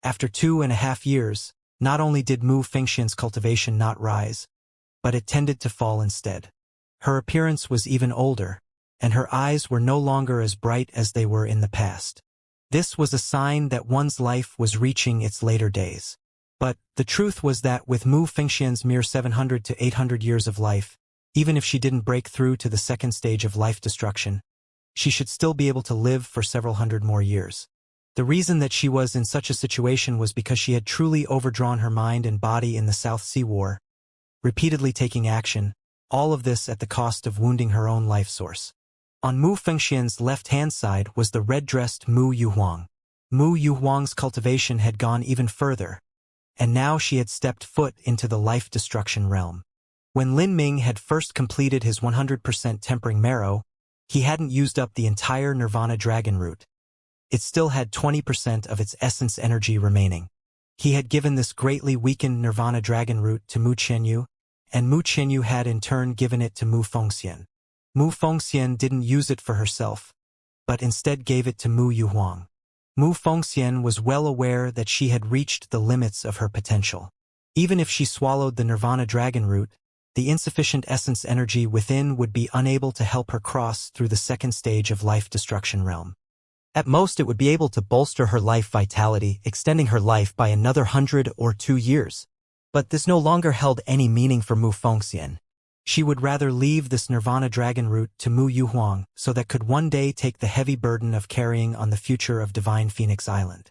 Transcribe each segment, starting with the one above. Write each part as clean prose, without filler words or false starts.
After 2.5 years, not only did Mu Fengxian's cultivation not rise, but it tended to fall instead. Her appearance was even older, and her eyes were no longer as bright as they were in the past. This was a sign that one's life was reaching its later days. But the truth was that with Mu Fengxian's mere 700 to 800 years of life, even if she didn't break through to the second stage of life destruction, she should still be able to live for several hundred more years. The reason that she was in such a situation was because she had truly overdrawn her mind and body in the South Sea War, repeatedly taking action, all of this at the cost of wounding her own life source. On Mu Fengxian's left-hand side was the red-dressed Mu Yuhuang. Mu Yuhuang's cultivation had gone even further, and now she had stepped foot into the life-destruction realm. When Lin Ming had first completed his 100% tempering marrow, he hadn't used up the entire Nirvana Dragon Root. It still had 20% of its essence energy remaining. He had given this greatly weakened Nirvana Dragon Root to Mu Qianyu, and Mu Qianyu had in turn given it to Mu Fengxian. Mu Fengxian didn't use it for herself, but instead gave it to Mu Yuhuang. Mu Fengxian was well aware that she had reached the limits of her potential. Even if she swallowed the Nirvana Dragon Root, the insufficient essence energy within would be unable to help her cross through the second stage of life destruction realm. At most, it would be able to bolster her life vitality, extending her life by another 100 or 2 years. But this no longer held any meaning for Mu Fengxian. She would rather leave this Nirvana Dragon Root to Mu Yuhuang so that could one day take the heavy burden of carrying on the future of Divine Phoenix Island.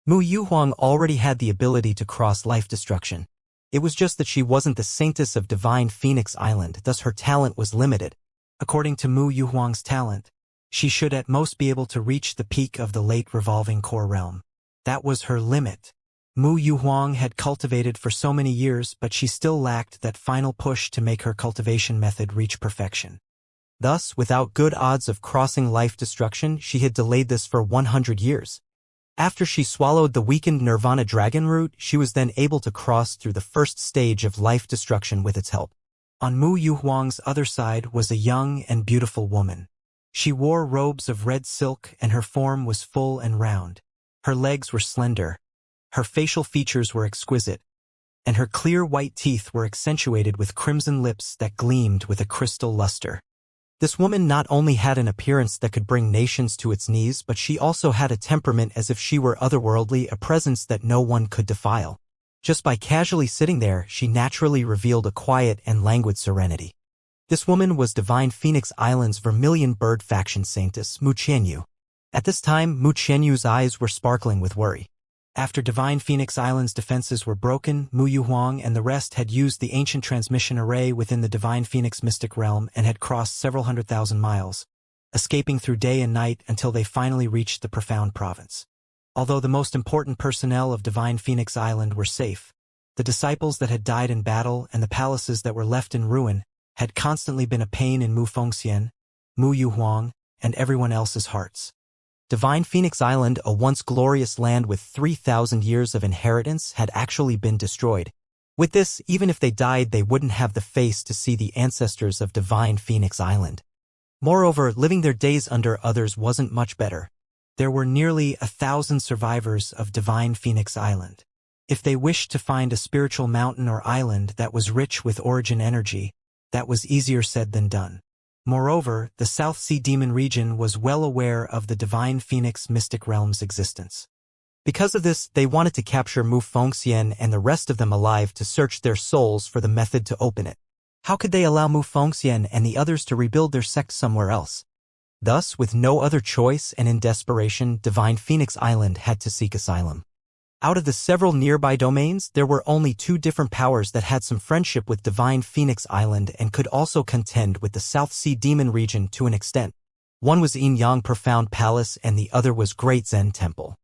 Mu Yuhuang already had the ability to cross life destruction. It was just that she wasn't the saintess of Divine Phoenix Island, thus her talent was limited. According to Mu Yuhuang's talent, she should at most be able to reach the peak of the late revolving core realm. That was her limit. Mu Yuhuang had cultivated for so many years, but she still lacked that final push to make her cultivation method reach perfection. Thus, without good odds of crossing life destruction, she had delayed this for 100 years. After she swallowed the weakened Nirvana Dragon Root, she was then able to cross through the first stage of life destruction with its help. On Mu Yuhuang's other side was a young and beautiful woman. She wore robes of red silk and her form was full and round. Her legs were slender. Her facial features were exquisite, and her clear white teeth were accentuated with crimson lips that gleamed with a crystal luster. This woman not only had an appearance that could bring nations to its knees, but she also had a temperament as if she were otherworldly, a presence that no one could defile. Just by casually sitting there, she naturally revealed a quiet and languid serenity. This woman was Divine Phoenix Island's Vermilion Bird faction saintess, Mu Qianyu. At this time, Mu Qianyu's eyes were sparkling with worry. After Divine Phoenix Island's defenses were broken, Mu Yuhuang and the rest had used the ancient transmission array within the Divine Phoenix mystic realm and had crossed several 100,000 miles, escaping through day and night until they finally reached the Profound Province. Although the most important personnel of Divine Phoenix Island were safe, the disciples that had died in battle and the palaces that were left in ruin had constantly been a pain in Mu Fengxian, Mu Yuhuang, and everyone else's hearts. Divine Phoenix Island, a once glorious land with 3,000 years of inheritance, had actually been destroyed. With this, even if they died, they wouldn't have the face to see the ancestors of Divine Phoenix Island. Moreover, living their days under others wasn't much better. There were nearly 1,000 survivors of Divine Phoenix Island. If they wished to find a spiritual mountain or island that was rich with origin energy, that was easier said than done. Moreover, the South Sea Demon region was well aware of the Divine Phoenix mystic realm's existence. Because of this, they wanted to capture Mu Fengxian and the rest of them alive to search their souls for the method to open it. How could they allow Mu Fengxian and the others to rebuild their sect somewhere else? Thus, with no other choice and in desperation, Divine Phoenix Island had to seek asylum. Out of the several nearby domains, there were only 2 different powers that had some friendship with Divine Phoenix Island and could also contend with the South Sea Demon region to an extent. One was Yin-Yang Profound Palace and the other was Great Zen Temple.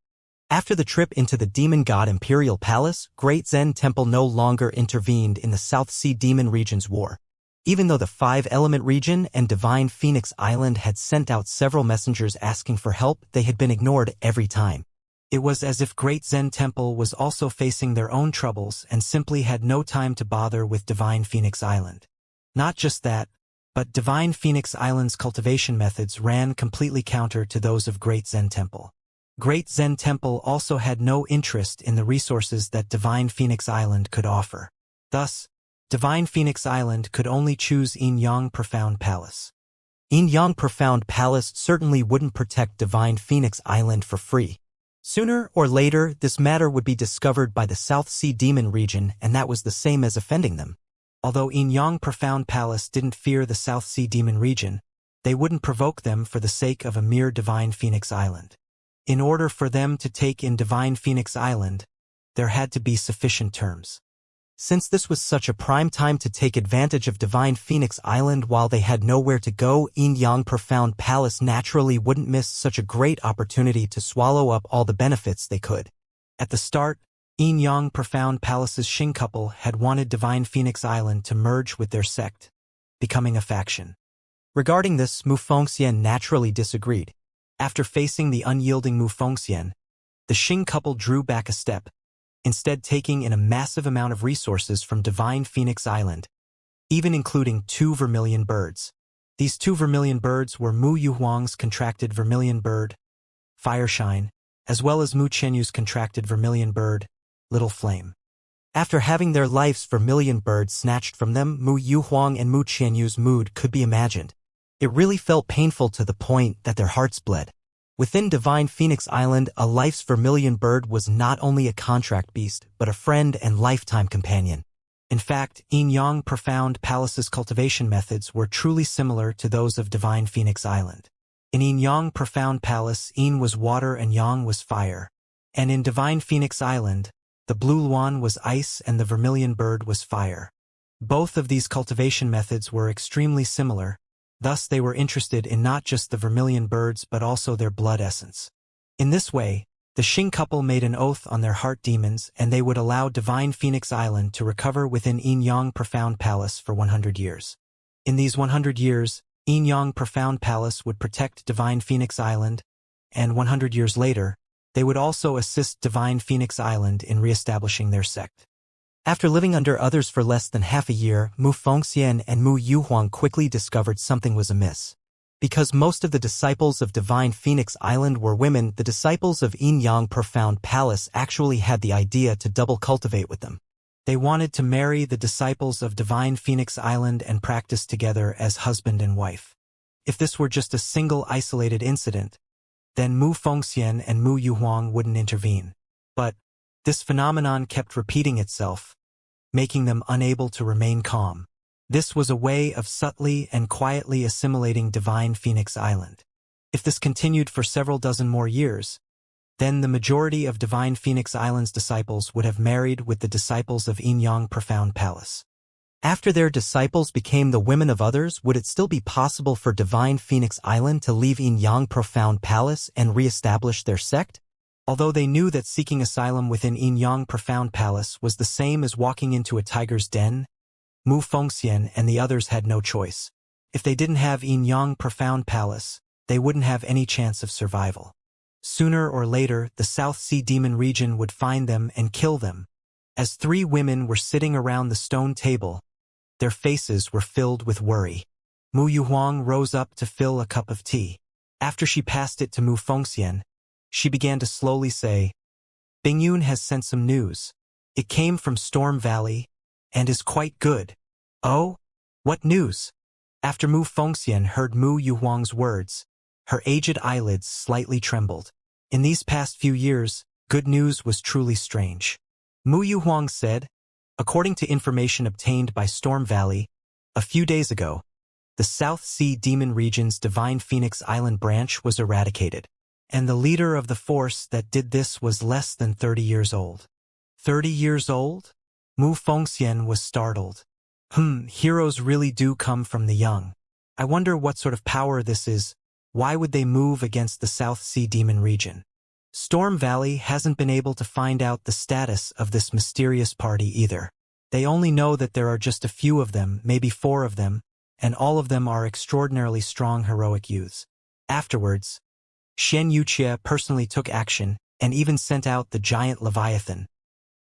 After the trip into the Demon God Imperial Palace, Great Zen Temple no longer intervened in the South Sea Demon region's war. Even though the 5-element region and Divine Phoenix Island had sent out several messengers asking for help, they had been ignored every time. It was as if Great Zen Temple was also facing their own troubles and simply had no time to bother with Divine Phoenix Island. Not just that, but Divine Phoenix Island's cultivation methods ran completely counter to those of Great Zen Temple. Great Zen Temple also had no interest in the resources that Divine Phoenix Island could offer. Thus, Divine Phoenix Island could only choose Yin-Yang Profound Palace. Yin-Yang Profound Palace certainly wouldn't protect Divine Phoenix Island for free. Sooner or later, this matter would be discovered by the South Sea Demon region, and that was the same as offending them. Although Yin-Yang Profound Palace didn't fear the South Sea Demon region, they wouldn't provoke them for the sake of a mere Divine Phoenix Island. In order for them to take in Divine Phoenix Island, there had to be sufficient terms. Since this was such a prime time to take advantage of Divine Phoenix Island while they had nowhere to go, Yin-Yang Profound Palace naturally wouldn't miss such a great opportunity to swallow up all the benefits they could. At the start, Yin-Yang Profound Palace's Xing couple had wanted Divine Phoenix Island to merge with their sect, becoming a faction. Regarding this, Mu Fengxian naturally disagreed. After facing the unyielding Mu Fengxian, the Xing couple drew back a step, instead taking in a massive amount of resources from Divine Phoenix Island, even including 2 vermilion birds. These 2 vermilion birds were Mu Yuhuang's contracted vermilion bird, Fireshine, as well as Mu Qianyu's contracted vermilion bird, Little Flame. After having their life's vermilion bird snatched from them, Mu Yuhuang and Mu Qianyu's mood could be imagined. It really felt painful to the point that their hearts bled. Within Divine Phoenix Island, a life's vermilion bird was not only a contract beast, but a friend and lifetime companion. In fact, Yin-Yang Profound Palace's cultivation methods were truly similar to those of Divine Phoenix Island. In Yin-Yang Profound Palace, Yin was water and Yang was fire. And in Divine Phoenix Island, the blue luan was ice and the vermilion bird was fire. Both of these cultivation methods were extremely similar. Thus, they were interested in not just the vermilion birds but also their blood essence. In this way, the Xing couple made an oath on their heart demons, and they would allow Divine Phoenix Island to recover within Yin-Yang Profound Palace for 100 years. In these 100 years, Yin-Yang Profound Palace would protect Divine Phoenix Island, and 100 years later, they would also assist Divine Phoenix Island in reestablishing their sect. After living under others for less than half a year, Mu Fengxian and Mu Yuhuang quickly discovered something was amiss. Because most of the disciples of Divine Phoenix Island were women, the disciples of Yin-Yang Profound Palace actually had the idea to double cultivate with them. They wanted to marry the disciples of Divine Phoenix Island and practice together as husband and wife. If this were just a single isolated incident, then Mu Fengxian and Mu Yuhuang wouldn't intervene. But this phenomenon kept repeating itself, making them unable to remain calm. This was a way of subtly and quietly assimilating Divine Phoenix Island. If this continued for several dozen more years, then the majority of Divine Phoenix Island's disciples would have married with the disciples of Yin-Yang Profound Palace. After their disciples became the women of others, would it still be possible for Divine Phoenix Island to leave Yin-Yang Profound Palace and re-establish their sect? Although they knew that seeking asylum within Yin-Yang Profound Palace was the same as walking into a tiger's den, Mu Fengxian and the others had no choice. If they didn't have Yin-Yang Profound Palace, they wouldn't have any chance of survival. Sooner or later, the South Sea Demon region would find them and kill them. As 3 women were sitting around the stone table, their faces were filled with worry. Mu Yuhuang rose up to fill a cup of tea. After she passed it to Mu Fengxian, she began to slowly say, "Bingyun has sent some news. It came from Storm Valley, and is quite good." "Oh? What news?" After Mu Fengxian heard Mu Yuhuang's words, her aged eyelids slightly trembled. In these past few years, good news was truly strange. Mu Yuhuang said, according to information obtained by Storm Valley, a few days ago, the South Sea Demon region's Divine Phoenix Island branch was eradicated. And the leader of the force that did this was less than 30 years old. 30 years old? Mu Fengxian was startled. Heroes really do come from the young. I wonder what sort of power this is. Why would they move against the South Sea Demon region? Storm Valley hasn't been able to find out the status of this mysterious party either. They only know that there are just a few of them, maybe 4 of them, and all of them are extraordinarily strong heroic youths. Afterwards, Xianxia personally took action and even sent out the giant Leviathan.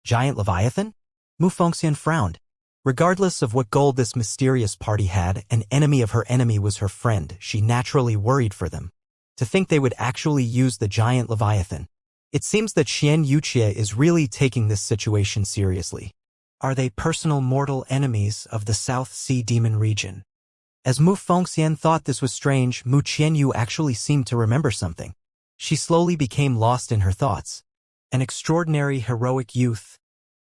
Giant Leviathan? Mu Fengxian frowned. Regardless of what goal this mysterious party had, an enemy of her enemy was her friend. She naturally worried for them. To think they would actually use the giant Leviathan. It seems that Xianxia is really taking this situation seriously. Are they personal mortal enemies of the South Sea Demon region? As Mu Fengxian thought this was strange, Mu Qianyu actually seemed to remember something. She slowly became lost in her thoughts. An extraordinary heroic youth,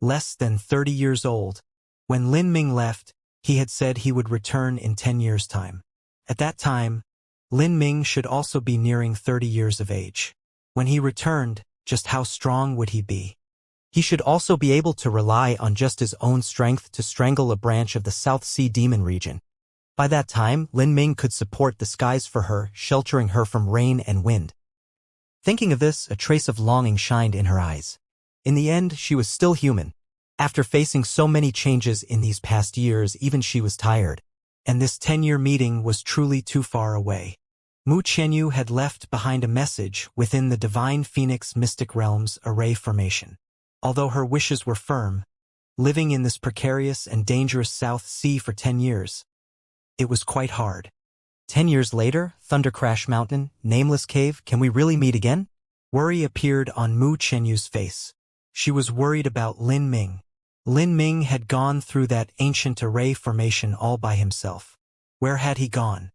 less than 30 years old. When Lin Ming left, he had said he would return in 10 years' time. At that time, Lin Ming should also be nearing 30 years of age. When he returned, just how strong would he be? He should also be able to rely on just his own strength to strangle a branch of the South Sea Demon region. By that time, Lin Ming could support the skies for her, sheltering her from rain and wind. Thinking of this, a trace of longing shined in her eyes. In the end, she was still human. After facing so many changes in these past years, even she was tired. And this 10-year meeting was truly too far away. Mu Qianyu had left behind a message within the Divine Phoenix Mystic Realm's array formation. Although her wishes were firm, living in this precarious and dangerous South Sea for 10 years, it was quite hard. 10 years later, Thunder Crash Mountain, Nameless Cave, can we really meet again? Worry appeared on Mu Qianyu's face. She was worried about Lin Ming. Lin Ming had gone through that ancient array formation all by himself. Where had he gone?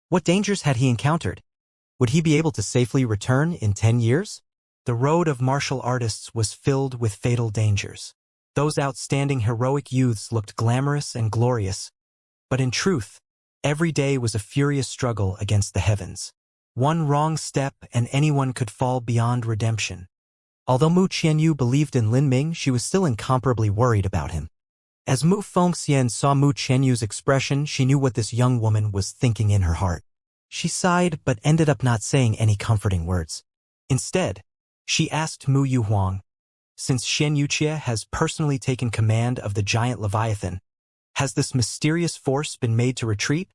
What dangers had he encountered? Would he be able to safely return in 10 years? The road of martial artists was filled with fatal dangers. Those outstanding heroic youths looked glamorous and glorious, but in truth, every day was a furious struggle against the heavens. One wrong step and anyone could fall beyond redemption. Although Mu Qianyu believed in Lin Ming, she was still incomparably worried about him. As Mu Fengxian saw Mu Qianyu's expression, she knew what this young woman was thinking in her heart. She sighed but ended up not saying any comforting words. Instead, she asked Mu Yuhuang, since Xianxia has personally taken command of the giant Leviathan, has this mysterious force been made to retreat?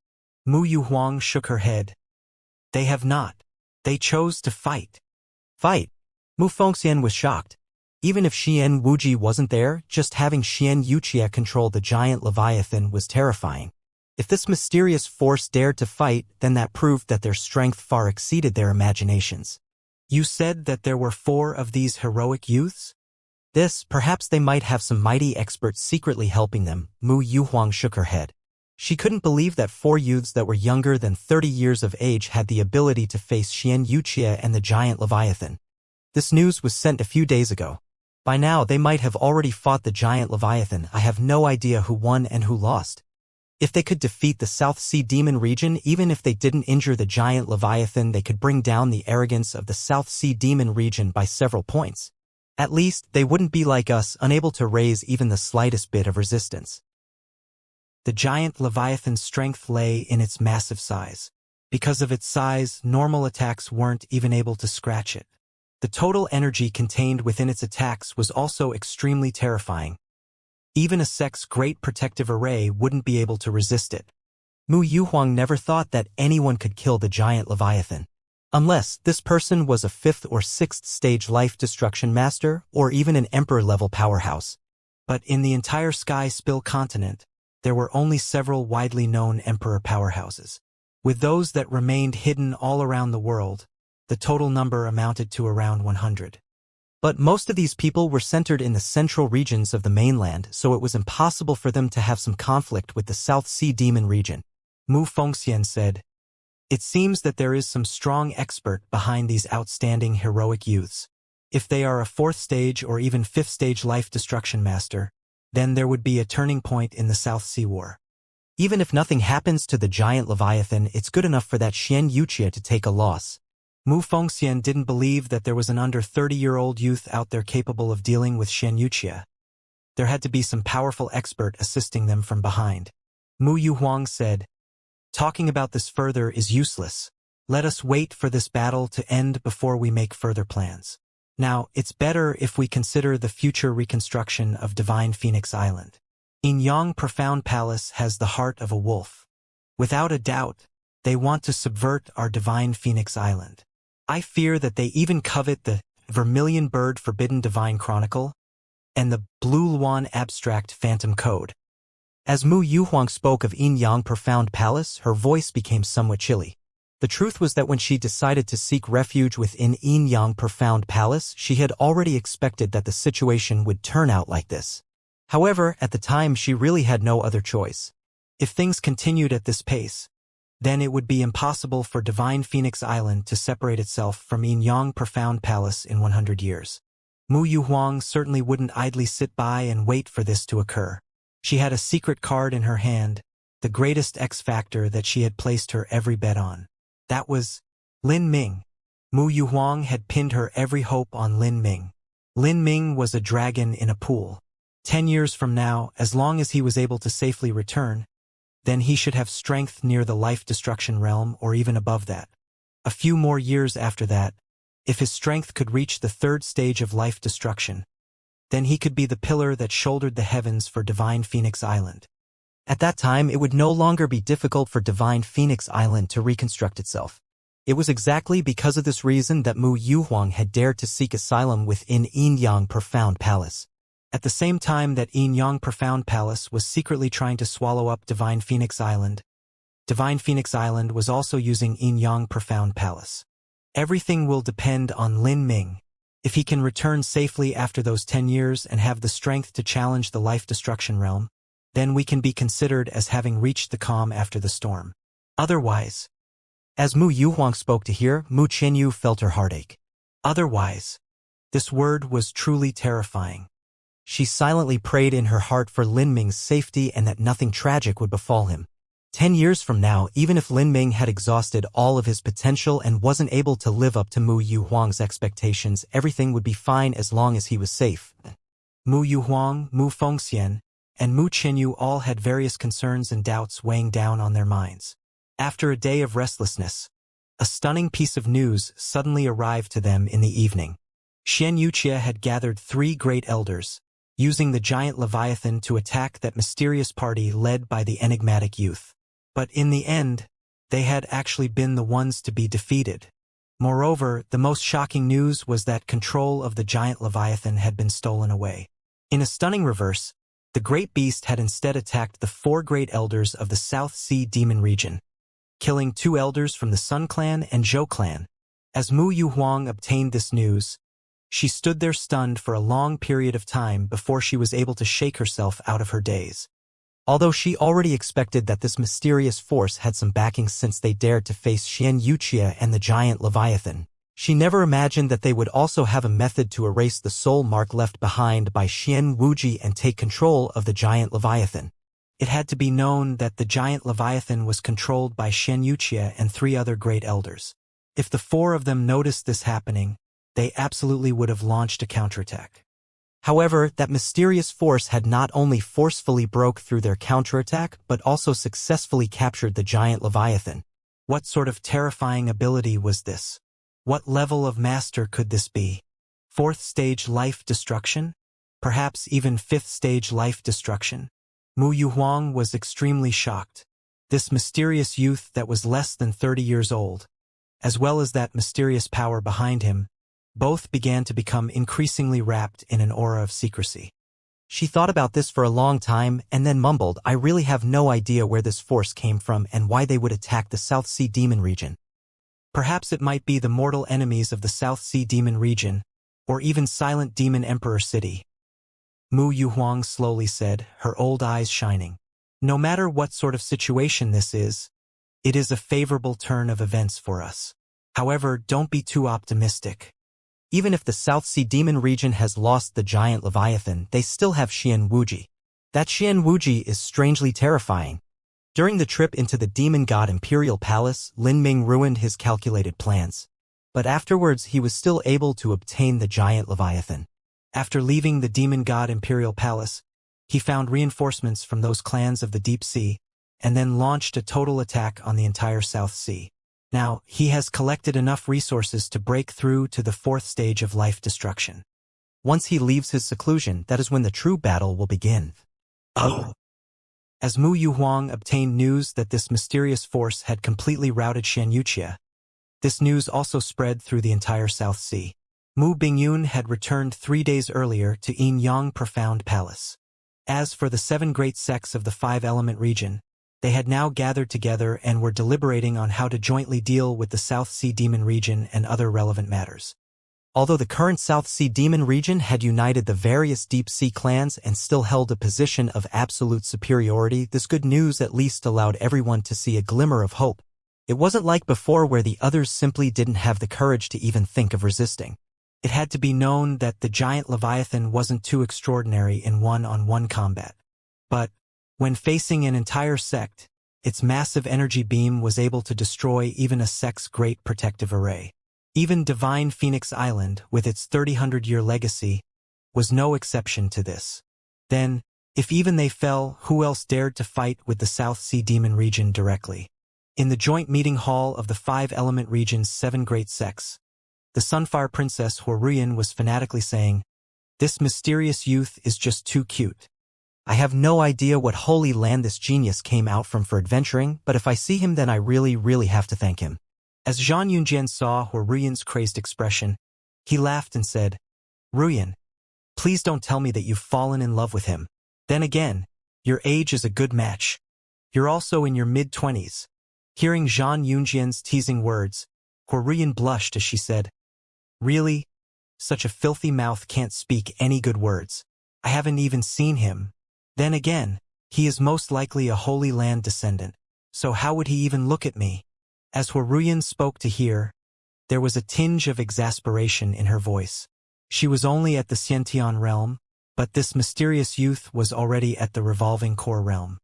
Mu Yuhuang shook her head. They have not. They chose to fight. Fight? Mu Fengxian was shocked. Even if Xian Wuji wasn't there, just having Xianxia control the giant Leviathan was terrifying. If this mysterious force dared to fight, then that proved that their strength far exceeded their imaginations. You said that there were 4 of these heroic youths? Perhaps they might have some mighty experts secretly helping them. Mu Yuhuang shook her head. She couldn't believe that 4 youths that were younger than 30 years of age had the ability to face Xianxia and the giant Leviathan. This news was sent a few days ago. By now, they might have already fought the giant Leviathan. I have no idea who won and who lost. If they could defeat the South Sea Demon region, even if they didn't injure the giant Leviathan, they could bring down the arrogance of the South Sea Demon region by several points. At least, they wouldn't be like us, unable to raise even the slightest bit of resistance. The giant Leviathan's strength lay in its massive size. Because of its size, normal attacks weren't even able to scratch it. The total energy contained within its attacks was also extremely terrifying. Even a sect's great protective array wouldn't be able to resist it. Mu Yuhuang never thought that anyone could kill the giant Leviathan. Unless this person was a 5th or 6th stage life destruction master, or even an emperor-level powerhouse. But in the entire Sky Spill continent, there were only several widely known emperor powerhouses. With those that remained hidden all around the world, the total number amounted to around 100. But most of these people were centered in the central regions of the mainland, so it was impossible for them to have some conflict with the South Sea Demon region. Mu Fengxian said, "It seems that there is some strong expert behind these outstanding heroic youths. If they are a 4th stage or even 5th stage life destruction master, then there would be a turning point in the South Sea War. Even if nothing happens to the giant Leviathan, it's good enough for that Xianxia to take a loss." Mu Fengxian didn't believe that there was an under 30-year-old youth out there capable of dealing with Xianxia. There had to be some powerful expert assisting them from behind. Mu Yuhuang said, "Talking about this further is useless. Let us wait for this battle to end before we make further plans. Now, it's better if we consider the future reconstruction of Divine Phoenix Island. Yang Profound Palace has the heart of a wolf. Without a doubt, they want to subvert our Divine Phoenix Island. I fear that they even covet the Vermilion Bird Forbidden Divine Chronicle and the Blue Luan Abstract Phantom Code." As Mu Yuhuang spoke of Yang Profound Palace, her voice became somewhat chilly. The truth was that when she decided to seek refuge within Yin Yang Profound Palace, she had already expected that the situation would turn out like this. However, at the time she really had no other choice. If things continued at this pace, then it would be impossible for Divine Phoenix Island to separate itself from Yin Yang Profound Palace in 100 years. Mu Yuhuang certainly wouldn't idly sit by and wait for this to occur. She had a secret card in her hand, the greatest X factor that she had placed her every bet on. That was Lin Ming. Mu Yuhuang had pinned her every hope on Lin Ming. Lin Ming was a dragon in a pool. 10 years from now, as long as he was able to safely return, then he should have strength near the life destruction realm or even above that. A few more years after that, if his strength could reach the 3rd stage of life destruction, then he could be the pillar that shouldered the heavens for Divine Phoenix Island. At that time, it would no longer be difficult for Divine Phoenix Island to reconstruct itself. It was exactly because of this reason that Mu Yuhuang had dared to seek asylum within Yin Yang Profound Palace. At the same time that Yin Yang Profound Palace was secretly trying to swallow up Divine Phoenix Island, Divine Phoenix Island was also using Yin Yang Profound Palace. Everything will depend on Lin Ming. If he can return safely after those 10 years and have the strength to challenge the life destruction realm, then we can be considered as having reached the calm after the storm. Otherwise, as Mu Yuhuang spoke to hear, Mu Qianyu felt her heartache. Otherwise, this word was truly terrifying. She silently prayed in her heart for Lin Ming's safety and that nothing tragic would befall him. 10 years from now, even if Lin Ming had exhausted all of his potential and wasn't able to live up to Mu Yuhuang's expectations, everything would be fine as long as he was safe. Mu Yuhuang, Mu Fengxian, and Mu Qianyu all had various concerns and doubts weighing down on their minds. After a day of restlessness, a stunning piece of news suddenly arrived to them in the evening. Xianxia had gathered 3 great elders, using the giant Leviathan to attack that mysterious party led by the enigmatic youth. But in the end, they had actually been the ones to be defeated. Moreover, the most shocking news was that control of the giant Leviathan had been stolen away. In a stunning reverse, the great beast had instead attacked the 4 great elders of the South Sea Demon region, killing 2 elders from the Sun Clan and Zhou Clan. As Mu Yuhuang obtained this news, she stood there stunned for a long period of time before she was able to shake herself out of her daze. Although she already expected that this mysterious force had some backing since they dared to face Xianxia and the giant Leviathan, she never imagined that they would also have a method to erase the soul mark left behind by Xian Wuji and take control of the giant Leviathan. It had to be known that the giant Leviathan was controlled by Xianxia and 3 other great elders. If the 4 of them noticed this happening, they absolutely would have launched a counterattack. However, that mysterious force had not only forcefully broke through their counterattack but also successfully captured the giant Leviathan. What sort of terrifying ability was this? What level of master could this be? 4th stage life destruction? Perhaps even 5th stage life destruction? Mu Yuhuang was extremely shocked. This mysterious youth that was less than 30 years old, as well as that mysterious power behind him, both began to become increasingly wrapped in an aura of secrecy. She thought about this for a long time and then mumbled, "I really have no idea where this force came from and why they would attack the South Sea Demon region. Perhaps it might be the mortal enemies of the South Sea Demon region, or even Silent Demon Emperor City." Mu Yuhuang slowly said, her old eyes shining. "No matter what sort of situation this is, it is a favorable turn of events for us. However, don't be too optimistic. Even if the South Sea Demon region has lost the giant Leviathan, they still have Xian Wuji. That Xian Wuji is strangely terrifying." During the trip into the Demon God Imperial Palace, Lin Ming ruined his calculated plans. But afterwards he was still able to obtain the giant Leviathan. After leaving the Demon God Imperial Palace, he found reinforcements from those clans of the Deep Sea, and then launched a total attack on the entire South Sea. Now, he has collected enough resources to break through to the 4th stage of life destruction. Once he leaves his seclusion, that is when the true battle will begin. Oh! As Mu Yuhuang obtained news that this mysterious force had completely routed Xianxia, this news also spread through the entire South Sea. Mu Bingyun had returned 3 days earlier to Yin Yang Profound Palace. As for the 7 great sects of the 5-element region, They had now gathered together and were deliberating on how to jointly deal with the South Sea Demon region and other relevant matters. Although the current South Sea Demon region had united the various deep-sea clans and still held a position of absolute superiority, this good news at least allowed everyone to see a glimmer of hope. It wasn't like before where the others simply didn't have the courage to even think of resisting. It had to be known that the giant Leviathan wasn't too extraordinary in one-on-one combat. But, when facing an entire sect, its massive energy beam was able to destroy even a sect's great protective array. Even Divine Phoenix Island, with its 300-year legacy, was no exception to this. Then, if even they fell, who else dared to fight with the South Sea Demon region directly? In the joint meeting hall of the five-element region's 7 great sects, the Sunfire Princess Huoruyan was fanatically saying, "This mysterious youth is just too cute. I have no idea what holy land this genius came out from for adventuring, but if I see him then I really have to thank him." As Zhang Yunjian saw Huoruyan's crazed expression, he laughed and said, "Ruyan, please don't tell me that you've fallen in love with him. Then again, your age is a good match. You're also in your mid-20s. Hearing Zhang Yunjian's teasing words, Huoruyan blushed as she said, "Really? Such a filthy mouth can't speak any good words. I haven't even seen him. Then again, he is most likely a Holy Land descendant, so how would he even look at me?" As Huoruyan spoke to hear, there was a tinge of exasperation in her voice. She was only at the Xiantian realm, but this mysterious youth was already at the revolving core realm.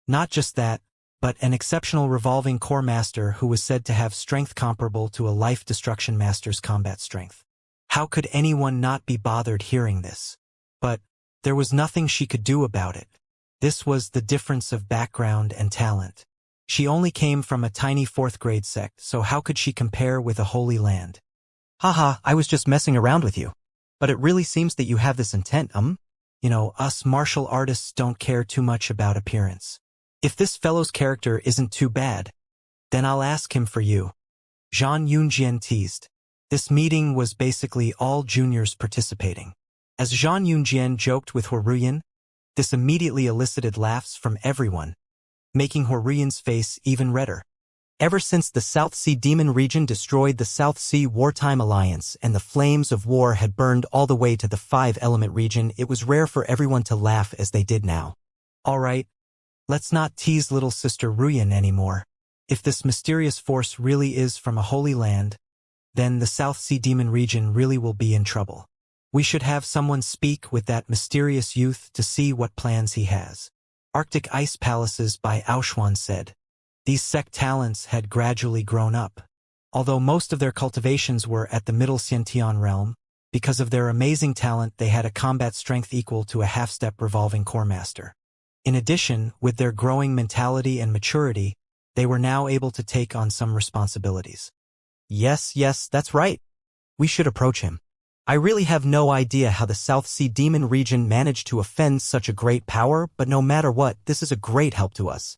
Not just that, but an exceptional revolving core master who was said to have strength comparable to a life destruction master's combat strength. How could anyone not be bothered hearing this? But there was nothing she could do about it. This was the difference of background and talent. She only came from a tiny 4th grade sect, so how could she compare with a holy land? "Haha, I was just messing around with you. But it really seems that you have this intent, You know, us martial artists don't care too much about appearance. If this fellow's character isn't too bad, then I'll ask him for you." Zhang Yunjian teased. This meeting was basically all juniors participating. As Zhang Yunjian joked with Huoruyan, this immediately elicited laughs from everyone, making Huoruyan's face even redder. Ever since the South Sea Demon region destroyed the South Sea Wartime Alliance and the flames of war had burned all the way to the 5-element region, it was rare for everyone to laugh as they did now. All right, let's not tease little sister Ruyan anymore. If this mysterious force really is from a holy land, then the South Sea Demon region really will be in trouble. We should have someone speak with that mysterious youth to see what plans he has. Arctic Ice Palaces by Aoshuan said. These sect talents had gradually grown up. Although most of their cultivations were at the middle Xiantian realm, because of their amazing talent they had a combat strength equal to a half-step revolving core master. In addition, with their growing mentality and maturity, they were now able to take on some responsibilities. Yes, that's right. We should approach him. I really have no idea how the South Sea Demon region managed to offend such a great power, but no matter what, this is a great help to us.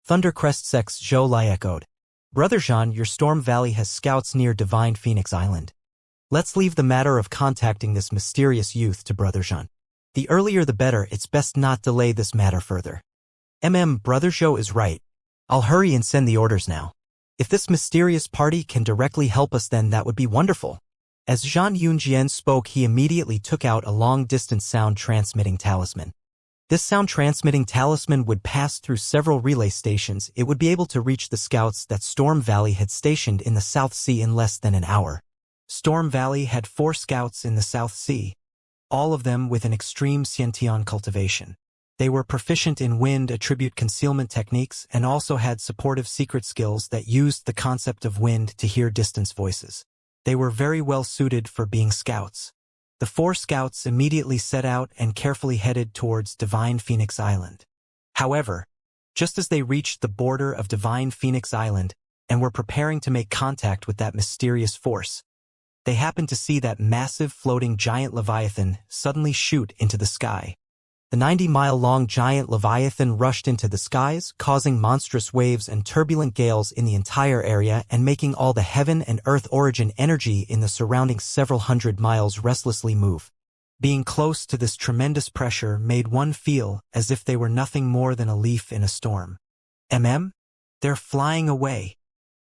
Thundercrest Sec's Zhou Lai echoed. Brother Zhan, your Storm Valley has scouts near Divine Phoenix Island. Let's leave the matter of contacting this mysterious youth to Brother Zhan. The earlier the better, it's best not delay this matter further. Brother Zhou is right. I'll hurry and send the orders now. If this mysterious party can directly help us then that would be wonderful. As Zhang Yunjian spoke he immediately took out a long-distance sound-transmitting talisman. This sound-transmitting talisman would pass through several relay stations. It would be able to reach the scouts that Storm Valley had stationed in the South Sea in less than an hour. Storm Valley had 4 scouts in the South Sea, all of them with an extreme Xiantian cultivation. They were proficient in wind attribute concealment techniques and also had supportive secret skills that used the concept of wind to hear distance voices. They were very well suited for being scouts. The 4 scouts immediately set out and carefully headed towards Divine Phoenix Island. However, just as they reached the border of Divine Phoenix Island and were preparing to make contact with that mysterious force, they happened to see that massive floating giant Leviathan suddenly shoot into the sky. The 90-mile-long giant Leviathan rushed into the skies, causing monstrous waves and turbulent gales in the entire area and making all the heaven and earth origin energy in the surrounding several hundred miles restlessly move. Being close to this tremendous pressure made one feel as if they were nothing more than a leaf in a storm. They're flying away.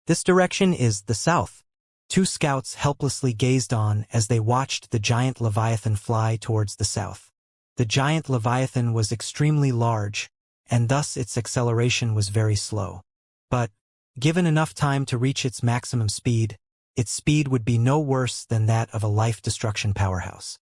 This direction is the south. Two scouts helplessly gazed on as they watched the giant leviathan fly towards the south. The giant leviathan was extremely large, and thus its acceleration was very slow. But, given enough time to reach its maximum speed, its speed would be no worse than that of a life-destruction powerhouse.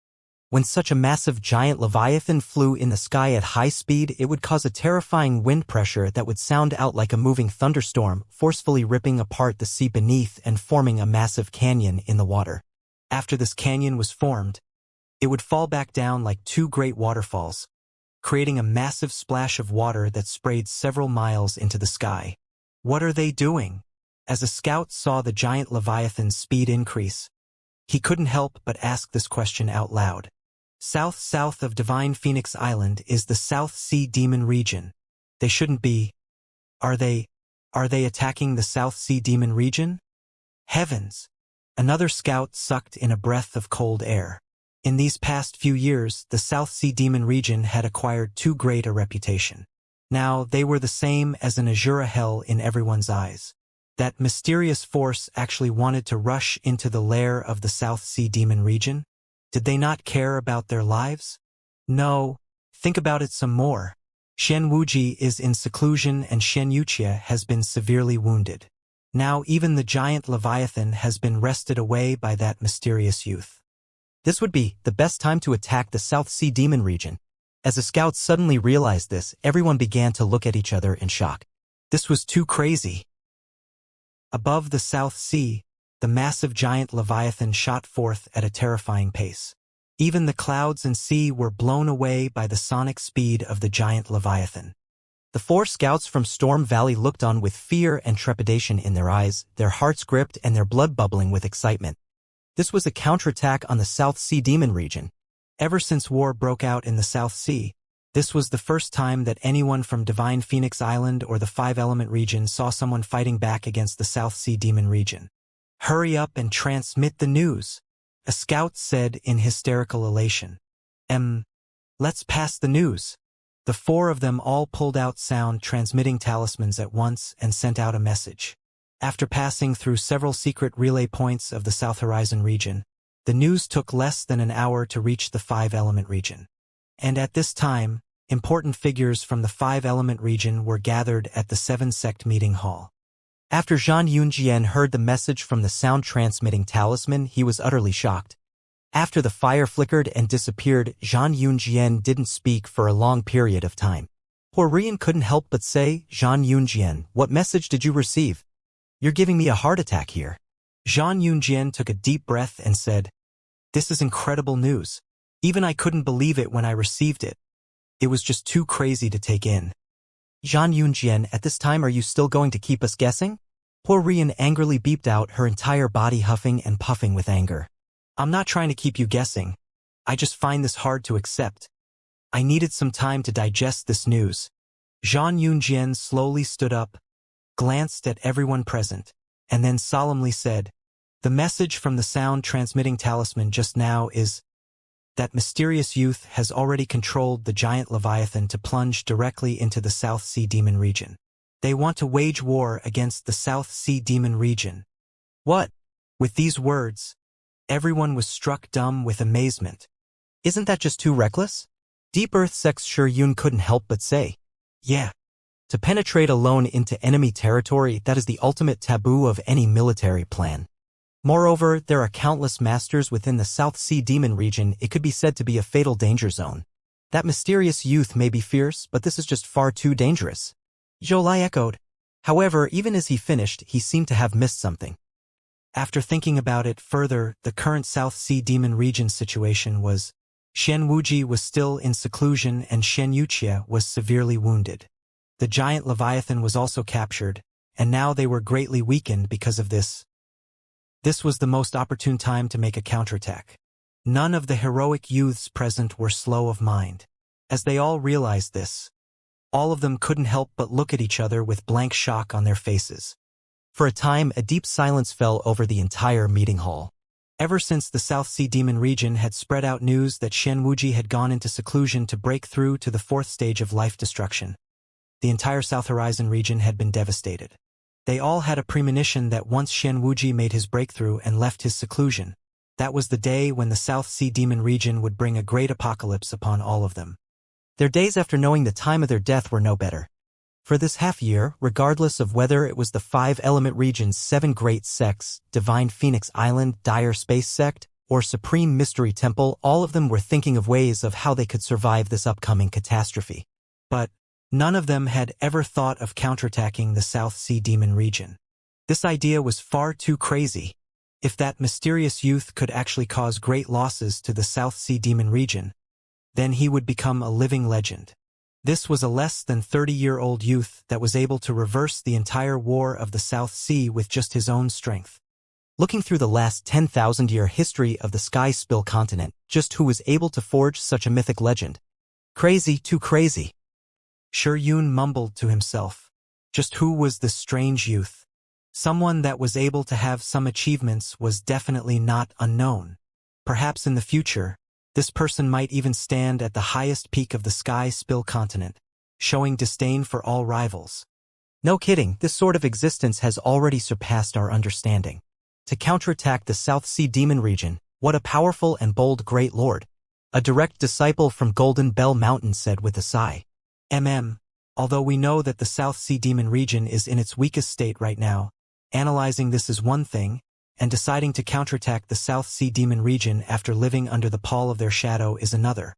When such a massive giant leviathan flew in the sky at high speed, it would cause a terrifying wind pressure that would sound out like a moving thunderstorm, forcefully ripping apart the sea beneath and forming a massive canyon in the water. After this canyon was formed, it would fall back down like two great waterfalls, creating a massive splash of water that sprayed several miles into the sky. What are they doing? As a scout saw the giant leviathan's speed increase, he couldn't help but ask this question out loud. South of Divine Phoenix Island is the South Sea Demon region. They shouldn't be. Are they attacking the South Sea Demon region? Heavens! Another scout sucked in a breath of cold air. In these past few years, the South Sea Demon region had acquired too great a reputation. Now, they were the same as an Azura hell in everyone's eyes. That mysterious force actually wanted to rush into the lair of the South Sea Demon region? Did they not care about their lives? No. Think about it some more. Xianxia is in seclusion and Xianxia has been severely wounded. Now even the giant leviathan has been wrested away by that mysterious youth. This would be the best time to attack the South Sea Demon region. As the scouts suddenly realized this, everyone began to look at each other in shock. This was too crazy. Above the South Sea, the massive giant leviathan shot forth at a terrifying pace. Even the clouds and sea were blown away by the sonic speed of the giant leviathan. The four scouts from Storm Valley looked on with fear and trepidation in their eyes, their hearts gripped and their blood bubbling with excitement. This was a counterattack on the South Sea Demon region. Ever since war broke out in the South Sea, this was the first time that anyone from Divine Phoenix Island or the Five-Element region saw someone fighting back against the South Sea Demon region. Hurry up and transmit the news, a scout said in hysterical elation. Let's pass the news. The four of them all pulled out sound transmitting talismans at once and sent out a message. After passing through several secret relay points of the South Horizon region, the news took less than an hour to reach the Five-Element region. And at this time, important figures from the Five-Element region were gathered at the Seven-Sect meeting hall. After Xianxia heard the message from the sound-transmitting talisman, he was utterly shocked. After the fire flickered and disappeared, Xianxia didn't speak for a long period of time. Horian couldn't help but say, "Xianxia, what message did you receive? You're giving me a heart attack here." Xianxia took a deep breath and said, "This is incredible news. Even I couldn't believe it when I received it. It was just too crazy to take in." "Xianxia, at this time are you still going to keep us guessing?" Horian angrily beeped out, her entire body huffing and puffing with anger. "I'm not trying to keep you guessing. I just find this hard to accept. I needed some time to digest this news." Xianxia slowly stood up, glanced at everyone present, and then solemnly said, "The message from the sound-transmitting talisman just now is that mysterious youth has already controlled the giant leviathan to plunge directly into the South Sea Demon region. They want to wage war against the South Sea Demon region." "What?" With these words, everyone was struck dumb with amazement. "Isn't that just too reckless?" Deep Earth Sex Yun couldn't help but say, "Yeah. To penetrate alone into enemy territory, that is the ultimate taboo of any military plan. Moreover, there are countless masters within the South Sea Demon region. It could be said to be a fatal danger zone. That mysterious youth may be fierce, but this is just far too dangerous." Zhou echoed. However, even as he finished, he seemed to have missed something. After thinking about it further, the current South Sea Demon region situation was, Xianxia was still in seclusion and Xianxia was severely wounded. The giant leviathan was also captured, and now they were greatly weakened because of this. This was the most opportune time to make a counterattack. None of the heroic youths present were slow of mind. As they all realized this, all of them couldn't help but look at each other with blank shock on their faces. For a time, a deep silence fell over the entire meeting hall. Ever since the South Sea Demon region had spread out news that Xianxia had gone into seclusion to break through to the fourth stage of life destruction, the entire South Horizon region had been devastated. They all had a premonition that once Xianxia made his breakthrough and left his seclusion, that was the day when the South Sea Demon region would bring a great apocalypse upon all of them. Their days after knowing the time of their death were no better. For this half-year, regardless of whether it was the five-element region's 7 great sects, Divine Phoenix Island, Dire Space Sect, or Supreme Mystery Temple, all of them were thinking of ways of how they could survive this upcoming catastrophe. But none of them had ever thought of counterattacking the South Sea Demon region. This idea was far too crazy. If that mysterious youth could actually cause great losses to the South Sea Demon region, then he would become a living legend. This was a less than 30-year-old youth that was able to reverse the entire war of the South Sea with just his own strength. Looking through the last 10,000-year history of the Sky Spill continent, just who was able to forge such a mythic legend? Crazy, too crazy. Yun mumbled to himself. Just who was this strange youth? Someone that was able to have some achievements was definitely not unknown. Perhaps in the future, this person might even stand at the highest peak of the Sky Spill continent, showing disdain for all rivals. No kidding, this sort of existence has already surpassed our understanding. To counterattack the South Sea Demon region, what a powerful and bold great lord. A direct disciple from Golden Bell Mountain said with a sigh. Although we know that the South Sea Demon region is in its weakest state right now, analyzing this is one thing, and deciding to counterattack the South Sea Demon region after living under the pall of their shadow is another.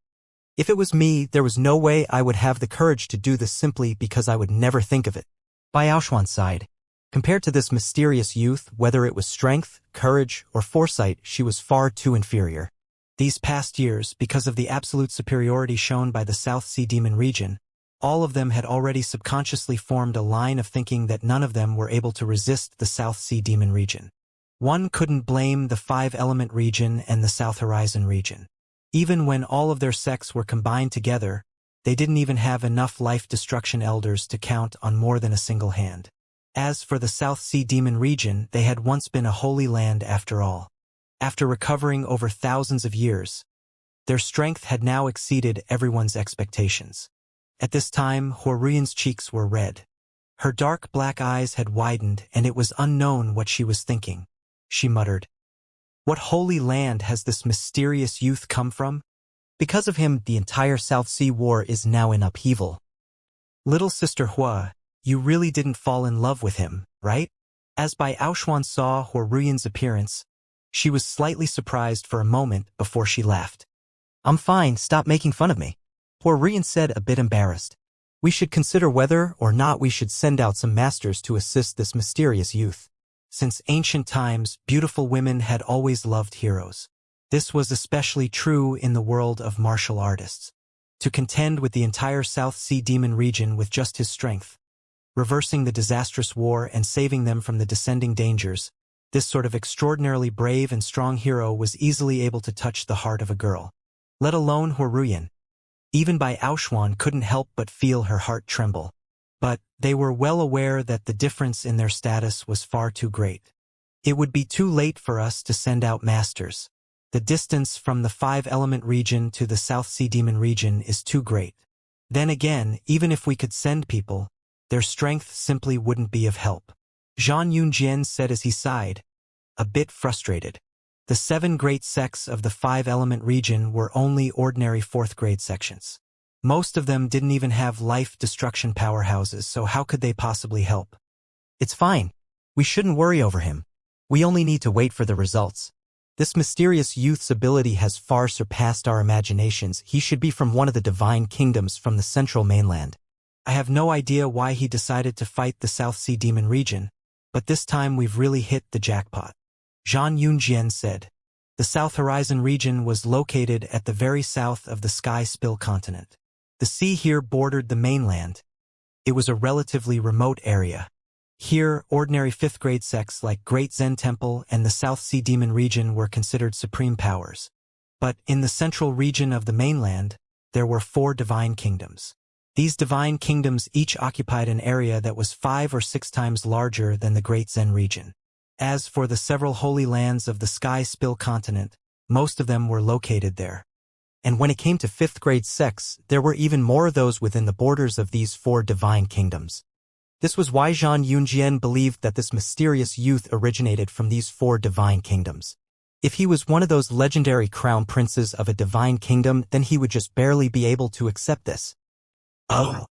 If it was me, there was no way I would have the courage to do this simply because I would never think of it. Bai Aoshuan sighed. Compared to this mysterious youth, whether it was strength, courage, or foresight, she was far too inferior. These past years, because of the absolute superiority shown by the South Sea Demon region, all of them had already subconsciously formed a line of thinking that none of them were able to resist the South Sea Demon region. One couldn't blame the five-element region and the South Horizon region. Even when all of their sects were combined together, they didn't even have enough life-destruction elders to count on more than a single hand. As for the South Sea Demon region, they had once been a holy land after all. After recovering over thousands of years, their strength had now exceeded everyone's expectations. At this time, Huoruyan's cheeks were red. Her dark black eyes had widened, and it was unknown what she was thinking. She muttered, "What holy land has this mysterious youth come from? Because of him, the entire South Sea War is now in upheaval." "Little Sister Hua, you really didn't fall in love with him, right?" As Bai Aoshuan saw Huoruyan's appearance, she was slightly surprised for a moment before she laughed. "I'm fine, stop making fun of me," Huoruyan said, a bit embarrassed. "We should consider whether or not we should send out some masters to assist this mysterious youth." Since ancient times, beautiful women had always loved heroes. This was especially true in the world of martial artists. To contend with the entire South Sea Demon region with just his strength, reversing the disastrous war and saving them from the descending dangers, this sort of extraordinarily brave and strong hero was easily able to touch the heart of a girl. Let alone Huoruyan. Even Bai Aoshuan couldn't help but feel her heart tremble. But they were well aware that the difference in their status was far too great. It would be too late for us to send out masters. The distance from the five-element region to the South Sea Demon region is too great. Then again, even if we could send people, their strength simply wouldn't be of help. Zhang Yunjian said as he sighed, a bit frustrated. The 7 great sects of the five-element region were only ordinary 4th-grade sections. Most of them didn't even have life-destruction powerhouses, so how could they possibly help? "It's fine. We shouldn't worry over him. We only need to wait for the results. This mysterious youth's ability has far surpassed our imaginations. He should be from one of the divine kingdoms from the central mainland. I have no idea why he decided to fight the South Sea Demon region, but this time we've really hit the jackpot." Zhang Yunjian said. The South Horizon region was located at the very south of the Sky Spill continent. The sea here bordered the mainland. It was a relatively remote area. Here, ordinary 5th-grade sects like Great Zen Temple and the South Sea Demon region were considered supreme powers. But in the central region of the mainland, there were 4 divine kingdoms. These divine kingdoms each occupied an area that was 5 or 6 times larger than the Great Zen region. As for the several holy lands of the Sky Spill continent, most of them were located there. and when it came to 5th grade sects, there were even more of those within the borders of these 4 divine kingdoms. This was why Zhang Yunjian believed that this mysterious youth originated from these 4 divine kingdoms. If he was one of those legendary crown princes of a divine kingdom, then he would just barely be able to accept this. Oh.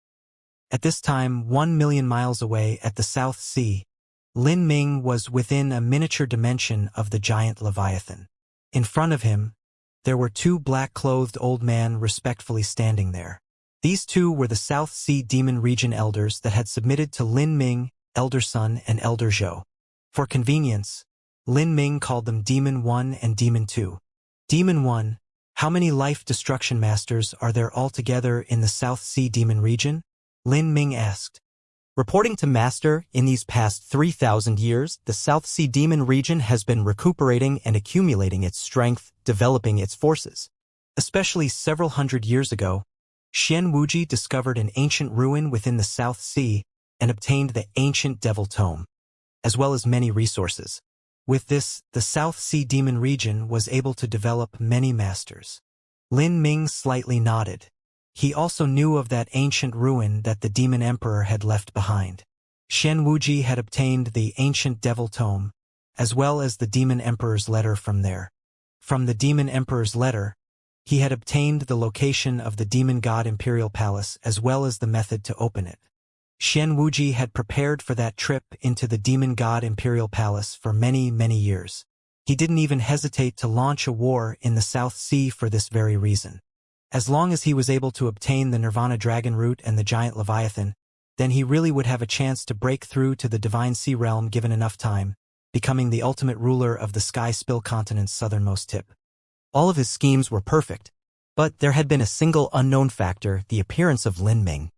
At this time, 1 million miles away at the South Sea, Lin Ming was within a miniature dimension of the giant Leviathan. In front of him, there were 2 black-clothed old men respectfully standing there. These 2 were the South Sea Demon Region elders that had submitted to Lin Ming, Elder Sun and Elder Zhou. For convenience, Lin Ming called them Demon 1 and Demon 2. Demon 1, how many life destruction masters are there altogether in the South Sea Demon Region? Lin Ming asked. Reporting to Master, in these past 3,000 years, the South Sea Demon Region has been recuperating and accumulating its strength, developing its forces. Especially several hundred years ago, Xianxia discovered an ancient ruin within the South Sea and obtained the ancient Devil Tome, as well as many resources. With this, the South Sea Demon Region was able to develop many masters. Lin Ming slightly nodded. He also knew of that ancient ruin that the Demon Emperor had left behind. Xianxia had obtained the ancient Devil Tome, as well as the Demon Emperor's letter from there. From the Demon Emperor's letter, he had obtained the location of the Demon God Imperial Palace as well as the method to open it. Xianxia had prepared for that trip into the Demon God Imperial Palace for many, many years. He didn't even hesitate to launch a war in the South Sea for this very reason. As long as he was able to obtain the Nirvana Dragon Root and the Giant Leviathan, then he really would have a chance to break through to the Divine Sea Realm given enough time, becoming the ultimate ruler of the Sky Spill Continent's southernmost tip. All of his schemes were perfect, but there had been a single unknown factor, the appearance of Lin Ming.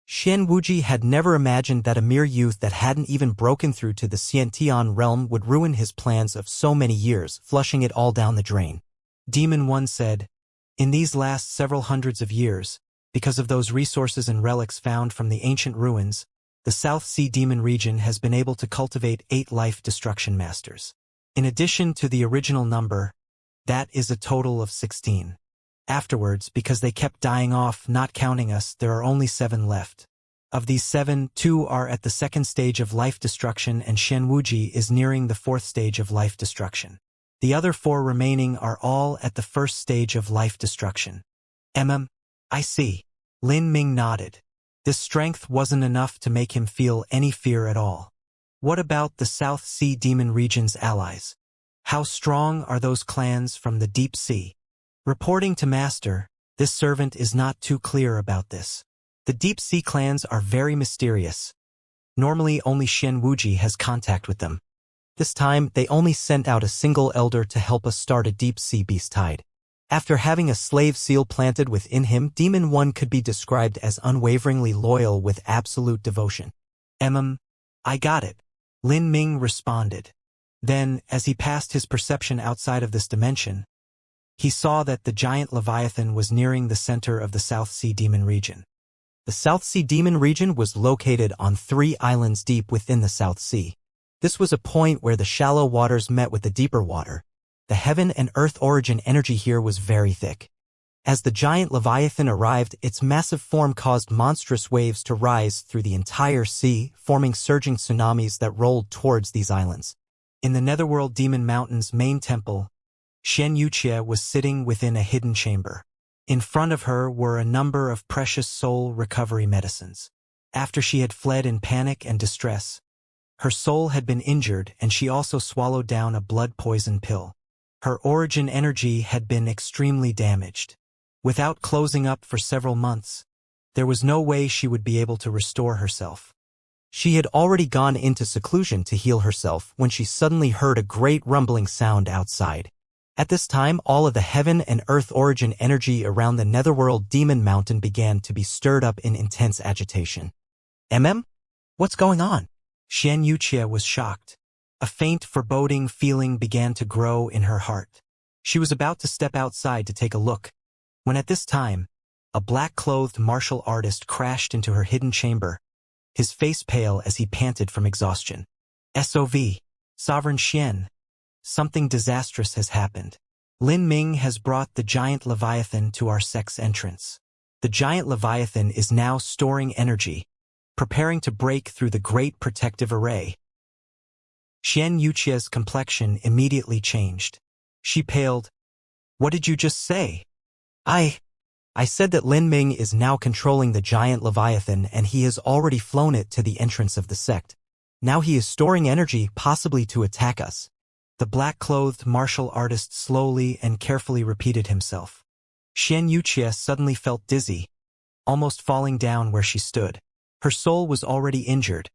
Xianxia had never imagined that a mere youth that hadn't even broken through to the Xiantian realm would ruin his plans of so many years, flushing it all down the drain. Demon 1 said, in these last several hundreds of years, because of those resources and relics found from the ancient ruins, the South Sea Demon Region has been able to cultivate 8 life destruction masters. In addition to the original number, that is a total of 16. Afterwards, because they kept dying off, not counting us, there are only 7 left. Of these 7, 2 are at the 2nd stage of life destruction and Xianxia is nearing the 4th stage of life destruction. The other 4 remaining are all at the 1st stage of life destruction. I see. Lin Ming nodded. This strength wasn't enough to make him feel any fear at all. What about the South Sea Demon Region's allies? How strong are those clans from the deep sea? Reporting to Master, this servant is not too clear about this. The deep sea clans are very mysterious. Normally only Xianxia has contact with them. This time, they only sent out a single elder to help us start a deep-sea beast tide. After having a slave seal planted within him, Demon 1 could be described as unwaveringly loyal with absolute devotion. I got it. Lin Ming responded. Then, as he passed his perception outside of this dimension, he saw that the giant Leviathan was nearing the center of the South Sea Demon Region. The South Sea Demon Region was located on 3 islands deep within the South Sea. This was a point where the shallow waters met with the deeper water. The heaven and earth origin energy here was very thick. As the giant Leviathan arrived, its massive form caused monstrous waves to rise through the entire sea, forming surging tsunamis that rolled towards these islands. In the Netherworld Demon Mountain's main temple, Xianxia was sitting within a hidden chamber. In front of her were a number of precious soul recovery medicines. After she had fled in panic and distress, her soul had been injured and she also swallowed down a blood poison pill. Her origin energy had been extremely damaged. Without closing up for several months, there was no way she would be able to restore herself. She had already gone into seclusion to heal herself when she suddenly heard a great rumbling sound outside. At this time, all of the heaven and earth origin energy around the Netherworld Demon Mountain began to be stirred up in intense agitation. What's going on? Xianxia was shocked. A faint, foreboding feeling began to grow in her heart. She was about to step outside to take a look, when at this time, a black-clothed martial artist crashed into her hidden chamber, his face pale as he panted from exhaustion. SOV, Sovereign Xian, something disastrous has happened. Lin Ming has brought the giant Leviathan to our sect's entrance. The giant Leviathan is now storing energy, preparing to break through the great protective array. Xianxia's complexion immediately changed. She paled. What did you just say? I said that Lin Ming is now controlling the giant Leviathan and he has already flown it to the entrance of the sect. Now he is storing energy, possibly to attack us. The black-clothed martial artist slowly and carefully repeated himself. Xianxia suddenly felt dizzy, almost falling down where she stood. Her soul was already injured,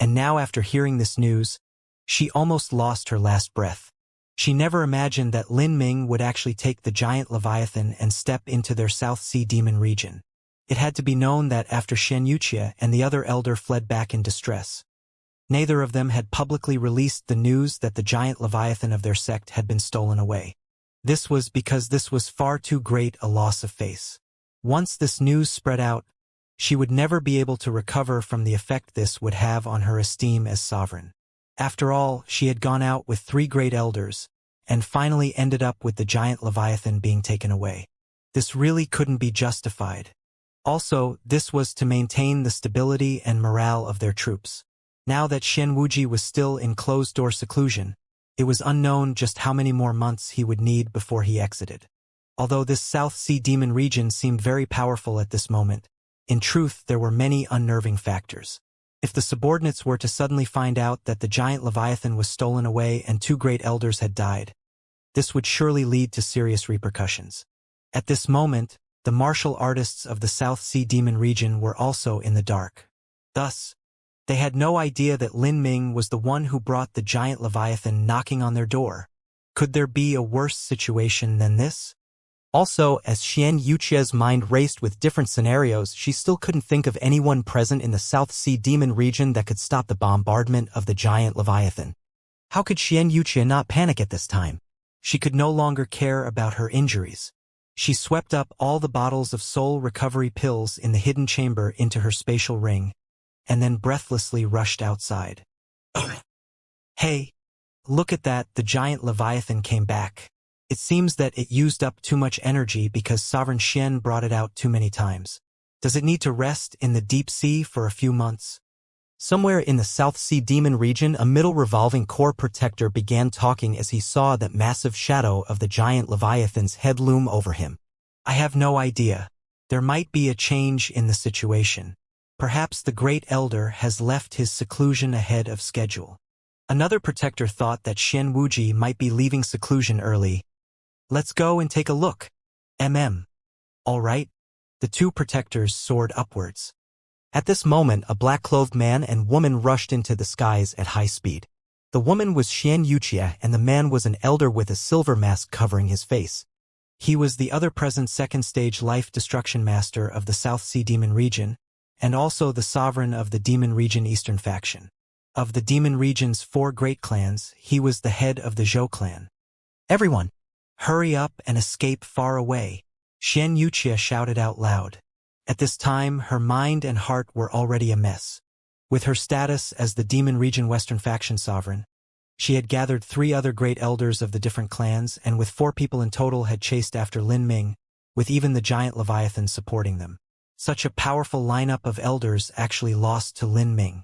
and now after hearing this news, she almost lost her last breath. She never imagined that Lin Ming would actually take the giant Leviathan and step into their South Sea demon region. It had to be known that after Xianxia and the other elder fled back in distress, neither of them had publicly released the news that the giant Leviathan of their sect had been stolen away. This was because this was far too great a loss of face. Once this news spread out, she would never be able to recover from the effect this would have on her esteem as sovereign. After all, she had gone out with 3 great elders, and finally ended up with the giant Leviathan being taken away. This really couldn't be justified. Also, this was to maintain the stability and morale of their troops. Now that Shen Wuji was still in closed-door seclusion, it was unknown just how many more months he would need before he exited. Although this South Sea demon region seemed very powerful at this moment, in truth there were many unnerving factors. If the subordinates were to suddenly find out that the giant Leviathan was stolen away and 2 great elders had died, this would surely lead to serious repercussions. At this moment, the martial artists of the South Sea demon region were also in the dark. Thus, they had no idea that Lin Ming was the one who brought the giant Leviathan knocking on their door. Could there be a worse situation than this? Also, as Xianxia's mind raced with different scenarios, she still couldn't think of anyone present in the South Sea demon region that could stop the bombardment of the giant Leviathan. How could Xianxia not panic at this time? She could no longer care about her injuries. She swept up all the bottles of soul recovery pills in the hidden chamber into her spatial ring, and then breathlessly rushed outside. Hey, look at that, the giant Leviathan came back. It seems that it used up too much energy because Sovereign Xian brought it out too many times. Does it need to rest in the deep sea for a few months? Somewhere in the South Sea demon region, a middle revolving core protector began talking as he saw that massive shadow of the giant Leviathan's head loom over him. I have no idea. There might be a change in the situation. Perhaps the Great Elder has left his seclusion ahead of schedule. Another protector thought that Shen Wuji might be leaving seclusion early. Let's go and take a look. All right. The 2 protectors soared upwards. At this moment, a black-clothed man and woman rushed into the skies at high speed. The woman was Xianxia and the man was an elder with a silver mask covering his face. He was the other present second-stage life destruction master of the South Sea demon region, and also the sovereign of the demon region eastern faction. Of the demon region's 4 great clans, he was the head of the Zhou clan. Everyone! Hurry up and escape far away, Xianxia shouted out loud. At this time, her mind and heart were already a mess. With her status as the demon region western faction sovereign, she had gathered 3 other great elders of the different clans and with 4 people in total had chased after Lin Ming, with even the giant Leviathan supporting them. Such a powerful lineup of elders actually lost to Lin Ming.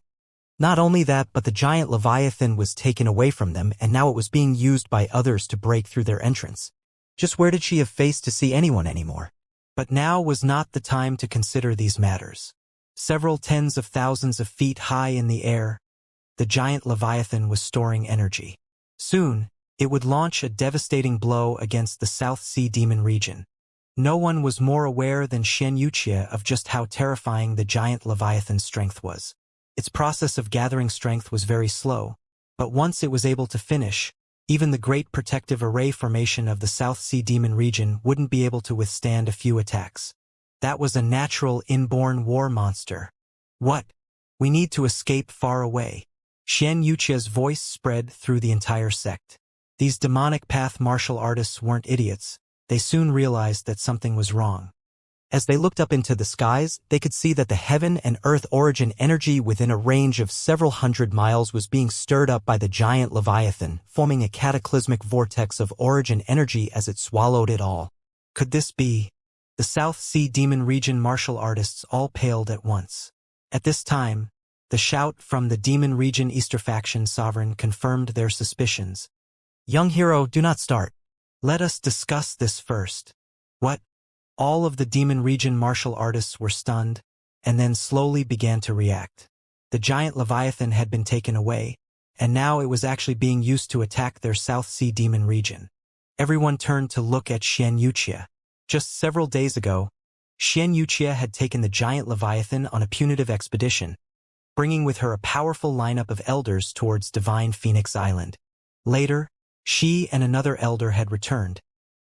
Not only that, but the giant Leviathan was taken away from them and now it was being used by others to break through their entrance. Just where did she have face to see anyone anymore? But now was not the time to consider these matters. Several tens of thousands of feet high in the air, the giant Leviathan was storing energy. Soon, it would launch a devastating blow against the South Sea demon region. No one was more aware than Xianxia of just how terrifying the giant Leviathan's strength was. Its process of gathering strength was very slow, but once it was able to finish, even the great protective array formation of the South Sea demon region wouldn't be able to withstand a few attacks. That was a natural inborn war monster. What? We need to escape far away. Xianxia's voice spread through the entire sect. These demonic path martial artists weren't idiots. They soon realized that something was wrong. As they looked up into the skies, they could see that the heaven and earth origin energy within a range of several hundred miles was being stirred up by the giant Leviathan, forming a cataclysmic vortex of origin energy as it swallowed it all. Could this be? The South Sea Demon Region martial artists all paled at once. At this time, the shout from the Demon Region Easter faction sovereign confirmed their suspicions. Young hero, do not start. Let us discuss this first. What? All of the Demon Region martial artists were stunned, and then slowly began to react. The giant Leviathan had been taken away, and now it was actually being used to attack their South Sea Demon Region. Everyone turned to look at Xianxia. Just several days ago, Xianxia had taken the giant Leviathan on a punitive expedition, bringing with her a powerful lineup of elders towards Divine Phoenix Island. Later, she and another elder had returned,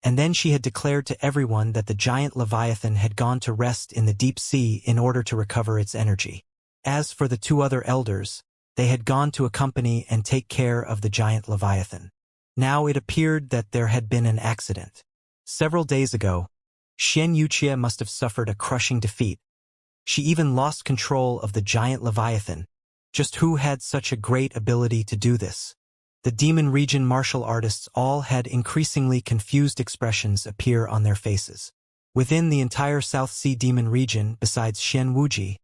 and then she had declared to everyone that the giant Leviathan had gone to rest in the deep sea in order to recover its energy. As for the two other elders, they had gone to accompany and take care of the giant Leviathan. Now it appeared that there had been an accident. Several days ago, Xianxia must have suffered a crushing defeat. She even lost control of the giant Leviathan. Just who had such a great ability to do this? The Demon Region martial artists all had increasingly confused expressions appear on their faces. Within the entire South Sea Demon Region, besides Shen Wuji,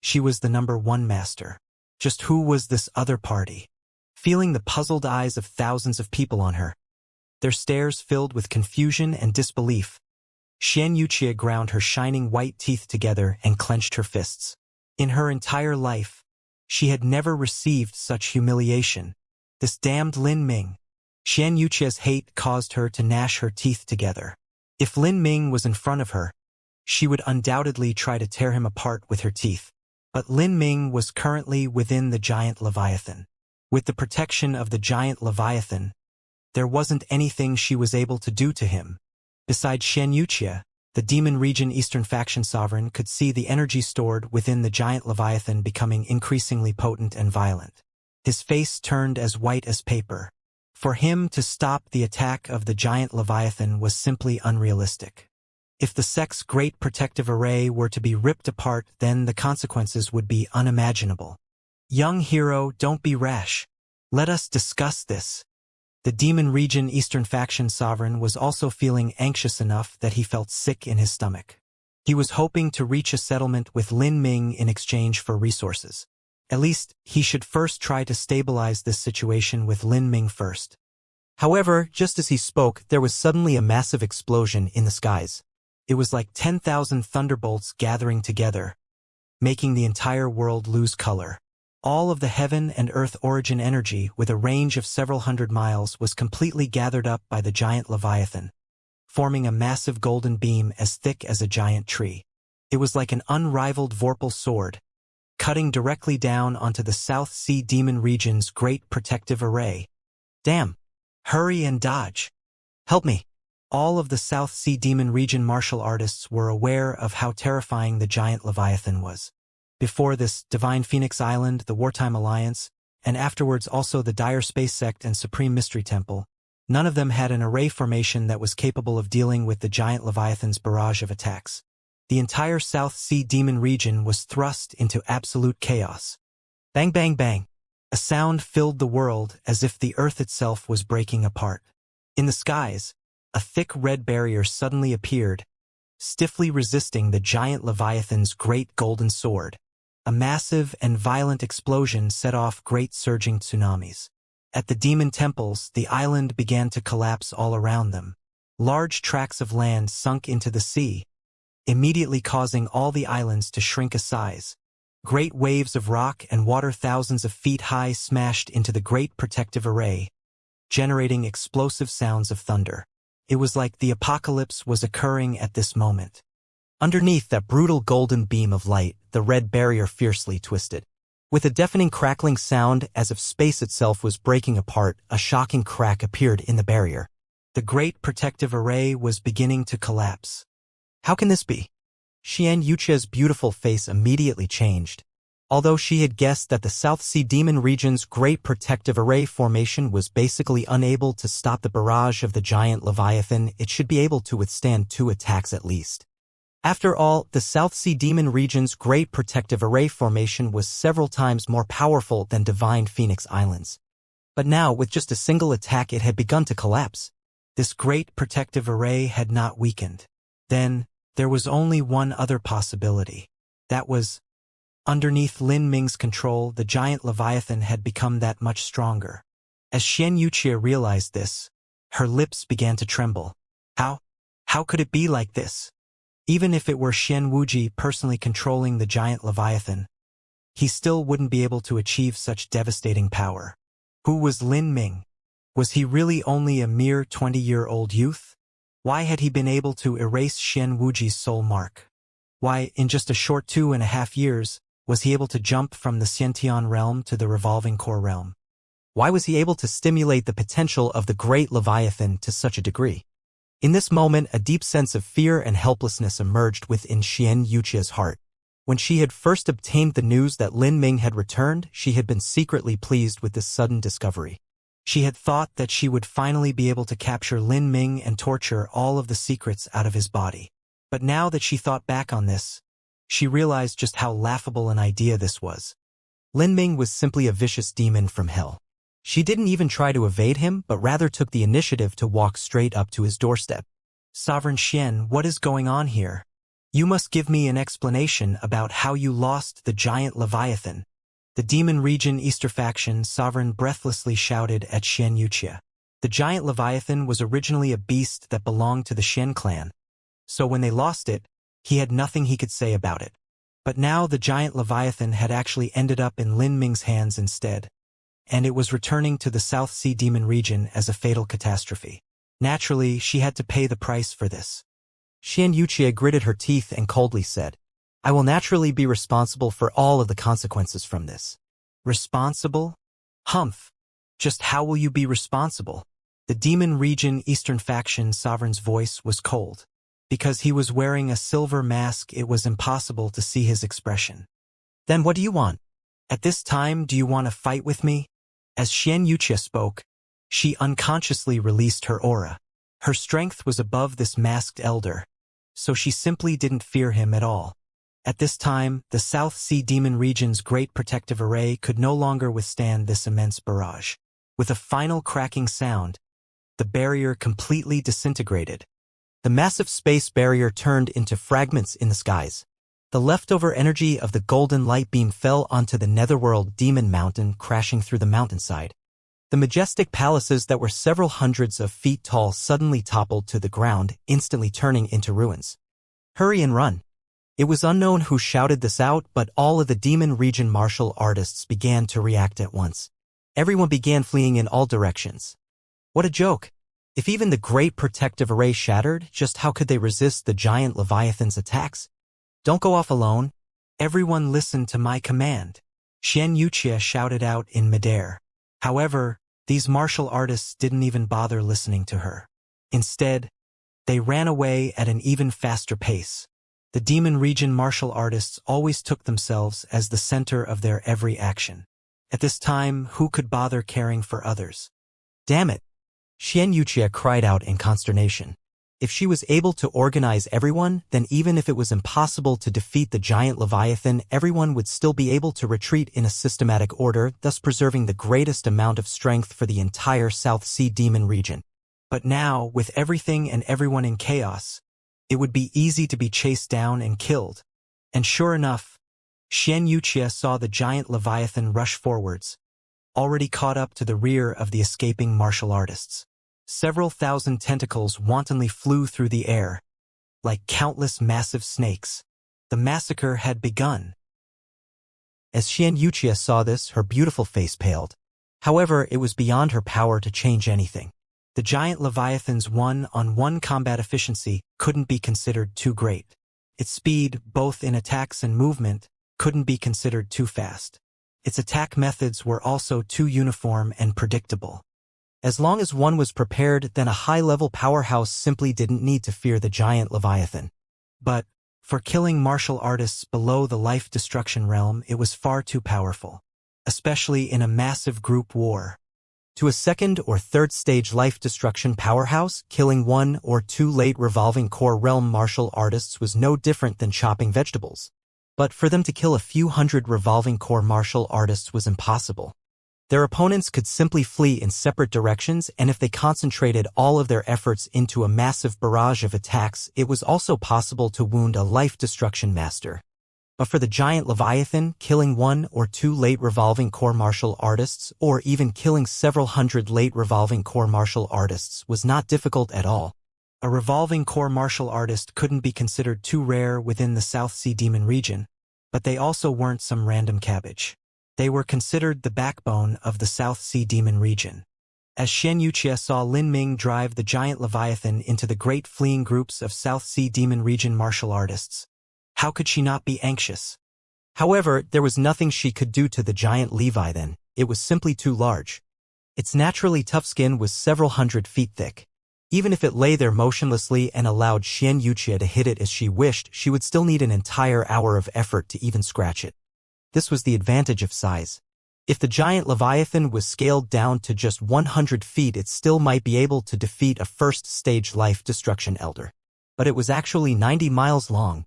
she was the #1 master. Just who was this other party? Feeling the puzzled eyes of thousands of people on her, their stares filled with confusion and disbelief, Xianxia ground her shining white teeth together and clenched her fists. In her entire life, she had never received such humiliation. This damned Lin Ming. Xianxuqia's hate caused her to gnash her teeth together. If Lin Ming was in front of her, she would undoubtedly try to tear him apart with her teeth. But Lin Ming was currently within the giant Leviathan. With the protection of the giant Leviathan, there wasn't anything she was able to do to him. Besides Xianxia, the Demon Region Eastern Faction Sovereign could see the energy stored within the giant Leviathan becoming increasingly potent and violent. His face turned as white as paper. For him to stop the attack of the giant Leviathan was simply unrealistic. If the sect's great protective array were to be ripped apart, then the consequences would be unimaginable. Young hero, don't be rash. Let us discuss this. The Demon Region Eastern Faction Sovereign was also feeling anxious enough that he felt sick in his stomach. He was hoping to reach a settlement with Lin Ming in exchange for resources. At least, he should first try to stabilize this situation with Lin Ming first. However, just as he spoke, there was suddenly a massive explosion in the skies. It was like 10,000 thunderbolts gathering together, making the entire world lose color. All of the heaven and earth origin energy, with a range of several hundred miles, was completely gathered up by the giant Leviathan, forming a massive golden beam as thick as a giant tree. It was like an unrivaled vorpal sword, cutting directly down onto the South Sea Demon Region's great protective array. Damn! Hurry and dodge! Help me! All of the South Sea Demon Region martial artists were aware of how terrifying the giant Leviathan was. Before this, Divine Phoenix Island, the Wartime Alliance, and afterwards also the Dire Space Sect and Supreme Mystery Temple, none of them had an array formation that was capable of dealing with the giant Leviathan's barrage of attacks. The entire South Sea Demon Region was thrust into absolute chaos. Bang bang bang! A sound filled the world as if the earth itself was breaking apart. In the skies, a thick red barrier suddenly appeared, stiffly resisting the giant Leviathan's great golden sword. A massive and violent explosion set off great surging tsunamis. At the demon temples, the island began to collapse all around them. Large tracts of land sunk into the sea, immediately causing all the islands to shrink a size. Great waves of rock and water thousands of feet high smashed into the great protective array, generating explosive sounds of thunder. It was like the apocalypse was occurring at this moment. Underneath that brutal golden beam of light, the red barrier fiercely twisted. With a deafening crackling sound as if space itself was breaking apart, a shocking crack appeared in the barrier. The great protective array was beginning to collapse. How can this be? Xianxuqia's beautiful face immediately changed. Although she had guessed that the South Sea Demon Region's great protective array formation was basically unable to stop the barrage of the giant Leviathan, it should be able to withstand 2 attacks at least. After all, the South Sea Demon region's Great Protective Array formation was several times more powerful than Divine Phoenix Islands. But now, with just a single attack, it had begun to collapse. This Great Protective Array had not weakened. Then, there was only one other possibility. That was, underneath Lin Ming's control, the giant Leviathan had become that much stronger. As Xianxia realized this, her lips began to tremble. How could it be like this? Even if it were Xian Wuji personally controlling the giant Leviathan, he still wouldn't be able to achieve such devastating power. Who was Lin Ming? Was he really only a mere 20-year-old youth? Why had he been able to erase Xian Wuji's soul mark? Why, in just a short 2.5 years, was he able to jump from the Xiantian realm to the revolving core realm? Why was he able to stimulate the potential of the great Leviathan to such a degree? In this moment, a deep sense of fear and helplessness emerged within Xianxia's heart. When she had first obtained the news that Lin Ming had returned, she had been secretly pleased with this sudden discovery. She had thought that she would finally be able to capture Lin Ming and torture all of the secrets out of his body. But now that she thought back on this, she realized just how laughable an idea this was. Lin Ming was simply a vicious demon from hell. She didn't even try to evade him, but rather took the initiative to walk straight up to his doorstep. Sovereign Xian, what is going on here? You must give me an explanation about how you lost the giant Leviathan. The Demon Region Easter faction sovereign breathlessly shouted at Xianxia. The giant Leviathan was originally a beast that belonged to the Xian clan, so when they lost it, he had nothing he could say about it. But now the giant Leviathan had actually ended up in Lin Ming's hands instead, and it was returning to the South Sea Demon region as a fatal catastrophe. Naturally, she had to pay the price for this. Xianxia gritted her teeth and coldly said, I will naturally be responsible for all of the consequences from this. Responsible? Humph. Just how will you be responsible? The Demon Region Eastern Faction Sovereign's voice was cold. Because he was wearing a silver mask, it was impossible to see his expression. Then what do you want? At this time, do you want to fight with me? As Xianxia spoke, she unconsciously released her aura. Her strength was above this masked elder, so she simply didn't fear him at all. At this time, the South Sea Demon region's Great Protective Array could no longer withstand this immense barrage. With a final cracking sound, the barrier completely disintegrated. The massive space barrier turned into fragments in the skies. The leftover energy of the golden light beam fell onto the netherworld demon mountain, crashing through the mountainside. The majestic palaces that were several hundreds of feet tall suddenly toppled to the ground, instantly turning into ruins. Hurry and run. It was unknown who shouted this out, but all of the demon region martial artists began to react at once. Everyone began fleeing in all directions. What a joke! If even the Great Protective Array shattered, just how could they resist the giant Leviathan's attacks? Don't go off alone. Everyone listen to my command. Xianxia shouted out in midair. However, these martial artists didn't even bother listening to her. Instead, they ran away at an even faster pace. The Demon Region martial artists always took themselves as the center of their every action. At this time, who could bother caring for others? Damn it! Xianxia cried out in consternation. If she was able to organize everyone, then even if it was impossible to defeat the giant Leviathan, everyone would still be able to retreat in a systematic order, thus preserving the greatest amount of strength for the entire South Sea Demon region. But now, with everything and everyone in chaos, it would be easy to be chased down and killed. And sure enough, Xianxia saw the giant Leviathan rush forwards, already caught up to the rear of the escaping martial artists. Several thousand tentacles wantonly flew through the air, like countless massive snakes. The massacre had begun. As Xianxia saw this, her beautiful face paled. However, it was beyond her power to change anything. The giant Leviathan's one-on-one combat efficiency couldn't be considered too great. Its speed, both in attacks and movement, couldn't be considered too fast. Its attack methods were also too uniform and predictable. As long as one was prepared, then a high-level powerhouse simply didn't need to fear the giant Leviathan. But, for killing martial artists below the life-destruction realm, it was far too powerful. Especially in a massive group war. to a second or third stage life destruction powerhouse. Killing one or two late revolving core realm martial artists was no different than chopping vegetables. But for them to kill a few hundred revolving core martial artists was impossible. Their opponents could simply flee in separate directions, and if they concentrated all of their efforts into a massive barrage of attacks, it was also possible to wound a life destruction master. But for the giant Leviathan, killing one or two late revolving core martial artists, or even killing several hundred late revolving core martial artists, was not difficult at all. A revolving core martial artist couldn't be considered too rare within the South Sea Demon region, but they also weren't some random cabbage. They were considered the backbone of the South Sea Demon region. As Xianxia saw Lin Ming drive the giant Leviathan into the great fleeing groups of South Sea Demon region martial artists, how could she not be anxious? However, there was nothing she could do to the giant Leviathan. It was simply too large. Its naturally tough skin was several hundred feet thick. Even if it lay there motionlessly and allowed Xianxia to hit it as she wished, she would still need an entire hour of effort to even scratch it. This was the advantage of size. If the giant Leviathan was scaled down to just 100 feet, it still might be able to defeat a first-stage life destruction elder. But it was actually 90 miles long.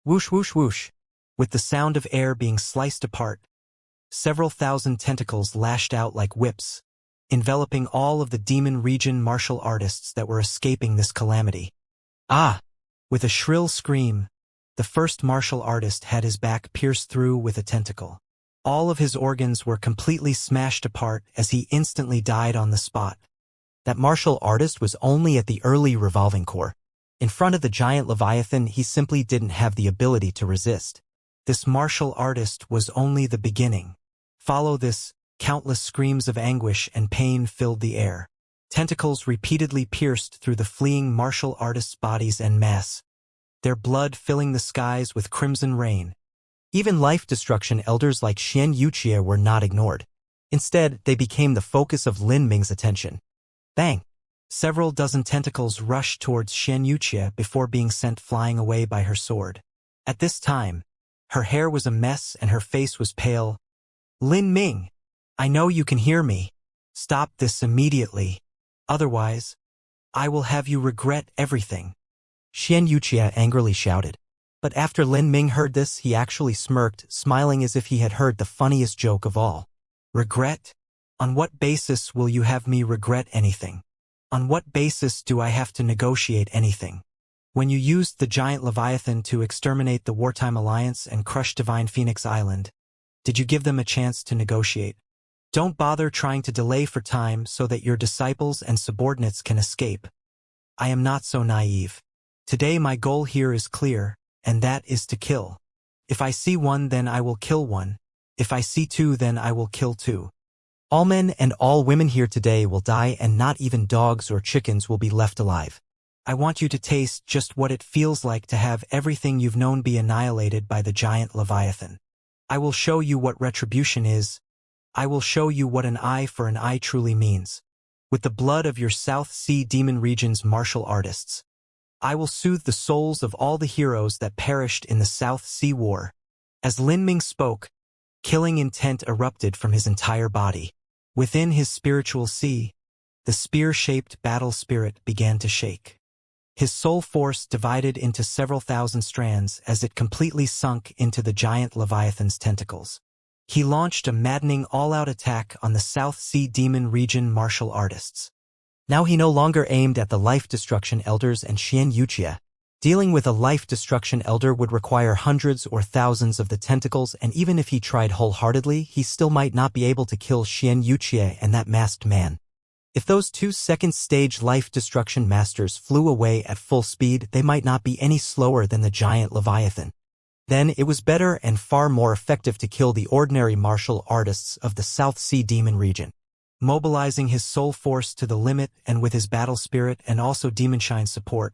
Whoosh whoosh whoosh. With the sound of air being sliced apart, several thousand tentacles lashed out like whips, enveloping all of the demon region martial artists that were escaping this calamity. Ah! With a shrill scream, the first martial artist had his back pierced through with a tentacle. All of his organs were completely smashed apart as he instantly died on the spot. That martial artist was only at the early revolving core. In front of the giant Leviathan, he simply didn't have the ability to resist. This martial artist was only the beginning. Follow this, countless screams of anguish and pain filled the air. Tentacles repeatedly pierced through the fleeing martial artists' bodies en masse, their blood filling the skies with crimson rain. Even life destruction elders like Xianxia were not ignored. Instead, they became the focus of Lin Ming's attention. Bang! Several dozen tentacles rushed towards Xianxia before being sent flying away by her sword. At this time, her hair was a mess and her face was pale. Lin Ming, I know you can hear me. Stop this immediately. Otherwise, I will have you regret everything. Xianxia angrily shouted. But after Lin Ming heard this, he actually smirked, smiling as if he had heard the funniest joke of all. Regret? On what basis will you have me regret anything? On what basis do I have to negotiate anything? When you used the giant Leviathan to exterminate the Wartime Alliance and crush Divine Phoenix Island, did you give them a chance to negotiate? Don't bother trying to delay for time so that your disciples and subordinates can escape. I am not so naive. Today my goal here is clear, and that is to kill. If I see one, then I will kill one. If I see two, then I will kill two. All men and all women here today will die, and not even dogs or chickens will be left alive. I want you to taste just what it feels like to have everything you've known be annihilated by the giant Leviathan. I will show you what retribution is. I will show you what an eye for an eye truly means. With the blood of your South Sea Demon region's martial artists, I will soothe the souls of all the heroes that perished in the South Sea War. As Lin Ming spoke, killing intent erupted from his entire body. Within his spiritual sea, the spear-shaped battle spirit began to shake. His soul force divided into several thousand strands as it completely sunk into the giant Leviathan's tentacles. He launched a maddening all-out attack on the South Sea Demon region martial artists. Now he no longer aimed at the life destruction elders and Xianxia. Dealing with a life destruction elder would require hundreds or thousands of the tentacles, and even if he tried wholeheartedly, he still might not be able to kill Xianxia and that masked man. If those two second-stage life destruction masters flew away at full speed, they might not be any slower than the giant Leviathan. Then it was better and far more effective to kill the ordinary martial artists of the South Sea Demon region. Mobilizing his soul force to the limit and with his battle spirit and also Demonshine's support,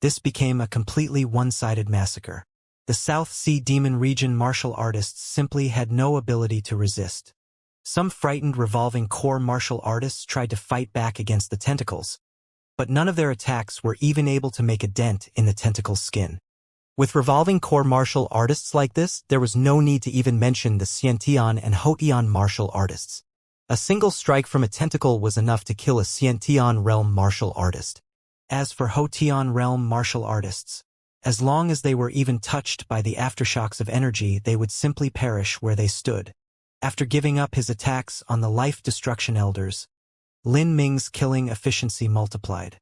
this became a completely one-sided massacre. The South Sea Demon region martial artists simply had no ability to resist. Some frightened revolving core martial artists tried to fight back against the tentacles, but none of their attacks were even able to make a dent in the tentacle's skin. With revolving core martial artists like this, there was no need to even mention the Xiantian and Hotian martial artists. A single strike from a tentacle was enough to kill a Xiantian realm martial artist. As for Hotian realm martial artists, as long as they were even touched by the aftershocks of energy, they would simply perish where they stood. After giving up his attacks on the life destruction elders, Lin Ming's killing efficiency multiplied.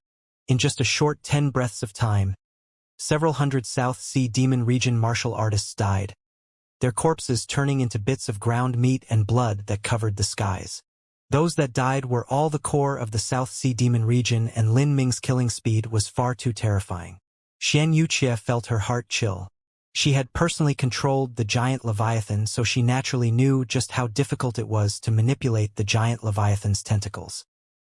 In just a short 10 breaths of time, several hundred South Sea Demon region martial artists died, their corpses turning into bits of ground meat and blood that covered the skies. Those that died were all the core of the South Sea Demon region, and Lin Ming's killing speed was far too terrifying. Xianxia felt her heart chill. She had personally controlled the giant Leviathan, so she naturally knew just how difficult it was to manipulate the giant Leviathan's tentacles.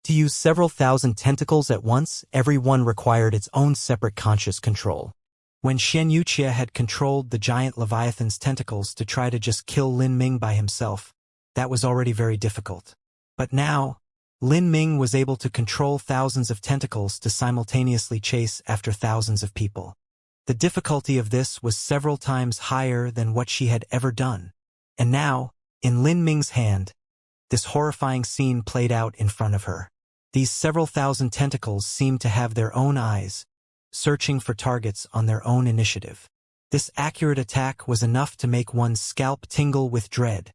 To use several thousand tentacles at once, every one required its own separate conscious control. When Xianxia had controlled the giant Leviathan's tentacles to try to just kill Lin Ming by himself, that was already very difficult. But now, Lin Ming was able to control thousands of tentacles to simultaneously chase after thousands of people. The difficulty of this was several times higher than what she had ever done. And now, in Lin Ming's hand, this horrifying scene played out in front of her. These several thousand tentacles seemed to have their own eyes, searching for targets on their own initiative. This accurate attack was enough to make one's scalp tingle with dread.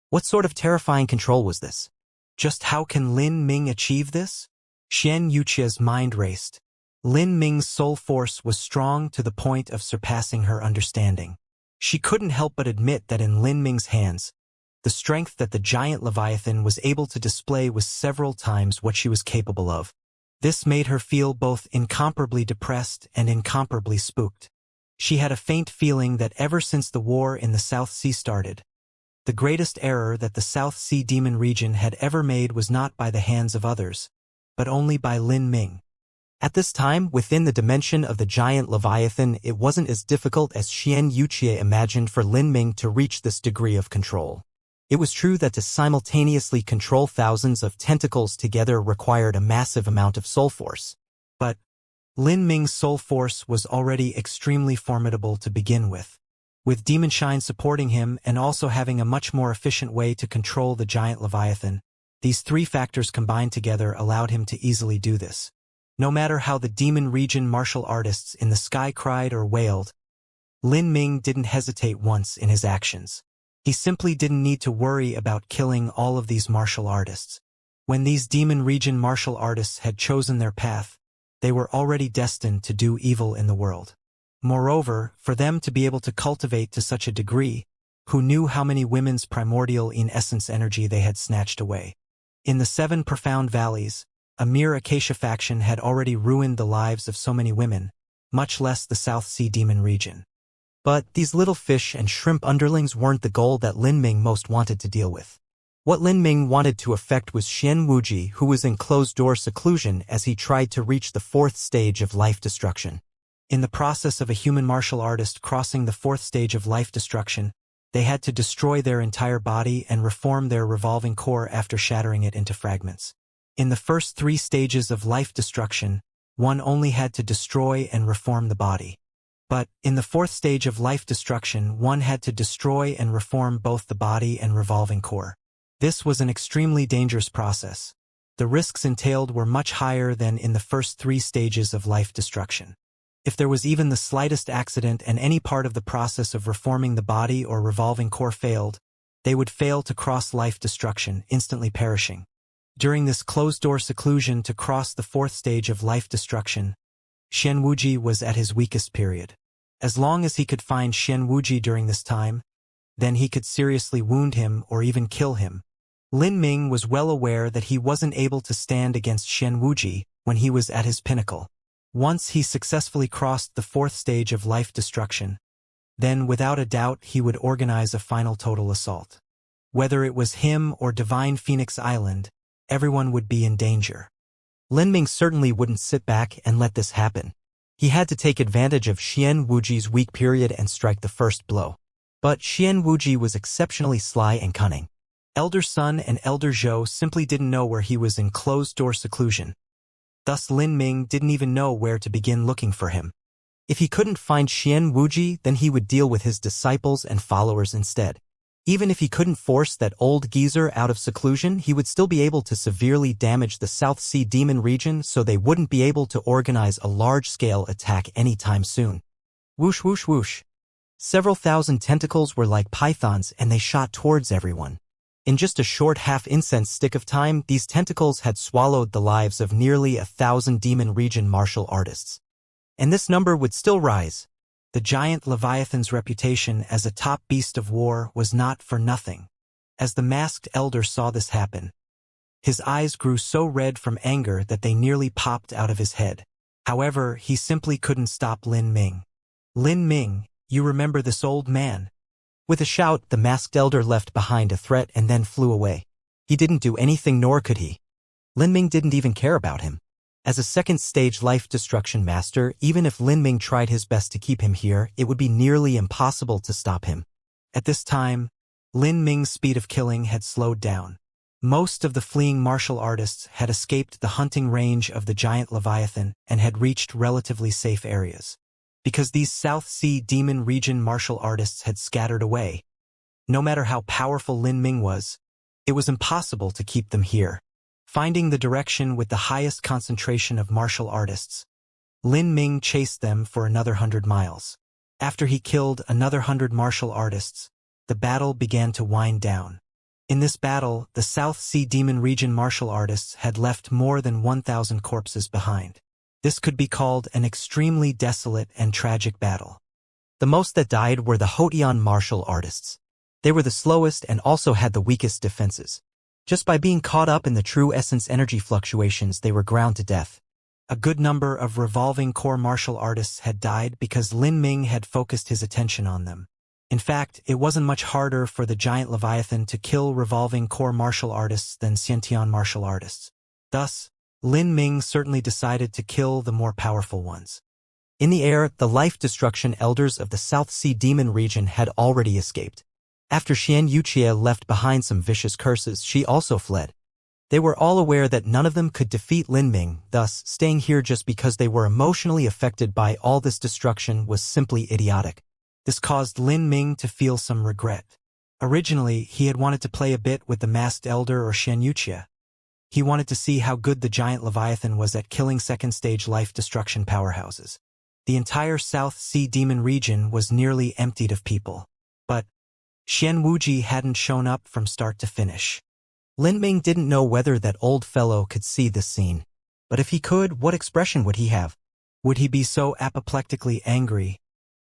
What sort of terrifying control was this? Just how can Lin Ming achieve this? Xianxia's mind raced. Lin Ming's soul force was strong to the point of surpassing her understanding. She couldn't help but admit that in Lin Ming's hands, the strength that the giant Leviathan was able to display was several times what she was capable of. This made her feel both incomparably depressed and incomparably spooked. She had a faint feeling that ever since the war in the South Sea started, the greatest error that the South Sea Demon region had ever made was not by the hands of others, but only by Lin Ming. At this time, within the dimension of the giant Leviathan, it wasn't as difficult as Xianxia imagined for Lin Ming to reach this degree of control. It was true that to simultaneously control thousands of tentacles together required a massive amount of soul force. But Lin Ming's soul force was already extremely formidable to begin with. With Demon Shine supporting him and also having a much more efficient way to control the giant Leviathan, these three factors combined together allowed him to easily do this. No matter how the demon region martial artists in the sky cried or wailed, Lin Ming didn't hesitate once in his actions. He simply didn't need to worry about killing all of these martial artists. When these demon region martial artists had chosen their path, they were already destined to do evil in the world. Moreover, for them to be able to cultivate to such a degree, who knew how many women's primordial in essence energy they had snatched away? In the 7 profound valleys, a mere acacia faction had already ruined the lives of so many women, much less the South Sea Demon region. But these little fish and shrimp underlings weren't the goal that Lin Ming most wanted to deal with. What Lin Ming wanted to effect was Xianxia, who was in closed-door seclusion as he tried to reach the 4th stage of life destruction. In the process of a human martial artist crossing the 4th stage of life destruction, they had to destroy their entire body and reform their revolving core after shattering it into fragments. In the first 3 stages of life destruction, one only had to destroy and reform the body. But, in the 4th stage of life destruction, one had to destroy and reform both the body and revolving core. This was an extremely dangerous process. The risks entailed were much higher than in the first 3 stages of life destruction. If there was even the slightest accident and any part of the process of reforming the body or revolving core failed, they would fail to cross life destruction, instantly perishing. During this closed-door seclusion to cross the 4th stage of life destruction, Xianxia was at his weakest period. As long as he could find Xianxia during this time, then he could seriously wound him or even kill him. Lin Ming was well aware that he wasn't able to stand against Xianxia when he was at his pinnacle. Once he successfully crossed the 4th stage of life destruction, then without a doubt he would organize a final total assault. Whether it was him or Divine Phoenix Island, everyone would be in danger. Lin Ming certainly wouldn't sit back and let this happen. He had to take advantage of Xianxuji's weak period and strike the first blow. But Xianxuji was exceptionally sly and cunning. Elder Sun and Elder Zhou simply didn't know where he was in closed-door seclusion. Thus Lin Ming didn't even know where to begin looking for him. If he couldn't find Xianxuji, then he would deal with his disciples and followers instead. Even if he couldn't force that old geezer out of seclusion, he would still be able to severely damage the South Sea Demon region so they wouldn't be able to organize a large-scale attack anytime soon. Whoosh whoosh whoosh. Several thousand tentacles were like pythons and they shot towards everyone. In just a short half-incense stick of time, these tentacles had swallowed the lives of nearly 1,000 Demon Region martial artists. And this number would still rise. The giant Leviathan's reputation as a top beast of war was not for nothing. As the masked elder saw this happen, his eyes grew so red from anger that they nearly popped out of his head. However, he simply couldn't stop Lin Ming. Lin Ming, you remember this old man? With a shout, the masked elder left behind a threat and then flew away. He didn't do anything, nor could he. Lin Ming didn't even care about him. As a second-stage life destruction master, even if Lin Ming tried his best to keep him here, it would be nearly impossible to stop him. At this time, Lin Ming's speed of killing had slowed down. Most of the fleeing martial artists had escaped the hunting range of the giant Leviathan and had reached relatively safe areas. Because these South Sea Demon Region martial artists had scattered away, no matter how powerful Lin Ming was, it was impossible to keep them here. Finding the direction with the highest concentration of martial artists, Lin Ming chased them for another 100 miles. After he killed another 100 martial artists, the battle began to wind down. In this battle, the South Sea Demon Region martial artists had left more than 1,000 corpses behind. This could be called an extremely desolate and tragic battle. The most that died were the Hotian martial artists. They were the slowest and also had the weakest defenses. Just by being caught up in the true essence energy fluctuations, they were ground to death. A good number of revolving core martial artists had died because Lin Ming had focused his attention on them. In fact, it wasn't much harder for the giant Leviathan to kill revolving core martial artists than Xianxia martial artists. Thus, Lin Ming certainly decided to kill the more powerful ones. In the air, the life destruction elders of the South Sea Demon region had already escaped. After Xianxia left behind some vicious curses, she also fled. They were all aware that none of them could defeat Lin Ming, thus staying here just because they were emotionally affected by all this destruction was simply idiotic. This caused Lin Ming to feel some regret. Originally, he had wanted to play a bit with the masked elder or Xianxia. He wanted to see how good the giant Leviathan was at killing second-stage life destruction powerhouses. The entire South Sea Demon region was nearly emptied of people. But Xian Wuji hadn't shown up from start to finish. Lin Ming didn't know whether that old fellow could see this scene. But if he could, what expression would he have? Would he be so apoplectically angry,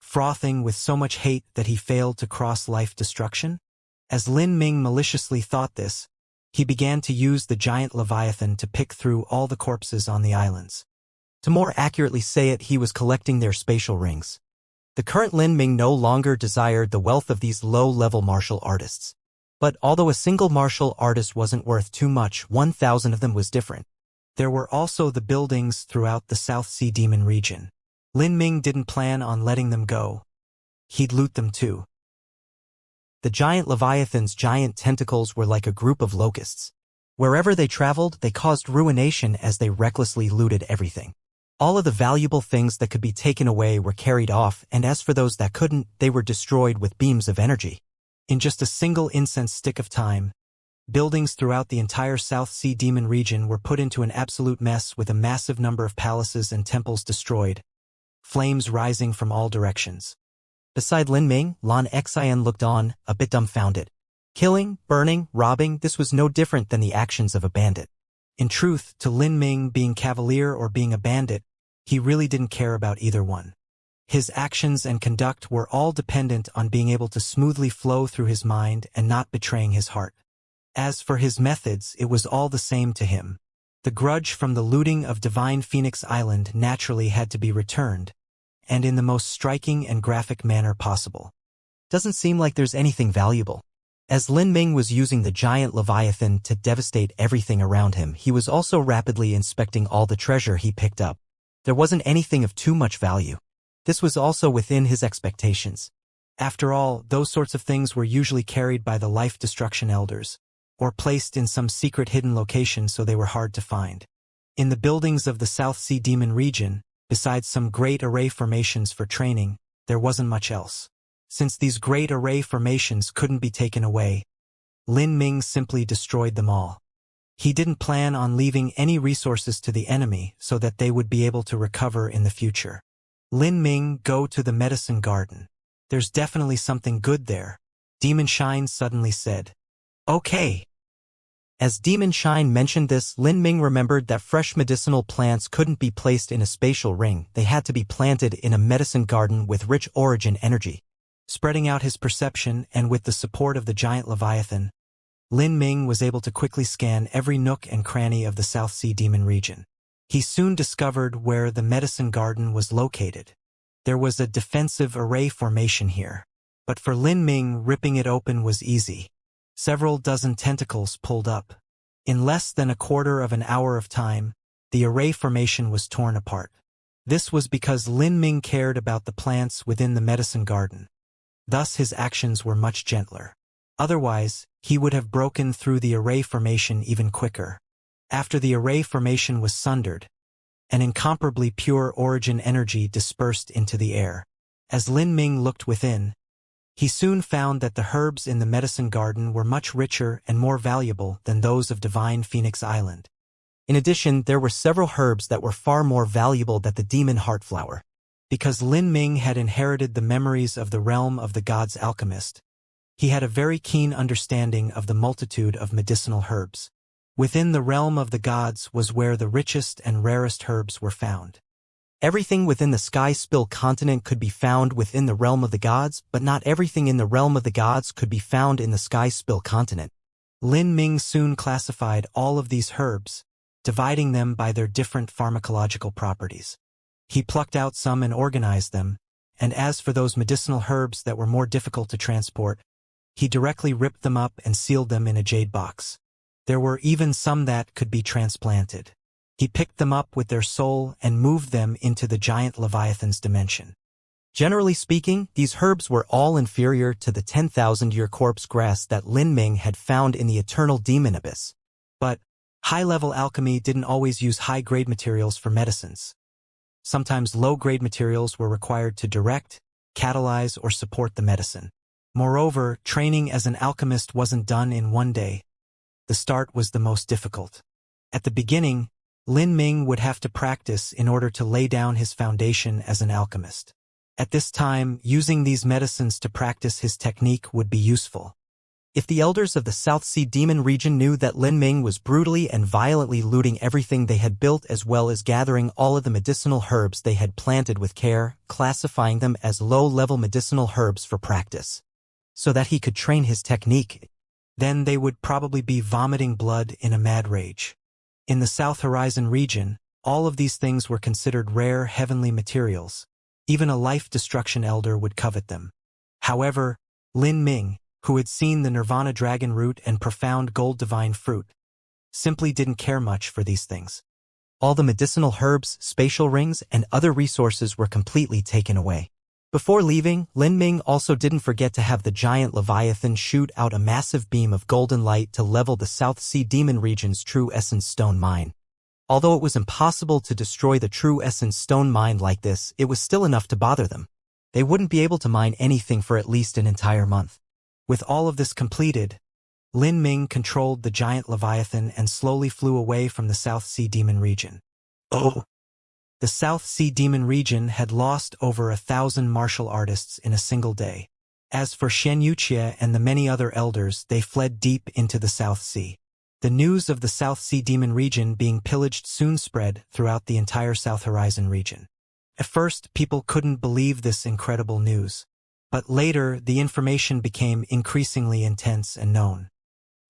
frothing with so much hate that he failed to cross life destruction? As Lin Ming maliciously thought this, he began to use the giant Leviathan to pick through all the corpses on the islands. To more accurately say it, he was collecting their spatial rings. The current Lin Ming no longer desired the wealth of these low-level martial artists. But although a single martial artist wasn't worth too much, 1,000 of them was different. There were also the buildings throughout the South Sea Demon region. Lin Ming didn't plan on letting them go. He'd loot them too. The giant Leviathan's giant tentacles were like a group of locusts. Wherever they traveled, they caused ruination as they recklessly looted everything. All of the valuable things that could be taken away were carried off, and as for those that couldn't, they were destroyed with beams of energy. In just a single incense stick of time, buildings throughout the entire South Sea Demon region were put into an absolute mess with a massive number of palaces and temples destroyed, flames rising from all directions. Beside Lin Ming, Lan Xian looked on, a bit dumbfounded. Killing, burning, robbing, this was no different than the actions of a bandit. In truth, to Lin Ming, being cavalier or being a bandit, he really didn't care about either one. His actions and conduct were all dependent on being able to smoothly flow through his mind and not betraying his heart. As for his methods, it was all the same to him. The grudge from the looting of Divine Phoenix Island naturally had to be returned, and in the most striking and graphic manner possible. Doesn't seem like there's anything valuable. As Lin Ming was using the giant Leviathan to devastate everything around him, he was also rapidly inspecting all the treasure he picked up. There wasn't anything of too much value. This was also within his expectations. After all, those sorts of things were usually carried by the life destruction elders, or placed in some secret hidden location so they were hard to find. In the buildings of the South Sea Demon region, besides some great array formations for training, there wasn't much else. Since these great array formations couldn't be taken away, Lin Ming simply destroyed them all. He didn't plan on leaving any resources to the enemy so that they would be able to recover in the future. Lin Ming, go to the medicine garden. There's definitely something good there, Demon Shine suddenly said. Okay. As Demon Shine mentioned this, Lin Ming remembered that fresh medicinal plants couldn't be placed in a spatial ring, they had to be planted in a medicine garden with rich origin energy. Spreading out his perception and with the support of the giant Leviathan, Lin Ming was able to quickly scan every nook and cranny of the South Sea Demon region. He soon discovered where the medicine garden was located. There was a defensive array formation here. But for Lin Ming, ripping it open was easy. Several dozen tentacles pulled up. In less than a quarter of an hour of time, the array formation was torn apart. This was because Lin Ming cared about the plants within the medicine garden. Thus his actions were much gentler. Otherwise, he would have broken through the array formation even quicker. After the array formation was sundered, an incomparably pure origin energy dispersed into the air. As Lin Ming looked within, he soon found that the herbs in the medicine garden were much richer and more valuable than those of Divine Phoenix Island. In addition, there were several herbs that were far more valuable than the demon heartflower. Because Lin Ming had inherited the memories of the realm of the gods alchemist, he had a very keen understanding of the multitude of medicinal herbs. Within the realm of the gods was where the richest and rarest herbs were found. Everything within the Sky Spill continent could be found within the realm of the gods, but not everything in the realm of the gods could be found in the Sky Spill continent. Lin Ming soon classified all of these herbs, dividing them by their different pharmacological properties. He plucked out some and organized them, and as for those medicinal herbs that were more difficult to transport, he directly ripped them up and sealed them in a jade box. There were even some that could be transplanted. He picked them up with their soul and moved them into the giant Leviathan's dimension. Generally speaking, these herbs were all inferior to the 10,000-year corpse grass that Lin Ming had found in the eternal demon abyss. But high-level alchemy didn't always use high-grade materials for medicines. Sometimes low-grade materials were required to direct, catalyze, or support the medicine. Moreover, training as an alchemist wasn't done in one day. The start was the most difficult. At the beginning, Lin Ming would have to practice in order to lay down his foundation as an alchemist. At this time, using these medicines to practice his technique would be useful. If the elders of the South Sea Demon region knew that Lin Ming was brutally and violently looting everything they had built as well as gathering all of the medicinal herbs they had planted with care, classifying them as low-level medicinal herbs for practice, so that he could train his technique, then they would probably be vomiting blood in a mad rage. In the South Horizon region, all of these things were considered rare heavenly materials. Even a life destruction elder would covet them. However, Lin Ming, who had seen the Nirvana dragon root and profound gold divine fruit, simply didn't care much for these things. All the medicinal herbs, spatial rings, and other resources were completely taken away. Before leaving, Lin Ming also didn't forget to have the giant Leviathan shoot out a massive beam of golden light to level the South Sea Demon region's True Essence Stone mine. Although it was impossible to destroy the True Essence Stone mine like this, it was still enough to bother them. They wouldn't be able to mine anything for at least an entire month. With all of this completed, Lin Ming controlled the giant Leviathan and slowly flew away from the South Sea Demon region. Oh! The South Sea Demon region had lost over 1,000 martial artists in a single day. As for Xianxia and the many other elders, they fled deep into the South Sea. The news of the South Sea Demon region being pillaged soon spread throughout the entire South Horizon region. At first, people couldn't believe this incredible news. But later, the information became increasingly intense and known.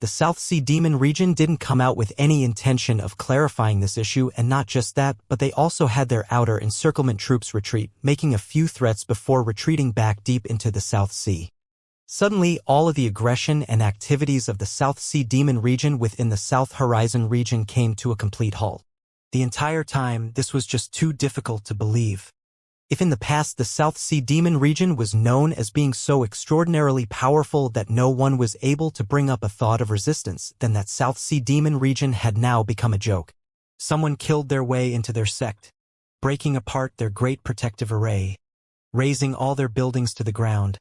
The South Sea Demon region didn't come out with any intention of clarifying this issue, and not just that, but they also had their outer encirclement troops retreat, making a few threats before retreating back deep into the South Sea. Suddenly, all of the aggression and activities of the South Sea Demon region within the South Horizon region came to a complete halt. The entire time, this was just too difficult to believe. If in the past the South Sea Demon region was known as being so extraordinarily powerful that no one was able to bring up a thought of resistance, then that South Sea Demon region had now become a joke. Someone killed their way into their sect, breaking apart their great protective array, razing all their buildings to the ground,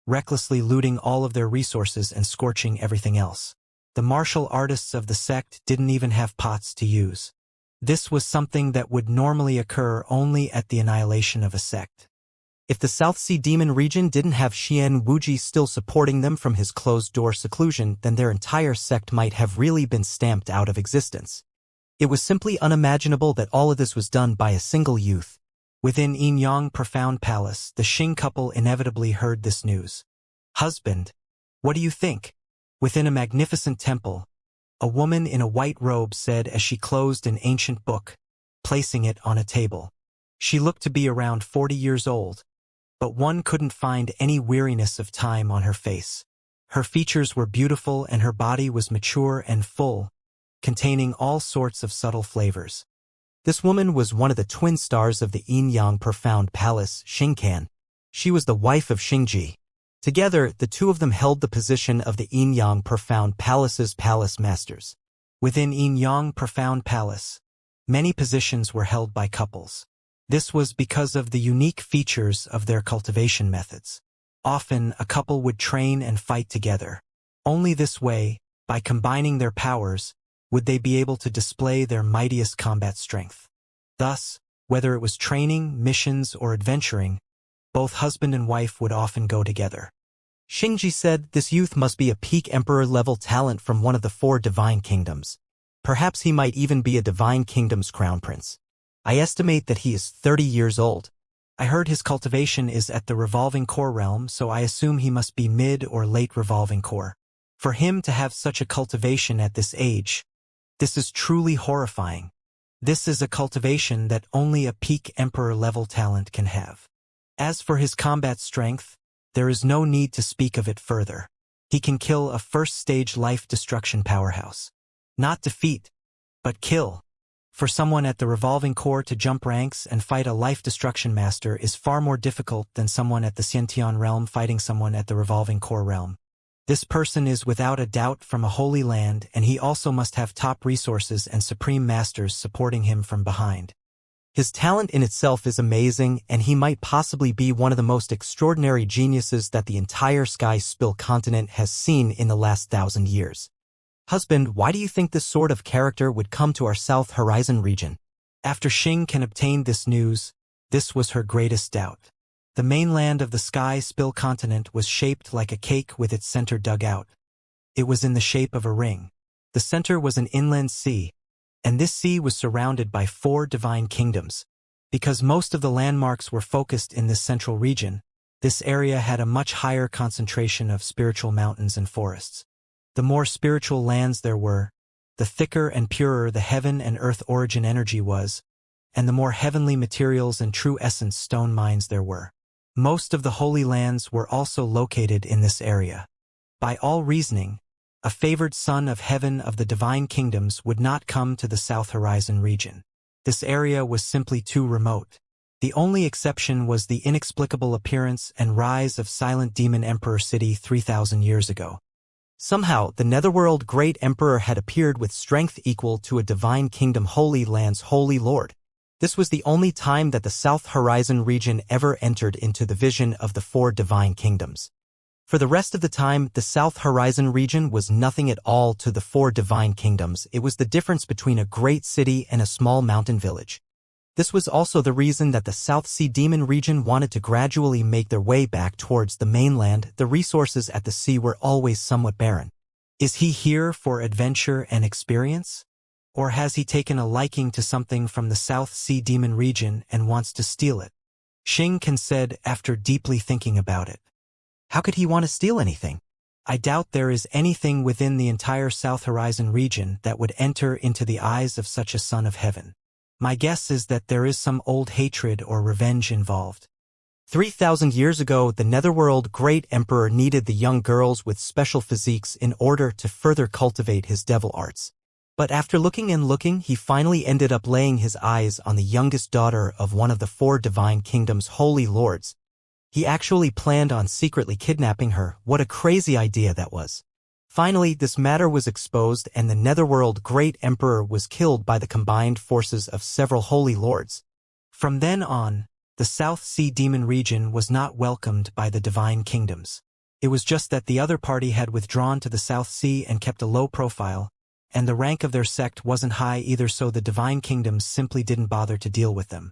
recklessly looting all of their resources and scorching everything else. The martial artists of the sect didn't even have pots to use. This was something that would normally occur only at the annihilation of a sect. If the South Sea Demon region didn't have Xian Wuji still supporting them from his closed-door seclusion, then their entire sect might have really been stamped out of existence. It was simply unimaginable that all of this was done by a single youth. Within Yinyang Profound Palace, the Xing couple inevitably heard this news. "Husband, what do you think?" Within a magnificent temple, a woman in a white robe said as she closed an ancient book, placing it on a table. She looked to be around 40 years old, but one couldn't find any weariness of time on her face. Her features were beautiful and her body was mature and full, containing all sorts of subtle flavors. This woman was one of the twin stars of the Yinyang Profound Palace, Xingcan. She was the wife of Xingji. Together, the two of them held the position of the Yinyang Profound Palace's palace masters. Within Yinyang Profound Palace, many positions were held by couples. This was because of the unique features of their cultivation methods. Often, a couple would train and fight together. Only this way, by combining their powers, would they be able to display their mightiest combat strength. Thus, whether it was training, missions, or adventuring, both husband and wife would often go together. Xingji said this youth must be a peak emperor-level talent from one of the 4 divine kingdoms. Perhaps he might even be a divine kingdom's crown prince. I estimate that he is 30 years old. I heard his cultivation is at the revolving core realm, so I assume he must be mid or late revolving core. For him to have such a cultivation at this age, this is truly horrifying. This is a cultivation that only a peak emperor-level talent can have. As for his combat strength, there is no need to speak of it further. He can kill a first-stage life-destruction powerhouse. Not defeat, but kill. For someone at the revolving core to jump ranks and fight a life-destruction master is far more difficult than someone at the Xiantian realm fighting someone at the revolving core realm. This person is without a doubt from a holy land, and he also must have top resources and supreme masters supporting him from behind. His talent in itself is amazing, and he might possibly be one of the most extraordinary geniuses that the entire Sky Spill continent has seen in the last 1,000 years. Husband, why do you think this sort of character would come to our South Horizon region? After Xing can obtain this news, this was her greatest doubt. The mainland of the Sky Spill continent was shaped like a cake with its center dug out. It was in the shape of a ring. The center was an inland sea, and this sea was surrounded by 4 divine kingdoms. Because most of the landmarks were focused in this central region, this area had a much higher concentration of spiritual mountains and forests. The more spiritual lands there were, the thicker and purer the heaven and earth origin energy was, and the more heavenly materials and true essence stone mines there were. Most of the holy lands were also located in this area. By all reasoning, a favored son of heaven of the divine kingdoms would not come to the South Horizon region. This area was simply too remote. The only exception was the inexplicable appearance and rise of Silent Demon Emperor City 3,000 years ago. Somehow, the Netherworld Great Emperor had appeared with strength equal to a divine kingdom Holy Land's Holy Lord. This was the only time that the South Horizon region ever entered into the vision of the 4 divine kingdoms. For the rest of the time, the South Horizon region was nothing at all to the 4 divine kingdoms. It was the difference between a great city and a small mountain village. This was also the reason that the South Sea Demon region wanted to gradually make their way back towards the mainland. The resources at the sea were always somewhat barren. Is he here for adventure and experience? Or has he taken a liking to something from the South Sea Demon region and wants to steal it? Xing Can said after deeply thinking about it. How could he want to steal anything? I doubt there is anything within the entire South Horizon region that would enter into the eyes of such a son of heaven. My guess is that there is some old hatred or revenge involved. 3,000 years ago, the Netherworld Great Emperor needed the young girls with special physiques in order to further cultivate his devil arts. But after looking and looking, he finally ended up laying his eyes on the youngest daughter of one of the 4 divine kingdoms' holy lords. He actually planned on secretly kidnapping her. What a crazy idea that was. Finally, this matter was exposed and the Netherworld Great Emperor was killed by the combined forces of several holy lords. From then on, the South Sea Demon region was not welcomed by the divine kingdoms. It was just that the other party had withdrawn to the South Sea and kept a low profile, and the rank of their sect wasn't high either, so the divine kingdoms simply didn't bother to deal with them.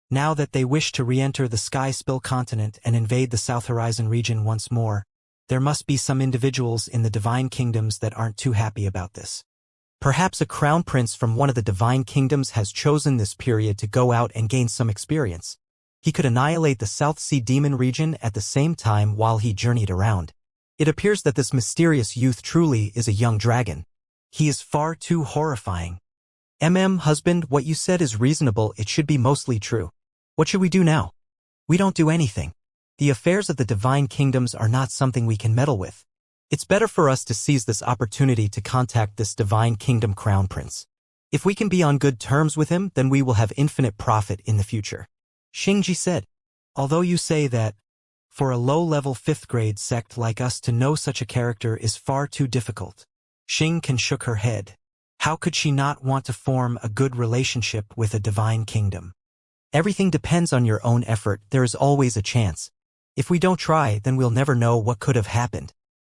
Now that they wished to re-enter the Sky Spill continent and invade the South Horizon region once more, there must be some individuals in the divine kingdoms that aren't too happy about this. Perhaps a crown prince from one of the divine kingdoms has chosen this period to go out and gain some experience. He could annihilate the South Sea demon region at the same time while he journeyed around. It appears that this mysterious youth truly is a young dragon. He is far too horrifying. Husband, what you said is reasonable. It should be mostly true. What should we do now? We don't do anything. The affairs of the divine kingdoms are not something we can meddle with. It's better for us to seize this opportunity to contact this divine kingdom crown prince. If we can be on good terms with him, then we will have infinite profit in the future. Xianxia said. Although you say that, for a low-level 5th grade sect like us to know such a character is far too difficult. Xianxia shook her head. How could she not want to form a good relationship with a divine kingdom? Everything depends on your own effort. There is always a chance. If we don't try, then we'll never know what could have happened.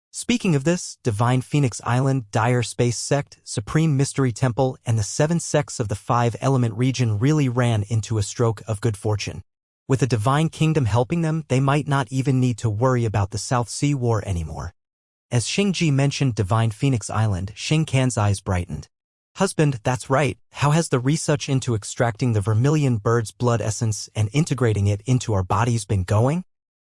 Speaking of this, Divine Phoenix Island, Dire Space Sect, Supreme Mystery Temple, and the 7 sects of the 5-element region really ran into a stroke of good fortune. With the Divine Kingdom helping them, they might not even need to worry about the South Sea War anymore. As Xianxia mentioned Divine Phoenix Island, Xianxia's eyes brightened. Husband, that's right. How has the research into extracting the vermilion bird's blood essence and integrating it into our bodies been going?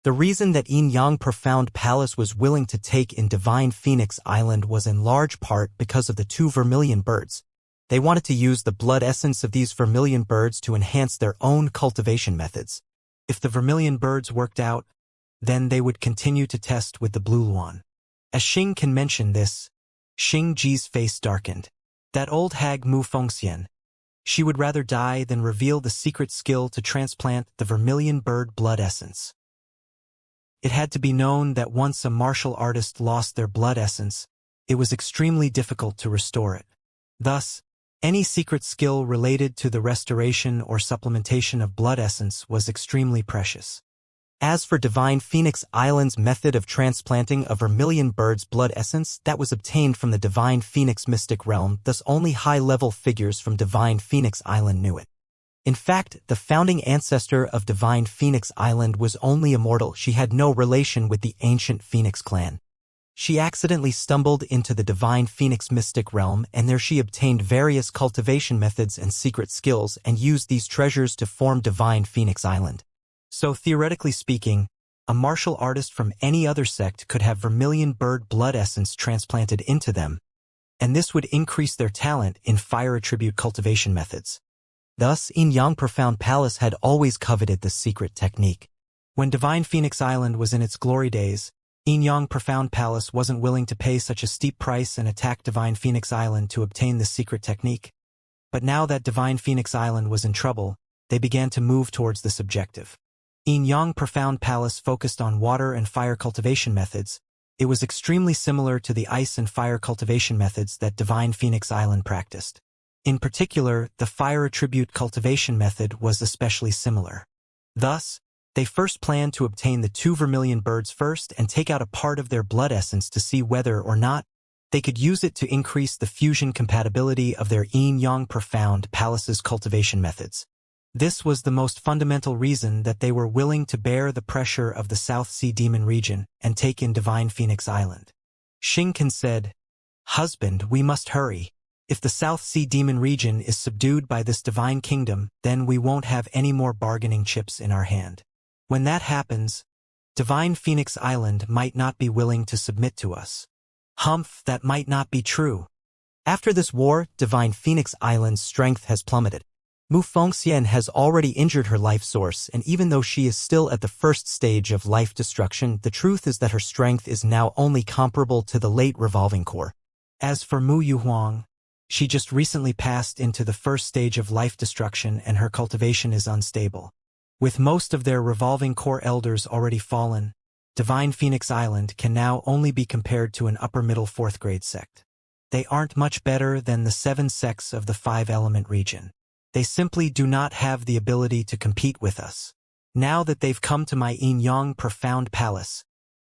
The reason that Yin-Yang Profound Palace was willing to take in Divine Phoenix Island was in large part because of the 2 vermilion birds. They wanted to use the blood essence of these vermilion birds to enhance their own cultivation methods. If the vermilion birds worked out, then they would continue to test with the blue luan. As Xianxia mentioned this, Xianxia's face darkened. That old hag Mu Fengxian. She would rather die than reveal the secret skill to transplant the vermilion bird blood essence. It had to be known that once a martial artist lost their blood essence, it was extremely difficult to restore it. Thus, any secret skill related to the restoration or supplementation of blood essence was extremely precious. As for Divine Phoenix Island's method of transplanting a vermilion bird's blood essence, that was obtained from the Divine Phoenix mystic realm, thus only high-level figures from Divine Phoenix Island knew it. In fact, the founding ancestor of Divine Phoenix Island was only immortal. She had no relation with the ancient Phoenix clan. She accidentally stumbled into the Divine Phoenix mystic realm, and there she obtained various cultivation methods and secret skills and used these treasures to form Divine Phoenix Island. So theoretically speaking, a martial artist from any other sect could have vermilion bird blood essence transplanted into them, and this would increase their talent in fire attribute cultivation methods. Thus, Yin-Yang Profound Palace had always coveted this secret technique. When Divine Phoenix Island was in its glory days, Yin-Yang Profound Palace wasn't willing to pay such a steep price and attack Divine Phoenix Island to obtain this secret technique. But now that Divine Phoenix Island was in trouble, they began to move towards this objective. Yin-Yang Profound Palace focused on water and fire cultivation methods. It was extremely similar to the ice and fire cultivation methods that Divine Phoenix Island practiced. In particular, the fire attribute cultivation method was especially similar. Thus, they first planned to obtain the 2 vermilion birds first and take out a part of their blood essence to see whether or not they could use it to increase the fusion compatibility of their Yin-Yang Profound Palace's cultivation methods. This was the most fundamental reason that they were willing to bear the pressure of the South Sea Demon region and take in Divine Phoenix Island. Xianxia said, "Husband, we must hurry. If the South Sea Demon region is subdued by this divine kingdom, then we won't have any more bargaining chips in our hand. When that happens, Divine Phoenix Island might not be willing to submit to us." Humph, that might not be true. After this war, Divine Phoenix Island's strength has plummeted. Mu Fengxian has already injured her life source, and even though she is still at the first stage of life destruction, the truth is that her strength is now only comparable to the late revolving core. As for Mu Yuhuang, she just recently passed into the first stage of life destruction and her cultivation is unstable. With most of their revolving core elders already fallen, Divine Phoenix Island can now only be compared to an upper-middle 4th grade sect. They aren't much better than the 7 sects of the 5-element region. They simply do not have the ability to compete with us. Now that they've come to my Yin-Yang Profound Palace,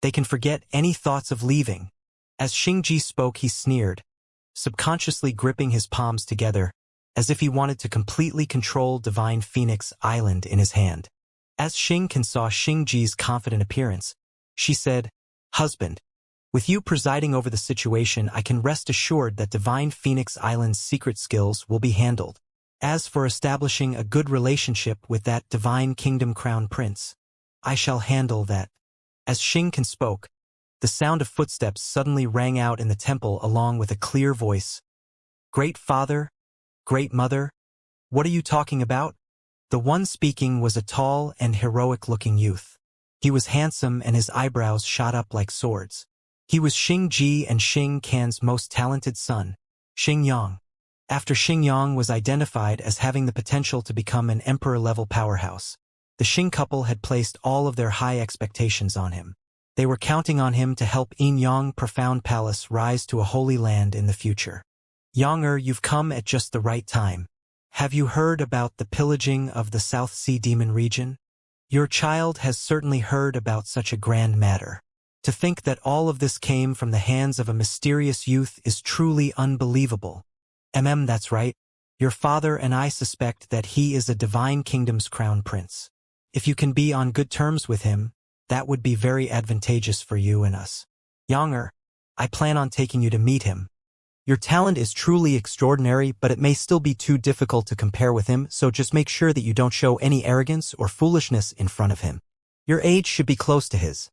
They can forget any thoughts of leaving. As Xingji spoke, he sneered, subconsciously gripping his palms together, as if he wanted to completely control Divine Phoenix Island in his hand. As Xingqian saw Xingji's confident appearance, she said, "Husband, with you presiding over the situation, I can rest assured that Divine Phoenix Island's secret skills will be handled. As for establishing a good relationship with that Divine Kingdom Crown Prince, I shall handle that." As Xingqian spoke, the sound of footsteps suddenly rang out in the temple along with a clear voice. "Great Father, Great Mother, what are you talking about?" The one speaking was a tall and heroic-looking youth. He was handsome and his eyebrows shot up like swords. He was Xingji and Xingqian's most talented son, Xingyang. After Xingyang was identified as having the potential to become an emperor-level powerhouse, the Xing couple had placed all of their high expectations on him. They were counting on him to help Yinyang Profound Palace rise to a holy land in the future. "Yang, you've come at just the right time. Have you heard about the pillaging of the South Sea Demon region? Your child has certainly heard about such a grand matter. To think that all of this came from the hands of a mysterious youth is truly unbelievable. That's right. Your father and I suspect that he is a Divine Kingdom's crown prince. If you can be on good terms with him, that would be very advantageous for you and us. Yang, I plan on taking you to meet him. Your talent is truly extraordinary, but it may still be too difficult to compare with him, so just make sure that you don't show any arrogance or foolishness in front of him. Your age should be close to his.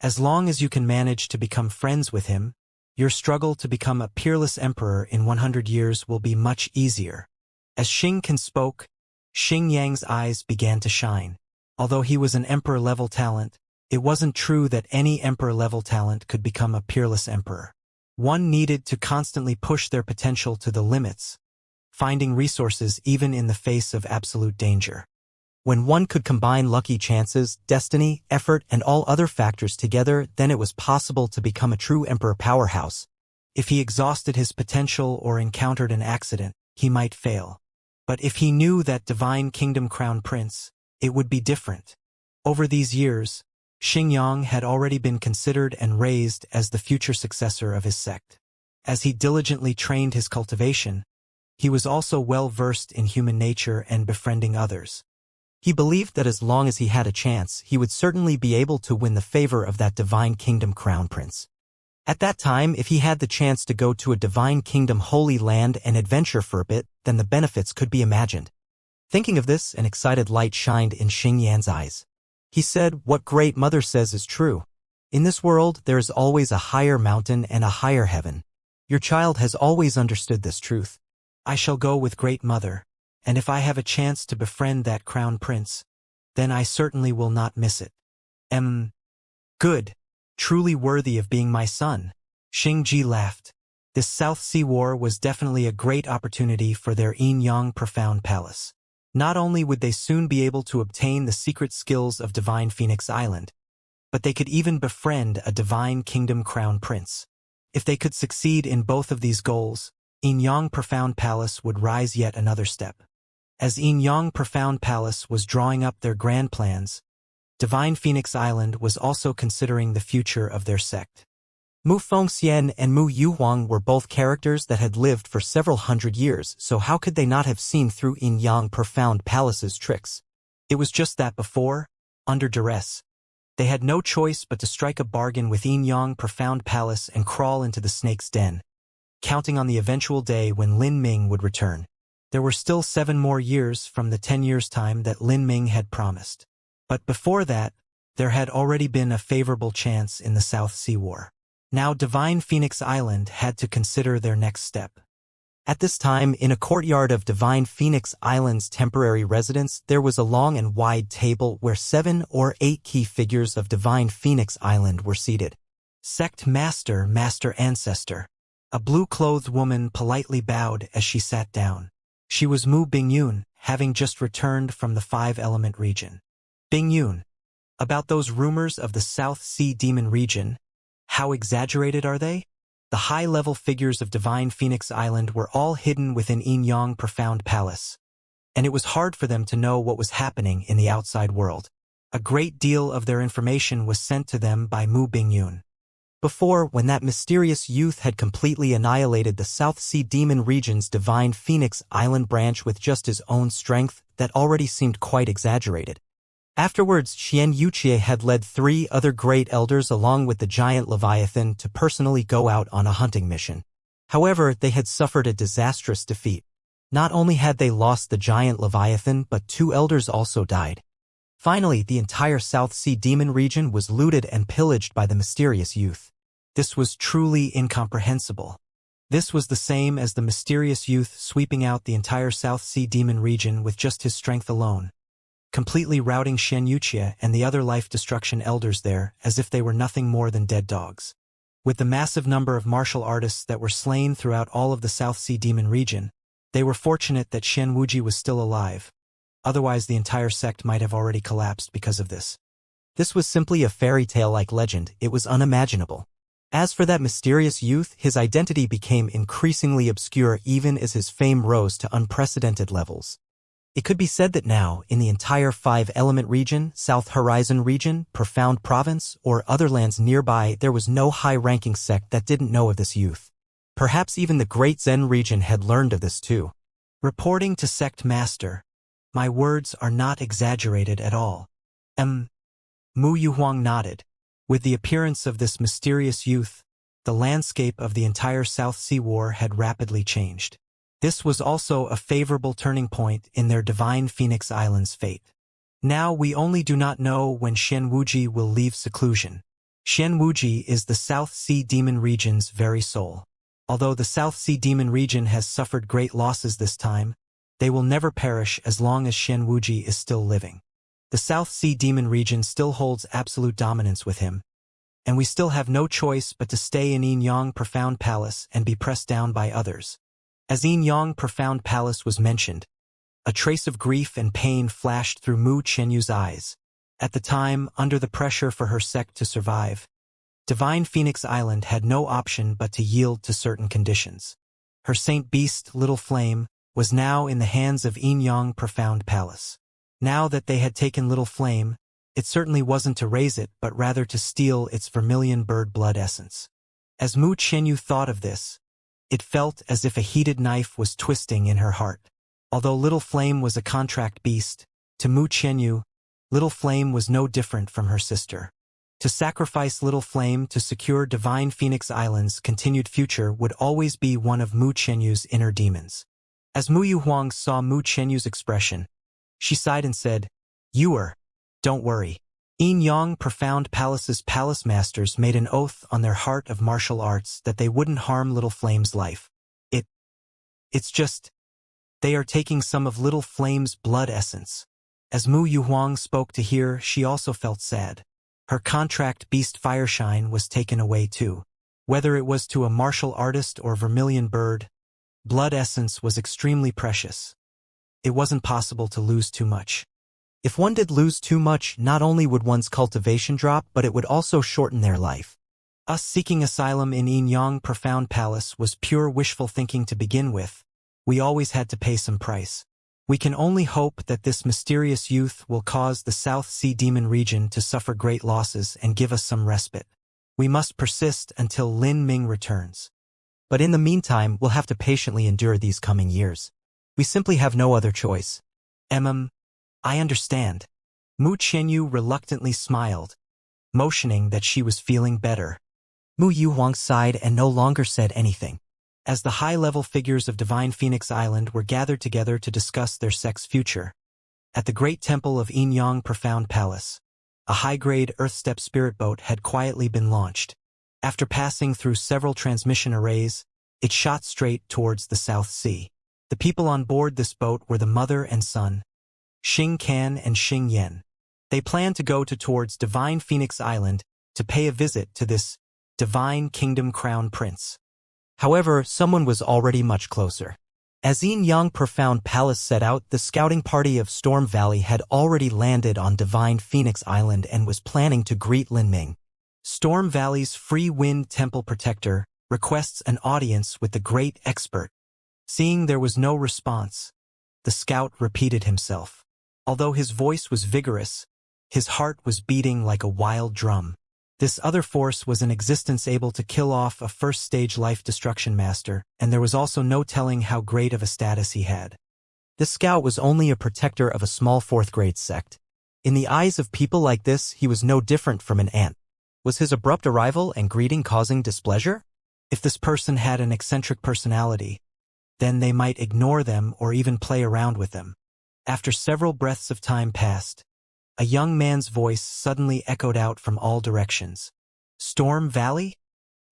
As long as you can manage to become friends with him, your struggle to become a peerless emperor in 100 years will be much easier." As Xingqian spoke, Xingyang's eyes began to shine. Although he was an emperor-level talent, it wasn't true that any emperor-level talent could become a peerless emperor. One needed to constantly push their potential to the limits, finding resources even in the face of absolute danger. When one could combine lucky chances, destiny, effort, and all other factors together, then it was possible to become a true emperor powerhouse. If he exhausted his potential or encountered an accident, he might fail. But if he knew that Divine Kingdom Crown Prince, it would be different. Over these years, Xingyang had already been considered and raised as the future successor of his sect. As he diligently trained his cultivation, he was also well versed in human nature and befriending others. He believed that as long as he had a chance, he would certainly be able to win the favor of that Divine Kingdom Crown Prince. At that time, if he had the chance to go to a Divine Kingdom Holy Land and adventure for a bit, then the benefits could be imagined. Thinking of this, an excited light shined in Xinyan's eyes. He said, "What Great Mother says is true. In this world, there is always a higher mountain and a higher heaven. Your child has always understood this truth. I shall go with Great Mother, and if I have a chance to befriend that crown prince, then I certainly will not miss it. Good. Truly worthy of being my son." Xingji laughed. This South Sea War was definitely a great opportunity for their Yinyang Profound Palace. Not only would they soon be able to obtain the secret skills of Divine Phoenix Island, but they could even befriend a Divine Kingdom Crown Prince. If they could succeed in both of these goals, Yinyang Profound Palace would rise yet another step. As Yinyang Profound Palace was drawing up their grand plans, Divine Phoenix Island was also considering the future of their sect. Mu Fengxian and Mu Yuhuang were both characters that had lived for several hundred years, so how could they not have seen through Yinyang Profound Palace's tricks? It was just that before, under duress, they had no choice but to strike a bargain with Yinyang Profound Palace and crawl into the snake's den, counting on the eventual day when Lin Ming would return. There were still 7 more years from the 10 years' time that Lin Ming had promised. But before that, there had already been a favorable chance in the South Sea War. Now Divine Phoenix Island had to consider their next step. At this time, in a courtyard of Divine Phoenix Island's temporary residence, there was a long and wide table where 7 or 8 key figures of Divine Phoenix Island were seated. Sect Master, Master Ancestor. A blue-clothed woman politely bowed as she sat down. She was Mu Bingyun, having just returned from the 5-element region. Bingyun, about those rumors of the South Sea Demon region, how exaggerated are they? The high-level figures of Divine Phoenix Island were all hidden within Yinyang Profound Palace, and it was hard for them to know what was happening in the outside world. A great deal of their information was sent to them by Mu Bingyun. Before, when that mysterious youth had completely annihilated the South Sea Demon region's divine Phoenix Island branch with just his own strength, that already seemed quite exaggerated. Afterwards, Xianxia had led 3 other great elders along with the giant Leviathan to personally go out on a hunting mission. However, they had suffered a disastrous defeat. Not only had they lost the giant Leviathan, but 2 elders also died. Finally, the entire South Sea Demon region was looted and pillaged by the mysterious youth. This was truly incomprehensible. This was the same as the mysterious youth sweeping out the entire South Sea Demon region with just his strength alone, completely routing Xianxia and the other life destruction elders there as if they were nothing more than dead dogs. With the massive number of martial artists that were slain throughout all of the South Sea Demon region, they were fortunate that Xianxia was still alive. Otherwise, the entire sect might have already collapsed because of this. This was simply a fairy tale-like legend. It was unimaginable. As for that mysterious youth, his identity became increasingly obscure even as his fame rose to unprecedented levels. It could be said that now, in the entire 5-element region, South Horizon region, Profound Province, or other lands nearby, there was no high-ranking sect that didn't know of this youth. Perhaps even the Great Zen region had learned of this too. Reporting to Sect Master. My words are not exaggerated at all. Mu Yuhuang nodded. With the appearance of this mysterious youth, the landscape of the entire South Sea War had rapidly changed. This was also a favorable turning point in their divine Phoenix Island's fate. Now we only do not know when Xianxia will leave seclusion. Xianxia is the South Sea Demon region's very soul. Although the South Sea Demon region has suffered great losses this time, they will never perish as long as Xianxia is still living. The South Sea Demon region still holds absolute dominance with him, and we still have no choice but to stay in Yinyang Profound Palace and be pressed down by others. As Yinyang Profound Palace was mentioned, a trace of grief and pain flashed through Mu Chenyu's eyes. At the time, under the pressure for her sect to survive, Divine Phoenix Island had no option but to yield to certain conditions. Her saint beast, Little Flame, was now in the hands of Yinyang Profound Palace. Now that they had taken Little Flame, it certainly wasn't to raise it but rather to steal its vermilion bird blood essence. As Mu Chenyu thought of this, it felt as if a heated knife was twisting in her heart. Although Little Flame was a contract beast, to Mu Chenyu, Little Flame was no different from her sister. To sacrifice Little Flame to secure Divine Phoenix Island's continued future would always be one of Mu Chenyu's inner demons. As Mu Yuhuang saw Mu Chenyu's expression, she sighed and said, Don't worry. Yinyang Profound Palace's palace masters made an oath on their heart of martial arts that they wouldn't harm Little Flame's life. It's just, they are taking some of Little Flame's blood essence. As Mu Yuhuang spoke to hear, she also felt sad. Her contract beast Fireshine was taken away too. Whether it was to a martial artist or vermilion bird, blood essence was extremely precious. It wasn't possible to lose too much. If one did lose too much, not only would one's cultivation drop, but it would also shorten their life. Us seeking asylum in Yinyang Profound Palace was pure wishful thinking to begin with. We always had to pay some price. We can only hope that this mysterious youth will cause the South Sea Demon region to suffer great losses and give us some respite. We must persist until Lin Ming returns. But in the meantime, we'll have to patiently endure these coming years. We simply have no other choice. I understand. Mu Chenyu reluctantly smiled, motioning that she was feeling better. Mu Yuhuang sighed and no longer said anything. As the high-level figures of Divine Phoenix Island were gathered together to discuss their sect's future, at the great temple of Yinyang Profound Palace, a high-grade Earthstep spirit boat had quietly been launched. After passing through several transmission arrays, it shot straight towards the South Sea. The people on board this boat were the mother and son, Xing Kan and Xing Yen. They planned to go towards Divine Phoenix Island to pay a visit to this Divine Kingdom Crown Prince. However, someone was already much closer. As Yinyang Profound Palace set out, the scouting party of Storm Valley had already landed on Divine Phoenix Island and was planning to greet Lin Ming. Storm Valley's Free Wind Temple Protector requests an audience with the great expert. Seeing there was no response, the scout repeated himself. Although his voice was vigorous, His heart was beating like a wild drum. This other force was in existence able to kill off a first-stage life destruction master, and there was also no telling how great of a status he had. This scout was only a protector of a small fourth-grade sect. In the eyes of people like this, he was no different from an ant. Was his abrupt arrival and greeting causing displeasure? If this person had an eccentric personality, then they might ignore them or even play around with them. After several breaths of time passed, a young man's voice suddenly echoed out from all directions. Storm Valley?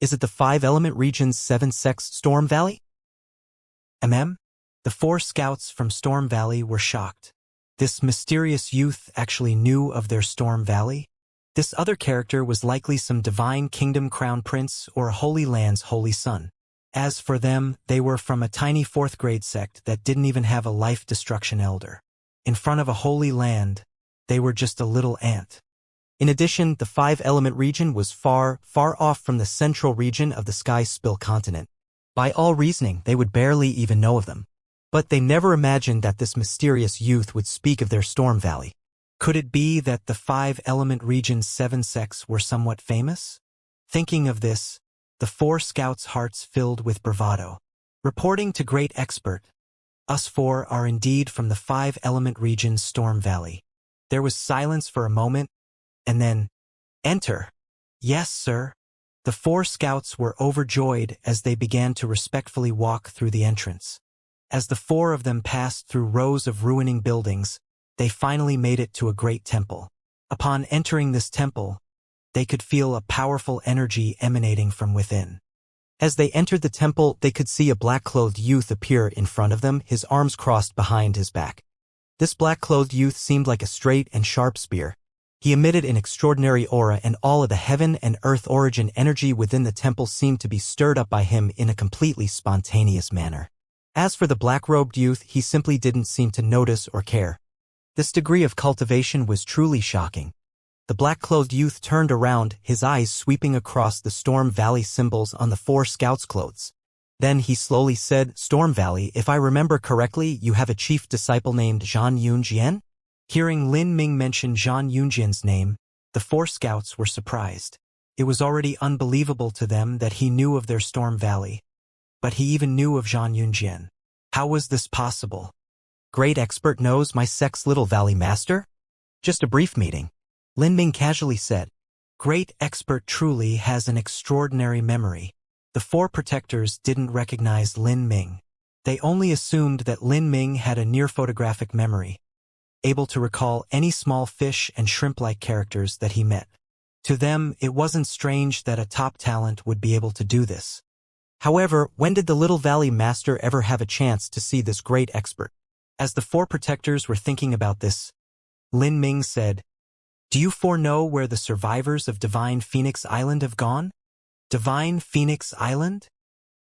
Is it the 5-element region's 7-sex Storm Valley? The 4 scouts from Storm Valley were shocked. This mysterious youth actually knew of their Storm Valley? This other character was likely some divine kingdom crown prince or a holy land's holy son. As for them, they were from a tiny 4th-grade sect that didn't even have a life destruction elder. In front of a holy land, they were just a little ant. In addition, the 5-element region was far, far off from the central region of the Sky Spill continent. By all reasoning, they would barely even know of them. But they never imagined that this mysterious youth would speak of their Storm Valley. Could it be that the 5-element region's 7 sects were somewhat famous? Thinking of this, the 4 scouts' hearts filled with bravado. Reporting to Great Expert, us 4 are indeed from the 5-element region's Storm Valley. There was silence for a moment, and then, enter. Yes, sir. The 4 scouts were overjoyed as they began to respectfully walk through the entrance. As the 4 of them passed through rows of ruining buildings, they finally made it to a great temple. Upon entering this temple, they could feel a powerful energy emanating from within. As they entered the temple, they could see a black-clothed youth appear in front of them, his arms crossed behind his back. This black-clothed youth seemed like a straight and sharp spear. He emitted an extraordinary aura, and all of the heaven and earth origin energy within the temple seemed to be stirred up by him in a completely spontaneous manner. As for the black-robed youth, he simply didn't seem to notice or care. This degree of cultivation was truly shocking. The black-clothed youth turned around, his eyes sweeping across the Storm Valley symbols on the 4 scouts' clothes. Then he slowly said, "Storm Valley, if I remember correctly, you have a chief disciple named Zhan Yunjian?" Hearing Lin Ming mention Zhan Yunjian's name, the 4 scouts were surprised. It was already unbelievable to them that he knew of their Storm Valley. But he even knew of Zhan Yunjian. How was this possible? Great Expert knows my sect's little valley master? Just a brief meeting. Lin Ming casually said. Great Expert truly has an extraordinary memory. The 4 protectors didn't recognize Lin Ming. They only assumed that Lin Ming had a near-photographic memory, able to recall any small fish and shrimp-like characters that he met. To them, it wasn't strange that a top talent would be able to do this. However, when did the Little Valley Master ever have a chance to see this Great Expert? As the 4 protectors were thinking about this, Lin Ming said, "Do you 4 know where the survivors of Divine Phoenix Island have gone?" Divine Phoenix Island?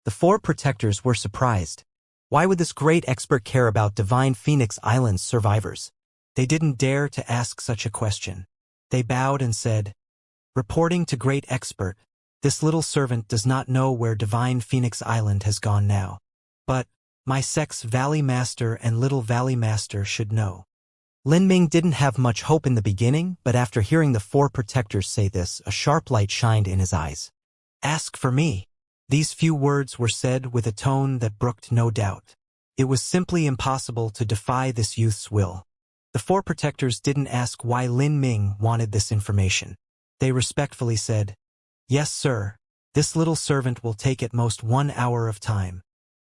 The 4 protectors were surprised. Why would this Great Expert care about Divine Phoenix Island's survivors? They didn't dare to ask such a question. They bowed and said, "Reporting to Great Expert, this little servant does not know where Divine Phoenix Island has gone now. But my sect's Valley Master and Little Valley Master should know." Lin Ming didn't have much hope in the beginning, but after hearing the 4 protectors say this, a sharp light shined in his eyes. "Ask for me." These few words were said with a tone that brooked no doubt. It was simply impossible to defy this youth's will. The 4 protectors didn't ask why Lin Ming wanted this information. They respectfully said, "Yes, sir. This little servant will take at most 1 hour of time."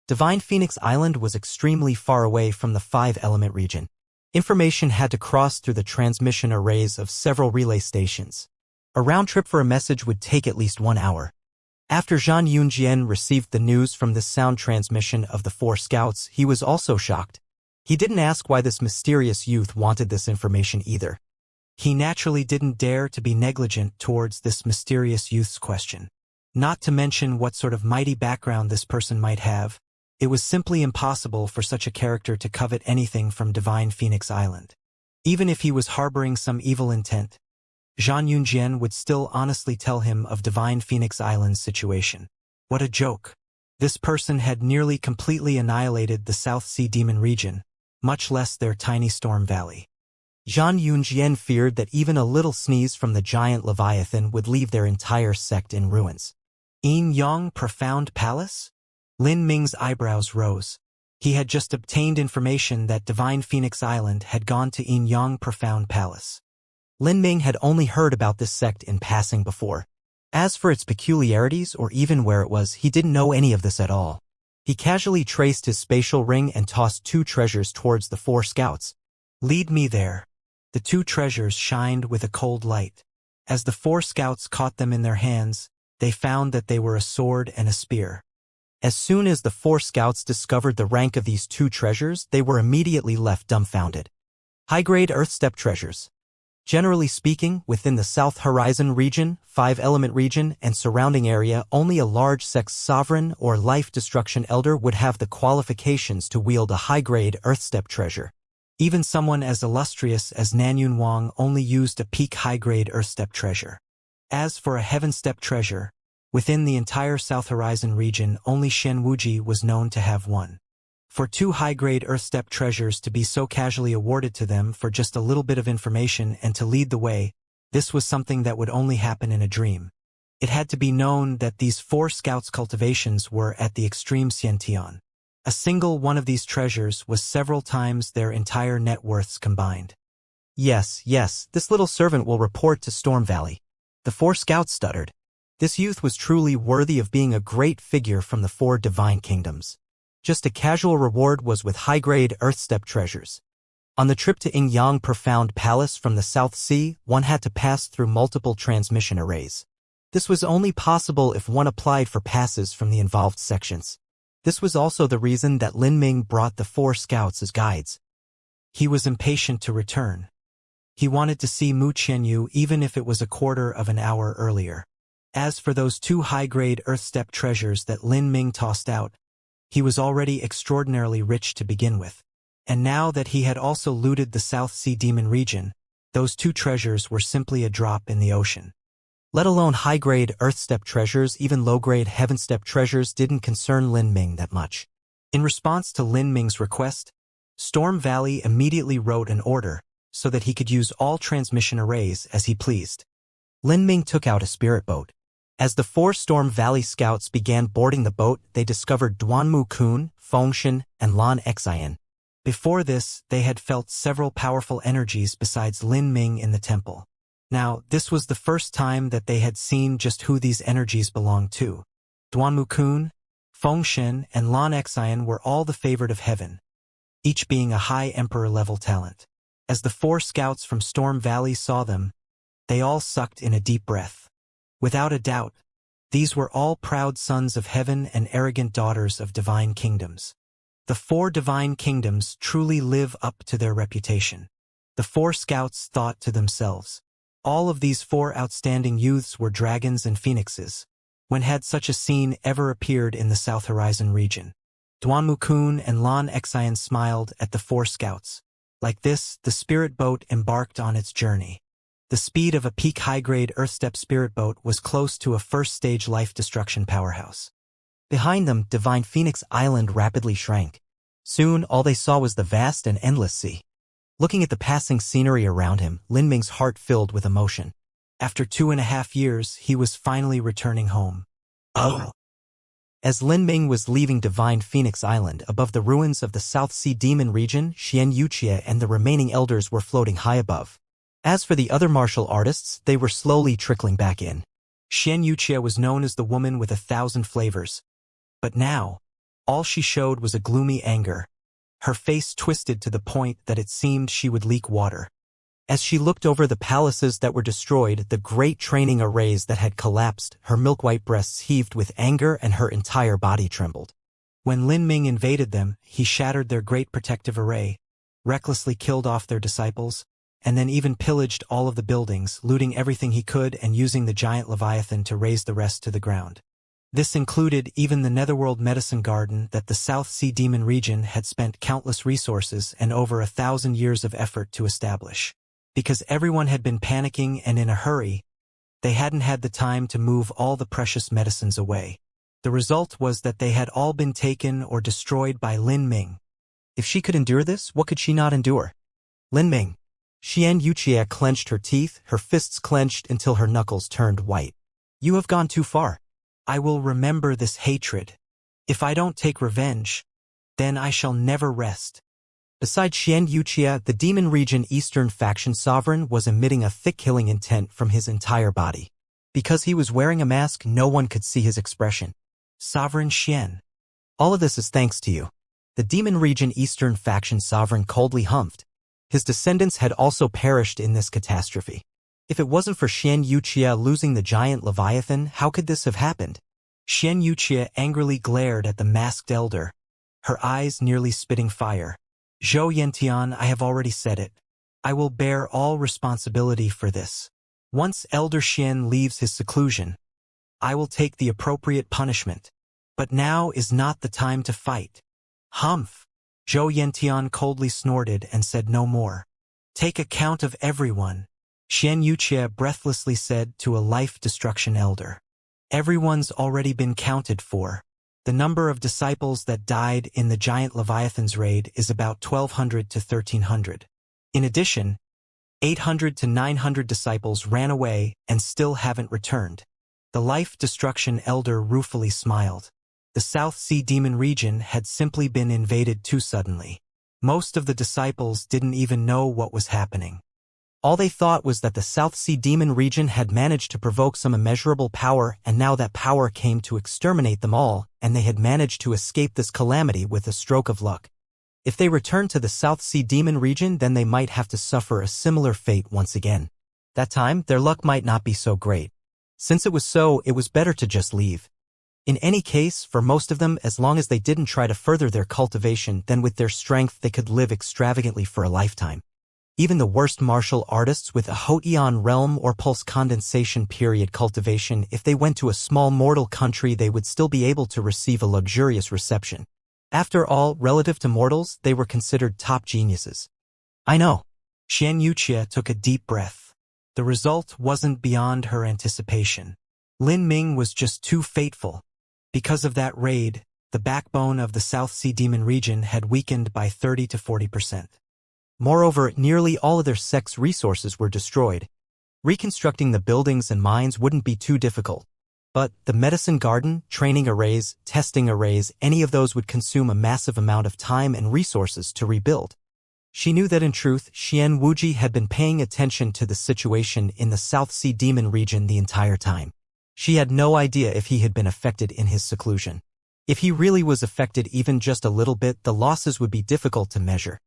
Divine Phoenix Island was extremely far away from the 5-element region. Information had to cross through the transmission arrays of several relay stations. A round trip for a message would take at least 1 hour. After Zhan Yunjian received the news from this sound transmission of the 4 scouts, he was also shocked. He didn't ask why this mysterious youth wanted this information either. He naturally didn't dare to be negligent towards this mysterious youth's question. Not to mention what sort of mighty background this person might have, it was simply impossible for such a character to covet anything from Divine Phoenix Island. Even if he was harboring some evil intent, Zhan Yunjian would still honestly tell him of Divine Phoenix Island's situation. What a joke. This person had nearly completely annihilated the South Sea Demon region, much less their tiny Storm Valley. Zhan Yunjian feared that even a little sneeze from the giant Leviathan would leave their entire sect in ruins. Yin Yang Profound Palace? Lin Ming's eyebrows rose. He had just obtained information that Divine Phoenix Island had gone to Yin Yang Profound Palace. Lin Ming had only heard about this sect in passing before. As for its peculiarities or even where it was, he didn't know any of this at all. He casually traced his spatial ring and tossed 2 treasures towards the 4 scouts. "Lead me there." The 2 treasures shined with a cold light. As the 4 scouts caught them in their hands, they found that they were a sword and a spear. As soon as the 4 scouts discovered the rank of these 2 treasures, they were immediately left dumbfounded. High-grade Earth-step treasures. Generally speaking, within the South Horizon region, 5-element region, and surrounding area, only a large sex sovereign or life destruction elder would have the qualifications to wield a high-grade Earth-step treasure. Even someone as illustrious as Nanyun Wang only used a peak high-grade Earth-step treasure. As for a heaven-step treasure, within the entire South Horizon region, only Shen Wuji was known to have one. For 2 high-grade Earth-step treasures to be so casually awarded to them for just a little bit of information and to lead the way, this was something that would only happen in a dream. It had to be known that these 4 scouts' cultivations were at the extreme Xiantian. A single one of these treasures was several times their entire net worths combined. Yes, this little servant will report to Storm Valley. The 4 scouts stuttered. This youth was truly worthy of being a great figure from the 4 divine kingdoms. Just a casual reward was with high-grade Earth-step treasures. On the trip to Yin Yang Profound Palace from the South Sea, one had to pass through multiple transmission arrays. This was only possible if one applied for passes from the involved sections. This was also the reason that Lin Ming brought the 4 scouts as guides. He was impatient to return. He wanted to see Mu Qianyu even if it was a quarter of an hour earlier. As for those 2 high-grade Earth-step treasures that Lin Ming tossed out, he was already extraordinarily rich to begin with. And now that he had also looted the South Sea Demon region, those 2 treasures were simply a drop in the ocean. Let alone high-grade Earth-step treasures, even low-grade Heaven-step treasures didn't concern Lin Ming that much. In response to Lin Ming's request, Storm Valley immediately wrote an order so that he could use all transmission arrays as he pleased. Lin Ming took out a spirit boat. As the 4 Storm Valley scouts began boarding the boat, they discovered Duanmu Kun, Fengshen, and Lan Xian. Before this, they had felt several powerful energies besides Lin Ming in the temple. Now, this was the first time that they had seen just who these energies belonged to. Duanmu Kun, Fengshen, and Lan Xian were all the favorite of heaven, each being a high emperor-level talent. As the 4 scouts from Storm Valley saw them, they all sucked in a deep breath. Without a doubt, these were all proud sons of heaven and arrogant daughters of divine kingdoms. The 4 divine kingdoms truly live up to their reputation. The 4 scouts thought to themselves, all of these 4 outstanding youths were dragons and phoenixes. When had such a scene ever appeared in the South Horizon region? Duanmu Kun and Lan Xian smiled at the 4 scouts. Like this, the spirit boat embarked on its journey. The speed of a peak high-grade Earth-step spirit boat was close to a first-stage life destruction powerhouse. Behind them, Divine Phoenix Island rapidly shrank. Soon, all they saw was the vast and endless sea. Looking at the passing scenery around him, Lin Ming's heart filled with emotion. After 2.5 years, he was finally returning home. Oh! As Lin Ming was leaving Divine Phoenix Island, above the ruins of the South Sea Demon region, Xianxia and the remaining elders were floating high above. As for the other martial artists, they were slowly trickling back in. Xianxia was known as the woman with 1,000 flavors. But now, all she showed was a gloomy anger. Her face twisted to the point that it seemed she would leak water. As she looked over the palaces that were destroyed, the great training arrays that had collapsed, her milk-white breasts heaved with anger and her entire body trembled. When Lin Ming invaded them, he shattered their great protective array, recklessly killed off their disciples, and then even pillaged all of the buildings, looting everything he could and using the giant Leviathan to raze the rest to the ground. This included even the Netherworld Medicine Garden that the South Sea Demon region had spent countless resources and over 1,000 years of effort to establish. Because everyone had been panicking and in a hurry, they hadn't had the time to move all the precious medicines away. The result was that they had all been taken or destroyed by Lin Ming. If she could endure this, what could she not endure? Lin Ming. Xianxia clenched her teeth, her fists clenched until her knuckles turned white. You have gone too far. I will remember this hatred. If I don't take revenge, then I shall never rest. Besides Xianxia, the Demon Region Eastern Faction Sovereign was emitting a thick killing intent from his entire body. Because he was wearing a mask, no one could see his expression. Sovereign Xian. All of this is thanks to you. The Demon Region Eastern Faction Sovereign coldly humphed. His descendants had also perished in this catastrophe. If it wasn't for Xianxia losing the giant Leviathan, how could this have happened? Xianxia angrily glared at the masked elder, her eyes nearly spitting fire. Zhou Yentian, I have already said it. I will bear all responsibility for this. Once Elder Xian leaves his seclusion, I will take the appropriate punishment. But now is not the time to fight. Humph! Zhou Yentian coldly snorted and said no more. Take account of everyone, Xianxia breathlessly said to a life-destruction elder. Everyone's already been counted for. The number of disciples that died in the giant Leviathan's raid is about 1,200 to 1,300. In addition, 800 to 900 disciples ran away and still haven't returned. The life-destruction elder ruefully smiled. The South Sea Demon region had simply been invaded too suddenly. Most of the disciples didn't even know what was happening. All they thought was that the South Sea Demon region had managed to provoke some immeasurable power, and now that power came to exterminate them all, and they had managed to escape this calamity with a stroke of luck. If they returned to the South Sea Demon region, then they might have to suffer a similar fate once again. That time, their luck might not be so great. Since it was so, it was better to just leave. In any case, for most of them, as long as they didn't try to further their cultivation, then with their strength they could live extravagantly for a lifetime. Even the worst martial artists with a Hotian realm or pulse condensation period cultivation, if they went to a small mortal country, they would still be able to receive a luxurious reception. After all, relative to mortals, they were considered top geniuses. I know. Xianxia took a deep breath. The result wasn't beyond her anticipation. Lin Ming was just too fateful. Because of that raid, the backbone of the South Sea Demon region had weakened by 30 to 40%. Moreover, nearly all of their sect's resources were destroyed. Reconstructing the buildings and mines wouldn't be too difficult. But the medicine garden, training arrays, testing arrays, any of those would consume a massive amount of time and resources to rebuild. She knew that in truth, Xian Wuji had been paying attention to the situation in the South Sea Demon region the entire time. She had no idea if he had been affected in his seclusion. If he really was affected even just a little bit, the losses would be difficult to measure.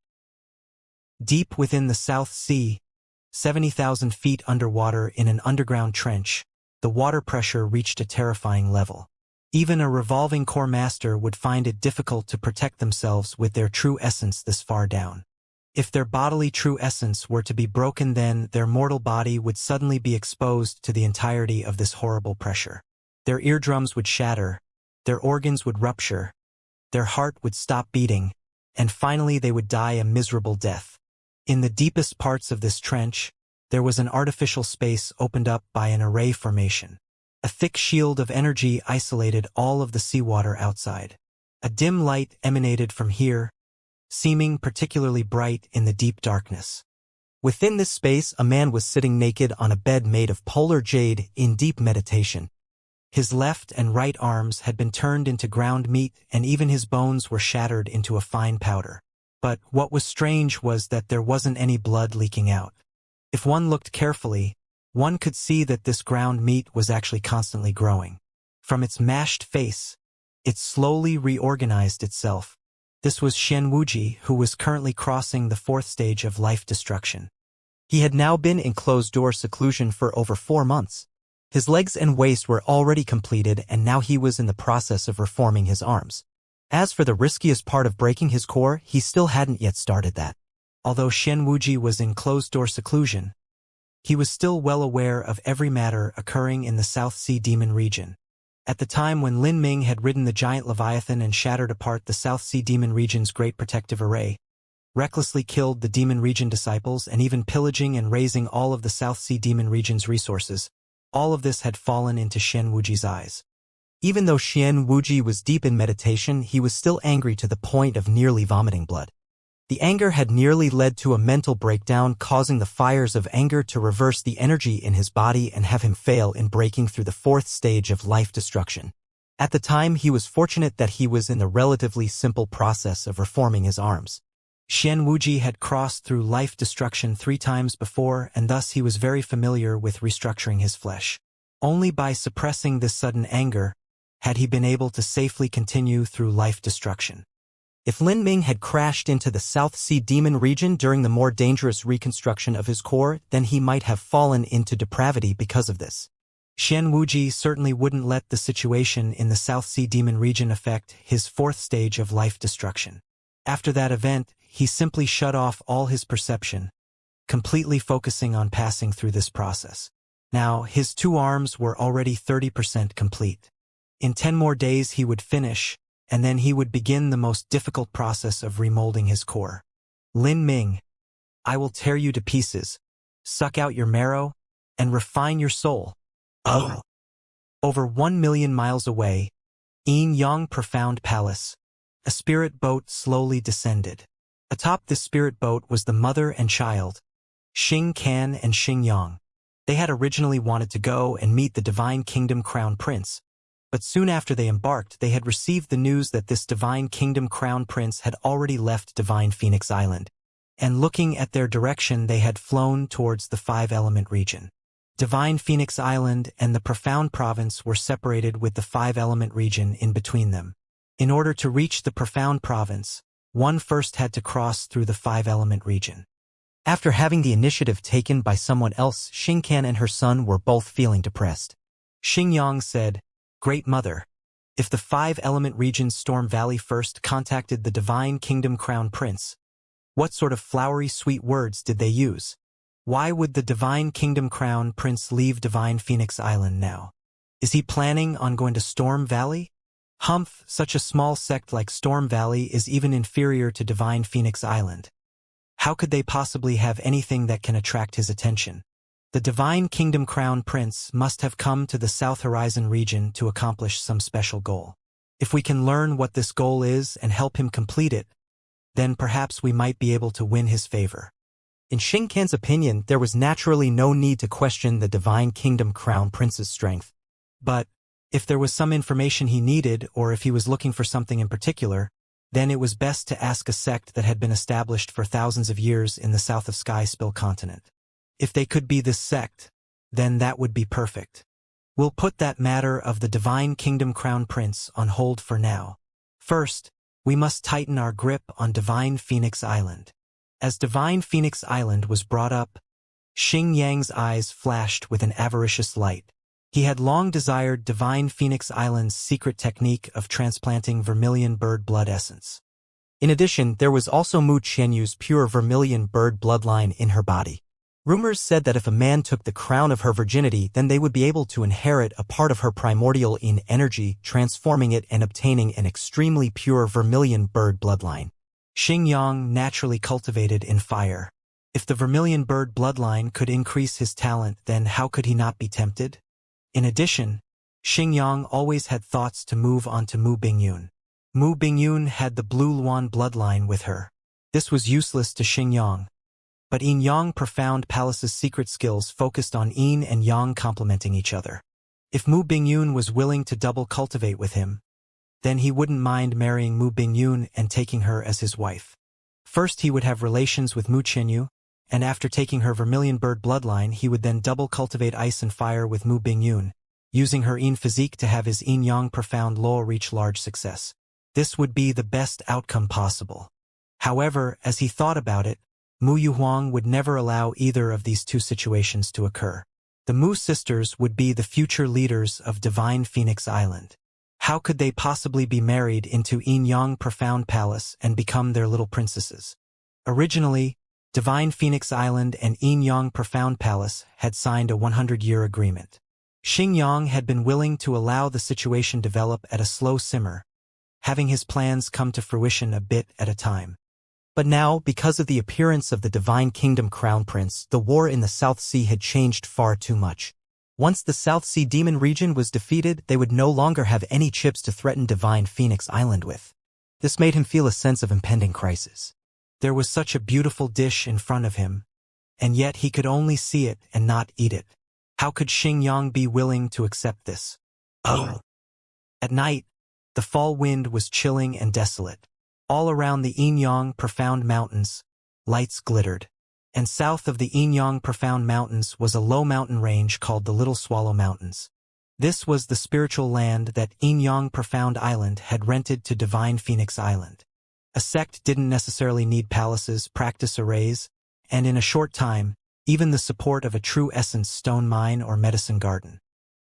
Deep within the South Sea, 70,000 feet underwater in an underground trench, the water pressure reached a terrifying level. Even a revolving core master would find it difficult to protect themselves with their true essence this far down. If their bodily true essence were to be broken, then their mortal body would suddenly be exposed to the entirety of this horrible pressure. Their eardrums would shatter, their organs would rupture, their heart would stop beating, and finally they would die a miserable death. In the deepest parts of this trench, there was an artificial space opened up by an array formation. A thick shield of energy isolated all of the seawater outside. A dim light emanated from here, seeming particularly bright in the deep darkness. Within this space, a man was sitting naked on a bed made of polar jade in deep meditation. His left and right arms had been turned into ground meat, and even his bones were shattered into a fine powder. But what was strange was that there wasn't any blood leaking out. If one looked carefully, one could see that this ground meat was actually constantly growing. From its mashed face, it slowly reorganized itself. This was Xian Wuji, who was currently crossing the fourth stage of life destruction. He had now been in closed-door seclusion for over 4 months. His legs and waist were already completed, and now he was in the process of reforming his arms. As for the riskiest part of breaking his core, he still hadn't yet started that. Although Xian Wuji was in closed-door seclusion, he was still well aware of every matter occurring in the South Sea Demon region. At the time when Lin Ming had ridden the giant Leviathan and shattered apart the South Sea Demon region's great protective array, recklessly killed the Demon region disciples, and even pillaging and razing all of the South Sea Demon region's resources, all of this had fallen into Xian Wuji's eyes. Even though Xian Wuji was deep in meditation, he was still angry to the point of nearly vomiting blood. The anger had nearly led to a mental breakdown, causing the fires of anger to reverse the energy in his body and have him fail in breaking through the fourth stage of life destruction. At the time, he was fortunate that he was in the relatively simple process of reforming his arms. Xianxia had crossed through life destruction 3 times before, and thus he was very familiar with restructuring his flesh. Only by suppressing this sudden anger had he been able to safely continue through life destruction. If Lin Ming had crashed into the South Sea Demon region during the more dangerous reconstruction of his core, then he might have fallen into depravity because of this. Xianxia certainly wouldn't let the situation in the South Sea Demon region affect his 4th stage of life destruction. After that event, he simply shut off all his perception, completely focusing on passing through this process. Now, his 2 arms were already 30% complete. In 10 more days he would finish, and then he would begin the most difficult process of remolding his core. Lin Ming, I will tear you to pieces, suck out your marrow, and refine your soul. Oh! Over 1 million miles away, Yin Yang Profound Palace, a spirit boat slowly descended. Atop this spirit boat was the mother and child, Xing Can and Xing Yang. They had originally wanted to go and meet the Divine Kingdom Crown Prince, but soon after they embarked, they had received the news that this Divine Kingdom Crown Prince had already left Divine Phoenix Island, and looking at their direction they had flown towards the 5-element region. Divine Phoenix Island and the Profound Province were separated with the 5-element region in between them. In order to reach the Profound Province, one first had to cross through the 5-element region. After having the initiative taken by someone else, Xing Can and her son were both feeling depressed. Xing Yang said, Great Mother, if the 5-element region's Storm Valley first contacted the Divine Kingdom Crown Prince, what sort of flowery sweet words did they use? Why would the Divine Kingdom Crown Prince leave Divine Phoenix Island now? Is he planning on going to Storm Valley? Humph, such a small sect like Storm Valley is even inferior to Divine Phoenix Island. How could they possibly have anything that can attract his attention? The Divine Kingdom Crown Prince must have come to the South Horizon region to accomplish some special goal. If we can learn what this goal is and help him complete it, then perhaps we might be able to win his favor. In Xing Can's opinion, there was naturally no need to question the Divine Kingdom Crown Prince's strength. But if there was some information he needed, or if he was looking for something in particular, then it was best to ask a sect that had been established for thousands of years in the south of Sky Spill continent. If they could be this sect, then that would be perfect. We'll put that matter of the Divine Kingdom Crown Prince on hold for now. First, we must tighten our grip on Divine Phoenix Island. As Divine Phoenix Island was brought up, Xing Yang's eyes flashed with an avaricious light. He had long desired Divine Phoenix Island's secret technique of transplanting vermilion bird blood essence. In addition, there was also Mu Qianyu's pure vermilion bird bloodline in her body. Rumors said that if a man took the crown of her virginity, then they would be able to inherit a part of her primordial Yin energy, transforming it and obtaining an extremely pure vermilion bird bloodline. Xing Yang naturally cultivated in fire. If the vermilion bird bloodline could increase his talent, then how could he not be tempted? In addition, Xing Yang always had thoughts to move on to Mu Bingyun. Mu Bingyun had the Blue Luan bloodline with her. This was useless to Xing Yang. But Yin Yang Profound Palace's secret skills focused on Yin and Yang complementing each other. If Mu Bingyun was willing to double cultivate with him, then he wouldn't mind marrying Mu Bingyun and taking her as his wife. First he would have relations with Mu Qianyu, and after taking her vermilion bird bloodline he would then double cultivate ice and fire with Mu Bingyun, using her Yin physique to have his Yin Yang Profound Law reach large success. This would be the best outcome possible. However, as he thought about it, Mu Yuhuang would never allow either of these 2 situations to occur. The Mu sisters would be the future leaders of Divine Phoenix Island. How could they possibly be married into Yin Yang Profound Palace and become their little princesses? Originally, Divine Phoenix Island and Yin Yang Profound Palace had signed a 100-year agreement. Xing Yang had been willing to allow the situation develop at a slow simmer, having his plans come to fruition a bit at a time. But now, because of the appearance of the Divine Kingdom Crown Prince, the war in the South Sea had changed far too much. Once the South Sea Demon region was defeated, they would no longer have any chips to threaten Divine Phoenix Island with. This made him feel a sense of impending crisis. There was such a beautiful dish in front of him, and yet he could only see it and not eat it. How could Xianxia be willing to accept this? Oh! At night, the fall wind was chilling and desolate. All around the Yinyang profound mountains, lights glittered. And south of the Yinyang profound mountains was a low mountain range called the Little Swallow Mountains. This was the spiritual land that Yinyang Profound Island had rented to Divine Phoenix Island. A sect didn't necessarily need palaces, practice arrays, and in a short time, even the support of a true essence stone mine or medicine garden.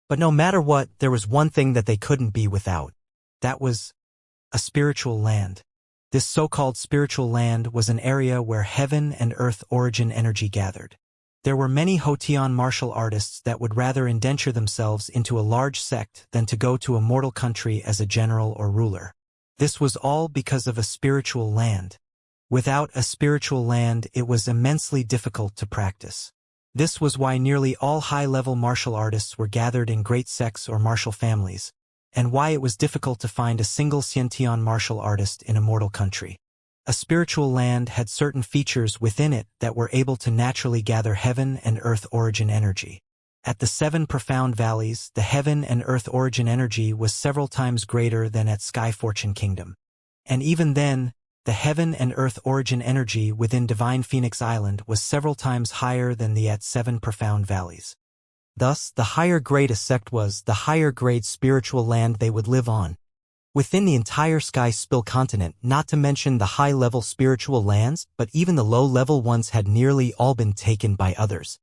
But no matter what, there was one thing that they couldn't be without. That was a spiritual land. This so-called spiritual land was an area where heaven and earth origin energy gathered. There were many Hotian martial artists that would rather indenture themselves into a large sect than to go to a mortal country as a general or ruler. This was all because of a spiritual land. Without a spiritual land, it was immensely difficult to practice. This was why nearly all high-level martial artists were gathered in great sects or martial families, and why it was difficult to find a single Xiantian martial artist in a mortal country. A spiritual land had certain features within it that were able to naturally gather heaven and earth origin energy. At the 7 profound valleys, the heaven and earth origin energy was several times greater than at Sky Fortune Kingdom. And even then, the heaven and earth origin energy within Divine Phoenix Island was several times higher than the at 7 profound valleys. Thus, the higher grade a sect was, the higher grade spiritual land they would live on. Within the entire Sky Spill continent, not to mention the high-level spiritual lands, but even the low-level ones had nearly all been taken by others.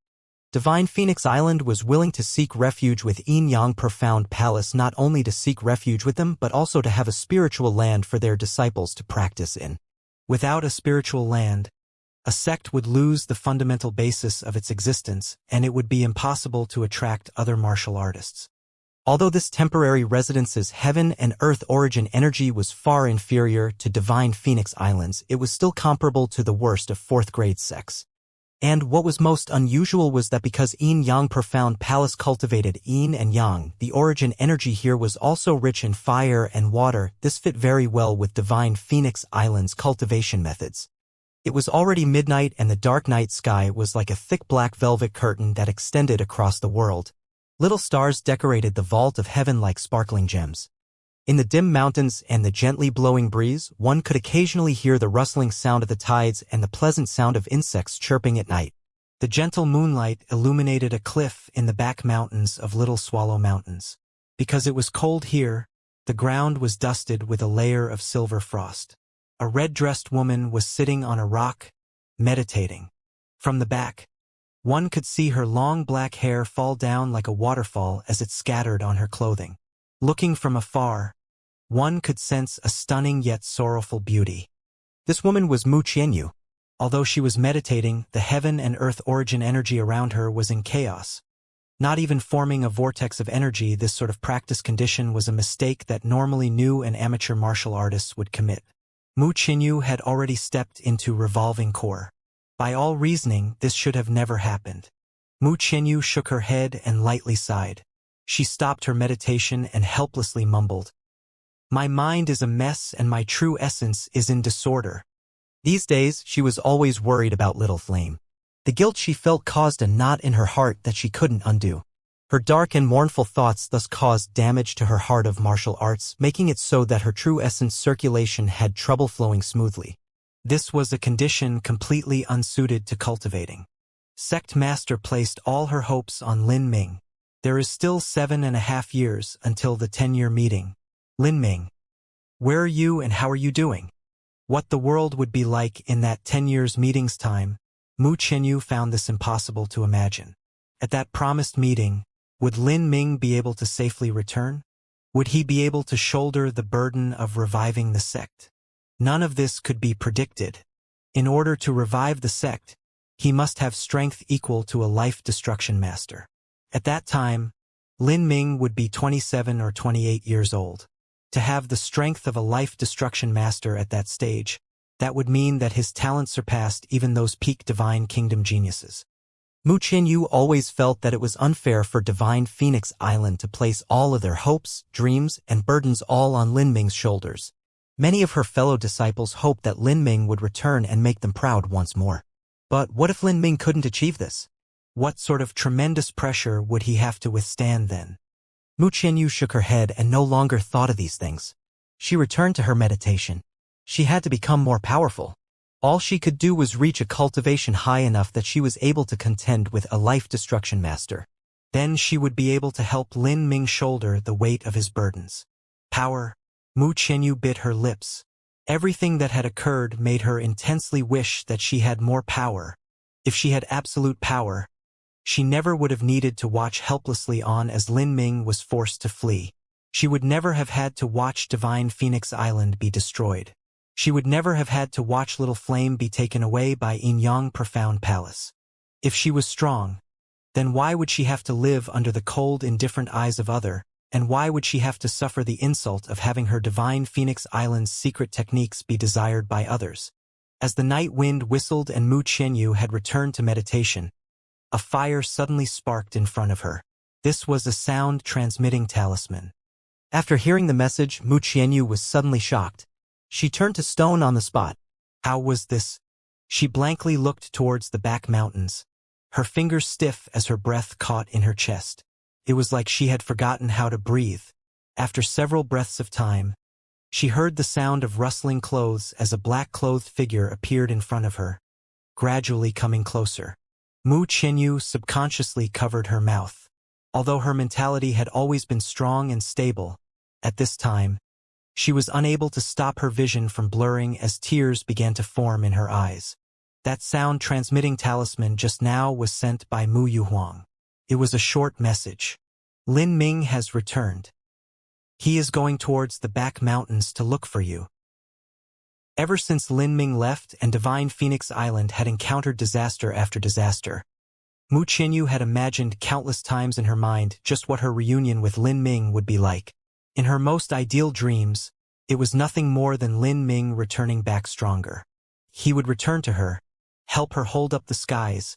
Divine Phoenix Island was willing to seek refuge with Yinyang Profound Palace, not only to seek refuge with them, but also to have a spiritual land for their disciples to practice in. Without a spiritual land, a sect would lose the fundamental basis of its existence, and it would be impossible to attract other martial artists. Although this temporary residence's heaven and earth origin energy was far inferior to Divine Phoenix Islands, it was still comparable to the worst of 4th-grade sects. And what was most unusual was that because Yin Yang Profound Palace cultivated Yin and Yang, the origin energy here was also rich in fire and water. This fit very well with Divine Phoenix Island's cultivation methods. It was already midnight and the dark night sky was like a thick black velvet curtain that extended across the world. Little stars decorated the vault of heaven like sparkling gems. In the dim mountains and the gently blowing breeze, one could occasionally hear the rustling sound of the tides and the pleasant sound of insects chirping at night. The gentle moonlight illuminated a cliff in the back mountains of Little Swallow Mountains. Because it was cold here, the ground was dusted with a layer of silver frost. A red-dressed woman was sitting on a rock, meditating. From the back, one could see her long black hair fall down like a waterfall as it scattered on her clothing. Looking from afar, one could sense a stunning yet sorrowful beauty. This woman was Mu Qianyu. Although she was meditating, the heaven and earth origin energy around her was in chaos. Not even forming a vortex of energy, this sort of practice condition was a mistake that normally new and amateur martial artists would commit. Mu Qianyu had already stepped into revolving core. By all reasoning, this should have never happened. Mu Qianyu shook her head and lightly sighed. She stopped her meditation and helplessly mumbled, "My mind is a mess and my true essence is in disorder." These days, she was always worried about Little Flame. The guilt she felt caused a knot in her heart that she couldn't undo. Her dark and mournful thoughts thus caused damage to her heart of martial arts, making it so that her true essence circulation had trouble flowing smoothly. This was a condition completely unsuited to cultivating. Sect Master placed all her hopes on Lin Ming. There is still 7.5 years until the 10-year meeting. Lin Ming, where are you and how are you doing? What the world would be like in that 10 years meeting's time, Mu Qianyu found this impossible to imagine. At that promised meeting, would Lin Ming be able to safely return? Would he be able to shoulder the burden of reviving the sect? None of this could be predicted. In order to revive the sect, he must have strength equal to a life destruction master. At that time, Lin Ming would be 27 or 28 years old. To have the strength of a life destruction master at that stage, that would mean that his talent surpassed even those peak Divine Kingdom geniuses. Mu Qianyu always felt that it was unfair for Divine Phoenix Island to place all of their hopes, dreams, and burdens all on Lin Ming's shoulders. Many of her fellow disciples hoped that Lin Ming would return and make them proud once more. But what if Lin Ming couldn't achieve this? What sort of tremendous pressure would he have to withstand then? Mu Qianyu shook her head and no longer thought of these things. She returned to her meditation. She had to become more powerful. All she could do was reach a cultivation high enough that she was able to contend with a life-destruction master. Then she would be able to help Lin Ming shoulder the weight of his burdens. Power. Mu Qianyu bit her lips. Everything that had occurred made her intensely wish that she had more power. If she had absolute power, she never would have needed to watch helplessly on as Lin Ming was forced to flee. She would never have had to watch Divine Phoenix Island be destroyed. She would never have had to watch Little Flame be taken away by Yinyang Profound Palace. If she was strong, then why would she have to live under the cold, indifferent eyes of others, and why would she have to suffer the insult of having her Divine Phoenix Island's secret techniques be desired by others? As the night wind whistled and Mu Qianyu had returned to meditation, a fire suddenly sparked in front of her. This was a sound-transmitting talisman. After hearing the message, Mu Qianyu was suddenly shocked. She turned to stone on the spot. How was this? She blankly looked towards the back mountains, her fingers stiff as her breath caught in her chest. It was like she had forgotten how to breathe. After several breaths of time, she heard the sound of rustling clothes as a black-clothed figure appeared in front of her, gradually coming closer. Mu Qianyu subconsciously covered her mouth. Although her mentality had always been strong and stable, at this time, she was unable to stop her vision from blurring as tears began to form in her eyes. That sound-transmitting talisman just now was sent by Mu Yuhuang. It was a short message. Lin Ming has returned. He is going towards the back mountains to look for you. Ever since Lin Ming left and Divine Phoenix Island had encountered disaster after disaster, Mu Qianyu had imagined countless times in her mind just what her reunion with Lin Ming would be like. In her most ideal dreams, it was nothing more than Lin Ming returning back stronger. He would return to her, help her hold up the skies,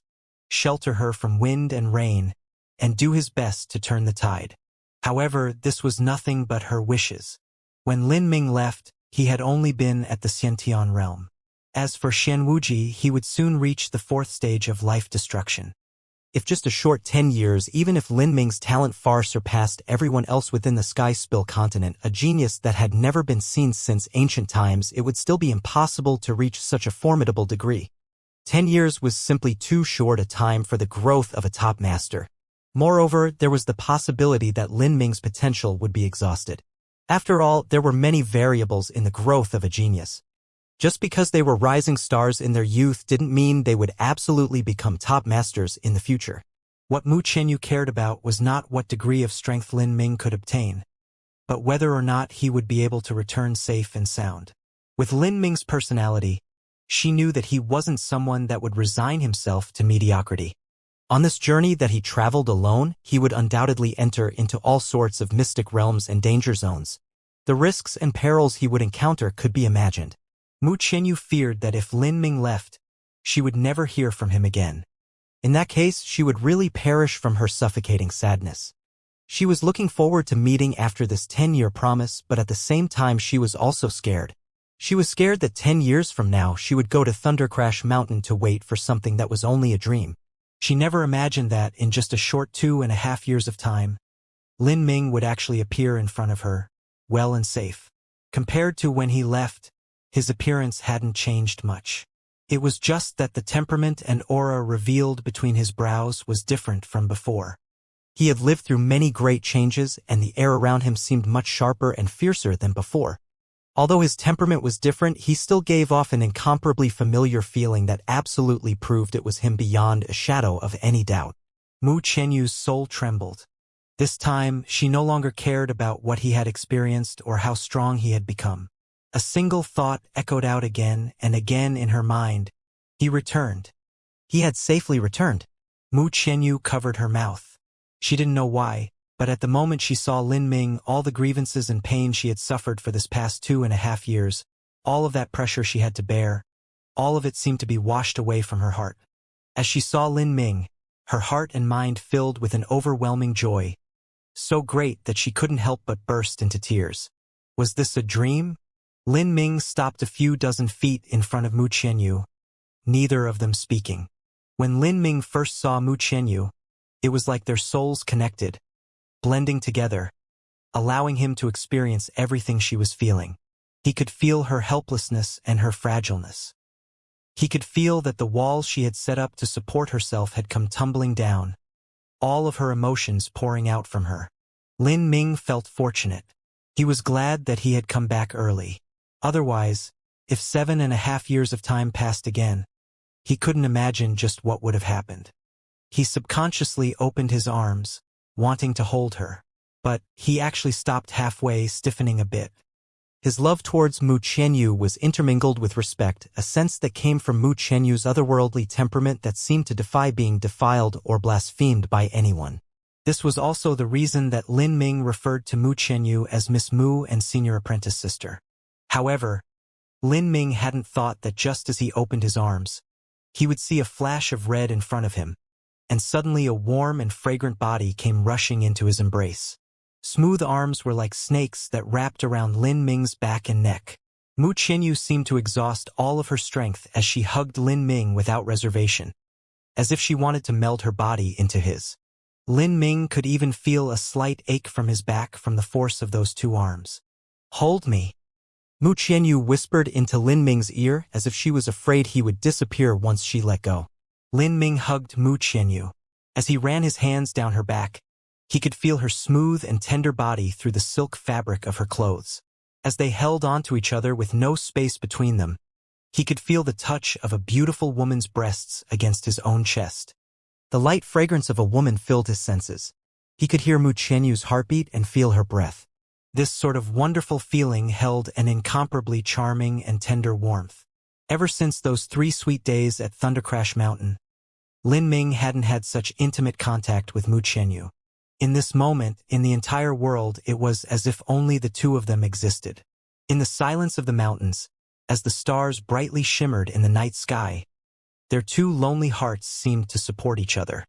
shelter her from wind and rain, and do his best to turn the tide. However, this was nothing but her wishes. When Lin Ming left, he had only been at the Xiantian realm. As for Xianwuji, he would soon reach the fourth stage of life destruction. If just a short 10 years, even if Lin Ming's talent far surpassed everyone else within the Sky Spill continent, a genius that had never been seen since ancient times, it would still be impossible to reach such a formidable degree. 10 years was simply too short a time for the growth of a top master. Moreover, there was the possibility that Lin Ming's potential would be exhausted. After all, there were many variables in the growth of a genius. Just because they were rising stars in their youth didn't mean they would absolutely become top masters in the future. What Mu Qianyu cared about was not what degree of strength Lin Ming could obtain, but whether or not he would be able to return safe and sound. With Lin Ming's personality, she knew that he wasn't someone that would resign himself to mediocrity. On this journey that he traveled alone, he would undoubtedly enter into all sorts of mystic realms and danger zones. The risks and perils he would encounter could be imagined. Mu Qianyu feared that if Lin Ming left, she would never hear from him again. In that case, she would really perish from her suffocating sadness. She was looking forward to meeting after this 10-year promise, but at the same time she was also scared. She was scared that 10 years from now she would go to Thundercrash Mountain to wait for something that was only a dream. She never imagined that, in just a short 2.5 years of time, Lin Ming would actually appear in front of her, well and safe. Compared to when he left, his appearance hadn't changed much. It was just that the temperament and aura revealed between his brows was different from before. He had lived through many great changes, and the air around him seemed much sharper and fiercer than before. Although his temperament was different, he still gave off an incomparably familiar feeling that absolutely proved it was him beyond a shadow of any doubt. Mu Qianyu's soul trembled. This time, she no longer cared about what he had experienced or how strong he had become. A single thought echoed out again and again in her mind. He returned. He had safely returned. Mu Qianyu covered her mouth. She didn't know why, but at the moment she saw Lin Ming, all the grievances and pain she had suffered for this past 2.5 years, all of that pressure she had to bear, all of it seemed to be washed away from her heart. As she saw Lin Ming, her heart and mind filled with an overwhelming joy, so great that she couldn't help but burst into tears. Was this a dream? Lin Ming stopped a few dozen feet in front of Mu Qianyu, neither of them speaking. When Lin Ming first saw Mu Qianyu, it was like their souls connected, blending together, allowing him to experience everything she was feeling. He could feel her helplessness and her fragileness. He could feel that the walls she had set up to support herself had come tumbling down, all of her emotions pouring out from her. Lin Ming felt fortunate. He was glad that he had come back early. Otherwise, if 7.5 years of time passed again, he couldn't imagine just what would have happened. He subconsciously opened his arms, wanting to hold her, but he actually stopped halfway, stiffening a bit. His love towards Mu Qianyu was intermingled with respect, a sense that came from Mu Qianyu's otherworldly temperament that seemed to defy being defiled or blasphemed by anyone. This was also the reason that Lin Ming referred to Mu Qianyu as Miss Mu and senior apprentice sister. However, Lin Ming hadn't thought that just as he opened his arms, he would see a flash of red in front of him, and suddenly a warm and fragrant body came rushing into his embrace. Smooth arms were like snakes that wrapped around Lin Ming's back and neck. Mu Qianyu seemed to exhaust all of her strength as she hugged Lin Ming without reservation, as if she wanted to meld her body into his. Lin Ming could even feel a slight ache from his back from the force of those two arms. "Hold me," Mu Qianyu whispered into Lin Ming's ear as if she was afraid he would disappear once she let go. Lin Ming hugged Mu Qianyu. As he ran his hands down her back, he could feel her smooth and tender body through the silk fabric of her clothes. As they held onto each other with no space between them, he could feel the touch of a beautiful woman's breasts against his own chest. The light fragrance of a woman filled his senses. He could hear Mu Qianyu's heartbeat and feel her breath. This sort of wonderful feeling held an incomparably charming and tender warmth. Ever since those 3 sweet days at Thundercrash Mountain, Lin Ming hadn't had such intimate contact with Mu Qianyu. In this moment, in the entire world, it was as if only the two of them existed. In the silence of the mountains, as the stars brightly shimmered in the night sky, their two lonely hearts seemed to support each other.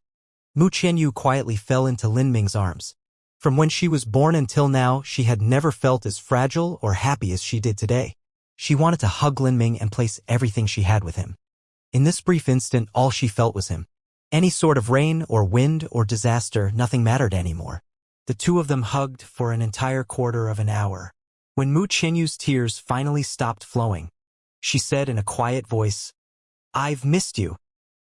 Mu Qianyu quietly fell into Lin Ming's arms. From when she was born until now, she had never felt as fragile or happy as she did today. She wanted to hug Lin Ming and place everything she had with him. In this brief instant, all she felt was him. Any sort of rain or wind or disaster, nothing mattered anymore. The two of them hugged for an entire quarter of an hour. When Mu Qianyu's tears finally stopped flowing, she said in a quiet voice, "I've missed you."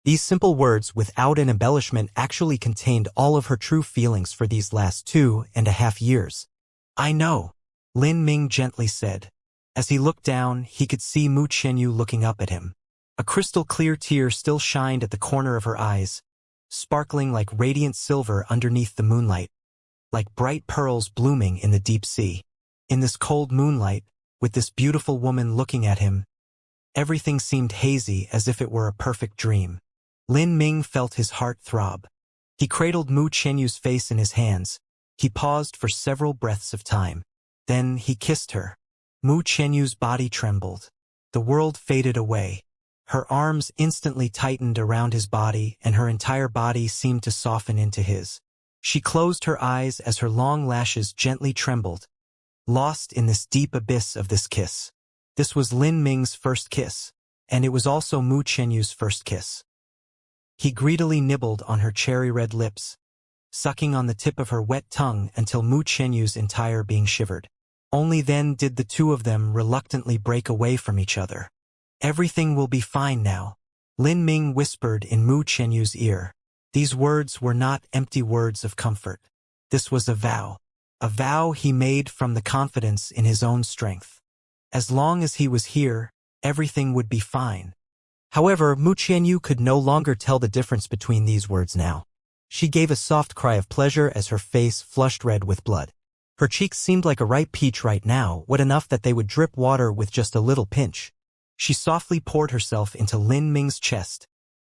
These simple words, without an embellishment, actually contained all of her true feelings for these last 2.5 years. "I know," Lin Ming gently said. As he looked down, he could see Mu Qianyu looking up at him. A crystal-clear tear still shined at the corner of her eyes, sparkling like radiant silver underneath the moonlight, like bright pearls blooming in the deep sea. In this cold moonlight, with this beautiful woman looking at him, everything seemed hazy as if it were a perfect dream. Lin Ming felt his heart throb. He cradled Mu Qianyu's face in his hands. He paused for several breaths of time. Then he kissed her. Mu Qianyu's body trembled. The world faded away. Her arms instantly tightened around his body, and her entire body seemed to soften into his. She closed her eyes as her long lashes gently trembled, lost in this deep abyss of this kiss. This was Lin Ming's first kiss, and it was also Mu Qianyu's first kiss. He greedily nibbled on her cherry-red lips, sucking on the tip of her wet tongue until Mu Qianyu's entire being shivered. Only then did the two of them reluctantly break away from each other. "Everything will be fine now," Lin Ming whispered in Mu Qianyu's ear. These words were not empty words of comfort. This was a vow he made from the confidence in his own strength. As long as he was here, everything would be fine. However, Mu Qianyu could no longer tell the difference between these words now. She gave a soft cry of pleasure as her face flushed red with blood. Her cheeks seemed like a ripe peach right now, wet enough that they would drip water with just a little pinch. She softly poured herself into Lin Ming's chest,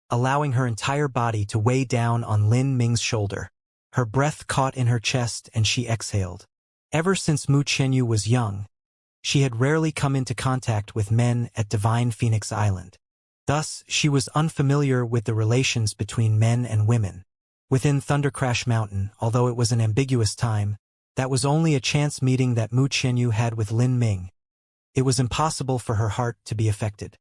allowing her entire body to weigh down on Lin Ming's shoulder. Her breath caught in her chest and she exhaled. Ever since Mu Qianyu was young, she had rarely come into contact with men at Divine Phoenix Island. Thus, she was unfamiliar with the relations between men and women. Within Thundercrash Mountain, although it was an ambiguous time, that was only a chance meeting that Mu Qianyu had with Lin Ming. It was impossible for her heart to be affected.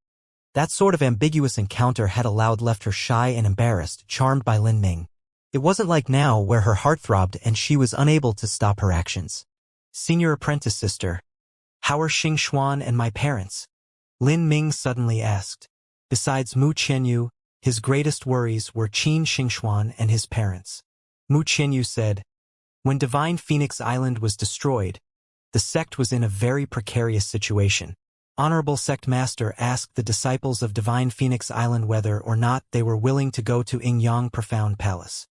That sort of ambiguous encounter had left her shy and embarrassed, charmed by Lin Ming. It wasn't like now where her heart throbbed and she was unable to stop her actions. Senior apprentice sister, how are Xianxia and my parents? Lin Ming suddenly asked. Besides Mu Qianyu, his greatest worries were Qin Xianxia and his parents. Mu Qianyu said, when Divine Phoenix Island was destroyed, the sect was in a very precarious situation. Honorable Sect Master asked the disciples of Divine Phoenix Island whether or not they were willing to go to Yingyang Profound Palace.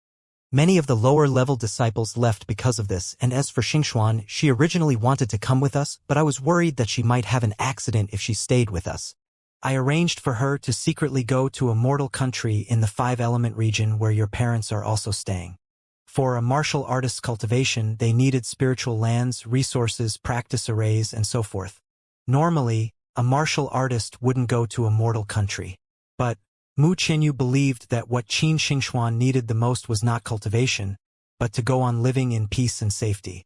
Many of the lower-level disciples left because of this, and as for Xianxia, she originally wanted to come with us, but I was worried that she might have an accident if she stayed with us. I arranged for her to secretly go to a mortal country in the 5-element region where your parents are also staying. For a martial artist's cultivation, they needed spiritual lands, resources, practice arrays, and so forth. Normally, a martial artist wouldn't go to a mortal country. But Mu Qianyu believed that what Qin Xianxia needed the most was not cultivation, but to go on living in peace and safety.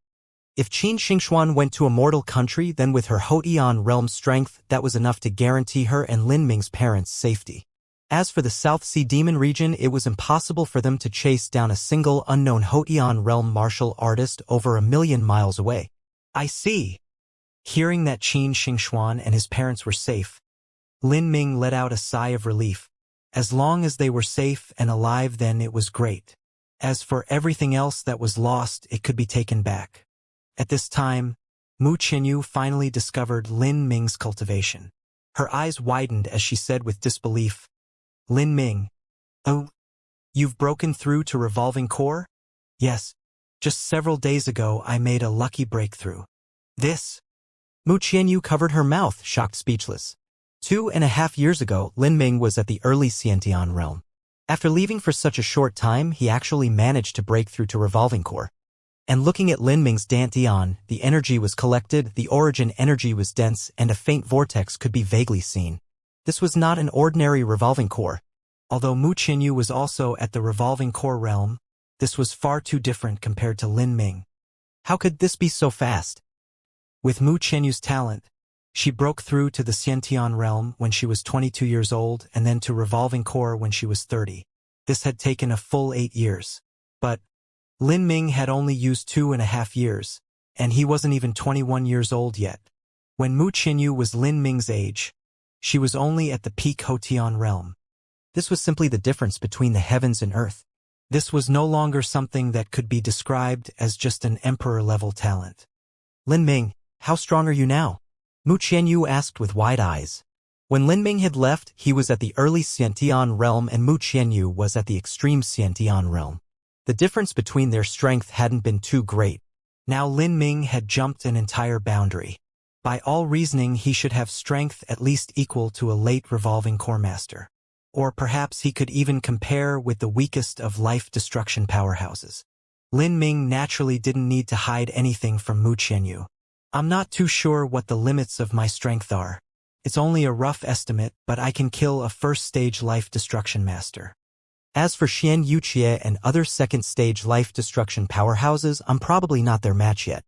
If Qin Xianxia went to a mortal country, then with her Hotian realm strength, that was enough to guarantee her and Lin Ming's parents' safety. As for the South Sea Demon region, it was impossible for them to chase down a single unknown Hotian realm martial artist over 1,000,000 miles away. I see. Hearing that Qin Xianxia and his parents were safe, Lin Ming let out a sigh of relief. As long as they were safe and alive, then it was great. As for everything else that was lost, it could be taken back. At this time, Mu Qianyu finally discovered Lin Ming's cultivation. Her eyes widened as she said with disbelief, Lin Ming, oh, you've broken through to revolving core? Yes. Just several days ago I made a lucky breakthrough. This? Mu Qianyu covered her mouth, shocked, speechless. 2.5 years ago, Lin Ming was at the early Xiantian realm. After leaving for such a short time, he actually managed to break through to revolving core. And looking at Lin Ming's Dantian, the energy was collected, the origin energy was dense, and a faint vortex could be vaguely seen. This was not an ordinary revolving core. Although Mu Qianyu was also at the revolving core realm, this was far too different compared to Lin Ming. How could this be so fast? With Mu Qianyu's talent, she broke through to the Xiantian realm when she was 22 years old and then to revolving core when she was 30. This had taken a full 8 years. But Lin Ming had only used 2.5 years, and he wasn't even 21 years old yet. When Mu Qianyu was Lin Ming's age, she was only at the peak Hotian realm. This was simply the difference between the heavens and earth. This was no longer something that could be described as just an emperor-level talent. Lin Ming, how strong are you now? Mu Qianyu asked with wide eyes. When Lin Ming had left, he was at the early Xiantian realm and Mu Qianyu was at the extreme Xiantian realm. The difference between their strength hadn't been too great. Now Lin Ming had jumped an entire boundary. By all reasoning, he should have strength at least equal to a late revolving core master. Or perhaps he could even compare with the weakest of life-destruction powerhouses. Lin Ming naturally didn't need to hide anything from Mu Qianyu. I'm not too sure what the limits of my strength are. It's only a rough estimate, but I can kill a first-stage life-destruction master. As for Xianxia and other second-stage life-destruction powerhouses, I'm probably not their match yet.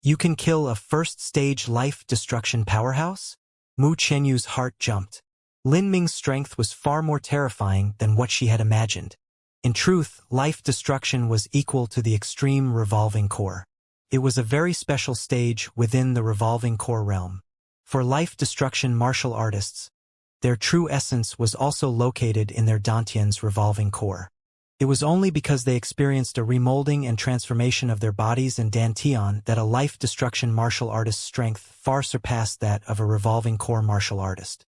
You can kill a first-stage life-destruction powerhouse? Mu Qianyu's heart jumped. Lin Ming's strength was far more terrifying than what she had imagined. In truth, life destruction was equal to the extreme revolving core. It was a very special stage within the revolving core realm. For life destruction martial artists, their true essence was also located in their Dantian's revolving core. It was only because they experienced a remolding and transformation of their bodies and Dantian that a life destruction martial artist's strength far surpassed that of a revolving core martial artist.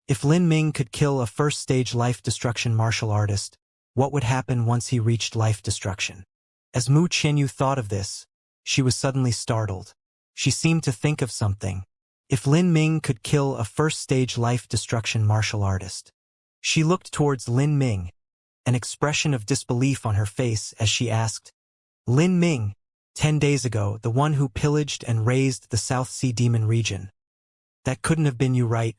If Lin Ming could kill a first-stage life destruction martial artist, what would happen once he reached life destruction? As Mu Qianyu thought of this, she was suddenly startled. She seemed to think of something. If Lin Ming could kill a first-stage life destruction martial artist. She looked towards Lin Ming, an expression of disbelief on her face as she asked, Lin Ming, 10 days ago, the one who pillaged and razed the South Sea Demon region. That couldn't have been you, right?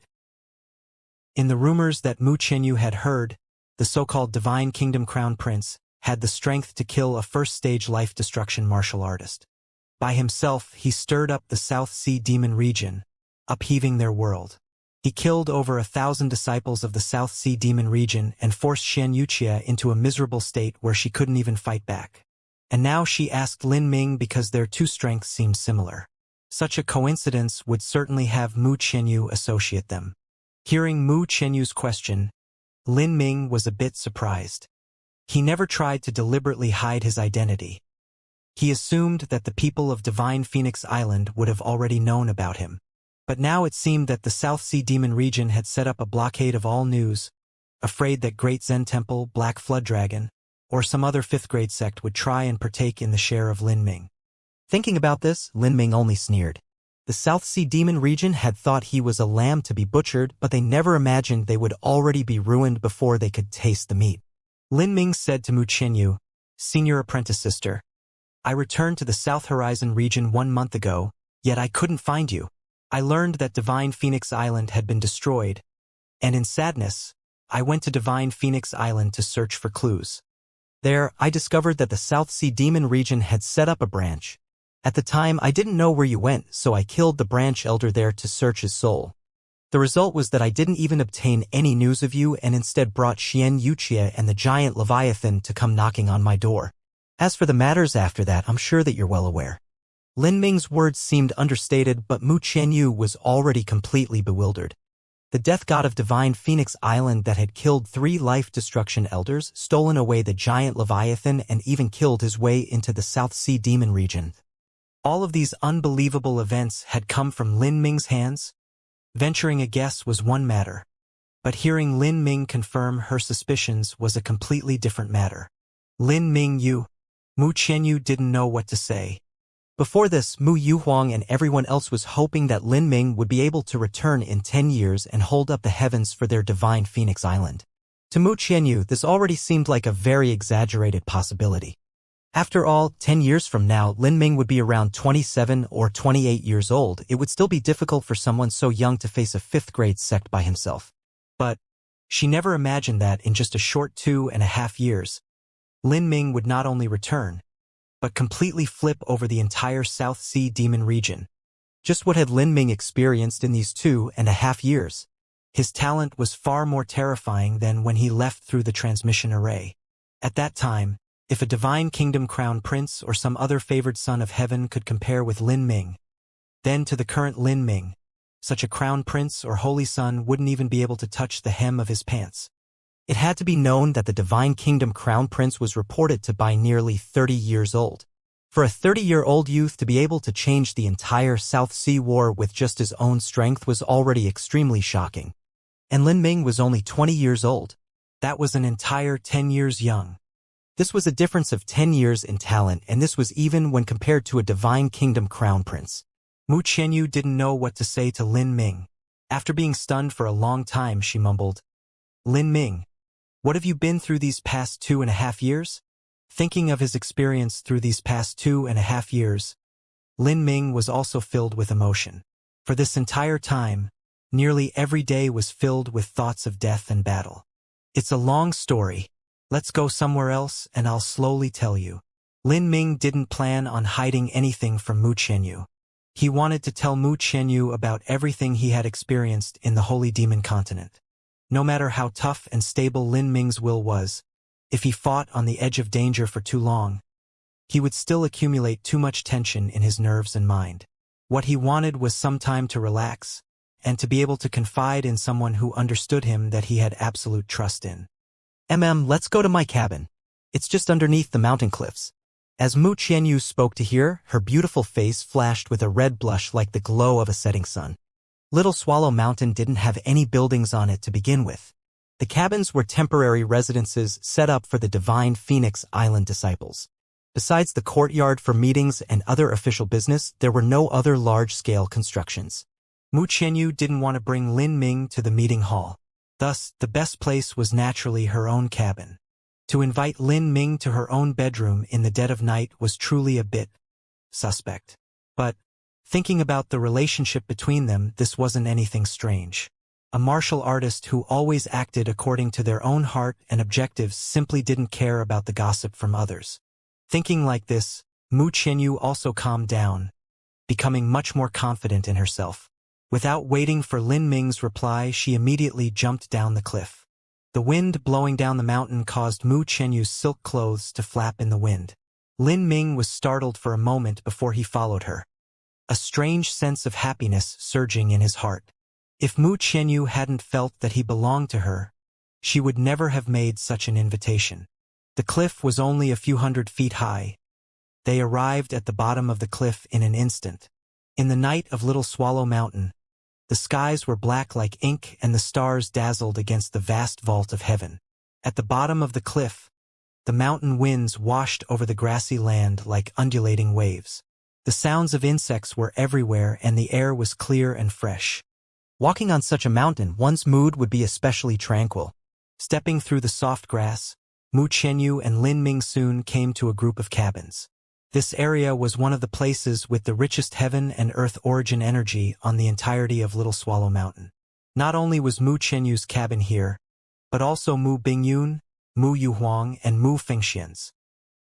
In the rumors that Mu Qianyu had heard, the so-called Divine Kingdom Crown Prince had the strength to kill a first-stage life destruction martial artist. By himself, he stirred up the South Sea Demon region, upheaving their world. He killed over 1,000 disciples of the South Sea demon region and forced Xianxia into a miserable state where she couldn't even fight back. And now she asked Lin Ming because their two strengths seemed similar. Such a coincidence would certainly have Mu Qianyu associate them. Hearing Mu Qianyu's question, Lin Ming was a bit surprised. He never tried to deliberately hide his identity. He assumed that the people of Divine Phoenix Island would have already known about him. But now it seemed that the South Sea Demon region had set up a blockade of all news, afraid that Great Zen Temple, Black Flood Dragon, or some other fifth-grade sect would try and partake in the share of Lin Ming. Thinking about this, Lin Ming only sneered. The South Sea Demon region had thought he was a lamb to be butchered, but they never imagined they would already be ruined before they could taste the meat. Lin Ming said to Mu Qianyu, "Senior apprentice sister, I returned to the South Horizon region 1 month ago, yet I couldn't find you. I learned that Divine Phoenix Island had been destroyed, and in sadness, I went to Divine Phoenix Island to search for clues. There, I discovered that the South Sea Demon region had set up a branch. At the time, I didn't know where you went, so I killed the branch elder there to search his soul. The result was that I didn't even obtain any news of you and instead brought Xianxia and the giant Leviathan to come knocking on my door. As for the matters after that, I'm sure that you're well aware." Lin Ming's words seemed understated, but Mu Qianyu was already completely bewildered. The death god of Divine Phoenix Island that had killed 3 life-destruction elders, stolen away the giant Leviathan, and even killed his way into the South Sea Demon region. All of these unbelievable events had come from Lin Ming's hands. Venturing a guess was one matter, but hearing Lin Ming confirm her suspicions was a completely different matter. "Lin Ming, you..." Mu Qianyu didn't know what to say. Before this, Mu Yuhuang and everyone else was hoping that Lin Ming would be able to return in 10 years and hold up the heavens for their Divine Phoenix Island. To Mu Qianyu, this already seemed like a very exaggerated possibility. After all, 10 years from now, Lin Ming would be around 27 or 28 years old. It would still be difficult for someone so young to face a 5th-grade sect by himself. But she never imagined that in just a short 2.5 years, Lin Ming would not only return, but completely flip over the entire South Sea Demon region. Just what had Lin Ming experienced in these 2.5 years? His talent was far more terrifying than when he left through the transmission array. At that time, if a Divine Kingdom Crown Prince or some other favored son of heaven could compare with Lin Ming, then to the current Lin Ming, such a Crown Prince or Holy Son wouldn't even be able to touch the hem of his pants. It had to be known that the Divine Kingdom Crown Prince was reported to be nearly 30 years old. For a 30-year-old youth to be able to change the entire South Sea War with just his own strength was already extremely shocking. And Lin Ming was only 20 years old. That was an entire 10 years young. This was a difference of 10 years in talent, and this was even when compared to a Divine Kingdom Crown Prince. Mu Qianyu didn't know what to say to Lin Ming. After being stunned for a long time, she mumbled, "Lin Ming, what have you been through these past 2.5 years?" Thinking of his experience through these past 2.5 years, Lin Ming was also filled with emotion. For this entire time, nearly every day was filled with thoughts of death and battle. "It's a long story. Let's go somewhere else and I'll slowly tell you." Lin Ming didn't plan on hiding anything from Mu Qianyu. He wanted to tell Mu Qianyu about everything he had experienced in the Holy Demon Continent. No matter how tough and stable Lin Ming's will was, if he fought on the edge of danger for too long, he would still accumulate too much tension in his nerves and mind. What he wanted was some time to relax, and to be able to confide in someone who understood him that he had absolute trust in. Let's go to my cabin. It's just underneath the mountain cliffs." As Mu Qianyu spoke to hear, her beautiful face flashed with a red blush like the glow of a setting sun. Little Swallow Mountain didn't have any buildings on it to begin with. The cabins were temporary residences set up for the Divine Phoenix Island disciples. Besides the courtyard for meetings and other official business, there were no other large-scale constructions. Mu Qianyu didn't want to bring Lin Ming to the meeting hall. Thus, the best place was naturally her own cabin. To invite Lin Ming to her own bedroom in the dead of night was truly a bit suspect. But thinking about the relationship between them, this wasn't anything strange. A martial artist who always acted according to their own heart and objectives simply didn't care about the gossip from others. Thinking like this, Mu Qianyu also calmed down, becoming much more confident in herself. Without waiting for Lin Ming's reply, she immediately jumped down the cliff. The wind blowing down the mountain caused Mu Qianyu's silk clothes to flap in the wind. Lin Ming was startled for a moment before he followed her, a strange sense of happiness surging in his heart. If Mu Qianyu hadn't felt that he belonged to her, she would never have made such an invitation. The cliff was only a few hundred feet high. They arrived at the bottom of the cliff in an instant. In the night of Little Swallow Mountain, the skies were black like ink and the stars dazzled against the vast vault of heaven. At the bottom of the cliff, the mountain winds washed over the grassy land like undulating waves. The sounds of insects were everywhere and the air was clear and fresh. Walking on such a mountain, one's mood would be especially tranquil. Stepping through the soft grass, Mu Qianyu and Lin Ming soon came to a group of cabins. This area was one of the places with the richest heaven and earth origin energy on the entirety of Little Swallow Mountain. Not only was Mu Qianyu's cabin here, but also Mu Bingyun, Mu Yuhuang, and Mu Fengxian's.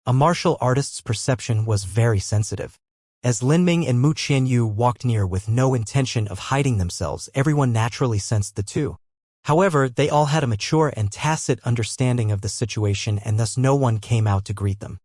A martial artist's perception was very sensitive. As Lin Ming and Mu Qianyu walked near with no intention of hiding themselves, everyone naturally sensed the two. However, they all had a mature and tacit understanding of the situation and thus no one came out to greet them.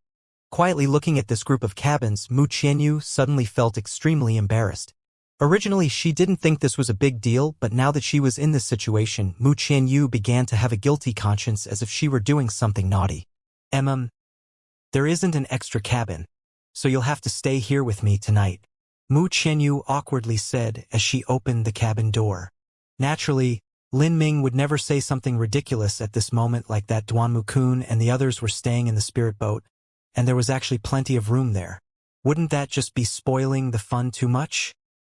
Quietly looking at this group of cabins, Mu Qianyu suddenly felt extremely embarrassed. Originally, she didn't think this was a big deal, but now that she was in this situation, Mu Qianyu began to have a guilty conscience as if she were doing something naughty. There isn't an extra cabin, so you'll have to stay here with me tonight, Mu Qianyu awkwardly said as she opened the cabin door. Naturally, Lin Ming would never say something ridiculous at this moment like that. Duanmu-kun and the others were staying in the spirit boat, and there was actually plenty of room there. Wouldn't that just be spoiling the fun too much?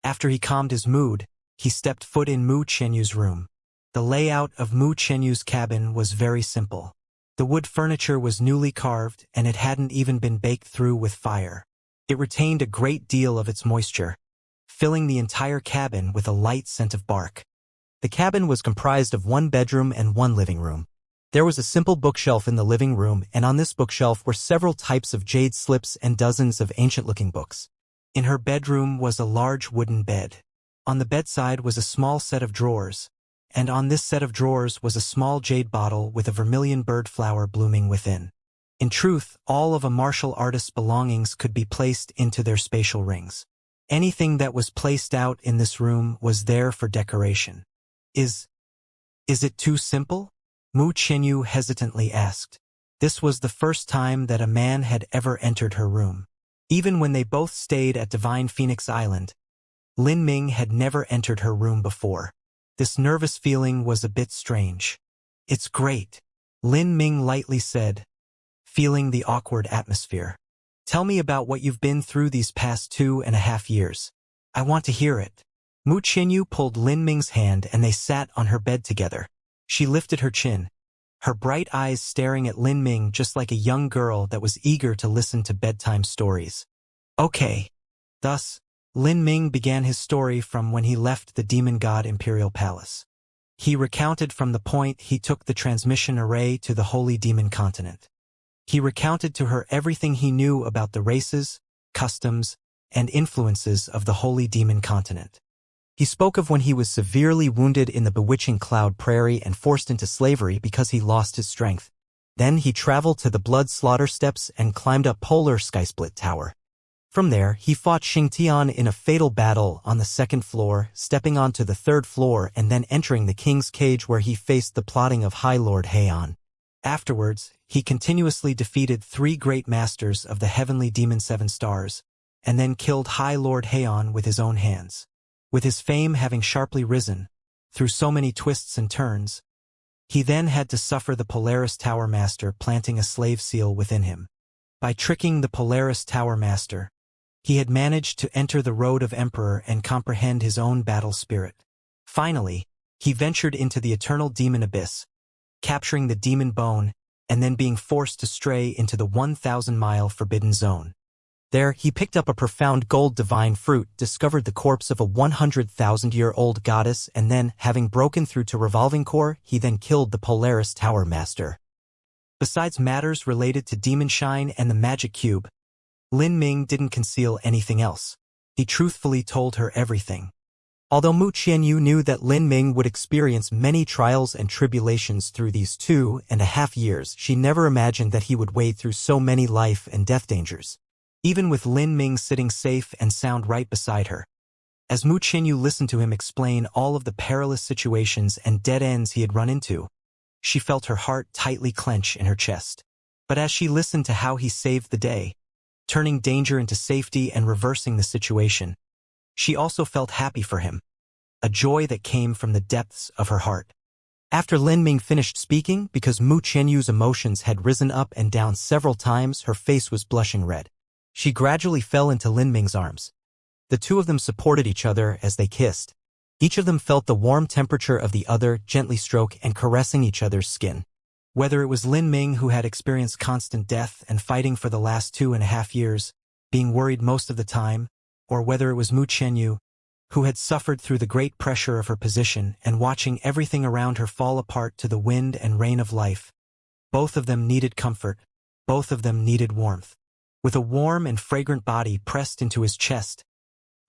After he calmed his mood, he stepped foot in Mu Qianyu's room. The layout of Mu Qianyu's cabin was very simple. The wood furniture was newly carved and it hadn't even been baked through with fire. It retained a great deal of its moisture, filling the entire cabin with a light scent of bark. The cabin was comprised of one bedroom and one living room. There was a simple bookshelf in the living room, and on this bookshelf were several types of jade slips and dozens of ancient-looking books. In her bedroom was a large wooden bed. On the bedside was a small set of drawers, and on this set of drawers was a small jade bottle with a vermilion bird flower blooming within. In truth, all of a martial artist's belongings could be placed into their spatial rings. Anything that was placed out in this room was there for decoration. Is it too simple? Mu Qianyu hesitantly asked. This was the first time that a man had ever entered her room. Even when they both stayed at Divine Phoenix Island, Lin Ming had never entered her room before. This nervous feeling was a bit strange. It's great, Lin Ming lightly said, feeling the awkward atmosphere. Tell me about what you've been through these past 2.5 years. I want to hear it. Mu Qianyu pulled Lin Ming's hand and they sat on her bed together. She lifted her chin, her bright eyes staring at Lin Ming just like a young girl that was eager to listen to bedtime stories. Okay. Thus, Lin Ming began his story from when he left the demon god Imperial Palace. He recounted from the point he took the transmission array to the Holy Demon Continent. He recounted to her everything he knew about the races, customs, and influences of the Holy Demon Continent. He spoke of when he was severely wounded in the bewitching Cloud Prairie and forced into slavery because he lost his strength. Then he traveled to the Blood Slaughter Steppes and climbed up Polar Skysplit Tower. From there, he fought Xingtian in a fatal battle on the 2nd floor, stepping onto the 3rd floor and then entering the King's Cage where he faced the plotting of High Lord Heian. Afterwards, he continuously defeated 3 great masters of the heavenly demon 7 stars, and then killed High Lord Heian with his own hands. With his fame having sharply risen, through so many twists and turns, he then had to suffer the Polaris Tower Master planting a slave seal within him. By tricking the Polaris Tower Master, he had managed to enter the road of Emperor and comprehend his own battle spirit. Finally, he ventured into the eternal demon abyss, capturing the demon bone and then being forced to stray into the 1,000-mile forbidden zone. There, he picked up a profound gold divine fruit, discovered the corpse of a 100,000-year-old goddess, and then, having broken through to Revolving Core, he then killed the Polaris Tower Master. Besides matters related to Demon Shine and the Magic Cube, Lin Ming didn't conceal anything else. He truthfully told her everything. Although Mu Qianyu knew that Lin Ming would experience many trials and tribulations through these 2.5 years, she never imagined that he would wade through so many life and death dangers. Even with Lin Ming sitting safe and sound right beside her. As Mu Qianyu listened to him explain all of the perilous situations and dead ends he had run into, she felt her heart tightly clench in her chest. But as she listened to how he saved the day, turning danger into safety and reversing the situation, she also felt happy for him, a joy that came from the depths of her heart. After Lin Ming finished speaking, because Mu Qianyu's emotions had risen up and down several times, her face was blushing red. She gradually fell into Lin Ming's arms. The two of them supported each other as they kissed. Each of them felt the warm temperature of the other gently stroke and caressing each other's skin. Whether it was Lin Ming, who had experienced constant death and fighting for the last 2.5 years, being worried most of the time, or whether it was Mu Qianyu, who had suffered through the great pressure of her position and watching everything around her fall apart to the wind and rain of life, both of them needed comfort, both of them needed warmth. With a warm and fragrant body pressed into his chest,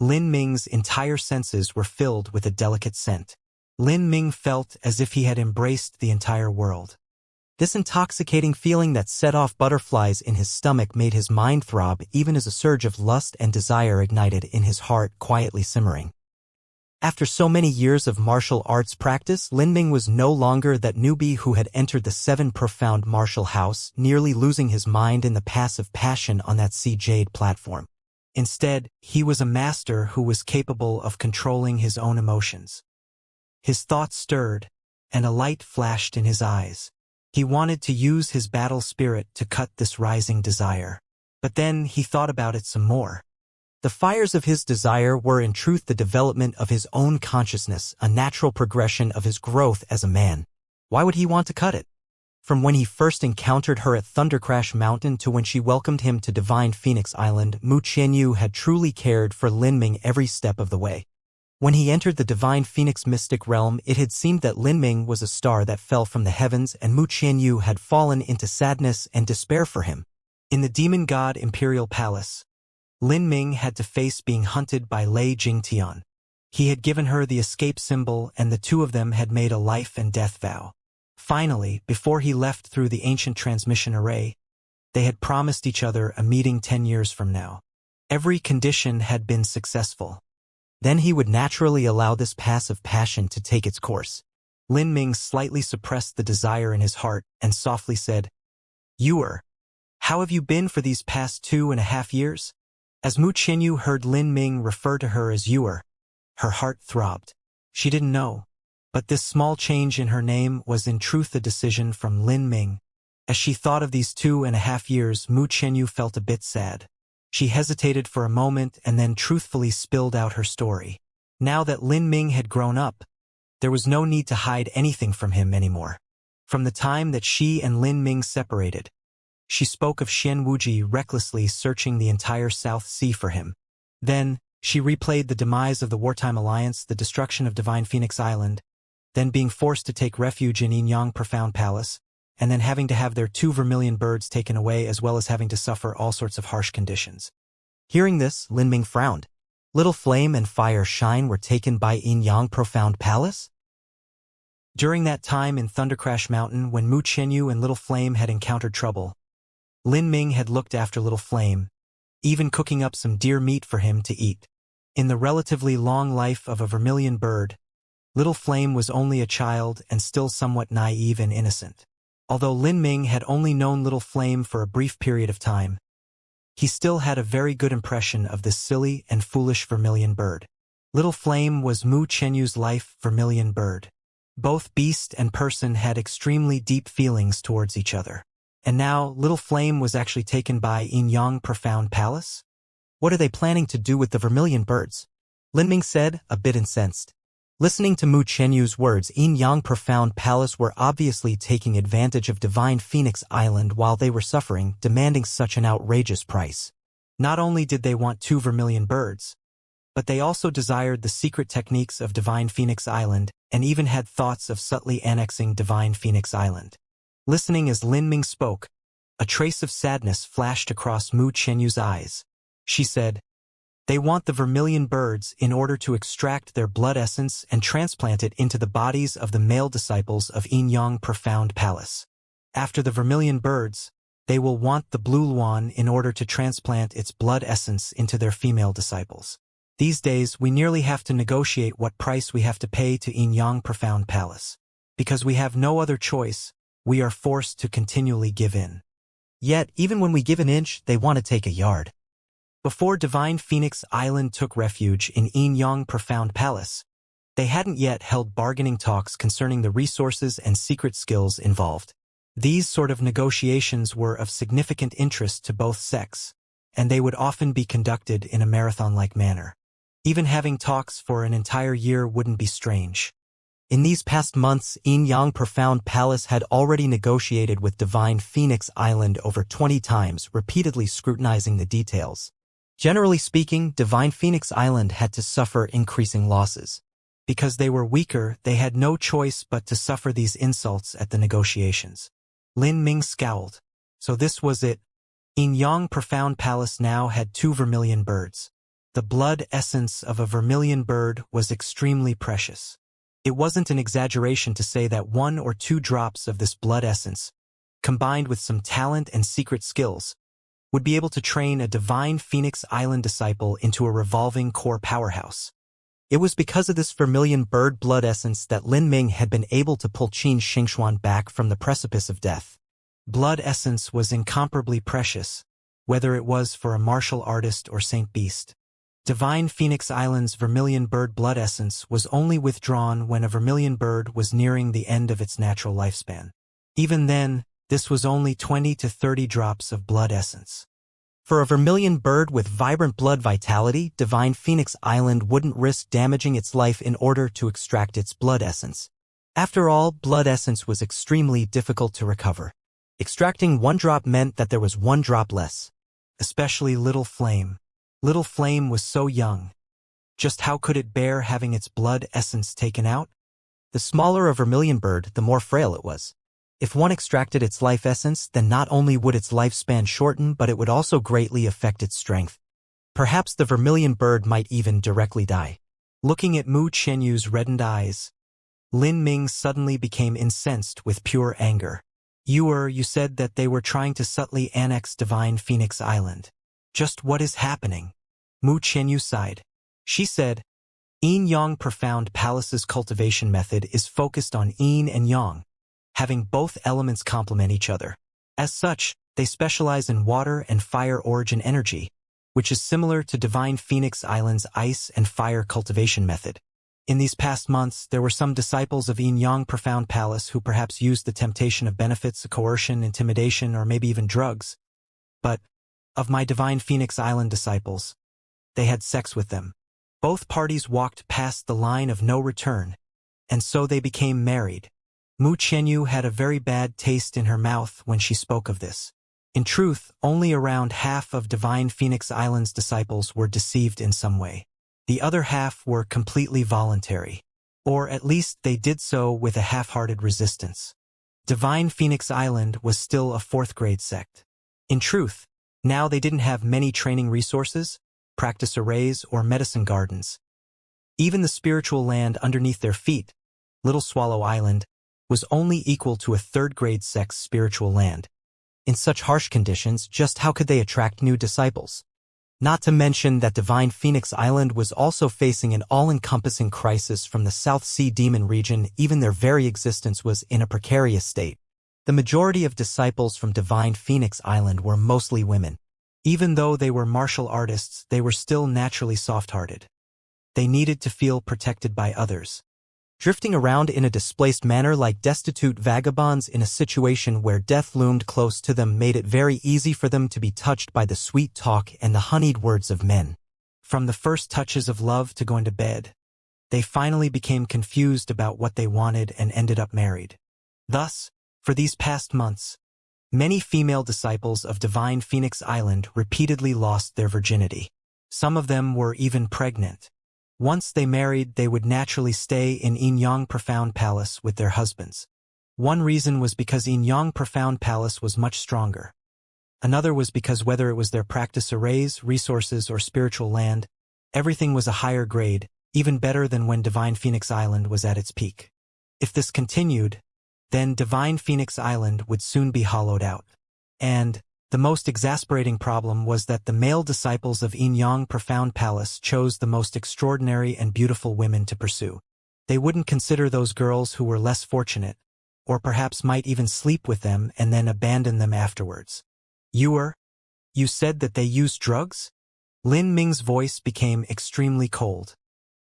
Lin Ming's entire senses were filled with a delicate scent. Lin Ming felt as if he had embraced the entire world. This intoxicating feeling that set off butterflies in his stomach made his mind throb even as a surge of lust and desire ignited in his heart, quietly simmering. After so many years of martial arts practice, Lin Ming was no longer that newbie who had entered the 7 profound martial house, nearly losing his mind in the passive passion on that sea jade platform. Instead, he was a master who was capable of controlling his own emotions. His thoughts stirred, and a light flashed in his eyes. He wanted to use his battle spirit to cut this rising desire. But then he thought about it some more. The fires of his desire were in truth the development of his own consciousness, a natural progression of his growth as a man. Why would he want to cut it? From when he first encountered her at Thundercrash Mountain to when she welcomed him to Divine Phoenix Island, Mu Qianyu had truly cared for Lin Ming every step of the way. When he entered the Divine Phoenix mystic realm, it had seemed that Lin Ming was a star that fell from the heavens, and Mu Qianyu had fallen into sadness and despair for him. In the Demon God Imperial Palace, Lin Ming had to face being hunted by Lei Jingtian. He had given her the escape symbol, and the two of them had made a life and death vow. Finally, before he left through the ancient transmission array, they had promised each other a meeting 10 years from now. Every condition had been successful. Then he would naturally allow this passive passion to take its course. Lin Ming slightly suppressed the desire in his heart and softly said, "Yuer, how have you been for these past 2.5 years?" As Mu Qianyu heard Lin Ming refer to her as Yuer, her heart throbbed. She didn't know, but this small change in her name was in truth a decision from Lin Ming. As she thought of these 2.5 years, Mu Qianyu felt a bit sad. She hesitated for a moment and then truthfully spilled out her story. Now that Lin Ming had grown up, there was no need to hide anything from him anymore. From the time that she and Lin Ming separated, she spoke of Xian Wuji recklessly searching the entire South Sea for him. Then, she replayed the demise of the wartime alliance, the destruction of Divine Phoenix Island, then being forced to take refuge in Yinyang Profound Palace, and then having to have their 2 vermilion birds taken away, as well as having to suffer all sorts of harsh conditions. Hearing this, Lin Ming frowned. Little Flame and Fire Shine were taken by Yinyang Profound Palace? During that time in Thundercrash Mountain, when Mu Qianyu and Little Flame had encountered trouble, Lin Ming had looked after Little Flame, even cooking up some deer meat for him to eat. In the relatively long life of a vermilion bird, Little Flame was only a child and still somewhat naive and innocent. Although Lin Ming had only known Little Flame for a brief period of time, he still had a very good impression of this silly and foolish vermilion bird. Little Flame was Mu Qianyu's life vermilion bird. Both beast and person had extremely deep feelings towards each other. And now, Little Flame was actually taken by Yinyang Profound Palace? What are they planning to do with the vermilion birds? Lin Ming said, a bit incensed. Listening to Mu Qianyu's words, Yinyang Profound Palace were obviously taking advantage of Divine Phoenix Island while they were suffering, demanding such an outrageous price. Not only did they want 2 vermilion birds, but they also desired the secret techniques of Divine Phoenix Island and even had thoughts of subtly annexing Divine Phoenix Island. Listening as Lin Ming spoke, a trace of sadness flashed across Mu Qianyu's eyes. She said, They want the vermilion birds in order to extract their blood essence and transplant it into the bodies of the male disciples of Yin Profound Palace. After the vermilion birds, they will want the blue luan in order to transplant its blood essence into their female disciples. These days, we nearly have to negotiate what price we have to pay to Yin Profound Palace. Because we have no other choice, we are forced to continually give in. Yet, even when we give an inch, they want to take a yard. Before Divine Phoenix Island took refuge in Yin Profound Palace, they hadn't yet held bargaining talks concerning the resources and secret skills involved. These sort of negotiations were of significant interest to both sects, and they would often be conducted in a marathon-like manner. Even having talks for an entire year wouldn't be strange. In these past months, Yin Profound Palace had already negotiated with Divine Phoenix Island over 20 times, repeatedly scrutinizing the details. Generally speaking, Divine Phoenix Island had to suffer increasing losses. Because they were weaker, they had no choice but to suffer these insults at the negotiations. Lin Ming scowled. So this was it. Yin Profound Palace now had 2 vermilion birds. The blood essence of a vermilion bird was extremely precious. It wasn't an exaggeration to say that 1 or 2 drops of this blood essence, combined with some talent and secret skills, would be able to train a Divine Phoenix Island disciple into a revolving core powerhouse. It was because of this vermilion bird blood essence that Lin Ming had been able to pull Qin Xingxuan back from the precipice of death. Blood essence was incomparably precious, whether it was for a martial artist or Saint Beast. Divine Phoenix Island's vermilion bird blood essence was only withdrawn when a vermilion bird was nearing the end of its natural lifespan. Even then, this was only 20 to 30 drops of blood essence. For a vermilion bird with vibrant blood vitality, Divine Phoenix Island wouldn't risk damaging its life in order to extract its blood essence. After all, blood essence was extremely difficult to recover. Extracting 1 drop meant that there was 1 drop less. Especially Little Flame. Little Flame was so young. Just how could it bear having its blood essence taken out? The smaller a vermilion bird, the more frail it was. If one extracted its life essence, then not only would its lifespan shorten, but it would also greatly affect its strength. Perhaps the vermilion bird might even directly die. Looking at Mu Qianyu's reddened eyes, Lin Ming suddenly became incensed with pure anger. You said that they were trying to subtly annex Divine Phoenix Island. Just what is happening? Mu Qianyu sighed. She said, Yin Profound Palace's cultivation method is focused on yin and yang, having both elements complement each other. As such, they specialize in water and fire origin energy, which is similar to Divine Phoenix Island's ice and fire cultivation method. In these past months, there were some disciples of Yin Profound Palace who perhaps used the temptation of benefits, coercion, intimidation, or maybe even drugs. But, of my Divine Phoenix Island disciples, they had sex with them. Both parties walked past the line of no return, and so they became married. Mu Qianyu had a very bad taste in her mouth when she spoke of this. In truth, only around half of Divine Phoenix Island's disciples were deceived in some way. The other half were completely voluntary. Or at least they did so with a half-hearted resistance. Divine Phoenix Island was still a 4th-grade sect. In truth, now they didn't have many training resources, practice arrays, or medicine gardens. Even the spiritual land underneath their feet, Little Swallow Island, was only equal to a 3rd-grade sect's spiritual land. In such harsh conditions, just how could they attract new disciples? Not to mention that Divine Phoenix Island was also facing an all-encompassing crisis from the South Sea Demon region. Even their very existence was in a precarious state. The majority of disciples from Divine Phoenix Island were mostly women. Even though they were martial artists, they were still naturally soft-hearted. They needed to feel protected by others. Drifting around in a displaced manner like destitute vagabonds in a situation where death loomed close to them made it very easy for them to be touched by the sweet talk and the honeyed words of men. From the first touches of love to going to bed, they finally became confused about what they wanted and ended up married. Thus, for these past months, many female disciples of Divine Phoenix Island repeatedly lost their virginity. Some of them were even pregnant. Once they married, they would naturally stay in Yin Profound Palace with their husbands. One reason was because Yin Profound Palace was much stronger. Another was because whether it was their practice arrays, resources, or spiritual land, everything was a higher grade, even better than when Divine Phoenix Island was at its peak. If this continued, then Divine Phoenix Island would soon be hollowed out. And the most exasperating problem was that the male disciples of Yin Profound Palace chose the most extraordinary and beautiful women to pursue. They wouldn't consider those girls who were less fortunate, or perhaps might even sleep with them and then abandon them afterwards. You said that they used drugs? Lin Ming's voice became extremely cold.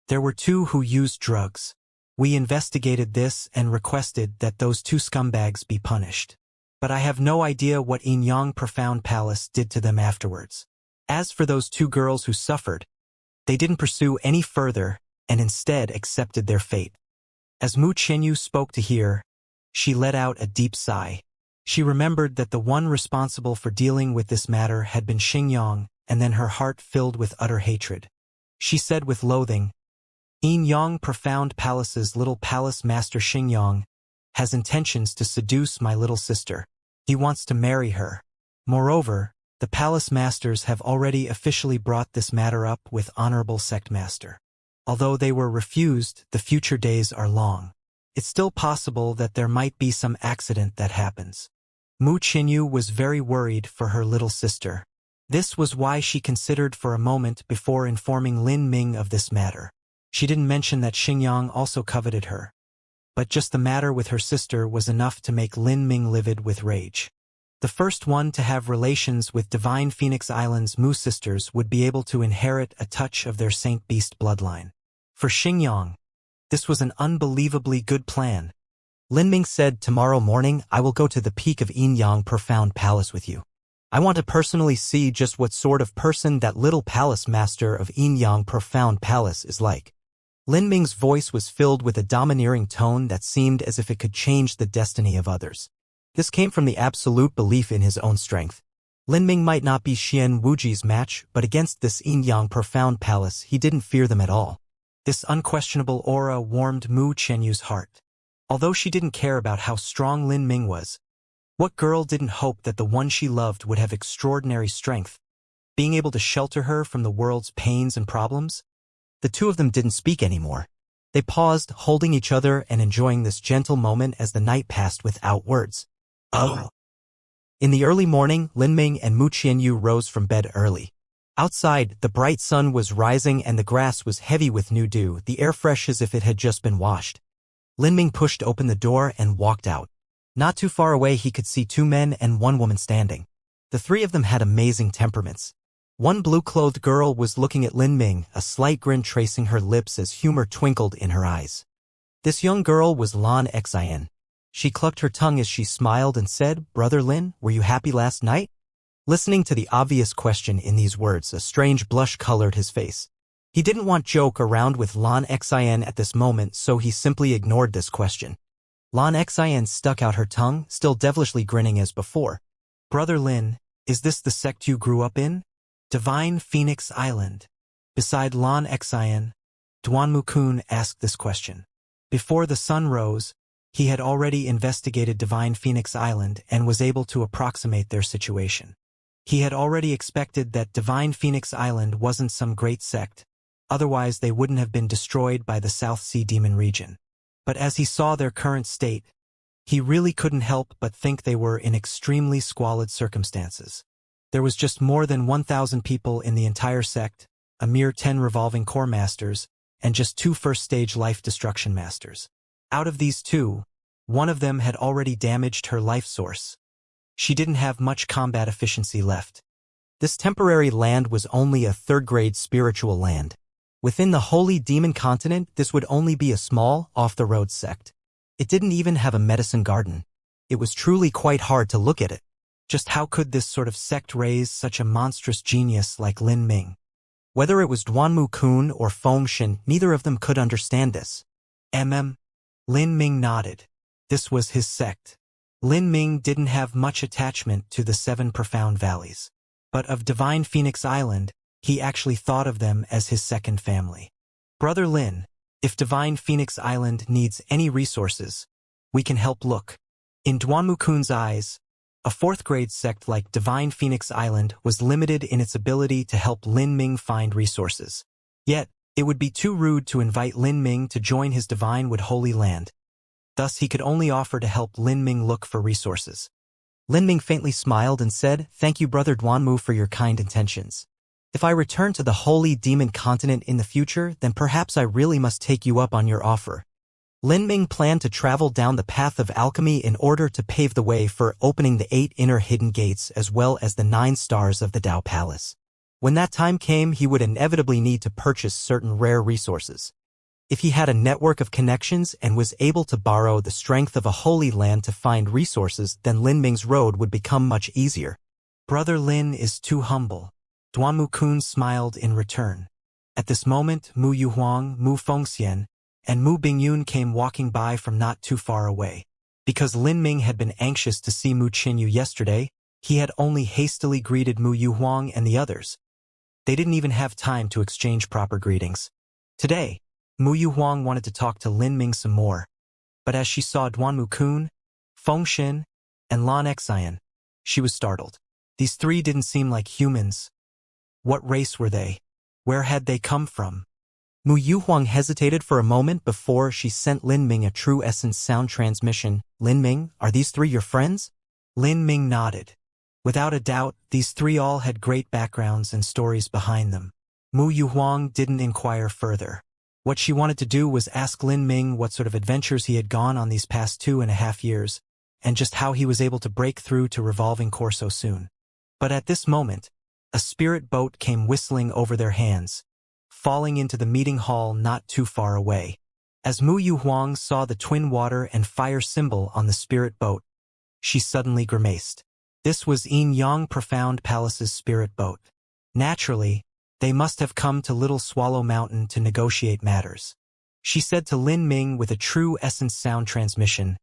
There were two who used drugs. We investigated this and requested that those two scumbags be punished. But I have no idea what Yin Profound Palace did to them afterwards. As for those two girls who suffered, they didn't pursue any further and instead accepted their fate. As Mu Qianyu spoke to hear, she let out a deep sigh. She remembered that the one responsible for dealing with this matter had been Xingyang, and then her heart filled with utter hatred. She said with loathing, Yin Profound Palace's little palace master Xingyang has intentions to seduce my little sister. He wants to marry her. Moreover, the palace masters have already officially brought this matter up with Honorable Sect Master. Although they were refused, the future days are long. It's still possible that there might be some accident that happens. Mu Qianyu was very worried for her little sister. This was why she considered for a moment before informing Lin Ming of this matter. She didn't mention that Xingyang also coveted her. But just the matter with her sister was enough to make Lin Ming livid with rage. The first one to have relations with Divine Phoenix Island's Mu sisters would be able to inherit a touch of their Saint Beast bloodline. For Xingyang, this was an unbelievably good plan. Lin Ming said, tomorrow morning I will go to the peak of Yin Profound Palace with you. I want to personally see just what sort of person that little palace master of Yin Profound Palace is like. Lin Ming's voice was filled with a domineering tone that seemed as if it could change the destiny of others. This came from the absolute belief in his own strength. Lin Ming might not be Xian Wuji's match, but against this Yin Profound Palace he didn't fear them at all. This unquestionable aura warmed Mu Qianyu's heart. Although she didn't care about how strong Lin Ming was, what girl didn't hope that the one she loved would have extraordinary strength, being able to shelter her from the world's pains and problems? The two of them didn't speak anymore. They paused, holding each other and enjoying this gentle moment as the night passed without words. Oh. In the early morning, Lin Ming and Mu Qianyu rose from bed early. Outside, the bright sun was rising and the grass was heavy with new dew, the air fresh as if it had just been washed. Lin Ming pushed open the door and walked out. Not too far away he could see two men and one woman standing. The three of them had amazing temperaments. One blue-clothed girl was looking at Lin Ming, a slight grin tracing her lips as humor twinkled in her eyes. This young girl was Lan Xian. She clucked her tongue as she smiled and said, Brother Lin, were you happy last night? Listening to the obvious question in these words, a strange blush colored his face. He didn't want joke around with Lan Xian at this moment, so he simply ignored this question. Lan Xian stuck out her tongue, still devilishly grinning as before. Brother Lin, is this the sect you grew up in? Divine Phoenix Island. Beside Lan Xian, Duanmu Kun asked this question. Before the sun rose, he had already investigated Divine Phoenix Island and was able to approximate their situation. He had already expected that Divine Phoenix Island wasn't some great sect, otherwise they wouldn't have been destroyed by the South Sea Demon region. But as he saw their current state, he really couldn't help but think they were in extremely squalid circumstances. There was just more than 1,000 people in the entire sect, a mere 10 revolving core masters, and just 2 first-stage life destruction masters. Out of these 2, one of them had already damaged her life source. She didn't have much combat efficiency left. This temporary land was only a third-grade spiritual land. Within the Holy Demon Continent, this would only be a small, off-the-road sect. It didn't even have a medicine garden. It was truly quite hard to look at it. Just how could this sort of sect raise such a monstrous genius like Lin Ming? Whether it was Duanmu Kun or Feng Shen, neither of them could understand this. Lin Ming nodded. This was his sect. Lin Ming didn't have much attachment to the 7 profound valleys. But of Divine Phoenix Island, he actually thought of them as his second family. Brother Lin, if Divine Phoenix Island needs any resources, we can help look. In Duanmu Kun's eyes, A fourth-grade sect like Divine Phoenix Island was limited in its ability to help Lin Ming find resources. Yet, it would be too rude to invite Lin Ming to join his Divine Wood Holy Land. Thus, he could only offer to help Lin Ming look for resources. Lin Ming faintly smiled and said, "Thank you, Brother Duanmu, for your kind intentions. If I return to the Holy Demon Continent in the future, then perhaps I really must take you up on your offer." Lin Ming planned to travel down the path of alchemy in order to pave the way for opening the 8 inner hidden gates as well as the 9 stars of the Dao Palace. When that time came, he would inevitably need to purchase certain rare resources. If he had a network of connections and was able to borrow the strength of a holy land to find resources, then Lin Ming's road would become much easier. Brother Lin is too humble. Duanmu-kun smiled in return. At this moment, Mu Yuhuang, Mu Fengxian, and Mu Bingyun came walking by from not too far away. Because Lin Ming had been anxious to see Mu Qinyu yesterday, he had only hastily greeted Mu Yuhuang and the others. They didn't even have time to exchange proper greetings. Today, Mu Yuhuang wanted to talk to Lin Ming some more, but as she saw Duanmu-kun, Fengxian, and Lan Xian, she was startled. These 3 didn't seem like humans. What race were they? Where had they come from? Mu Yuhuang hesitated for a moment before she sent Lin Ming a true essence sound transmission. "Lin Ming, are these 3 your friends?" Lin Ming nodded. Without a doubt, these 3 all had great backgrounds and stories behind them. Mu Yuhuang didn't inquire further. What she wanted to do was ask Lin Ming what sort of adventures he had gone on these past 2.5 years, and just how he was able to break through to revolving core so soon. But at this moment, a spirit boat came whistling over their hands, falling into the meeting hall not too far away. As Mu Yuhuang saw the twin water and fire symbol on the spirit boat, she suddenly grimaced. This was Yin Yang Profound Palace's spirit boat. Naturally, they must have come to Little Swallow Mountain to negotiate matters. She said to Lin Ming with a true essence sound transmission,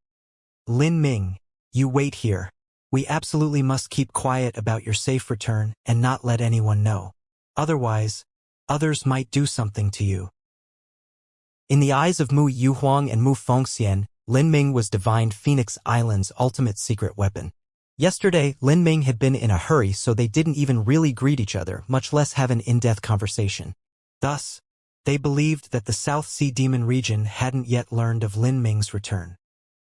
"Lin Ming, you wait here. We absolutely must keep quiet about your safe return and not let anyone know. Otherwise, others might do something to you." In the eyes of Mu Yuhuang and Mu Fengxian, Lin Ming was Divine Phoenix Island's ultimate secret weapon. Yesterday, Lin Ming had been in a hurry, so they didn't even really greet each other, much less have an in-depth conversation. Thus, they believed that the South Sea Demon region hadn't yet learned of Lin Ming's return.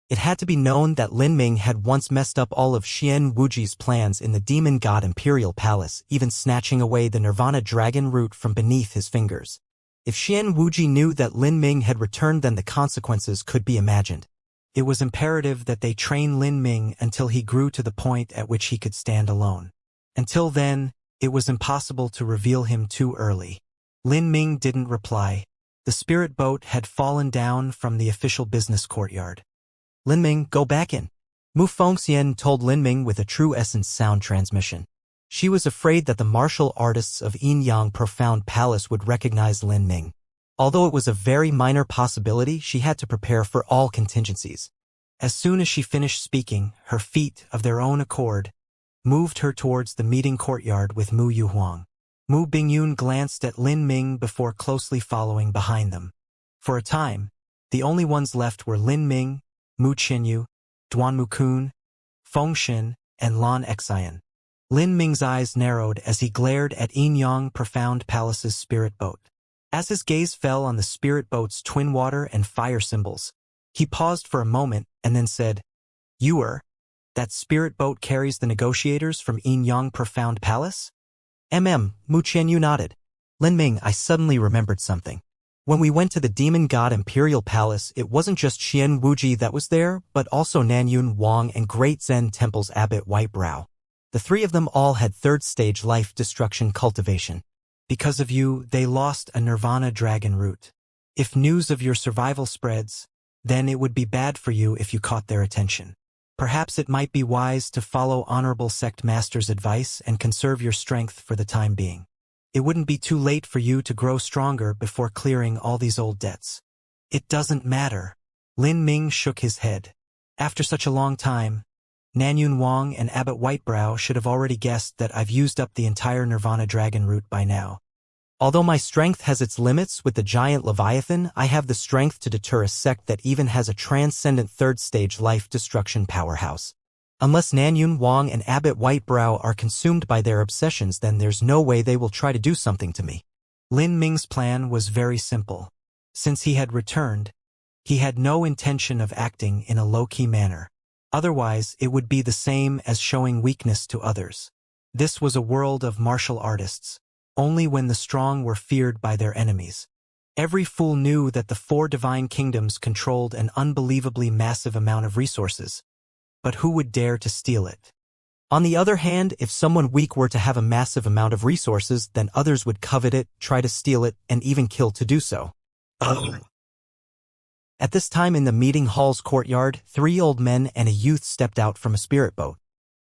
It had to be known that Lin Ming had once messed up all of Xian Wuji's plans in the Demon God Imperial Palace, even snatching away the Nirvana Dragon root from beneath his fingers. If Xian Wuji knew that Lin Ming had returned, then the consequences could be imagined. It was imperative that they train Lin Ming until he grew to the point at which he could stand alone. Until then, it was impossible to reveal him too early. Lin Ming didn't reply. The spirit boat had fallen down from the official business courtyard. "Lin Ming, go back in," Mu Fengxian told Lin Ming with a true essence sound transmission. She was afraid that the martial artists of Yin Yang Profound Palace would recognize Lin Ming. Although it was a very minor possibility, she had to prepare for all contingencies. As soon as she finished speaking, her feet, of their own accord, moved her towards the meeting courtyard with Mu Yuhuang. Mu Bingyun glanced at Lin Ming before closely following behind them. For a time, the only ones left were Lin Ming, Mu Qinyu, Duanmu-kun, Fengxian, and Lan Xian. Lin Ming's eyes narrowed as he glared at Yin Yang Profound Palace's spirit boat. As his gaze fell on the spirit boat's twin water and fire symbols, he paused for a moment and then said, "That spirit boat carries the negotiators from Yin Yang Profound Palace?" Mu Qianyu nodded. "Lin Ming, I suddenly remembered something. When we went to the Demon God Imperial Palace, it wasn't just Xian Wuji that was there, but also Nanyun Wang and Great Zen Temple's Abbot Whitebrow. The 3 of them all had 3rd-stage life destruction cultivation. Because of you, they lost a Nirvana Dragon root. If news of your survival spreads, then it would be bad for you if you caught their attention. Perhaps it might be wise to follow Honorable Sect Master's advice and conserve your strength for the time being. It wouldn't be too late for you to grow stronger before clearing all these old debts." "It doesn't matter." Lin Ming shook his head. "After such a long time, Nanyun Wang and Abbot Whitebrow should have already guessed that I've used up the entire Nirvana Dragon root by now. Although my strength has its limits with the giant Leviathan, I have the strength to deter a sect that even has a transcendent 3rd-stage life destruction powerhouse. Unless Nanyun Wang and Abbot Whitebrow are consumed by their obsessions, then there's no way they will try to do something to me. Lin Ming's plan was very simple. Since he had returned, he had no intention of acting in a low-key manner. Otherwise, it would be the same as showing weakness to others. This was a world of martial artists. Only when the strong were feared by their enemies. Every fool knew that the 4 divine kingdoms controlled an unbelievably massive amount of resources. But who would dare to steal it? On the other hand, if someone weak were to have a massive amount of resources, then others would covet it, try to steal it, and even kill to do so. At this time in the meeting hall's courtyard, 3 old men and a youth stepped out from a spirit boat.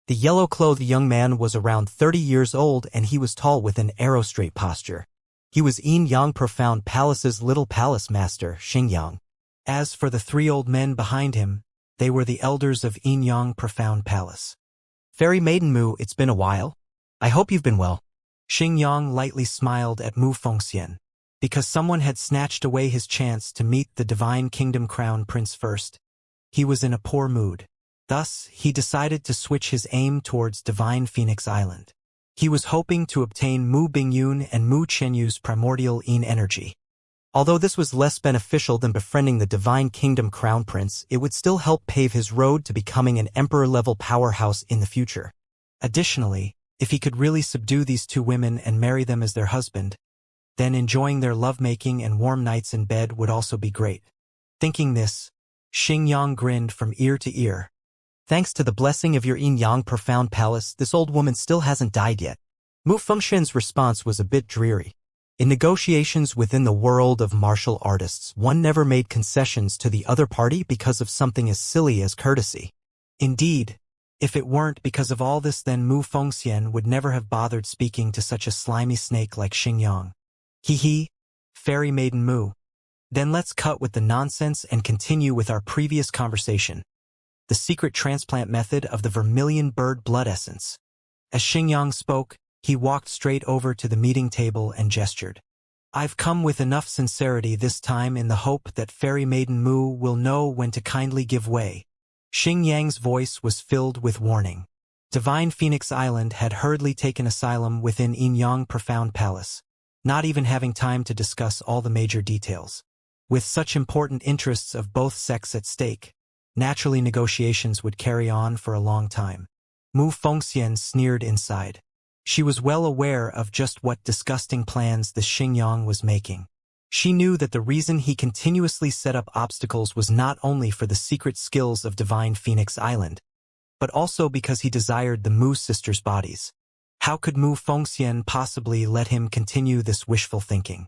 The yellow-clothed young man was around 30 years old, and he was tall with an arrow-straight posture. He was Yin-Yang Profound Palace's little palace master, Xingyang. As for the 3 old men behind him, they were the elders of Yin-Yang Profound Palace. Fairy Maiden Mu, it's been a while. I hope you've been well. Xingyang lightly smiled at Mu Fengxian. Because someone had snatched away his chance to meet the Divine Kingdom Crown Prince first, he was in a poor mood. Thus, he decided to switch his aim towards Divine Phoenix Island. He was hoping to obtain Mu Bingyun and Mu Chenyu's primordial Yin energy. Although this was less beneficial than befriending the Divine Kingdom Crown Prince, it would still help pave his road to becoming an emperor-level powerhouse in the future. Additionally, if he could really subdue these 2 women and marry them as their husband, then enjoying their lovemaking and warm nights in bed would also be great. Thinking this, Xingyang grinned from ear to ear. Thanks to the blessing of your Yin-Yang Profound Palace, this old woman still hasn't died yet. Mu Fengxian's response was a bit dreary. In negotiations within the world of martial artists, one never made concessions to the other party because of something as silly as courtesy. Indeed, if it weren't because of all this, then Mu Fengxian would never have bothered speaking to such a slimy snake like Xingyang. Hee, Fairy Maiden Mu. Then let's cut with the nonsense and continue with our previous conversation. The secret transplant method of the vermilion bird blood essence. As Xingyang spoke, he walked straight over to the meeting table and gestured. I've come with enough sincerity this time in the hope that Fairy Maiden Mu will know when to kindly give way. Xingyang's voice was filled with warning. Divine Phoenix Island had hurriedly taken asylum within Yin-Yang Profound Palace, not even having time to discuss all the major details. With such important interests of both sects at stake, naturally negotiations would carry on for a long time. Mu Fengxian sneered inside. She was well aware of just what disgusting plans the Xingyang was making. She knew that the reason he continuously set up obstacles was not only for the secret skills of Divine Phoenix Island, but also because he desired the Mu sisters' bodies. How could Mu Fengxian possibly let him continue this wishful thinking?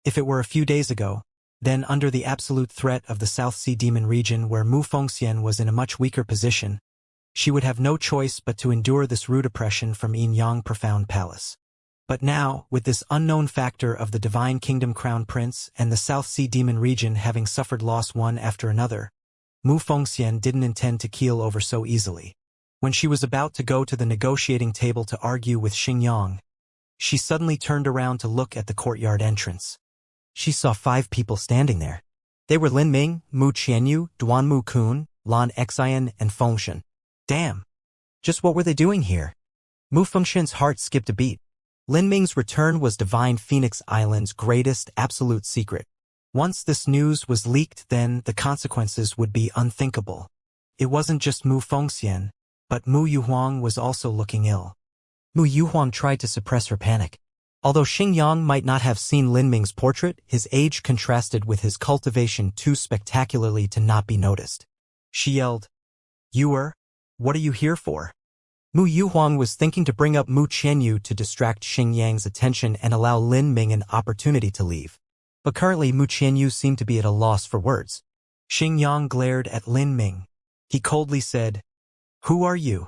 If it were a few days ago, then under the absolute threat of the South Sea Demon region where Mu Fengxian was in a much weaker position, she would have no choice but to endure this rude oppression from Yin-Yang Profound Palace. But now, with this unknown factor of the Divine Kingdom Crown Prince and the South Sea Demon region having suffered loss one after another, Mu Fengxian didn't intend to keel over so easily. When she was about to go to the negotiating table to argue with Xingyang, she suddenly turned around to look at the courtyard entrance. She saw 5 people standing there. They were Lin Ming, Mu Qianyu, Duan Mu Kun, Lan Xian, and Fengshen. Damn! Just what were they doing here? Mu Fengshen's heart skipped a beat. Lin Ming's return was Divine Phoenix Island's greatest absolute secret. Once this news was leaked, then the consequences would be unthinkable. It wasn't just Mu Fengxian, but Mu Yuhuang was also looking ill. Mu Yuhuang tried to suppress her panic. Although Xingyang might not have seen Lin Ming's portrait, his age contrasted with his cultivation too spectacularly to not be noticed. She yelled, What are you here for? Mu Yuhuang was thinking to bring up Mu Qianyu to distract Xingyang's attention and allow Lin Ming an opportunity to leave. But currently Mu Qianyu seemed to be at a loss for words. Xingyang glared at Lin Ming. He coldly said, Who are you?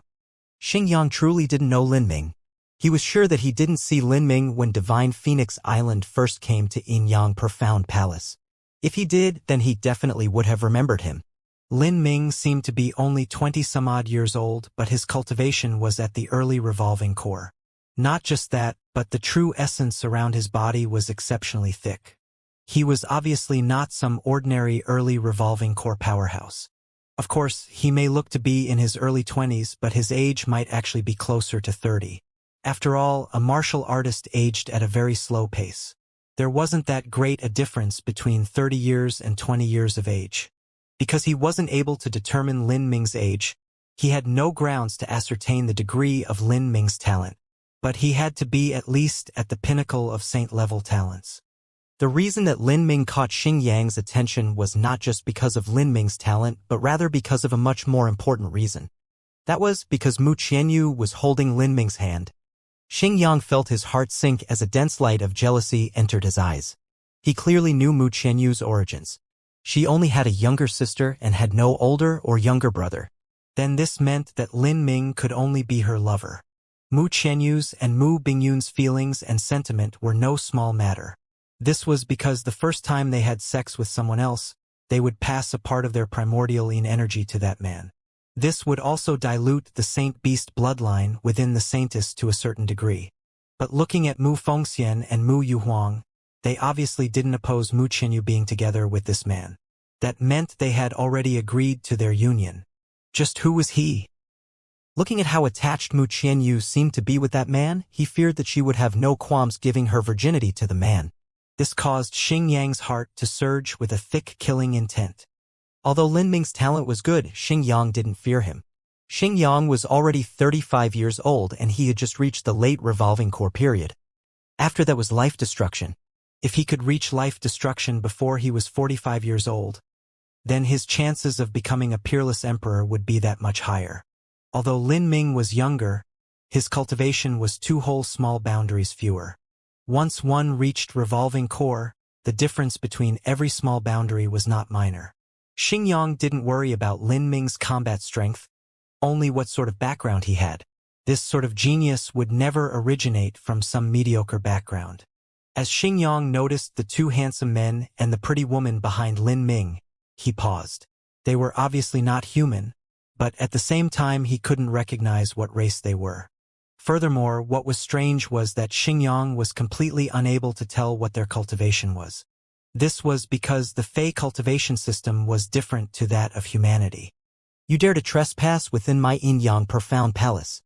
Xingyang truly didn't know Lin Ming. He was sure that he didn't see Lin Ming when Divine Phoenix Island first came to Yin-Yang Profound Palace. If he did, then he definitely would have remembered him. Lin Ming seemed to be only 20-some-odd years old, but his cultivation was at the early revolving core. Not just that, but the true essence around his body was exceptionally thick. He was obviously not some ordinary early revolving core powerhouse. Of course, he may look to be in his early 20s, but his age might actually be closer to 30. After all, a martial artist aged at a very slow pace. There wasn't that great a difference between 30 years and 20 years of age. Because he wasn't able to determine Lin Ming's age, he had no grounds to ascertain the degree of Lin Ming's talent. But he had to be at least at the pinnacle of saint-level talents. The reason that Lin Ming caught Xianxia's attention was not just because of Lin Ming's talent, but rather because of a much more important reason. That was because Mu Qianyu was holding Lin Ming's hand. Xianxia felt his heart sink as a dense light of jealousy entered his eyes. He clearly knew Mu Qianyu's origins. She only had a younger sister and had no older or younger brother. Then this meant that Lin Ming could only be her lover. Mu Qianyu's and Mu Bingyun's feelings and sentiment were no small matter. This was because the first time they had sex with someone else, they would pass a part of their primordial yin energy to that man. This would also dilute the saint-beast bloodline within the saintess to a certain degree. But looking at Mu Fengxian and Mu Yuhuang, they obviously didn't oppose Mu Qianyu being together with this man. That meant they had already agreed to their union. Just who was he? Looking at how attached Mu Qianyu seemed to be with that man, he feared that she would have no qualms giving her virginity to the man. This caused Xianxia's heart to surge with a thick killing intent. Although Lin Ming's talent was good, Xianxia didn't fear him. Xianxia was already 35 years old and he had just reached the late revolving core period. After that was life destruction. If he could reach life destruction before he was 45 years old, then his chances of becoming a peerless emperor would be that much higher. Although Lin Ming was younger, his cultivation was 2 whole small boundaries fewer. Once one reached revolving core, the difference between every small boundary was not minor. Xianxia didn't worry about Lin Ming's combat strength, only what sort of background he had. This sort of genius would never originate from some mediocre background. As Xianxia noticed the 2 handsome men and the pretty woman behind Lin Ming, he paused. They were obviously not human, but at the same time he couldn't recognize what race they were. Furthermore, what was strange was that Xianxia was completely unable to tell what their cultivation was. This was because the Fey cultivation system was different to that of humanity. You dare to trespass within my yin-yang profound palace.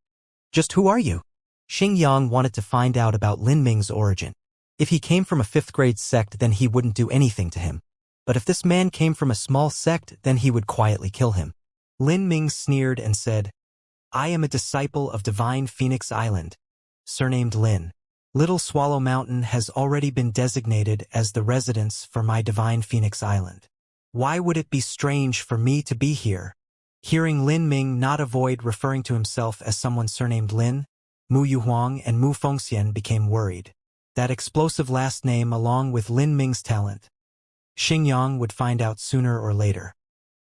Just who are you? Xianxia wanted to find out about Lin Ming's origin. If he came from a 5th-grade sect, then he wouldn't do anything to him. But if this man came from a small sect, then he would quietly kill him. Lin Ming sneered and said, I am a disciple of Divine Phoenix Island, surnamed Lin. Little Swallow Mountain has already been designated as the residence for my Divine Phoenix Island. Why would it be strange for me to be here? Hearing Lin Ming not avoid referring to himself as someone surnamed Lin, Mu Yuhuang and Mu Fengxian became worried. That explosive last name along with Lin Ming's talent. Xianxia would find out sooner or later.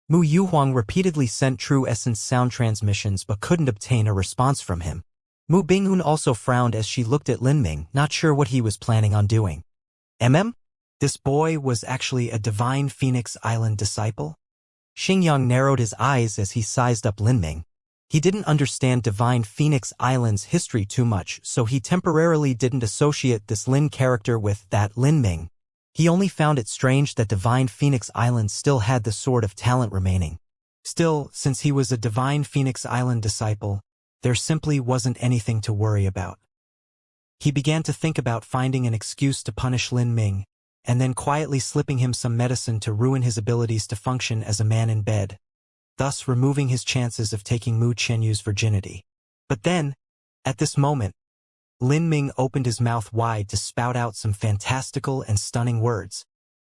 Mu Yuhuang repeatedly sent True Essence sound transmissions but couldn't obtain a response from him. Mu Bingyun also frowned as she looked at Lin Ming, not sure what he was planning on doing. This boy was actually a Divine Phoenix Island disciple? Xianxia narrowed his eyes as he sized up Lin Ming. He didn't understand Divine Phoenix Island's history too much, so he temporarily didn't associate this Lin character with that Lin Ming. He only found it strange that Divine Phoenix Island still had the sort of talent remaining. Still, since he was a Divine Phoenix Island disciple, there simply wasn't anything to worry about. He began to think about finding an excuse to punish Lin Ming, and then quietly slipping him some medicine to ruin his abilities to function as a man in bed, thus removing his chances of taking Mu Qianyu's virginity. But then, at this moment, Lin Ming opened his mouth wide to spout out some fantastical and stunning words.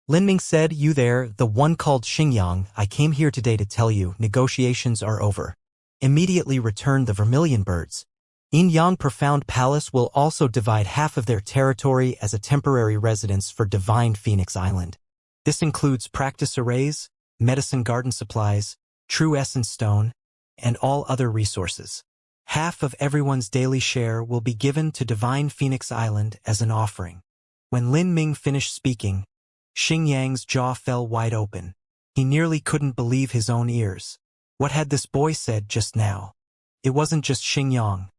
Lin Ming said, You there, the one called Xianxia, I came here today to tell you, negotiations are over. Immediately return the vermilion birds. Yin-Yang Profound Palace will also divide half of their territory as a temporary residence for Divine Phoenix Island. This includes practice arrays, medicine garden supplies, True Essence Stone, and all other resources. Half of everyone's daily share will be given to Divine Phoenix Island as an offering. When Lin Ming finished speaking, Xianxia's jaw fell wide open. He nearly couldn't believe his own ears. What had this boy said just now? It wasn't just Xianxia.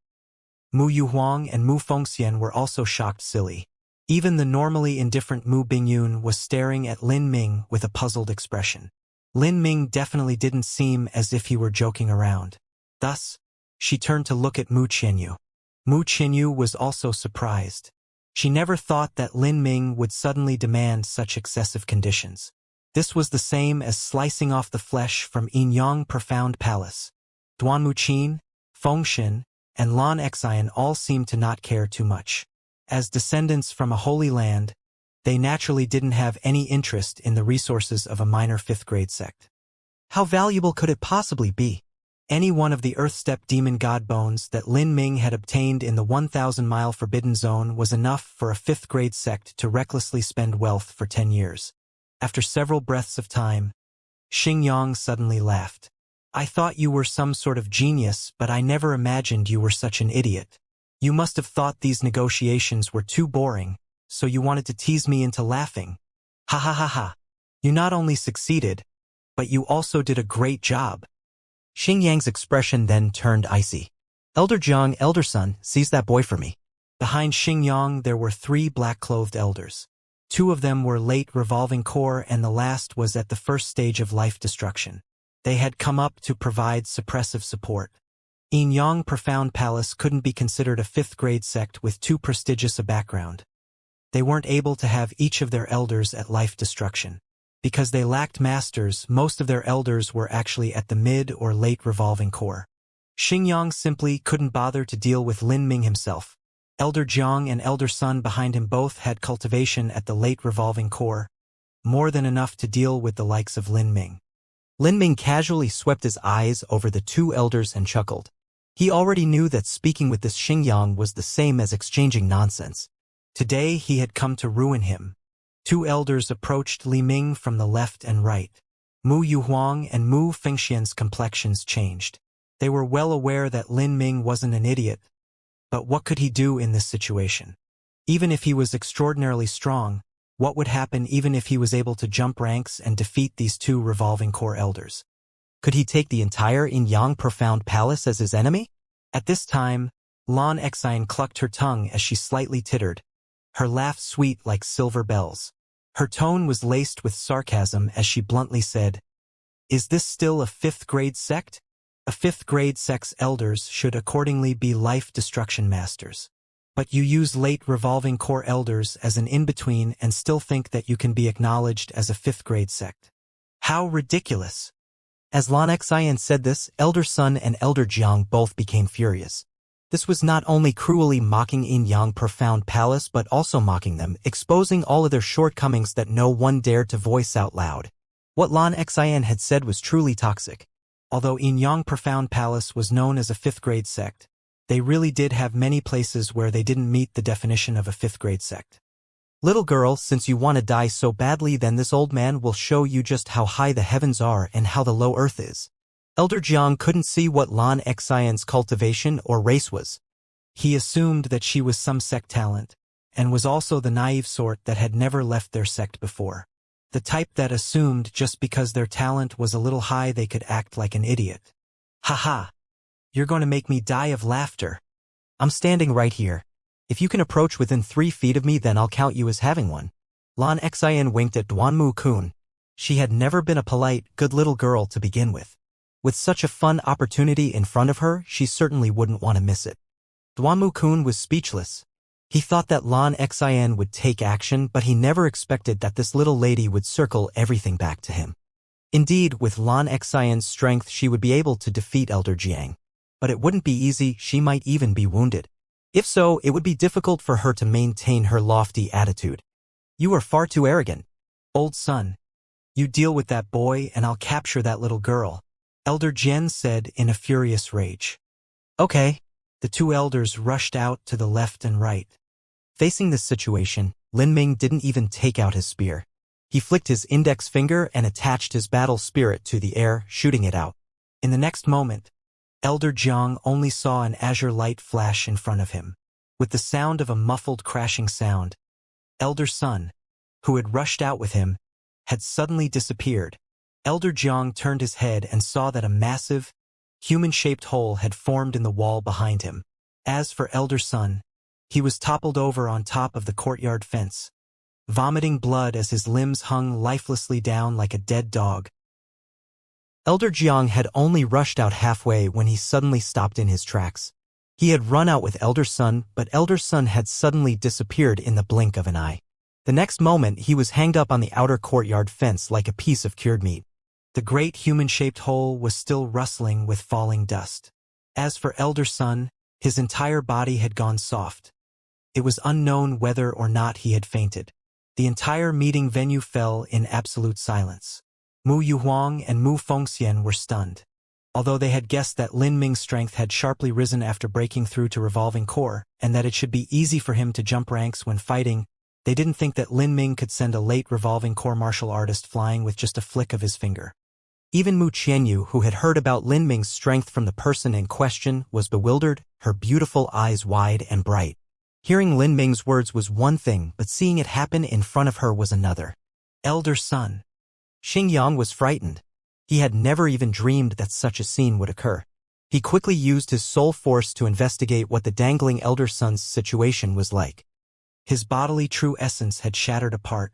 Mu Yuhuang and Mu Fengxian were also shocked silly. Even the normally indifferent Mu Bingyun was staring at Lin Ming with a puzzled expression. Lin Ming definitely didn't seem as if he were joking around. Thus, she turned to look at Mu Qianyu. Mu Qianyu was also surprised. She never thought that Lin Ming would suddenly demand such excessive conditions. This was the same as slicing off the flesh from Yin Profound Palace. Duan Muqin, Fengshen, and Lan Xian all seemed to not care too much. As descendants from a holy land, they naturally didn't have any interest in the resources of a minor fifth-grade sect. How valuable could it possibly be? Any one of the Earth-Steppe demon god bones that Lin Ming had obtained in the 1,000-mile Forbidden Zone was enough for a fifth-grade sect to recklessly spend wealth for 10 years. After several breaths of time, Xingyang suddenly laughed. I thought you were some sort of genius, but I never imagined you were such an idiot. You must have thought these negotiations were too boring, so you wanted to tease me into laughing. Ha ha ha ha. You not only succeeded, but you also did a great job. Xingyang's expression then turned icy. Elder Jiang, elder son, seize that boy for me. Behind Xingyang there were 3 black-clothed elders. 2 of them were late revolving core and the last was at the first stage of life destruction. They had come up to provide suppressive support. Yin Profound Palace couldn't be considered a fifth-grade sect with too prestigious a background. They weren't able to have each of their elders at life destruction. Because they lacked masters, most of their elders were actually at the mid or late revolving core. Xingyang simply couldn't bother to deal with Lin Ming himself. Elder Jiang and Elder Sun behind him both had cultivation at the late revolving core, more than enough to deal with the likes of Lin Ming. Lin Ming casually swept his eyes over the 2 elders and chuckled. He already knew that speaking with this Xingyang was the same as exchanging nonsense. Today he had come to ruin him. 2 elders approached Li Ming from the left and right. Mu Yuhuang and Mu Fengxian's complexions changed. They were well aware that Lin Ming wasn't an idiot, but what could he do in this situation? Even if he was extraordinarily strong, what would happen even if he was able to jump ranks and defeat these 2 revolving core elders? Could he take the entire Yin Profound Palace as his enemy? At this time, Lan Xian clucked her tongue as she slightly tittered, her laugh sweet like silver bells. Her tone was laced with sarcasm as she bluntly said, "Is this still a fifth-grade sect? A fifth-grade sect's elders should accordingly be life destruction masters. But you use late revolving core elders as an in-between and still think that you can be acknowledged as a fifth-grade sect. How ridiculous!" As Lan Xian said this, Elder Sun and Elder Jiang both became furious. This was not only cruelly mocking Yin Profound Palace but also mocking them, exposing all of their shortcomings that no one dared to voice out loud. What Lan Xian had said was truly toxic. Although Yin Profound Palace was known as a fifth-grade sect, they really did have many places where they didn't meet the definition of a fifth-grade sect. Little girl, since you want to die so badly, then this old man will show you just how high the heavens are and how the low earth is. Elder Jiang couldn't see what Lan Xian's cultivation or race was. He assumed that she was some sect talent, and was also the naive sort that had never left their sect before. The type that assumed just because their talent was a little high they could act like an idiot. Ha ha! You're going to make me die of laughter. I'm standing right here. If you can approach within 3 feet of me, then I'll count you as having one. Lan Xian winked at Duanmu Kun. She had never been a polite, good little girl to begin with. With such a fun opportunity in front of her, she certainly wouldn't want to miss it. Duanmu Kun was speechless. He thought that Lan Xian would take action, but he never expected that this little lady would circle everything back to him. Indeed, with Lan Xian's strength she would be able to defeat Elder Jiang. But it wouldn't be easy, she might even be wounded. If so, it would be difficult for her to maintain her lofty attitude. You are far too arrogant. Old son, you deal with that boy and I'll capture that little girl, Elder Jian said in a furious rage. Okay. The 2 elders rushed out to the left and right. Facing this situation, Lin Ming didn't even take out his spear. He flicked his index finger and attached his battle spirit to the air, shooting it out. In the next moment, Elder Jiang only saw an azure light flash in front of him. With the sound of a muffled crashing sound, Elder Sun, who had rushed out with him, had suddenly disappeared. Elder Jiang turned his head and saw that a massive, human-shaped hole had formed in the wall behind him. As for Elder Sun, he was toppled over on top of the courtyard fence, vomiting blood as his limbs hung lifelessly down like a dead dog. Elder Jiang had only rushed out halfway when he suddenly stopped in his tracks. He had run out with Elder Sun, but Elder Sun had suddenly disappeared in the blink of an eye. The next moment he was hanged up on the outer courtyard fence like a piece of cured meat. The great human-shaped hole was still rustling with falling dust. As for Elder Sun, his entire body had gone soft. It was unknown whether or not he had fainted. The entire meeting venue fell in absolute silence. Mu Yuhuang and Mu Fengxian were stunned. Although they had guessed that Lin Ming's strength had sharply risen after breaking through to Revolving Core, and that it should be easy for him to jump ranks when fighting, they didn't think that Lin Ming could send a late Revolving Core martial artist flying with just a flick of his finger. Even Mu Qianyu, who had heard about Lin Ming's strength from the person in question, was bewildered, her beautiful eyes wide and bright. Hearing Lin Ming's words was one thing, but seeing it happen in front of her was another. Elder Sun. Xingyang was frightened. He had never even dreamed that such a scene would occur. He quickly used his soul force to investigate what the dangling Elder Sun's situation was like. His bodily true essence had shattered apart,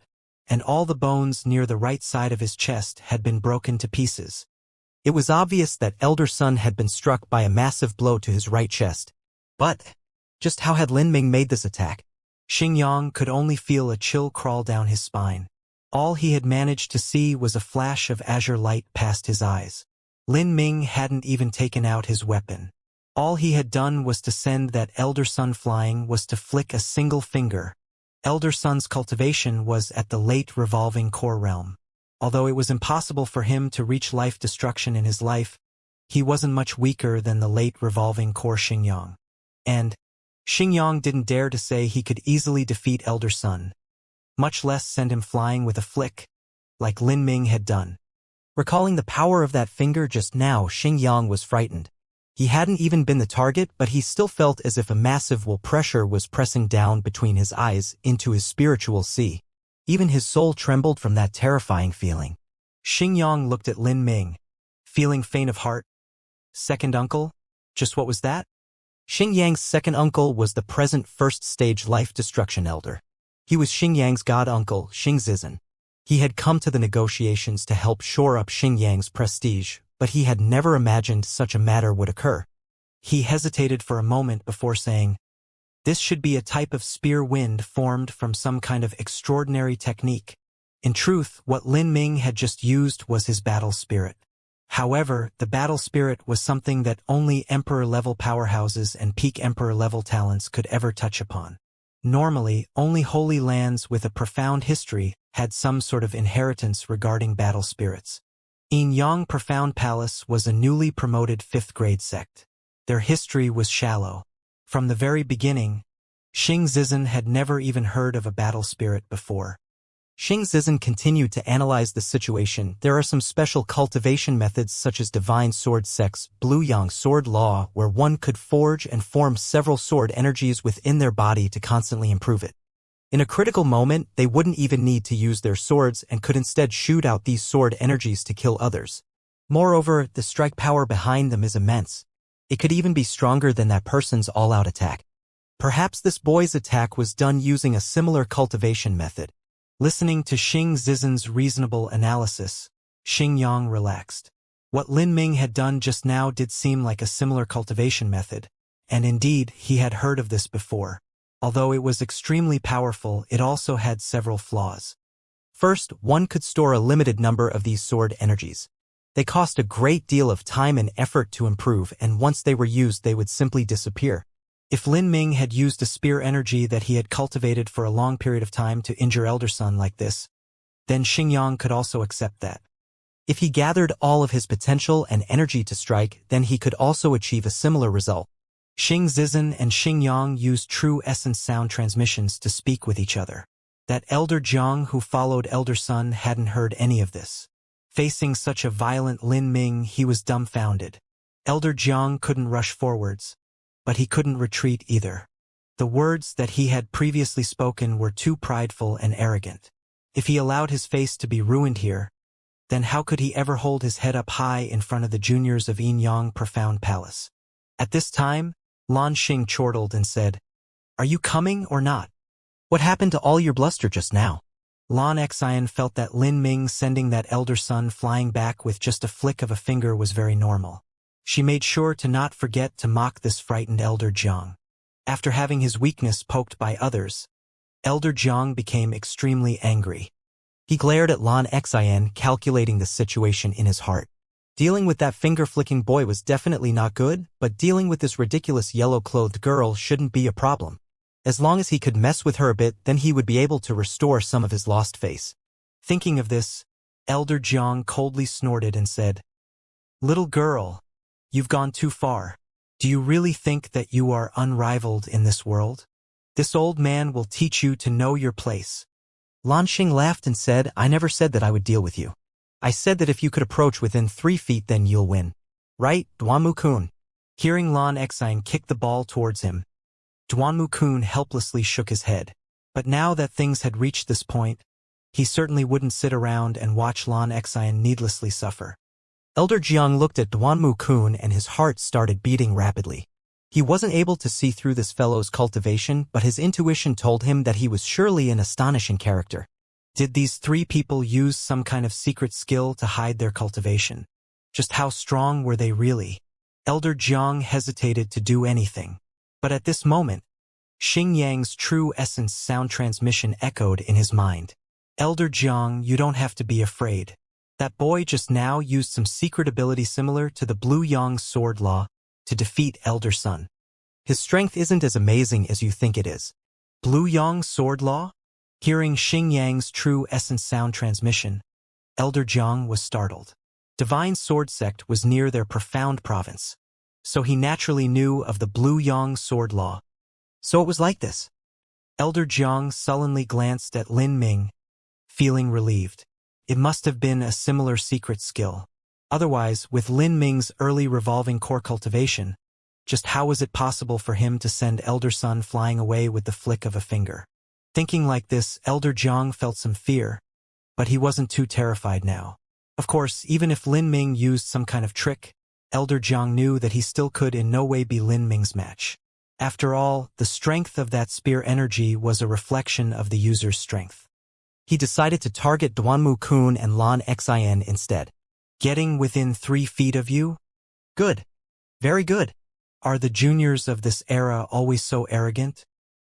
and all the bones near the right side of his chest had been broken to pieces. It was obvious that Elder Sun had been struck by a massive blow to his right chest. But just how had Lin Ming made this attack? Xingyang could only feel a chill crawl down his spine. All he had managed to see was a flash of azure light past his eyes. Lin Ming hadn't even taken out his weapon. All he had done was to send that Elder Sun flying, was to flick a single finger. Elder Sun's cultivation was at the late Revolving Core realm. Although it was impossible for him to reach life destruction in his life, he wasn't much weaker than the late Revolving Core Xingyang. And Xingyang didn't dare to say he could easily defeat Elder Sun, much less send him flying with a flick, like Lin Ming had done. Recalling the power of that finger just now, Xingyang was frightened. He hadn't even been the target, but he still felt as if a massive will pressure was pressing down between his eyes into his spiritual sea. Even his soul trembled from that terrifying feeling. Xingyang looked at Lin Ming, feeling faint of heart. Second uncle? Just what was that? Xingyang's second uncle was the present first-stage life destruction elder. He was Xingyang's god-uncle, Xingzizhen. He had come to the negotiations to help shore up Xingyang's prestige, but he had never imagined such a matter would occur. He hesitated for a moment before saying, "This should be a type of spear wind formed from some kind of extraordinary technique." In truth, what Lin Ming had just used was his battle spirit. However, the battle spirit was something that only Emperor-level powerhouses and peak Emperor-level talents could ever touch upon. Normally, only holy lands with a profound history had some sort of inheritance regarding battle spirits. Yang Profound Palace was a newly promoted 5th-grade sect. Their history was shallow. From the very beginning, Xingzizhen had never even heard of a battle spirit before. Xingzizhen continued to analyze the situation. There are some special cultivation methods such as Divine Sword Sex, Blue Yang Sword Law, where one could forge and form several sword energies within their body to constantly improve it. In a critical moment, they wouldn't even need to use their swords and could instead shoot out these sword energies to kill others. Moreover, the strike power behind them is immense. It could even be stronger than that person's all-out attack. Perhaps this boy's attack was done using a similar cultivation method. Listening to Xingzizhen's reasonable analysis, Xingyang relaxed. What Lin Ming had done just now did seem like a similar cultivation method, and indeed, he had heard of this before. Although it was extremely powerful, it also had several flaws. First, one could store a limited number of these sword energies. They cost a great deal of time and effort to improve, and once they were used, they would simply disappear. If Lin Ming had used a spear energy that he had cultivated for a long period of time to injure Elder Sun like this, then Xingyang could also accept that. If he gathered all of his potential and energy to strike, then he could also achieve a similar result. Xingzizhen and Xingyang used true essence sound transmissions to speak with each other. That Elder Jiang who followed Elder Sun hadn't heard any of this. Facing such a violent Lin Ming, he was dumbfounded. Elder Jiang couldn't rush forwards, but he couldn't retreat either. The words that he had previously spoken were too prideful and arrogant. If he allowed his face to be ruined here, then how could he ever hold his head up high in front of the juniors of Yang Profound Palace? At this time, Lan Xing chortled and said, "Are you coming or not? What happened to all your bluster just now?" Lan Xian felt that Lin Ming sending that elder son flying back with just a flick of a finger was very normal. She made sure to not forget to mock this frightened Elder Jiang. After having his weakness poked by others, Elder Jiang became extremely angry. He glared at Lan Xian, calculating the situation in his heart. Dealing with that finger-flicking boy was definitely not good, but dealing with this ridiculous yellow-clothed girl shouldn't be a problem. As long as he could mess with her a bit, then he would be able to restore some of his lost face. Thinking of this, Elder Jiang coldly snorted and said, "Little girl, you've gone too far. Do you really think that you are unrivaled in this world? This old man will teach you to know your place." Lan Xing laughed and said, "I never said that I would deal with you. I said that if you could approach within 3 feet then you'll win. Right, Duanmu-kun?" Hearing Lan Xian kick the ball towards him, Duanmu-kun helplessly shook his head. But now that things had reached this point, he certainly wouldn't sit around and watch Lan Xian needlessly suffer. Elder Jiang looked at Duanmu-kun and his heart started beating rapidly. He wasn't able to see through this fellow's cultivation, but his intuition told him that he was surely an astonishing character. Did these 3 people use some kind of secret skill to hide their cultivation? Just how strong were they really? Elder Jiang hesitated to do anything. But at this moment, Xingyang's true essence sound transmission echoed in his mind. "Elder Jiang, you don't have to be afraid. That boy just now used some secret ability similar to the Blue Yang Sword Law to defeat Elder Sun. His strength isn't as amazing as you think it is." Blue Yang Sword Law? Hearing Xingyang's true essence sound transmission, Elder Jiang was startled. Divine Sword Sect was near their profound province, so he naturally knew of the Blue Yang Sword Law. So it was like this. Elder Jiang sullenly glanced at Lin Ming, feeling relieved. It must have been a similar secret skill. Otherwise, with Lin Ming's early revolving core cultivation, just how was it possible for him to send Elder Sun flying away with the flick of a finger? Thinking like this, Elder Jiang felt some fear, but he wasn't too terrified now. Of course, even if Lin Ming used some kind of trick, Elder Jiang knew that he still could in no way be Lin Ming's match. After all, the strength of that spear energy was a reflection of the user's strength. He decided to target Duanmu-kun and Lan Xian instead. "Getting within 3 feet of you? Good. Very good. Are the juniors of this era always so arrogant?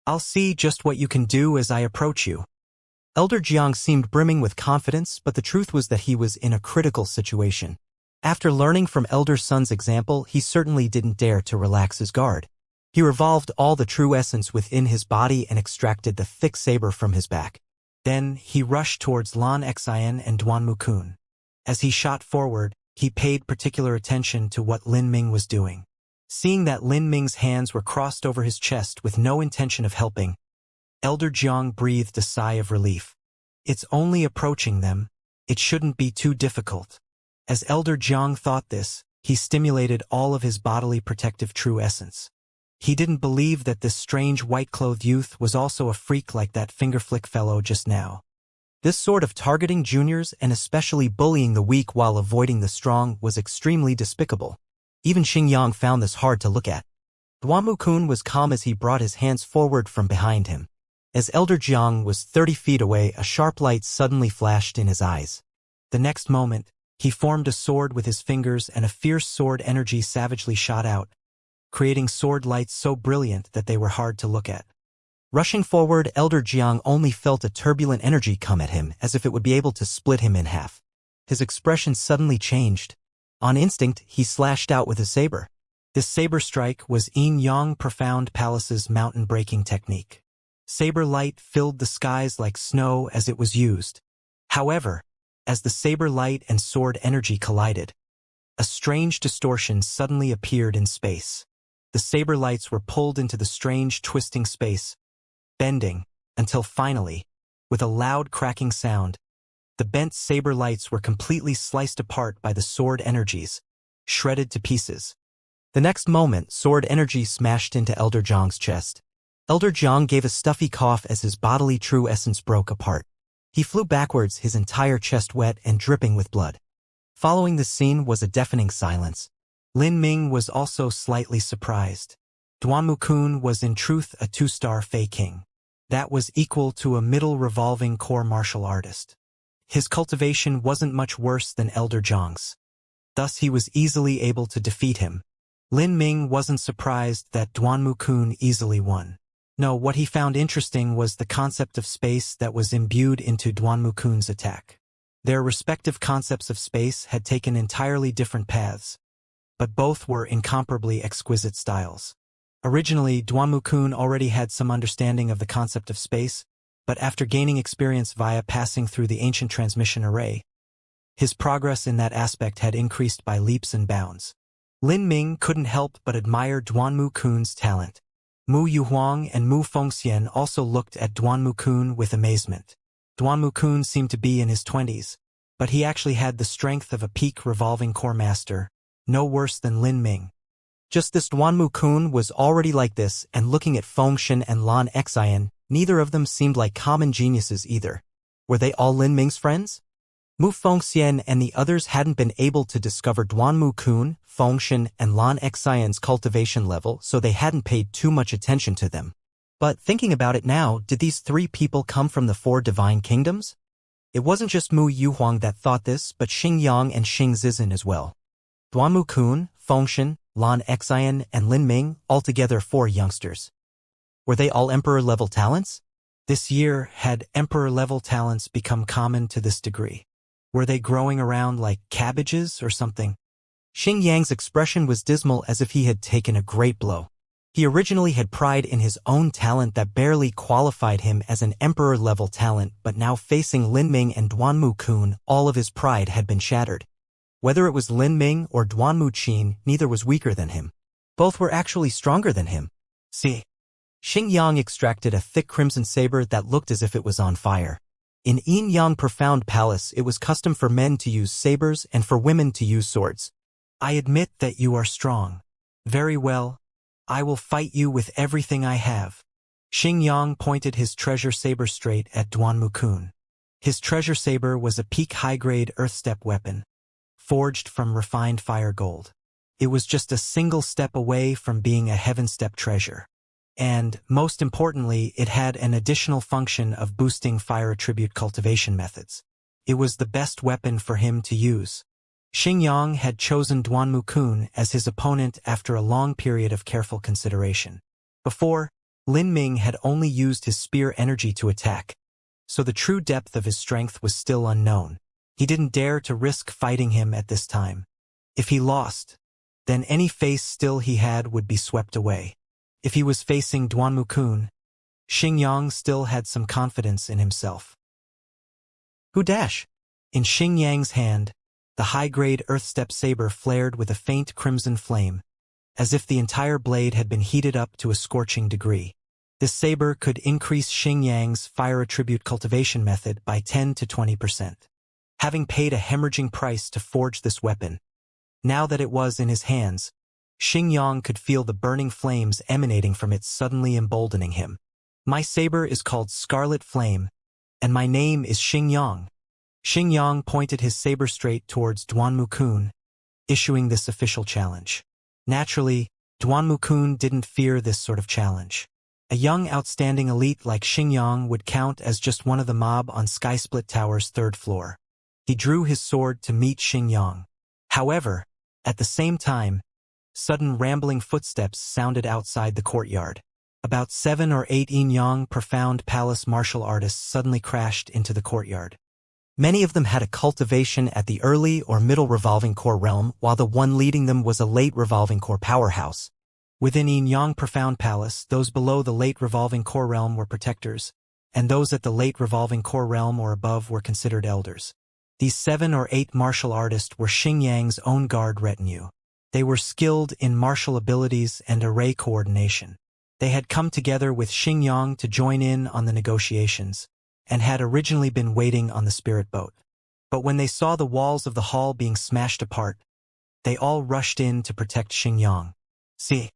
I'll see just what you can do as I approach you." Elder Jiang seemed brimming with confidence, but the truth was that he was in a critical situation. After learning from Elder Sun's example, he certainly didn't dare to relax his guard. He revolved all the true essence within his body and extracted the thick saber from his back. Then he rushed towards Lan Xian and Duanmu-kun. As he shot forward, he paid particular attention to what Lin Ming was doing. Seeing that Lin Ming's hands were crossed over his chest with no intention of helping, Elder Jiang breathed a sigh of relief. It's only approaching them. It shouldn't be too difficult. As Elder Jiang thought this, he stimulated all of his bodily protective true essence. He didn't believe that this strange white-clothed youth was also a freak like that finger-flick fellow just now. This sort of targeting juniors and especially bullying the weak while avoiding the strong was extremely despicable. Even Xingyang found this hard to look at. Duanmu-kun was calm as he brought his hands forward from behind him. As Elder Jiang was 30 feet away, a sharp light suddenly flashed in his eyes. The next moment, he formed a sword with his fingers and a fierce sword energy savagely shot out, creating sword lights so brilliant that they were hard to look at. Rushing forward, Elder Jiang only felt a turbulent energy come at him as if it would be able to split him in half. His expression suddenly changed. On instinct, he slashed out with his saber. This saber strike was Yin Yang Profound Palace's mountain-breaking technique. Saber light filled the skies like snow as it was used. However, as the saber light and sword energy collided, a strange distortion suddenly appeared in space. The saber lights were pulled into the strange twisting space, bending, until finally, with a loud cracking sound, the bent saber lights were completely sliced apart by the sword energies, shredded to pieces. The next moment, sword energy smashed into Elder Jiang's chest. Elder Jiang gave a stuffy cough as his bodily true essence broke apart. He flew backwards, his entire chest wet and dripping with blood. Following this scene was a deafening silence. Lin Ming was also slightly surprised. Duanmu-kun was in truth a 2-star Fey King. That was equal to a middle revolving core martial artist. His cultivation wasn't much worse than Elder Zhang's. Thus he was easily able to defeat him. Lin Ming wasn't surprised that Duanmu Kun easily won. No, what he found interesting was the concept of space that was imbued into Duanmu Kun's attack. Their respective concepts of space had taken entirely different paths, but both were incomparably exquisite styles. Originally, Duanmu Kun already had some understanding of the concept of space, but after gaining experience via passing through the ancient transmission array, his progress in that aspect had increased by leaps and bounds. Lin Ming couldn't help but admire Duanmu Kun's talent. Mu Yuhuang and Mu Fengxian also looked at Duanmu Kun with amazement. Duanmu Kun seemed to be in his 20s, but he actually had the strength of a peak revolving core master, no worse than Lin Ming. Just this Duanmu Kun was already like this, and looking at Fengxian and Lan Xian, neither of them seemed like common geniuses either. Were they all Lin Ming's friends? Mu Fengxian and the others hadn't been able to discover Duanmu Kun, Fengxian, and Lan Xian's cultivation level, so they hadn't paid too much attention to them. But thinking about it now, did these three people come from the four divine kingdoms? It wasn't just Mu Yuhuang that thought this, but Xingyang and Xing Zizhen as well. Duanmu Kun, Fengxian, Lan Xian, and Lin Ming, altogether 4 youngsters. Were they all emperor-level talents? This year, had emperor-level talents become common to this degree? Were they growing around like cabbages or something? Xingyang's expression was dismal, as if he had taken a great blow. He originally had pride in his own talent that barely qualified him as an emperor-level talent, but now facing Lin Ming and Duanmu Kun, all of his pride had been shattered. Whether it was Lin Ming or Duanmu Qin, neither was weaker than him. Both were actually stronger than him. See? Xingyang extracted a thick crimson saber that looked as if it was on fire. In Yin-Yang Profound Palace, it was custom for men to use sabers and for women to use swords. I admit that you are strong. Very well. I will fight you with everything I have. Xingyang pointed his treasure saber straight at Duanmu Kun. His treasure saber was a peak high-grade earth-step weapon, forged from refined fire gold. It was just a single step away from being a heaven-step treasure. And, most importantly, it had an additional function of boosting fire attribute cultivation methods. It was the best weapon for him to use. Xingyang had chosen Duanmu Kun as his opponent after a long period of careful consideration. Before, Lin Ming had only used his spear energy to attack, so the true depth of his strength was still unknown. He didn't dare to risk fighting him at this time. If he lost, then any face still he had would be swept away. If he was facing Duanmu Kun, Xingyang still had some confidence in himself. Who dash? In Xingyang's hand, the high-grade earth-step saber flared with a faint crimson flame, as if the entire blade had been heated up to a scorching degree. This saber could increase Xingyang's fire attribute cultivation method by 10 to 20%. Having paid a hemorrhaging price to forge this weapon, now that it was in his hands, Xingyang could feel the burning flames emanating from it suddenly emboldening him. My saber is called Scarlet Flame, and my name is Xingyang. Xingyang pointed his saber straight towards Duanmu Kun, issuing this official challenge. Naturally, Duanmu Kun didn't fear this sort of challenge. A young outstanding elite like Xingyang would count as just one of the mob on Skysplit Tower's 3rd floor. He drew his sword to meet Xingyang. However, at the same time, sudden rambling footsteps sounded outside the courtyard. About 7 or 8 Yin-Yang Profound Palace martial artists suddenly crashed into the courtyard. Many of them had a cultivation at the early or middle revolving core realm, while the one leading them was a late revolving core powerhouse. Within Yin-Yang Profound Palace, those below the late revolving core realm were protectors, and those at the late revolving core realm or above were considered elders. These 7 or 8 martial artists were Xingyang's own guard retinue. They were skilled in martial abilities and array coordination. They had come together with Xingyang to join in on the negotiations, and had originally been waiting on the spirit boat. But when they saw the walls of the hall being smashed apart, they all rushed in to protect Xingyang. See.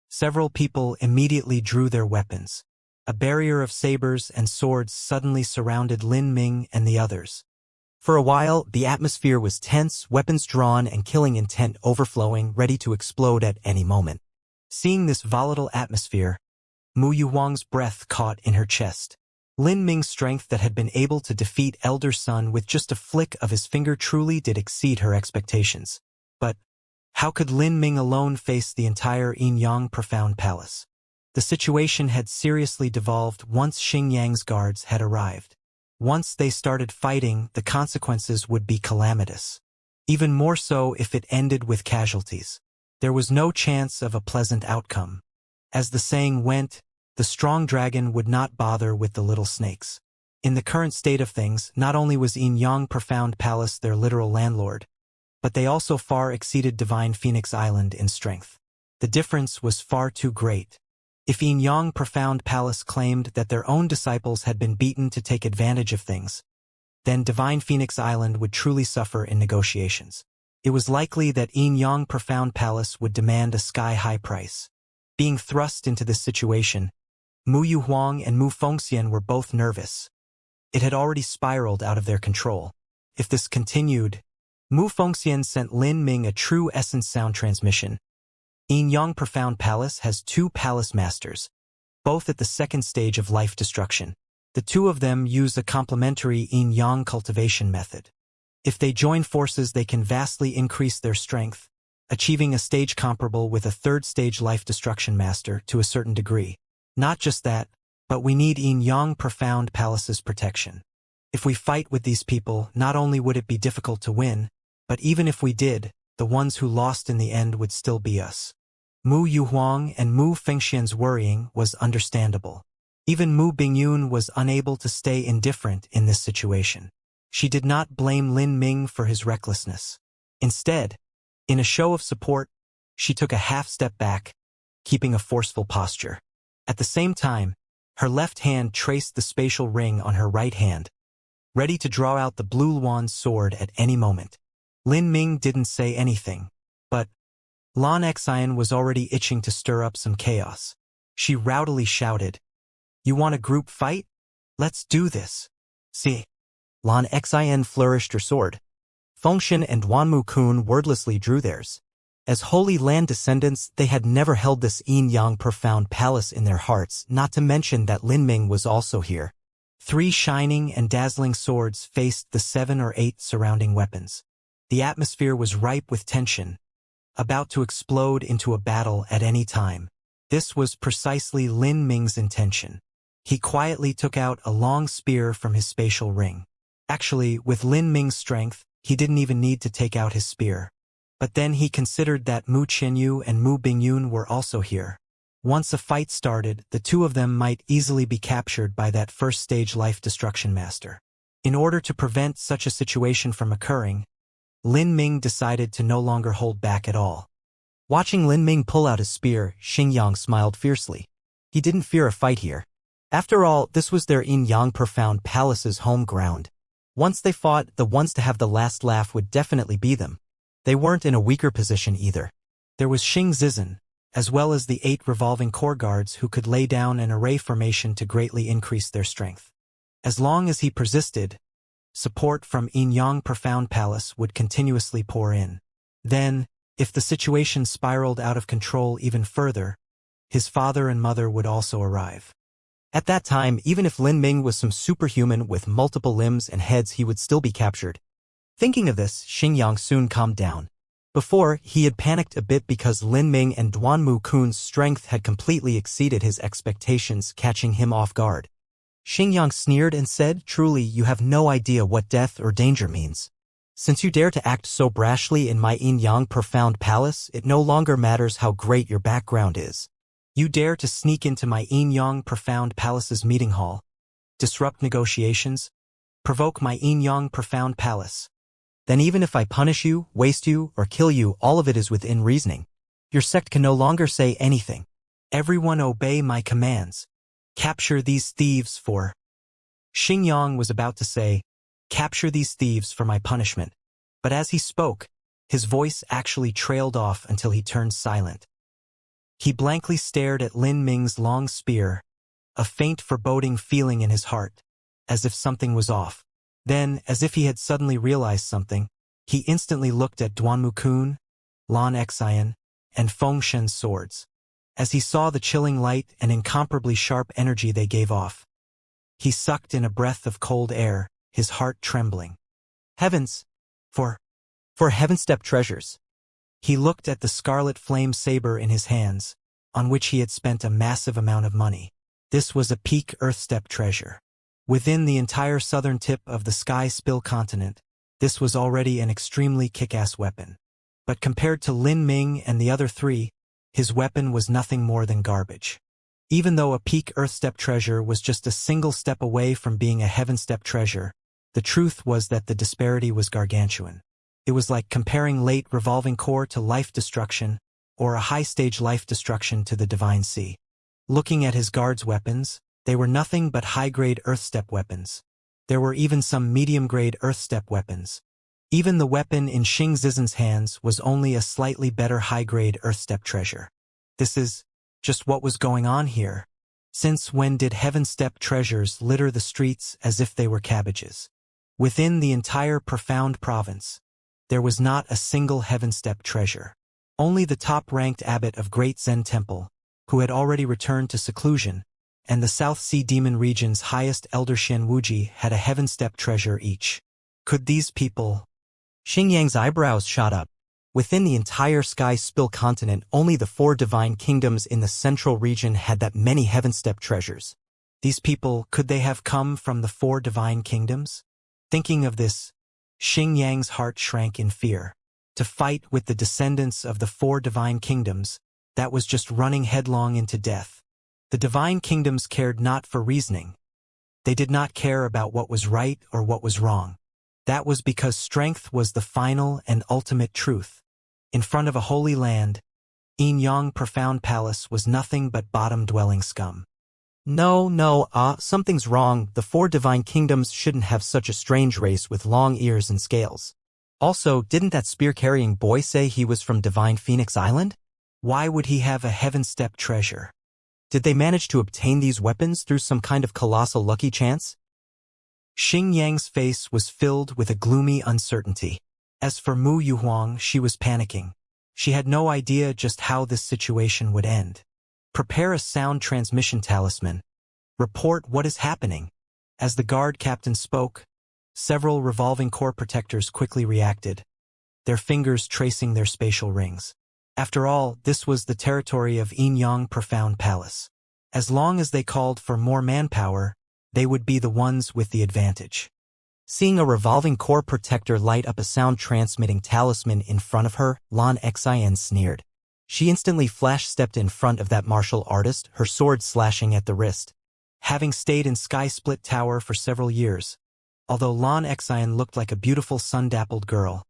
Several people immediately drew their weapons. A barrier of sabers and swords suddenly surrounded Lin Ming and the others. For a while, the atmosphere was tense, weapons drawn and killing intent overflowing, ready to explode at any moment. Seeing this volatile atmosphere, Mu Yuhuang's breath caught in her chest. Lin Ming's strength that had been able to defeat Elder Sun with just a flick of his finger truly did exceed her expectations. But how could Lin Ming alone face the entire Yin-Yang Profound Palace? The situation had seriously devolved once Xingyang's guards had arrived. Once they started fighting, the consequences would be calamitous. Even more so if it ended with casualties. There was no chance of a pleasant outcome. As the saying went, the strong dragon would not bother with the little snakes. In the current state of things, not only was Yin-Yang Profound Palace their literal landlord, but they also far exceeded Divine Phoenix Island in strength. The difference was far too great. If Yin-Yang Profound Palace claimed that their own disciples had been beaten to take advantage of things, then Divine Phoenix Island would truly suffer in negotiations. It was likely that Yin-Yang Profound Palace would demand a sky-high price. Being thrust into this situation, Mu Yuhuang and Mu Fengxian were both nervous. It had already spiraled out of their control. If this continued, Mu Fengxian sent Lin Ming a true essence sound transmission. Yin-Yang Profound Palace has 2 palace masters, both at the second stage of life destruction. The 2 of them use a complementary Yin-Yang cultivation method. If they join forces, they can vastly increase their strength, achieving a stage comparable with a 3rd stage life destruction master to a certain degree. Not just that, but we need Yin-Yang Profound Palace's protection. If we fight with these people, not only would it be difficult to win, but even if we did, the ones who lost in the end would still be us. Mu Yuhuang and Mu Fengxian's worrying was understandable. Even Mu Bingyun was unable to stay indifferent in this situation. She did not blame Lin Ming for his recklessness. Instead, in a show of support, she took a half step back, keeping a forceful posture. At the same time, her left hand traced the spatial ring on her right hand, ready to draw out the blue Luan's sword at any moment. Lin Ming didn't say anything, but Lan Xian was already itching to stir up some chaos. She rowdily shouted, "You want a group fight? Let's do this." See. Lan Xian flourished her sword. Fengshen and Duanmu Kun wordlessly drew theirs. As Holy Land descendants, they had never held this Yin-Yang Profound Palace in their hearts, not to mention that Lin Ming was also here. 3 shining and dazzling swords faced the 7 or 8 surrounding weapons. The atmosphere was ripe with tension, about to explode into a battle at any time. This was precisely Lin Ming's intention. He quietly took out a long spear from his spatial ring. Actually, with Lin Ming's strength, he didn't even need to take out his spear. But then he considered that Mu Qianyu and Mu Bingyun were also here. Once a fight started, the 2 of them might easily be captured by that 1st stage life destruction master. In order to prevent such a situation from occurring, Lin Ming decided to no longer hold back at all. Watching Lin Ming pull out his spear, Xingyang smiled fiercely. He didn't fear a fight here. After all, this was their Yin-Yang Profound Palace's home ground. Once they fought, the ones to have the last laugh would definitely be them. They weren't in a weaker position either. There was Xing Zizhen, as well as the 8 revolving core guards who could lay down an array formation to greatly increase their strength. As long as he persisted, support from Yin-Yang Profound Palace would continuously pour in. Then, if the situation spiraled out of control even further, his father and mother would also arrive. At that time, even if Lin Ming was some superhuman with multiple limbs and heads, he would still be captured. Thinking of this, Xingyang soon calmed down. Before, he had panicked a bit because Lin Ming and Duanmu Kun's strength had completely exceeded his expectations, catching him off guard. Xingyang sneered and said, "Truly, you have no idea what death or danger means. Since you dare to act so brashly in my Yin-Yang Profound Palace, it no longer matters how great your background is. You dare to sneak into my Yin-Yang Profound Palace's meeting hall, disrupt negotiations, provoke my Yin-Yang Profound Palace. Then even if I punish you, waste you, or kill you, all of it is within reasoning. Your sect can no longer say anything. Everyone obey my commands. Capture these thieves for..." Xingyang was about to say, "Capture these thieves for my punishment," but as he spoke, his voice actually trailed off until he turned silent. He blankly stared at Lin Ming's long spear, a faint foreboding feeling in his heart, as if something was off. Then, as if he had suddenly realized something, he instantly looked at Duanmu Kun, Lan Xian, and Fengshen's swords. as he saw the chilling light and incomparably sharp energy they gave off. He sucked in a breath of cold air, his heart trembling. Heavens! For heaven-step treasures. He looked at the scarlet flame saber in his hands, on which he had spent a massive amount of money. This was a peak Earth-step treasure. Within the entire southern tip of the Sky Spill continent, this was already an extremely kick-ass weapon. But compared to Lin Ming and the other three, his weapon was nothing more than garbage. Even though a peak Earth-step treasure was just a single step away from being a heaven-step treasure, the truth was that the disparity was gargantuan. It was like comparing late revolving core to life destruction, or a high-stage life destruction to the Divine Sea. Looking at his guards' weapons, they were nothing but high-grade Earth-step weapons. There were even some medium-grade Earth-step weapons. Even the weapon in Xing Zizen's hands was only a slightly better high-grade Earth-step treasure. This is just what was going on here. Since when did heaven-step treasures litter the streets as if they were cabbages? Within the entire profound province, there was not a single heaven-step treasure. Only the top-ranked abbot of Great Zen Temple, who had already returned to seclusion, and the South Sea Demon region's highest elder Xian Wuji had a heaven-step treasure each. Could these people... Xing Yang's eyebrows shot up. Within the entire Sky Spill continent, only the 4 divine kingdoms in the central region had that many heaven-step treasures. These people, could they have come from the 4 divine kingdoms? Thinking of this, Xing Yang's heart shrank in fear. To fight with the descendants of the 4 divine kingdoms, that was just running headlong into death. The divine kingdoms cared not for reasoning. They did not care about what was right or what was wrong. That was because strength was the final and ultimate truth. In front of a holy land, Yin Profound Palace was nothing but bottom-dwelling scum. No, something's wrong. The 4 divine kingdoms shouldn't have such a strange race with long ears and scales. Also, didn't that spear-carrying boy say he was from Divine Phoenix Island? Why would he have a heaven-step treasure? Did they manage to obtain these weapons through some kind of colossal lucky chance? Xing Yang's face was filled with a gloomy uncertainty. As for Mu Yuhuang, she was panicking. She had no idea just how this situation would end. Prepare a sound transmission talisman. Report what is happening. As the guard captain spoke, several revolving core protectors quickly reacted, their fingers tracing their spatial rings. After all, this was the territory of Yin Profound Palace. As long as they called for more manpower, they would be the ones with the advantage. Seeing a revolving core protector light up a sound-transmitting talisman in front of her, Lan Xian sneered. She instantly flash-stepped in front of that martial artist, her sword slashing at the wrist. Having stayed in Sky Split Tower for several years, although Lan Xian looked like a beautiful sun-dappled girl,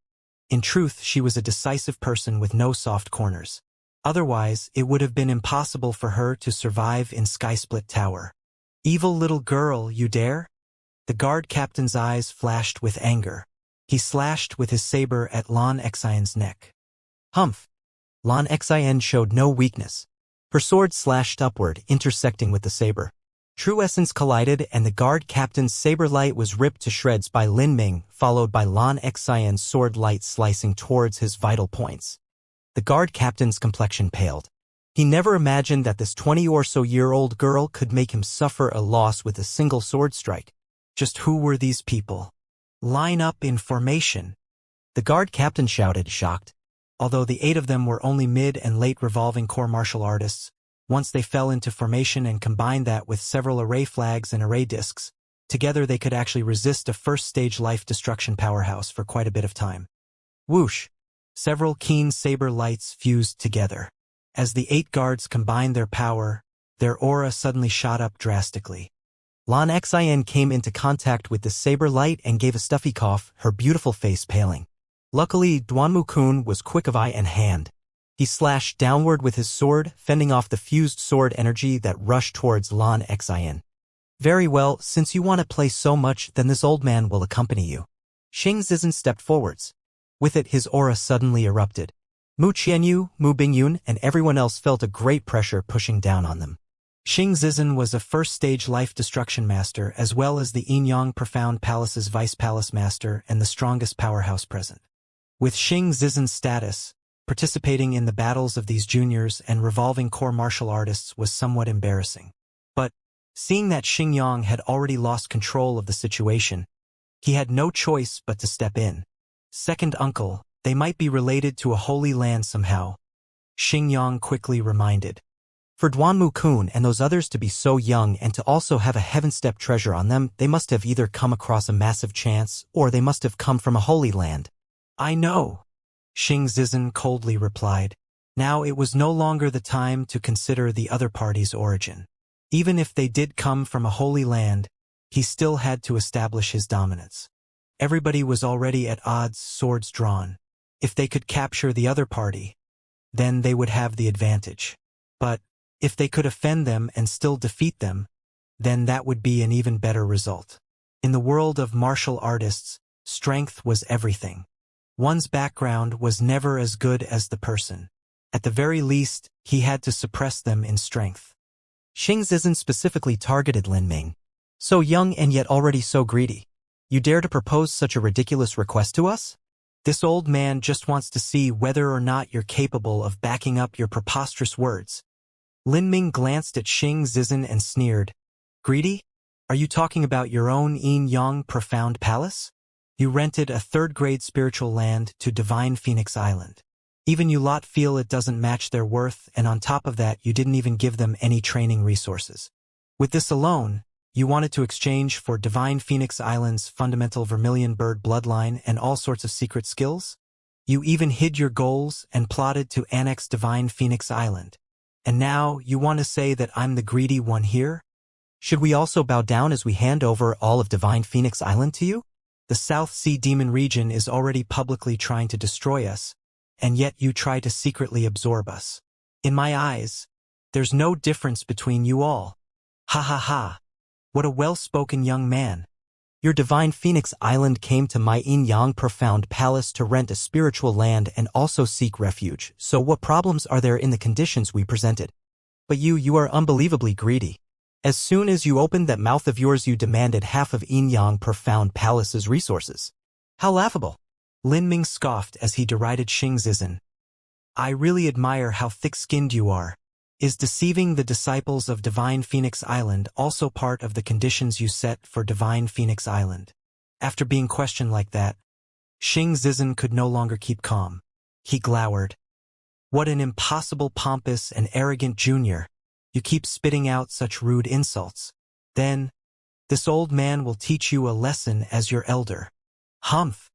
in truth she was a decisive person with no soft corners. Otherwise, it would have been impossible for her to survive in Sky Split Tower. Evil little girl, you dare? The guard captain's eyes flashed with anger. He slashed with his saber at Lan Xian's neck. Humph! Lan Xian showed no weakness. Her sword slashed upward, intersecting with the saber. True essence collided, and the guard captain's saber light was ripped to shreds by Lin Ming, followed by Lan Xian's sword light slicing towards his vital points. The guard captain's complexion paled. He never imagined that this 20-or-so-year-old girl could make him suffer a loss with a single sword strike. Just who were these people? Line up in formation. The guard captain shouted, shocked. Although the 8 of them were only mid and late revolving core martial artists, once they fell into formation and combined that with several array flags and array discs, together they could actually resist a first-stage life destruction powerhouse for quite a bit of time. Whoosh! Several keen saber lights fused together. As the 8 guards combined their power, their aura suddenly shot up drastically. Lan Xian came into contact with the saber light and gave a stuffy cough, her beautiful face paling. Luckily, Duanmu-kun was quick of eye and hand. He slashed downward with his sword, fending off the fused sword energy that rushed towards Lan Xian. Very well, since you want to play so much, then this old man will accompany you. Xing Zizen stepped forwards. With it, his aura suddenly erupted. Mu Qianyu, Mu Bingyun, and everyone else felt a great pressure pushing down on them. Xing Zizen was a first-stage life destruction master as well as the Yin Profound Palace's vice-palace master and the strongest powerhouse present. With Xing Zizen's status, Participating in the battles of these juniors and revolving core martial artists was somewhat embarrassing. But, seeing that Xingyang had already lost control of the situation, he had no choice but to step in. Second uncle, they might be related to a holy land somehow, Xingyang quickly reminded. For Duanmu Kun and those others to be so young and to also have a heaven-step treasure on them, they must have either come across a massive chance or they must have come from a holy land. I know, Xing Zizhen coldly replied. Now it was no longer the time to consider the other party's origin. Even if they did come from a holy land, he still had to establish his dominance. Everybody was already at odds, swords drawn. If they could capture the other party, then they would have the advantage. But, if they could offend them and still defeat them, then that would be an even better result. In the world of martial artists, strength was everything. One's background was never as good as the person. At the very least, he had to suppress them in strength. Xing Zizhen specifically targeted Lin Ming. So young and yet already so greedy. You dare to propose such a ridiculous request to us? This old man just wants to see whether or not you're capable of backing up your preposterous words. Lin Ming glanced at Xing Zizhen and sneered. Greedy? Are you talking about your own Yin Yang profound palace? You rented a third-grade spiritual land to Divine Phoenix Island. Even you lot feel it doesn't match their worth, and on top of that you didn't even give them any training resources. With this alone, you wanted to exchange for Divine Phoenix Island's fundamental vermilion bird bloodline and all sorts of secret skills? You even hid your goals and plotted to annex Divine Phoenix Island. And now you want to say that I'm the greedy one here? Should we also bow down as we hand over all of Divine Phoenix Island to you? The South Sea Demon region is already publicly trying to destroy us, and yet you try to secretly absorb us. In my eyes, there's no difference between you all. Ha ha ha. What a well-spoken young man. Your Divine Phoenix Island came to my Yin Yang profound palace to rent a spiritual land and also seek refuge, so what problems are there in the conditions we presented? But you are unbelievably greedy. As soon as you opened that mouth of yours you demanded half of Yin Yang profound palace's resources. How laughable. Lin Ming scoffed as he derided Xing Zizhen. I really admire how thick-skinned you are. Is deceiving the disciples of Divine Phoenix Island also part of the conditions you set for Divine Phoenix Island? After being questioned like that, Xing Zizhen could no longer keep calm. He glowered. What an impossible pompous and arrogant junior. You keep spitting out such rude insults. Then, this old man will teach you a lesson as your elder. Humph.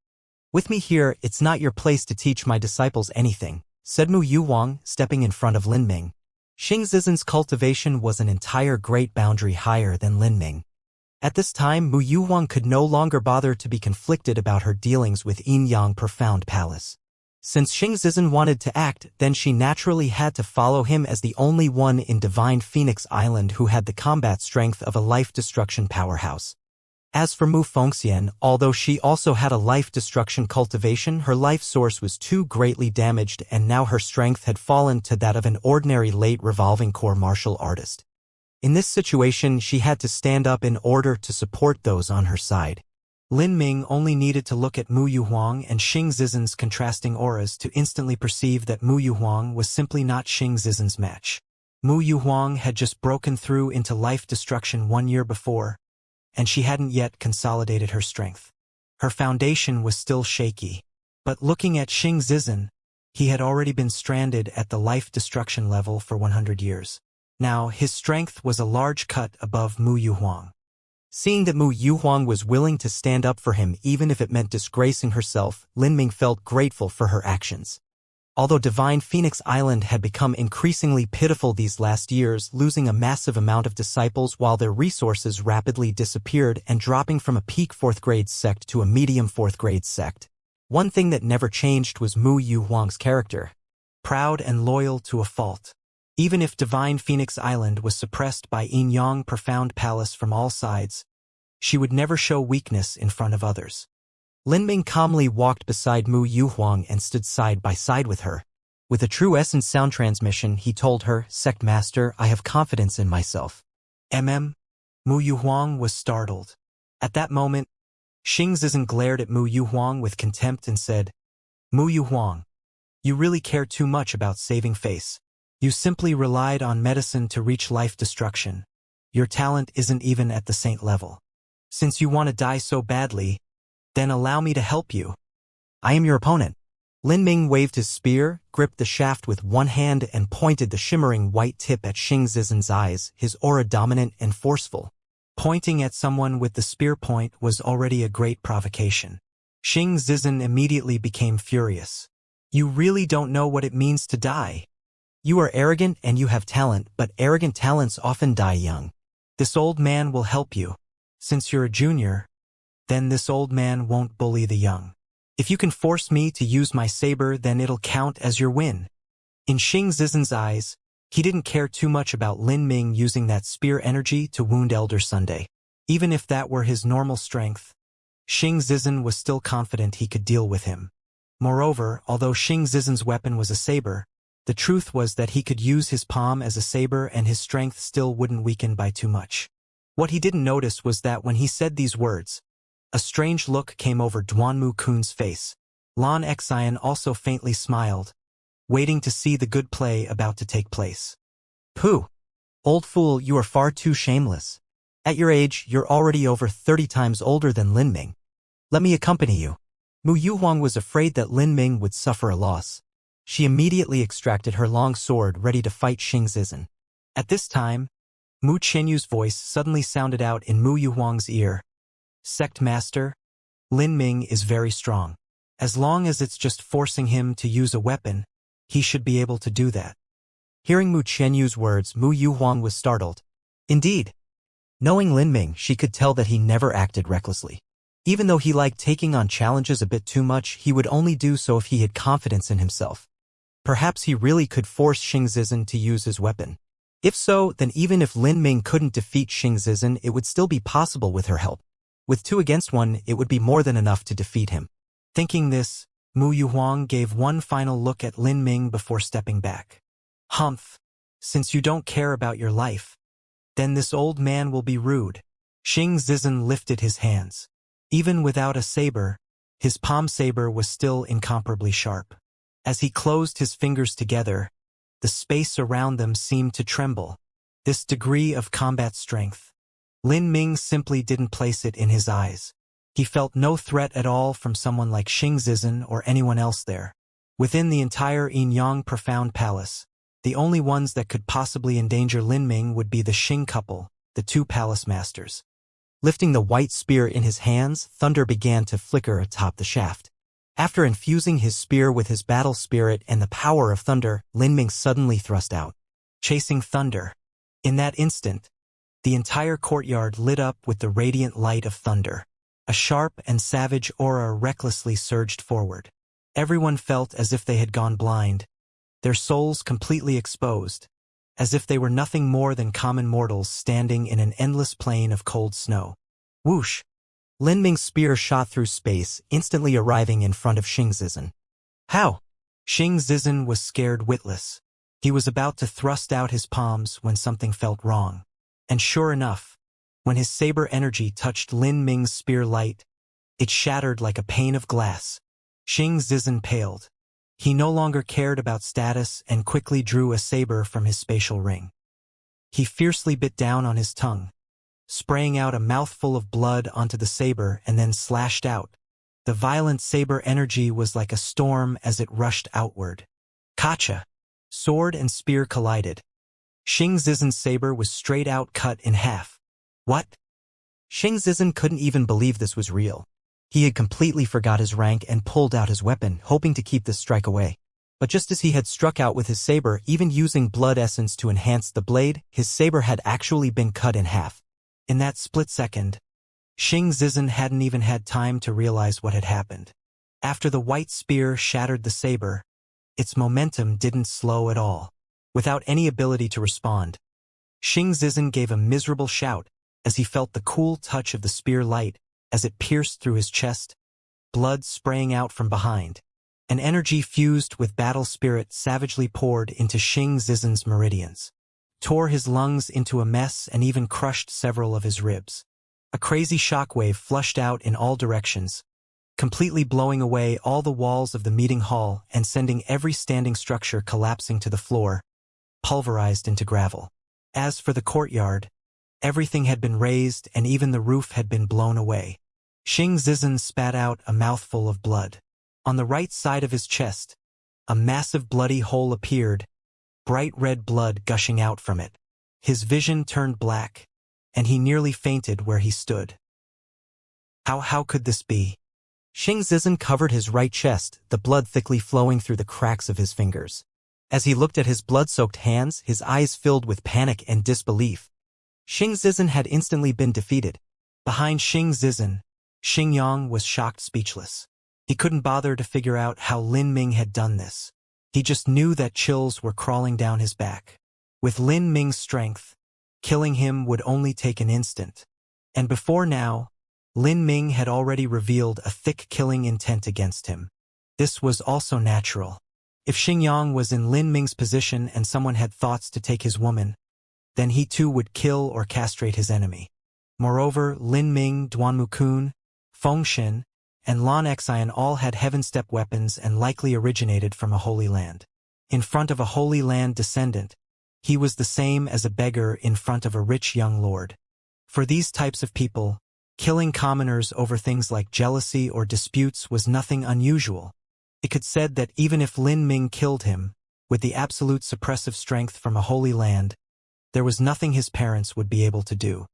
With me here, it's not your place to teach my disciples anything, said Mu Yuhuang, stepping in front of Lin Ming. Xing Zizhen's cultivation was an entire great boundary higher than Lin Ming. At this time, Mu Yuhuang could no longer bother to be conflicted about her dealings with Yin Yang Profound Palace. Since Xing Zizhen wanted to act, then she naturally had to follow him as the only one in Divine Phoenix Island who had the combat strength of a life-destruction powerhouse. As for Mu Fengxian, although she also had a life-destruction cultivation, her life source was too greatly damaged and now her strength had fallen to that of an ordinary late revolving core martial artist. In this situation, she had to stand up in order to support those on her side. Lin Ming only needed to look at Mu Yuhuang and Xing Zizhen's contrasting auras to instantly perceive that Mu Yuhuang was simply not Xing Zizhen's match. Mu Yuhuang had just broken through into life destruction 1 year before, and she hadn't yet consolidated her strength. Her foundation was still shaky. But looking at Xing Zizhen, he had already been stranded at the life destruction level for 100 years. Now, his strength was a large cut above Mu Yuhuang. Seeing that Mu Yuhuang was willing to stand up for him even if it meant disgracing herself, Lin Ming felt grateful for her actions. Although Divine Phoenix Island had become increasingly pitiful these last years, losing a massive amount of disciples while their resources rapidly disappeared and dropping from a peak 4th grade sect to a medium 4th grade sect, one thing that never changed was Mu Yuhuang's character. Proud and loyal to a fault. Even if Divine Phoenix Island was suppressed by Yin Yang Profound Palace from all sides, she would never show weakness in front of others. Lin Ming calmly walked beside Mu Yuhuang and stood side by side with her. With a true essence sound transmission, he told her, Sect Master, I have confidence in myself. Mu Yuhuang was startled. At that moment, Xing Zizhen glared at Mu Yuhuang with contempt and said, Mu Yuhuang, You really care too much about saving face. You simply relied on medicine to reach life destruction. Your talent isn't even at the saint level. Since you want to die so badly, then allow me to help you. I am your opponent. Lin Ming waved his spear, gripped the shaft with one hand and pointed the shimmering white tip at Xing Zizen's eyes, his aura dominant and forceful. Pointing at someone with the spear point was already a great provocation. Xing Zizen immediately became furious. You really don't know what it means to die. You are arrogant and you have talent, but arrogant talents often die young. This old man will help you. Since you're a junior, then this old man won't bully the young. If you can force me to use my saber, then it'll count as your win. In Xing Zizen's eyes, he didn't care too much about Lin Ming using that spear energy to wound Elder Sunday. Even if that were his normal strength, Xing Zizen was still confident he could deal with him. Moreover, although Xing Zizen's weapon was a saber, the truth was that he could use his palm as a saber and his strength still wouldn't weaken by too much. What he didn't notice was that when he said these words, a strange look came over Duanmu Kun's face. Lan Xian also faintly smiled, waiting to see the good play about to take place. Pooh! Old fool, you are far too shameless. At your age, you're already over 30 times older than Lin Ming. Let me accompany you. Mu Yuhuang was afraid that Lin Ming would suffer a loss. She immediately extracted her long sword ready to fight Xing Zizen. At this time, Mu Qianyu's voice suddenly sounded out in Mu Yuhuang's ear. Sect Master, Lin Ming is very strong. As long as it's just forcing him to use a weapon, he should be able to do that. Hearing Mu Qianyu's words, Mu Yuhuang was startled. Indeed. Knowing Lin Ming, she could tell that he never acted recklessly. Even though he liked taking on challenges a bit too much, he would only do so if he had confidence in himself. Perhaps he really could force Xing Zizen to use his weapon. If so, then even if Lin Ming couldn't defeat Xing Zizen, it would still be possible with her help. With 2 against 1, it would be more than enough to defeat him. Thinking this, Mu Yuhuang gave one final look at Lin Ming before stepping back. Humph! Since you don't care about your life, then this old man will be rude. Xing Zizen lifted his hands. Even without a saber, his palm saber was still incomparably sharp. As he closed his fingers together, the space around them seemed to tremble. This degree of combat strength, Lin Ming simply didn't place it in his eyes. He felt no threat at all from someone like Xing Zizen or anyone else there. Within the entire Yinyang Profound Palace, the only ones that could possibly endanger Lin Ming would be the Xing couple, the 2 palace masters. Lifting the white spear in his hands, thunder began to flicker atop the shaft. After infusing his spear with his battle spirit and the power of thunder, Lin Ming suddenly thrust out, chasing thunder. In that instant, the entire courtyard lit up with the radiant light of thunder. A sharp and savage aura recklessly surged forward. Everyone felt as if they had gone blind, their souls completely exposed, as if they were nothing more than common mortals standing in an endless plain of cold snow. Whoosh! Lin Ming's spear shot through space, instantly arriving in front of Xing Zizen. How? Xing Zizen was scared witless. He was about to thrust out his palms when something felt wrong. And sure enough, when his saber energy touched Lin Ming's spear light, it shattered like a pane of glass. Xing Zizen paled. He no longer cared about status and quickly drew a saber from his spatial ring. He fiercely bit down on his tongue, spraying out a mouthful of blood onto the saber and then slashed out. The violent saber energy was like a storm as it rushed outward. Kacha! Sword and spear collided. Xing Zizen's saber was straight out cut in half. What? Xing Zizen couldn't even believe this was real. He had completely forgot his rank and pulled out his weapon, hoping to keep this strike away. But just as he had struck out with his saber, even using blood essence to enhance the blade, his saber had actually been cut in half. In that split second, Xing Zizen hadn't even had time to realize what had happened. After the white spear shattered the saber, its momentum didn't slow at all. Without any ability to respond, Xing Zizen gave a miserable shout as he felt the cool touch of the spear light as it pierced through his chest, blood spraying out from behind. An energy fused with battle spirit savagely poured into Xing Zizen's meridians, tore his lungs into a mess and even crushed several of his ribs. A crazy shockwave flushed out in all directions, completely blowing away all the walls of the meeting hall and sending every standing structure collapsing to the floor, pulverized into gravel. As for the courtyard, everything had been razed and even the roof had been blown away. Xianxia spat out a mouthful of blood. On the right side of his chest, a massive bloody hole appeared, bright red blood gushing out from it. His vision turned black, and he nearly fainted where he stood. How could this be? Xianxia covered his right chest, the blood thickly flowing through the cracks of his fingers. As he looked at his blood-soaked hands, his eyes filled with panic and disbelief. Xianxia had instantly been defeated. Behind Xianxia, Xingyang was shocked speechless. He couldn't bother to figure out how Lin Ming had done this. He just knew that chills were crawling down his back. With Lin Ming's strength, killing him would only take an instant. And before now, Lin Ming had already revealed a thick killing intent against him. This was also natural. If Xingyang was in Lin Ming's position and someone had thoughts to take his woman, then he too would kill or castrate his enemy. Moreover, Lin Ming, Duanmukun, Fengshen, and Lan Xian all had heaven-step weapons and likely originated from a Holy Land. In front of a Holy Land descendant, he was the same as a beggar in front of a rich young lord. For these types of people, killing commoners over things like jealousy or disputes was nothing unusual. It could said that even if Lin Ming killed him, with the absolute suppressive strength from a Holy Land, there was nothing his parents would be able to do.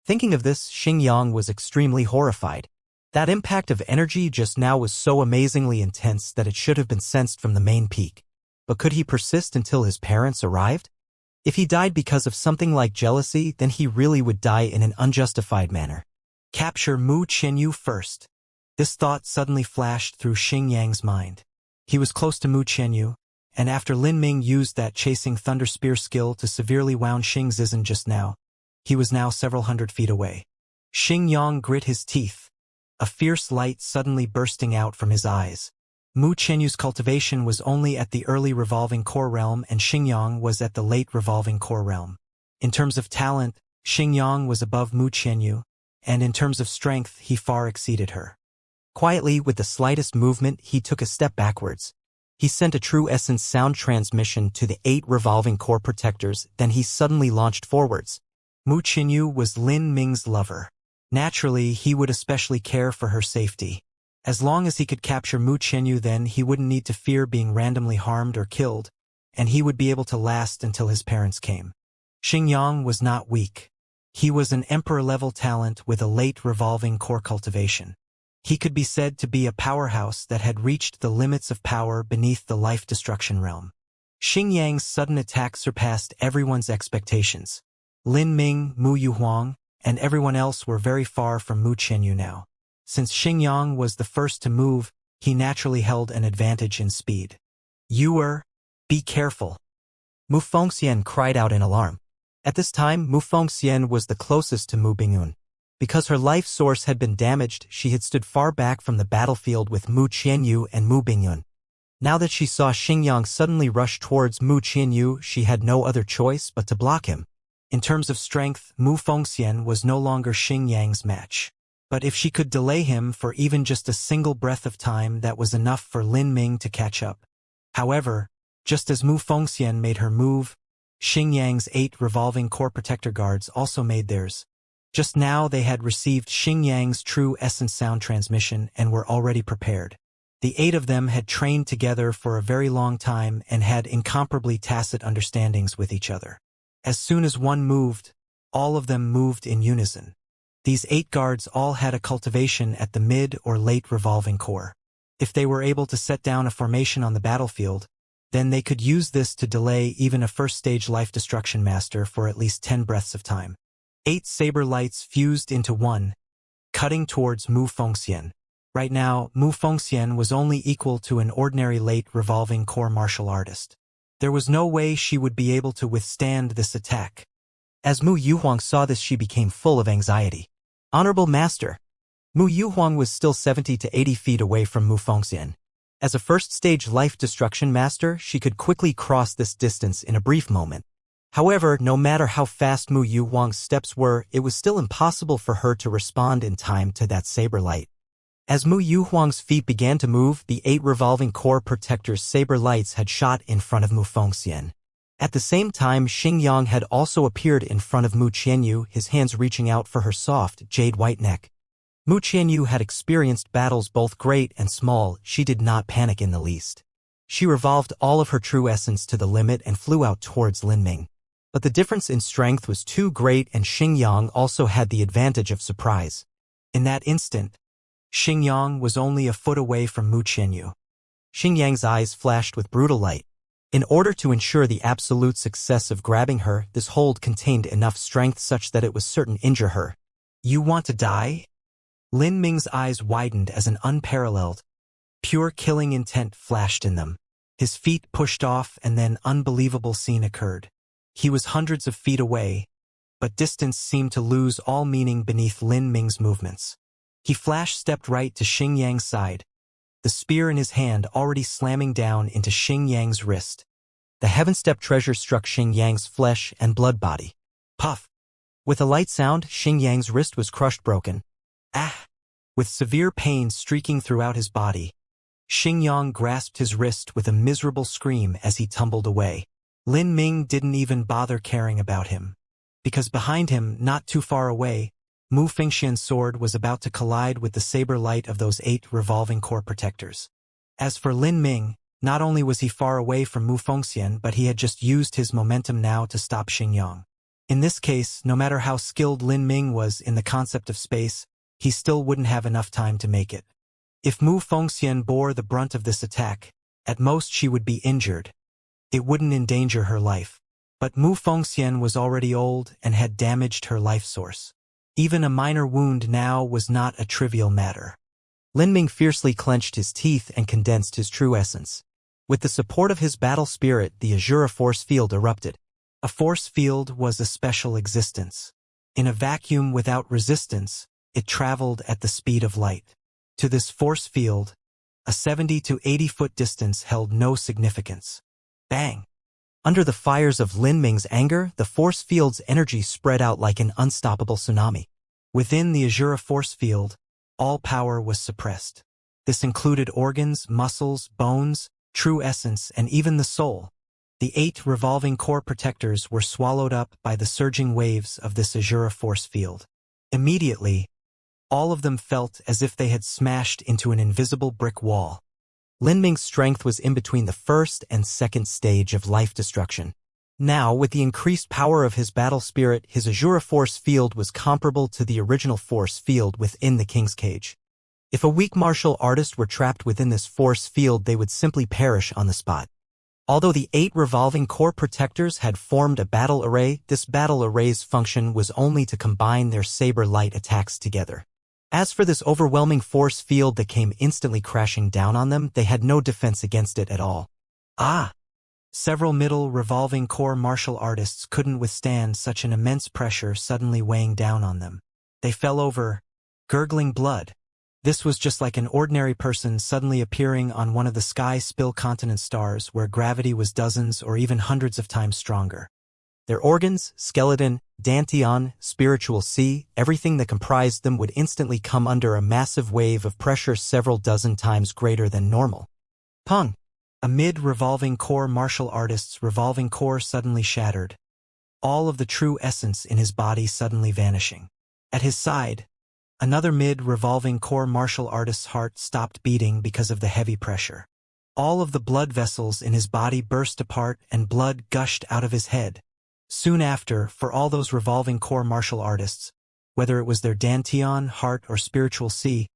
Thinking of this, Xingyang was extremely horrified. That impact of energy just now was so amazingly intense that it should have been sensed from the main peak. But could he persist until his parents arrived? If he died because of something like jealousy, then he really would die in an unjustified manner. Capture Mu Qianyu first. This thought suddenly flashed through Xingyang's mind. He was close to Mu Qianyu, and after Lin Ming used that chasing thunder spear skill to severely wound Xianxia just now, he was now several hundred feet away. Xingyang grit his teeth, a fierce light suddenly bursting out from his eyes. Mu Qianyu's cultivation was only at the early revolving core realm and Xingyang was at the late revolving core realm. In terms of talent, Xingyang was above Mu Qianyu, and in terms of strength he far exceeded her. Quietly, with the slightest movement, he took a step backwards. He sent a true essence sound transmission to the 8 revolving core protectors, then he suddenly launched forwards. Mu Qianyu was Lin Ming's lover. Naturally, he would especially care for her safety. As long as he could capture Mu Qianyu, then he wouldn't need to fear being randomly harmed or killed, and he would be able to last until his parents came. Xingyang was not weak. He was an emperor-level talent with a late revolving core cultivation. He could be said to be a powerhouse that had reached the limits of power beneath the life-destruction realm. Xingyang's sudden attack surpassed everyone's expectations. Lin Ming, Mu Yuhuang, and everyone else were very far from Mu Qianyu now. Since Xingyang was the first to move, he naturally held an advantage in speed. Be careful. Mu Fengxian cried out in alarm. At this time, Mu Fengxian was the closest to Mu Bingyun. Because her life source had been damaged, she had stood far back from the battlefield with Mu Qianyu and Mu Bingyun. Now that she saw Xingyang suddenly rush towards Mu Qianyu, she had no other choice but to block him. In terms of strength, Mu Fengxian was no longer Xingyang's match. But if she could delay him for even just a single breath of time, that was enough for Lin Ming to catch up. However, just as Mu Fengxian made her move, Xingyang's 8 revolving core protector guards also made theirs. Just now they had received Xingyang's true essence sound transmission and were already prepared. The 8 of them had trained together for a very long time and had incomparably tacit understandings with each other. As soon as one moved, all of them moved in unison. These 8 guards all had a cultivation at the mid or late revolving core. If they were able to set down a formation on the battlefield, then they could use this to delay even a first-stage life destruction master for at least 10 breaths of time. 8 saber lights fused into one, cutting towards Mu Fengxian. Right now, Mu Fengxian was only equal to an ordinary late revolving core martial artist. There was no way she would be able to withstand this attack. As Mu Yuhuang saw this, she became full of anxiety. Honorable Master, Mu Yuhuang was still 70 to 80 feet away from Mu Fengxian. As a first-stage life destruction master, she could quickly cross this distance in a brief moment. However, no matter how fast Mu Yuhuang's steps were, it was still impossible for her to respond in time to that saber light. As Mu Yuhuang's feet began to move, the 8 revolving core protector's saber lights had shot in front of Mu Fengxian. At the same time, Xingyang had also appeared in front of Mu Qianyu, his hands reaching out for her soft, jade white neck. Mu Qianyu had experienced battles both great and small. She did not panic in the least. She revolved all of her true essence to the limit and flew out towards Lin Ming. But the difference in strength was too great, and Xingyang also had the advantage of surprise. In that instant, Xingyang was only a foot away from Mu Qianyu. Xingyang's eyes flashed with brutal light. In order to ensure the absolute success of grabbing her, this hold contained enough strength such that it was certain to injure her. "You want to die?" Lin Ming's eyes widened as an unparalleled, pure killing intent flashed in them. His feet pushed off, and then unbelievable scene occurred. He was hundreds of feet away, but distance seemed to lose all meaning beneath Lin Ming's movements. He flash-stepped right to Xingyang's side, the spear in his hand already slamming down into Xingyang's wrist. The heaven-step treasure struck Xingyang's flesh and blood body. Puff! With a light sound, Xingyang's wrist was crushed broken. Ah! With severe pain streaking throughout his body, Xingyang grasped his wrist with a miserable scream as he tumbled away. Lin Ming didn't even bother caring about him, because behind him, not too far away, Mu Fengxian's sword was about to collide with the saber light of those 8 revolving core protectors. As for Lin Ming, not only was he far away from Mu Fengxian, but he had just used his momentum now to stop Xingyang. In this case, no matter how skilled Lin Ming was in the concept of space, he still wouldn't have enough time to make it. If Mu Fengxian bore the brunt of this attack, at most she would be injured. It wouldn't endanger her life. But Mu Fengxian was already old and had damaged her life source. Even a minor wound now was not a trivial matter. Lin Ming fiercely clenched his teeth and condensed his true essence. With the support of his battle spirit, the Azura force field erupted. A force field was a special existence. In a vacuum without resistance, it traveled at the speed of light. To this force field, a 70 to 80-foot distance held no significance. Bang! Under the fires of Lin Ming's anger, the force field's energy spread out like an unstoppable tsunami. Within the Azura force field, all power was suppressed. This included organs, muscles, bones, true essence, and even the soul. The 8 revolving core protectors were swallowed up by the surging waves of this Azura force field. Immediately, all of them felt as if they had smashed into an invisible brick wall. Lin Ming's strength was in between the first and second stage of life destruction. Now, with the increased power of his battle spirit, his Azura force field was comparable to the original force field within the King's Cage. If a weak martial artist were trapped within this force field, they would simply perish on the spot. Although the 8 revolving core protectors had formed a battle array, this battle array's function was only to combine their saber light attacks together. As for this overwhelming force field that came instantly crashing down on them, they had no defense against it at all. Ah! Several middle revolving core martial artists couldn't withstand such an immense pressure suddenly weighing down on them. They fell over, gurgling blood. This was just like an ordinary person suddenly appearing on one of the sky spill continent stars where gravity was dozens or even hundreds of times stronger. Their organs, skeleton, dantian, spiritual sea, everything that comprised them would instantly come under a massive wave of pressure several dozen times greater than normal. Pung! A mid-revolving core martial artist's revolving core suddenly shattered, all of the true essence in his body suddenly vanishing. At his side, another mid-revolving core martial artist's heart stopped beating because of the heavy pressure. All of the blood vessels in his body burst apart and blood gushed out of his head. Soon after, for all those revolving core martial artists, whether it was their dantian, heart, or spiritual sea,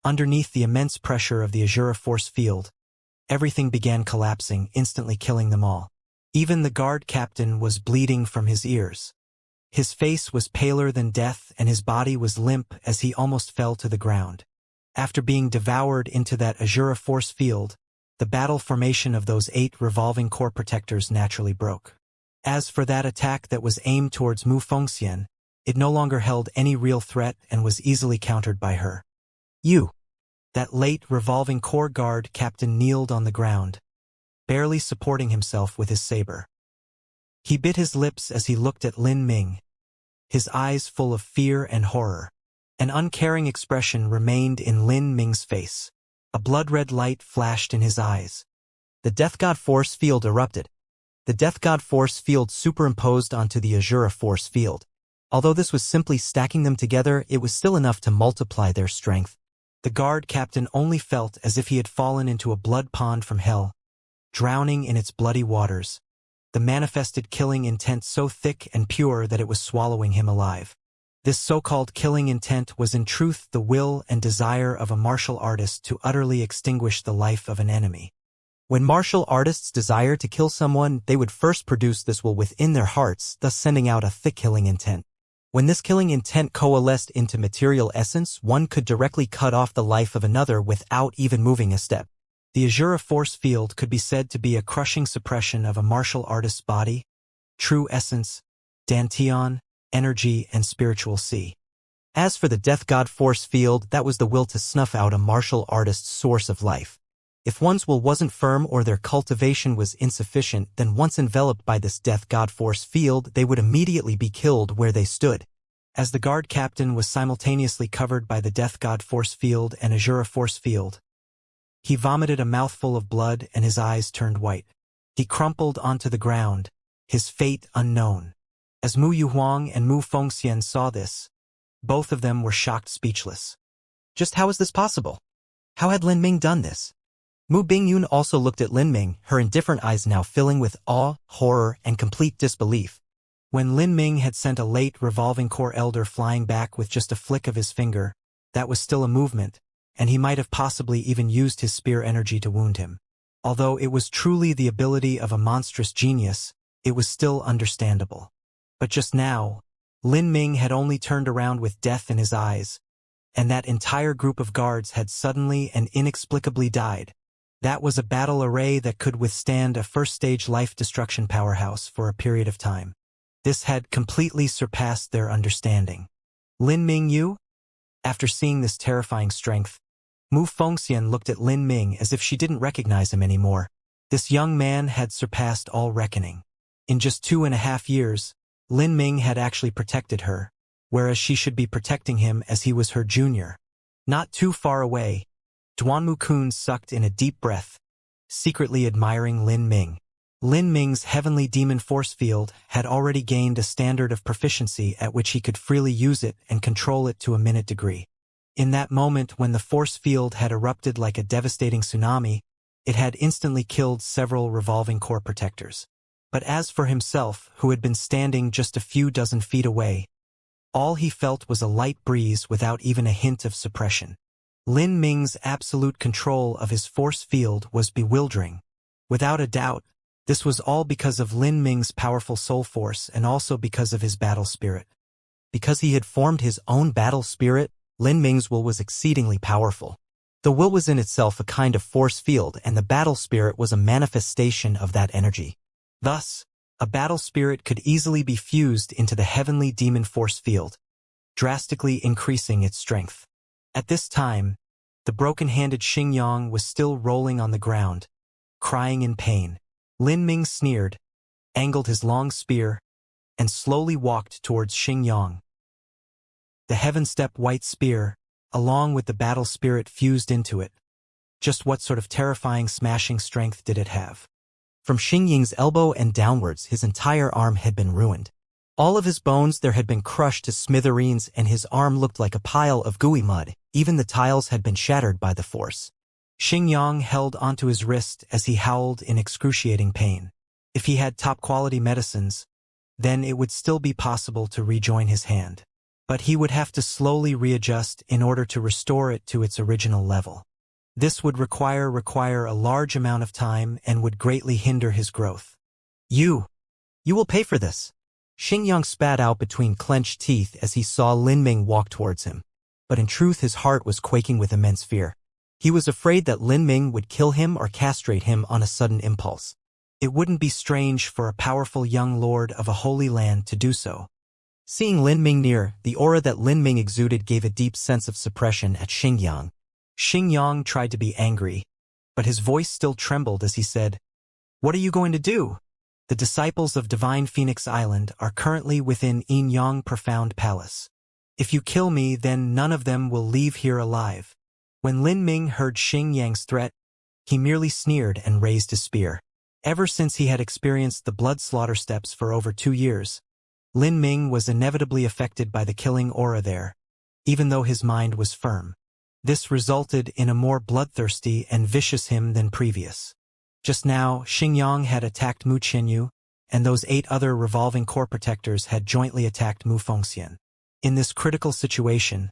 underneath the immense pressure of the Azura force field, everything began collapsing, instantly killing them all. Even the guard captain was bleeding from his ears. His face was paler than death and his body was limp as he almost fell to the ground. After being devoured into that Azura force field, the battle formation of those 8 revolving core protectors naturally broke. As for that attack that was aimed towards Mu Fengxian, it no longer held any real threat and was easily countered by her. You! That late revolving core guard captain kneeled on the ground, barely supporting himself with his saber. He bit his lips as he looked at Lin Ming, his eyes full of fear and horror. An uncaring expression remained in Lin Ming's face. A blood-red light flashed in his eyes. The Death God force field erupted. The Death God force field superimposed onto the Azura force field. Although this was simply stacking them together, it was still enough to multiply their strength. The guard captain only felt as if he had fallen into a blood pond from hell, drowning in its bloody waters. The manifested killing intent so thick and pure that it was swallowing him alive. This so-called killing intent was in truth the will and desire of a martial artist to utterly extinguish the life of an enemy. When martial artists desire to kill someone, they would first produce this will within their hearts, thus sending out a thick killing intent. When this killing intent coalesced into material essence, one could directly cut off the life of another without even moving a step. The Azura force field could be said to be a crushing suppression of a martial artist's body, true essence, dantian, energy, and spiritual sea. As for the Death God force field, that was the will to snuff out a martial artist's source of life. If one's will wasn't firm or their cultivation was insufficient, then once enveloped by this Death God force field, they would immediately be killed where they stood. As the guard captain was simultaneously covered by the Death God force field and Azura force field, he vomited a mouthful of blood and his eyes turned white. He crumpled onto the ground, his fate unknown. As Mu Yuhuang and Mu Fengxian saw this, both of them were shocked speechless. Just how is this possible? How had Lin Ming done this? Mu Bingyun also looked at Lin Ming, her indifferent eyes now filling with awe, horror, and complete disbelief. When Lin Ming had sent a late revolving core elder flying back with just a flick of his finger, that was still a movement, and he might have possibly even used his spear energy to wound him. Although it was truly the ability of a monstrous genius, it was still understandable. But just now, Lin Ming had only turned around with death in his eyes, and that entire group of guards had suddenly and inexplicably died. That was a battle array that could withstand a first-stage life destruction powerhouse for a period of time. This had completely surpassed their understanding. Lin Ming Yu? After seeing this terrifying strength, Mu Fengxian looked at Lin Ming as if she didn't recognize him anymore. This young man had surpassed all reckoning. In just 2.5 years, Lin Ming had actually protected her, whereas she should be protecting him as he was her junior. Not too far away, Duanmu Kun sucked in a deep breath, secretly admiring Lin Ming. Lin Ming's heavenly demon force field had already gained a standard of proficiency at which he could freely use it and control it to a minute degree. In that moment when the force field had erupted like a devastating tsunami, it had instantly killed several revolving core protectors. But as for himself, who had been standing just a few dozen feet away, all he felt was a light breeze without even a hint of suppression. Lin Ming's absolute control of his force field was bewildering. Without a doubt, this was all because of Lin Ming's powerful soul force and also because of his battle spirit. Because he had formed his own battle spirit, Lin Ming's will was exceedingly powerful. The will was in itself a kind of force field, and the battle spirit was a manifestation of that energy. Thus, a battle spirit could easily be fused into the heavenly demon force field, drastically increasing its strength. At this time, the broken-handed Xianxia was still rolling on the ground, crying in pain. Lin Ming sneered, angled his long spear, and slowly walked towards Xianxia. The heaven-step white spear, along with the battle spirit fused into it. Just what sort of terrifying smashing strength did it have? From Xingying's elbow and downwards, his entire arm had been ruined. All of his bones there had been crushed to smithereens, and his arm looked like a pile of gooey mud. Even the tiles had been shattered by the force. Xianxia held onto his wrist as he howled in excruciating pain. If he had top-quality medicines, then it would still be possible to rejoin his hand. But he would have to slowly readjust in order to restore it to its original level. This would require a large amount of time and would greatly hinder his growth. You will pay for this. Xianxia spat out between clenched teeth as he saw Lin Ming walk towards him. But in truth his heart was quaking with immense fear. He was afraid that Lin Ming would kill him or castrate him on a sudden impulse. It wouldn't be strange for a powerful young lord of a holy land to do so. Seeing Lin Ming near, the aura that Lin Ming exuded gave a deep sense of suppression at Xianxia. Xianxia tried to be angry, but his voice still trembled as he said, "What are you going to do? The disciples of Divine Phoenix Island are currently within Yin Yang Profound Palace. If you kill me, then none of them will leave here alive. When Lin Ming heard Xing Yang's threat, he merely sneered and raised his spear. Ever since he had experienced the blood slaughter steps for over 2 years, Lin Ming was inevitably affected by the killing aura there, even though his mind was firm. This resulted in a more bloodthirsty and vicious him than previous. Just now, Xingyang had attacked Mu Qianyu, and those 8 other revolving core protectors had jointly attacked Mu Fengxian. In this critical situation,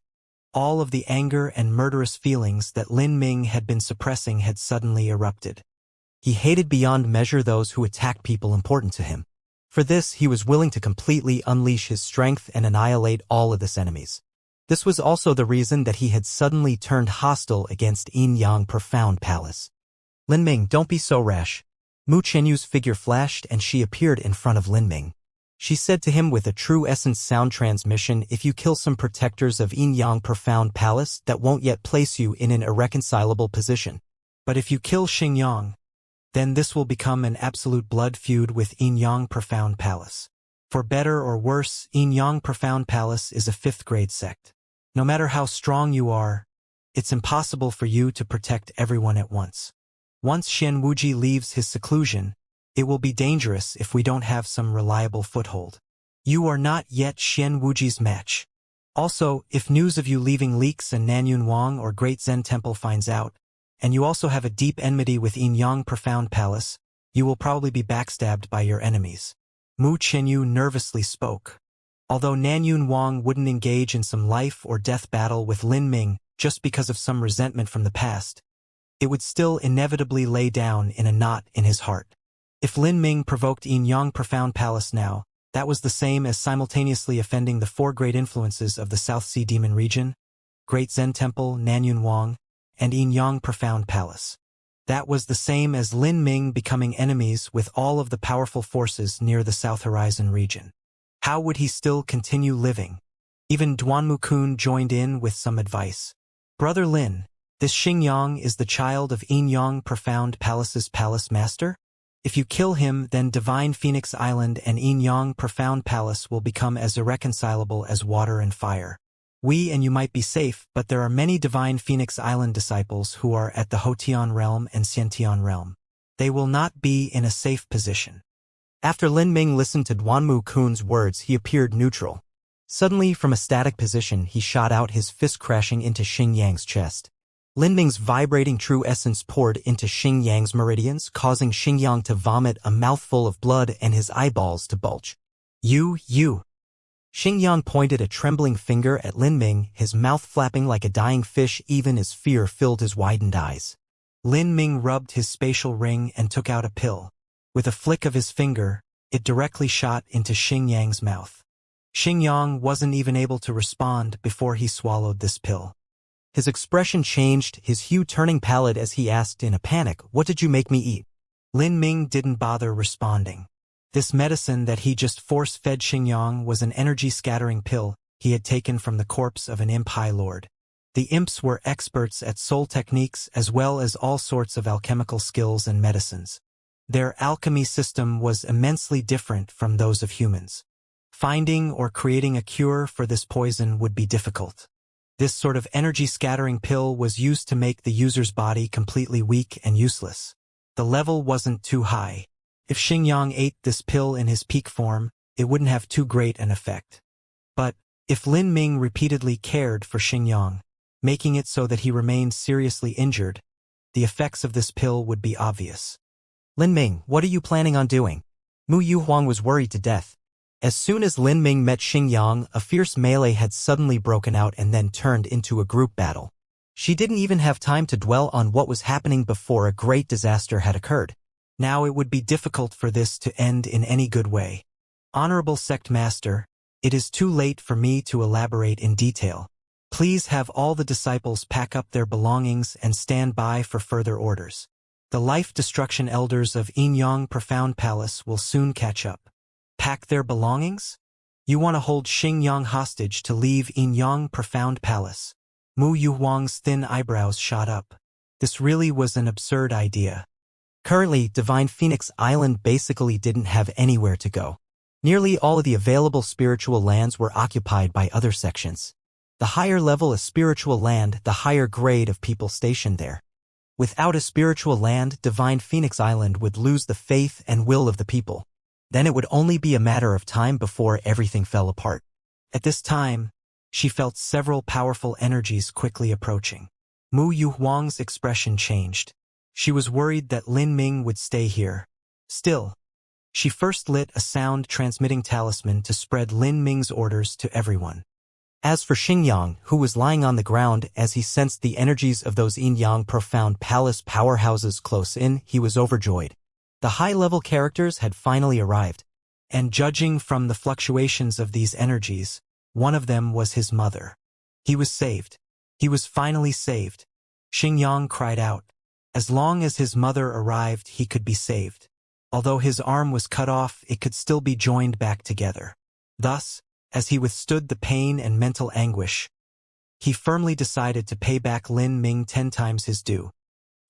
all of the anger and murderous feelings that Lin Ming had been suppressing had suddenly erupted. He hated beyond measure those who attacked people important to him. For this, he was willing to completely unleash his strength and annihilate all of his enemies. This was also the reason that he had suddenly turned hostile against Yin Yang Profound Palace. Lin Ming, don't be so rash. Mu Qianyu's figure flashed and she appeared in front of Lin Ming. She said to him with a true essence sound transmission, if you kill some protectors of Yin Yang Profound Palace, that won't yet place you in an irreconcilable position. But if you kill Xingyang, then this will become an absolute blood feud with Yin Yang Profound Palace. For better or worse, Yin Yang Profound Palace is a 5th-grade sect. No matter how strong you are, it's impossible for you to protect everyone at once. Once Xian Wuji leaves his seclusion, it will be dangerous if we don't have some reliable foothold. You are not yet Xian Wuji's match. Also, if news of you leaving leaks and Nanyun Wang or Great Zen Temple finds out, and you also have a deep enmity with Yin Yang Profound Palace, you will probably be backstabbed by your enemies. Mu Qianyu nervously spoke. Although Nanyun Wang wouldn't engage in some life or death battle with Lin Ming just because of some resentment from the past, it would still inevitably lay down in a knot in his heart. If Lin Ming provoked Yin Yang Profound Palace now, that was the same as simultaneously offending the 4 great influences of the South Sea Demon region, Great Zen Temple, Nanyun Wang, and Yin Yang Profound Palace. That was the same as Lin Ming becoming enemies with all of the powerful forces near the South Horizon region. How would he still continue living? Even Duanmu-kun joined in with some advice. Brother Lin, this Xingyang is the child of Yin Yang Profound Palace's palace master? If you kill him, then Divine Phoenix Island and Yin Yang Profound Palace will become as irreconcilable as water and fire. We and you might be safe, but there are many Divine Phoenix Island disciples who are at the Hotian realm and Xiantian realm. They will not be in a safe position. After Lin Ming listened to Duanmu-kun's words, he appeared neutral. Suddenly, from a static position, he shot out his fist crashing into Xingyang's chest. Lin Ming's vibrating true essence poured into Xingyang's meridians, causing Xingyang to vomit a mouthful of blood and his eyeballs to bulge. You. Xingyang pointed a trembling finger at Lin Ming, his mouth flapping like a dying fish even as fear filled his widened eyes. Lin Ming rubbed his spatial ring and took out a pill. With a flick of his finger, it directly shot into Xingyang's mouth. Xingyang wasn't even able to respond before he swallowed this pill. His expression changed, his hue turning pallid as he asked in a panic, "What did you make me eat?" Lin Ming didn't bother responding. This medicine that he just force-fed Xingyang was an energy-scattering pill he had taken from the corpse of an imp high lord. The imps were experts at soul techniques as well as all sorts of alchemical skills and medicines. Their alchemy system was immensely different from those of humans. Finding or creating a cure for this poison would be difficult. This sort of energy-scattering pill was used to make the user's body completely weak and useless. The level wasn't too high. If Xingyang ate this pill in his peak form, it wouldn't have too great an effect. But if Lin Ming repeatedly cared for Xingyang, making it so that he remained seriously injured, the effects of this pill would be obvious. Lin Ming, what are you planning on doing? Mu Yuhuang was worried to death. As soon as Lin Ming met Xingyang, a fierce melee had suddenly broken out and then turned into a group battle. She didn't even have time to dwell on what was happening before a great disaster had occurred. Now it would be difficult for this to end in any good way. Honorable Sect Master, it is too late for me to elaborate in detail. Please have all the disciples pack up their belongings and stand by for further orders. The life destruction elders of Yin Yang Profound Palace will soon catch up. Pack their belongings? You want to hold Xingyang hostage to leave Yin Yang Profound Palace? Mu Yuhuang's thin eyebrows shot up. This really was an absurd idea. Currently, Divine Phoenix Island basically didn't have anywhere to go. Nearly all of the available spiritual lands were occupied by other sections. The higher level a spiritual land, the higher grade of people stationed there. Without a spiritual land, Divine Phoenix Island would lose the faith and will of the people. Then it would only be a matter of time before everything fell apart. At this time, she felt several powerful energies quickly approaching. Mu Yuhuang's expression changed. She was worried that Lin Ming would stay here. Still, she first lit a sound-transmitting talisman to spread Lin Ming's orders to everyone. As for Xingyang, who was lying on the ground as he sensed the energies of those yin-yang profound palace powerhouses close in, he was overjoyed. The high-level characters had finally arrived, and judging from the fluctuations of these energies, one of them was his mother. He was saved. He was finally saved. Xingyang cried out. As long as his mother arrived, he could be saved. Although his arm was cut off, it could still be joined back together. Thus, as he withstood the pain and mental anguish, he firmly decided to pay back Lin Ming 10 times his due.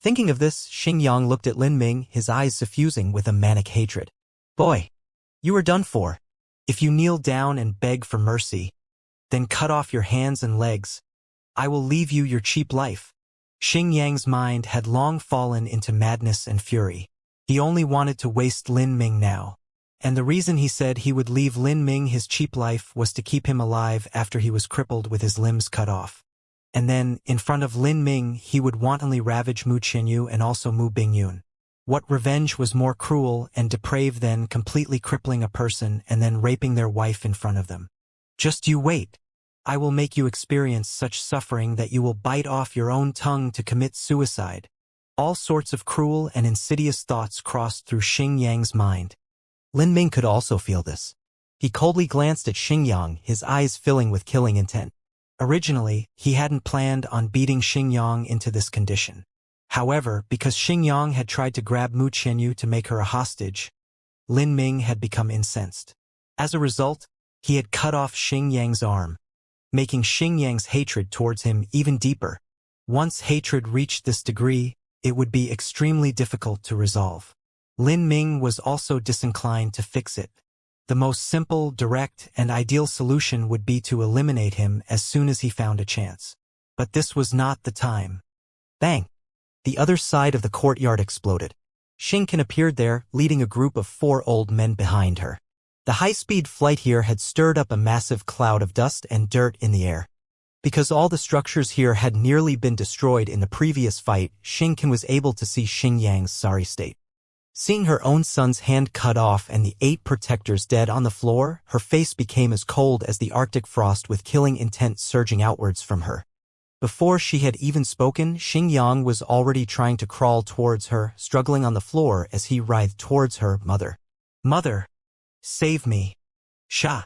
Thinking of this, Xingyang looked at Lin Ming, his eyes suffusing with a manic hatred. Boy, you are done for. If you kneel down and beg for mercy, then cut off your hands and legs, I will leave you your cheap life. Xingyang's mind had long fallen into madness and fury. He only wanted to waste Lin Ming now. And the reason he said he would leave Lin Ming his cheap life was to keep him alive after he was crippled with his limbs cut off. And then, in front of Lin Ming, he would wantonly ravage Mu Qianyu and also Mu Bingyun. What revenge was more cruel and depraved than completely crippling a person and then raping their wife in front of them? Just you wait. I will make you experience such suffering that you will bite off your own tongue to commit suicide. All sorts of cruel and insidious thoughts crossed through Xingyang's mind. Lin Ming could also feel this. He coldly glanced at Xingyang, his eyes filling with killing intent. Originally, he hadn't planned on beating Xingyang into this condition. However, because Xingyang had tried to grab Mu Qianyu to make her a hostage, Lin Ming had become incensed. As a result, he had cut off Xingyang's arm, making Xingyang's hatred towards him even deeper. Once hatred reached this degree, it would be extremely difficult to resolve. Lin Ming was also disinclined to fix it. The most simple, direct, and ideal solution would be to eliminate him as soon as he found a chance. But this was not the time. Bang! The other side of the courtyard exploded. Xingqian appeared there, leading a group of 4 old men behind her. The high-speed flight here had stirred up a massive cloud of dust and dirt in the air. Because all the structures here had nearly been destroyed in the previous fight, Xingqian was able to see Xingyang's sorry state. Seeing her own son's hand cut off and the 8 protectors dead on the floor, her face became as cold as the Arctic frost with killing intent surging outwards from her. Before she had even spoken, Xingyang was already trying to crawl towards her, struggling on the floor as he writhed towards her. Mother. Mother. Save me. Sha.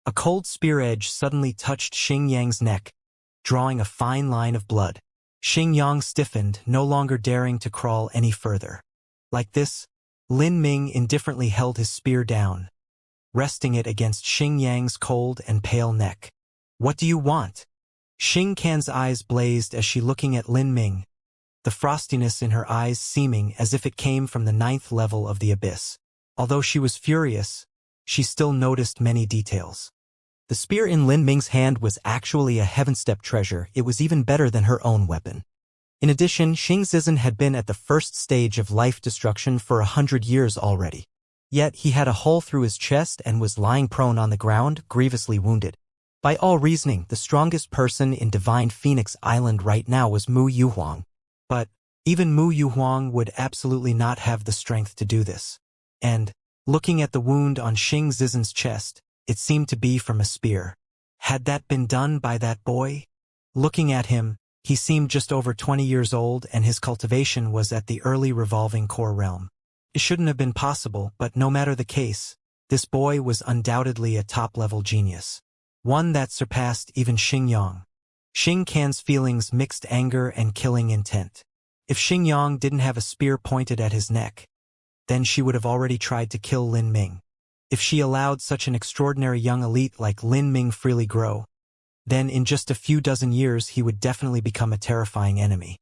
A cold spear edge suddenly touched Xingyang's neck, drawing a fine line of blood. Xingyang stiffened, no longer daring to crawl any further. Like this, Lin Ming indifferently held his spear down, resting it against Xingyang's cold and pale neck. What do you want? Xingqian's eyes blazed as she looking at Lin Ming, the frostiness in her eyes seeming as if it came from the 9th level of the abyss. Although she was furious, she still noticed many details. The spear in Lin Ming's hand was actually a heaven-step treasure. It was even better than her own weapon. In addition, Xingzizhen had been at the first stage of life destruction for 100 years already. Yet he had a hole through his chest and was lying prone on the ground, grievously wounded. By all reasoning, the strongest person in Divine Phoenix Island right now was Mu Yuhuang. But even Mu Yuhuang would absolutely not have the strength to do this. And, looking at the wound on Xingzizhen's chest, it seemed to be from a spear. Had that been done by that boy? Looking at him, he seemed just over 20 years old and his cultivation was at the early revolving core realm. It shouldn't have been possible, but no matter the case, this boy was undoubtedly a top-level genius. One that surpassed even Xingyang. Xingqian's feelings mixed anger and killing intent. If Xingyang didn't have a spear pointed at his neck, then she would have already tried to kill Lin Ming. If she allowed such an extraordinary young elite like Lin Ming freely grow, then in just a few dozen years he would definitely become a terrifying enemy.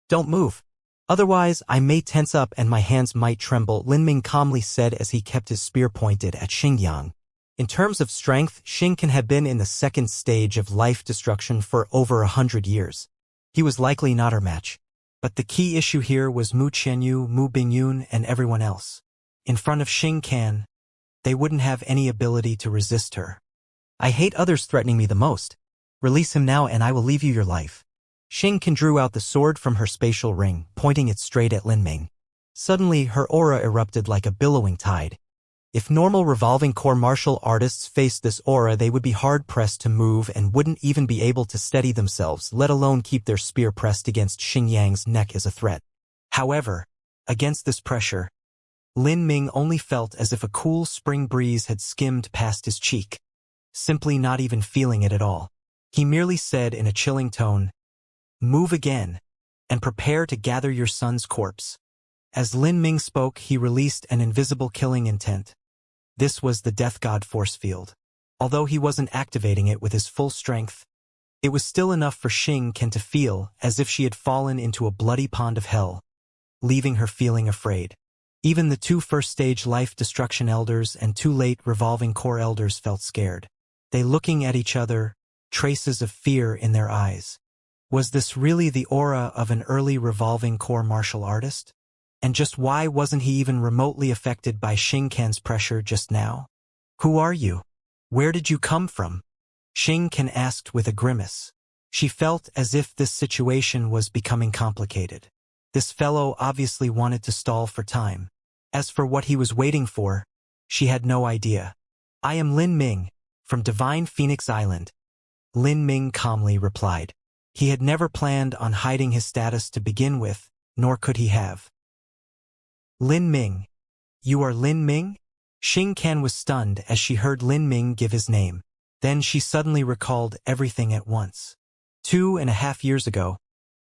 Don't move. Otherwise, I may tense up and my hands might tremble, Lin Ming calmly said as he kept his spear pointed at Xingyang. In terms of strength, Xianxia had been in the second stage of life destruction for over 100 years. He was likely not her match. But the key issue here was Mu Qianyu, Mu Bingyun, and everyone else. In front of Xianxia, they wouldn't have any ability to resist her. I hate others threatening me the most. Release him now and I will leave you your life. Xianxia drew out the sword from her spatial ring, pointing it straight at Lin Ming. Suddenly, her aura erupted like a billowing tide. If normal revolving core martial artists faced this aura, they would be hard-pressed to move and wouldn't even be able to steady themselves, let alone keep their spear pressed against Xingyang's neck as a threat. However, against this pressure, Lin Ming only felt as if a cool spring breeze had skimmed past his cheek, simply not even feeling it at all. He merely said in a chilling tone, "Move again, and prepare to gather your son's corpse." As Lin Ming spoke, he released an invisible killing intent. This was the Death God force field. Although he wasn't activating it with his full strength, it was still enough for Xianxia to feel as if she had fallen into a bloody pond of hell, leaving her feeling afraid. Even the two first-stage life destruction elders and two late revolving core elders felt scared. They looking at each other, traces of fear in their eyes. Was this really the aura of an early revolving core martial artist? And just why wasn't he even remotely affected by Xianxia's pressure just now? "Who are you? Where did you come from?" Xianxia asked with a grimace. She felt as if this situation was becoming complicated. This fellow obviously wanted to stall for time. As for what he was waiting for, she had no idea. "I am Lin Ming, from Divine Phoenix Island," Lin Ming calmly replied. He had never planned on hiding his status to begin with, nor could he have. "Lin Ming. You are Lin Ming?" Xianxia was stunned as she heard Lin Ming give his name. Then she suddenly recalled everything at once. 2.5 years ago,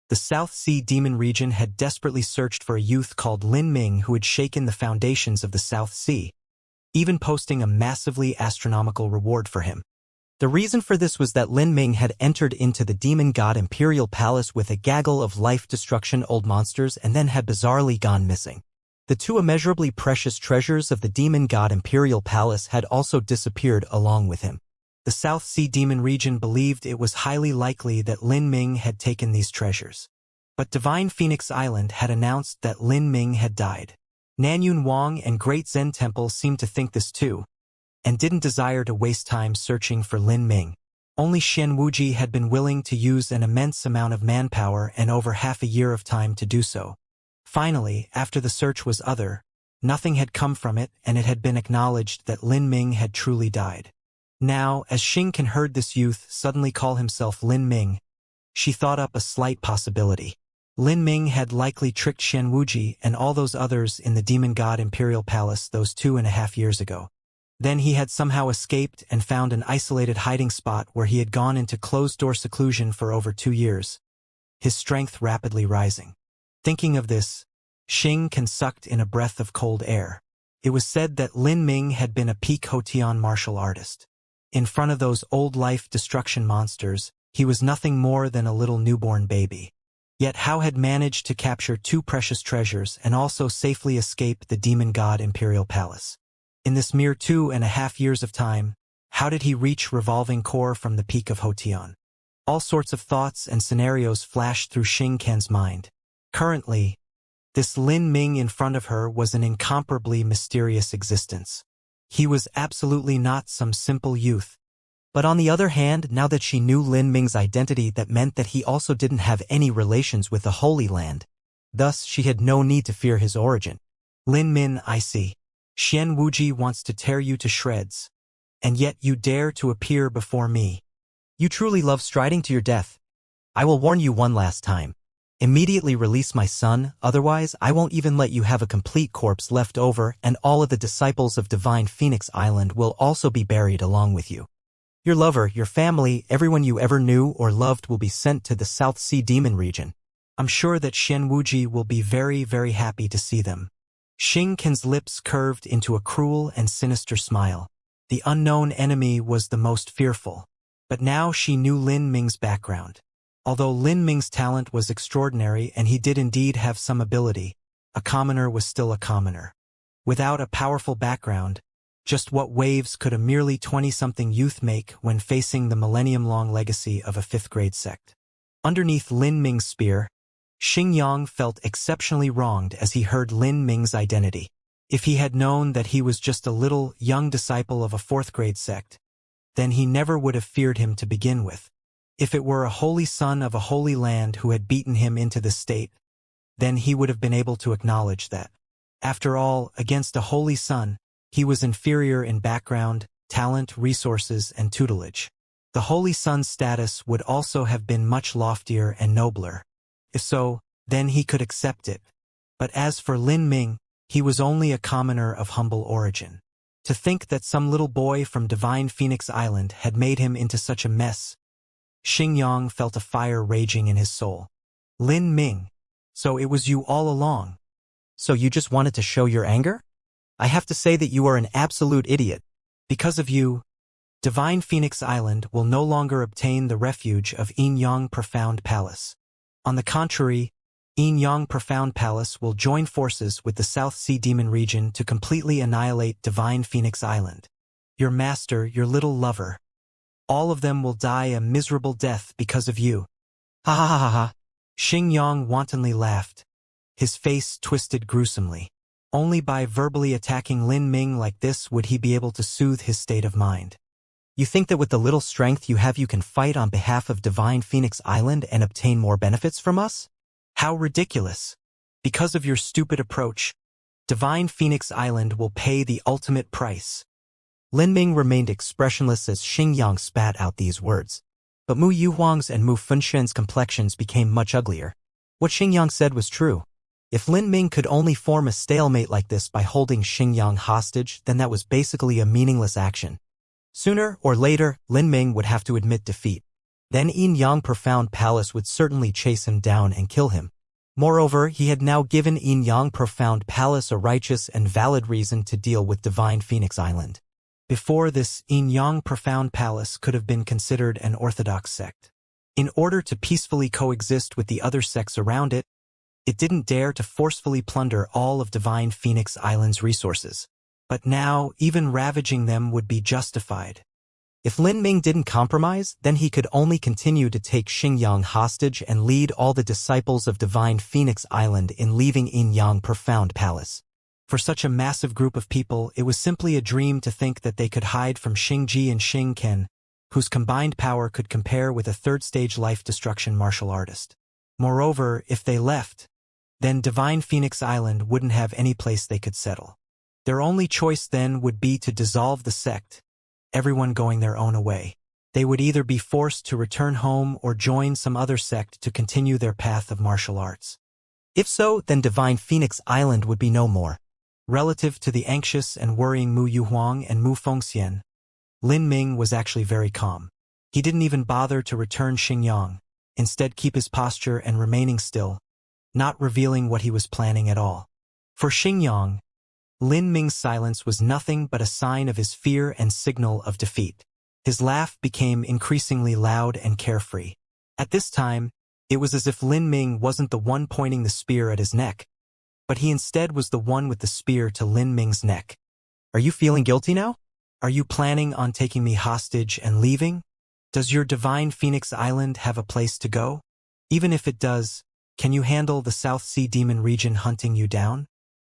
the South Sea Demon region had desperately searched for a youth called Lin Ming who had shaken the foundations of the South Sea, even posting a massively astronomical reward for him. The reason for this was that Lin Ming had entered into the demon god Imperial Palace with a gaggle of life-destruction old monsters and then had bizarrely gone missing. The two immeasurably precious treasures of the demon god Imperial Palace had also disappeared along with him. The South Sea Demon region believed it was highly likely that Lin Ming had taken these treasures. But Divine Phoenix Island had announced that Lin Ming had died. Nanyun Wang and Great Zen Temple seemed to think this too, and didn't desire to waste time searching for Lin Ming. Only Xian Wuji had been willing to use an immense amount of manpower and over half a year of time to do so. Finally, after the search was over, nothing had come from it and it had been acknowledged that Lin Ming had truly died. Now, as Xianxia heard this youth suddenly call himself Lin Ming, she thought up a slight possibility. Lin Ming had likely tricked Xian Wuji and all those others in the demon god Imperial Palace those 2.5 years ago. Then he had somehow escaped and found an isolated hiding spot where he had gone into closed-door seclusion for over 2 years, his strength rapidly rising. Thinking of this, Xianxia sucked in a breath of cold air. It was said that Lin Ming had been a peak Hotian martial artist. In front of those old life destruction monsters, he was nothing more than a little newborn baby. Yet how had managed to capture two precious treasures and also safely escape the demon god Imperial Palace? In this mere 2.5 years of time, how did he reach revolving core from the peak of Hotian? All sorts of thoughts and scenarios flashed through Xianxia's mind. Currently, this Lin Ming in front of her was an incomparably mysterious existence. He was absolutely not some simple youth. But on the other hand, now that she knew Lin Ming's identity, that meant that he also didn't have any relations with the Holy Land. Thus, she had no need to fear his origin. "Lin Min, I see. Xian Wuji wants to tear you to shreds. And yet you dare to appear before me. You truly love striding to your death. I will warn you one last time. Immediately release my son, otherwise I won't even let you have a complete corpse left over, and all of the disciples of Divine Phoenix Island will also be buried along with you. Your lover, your family, everyone you ever knew or loved will be sent to the South Sea Demon region. I'm sure that Xian Wuji will be very, very happy to see them." Xianxia's lips curved into a cruel and sinister smile. The unknown enemy was the most fearful. But now she knew Lin Ming's background. Although Lin Ming's talent was extraordinary and he did indeed have some ability, a commoner was still a commoner. Without a powerful background, Just what waves could a merely 20-something youth make when facing the millennium-long legacy of a fifth-grade sect? Underneath Lin Ming's spear, Xianxia felt exceptionally wronged as he heard Lin Ming's identity. If he had known that he was just a little, young disciple of a fourth-grade sect, then he never would have feared him to begin with. If it were a holy son of a holy land who had beaten him into this state, then he would have been able to acknowledge that. After all, against a holy son, he was inferior in background, talent, resources, and tutelage. The holy son's status would also have been much loftier and nobler. If so, then he could accept it. But as for Lin Ming, he was only a commoner of humble origin. To think that some little boy from Divine Phoenix Island had made him into such a mess, Xianxia felt a fire raging in his soul. Lin Ming, so it was you all along. So you just wanted to show your anger? I have to say that you are an absolute idiot. Because of you, Divine Phoenix Island will no longer obtain the refuge of Inauthentic Profound Palace. On the contrary, Inauthentic Profound Palace will join forces with the South Sea Demon region to completely annihilate Divine Phoenix Island. Your master, your little lover. All of them will die a miserable death because of you. Ha ha ha ha ha. Xianxia wantonly laughed. His face twisted gruesomely. Only by verbally attacking Lin Ming like this would he be able to soothe his state of mind. You think that with the little strength you have you can fight on behalf of Divine Phoenix Island and obtain more benefits from us? How ridiculous. Because of your stupid approach, Divine Phoenix Island will pay the ultimate price. Lin Ming remained expressionless as Xianxia spat out these words. But Mu Yuhuang's and Mu Funxian's complexions became much uglier. What Xianxia said was true. If Lin Ming could only form a stalemate like this by holding Xianxia hostage, then that was basically a meaningless action. Sooner or later, Lin Ming would have to admit defeat. Then Inauthentic Profound Palace would certainly chase him down and kill him. Moreover, he had now given Inauthentic Profound Palace a righteous and valid reason to deal with Divine Phoenix Island. Before this, Inauthentic Profound Palace could have been considered an orthodox sect. In order to peacefully coexist with the other sects around it, it didn't dare to forcefully plunder all of Divine Phoenix Island's resources. But now, even ravaging them would be justified. If Lin Ming didn't compromise, then he could only continue to take Xianxia hostage and lead all the disciples of Divine Phoenix Island in leaving Inauthentic Profound Palace. For such a massive group of people, it was simply a dream to think that they could hide from Xingji and Xingken, whose combined power could compare with a third-stage life-destruction martial artist. Moreover, if they left, then Divine Phoenix Island wouldn't have any place they could settle. Their only choice then would be to dissolve the sect, everyone going their own way. They would either be forced to return home or join some other sect to continue their path of martial arts. If so, then Divine Phoenix Island would be no more. Relative to the anxious and worrying Mu Yuhuang and Mu Fengxian, Lin Ming was actually very calm. He didn't even bother to return Xianxia, instead keep his posture and remaining still, not revealing what he was planning at all. For Xianxia, Lin Ming's silence was nothing but a sign of his fear and signal of defeat. His laugh became increasingly loud and carefree. At this time, it was as if Lin Ming wasn't the one pointing the spear at his neck, but he instead was the one with the spear to Lin Ming's neck. Are you feeling guilty now? Are you planning on taking me hostage and leaving? Does your Divine Phoenix Island have a place to go? Even if it does, can you handle the South Sea Demon region hunting you down?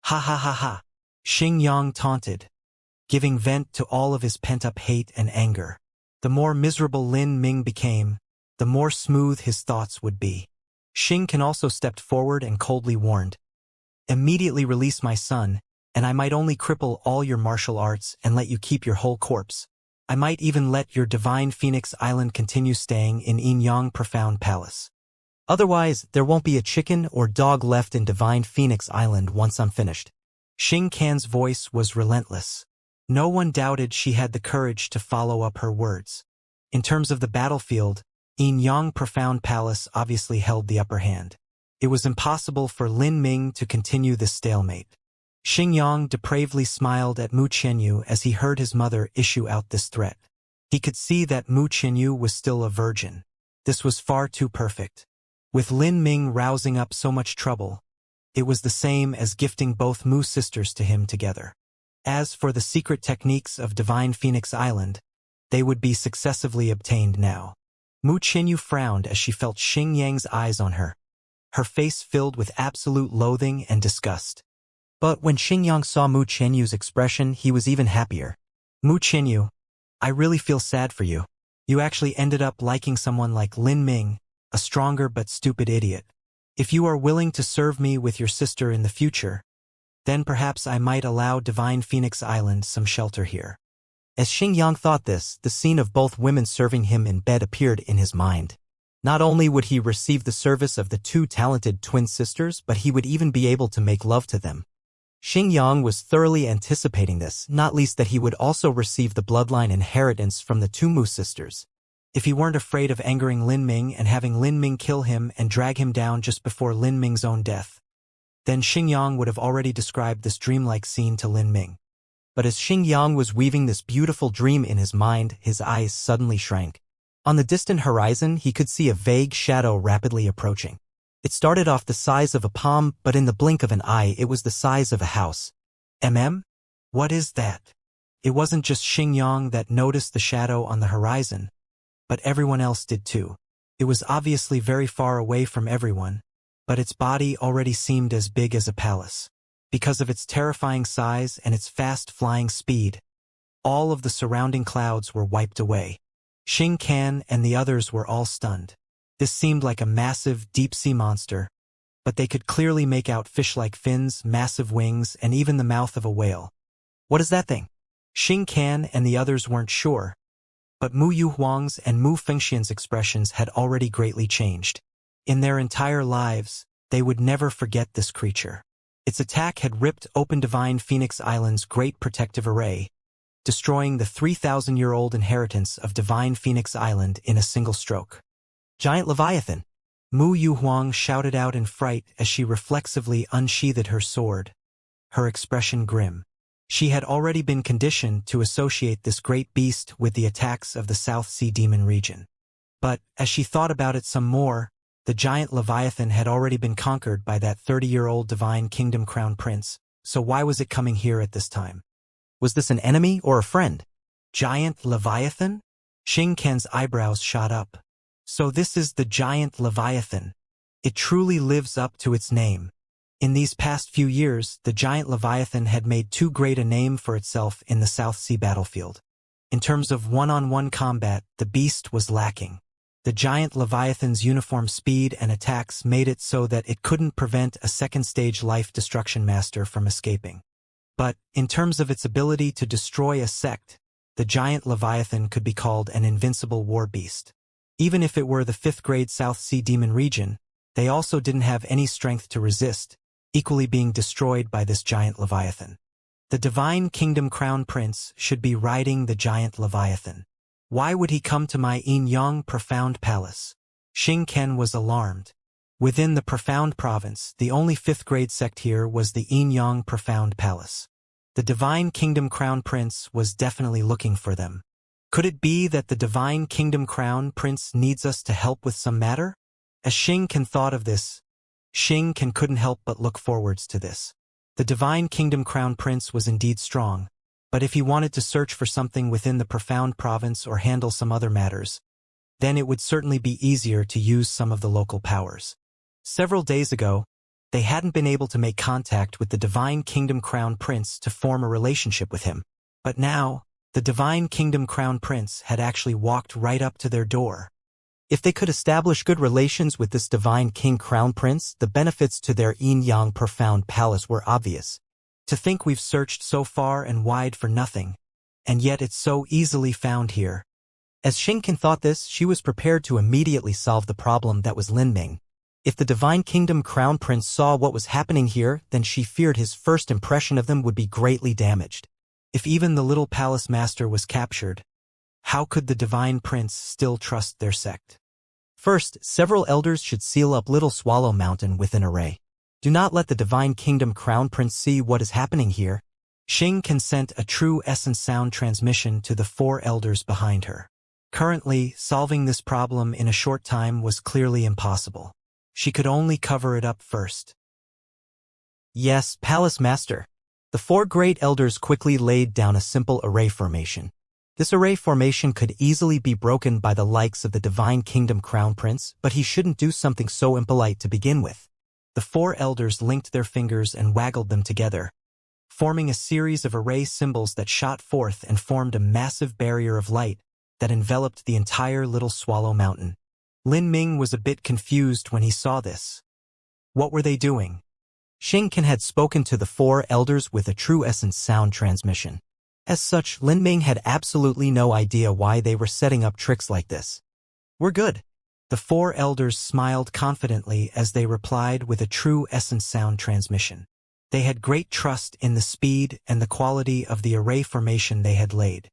Ha ha ha ha. Xianxia taunted, giving vent to all of his pent-up hate and anger. The more miserable Lin Ming became, the more smooth his thoughts would be. Xingken also stepped forward and coldly warned, "Immediately release my son, and I might only cripple all your martial arts and let you keep your whole corpse. I might even let your Divine Phoenix Island continue staying in Inauthentic Profound Palace. Otherwise, there won't be a chicken or dog left in Divine Phoenix Island once I'm finished." Xingkan's voice was relentless. No one doubted she had the courage to follow up her words. In terms of the battlefield, Inauthentic Profound Palace obviously held the upper hand. It was impossible for Lin Ming to continue this stalemate. Xianxia depravedly smiled at Mu Qianyu as he heard his mother issue out this threat. He could see that Mu Qianyu was still a virgin. This was far too perfect. With Lin Ming rousing up so much trouble, it was the same as gifting both Mu sisters to him together. As for the secret techniques of Divine Phoenix Island, they would be successively obtained now. Mu Qinyu frowned as she felt Xingyang's eyes on her, her face filled with absolute loathing and disgust. But when Xingyang saw Mu Qinyu's expression, he was even happier. Mu Qinyu, I really feel sad for you. You actually ended up liking someone like Lin Ming, a stronger but stupid idiot. If you are willing to serve me with your sister in the future, then perhaps I might allow Divine Phoenix Island some shelter here. As Xingyang thought this, the scene of both women serving him in bed appeared in his mind. Not only would he receive the service of the two talented twin sisters, but he would even be able to make love to them. Xingyang was thoroughly anticipating this, not least that he would also receive the bloodline inheritance from the two Mu sisters. If he weren't afraid of angering Lin Ming and having Lin Ming kill him and drag him down just before Lin Ming's own death, then Xingyang would have already described this dreamlike scene to Lin Ming. But as Xingyang was weaving this beautiful dream in his mind, his eyes suddenly shrank. On the distant horizon, he could see a vague shadow rapidly approaching. It started off the size of a palm, but in the blink of an eye it was the size of a house. What is that? It wasn't just Xingyang that noticed the shadow on the horizon, but everyone else did too. It was obviously very far away from everyone, but its body already seemed as big as a palace. Because of its terrifying size and its fast flying speed, all of the surrounding clouds were wiped away. Xing Can and the others were all stunned. This seemed like a massive, deep-sea monster, but they could clearly make out fish-like fins, massive wings, and even the mouth of a whale. What is that thing? Xing Can and the others weren't sure, but Mu Yuhuang's and Mu Fengxian's expressions had already greatly changed. In their entire lives, they would never forget this creature. Its attack had ripped open Divine Phoenix Island's great protective array, destroying the 3,000-year-old inheritance of Divine Phoenix Island in a single stroke. Giant Leviathan! Mu Yuhuang shouted out in fright as she reflexively unsheathed her sword, her expression grim. She had already been conditioned to associate this great beast with the attacks of the South Sea Demon region. But, as she thought about it some more, the giant Leviathan had already been conquered by that 30-year-old Divine Kingdom Crown Prince, so why was it coming here at this time? Was this an enemy or a friend? Giant Leviathan? Xing Ken's eyebrows shot up. So this is the giant Leviathan. It truly lives up to its name. In these past few years, the giant Leviathan had made too great a name for itself in the South Sea battlefield. In terms of one-on-one combat, the beast was lacking. The giant Leviathan's uniform speed and attacks made it so that it couldn't prevent a second-stage life destruction master from escaping. But, in terms of its ability to destroy a sect, the giant Leviathan could be called an invincible war beast. Even if it were the 5th-grade South Sea Demon region, they also didn't have any strength to resist, equally being destroyed by this giant Leviathan. The Divine Kingdom Crown Prince should be riding the giant Leviathan. Why would he come to my Yinyang Profound Palace? Xing Ken was alarmed. Within the Profound Province, the only 5th-grade sect here was the Yinyang Profound Palace. The Divine Kingdom Crown Prince was definitely looking for them. Could it be that the Divine Kingdom Crown Prince needs us to help with some matter? As Xing Ken thought of this, Xing Ken couldn't help but look forwards to this. The Divine Kingdom Crown Prince was indeed strong, but if he wanted to search for something within the Profound Province or handle some other matters, then it would certainly be easier to use some of the local powers. Several days ago, they hadn't been able to make contact with the Divine Kingdom Crown Prince to form a relationship with him, but now, the Divine Kingdom Crown Prince had actually walked right up to their door. If they could establish good relations with this Divine King Crown Prince, the benefits to their Yinyang Profound Palace were obvious. To think we've searched so far and wide for nothing, and yet it's so easily found here. As Xingken thought this, she was prepared to immediately solve the problem that was Lin Ming. If the Divine Kingdom Crown Prince saw what was happening here, then she feared his first impression of them would be greatly damaged. If even the little palace master was captured, how could the Divine Prince still trust their sect? First, several elders should seal up Little Swallow Mountain with an array. Do not let the Divine Kingdom Crown Prince see what is happening here. Xing Can sent a true essence sound transmission to the 4 elders behind her. Currently, solving this problem in a short time was clearly impossible. She could only cover it up first. Yes, Palace Master. The four great elders quickly laid down a simple array formation. This array formation could easily be broken by the likes of the Divine Kingdom Crown Prince, but he shouldn't do something so impolite to begin with. The four elders linked their fingers and waggled them together, forming a series of array symbols that shot forth and formed a massive barrier of light that enveloped the entire Little Swallow Mountain. Lin Ming was a bit confused when he saw this. What were they doing? Xianxia had spoken to the four elders with a true essence sound transmission. As such, Lin Ming had absolutely no idea why they were setting up tricks like this. "We're good." The four elders smiled confidently as they replied with a true essence sound transmission. They had great trust in the speed and the quality of the array formation they had laid.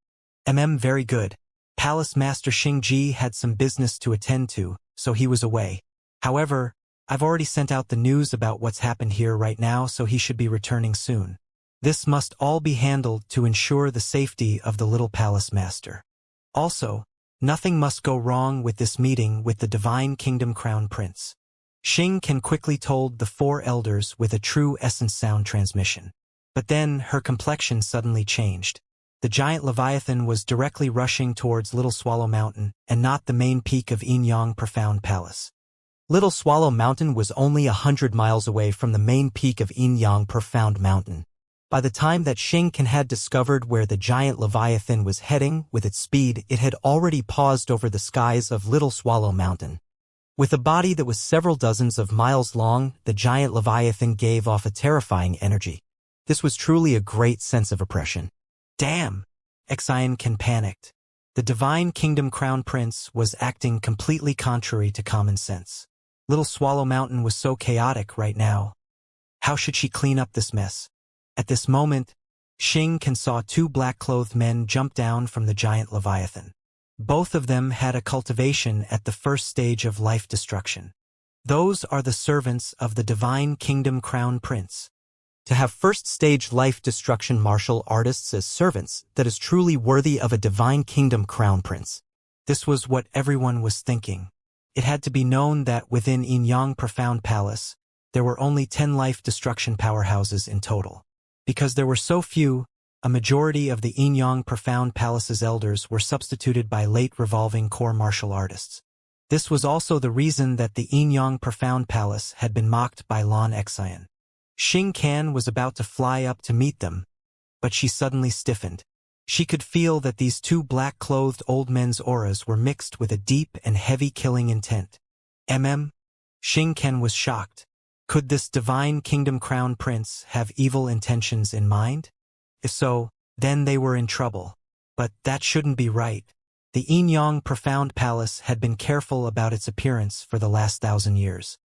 Very good. Palace Master Xingji had some business to attend to, so he was away. However, I've already sent out the news about what's happened here right now, so he should be returning soon. This must all be handled to ensure the safety of the little palace master. Also, nothing must go wrong with this meeting with the Divine Kingdom Crown Prince. Xianxia quickly told the four elders with a true essence sound transmission. But then her complexion suddenly changed. The giant Leviathan was directly rushing towards Little Swallow Mountain and not the main peak of Yinyang Profound Palace. Little Swallow Mountain was only 100 miles away from the main peak of Yinyang Profound Mountain. By the time that Xianxia had discovered where the giant Leviathan was heading with its speed, it had already paused over the skies of Little Swallow Mountain. With a body that was several dozens of miles long, the giant Leviathan gave off a terrifying energy. This was truly a great sense of oppression. Damn! Xianxia panicked. The Divine Kingdom Crown Prince was acting completely contrary to common sense. Little Swallow Mountain was so chaotic right now. How should she clean up this mess? At this moment, Xianxia saw two black-clothed men jump down from the giant Leviathan. Both of them had a cultivation at the first stage of life destruction. Those are the servants of the Divine Kingdom Crown Prince. To have first-stage life destruction martial artists as servants, that is truly worthy of a Divine Kingdom Crown Prince. This was what everyone was thinking. It had to be known that within Yinyang Profound Palace, there were only 10 life destruction powerhouses in total. Because there were so few, a majority of the Yinyang Profound Palace's elders were substituted by late revolving core martial artists. This was also the reason that the Yinyang Profound Palace had been mocked by Lan Xian. Xianxia was about to fly up to meet them, but she suddenly stiffened. She could feel that these two black-clothed old men's auras were mixed with a deep and heavy killing intent. Xianxia was shocked. Could this Divine Kingdom Crown Prince have evil intentions in mind? If so, then they were in trouble. But that shouldn't be right. The Yinyang Profound Palace had been careful about its appearance for the last 1,000 years.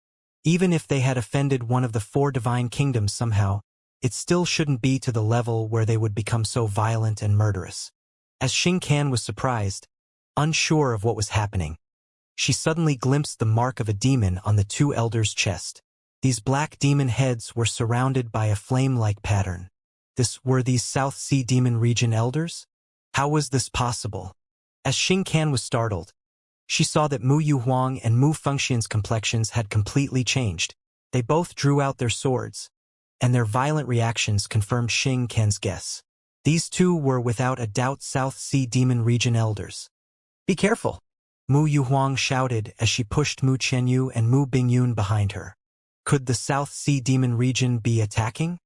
Even if they had offended one of the four divine kingdoms somehow, it still shouldn't be to the level where they would become so violent and murderous. As Xianxia was surprised, unsure of what was happening, she suddenly glimpsed the mark of a demon on the two elders' chest. These black demon heads were surrounded by a flame-like pattern. Were these South Sea Demon Region elders? How was this possible? As Xianxia was startled, she saw that Mu Yuhuang and Mu Fengxian's complexions had completely changed. They both drew out their swords, and their violent reactions confirmed Xianxia's guess. These two were without a doubt South Sea Demon Region elders. "Be careful!" Mu Yuhuang shouted as she pushed Mu Qianyu and Mu Bingyun behind her. Could the South Sea Demon Region be attacking?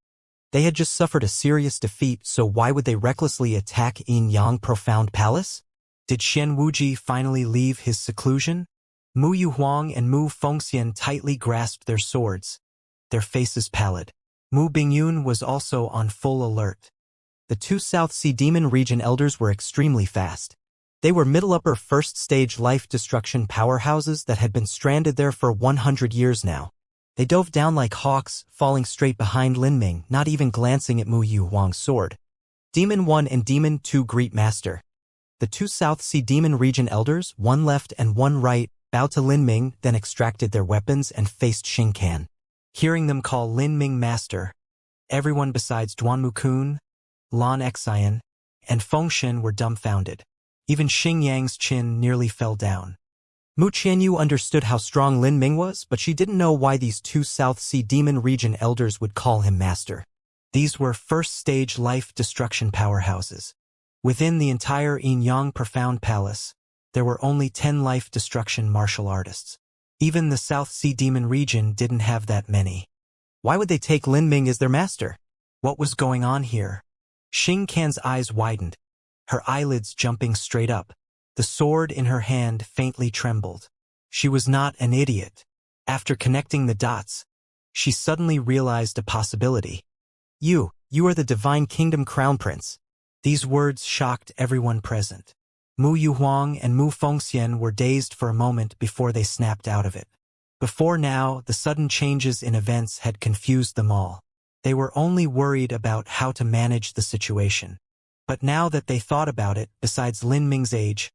They had just suffered a serious defeat, so why would they recklessly attack Yinyang Profound Palace? Did Xian Wuji finally leave his seclusion? Mu Yuhuang and Mu Fengxian tightly grasped their swords, their faces pallid. Mu Bingyun was also on full alert. The two South Sea Demon Region elders were extremely fast. They were middle-upper first-stage life destruction powerhouses that had been stranded there for 100 years now. They dove down like hawks, falling straight behind Lin Ming, not even glancing at Mu Yuhuang's sword. Demon 1 and Demon 2 greet Master. The two South Sea Demon Region elders, one left and one right, bowed to Lin Ming, then extracted their weapons and faced Xianxia. Hearing them call Lin Ming Master, everyone besides Duanmu Kun, Lan Xian, and Fengshen were dumbfounded. Even Xingyang's chin nearly fell down. Mu Qianyu understood how strong Lin Ming was, but she didn't know why these two South Sea Demon Region elders would call him master. These were first-stage life destruction powerhouses. Within the entire Yin Profound Palace, there were only 10 life destruction martial artists. Even the South Sea Demon region didn't have that many. Why would they take Lin Ming as their master? What was going on here? Xianxia's eyes widened, her eyelids jumping straight up. The sword in her hand faintly trembled. She was not an idiot. After connecting the dots, she suddenly realized a possibility. You are the Divine Kingdom Crown Prince. These words shocked everyone present. Mu Yuhuang and Mu Fengxian were dazed for a moment before they snapped out of it. Before now, the sudden changes in events had confused them all. They were only worried about how to manage the situation. But now that they thought about it, besides Lin Ming's age,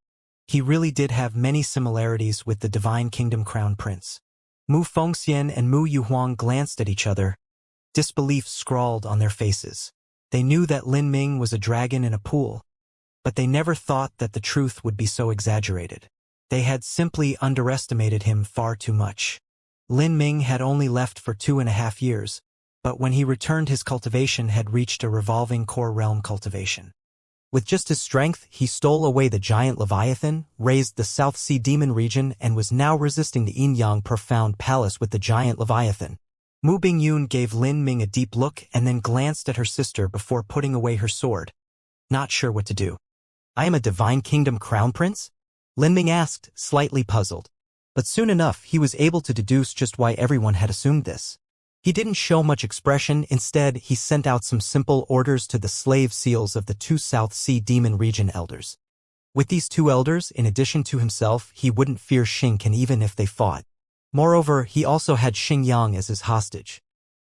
he really did have many similarities with the Divine Kingdom Crown Prince. Mu Fengxian and Mu Yuhuang glanced at each other, disbelief scrawled on their faces. They knew that Lin Ming was a dragon in a pool, but they never thought that the truth would be so exaggerated. They had simply underestimated him far too much. Lin Ming had only left for 2.5 years, but when he returned his cultivation had reached a revolving core realm cultivation. With just his strength, he stole away the giant Leviathan, raised the South Sea Demon region, and was now resisting the Yin Profound Palace with the giant Leviathan. Mu Bingyun gave Lin Ming a deep look and then glanced at her sister before putting away her sword, not sure what to do. I am a Divine Kingdom Crown Prince? Lin Ming asked, slightly puzzled. But soon enough, he was able to deduce just why everyone had assumed this. He didn't show much expression. Instead, he sent out some simple orders to the slave seals of the 2 South Sea Demon region elders. With these 2 elders, in addition to himself, he wouldn't fear Xingqian even if they fought. Moreover, he also had Xingyang as his hostage.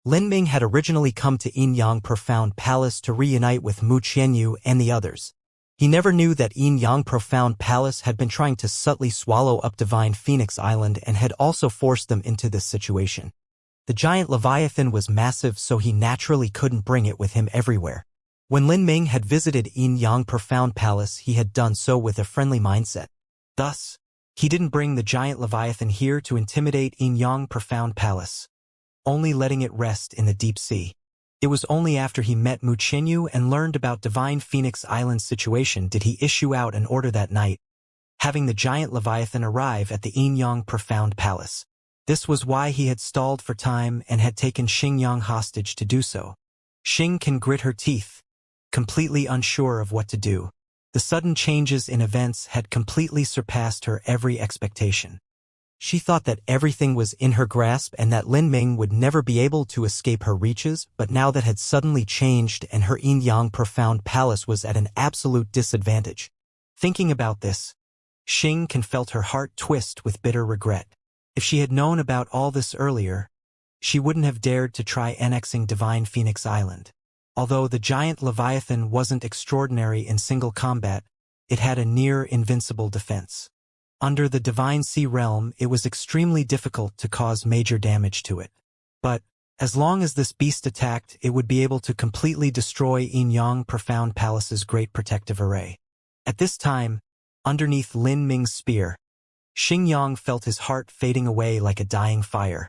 Lin Ming had originally come to Yin Profound Palace to reunite with Mu Qianyu and the others. He never knew that Yin Profound Palace had been trying to subtly swallow up Divine Phoenix Island and had also forced them into this situation. The giant Leviathan was massive, so he naturally couldn't bring it with him everywhere. When Lin Ming had visited Yin Profound Palace, he had done so with a friendly mindset. Thus, he didn't bring the giant Leviathan here to intimidate Yin Profound Palace, only letting it rest in the deep sea. It was only after he met Mu Qianyu and learned about Divine Phoenix Island's situation did he issue out an order that night, having the giant Leviathan arrive at the Yin Profound Palace. This was why he had stalled for time and had taken Xingyang hostage to do so. Xingqian grit her teeth, completely unsure of what to do. The sudden changes in events had completely surpassed her every expectation. She thought that everything was in her grasp and that Lin Ming would never be able to escape her reaches, but now that had suddenly changed and her Yin Profound Palace was at an absolute disadvantage. Thinking about this, Xingqian felt her heart twist with bitter regret. If she had known about all this earlier, she wouldn't have dared to try annexing Divine Phoenix Island. Although the giant Leviathan wasn't extraordinary in single combat, it had a near-invincible defense. Under the Divine Sea realm, it was extremely difficult to cause major damage to it. But, as long as this beast attacked, it would be able to completely destroy Yin Profound Palace's great protective array. At this time, underneath Lin Ming's spear, Xingyang felt his heart fading away like a dying fire.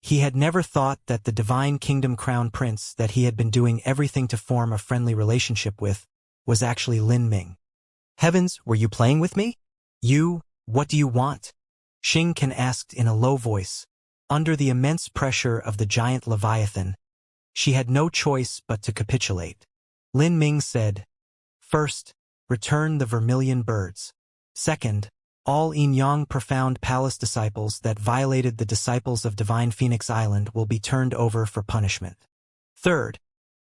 He had never thought that the Divine Kingdom Crown Prince that he had been doing everything to form a friendly relationship with was actually Lin Ming. Heavens, were you playing with me? What do you want? Xingqian asked in a low voice. Under the immense pressure of the giant Leviathan, she had no choice but to capitulate. Lin Ming said, "First, return the vermilion birds. Second, all Yin Profound Palace disciples that violated the disciples of Divine Phoenix Island will be turned over for punishment. Third,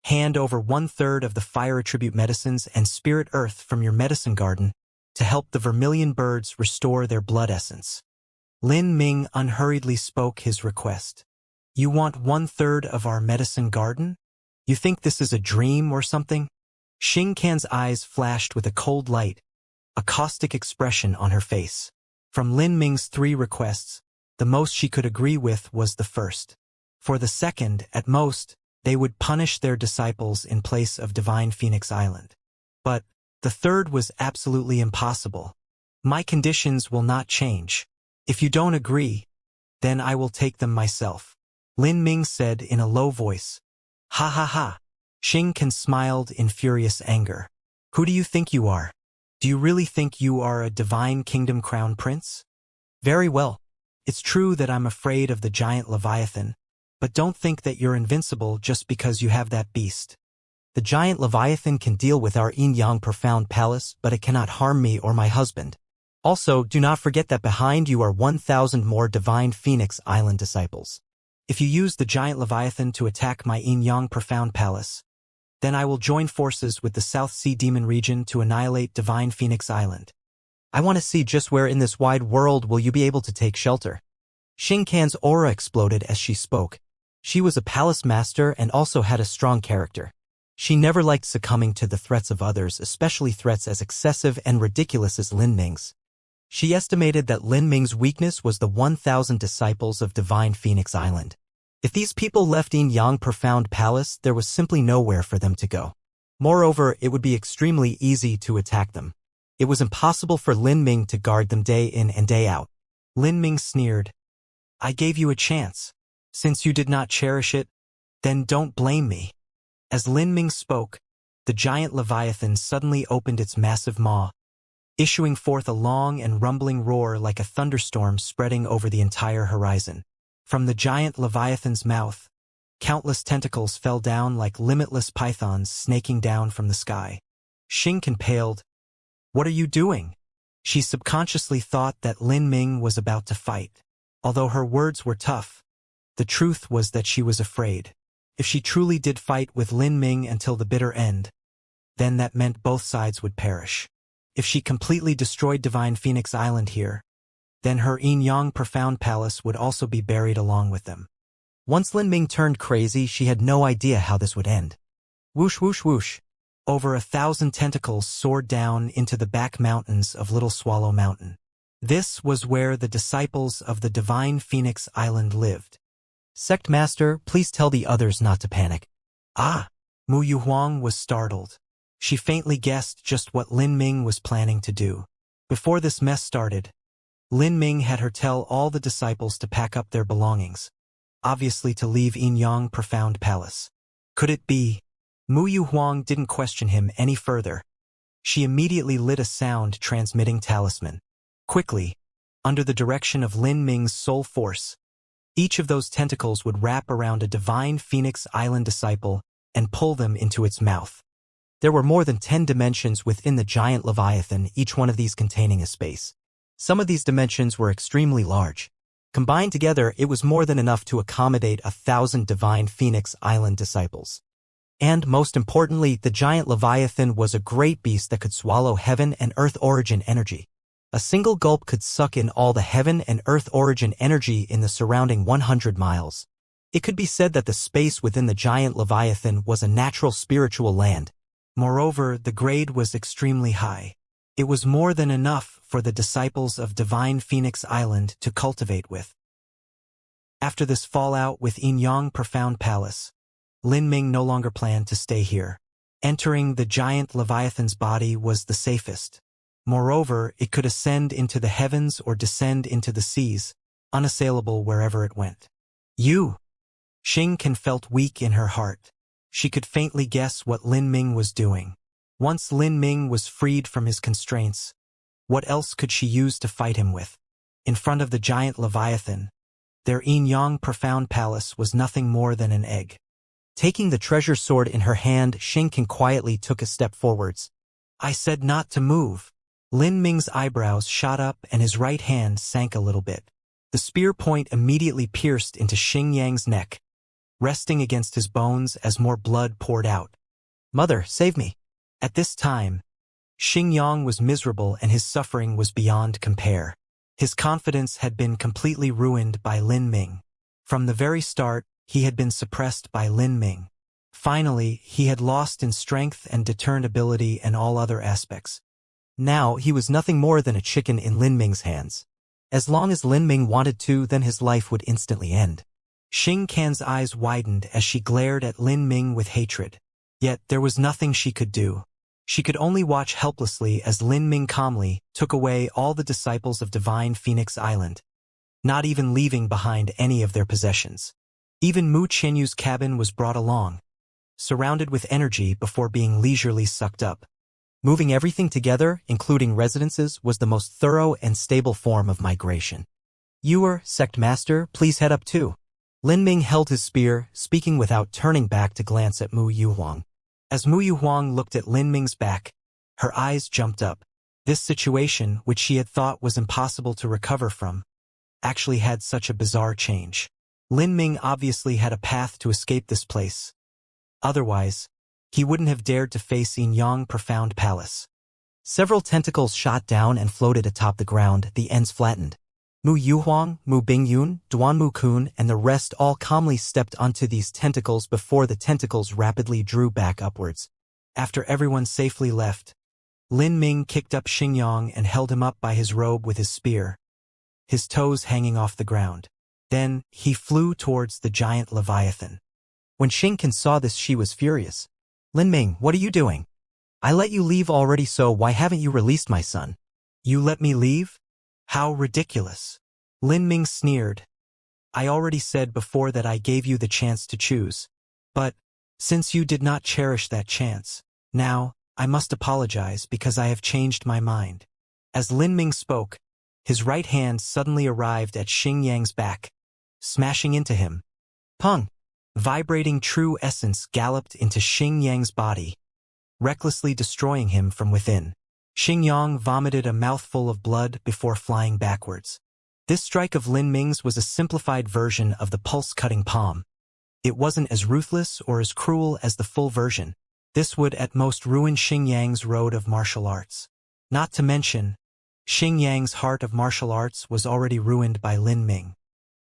hand over 1/3 of the fire attribute medicines and spirit earth from your medicine garden to help the vermilion birds restore their blood essence." Lin Ming unhurriedly spoke his request. "You want 1/3 of our medicine garden? You think this is a dream or something?" Xingqian's eyes flashed with a cold light, a caustic expression on her face. From Lin Ming's 3 requests, the most she could agree with was the first. For the second, at most, they would punish their disciples in place of Divine Phoenix Island. But the third was absolutely impossible. "My conditions will not change. If you don't agree, then I will take them myself," Lin Ming said in a low voice. "Ha ha ha. Xianxia smiled in furious anger. Who do you think you are? Do you really think you are a divine kingdom crown prince? Very well. It's true that I'm afraid of the giant Leviathan, but don't think that you're invincible just because you have that beast. The giant Leviathan can deal with our yin-yang profound palace, but it cannot harm me or my husband. Also, do not forget that behind you are 1,000 more divine Phoenix Island disciples. If you use the giant Leviathan to attack my yin-yang profound palace, then I will join forces with the South Sea Demon region to annihilate divine Phoenix Island. I want to see just where in this wide world will you be able to take shelter. Xianxia's aura exploded as she spoke. She was a palace master and also had a strong character. She never liked succumbing to the threats of others, especially threats as excessive and ridiculous as Lin Ming's. She estimated that Lin Ming's weakness was the 1,000 disciples of divine Phoenix Island. If these people left Yin-Yang Profound Palace, there was simply nowhere for them to go. Moreover, it would be extremely easy to attack them. It was impossible for Lin Ming to guard them day in and day out. Lin Ming sneered. I gave you a chance. Since you did not cherish it, then don't blame me. As Lin Ming spoke, the giant Leviathan suddenly opened its massive maw, issuing forth a long and rumbling roar like a thunderstorm spreading over the entire horizon. From the giant Leviathan's mouth, countless tentacles fell down like limitless pythons snaking down from the sky. Xianxia paled. What are you doing? She subconsciously thought that Lin Ming was about to fight. Although her words were tough, the truth was that she was afraid. If she truly did fight with Lin Ming until the bitter end, then that meant both sides would perish. If she completely destroyed Divine Phoenix Island here, then her Yin-Yang Profound Palace would also be buried along with them. Once Lin Ming turned crazy, she had no idea how this would end. Whoosh whoosh whoosh. Over 1,000 tentacles soared down into the back mountains of Little Swallow Mountain. This was where the disciples of the Divine Phoenix Island lived. Sect Master, please tell the others not to panic. Ah! Mu Yuhuang was startled. She faintly guessed just what Lin Ming was planning to do. Before this mess started, Lin Ming had her tell all the disciples to pack up their belongings, obviously to leave Yin-Yang Profound Palace. Could it be? Mu Yuhuang didn't question him any further. She immediately lit a sound-transmitting talisman. Quickly, under the direction of Lin Ming's soul force, each of those tentacles would wrap around a divine Phoenix Island disciple and pull them into its mouth. There were more than 10 dimensions within the giant Leviathan, each one of these containing a space. Some of these dimensions were extremely large. Combined together, it was more than enough to accommodate 1,000 divine Phoenix Island disciples. And most importantly, the giant Leviathan was a great beast that could swallow heaven and earth origin energy. A single gulp could suck in all the heaven and earth origin energy in the surrounding 100 miles. It could be said that the space within the giant Leviathan was a natural spiritual land. Moreover, the grade was extremely high. It was more than enough for the disciples of Divine Phoenix Island to cultivate with. After this fallout with Yin-Yang Profound Palace, Lin Ming no longer planned to stay here. Entering the giant Leviathan's body was the safest. Moreover, it could ascend into the heavens or descend into the seas, unassailable wherever it went. You! Xianxia felt weak in her heart. She could faintly guess what Lin Ming was doing. Once Lin Ming was freed from his constraints, what else could she use to fight him with? In front of the giant Leviathan, their Yin-Yang Profound Palace was nothing more than an egg. Taking the treasure sword in her hand, Xianxia quietly took a step forwards. I said not to move. Lin Ming's eyebrows shot up and his right hand sank a little bit. The spear point immediately pierced into Xingyang's neck, resting against his bones as more blood poured out. Mother, save me. At this time, Xingyang was miserable and his suffering was beyond compare. His confidence had been completely ruined by Lin Ming. From the very start, he had been suppressed by Lin Ming. Finally, he had lost in strength and deterrent ability and all other aspects. Now, he was nothing more than a chicken in Lin Ming's hands. As long as Lin Ming wanted to, then his life would instantly end. Xinxia's eyes widened as she glared at Lin Ming with hatred. Yet there was nothing she could do. She could only watch helplessly as Lin Ming calmly took away all the disciples of Divine Phoenix Island, not even leaving behind any of their possessions. Even Mu Qianyu's cabin was brought along. surrounded with energy before being leisurely sucked up. Moving everything together, including residences, was the most thorough and stable form of migration. "You, Sect Master, please head up too." Lin Ming held his spear, speaking without turning back to glance at Mu Yuhuang. As Mu Yuhuang looked at Lin Ming's back, her eyes jumped up. This situation, which she had thought was impossible to recover from, actually had such a bizarre change. Lin Ming obviously had a path to escape this place. Otherwise, he wouldn't have dared to face Yin Profound Palace. Several tentacles shot down and floated atop the ground, the ends flattened. Mu Yuhuang, Mu Bingyun, Duan Mu Kun, and the rest all calmly stepped onto these tentacles before the tentacles rapidly drew back upwards. After everyone safely left, Lin Ming kicked up Xingyang and held him up by his robe with his spear, his toes hanging off the ground. Then, he flew towards the giant Leviathan. When Xingqian saw this, she was furious. "Lin Ming, what are you doing? I let you leave already, so why haven't you released my son?" "You let me leave? How ridiculous." Lin Ming sneered. "I already said before that I gave you the chance to choose. But, since you did not cherish that chance, now, I must apologize because I have changed my mind." As Lin Ming spoke, his right hand suddenly arrived at Xingyang's back, smashing into him. Pung! Vibrating true essence galloped into Xingyang's body, recklessly destroying him from within. Xingyang vomited a mouthful of blood before flying backwards. This strike of Lin Ming's was a simplified version of the pulse-cutting palm. It wasn't as ruthless or as cruel as the full version. This would at most ruin Xingyang's road of martial arts. Not to mention, Xingyang's heart of martial arts was already ruined by Lin Ming.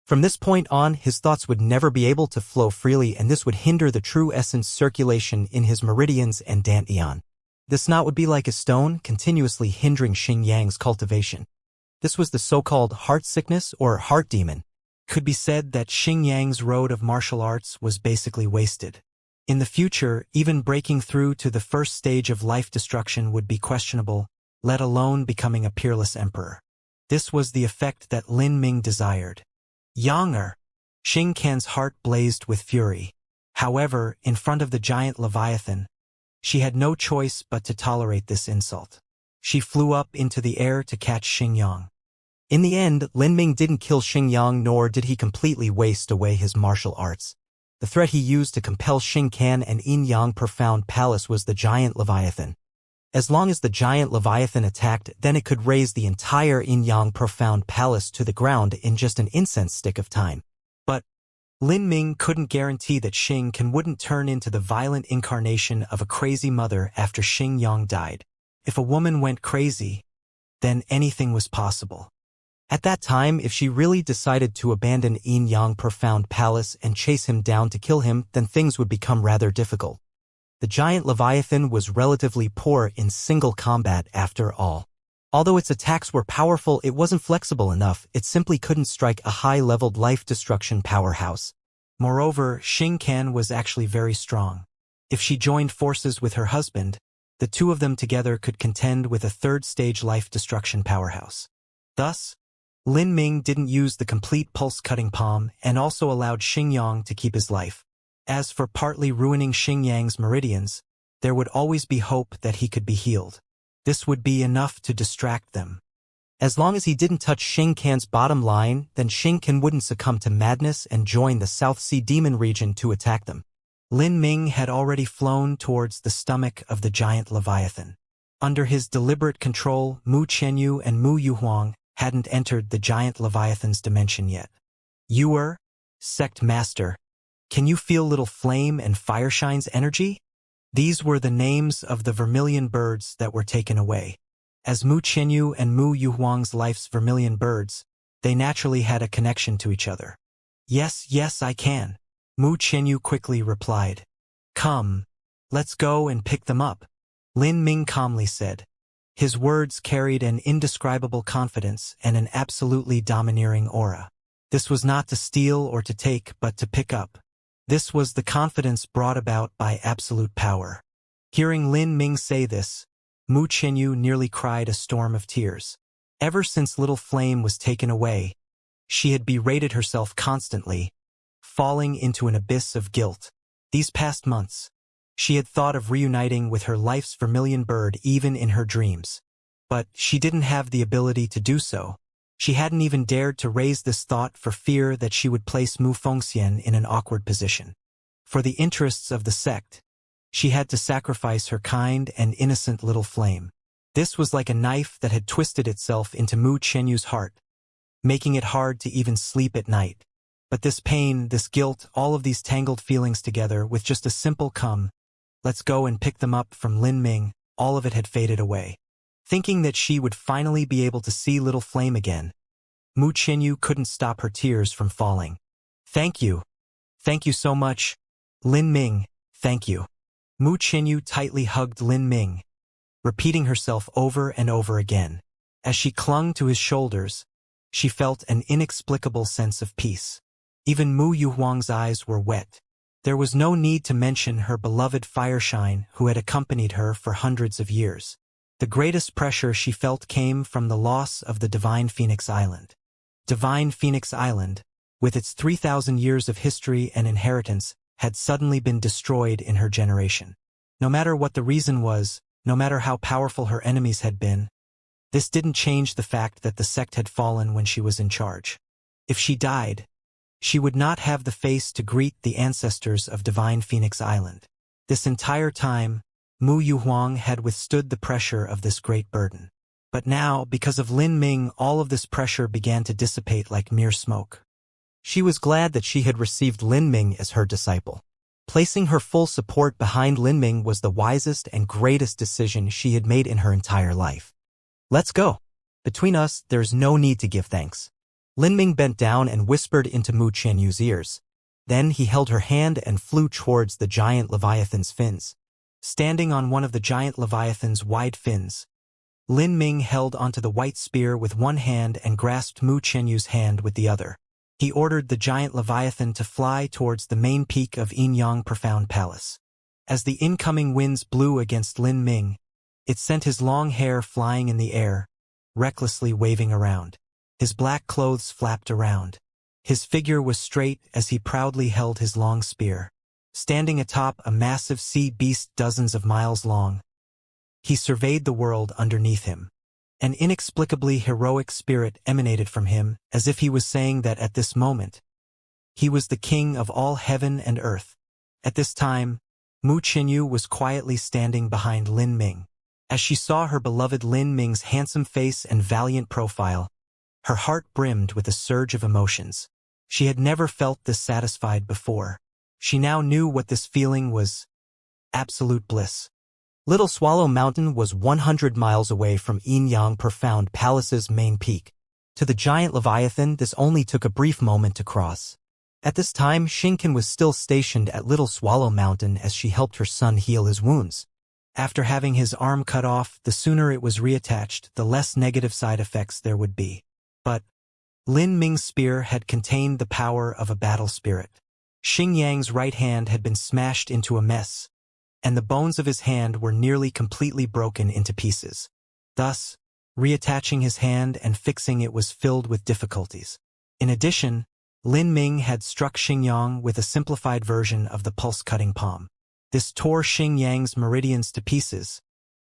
From this point on, his thoughts would never be able to flow freely, and this would hinder the true essence circulation in his meridians and dantian. This knot would be like a stone, continuously hindering Xingyang's cultivation. This was the so-called heart sickness or heart demon. Could be said that Xingyang's road of martial arts was basically wasted. In the future, even breaking through to the first stage of life destruction would be questionable, let alone becoming a peerless emperor. This was the effect that Lin Ming desired. Yanger! Xingqian's heart blazed with fury. However, in front of the giant Leviathan, she had no choice but to tolerate this insult. She flew up into the air to catch Xingyang. In the end, Lin Ming didn't kill Xingyang, nor did he completely waste away his martial arts. The threat he used to compel Xingqian and Yin Profound Palace was the giant Leviathan. As long as the giant Leviathan attacked, then it could raise the entire Yin Profound Palace to the ground in just an incense stick of time. But Lin Ming couldn't guarantee that Xingqian wouldn't turn into the violent incarnation of a crazy mother after Xingyang died. If a woman went crazy, then anything was possible. At that time, if she really decided to abandon Yin Profound Palace and chase him down to kill him, then things would become rather difficult. The giant Leviathan was relatively poor in single combat after all. Although its attacks were powerful, it wasn't flexible enough. It simply couldn't strike a high-leveled life-destruction powerhouse. Moreover, Xingqian was actually very strong. If she joined forces with her husband, the two of them together could contend with a third-stage life-destruction powerhouse. Thus, Lin Ming didn't use the complete pulse-cutting palm and also allowed Xingyang to keep his life. As for partly ruining Xingyang's meridians, there would always be hope that he could be healed. This would be enough to distract them. As long as he didn't touch Xingqian's bottom line, then Xingqian wouldn't succumb to madness and join the South Sea Demon region to attack them. Lin Ming had already flown towards the stomach of the giant Leviathan. Under his deliberate control, Mu Qianyu and Mu Yuhuang hadn't entered the giant Leviathan's dimension yet. "You, Sect Master, can you feel little flame and fireshine's energy?" These were the names of the vermilion birds that were taken away. As Mu Qianyu and Mu Yuhuang's life's vermilion birds, they naturally had a connection to each other. Yes, I can," Mu Qianyu quickly replied. "Come, let's go and pick them up," Lin Ming calmly said. His words carried an indescribable confidence and an absolutely domineering aura. This was not to steal or to take, but to pick up. This was the confidence brought about by absolute power. Hearing Lin Ming say this, Mu Qianyu nearly cried a storm of tears. Ever since Little Flame was taken away, she had berated herself constantly, falling into an abyss of guilt. These past months, She had thought of reuniting with her life's vermilion bird even in her dreams. But she didn't have the ability to do so. She hadn't even dared to raise this thought for fear that she would place Mu Fengxian in an awkward position. For the interests of the sect, she had to sacrifice her kind and innocent little flame. This was like a knife that had twisted itself into Mu Qianyu's heart, making it hard to even sleep at night. But this pain, this guilt, all of these tangled feelings together with just a simple "come, let's go and pick them up" from Lin Ming, all of it had faded away. Thinking that she would finally be able to see little flame again, Mu Qianyu couldn't stop her tears from falling. Thank you. Thank you so much. Lin Ming, thank you. Mu Qianyu tightly hugged Lin Ming, repeating herself over and over again. As she clung to his shoulders, she felt an inexplicable sense of peace. Even Mu Yuhuang's eyes were wet. There was no need to mention her beloved Fireshine who had accompanied her for hundreds of years. The greatest pressure she felt came from the loss of the Divine Phoenix Island. Divine Phoenix Island, with its 3,000 years of history and inheritance, had suddenly been destroyed in her generation. No matter what the reason was, no matter how powerful her enemies had been, this didn't change the fact that the sect had fallen when she was in charge. If she died, she would not have the face to greet the ancestors of Divine Phoenix Island. This entire time, Mu Yuhuang had withstood the pressure of this great burden. But now, because of Lin Ming, all of this pressure began to dissipate like mere smoke. She was glad that she had received Lin Ming as her disciple. Placing her full support behind Lin Ming was the wisest and greatest decision she had made in her entire life. Let's go. Between us, there's no need to give thanks. Lin Ming bent down and whispered into Mu Qianyu's ears. Then he held her hand and flew towards the giant Leviathan's fins. Standing on one of the giant Leviathan's wide fins, Lin Ming held onto the white spear with one hand and grasped Mu Qianyu's hand with the other. He ordered the giant Leviathan to fly towards the main peak of Yinyang Profound Palace. As the incoming winds blew against Lin Ming, it sent his long hair flying in the air, recklessly waving around. His black clothes flapped around. His figure was straight as he proudly held his long spear. Standing atop a massive sea beast dozens of miles long, he surveyed the world underneath him. An inexplicably heroic spirit emanated from him, as if he was saying that at this moment, he was the king of all heaven and earth. At this time, Mu Qianyu was quietly standing behind Lin Ming. As she saw her beloved Lin Ming's handsome face and valiant profile, her heart brimmed with a surge of emotions. She had never felt this satisfied before. She now knew what this feeling was: absolute bliss. Little Swallow Mountain was 100 miles away from Yinyang Profound Palace's main peak. To the giant Leviathan, this only took a brief moment to cross. At this time, Xingqian was still stationed at Little Swallow Mountain as she helped her son heal his wounds. After having his arm cut off, the sooner it was reattached, the less negative side effects there would be. But Lin Ming's spear had contained the power of a battle spirit. Xingyang's right hand had been smashed into a mess, and the bones of his hand were nearly completely broken into pieces. Thus, reattaching his hand and fixing it was filled with difficulties. In addition, Lin Ming had struck Xingyang with a simplified version of the pulse-cutting palm. This tore Xingyang's meridians to pieces,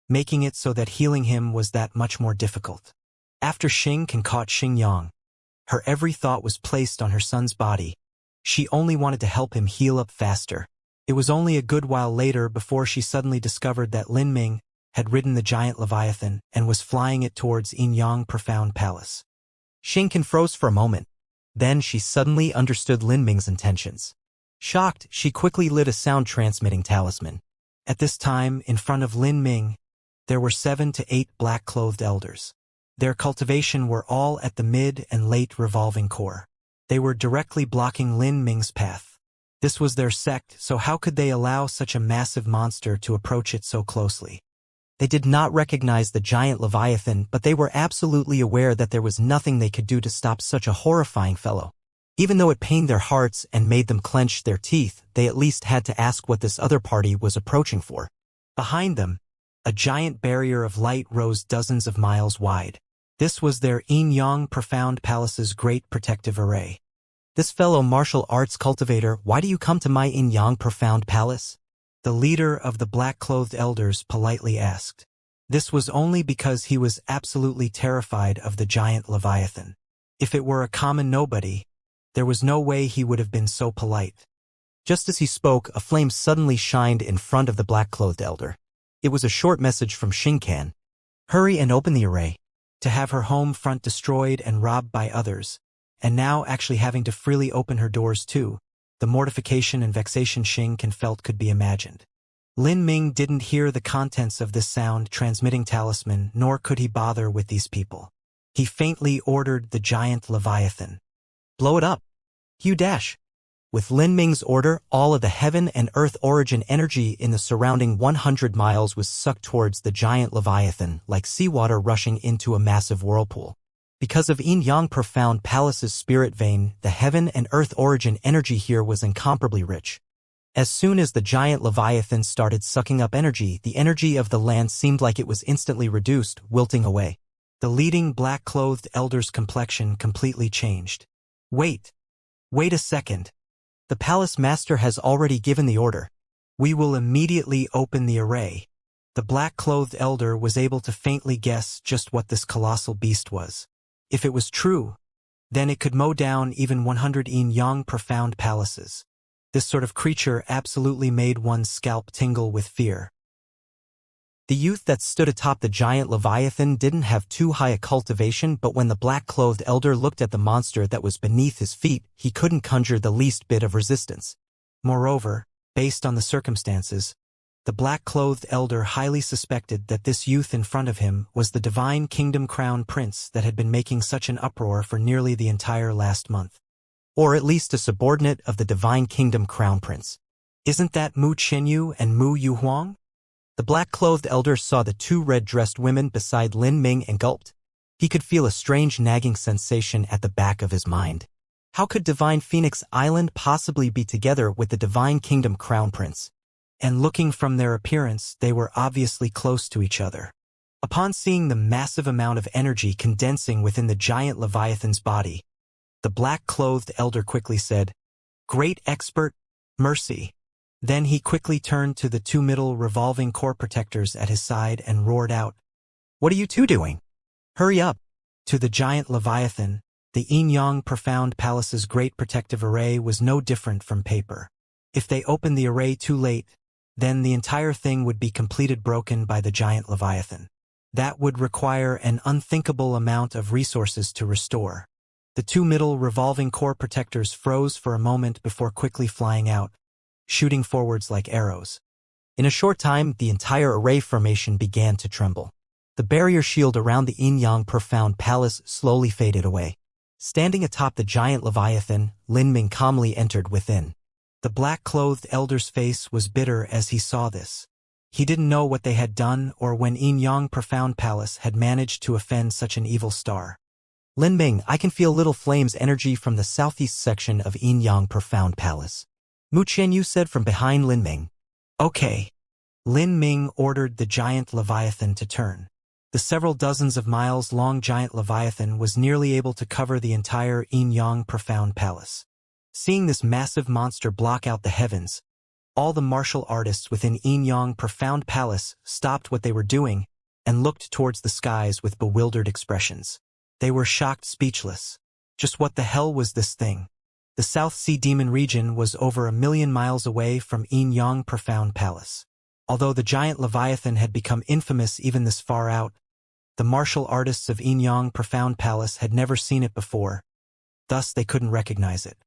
making it so that healing him was that much more difficult. After Xingqian caught Xingyang, her every thought was placed on her son's body. She only wanted to help him heal up faster. It was only a good while later before she suddenly discovered that Lin Ming had ridden the giant Leviathan and was flying it towards Yinyang Profound Palace. Xingqian froze for a moment. Then she suddenly understood Lin Ming's intentions. Shocked, she quickly lit a sound-transmitting talisman. At this time, in front of Lin Ming, there were 7 to 8 black-clothed elders. Their cultivation were all at the mid and late revolving core. They were directly blocking Lin Ming's path. This was their sect, so how could they allow such a massive monster to approach it so closely? They did not recognize the giant Leviathan, but they were absolutely aware that there was nothing they could do to stop such a horrifying fellow. Even though it pained their hearts and made them clench their teeth, they at least had to ask what this other party was approaching for. Behind them, a giant barrier of light rose dozens of miles wide. This was their Yinyang Profound Palace's great protective array. This fellow martial arts cultivator, why do you come to my Yinyang Profound Palace? the leader of the black-clothed elders politely asked. This was only because he was absolutely terrified of the giant Leviathan. If it were a common nobody, there was no way he would have been so polite. Just as he spoke, a flame suddenly shined in front of the black-clothed elder. It was a short message from Xianxia. Hurry and open the array. To have her home front destroyed and robbed by others, and now actually having to freely open her doors too, the mortification and vexation Xianxia felt could be imagined. Lin Ming didn't hear the contents of this sound-transmitting talisman, nor could he bother with these people. He faintly ordered the giant Leviathan. Blow it up. You dash. With Lin Ming's order, all of the heaven and earth origin energy in the surrounding 100 miles was sucked towards the giant Leviathan like seawater rushing into a massive whirlpool. Because of Yin Yang Profound Palace's spirit vein, the heaven and earth origin energy here was incomparably rich. As soon as the giant Leviathan started sucking up energy, the energy of the land seemed like it was instantly reduced, wilting away. The leading black-clothed elder's complexion completely changed. Wait a second. The palace master has already given the order. We will immediately open the array. The black-clothed elder was able to faintly guess just what this colossal beast was. If it was true, then it could mow down even 100 Yin Yang Profound Palaces. This sort of creature absolutely made one's scalp tingle with fear. The youth that stood atop the giant Leviathan didn't have too high a cultivation, but when the black-clothed elder looked at the monster that was beneath his feet, he couldn't conjure the least bit of resistance. Moreover, based on the circumstances, the black-clothed elder highly suspected that this youth in front of him was the Divine Kingdom Crown Prince that had been making such an uproar for nearly the entire last month. Or at least a subordinate of the Divine Kingdom Crown Prince. Isn't that Mu Chenyu and Mu Yuhuang? The black-clothed elder saw the two red-dressed women beside Lin Ming and gulped. He could feel a strange nagging sensation at the back of his mind. How could Divine Phoenix Island possibly be together with the Divine Kingdom Crown Prince? And looking from their appearance, they were obviously close to each other. Upon seeing the massive amount of energy condensing within the giant Leviathan's body, the black-clothed elder quickly said, "Great expert, mercy." Then he quickly turned to the two middle revolving core protectors at his side and roared out, "What are you two doing? Hurry up." To the giant Leviathan, the Yin Yang Profound Palace's great protective array was no different from paper. If they opened the array too late, then the entire thing would be completed broken by the giant Leviathan. That would require an unthinkable amount of resources to restore. The two middle revolving core protectors froze for a moment before quickly flying out, shooting forwards like arrows. In a short time, the entire array formation began to tremble. The barrier shield around the Yin Yang Profound Palace slowly faded away. Standing atop the giant Leviathan, Lin Ming calmly entered within. The black-clothed elder's face was bitter as he saw this. He didn't know what they had done or when Yin Yang Profound Palace had managed to offend such an evil star. "Lin Ming, I can feel little flames energy from the southeast section of Yin Yang Profound Palace." Mu Chenyu said from behind Lin Ming. "Okay." Lin Ming ordered the giant Leviathan to turn. The several dozens of miles long giant Leviathan was nearly able to cover the entire Yin Yang Profound Palace. Seeing this massive monster block out the heavens, all the martial artists within Yin Yang Profound Palace stopped what they were doing and looked towards the skies with bewildered expressions. They were shocked, speechless. Just what the hell was this thing? The South Sea Demon region was over 1,000,000 miles away from Yin Yang Profound Palace. Although the giant Leviathan had become infamous even this far out, the martial artists of Yin Yang Profound Palace had never seen it before, thus they couldn't recognize it.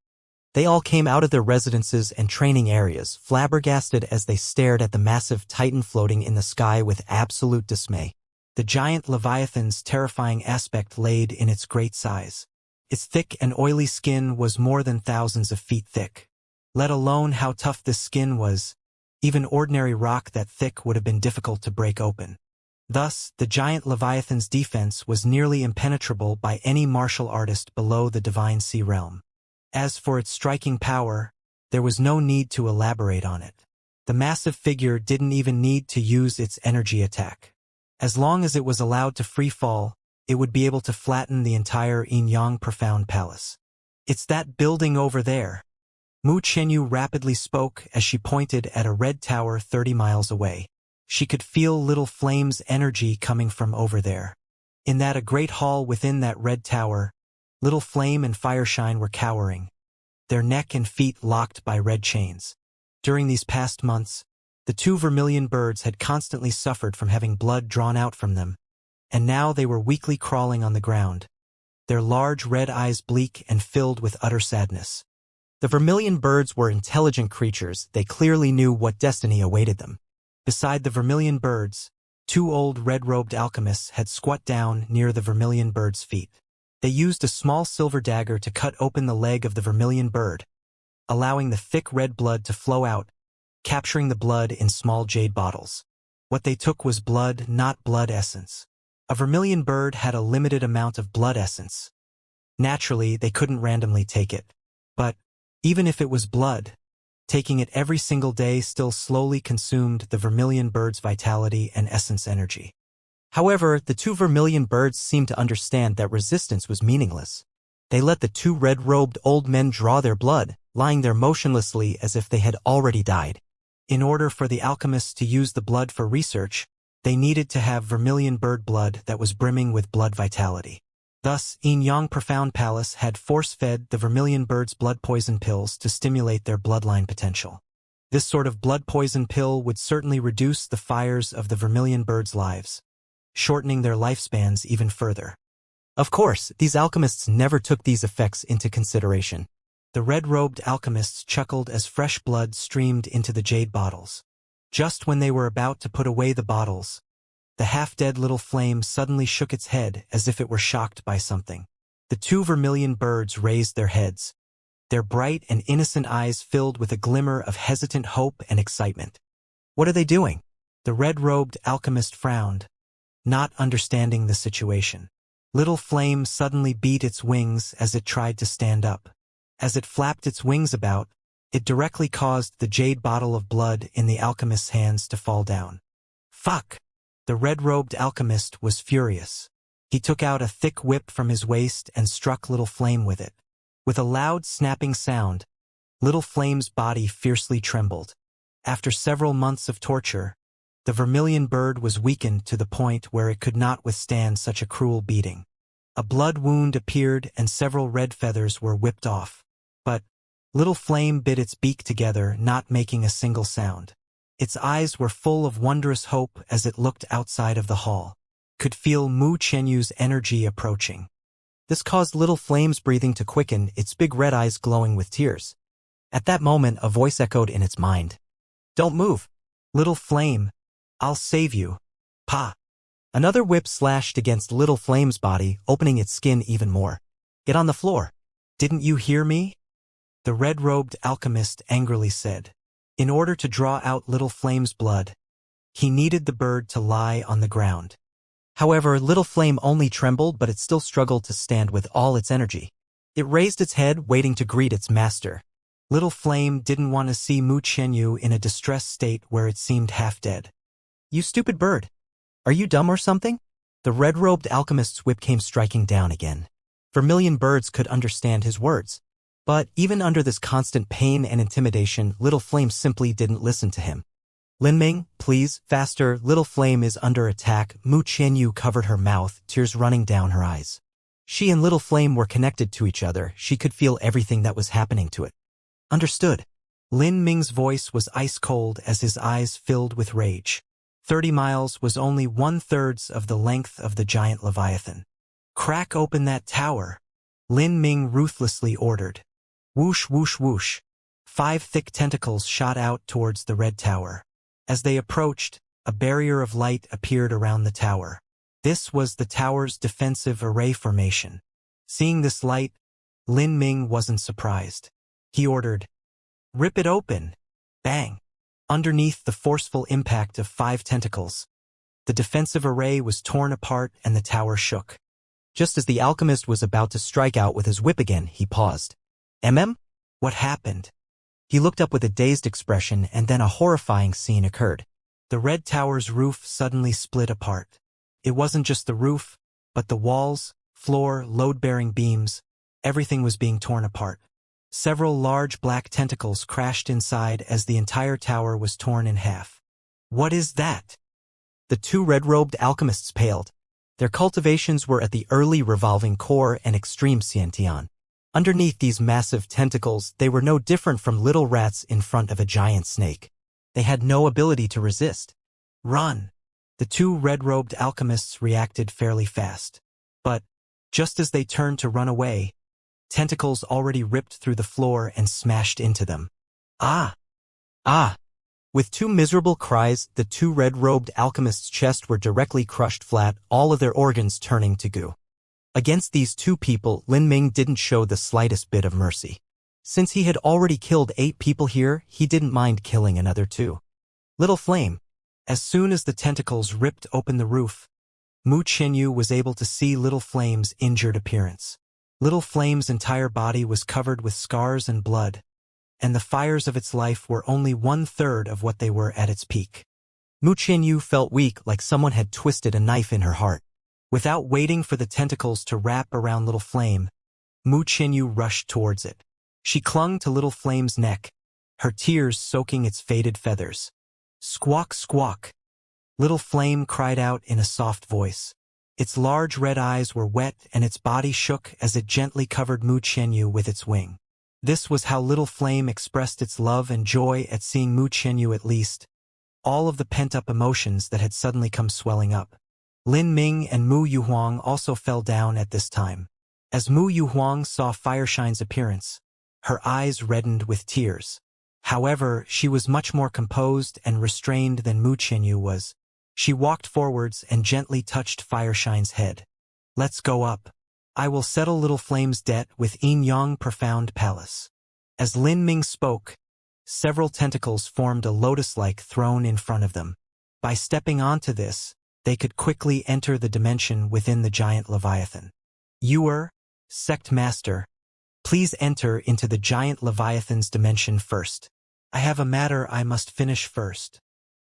They all came out of their residences and training areas, flabbergasted as they stared at the massive titan floating in the sky with absolute dismay. The giant Leviathan's terrifying aspect laid in its great size. Its thick and oily skin was more than thousands of feet thick. Let alone how tough this skin was, even ordinary rock that thick would have been difficult to break open. Thus, the giant Leviathan's defense was nearly impenetrable by any martial artist below the Divine Sea realm. As for its striking power, there was no need to elaborate on it. The massive figure didn't even need to use its energy attack. As long as it was allowed to free fall, it would be able to flatten the entire Yin Yang Profound Palace. "It's that building over there." Mu Qianyu rapidly spoke as she pointed at a red tower 30 miles away. She could feel Little Flame's energy coming from over there. In that a great hall within that red tower, Little Flame and Fireshine were cowering, their neck and feet locked by red chains. During these past months, the two vermilion birds had constantly suffered from having blood drawn out from them, and now they were weakly crawling on the ground, their large red eyes bleak and filled with utter sadness. The vermilion birds were intelligent creatures. They clearly knew what destiny awaited them. Beside the vermilion birds, two old red-robed alchemists had squat down near the vermilion bird's feet. They used a small silver dagger to cut open the leg of the vermilion bird, allowing the thick red blood to flow out, capturing the blood in small jade bottles. What they took was blood, not blood essence. A vermilion bird had a limited amount of blood essence. Naturally, they couldn't randomly take it. But even if it was blood, taking it every single day still slowly consumed the vermilion bird's vitality and essence energy. However, the two vermilion birds seemed to understand that resistance was meaningless. They let the two red-robed old men draw their blood, lying there motionlessly as if they had already died. In order for the alchemists to use the blood for research, they needed to have vermilion bird blood that was brimming with blood vitality. Thus, Yang Profound Palace had force-fed the vermilion birds' blood poison pills to stimulate their bloodline potential. This sort of blood poison pill would certainly reduce the fires of the vermilion birds' lives, shortening their lifespans even further. Of course, these alchemists never took these effects into consideration. The red-robed alchemists chuckled as fresh blood streamed into the jade bottles. Just when they were about to put away the bottles, the half-dead Little Flame suddenly shook its head as if it were shocked by something. The two vermilion birds raised their heads, their bright and innocent eyes filled with a glimmer of hesitant hope and excitement. "What are they doing?" The red-robed alchemist frowned, not understanding the situation. Little Flame suddenly beat its wings as it tried to stand up. As it flapped its wings about, it directly caused the jade bottle of blood in the alchemist's hands to fall down. "Fuck!" The red-robed alchemist was furious. He took out a thick whip from his waist and struck Little Flame with it. With a loud snapping sound, Little Flame's body fiercely trembled. After several months of torture, the vermilion bird was weakened to the point where it could not withstand such a cruel beating. A blood wound appeared and several red feathers were whipped off. But Little Flame bit its beak together, not making a single sound. Its eyes were full of wondrous hope as it looked outside of the hall. Could feel Mu Qianyu's energy approaching. This caused Little Flame's breathing to quicken, its big red eyes glowing with tears. At that moment, a voice echoed in its mind. "Don't move. Little Flame, I'll save you." Pa! Another whip slashed against Little Flame's body, opening its skin even more. "Get on the floor." "Didn't you hear me?" the red-robed alchemist angrily said. In order to draw out Little Flame's blood, he needed the bird to lie on the ground. However, Little Flame only trembled, but it still struggled to stand with all its energy. It raised its head, waiting to greet its master. Little Flame didn't want to see Mu Qianyu in a distressed state where it seemed half dead. "You stupid bird! Are you dumb or something?" The red-robed alchemist's whip came striking down again. Vermilion birds could understand his words. But even under this constant pain and intimidation, Little Flame simply didn't listen to him. "Linming, please, faster, Little Flame is under attack." Mu Qianyu covered her mouth, tears running down her eyes. She and Little Flame were connected to each other. She could feel everything that was happening to it. "Understood." Lin Ming's voice was ice-cold as his eyes filled with rage. 30 miles was only 1/3 of the length of the giant Leviathan. "Crack open that tower," Lin Ming ruthlessly ordered. Whoosh, whoosh, whoosh. 5 thick tentacles shot out towards the red tower. As they approached, a barrier of light appeared around the tower. This was the tower's defensive array formation. Seeing this light, Lin Ming wasn't surprised. He ordered, "Rip it open." Bang! Underneath the forceful impact of 5 tentacles, the defensive array was torn apart and the tower shook. Just as the alchemist was about to strike out with his whip again, he paused. What happened?" He looked up with a dazed expression, and then a horrifying scene occurred. The red tower's roof suddenly split apart. It wasn't just the roof, but the walls, floor, load-bearing beams, everything was being torn apart. Several large black tentacles crashed inside as the entire tower was torn in half. What is that? The two red-robed alchemists paled. Their cultivations were at the early revolving core and extreme Xiantian. Underneath these massive tentacles, they were no different from little rats in front of a giant snake. They had no ability to resist. Run! The two red-robed alchemists reacted fairly fast. But, just as they turned to run away, tentacles already ripped through the floor and smashed into them. Ah! Ah! With two miserable cries, the two red-robed alchemists' chests were directly crushed flat, all of their organs turning to goo. Against these two people, Lin Ming didn't show the slightest bit of mercy. Since he had already killed 8 people here, he didn't mind killing another 2. Little Flame. As soon as the tentacles ripped open the roof, Mu Qianyu was able to see Little Flame's injured appearance. Little Flame's entire body was covered with scars and blood, and the fires of its life were only 1/3 of what they were at its peak. Mu Qianyu felt weak, like someone had twisted a knife in her heart. Without waiting for the tentacles to wrap around Little Flame, Mu Qianyu rushed towards it. She clung to Little Flame's neck, her tears soaking its faded feathers. Squawk, squawk! Little Flame cried out in a soft voice. Its large red eyes were wet and its body shook as it gently covered Mu Qianyu with its wing. This was how Little Flame expressed its love and joy at seeing Mu Qianyu, at least all of the pent-up emotions that had suddenly come swelling up. Lin Ming and Mu Yuhuang also fell down at this time. As Mu Yuhuang saw Fireshine's appearance, her eyes reddened with tears. However, she was much more composed and restrained than Mu Qianyu was. She walked forwards and gently touched Fireshine's head. Let's go up. I will settle Little Flame's debt with Yin Profound Palace. As Lin Ming spoke, several tentacles formed a lotus-like throne in front of them. By stepping onto this, they could quickly enter the dimension within the giant Leviathan. Yuer, Sect Master, please enter into the giant Leviathan's dimension first. I have a matter I must finish first.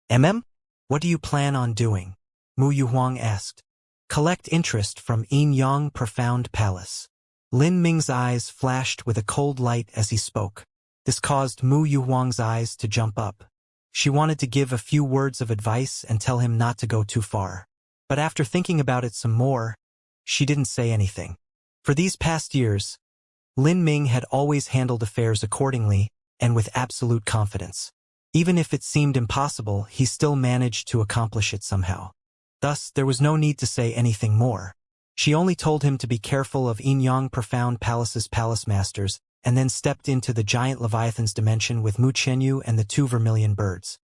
What do you plan on doing? Mu Yuhuang asked. Collect interest from Yin Profound Palace. Lin Ming's eyes flashed with a cold light as he spoke. This caused Mu Yuhuang's eyes to jump up. She wanted to give a few words of advice and tell him not to go too far. But after thinking about it some more, she didn't say anything. For these past years, Lin Ming had always handled affairs accordingly and with absolute confidence. Even if it seemed impossible, he still managed to accomplish it somehow. Thus, there was no need to say anything more. She only told him to be careful of Yin Profound Palace's palace masters, and then stepped into the giant Leviathan's dimension with Mu Qianyu and the 2 vermilion birds.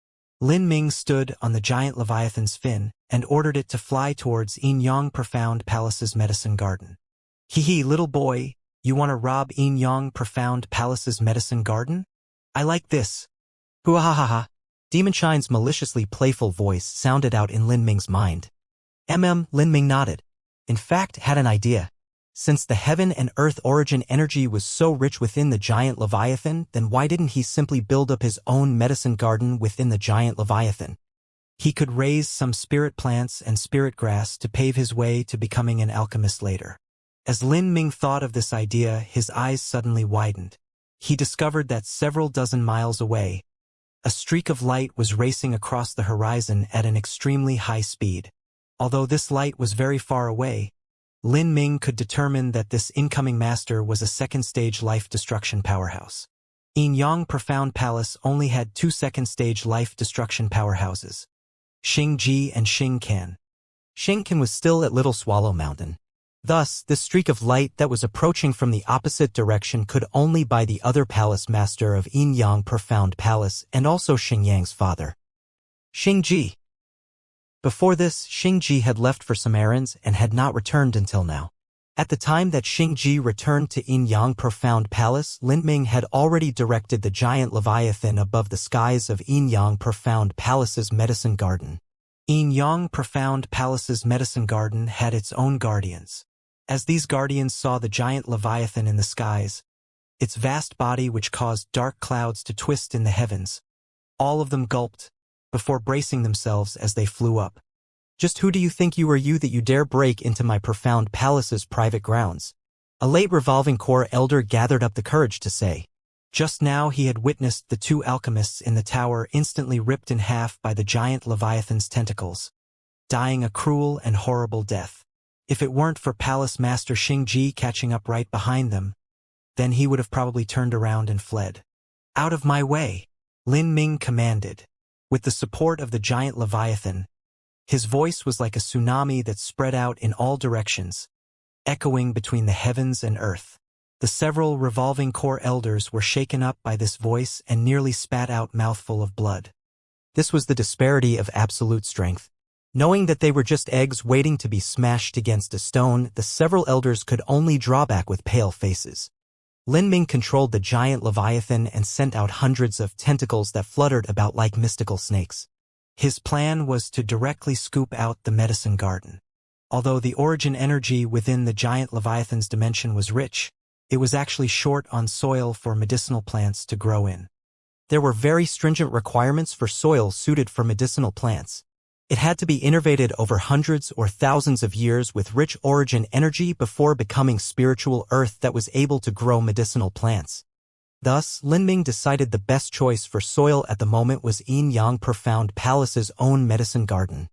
Lin Ming stood on the giant Leviathan's fin and ordered it to fly towards Yin Profound Palace's medicine garden. Hee, little boy, you want to rob Yin Profound Palace's medicine garden? I like this. Hoo-ha-ha-ha. Demon Shine's maliciously playful voice sounded out in Lin Ming's mind. Lin Ming nodded. In fact, had an idea. Since the heaven and earth origin energy was so rich within the giant Leviathan, then why didn't he simply build up his own medicine garden within the giant Leviathan? He could raise some spirit plants and spirit grass to pave his way to becoming an alchemist later. As Lin Ming thought of this idea, his eyes suddenly widened. He discovered that several dozen miles away, a streak of light was racing across the horizon at an extremely high speed. Although this light was very far away, Lin Ming could determine that this incoming master was a second-stage life destruction powerhouse. Yin Profound Palace only had 2 second-stage life destruction powerhouses, Xingji and Xingcan. Xingcan was still at Little Swallow Mountain. Thus, this streak of light that was approaching from the opposite direction could only be the other palace master of Yin Profound Palace and also Xingyang's father, Xingji. Before this, Xingji had left for some errands and had not returned until now. At the time that Xingji returned to Yin Profound Palace, Lin Ming had already directed the giant Leviathan above the skies of Yin Profound Palace's medicine garden. Yin Profound Palace's medicine garden had its own guardians. As these guardians saw the giant Leviathan in the skies, its vast body which caused dark clouds to twist in the heavens, all of them gulped, before bracing themselves as they flew up. Just who do you think you are, you that you dare break into my Profound Palace's private grounds? A late revolving core elder gathered up the courage to say. Just now he had witnessed the two alchemists in the tower instantly ripped in half by the giant Leviathan's tentacles, dying a cruel and horrible death. If it weren't for Palace Master Xingji catching up right behind them, then he would have probably turned around and fled. Out of my way, Lin Ming commanded. With the support of the giant Leviathan, his voice was like a tsunami that spread out in all directions, echoing between the heavens and earth. The several revolving core elders were shaken up by this voice and nearly spat out mouthful of blood. This was the disparity of absolute strength. Knowing that they were just eggs waiting to be smashed against a stone, the several elders could only draw back with pale faces. Lin Ming controlled the giant Leviathan and sent out hundreds of tentacles that fluttered about like mystical snakes. His plan was to directly scoop out the medicine garden. Although the origin energy within the giant Leviathan's dimension was rich, it was actually short on soil for medicinal plants to grow in. There were very stringent requirements for soil suited for medicinal plants. It had to be innervated over hundreds or thousands of years with rich origin energy before becoming spiritual earth that was able to grow medicinal plants. Thus, Lin Ming decided the best choice for soil at the moment was Yin Yang Profound Palace's own medicine garden.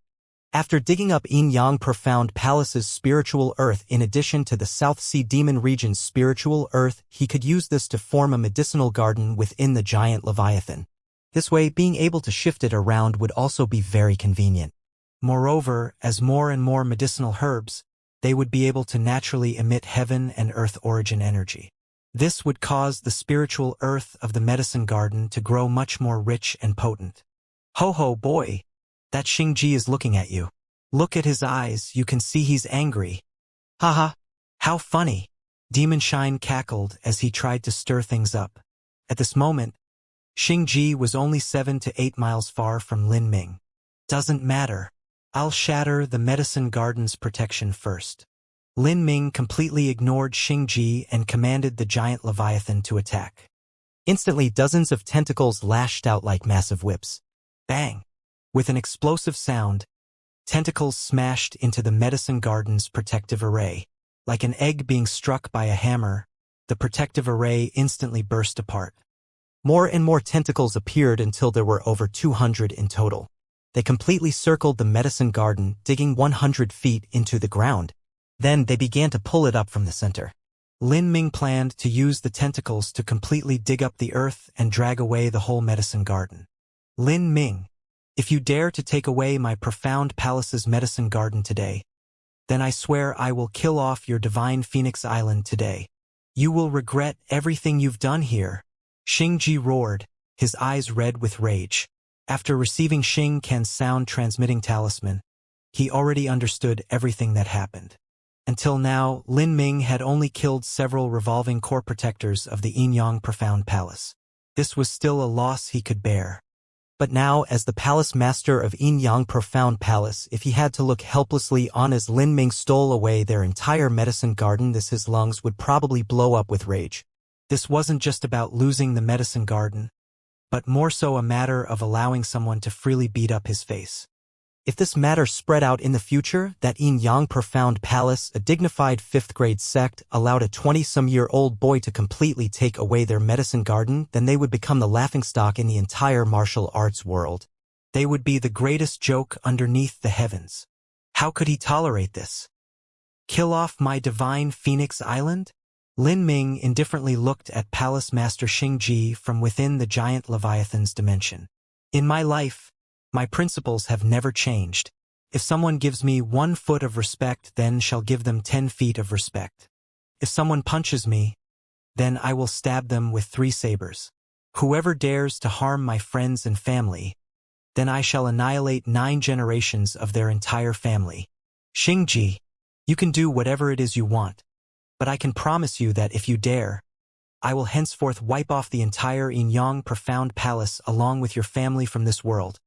After digging up Yin Yang Profound Palace's spiritual earth in addition to the South Sea Demon region's spiritual earth, he could use this to form a medicinal garden within the giant Leviathan. This way, being able to shift it around would also be very convenient. Moreover, as more and more medicinal herbs, they would be able to naturally emit heaven and earth origin energy. This would cause the spiritual earth of the medicine garden to grow much more rich and potent. Ho ho boy! That Xingji is looking at you. Look at his eyes, you can see he's angry. Haha! How funny! Demon Shine cackled as he tried to stir things up. At this moment, Xingji was only 7 to 8 miles far from Lin Ming. Doesn't matter. I'll shatter the medicine garden's protection first. Lin Ming completely ignored Xingji and commanded the giant Leviathan to attack. Instantly, dozens of tentacles lashed out like massive whips. Bang! With an explosive sound, tentacles smashed into the medicine garden's protective array. Like an egg being struck by a hammer, the protective array instantly burst apart. More and more tentacles appeared until there were over 200 in total. They completely circled the medicine garden, digging 100 feet into the ground. Then they began to pull it up from the center. Lin Ming planned to use the tentacles to completely dig up the earth and drag away the whole medicine garden. Lin Ming, if you dare to take away my profound palace's medicine garden today, then I swear I will kill off your divine Phoenix Island today. You will regret everything you've done here. Xingji roared, his eyes red with rage. After receiving Xing Ken's sound-transmitting talisman, he already understood everything that happened. Until now, Lin Ming had only killed several revolving core protectors of the Yin Yang Profound Palace. This was still a loss he could bear. But now, as the palace master of Yin Yang Profound Palace, if he had to look helplessly on as Lin Ming stole away their entire medicine garden, his lungs would probably blow up with rage. This wasn't just about losing the medicine garden, but more so a matter of allowing someone to freely beat up his face. If this matter spread out in the future, that Yin Yang Profound Palace, a dignified 5th-grade sect, allowed a 20-some-year-old boy to completely take away their medicine garden, then they would become the laughingstock in the entire martial arts world. They would be the greatest joke underneath the heavens. How could he tolerate this? Kill off my divine Phoenix Island? Lin Ming indifferently looked at Palace Master Xingji from within the giant Leviathan's dimension. In my life, my principles have never changed. If someone gives me 1 foot of respect, then shall give them 10 feet of respect. If someone punches me, then I will stab them with 3 sabers. Whoever dares to harm my friends and family, then I shall annihilate 9 generations of their entire family. Xingji, you can do whatever it is you want, but I can promise you that if you dare, I will henceforth wipe off the entire Yin Yang Profound Palace along with your family from this world.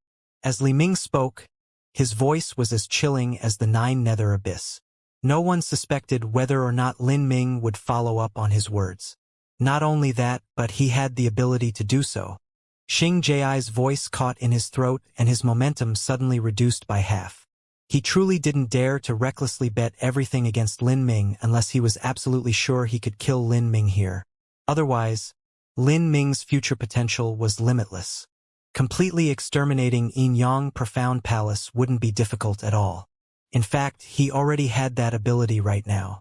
As Li Ming spoke, his voice was as chilling as the 9 nether abyss. No one suspected whether or not Lin Ming would follow up on his words. Not only that, but he had the ability to do so. Xing Ji's voice caught in his throat and his momentum suddenly reduced by half. He truly didn't dare to recklessly bet everything against Lin Ming unless he was absolutely sure he could kill Lin Ming here. Otherwise, Lin Ming's future potential was limitless. Completely exterminating Yinyang Profound Palace wouldn't be difficult at all. In fact, he already had that ability right now.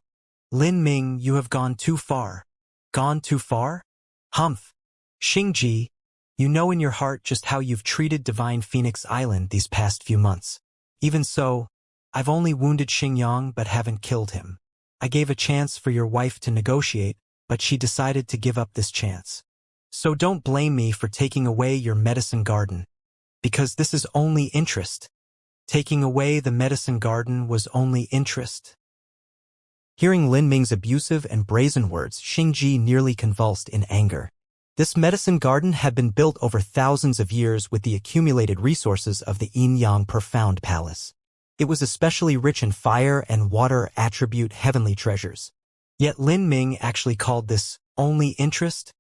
Lin Ming, you have gone too far. Gone too far? Humph. Xingji, you know in your heart just how you've treated Divine Phoenix Island these past few months. Even so, I've only wounded Xingyang but haven't killed him. I gave a chance for your wife to negotiate, but she decided to give up this chance. So don't blame me for taking away your medicine garden, because this is only interest. Taking away the medicine garden was only interest. Hearing Lin Ming's abusive and brazen words, Xingji nearly convulsed in anger. This medicine garden had been built over thousands of years with the accumulated resources of the Yinyang Profound Palace. It was especially rich in fire and water attribute heavenly treasures. Yet Lin Ming actually called this only interest?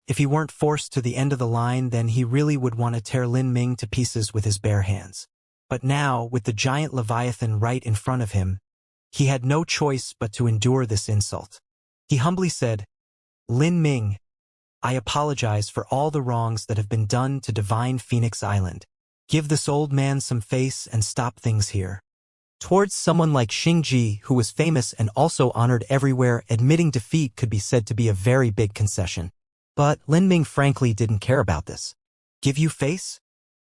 If he weren't forced to the end of the line, then he really would want to tear Lin Ming to pieces with his bare hands. But now, with the giant Leviathan right in front of him, he had no choice but to endure this insult. He humbly said, Lin Ming, I apologize for all the wrongs that have been done to Divine Phoenix Island. Give this old man some face and stop things here. Towards someone like Xingji, who was famous and also honored everywhere, admitting defeat could be said to be a very big concession. But Lin Ming frankly didn't care about this. Give you face?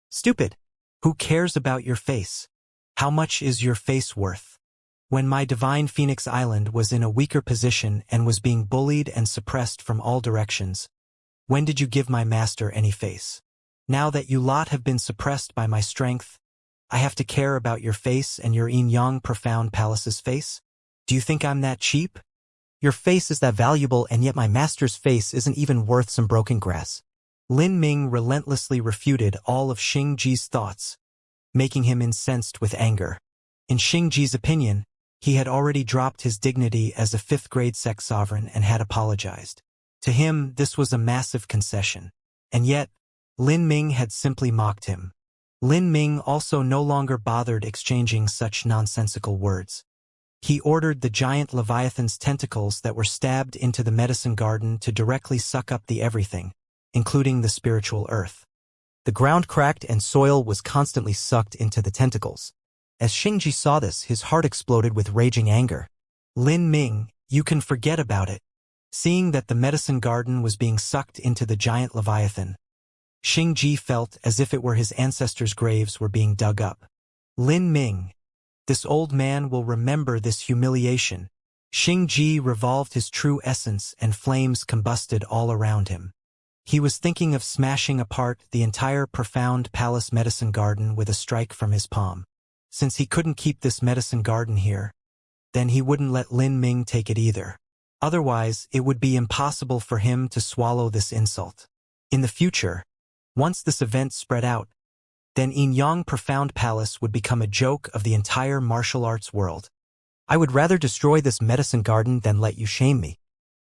Stupid. Who cares about your face? How much is your face worth? When my Divine Phoenix Island was in a weaker position and was being bullied and suppressed from all directions, when did you give my master any face? Now that you lot have been suppressed by my strength, I have to care about your face and your Yinyang Profound Palace's face? Do you think I'm that cheap? Your face is that valuable, and yet my master's face isn't even worth some broken grass. Lin Ming relentlessly refuted all of Xingji's thoughts, making him incensed with anger. In Xingji's opinion, he had already dropped his dignity as a fifth-grade sect sovereign and had apologized. To him, this was a massive concession. And yet, Lin Ming had simply mocked him. Lin Ming also no longer bothered exchanging such nonsensical words. He ordered the giant Leviathan's tentacles that were stabbed into the medicine garden to directly suck up the everything, including the spiritual earth. The ground cracked and soil was constantly sucked into the tentacles. As Xingji saw this, his heart exploded with raging anger. Lin Ming, you can forget about it. Seeing that the medicine garden was being sucked into the giant Leviathan, Xingji felt as if it were his ancestors' graves were being dug up. Lin Ming, this old man will remember this humiliation. Xingji revolved his true essence and flames combusted all around him. He was thinking of smashing apart the entire Profound Palace medicine garden with a strike from his palm. Since he couldn't keep this medicine garden here, then he wouldn't let Lin Ming take it either. Otherwise, it would be impossible for him to swallow this insult. In the future, once this event spread out, then Yinyang Profound Palace would become a joke of the entire martial arts world. I would rather destroy this medicine garden than let you shame me.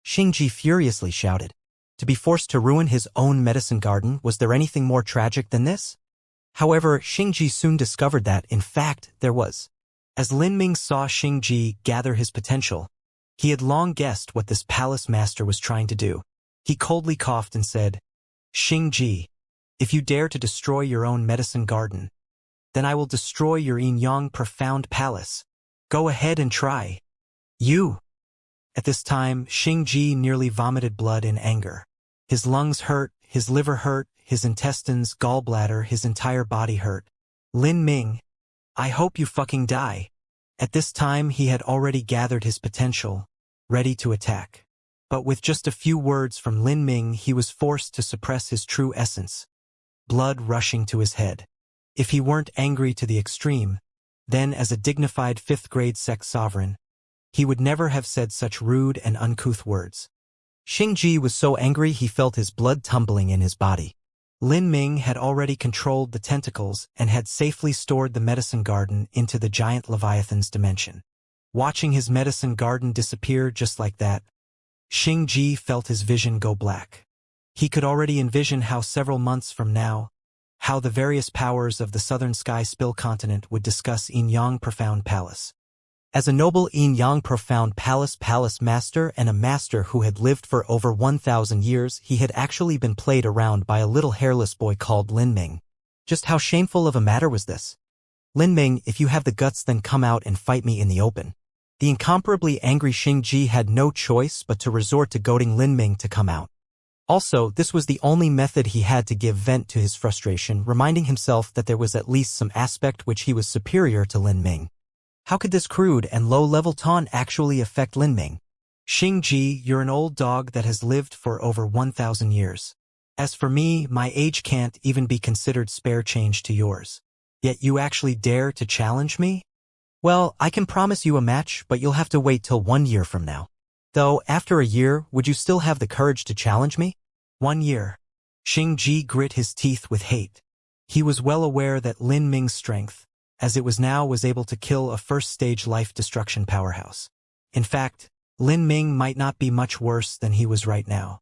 Xingji furiously shouted. To be forced to ruin his own medicine garden, was there anything more tragic than this? However, Xingji soon discovered that, in fact, there was. As Lin Ming saw Xingji gather his potential, he had long guessed what this palace master was trying to do. He coldly coughed and said, Xingji, if you dare to destroy your own medicine garden, then I will destroy your Yinyang Profound Palace. Go ahead and try. You. At this time, Xingji nearly vomited blood in anger. His lungs hurt, his liver hurt, his intestines, gallbladder, his entire body hurt. Lin Ming, I hope you fucking die. At this time, he had already gathered his potential, ready to attack. But with just a few words from Lin Ming, he was forced to suppress his true essence, blood rushing to his head. If he weren't angry to the extreme, then as a dignified fifth-grade sect sovereign, he would never have said such rude and uncouth words. Xingji was so angry he felt his blood tumbling in his body. Lin Ming had already controlled the tentacles and had safely stored the medicine garden into the giant Leviathan's dimension. Watching his medicine garden disappear just like that, Xingji felt his vision go black. He could already envision how several months from now, how the various powers of the southern sky spill continent would discuss Yin-Yang Profound Palace. As a noble Yin-Yang Profound Palace master and a master who had lived for over 1,000 years, he had actually been played around by a little hairless boy called Lin Ming. Just how shameful of a matter was this? Lin Ming, if you have the guts, then come out and fight me in the open. The incomparably angry Xingji had no choice but to resort to goading Lin Ming to come out. Also, this was the only method he had to give vent to his frustration, reminding himself that there was at least some aspect which he was superior to Lin Ming. How could this crude and low-level taunt actually affect Lin Ming? Xingji, you're an old dog that has lived for over 1,000 years. As for me, my age can't even be considered spare change to yours. Yet you actually dare to challenge me? Well, I can promise you a match, but you'll have to wait till 1 year from now. Though, after a year, would you still have the courage to challenge me? 1 year. Xingji grit his teeth with hate. He was well aware that Lin Ming's strength, as it was now, was able to kill a first-stage life-destruction powerhouse. In fact, Lin Ming might not be much worse than he was right now.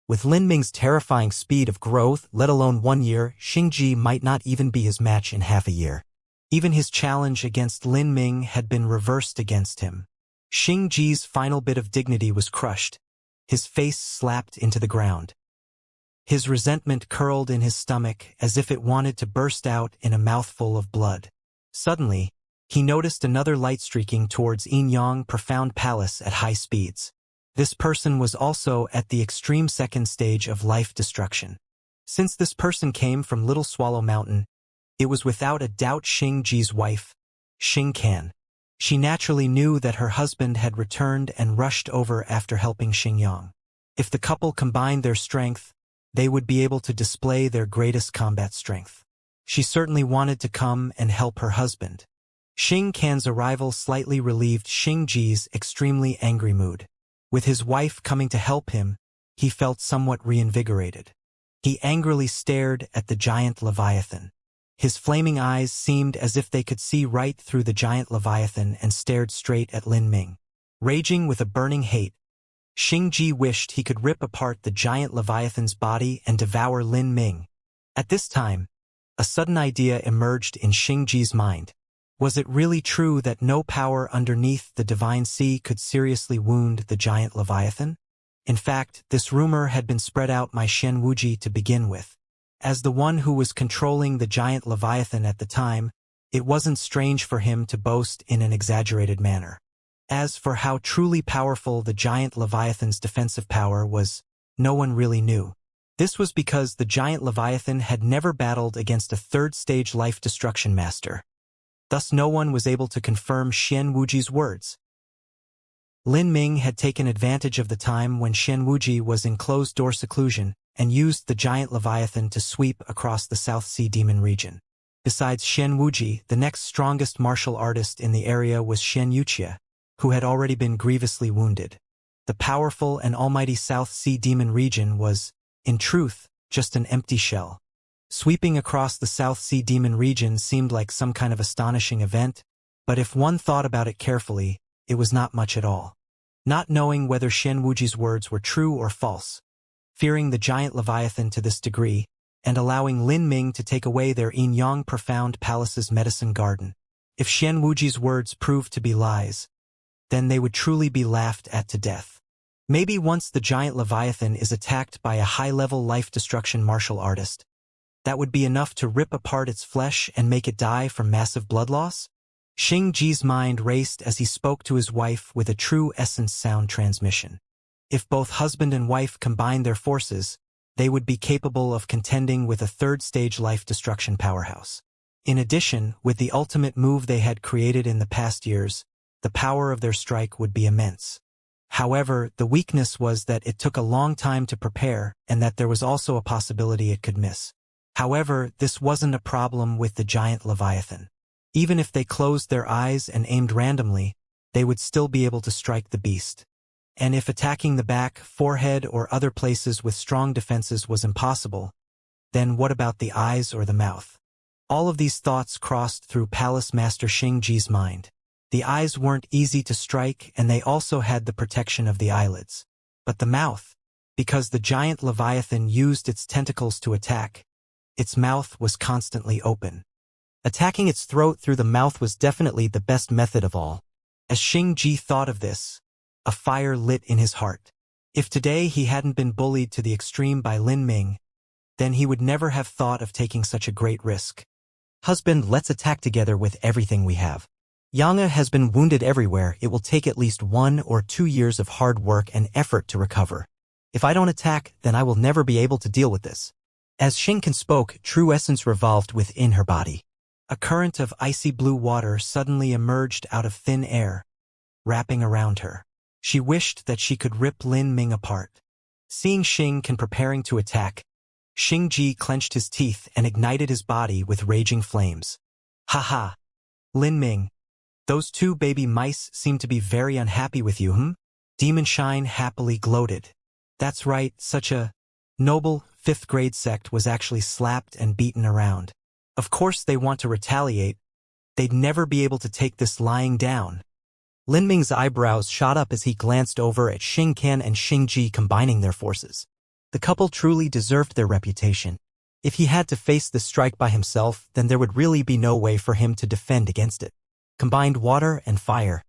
With Lin Ming's terrifying speed of growth, let alone 1 year, Xingji might not even be his match in half a year. Even his challenge against Lin Ming had been reversed against him. Xingji's final bit of dignity was crushed. His face slapped into the ground. His resentment curled in his stomach as if it wanted to burst out in a mouthful of blood. Suddenly, he noticed another light streaking towards Yin-Yang Profound Palace at high speeds. This person was also at the extreme second stage of life destruction. Since this person came from Little Swallow Mountain, it was without a doubt Xingji's wife, Xingcan. She naturally knew that her husband had returned and rushed over after helping Xingyang. If the couple combined their strength, they would be able to display their greatest combat strength. She certainly wanted to come and help her husband. Xingcan's arrival slightly relieved Xingji's extremely angry mood. With his wife coming to help him, he felt somewhat reinvigorated. He angrily stared at the giant Leviathan. His flaming eyes seemed as if they could see right through the giant Leviathan and stared straight at Lin Ming. Raging with a burning hate, Xingji wished he could rip apart the giant Leviathan's body and devour Lin Ming. At this time, a sudden idea emerged in Xingji's mind. Was it really true that no power underneath the divine sea could seriously wound the giant Leviathan? In fact, this rumor had been spread out by Xianwuji to begin with. As the one who was controlling the giant Leviathan at the time, it wasn't strange for him to boast in an exaggerated manner. As for how truly powerful the giant Leviathan's defensive power was, no one really knew. This was because the giant Leviathan had never battled against a third-stage life-destruction master. Thus no one was able to confirm Xianwuji's words. Lin Ming had taken advantage of the time when Xianwuji was in closed-door seclusion and used the giant Leviathan to sweep across the South Sea Demon region. Besides Xianwuji, the next strongest martial artist in the area was Xianxia, who had already been grievously wounded. The powerful and almighty South Sea Demon region was, in truth, just an empty shell. Sweeping across the South Sea Demon region seemed like some kind of astonishing event, but if one thought about it carefully, it was not much at all. Not knowing whether Xianwuji's words were true or false, fearing the giant Leviathan to this degree, and allowing Lin Ming to take away their Yin-Yang Profound Palace's medicine garden. If Xianwuji's words proved to be lies, then they would truly be laughed at to death. Maybe once the giant Leviathan is attacked by a high-level life-destruction martial artist, that would be enough to rip apart its flesh and make it die from massive blood loss? Xingji's mind raced as he spoke to his wife with a true essence sound transmission. If both husband and wife combined their forces, they would be capable of contending with a third-stage life-destruction powerhouse. In addition, with the ultimate move they had created in the past years, the power of their strike would be immense. However, the weakness was that it took a long time to prepare and that there was also a possibility it could miss. However, this wasn't a problem with the giant Leviathan. Even if they closed their eyes and aimed randomly, they would still be able to strike the beast. And if attacking the back, forehead, or other places with strong defenses was impossible, then what about the eyes or the mouth? All of these thoughts crossed through Palace Master Xingji's mind. The eyes weren't easy to strike, and they also had the protection of the eyelids. But the mouth, because the giant Leviathan used its tentacles to attack, Its mouth was constantly open. Attacking its throat through the mouth was definitely the best method of all. As Xingji thought of this, a fire lit in his heart. If today he hadn't been bullied to the extreme by Lin Ming, then he would never have thought of taking such a great risk. Husband, let's attack together with everything we have. Xianxia has been wounded everywhere. It will take at least 1 or 2 years of hard work and effort to recover. If I don't attack, then I will never be able to deal with this. As Xingkan spoke, true essence revolved within her body. A current of icy blue water suddenly emerged out of thin air, wrapping around her. She wished that she could rip Lin Ming apart. Seeing Xingkan preparing to attack, Xingji clenched his teeth and ignited his body with raging flames. Ha ha! Lin Ming, those 2 baby mice seem to be very unhappy with you, Demon Shine happily gloated. That's right, such a noble 5th grade sect was actually slapped and beaten around. Of course they want to retaliate. They'd never be able to take this lying down. Lin Ming's eyebrows shot up as he glanced over at Xingkan and Xingji combining their forces. The couple truly deserved their reputation. If he had to face this strike by himself, then there would really be no way for him to defend against it. Combined water and fire.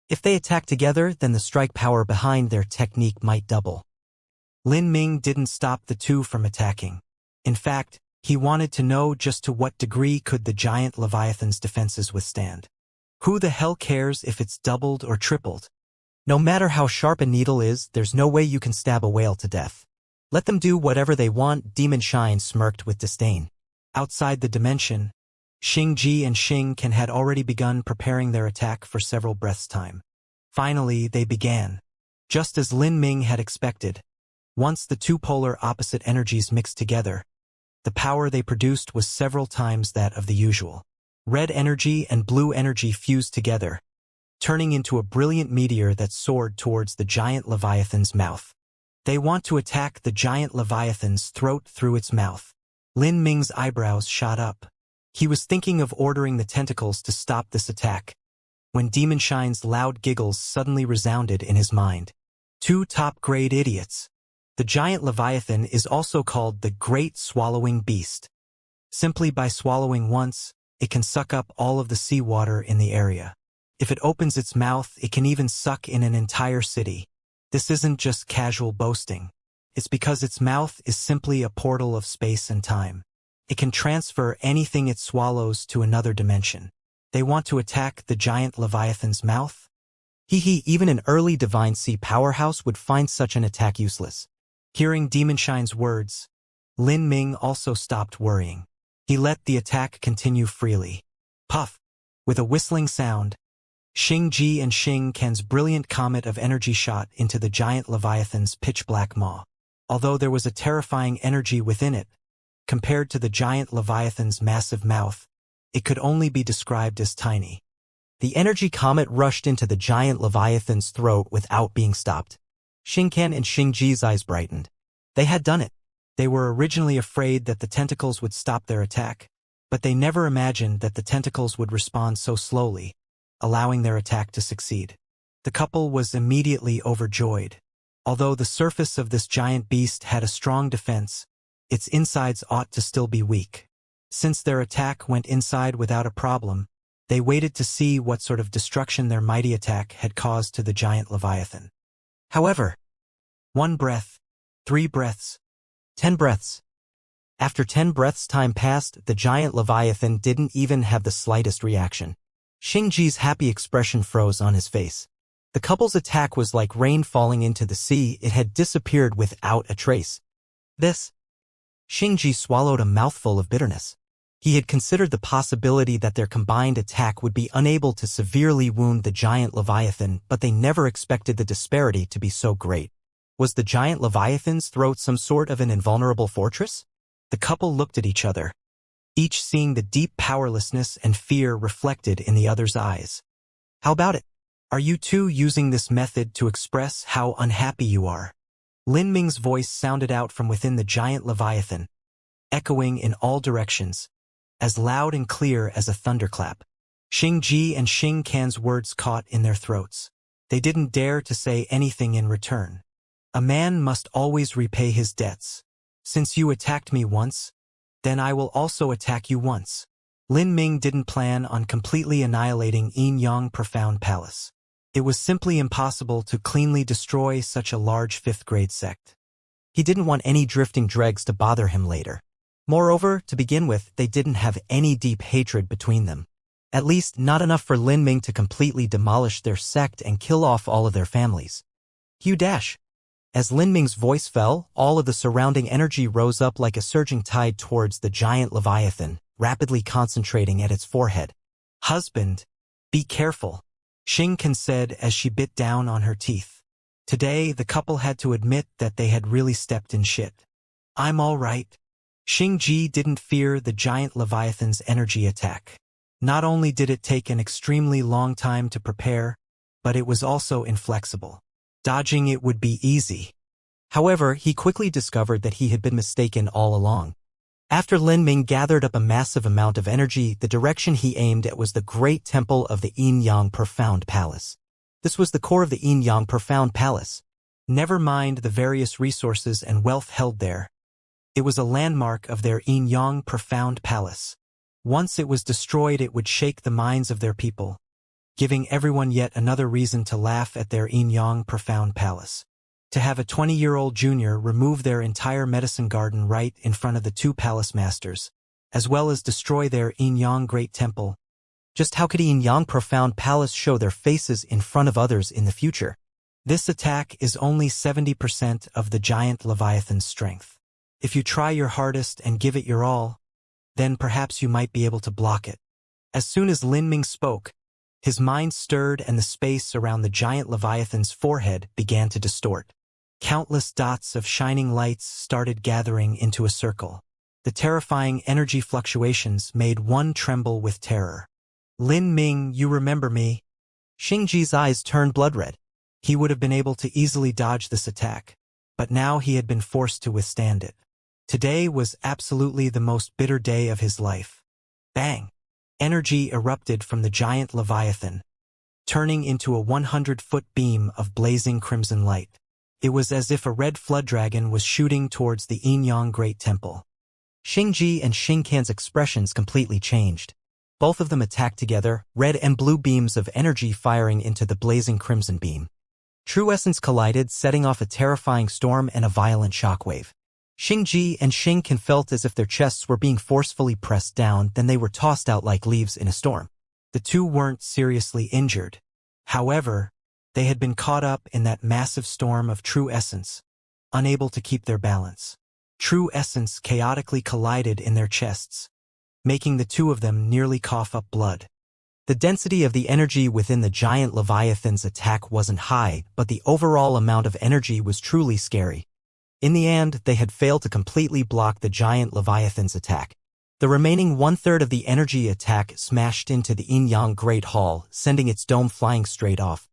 If they attack together, then the strike power behind their technique might double. Lin Ming didn't stop the 2 from attacking. In fact, he wanted to know just to what degree could the giant Leviathan's defenses withstand. Who the hell cares if it's doubled or tripled? No matter how sharp a needle is, there's no way you can stab a whale to death. Let them do whatever they want, Demon Shine smirked with disdain. Outside the dimension, Xingji and Xingkan had already begun preparing their attack for several breaths' time. Finally, they began. Just as Lin Ming had expected, once the 2 polar opposite energies mixed together, the power they produced was several times that of the usual. Red energy and blue energy fused together, turning into a brilliant meteor that soared towards the giant Leviathan's mouth. They want to attack the giant Leviathan's throat through its mouth. Lin Ming's eyebrows shot up. He was thinking of ordering the tentacles to stop this attack, when Demon Shine's loud giggles suddenly resounded in his mind. 2 top-grade idiots. The giant Leviathan is also called the Great Swallowing Beast. Simply by swallowing once, it can suck up all of the seawater in the area. If it opens its mouth, it can even suck in an entire city. This isn't just casual boasting. It's because its mouth is simply a portal of space and time. It can transfer anything it swallows to another dimension. They want to attack the giant Leviathan's mouth? Even an early Divine Sea powerhouse would find such an attack useless. Hearing Demon Shine's words, Lin Ming also stopped worrying. He let the attack continue freely. Puff! With a whistling sound, Xingji and Xingkan's brilliant comet of energy shot into the giant Leviathan's pitch-black maw. Although there was a terrifying energy within it, compared to the giant Leviathan's massive mouth, it could only be described as tiny. The energy comet rushed into the giant Leviathan's throat without being stopped. Xingkan and Xingji's eyes brightened. They had done it. They were originally afraid that the tentacles would stop their attack, but they never imagined that the tentacles would respond so slowly, allowing their attack to succeed. The couple was immediately overjoyed. Although the surface of this giant beast had a strong defense, its insides ought to still be weak. Since their attack went inside without a problem, they waited to see what sort of destruction their mighty attack had caused to the giant Leviathan. However, 1 breath, 3 breaths, 10 breaths. After 10 breaths time passed, the giant Leviathan didn't even have the slightest reaction. Xingji's happy expression froze on his face. The couple's attack was like rain falling into the sea. It had disappeared without a trace. Xingji swallowed a mouthful of bitterness. He had considered the possibility that their combined attack would be unable to severely wound the giant Leviathan, but they never expected the disparity to be so great. Was the giant Leviathan's throat some sort of an invulnerable fortress? The couple looked at each other, each seeing the deep powerlessness and fear reflected in the other's eyes. How about it? Are you two using this method to express how unhappy you are? Lin Ming's voice sounded out from within the giant Leviathan, echoing in all directions, as loud and clear as a thunderclap. Xingji and Xingkan's words caught in their throats. They didn't dare to say anything in return. A man must always repay his debts. Since you attacked me once, then I will also attack you once. Lin Ming didn't plan on completely annihilating Yin Yang Profound Palace. It was simply impossible to cleanly destroy such a large fifth-grade sect. He didn't want any drifting dregs to bother him later. Moreover, to begin with, they didn't have any deep hatred between them. At least, not enough for Lin Ming to completely demolish their sect and kill off all of their families. Hugh dash. As Lin Ming's voice fell, all of the surrounding energy rose up like a surging tide towards the giant Leviathan, rapidly concentrating at its forehead. Husband, be careful, Xianxia said as she bit down on her teeth. Today, the couple had to admit that they had really stepped in shit. I'm all right. Xianxia didn't fear the giant Leviathan's energy attack. Not only did it take an extremely long time to prepare, but it was also inflexible. Dodging it would be easy. However, he quickly discovered that he had been mistaken all along. After Lin Ming gathered up a massive amount of energy, the direction he aimed at was the great temple of the Yin Yang Profound Palace. This was the core of the Yin Yang Profound Palace. Never mind the various resources and wealth held there. It was a landmark of their Yin Yang Profound Palace. Once it was destroyed, it would shake the minds of their people, giving everyone yet another reason to laugh at their Yin Yang Profound Palace. To have a 20-year-old junior remove their entire medicine garden right in front of the two palace masters, as well as destroy their Yin Yang Great Temple. Just how could Yin Yang Profound Palace show their faces in front of others in the future? This attack is only 70% of the giant Leviathan's strength. If you try your hardest and give it your all, then perhaps you might be able to block it. As soon as Lin Ming spoke, his mind stirred and the space around the giant Leviathan's forehead began to distort. Countless dots of shining lights started gathering into a circle. The terrifying energy fluctuations made one tremble with terror. Lin Ming, you remember me? Xianxia's eyes turned blood red. He would have been able to easily dodge this attack, but now he had been forced to withstand it. Today was absolutely the most bitter day of his life. Bang! Energy erupted from the giant Leviathan, turning into a 100-foot beam of blazing crimson light. It was as if a red flood dragon was shooting towards the Yin Yang Great Temple. Xianxia and Xianxia's expressions completely changed. Both of them attacked together, red and blue beams of energy firing into the blazing crimson beam. True essence collided, setting off a terrifying storm and a violent shockwave. Xianxia and Xianxia felt as if their chests were being forcefully pressed down, then they were tossed out like leaves in a storm. The two weren't seriously injured. However, they had been caught up in that massive storm of true essence, unable to keep their balance. True essence chaotically collided in their chests, making the two of them nearly cough up blood. The density of the energy within the giant Leviathan's attack wasn't high, but the overall amount of energy was truly scary. In the end, they had failed to completely block the giant Leviathan's attack. The remaining one-third of the energy attack smashed into the Yin Yang Great Hall, sending its dome flying straight off.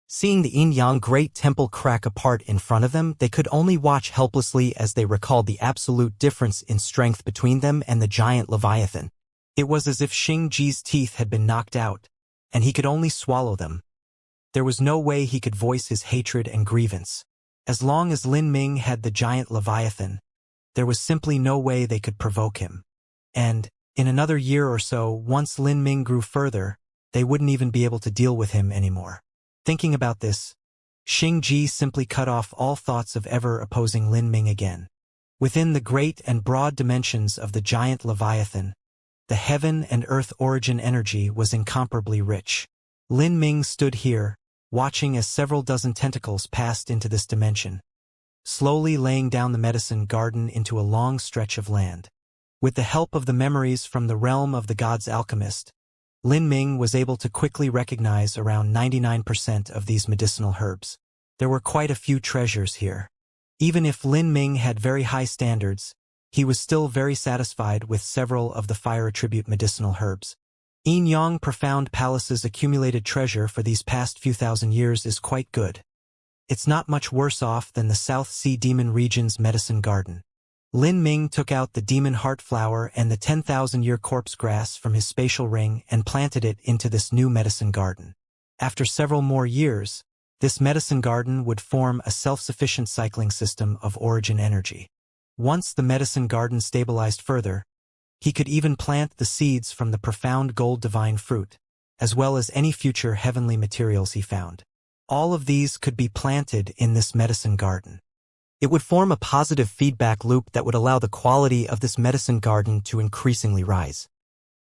Seeing the Yin Yang Great Temple crack apart in front of them, they could only watch helplessly as they recalled the absolute difference in strength between them and the giant Leviathan. It was as if Xianxia's teeth had been knocked out, and he could only swallow them. There was no way he could voice his hatred and grievance. As long as Lin Ming had the giant Leviathan, there was simply no way they could provoke him. And, in another year or so, once Lin Ming grew further, they wouldn't even be able to deal with him anymore. Thinking about this, Xianxia simply cut off all thoughts of ever opposing Lin Ming again. Within the great and broad dimensions of the giant Leviathan, the heaven and earth origin energy was incomparably rich. Lin Ming stood here, watching as several dozen tentacles passed into this dimension, slowly laying down the medicine garden into a long stretch of land. With the help of the memories from the realm of the god's alchemist, Lin Ming was able to quickly recognize around 99% of these medicinal herbs. There were quite a few treasures here. Even if Lin Ming had very high standards, he was still very satisfied with several of the fire attribute medicinal herbs. Yin Yang Profound Palace's accumulated treasure for these past few thousand years is quite good. It's not much worse off than the South Sea Demon region's medicine garden. Lin Ming took out the demon heart flower and the 10,000-year corpse grass from his spatial ring and planted it into this new medicine garden. After several more years, this medicine garden would form a self-sufficient cycling system of origin energy. Once the medicine garden stabilized further, He could even plant the seeds from the profound gold divine fruit, as well as any future heavenly materials he found. All of these could be planted in this medicine garden. It would form a positive feedback loop that would allow the quality of this medicine garden to increasingly rise.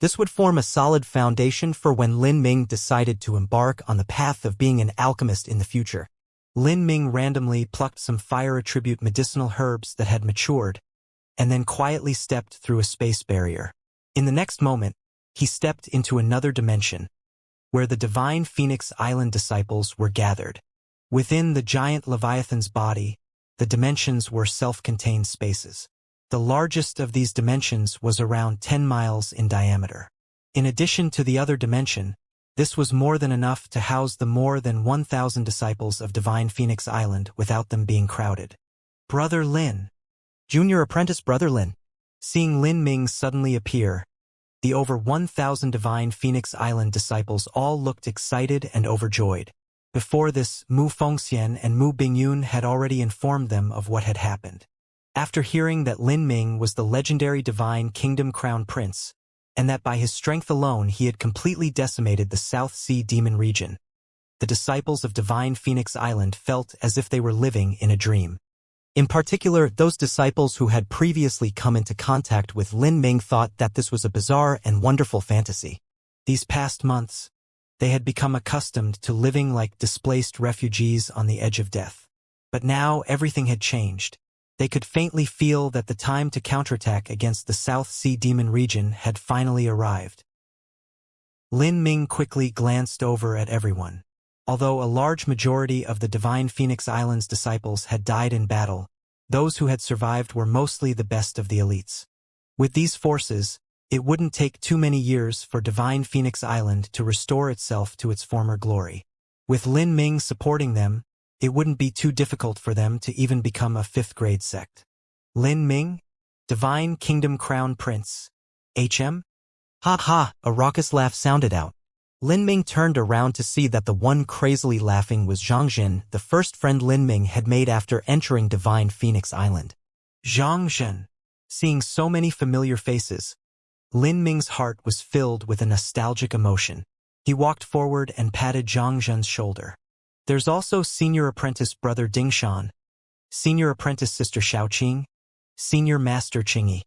This would form a solid foundation for when Lin Ming decided to embark on the path of being an alchemist in the future. Lin Ming randomly plucked some fire attribute medicinal herbs that had matured, and then quietly stepped through a space barrier. In the next moment, he stepped into another dimension, where the divine Phoenix Island disciples were gathered. Within the giant Leviathan's body, the dimensions were self-contained spaces. The largest of these dimensions was around 10 miles in diameter. In addition to the other dimension, this was more than enough to house the more than 1,000 disciples of divine Phoenix Island without them being crowded. Brother Lin. Junior apprentice Brother Lin. Seeing Lin Ming suddenly appear, the over 1,000 divine Phoenix Island disciples all looked excited and overjoyed. Before this, Mu Fengxian and Mu Bingyun had already informed them of what had happened. After hearing that Lin Ming was the legendary divine Kingdom Crown Prince, and that by his strength alone he had completely decimated the South Sea Demon region, the disciples of divine Phoenix Island felt as if they were living in a dream. In particular, those disciples who had previously come into contact with Lin Ming thought that this was a bizarre and wonderful fantasy. These past months, they had become accustomed to living like displaced refugees on the edge of death. But now everything had changed. They could faintly feel that the time to counterattack against the South Sea Demon region had finally arrived. Lin Ming quickly glanced over at everyone. Although a large majority of the divine Phoenix Island's disciples had died in battle, those who had survived were mostly the best of the elites. With these forces, it wouldn't take too many years for divine Phoenix Island to restore itself to its former glory. With Lin Ming supporting them, it wouldn't be too difficult for them to even become a fifth-grade sect. Lin Ming? Divine Kingdom Crown Prince. HM? Ha ha, a raucous laugh sounded out. Lin Ming turned around to see that the one crazily laughing was Xianxia, the first friend Lin Ming had made after entering divine Phoenix Island. Xianxia. Seeing so many familiar faces, Lin Ming's heart was filled with a nostalgic emotion. He walked forward and patted Xianxia's shoulder. There's also Senior Apprentice Brother Dingshan, Senior Apprentice Sister Shaoqing, Senior Master Qingyi.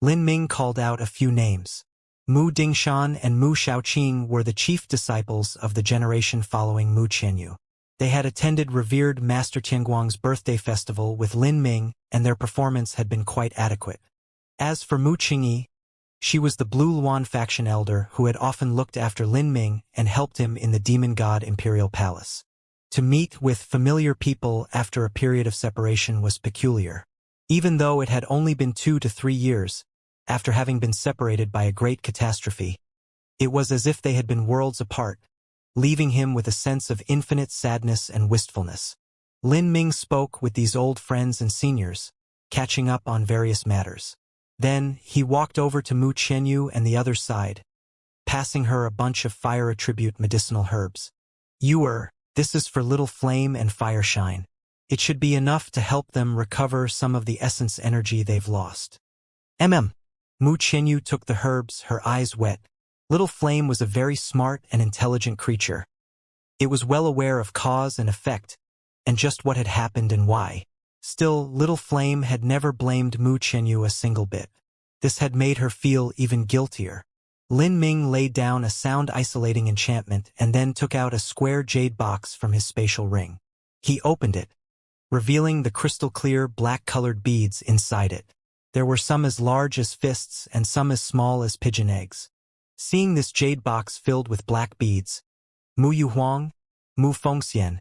Lin Ming called out a few names. Mu Dingshan and Mu Shaoqing were the chief disciples of the generation following Mu Qianyu. They had attended revered Master Tianguang's birthday festival with Lin Ming, and their performance had been quite adequate. As for Mu Qingyi, she was the Blue Luan faction elder who had often looked after Lin Ming and helped him in the Demon God Imperial Palace. To meet with familiar people after a period of separation was peculiar. Even though it had only been 2 to 3 years, after having been separated by a great catastrophe, it was as if they had been worlds apart, leaving him with a sense of infinite sadness and wistfulness. Lin Ming spoke with these old friends and seniors, catching up on various matters. Then, he walked over to Mu Qianyu and the other side, passing her a bunch of fire attribute medicinal herbs. This is for Little Flame and Fire Shine. It should be enough to help them recover some of the essence energy they've lost. Mu Qianyu took the herbs, her eyes wet. Little Flame was a very smart and intelligent creature. It was well aware of cause and effect, and just what had happened and why. Still, Little Flame had never blamed Mu Qianyu a single bit. This had made her feel even guiltier. Lin Ming laid down a sound-isolating enchantment and then took out a square jade box from his spatial ring. He opened it, revealing the crystal-clear black-colored beads inside it. There were some as large as fists and some as small as pigeon eggs. Seeing this jade box filled with black beads, Mu Yuhuang, Mu Fengxian,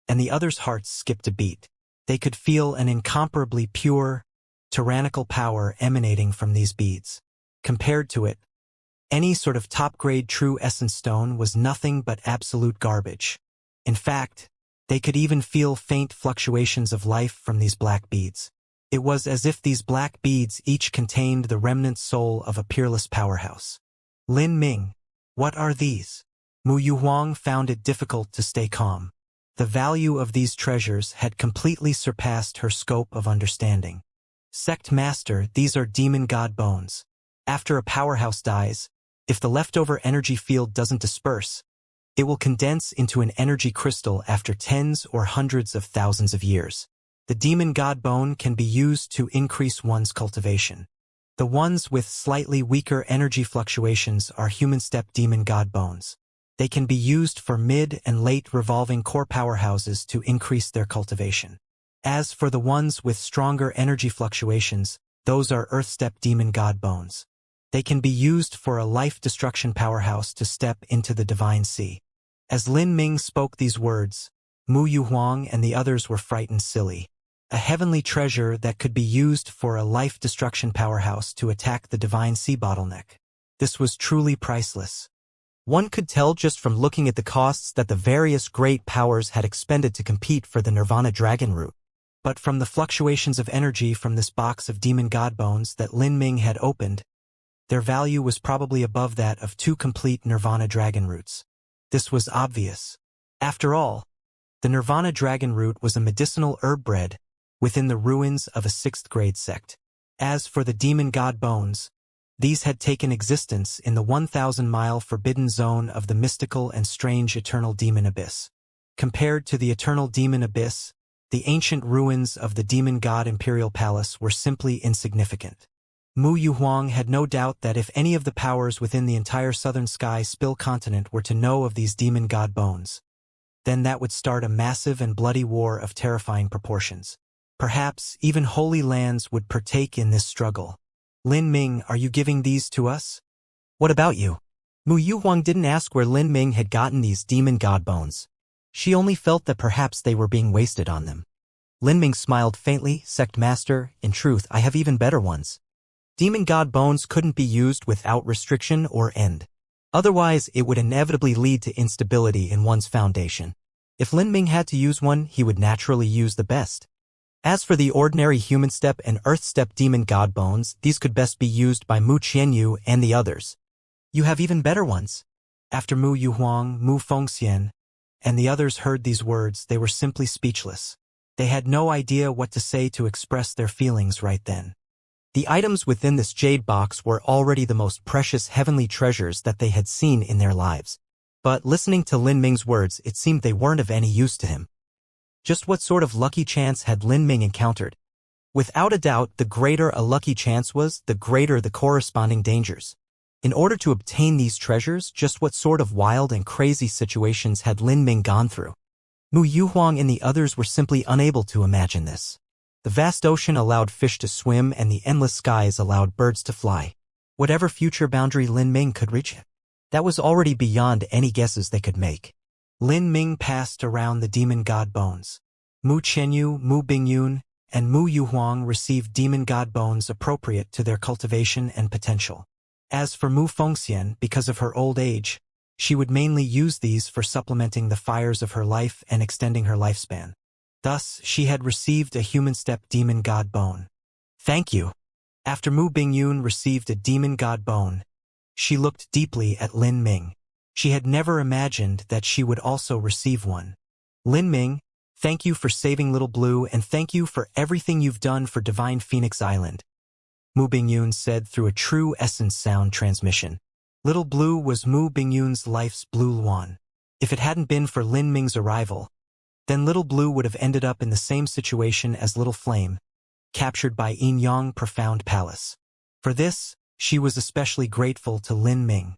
and the others' hearts skipped a beat. They could feel an incomparably pure, tyrannical power emanating from these beads. Compared to it, any sort of top-grade true essence stone was nothing but absolute garbage. In fact, they could even feel faint fluctuations of life from these black beads. It was as if these black beads each contained the remnant soul of a peerless powerhouse. Lin Ming, what are these? Mu Yuhuang found it difficult to stay calm. The value of these treasures had completely surpassed her scope of understanding. Sect Master, these are demon god bones. After a powerhouse dies, if the leftover energy field doesn't disperse, it will condense into an energy crystal after tens or hundreds of thousands of years. The demon god bone can be used to increase one's cultivation. The ones with slightly weaker energy fluctuations are human step demon god bones. They can be used for mid and late revolving core powerhouses to increase their cultivation. As for the ones with stronger energy fluctuations, those are earth step demon god bones. They can be used for a life destruction powerhouse to step into the divine sea. As Lin Ming spoke these words, Mu Yuhuang and the others were frightened silly. A heavenly treasure that could be used for a life destruction powerhouse to attack the divine sea bottleneck. This was truly priceless. One could tell just from looking at the costs that the various great powers had expended to compete for the Nirvana Dragon Root. But from the fluctuations of energy from this box of demon god bones that Lin Ming had opened, their value was probably above that of 2 complete Nirvana Dragon Roots. This was obvious. After all, the Nirvana Dragon Root was a medicinal herb bred within the ruins of a 6th grade sect. As for the demon god bones, these had taken existence in the 1,000-mile forbidden zone of the mystical and strange eternal demon abyss. Compared to the eternal demon abyss, the ancient ruins of the demon god imperial palace were simply insignificant. Mu Yuhuang had no doubt that if any of the powers within the entire southern sky spill continent were to know of these demon god bones, then that would start a massive and bloody war of terrifying proportions. Perhaps even holy lands would partake in this struggle. Lin Ming, are you giving these to us? What about you? Mu Yuhuang didn't ask where Lin Ming had gotten these demon god bones. She only felt that perhaps they were being wasted on them. Lin Ming smiled faintly, Sect Master, in truth I have even better ones. Demon god bones couldn't be used without restriction or end. Otherwise, it would inevitably lead to instability in one's foundation. If Lin Ming had to use one, he would naturally use the best. As for the ordinary human step and earth step demon god bones, these could best be used by Mu Qianyu and the others. You have even better ones. After Mu Yuhuang, Mu Fengxian, and the others heard these words, they were simply speechless. They had no idea what to say to express their feelings right then. The items within this jade box were already the most precious heavenly treasures that they had seen in their lives. But listening to Lin Ming's words, it seemed they weren't of any use to him. Just what sort of lucky chance had Lin Ming encountered? Without a doubt, the greater a lucky chance was, the greater the corresponding dangers. In order to obtain these treasures, just what sort of wild and crazy situations had Lin Ming gone through? Mu Yuhuang and the others were simply unable to imagine this. The vast ocean allowed fish to swim and the endless skies allowed birds to fly. Whatever future boundary Lin Ming could reach, that was already beyond any guesses they could make. Lin Ming passed around the demon god bones. Mu Qianyu, Mu Bingyun, and Mu Yuhuang received demon god bones appropriate to their cultivation and potential. As for Mu Fengxian, because of her old age, she would mainly use these for supplementing the fires of her life and extending her lifespan. Thus, she had received a human step demon god bone. Thank you. After Mu Bingyun received a demon god bone, she looked deeply at Lin Ming. She had never imagined that she would also receive one. Lin Ming, thank you for saving Little Blue and thank you for everything you've done for Divine Phoenix Island, Mu Bingyun said through a true essence sound transmission. Little Blue was Mu Bingyun's life's blue luan. If it hadn't been for Lin Ming's arrival, then Little Blue would have ended up in the same situation as Little Flame, captured by Yin Yang Profound Palace. For this, she was especially grateful to Lin Ming.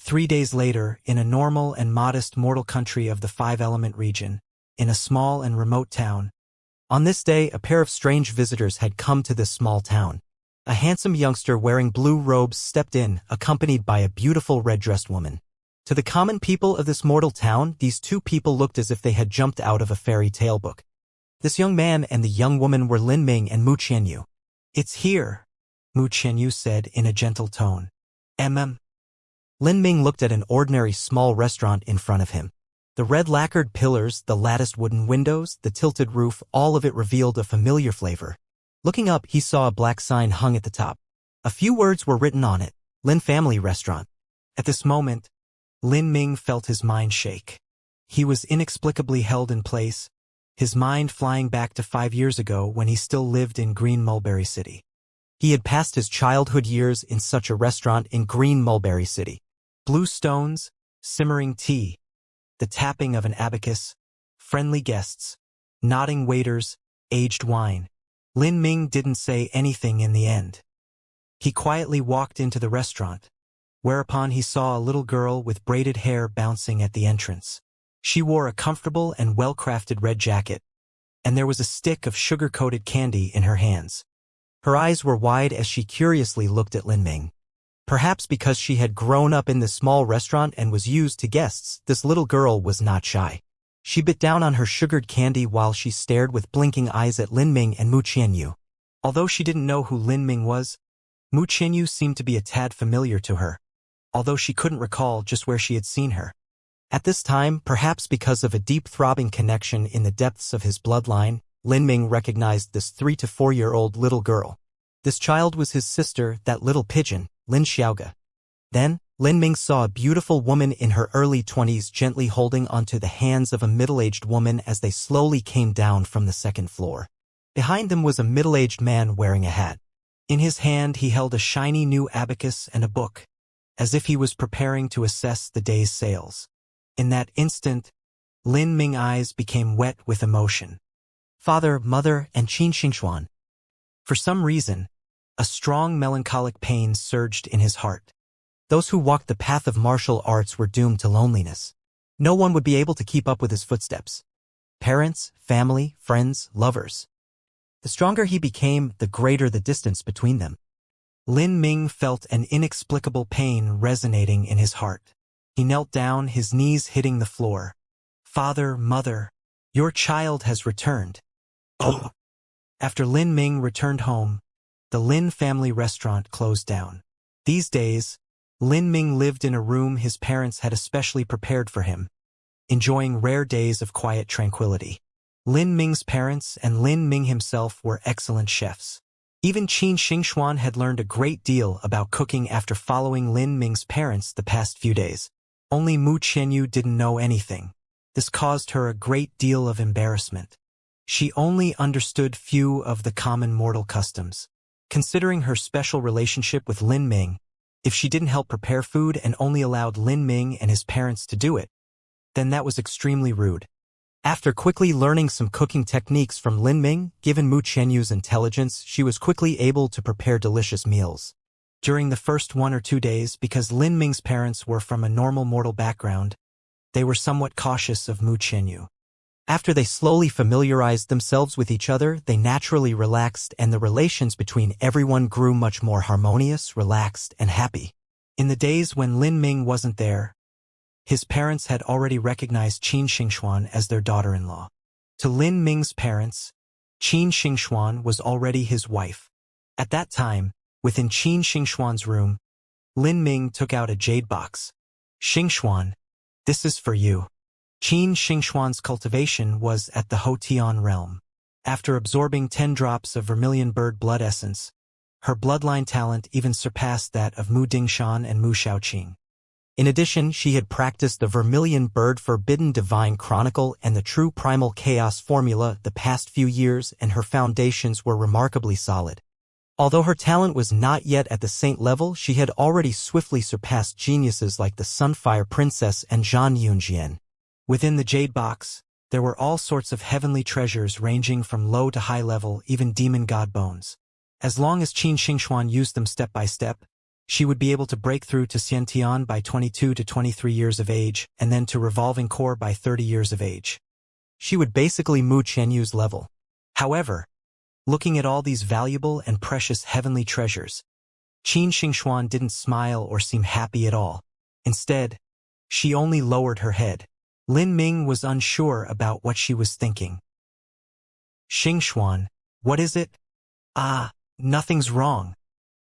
3 days later, in a normal and modest mortal country of the 5-element region, in a small and remote town. On this day, a pair of strange visitors had come to this small town. A handsome youngster wearing blue robes stepped in, accompanied by a beautiful red-dressed woman. To the common people of this mortal town, these two people looked as if they had jumped out of a fairy tale book. This young man and the young woman were Lin Ming and Mu Qianyu. It's here, Mu Qianyu said in a gentle tone. Lin Ming looked at an ordinary small restaurant in front of him. The red lacquered pillars, the latticed wooden windows, the tilted roof, all of it revealed a familiar flavor. Looking up, he saw a black sign hung at the top. A few words were written on it, Lin Family Restaurant. At this moment, Lin Ming felt his mind shake. He was inexplicably held in place, his mind flying back to 5 years ago when he still lived in Green Mulberry City. He had passed his childhood years in such a restaurant in Green Mulberry City. Blue stones, simmering tea, the tapping of an abacus, friendly guests, nodding waiters, aged wine. Lin Ming didn't say anything in the end. He quietly walked into the restaurant, whereupon he saw a little girl with braided hair bouncing at the entrance. She wore a comfortable and well-crafted red jacket, and there was a stick of sugar-coated candy in her hands. Her eyes were wide as she curiously looked at Lin Ming. Perhaps because she had grown up in this small restaurant and was used to guests, this little girl was not shy. She bit down on her sugared candy while she stared with blinking eyes at Lin Ming and Mu Qianyu. Although she didn't know who Lin Ming was, Mu Qianyu seemed to be a tad familiar to her, although she couldn't recall just where she had seen her. At this time, perhaps because of a deep throbbing connection in the depths of his bloodline, Lin Ming recognized this 3 to 4-year-old little girl. This child was his sister, that little pigeon, Lin Xiaoga. Then, Lin Ming saw a beautiful woman in her early 20s gently holding onto the hands of a middle-aged woman as they slowly came down from the second floor. Behind them was a middle-aged man wearing a hat. In his hand he held a shiny new abacus and a book, as if he was preparing to assess the day's sales. In that instant, Lin Ming's eyes became wet with emotion. Father, mother, and Qin Xingxuan. For some reason, a strong melancholic pain surged in his heart. Those who walked the path of martial arts were doomed to loneliness. No one would be able to keep up with his footsteps. Parents, family, friends, lovers. The stronger he became, the greater the distance between them. Lin Ming felt an inexplicable pain resonating in his heart. He knelt down, his knees hitting the floor. Father, mother, your child has returned. After Lin Ming returned home, the Lin family restaurant closed down. These days, Lin Ming lived in a room his parents had especially prepared for him, enjoying rare days of quiet tranquility. Lin Ming's parents and Lin Ming himself were excellent chefs. Even Qin Xingxuan had learned a great deal about cooking after following Lin Ming's parents the past few days. Only Mu Qianyu didn't know anything. This caused her a great deal of embarrassment. She only understood few of the common mortal customs. Considering her special relationship with Lin Ming, if she didn't help prepare food and only allowed Lin Ming and his parents to do it, then that was extremely rude. After quickly learning some cooking techniques from Lin Ming, given Mu Qianyu's intelligence, she was quickly able to prepare delicious meals. During the first 1 or 2 days, because Lin Ming's parents were from a normal mortal background, they were somewhat cautious of Mu Qianyu. After they slowly familiarized themselves with each other, they naturally relaxed and the relations between everyone grew much more harmonious, relaxed, and happy. In the days when Lin Ming wasn't there, his parents had already recognized Qin Xingxuan as their daughter-in-law. To Lin Ming's parents, Qin Xingxuan was already his wife. At that time, within Qin Xingxuan's room, Lin Ming took out a jade box. Xingxuan, this is for you. Qin Xingxuan's cultivation was at the Hotian realm. After absorbing 10 drops of vermilion bird blood essence, her bloodline talent even surpassed that of Mu Dingshan and Mu Shaoqing. In addition, she had practiced the vermilion bird forbidden divine chronicle and the true primal chaos formula the past few years, and her foundations were remarkably solid. Although her talent was not yet at the saint level, she had already swiftly surpassed geniuses like the Sunfire Princess and Zhan Yunjian. Within the jade box, there were all sorts of heavenly treasures ranging from low to high level, even demon god bones. As long as Qin Xingxuan used them step by step, she would be able to break through to Xiantian by 22 to 23 years of age, and then to Revolving Core by 30 years of age. She would basically Mu Qianyu's level. However, looking at all these valuable and precious heavenly treasures, Qin Xingxuan didn't smile or seem happy at all. Instead, she only lowered her head. Lin Ming was unsure about what she was thinking. Xingxuan, what is it? Nothing's wrong.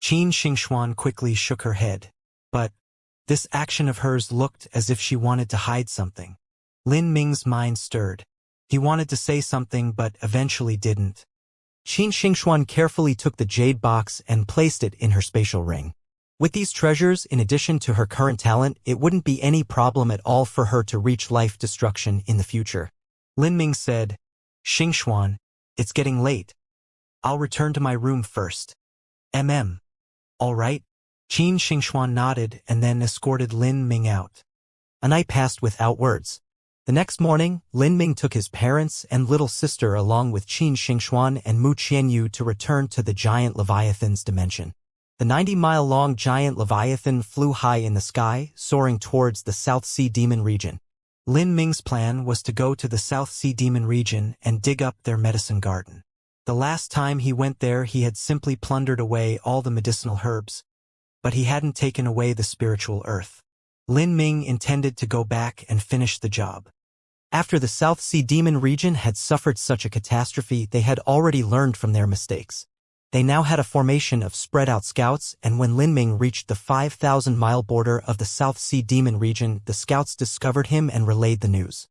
Qin Xingxuan quickly shook her head. But this action of hers looked as if she wanted to hide something. Lin Ming's mind stirred. He wanted to say something but eventually didn't. Qin Xingxuan carefully took the jade box and placed it in her spatial ring. With these treasures, in addition to her current talent, it wouldn't be any problem at all for her to reach life destruction in the future. Lin Ming said, Xingxuan, it's getting late. I'll return to my room first. All right. Qin Xingxuan nodded and then escorted Lin Ming out. A night passed without words. The next morning, Lin Ming took his parents and little sister along with Qin Xingxuan and Mu Qianyu to return to the giant Leviathan's dimension. The 90-mile-long giant Leviathan flew high in the sky, soaring towards the South Sea Demon region. Lin Ming's plan was to go to the South Sea Demon region and dig up their medicine garden. The last time he went there he had simply plundered away all the medicinal herbs, but he hadn't taken away the spiritual earth. Lin Ming intended to go back and finish the job. After the South Sea Demon region had suffered such a catastrophe, they had already learned from their mistakes. They now had a formation of spread-out scouts, and when Lin Ming reached the 5,000-mile border of the South Sea Demon region, the scouts discovered him and relayed the news.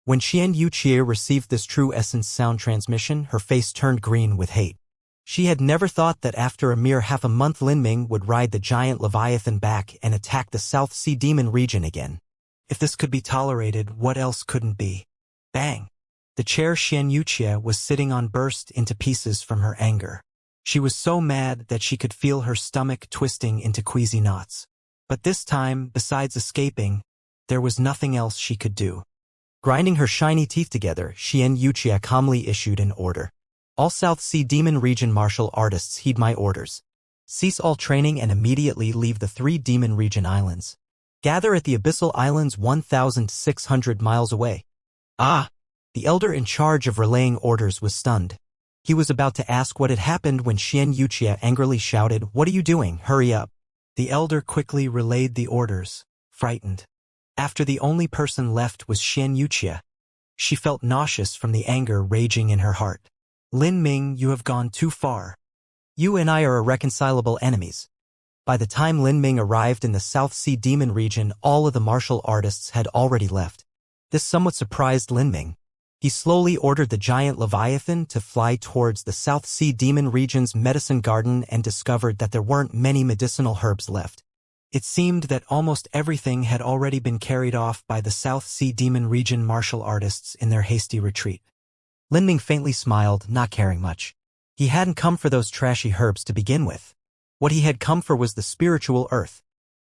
When Xianxia received this true essence sound transmission, her face turned green with hate. She had never thought that after a mere half a month Lin Ming would ride the giant Leviathan back and attack the South Sea Demon region again. If this could be tolerated, what else couldn't be? Bang! The chair Xianxia was sitting on burst into pieces from her anger. She was so mad that she could feel her stomach twisting into queasy knots. But this time, besides escaping, there was nothing else she could do. Grinding her shiny teeth together, Xianxia calmly issued an order. All South Sea Demon region martial artists heed my orders. Cease all training and immediately leave the 3 Demon region islands. Gather at the Abyssal Islands 1,600 miles away. Ah! The elder in charge of relaying orders was stunned. He was about to ask what had happened when Xianxia angrily shouted, "What are you doing? Hurry up!" The elder quickly relayed the orders, frightened. After the only person left was Xianxia, she felt nauseous from the anger raging in her heart. Lin Ming, you have gone too far. You and I are irreconcilable enemies. By the time Lin Ming arrived in the South Sea Demon region, all of the martial artists had already left. This somewhat surprised Lin Ming. He slowly ordered the giant Leviathan to fly towards the South Sea Demon region's medicine garden and discovered that there weren't many medicinal herbs left. It seemed that almost everything had already been carried off by the South Sea Demon region martial artists in their hasty retreat. Lin Ming faintly smiled, not caring much. He hadn't come for those trashy herbs to begin with. What he had come for was the spiritual earth.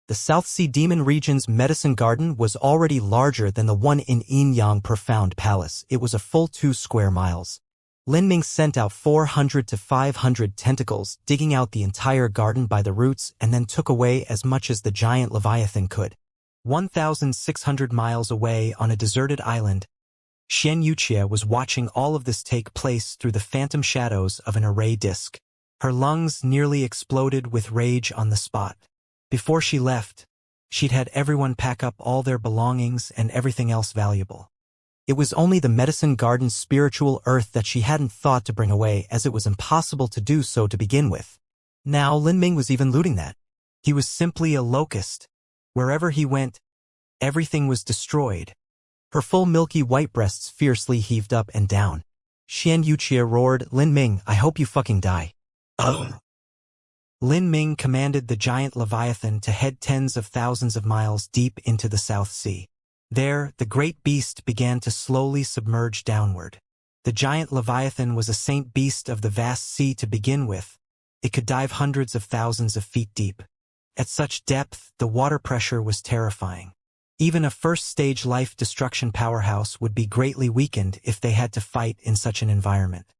The South Sea Demon region's medicine garden was already larger than the one in Yinyang Profound Palace. It was a full 2 square miles. Lin Ming sent out 400 to 500 tentacles, digging out the entire garden by the roots, and then took away as much as the giant Leviathan could. 1,600 miles away on a deserted island, Xianxia was watching all of this take place through the phantom shadows of an array disk. Her lungs nearly exploded with rage on the spot. Before she left, she'd had everyone pack up all their belongings and everything else valuable. It was only the medicine garden's spiritual earth that she hadn't thought to bring away, as it was impossible to do so to begin with. Now Lin Ming was even looting that. He was simply a locust. Wherever he went, everything was destroyed. Her full milky white breasts fiercely heaved up and down. Xianxia roared, "Lin Ming, I hope you fucking die." Ugh. Lin Ming commanded the giant Leviathan to head tens of thousands of miles deep into the South Sea. There, the great beast began to slowly submerge downward. The giant Leviathan was a saint beast of the vast sea to begin with. It could dive hundreds of thousands of feet deep. At such depth, the water pressure was terrifying. Even a first-stage life destruction powerhouse would be greatly weakened if they had to fight in such an environment.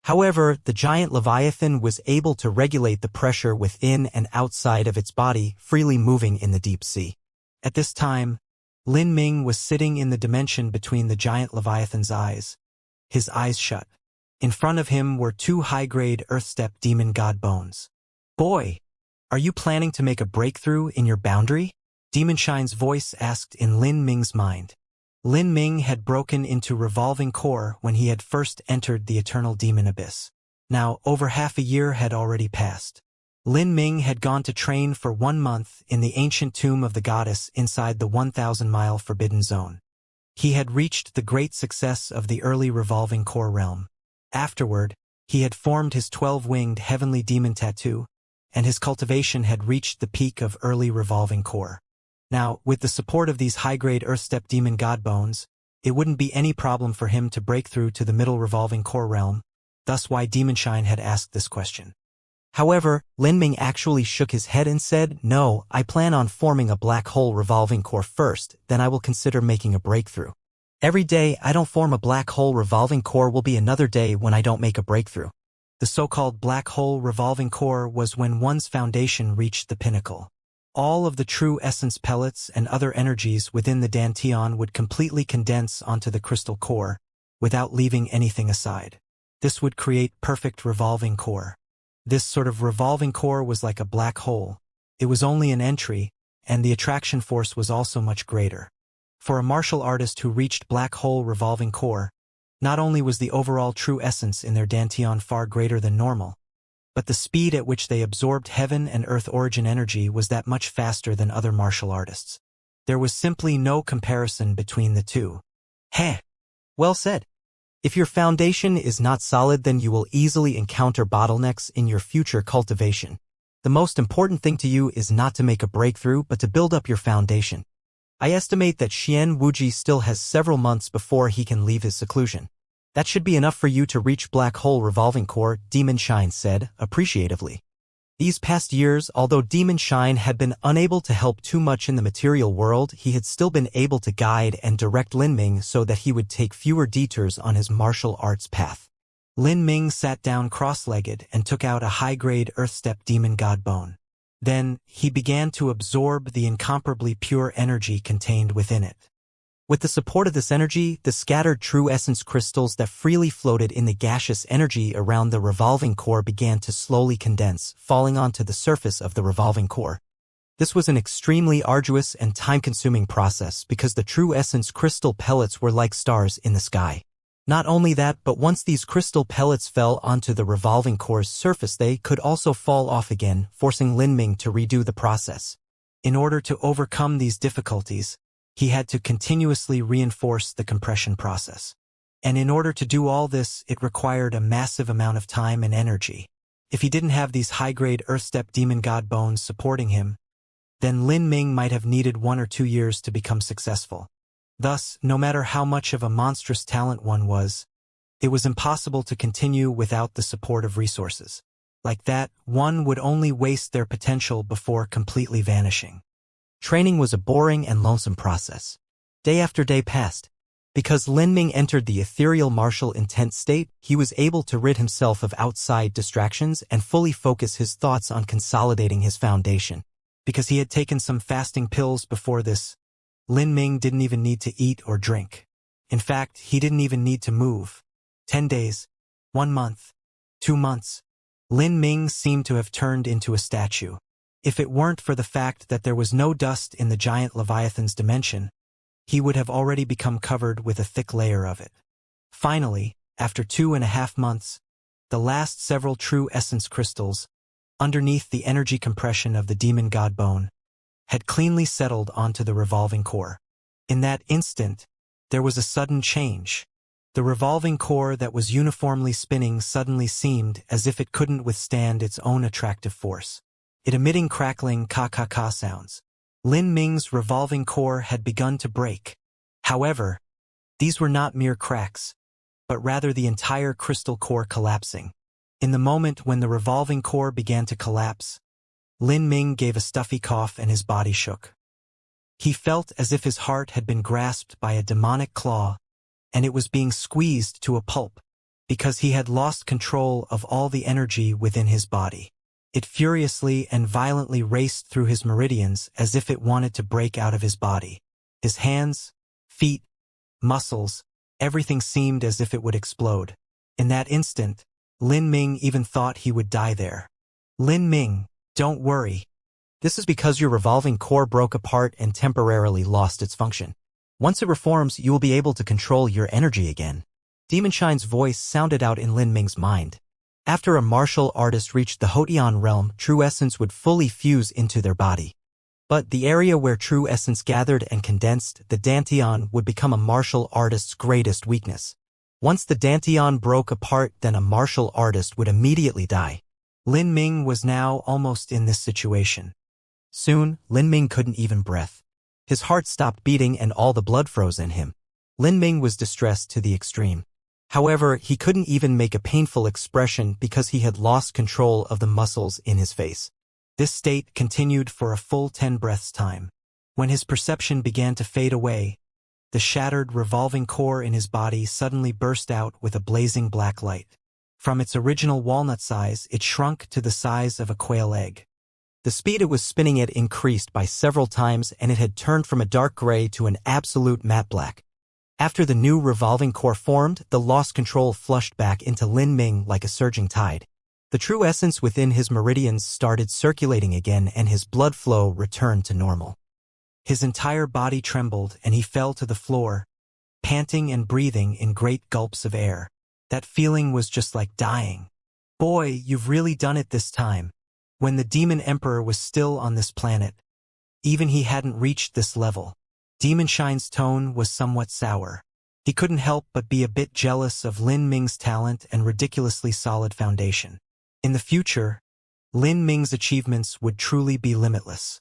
However, the giant Leviathan was able to regulate the pressure within and outside of its body, freely moving in the deep sea. At this time, Lin Ming was sitting in the dimension between the giant Leviathan's eyes, his eyes shut. In front of him were 2 high-grade Earthstep demon god bones. "Boy, are you planning to make a breakthrough in your boundary?" Demon Shine's voice asked in Lin Ming's mind. Lin Ming had broken into revolving core when he had first entered the eternal demon abyss. Now, over half a year had already passed. Lin Ming had gone to train for 1 month in the ancient tomb of the goddess inside the 1,000-mile forbidden zone. He had reached the great success of the early revolving core realm. Afterward, he had formed his 12-winged heavenly demon tattoo, and his cultivation had reached the peak of early revolving core. Now, with the support of these high-grade Earthstep demon god bones, it wouldn't be any problem for him to break through to the middle revolving core realm, thus why Demon Shine had asked this question. However, Lin Ming actually shook his head and said, "No, I plan on forming a black hole revolving core first, then I will consider making a breakthrough. Every day I don't form a black hole revolving core will be another day when I don't make a breakthrough." The so-called black hole revolving core was when one's foundation reached the pinnacle. All of the true essence pellets and other energies within the dantian would completely condense onto the crystal core, without leaving anything aside. This would create perfect revolving core. This sort of revolving core was like a black hole. It was only an entry, and the attraction force was also much greater. For a martial artist who reached black hole revolving core, not only was the overall true essence in their dantian far greater than normal, but the speed at which they absorbed heaven and earth origin energy was that much faster than other martial artists. There was simply no comparison between the two. Heh! Well said. If your foundation is not solid, then you will easily encounter bottlenecks in your future cultivation. The most important thing to you is not to make a breakthrough, but to build up your foundation. I estimate that Xian Wuji still has several months before he can leave his seclusion. That should be enough for you to reach black hole revolving core, Demon Shine said, appreciatively. These past years, although Demon Shine had been unable to help too much in the material world, he had still been able to guide and direct Lin Ming so that he would take fewer detours on his martial arts path. Lin Ming sat down cross-legged and took out a high-grade earth-step demon god bone. Then, he began to absorb the incomparably pure energy contained within it. With the support of this energy, the scattered true essence crystals that freely floated in the gaseous energy around the revolving core began to slowly condense, falling onto the surface of the revolving core. This was an extremely arduous and time-consuming process because the true essence crystal pellets were like stars in the sky. Not only that, but once these crystal pellets fell onto the revolving core's surface, they could also fall off again, forcing Lin Ming to redo the process. In order to overcome these difficulties, he had to continuously reinforce the compression process. And in order to do all this, it required a massive amount of time and energy. If he didn't have these high-grade earth-step demon god bones supporting him, then Lin Ming might have needed 1 or 2 years to become successful. Thus, no matter how much of a monstrous talent one was, it was impossible to continue without the support of resources. Like that, one would only waste their potential before completely vanishing. Training was a boring and lonesome process. Day after day passed. Because Lin Ming entered the ethereal martial intent state, he was able to rid himself of outside distractions and fully focus his thoughts on consolidating his foundation. Because he had taken some fasting pills before this, Lin Ming didn't even need to eat or drink. In fact, he didn't even need to move. 10 days, 1 month, 2 months. Lin Ming seemed to have turned into a statue. If it weren't for the fact that there was no dust in the giant Leviathan's dimension, he would have already become covered with a thick layer of it. Finally, after 2.5 months, the last several true essence crystals, underneath the energy compression of the demon god bone, had cleanly settled onto the revolving core. In that instant, there was a sudden change. The revolving core that was uniformly spinning suddenly seemed as if it couldn't withstand its own attractive force. It emitting crackling ka-ka-ka sounds. Lin Ming's revolving core had begun to break. However, these were not mere cracks, but rather the entire crystal core collapsing. In the moment when the revolving core began to collapse, Lin Ming gave a stuffy cough and his body shook. He felt as if his heart had been grasped by a demonic claw, and it was being squeezed to a pulp, because he had lost control of all the energy within his body. It furiously and violently raced through his meridians as if it wanted to break out of his body. His hands, feet, muscles, everything seemed as if it would explode. In that instant, Lin Ming even thought he would die there. Lin Ming, don't worry. This is because your revolving core broke apart and temporarily lost its function. Once it reforms, you will be able to control your energy again. Demon Shine's voice sounded out in Lin Ming's mind. After a martial artist reached the Hotian realm, true essence would fully fuse into their body. But the area where true essence gathered and condensed, the dantian, would become a martial artist's greatest weakness. Once the dantian broke apart, then a martial artist would immediately die. Lin Ming was now almost in this situation. Soon, Lin Ming couldn't even breathe. His heart stopped beating and all the blood froze in him. Lin Ming was distressed to the extreme. However, he couldn't even make a painful expression because he had lost control of the muscles in his face. This state continued for a full 10 breaths time. When his perception began to fade away, the shattered, revolving core in his body suddenly burst out with a blazing black light. From its original walnut size, it shrunk to the size of a quail egg. The speed it was spinning it increased by several times, and it had turned from a dark gray to an absolute matte black. After the new revolving core formed, the lost control flushed back into Lin Ming like a surging tide. The true essence within his meridians started circulating again, and his blood flow returned to normal. His entire body trembled, and he fell to the floor, panting and breathing in great gulps of air. That feeling was just like dying. Boy, you've really done it this time. When the Demon Emperor was still on this planet, even he hadn't reached this level. Demon Shine's tone was somewhat sour. He couldn't help but be a bit jealous of Lin Ming's talent and ridiculously solid foundation. In the future, Lin Ming's achievements would truly be limitless.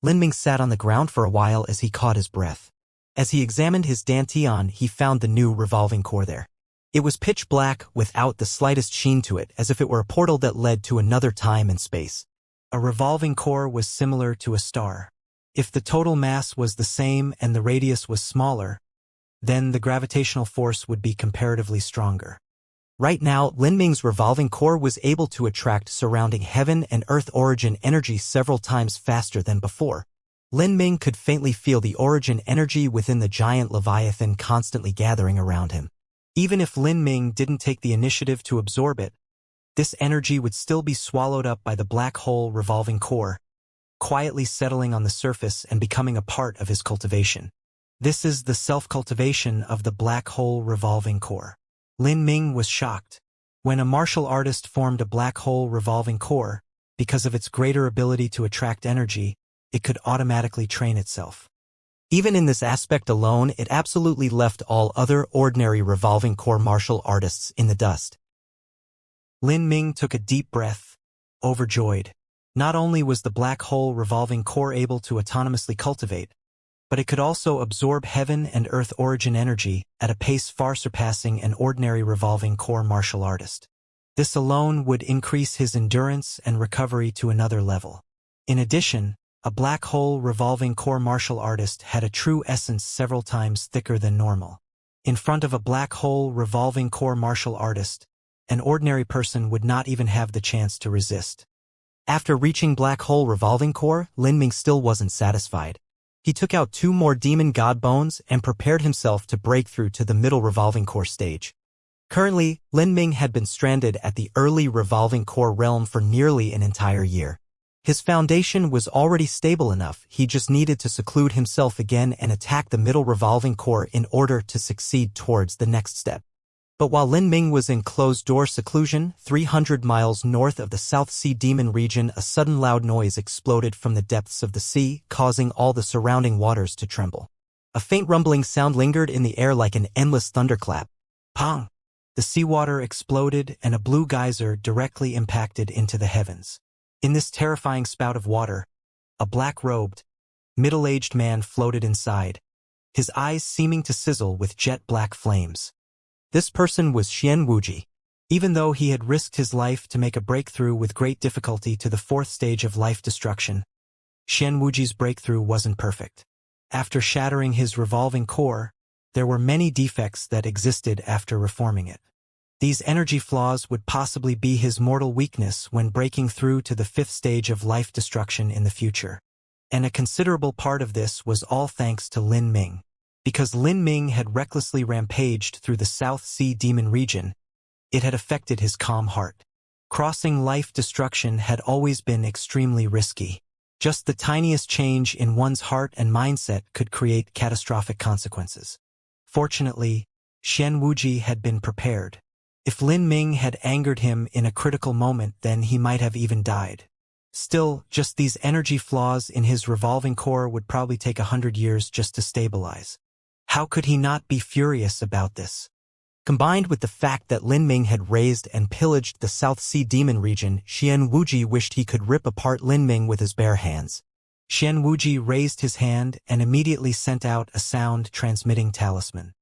Lin Ming sat on the ground for a while as he caught his breath. As he examined his dantian, he found the new revolving core there. It was pitch black without the slightest sheen to it, as if it were a portal that led to another time and space. A revolving core was similar to a star. If the total mass was the same and the radius was smaller, then the gravitational force would be comparatively stronger. Right now, Lin Ming's revolving core was able to attract surrounding heaven and earth origin energy several times faster than before. Lin Ming could faintly feel the origin energy within the giant Leviathan constantly gathering around him. Even if Lin Ming didn't take the initiative to absorb it, this energy would still be swallowed up by the black hole revolving core, quietly settling on the surface and becoming a part of his cultivation. This is the self-cultivation of the black hole revolving core. Lin Ming was shocked. When a martial artist formed a black hole revolving core, because of its greater ability to attract energy, it could automatically train itself. Even in this aspect alone, it absolutely left all other ordinary revolving core martial artists in the dust. Lin Ming took a deep breath, overjoyed. Not only was the black hole revolving core able to autonomously cultivate, but it could also absorb heaven and earth origin energy at a pace far surpassing an ordinary revolving core martial artist. This alone would increase his endurance and recovery to another level. In addition, a black hole revolving core martial artist had a true essence several times thicker than normal. In front of a black hole revolving core martial artist, an ordinary person would not even have the chance to resist. After reaching black hole revolving core, Lin Ming still wasn't satisfied. He took out 2 more demon god bones and prepared himself to break through to the middle revolving core stage. Currently, Lin Ming had been stranded at the early revolving core realm for nearly an entire year. His foundation was already stable enough, he just needed to seclude himself again and attack the middle revolving core in order to succeed towards the next step. But while Lin Ming was in closed-door seclusion, 300 miles north of the South Sea Demon region, a sudden loud noise exploded from the depths of the sea, causing all the surrounding waters to tremble. A faint rumbling sound lingered in the air like an endless thunderclap. Pong! The seawater exploded and a blue geyser directly impacted into the heavens. In this terrifying spout of water, a black-robed, middle-aged man floated inside, his eyes seeming to sizzle with jet-black flames. This person was Xianxia. Even though he had risked his life to make a breakthrough with great difficulty to the 4th stage of life destruction, Xianxia's breakthrough wasn't perfect. After shattering his revolving core, there were many defects that existed after reforming it. These energy flaws would possibly be his mortal weakness when breaking through to the 5th stage of life destruction in the future. And a considerable part of this was all thanks to Lin Ming. Because Lin Ming had recklessly rampaged through the South Sea Demon region, it had affected his calm heart. Crossing life destruction had always been extremely risky. Just the tiniest change in one's heart and mindset could create catastrophic consequences. Fortunately, Xianxia had been prepared. If Lin Ming had angered him in a critical moment, then he might have even died. Still, just these energy flaws in his revolving core would probably take 100 years just to stabilize. How could he not be furious about this? Combined with the fact that Lin Ming had razed and pillaged the South Sea Demon region, Xianxia wished he could rip apart Lin Ming with his bare hands. Xianxia raised his hand and immediately sent out a sound-transmitting talisman.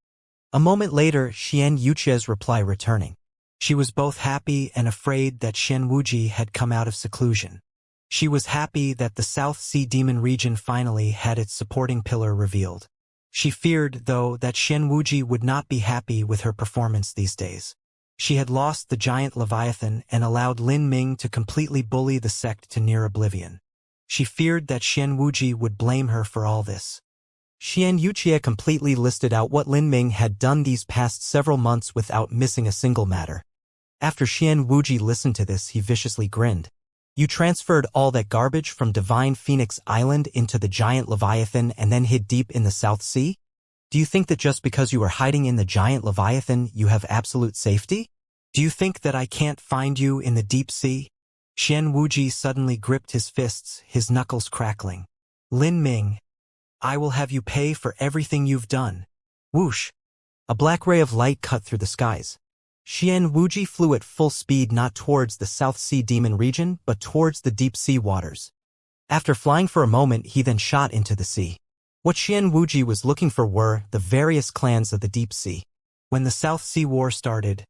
A moment later, Xianxia's reply returning. She was both happy and afraid that Xianwuji had come out of seclusion. She was happy that the South Sea Demon region finally had its supporting pillar revealed. She feared, though, that Xianwuji would not be happy with her performance these days. She had lost the giant Leviathan and allowed Lin Ming to completely bully the sect to near oblivion. She feared that Xianwuji would blame her for all this. Xianxia completely listed out what Lin Ming had done these past several months without missing a single matter. After Xianwuji listened to this, he viciously grinned. You transferred all that garbage from Divine Phoenix Island into the giant Leviathan and then hid deep in the South Sea? Do you think that just because you are hiding in the giant Leviathan, you have absolute safety? Do you think that I can't find you in the deep sea? Xianwuji suddenly gripped his fists, his knuckles crackling. Lin Ming, I will have you pay for everything you've done. Whoosh! A black ray of light cut through the skies. Xianwuji flew at full speed not towards the South Sea Demon region, but towards the deep sea waters. After flying for a moment, he then shot into the sea. What Xianwuji was looking for were the various clans of the deep sea. When the South Sea War started,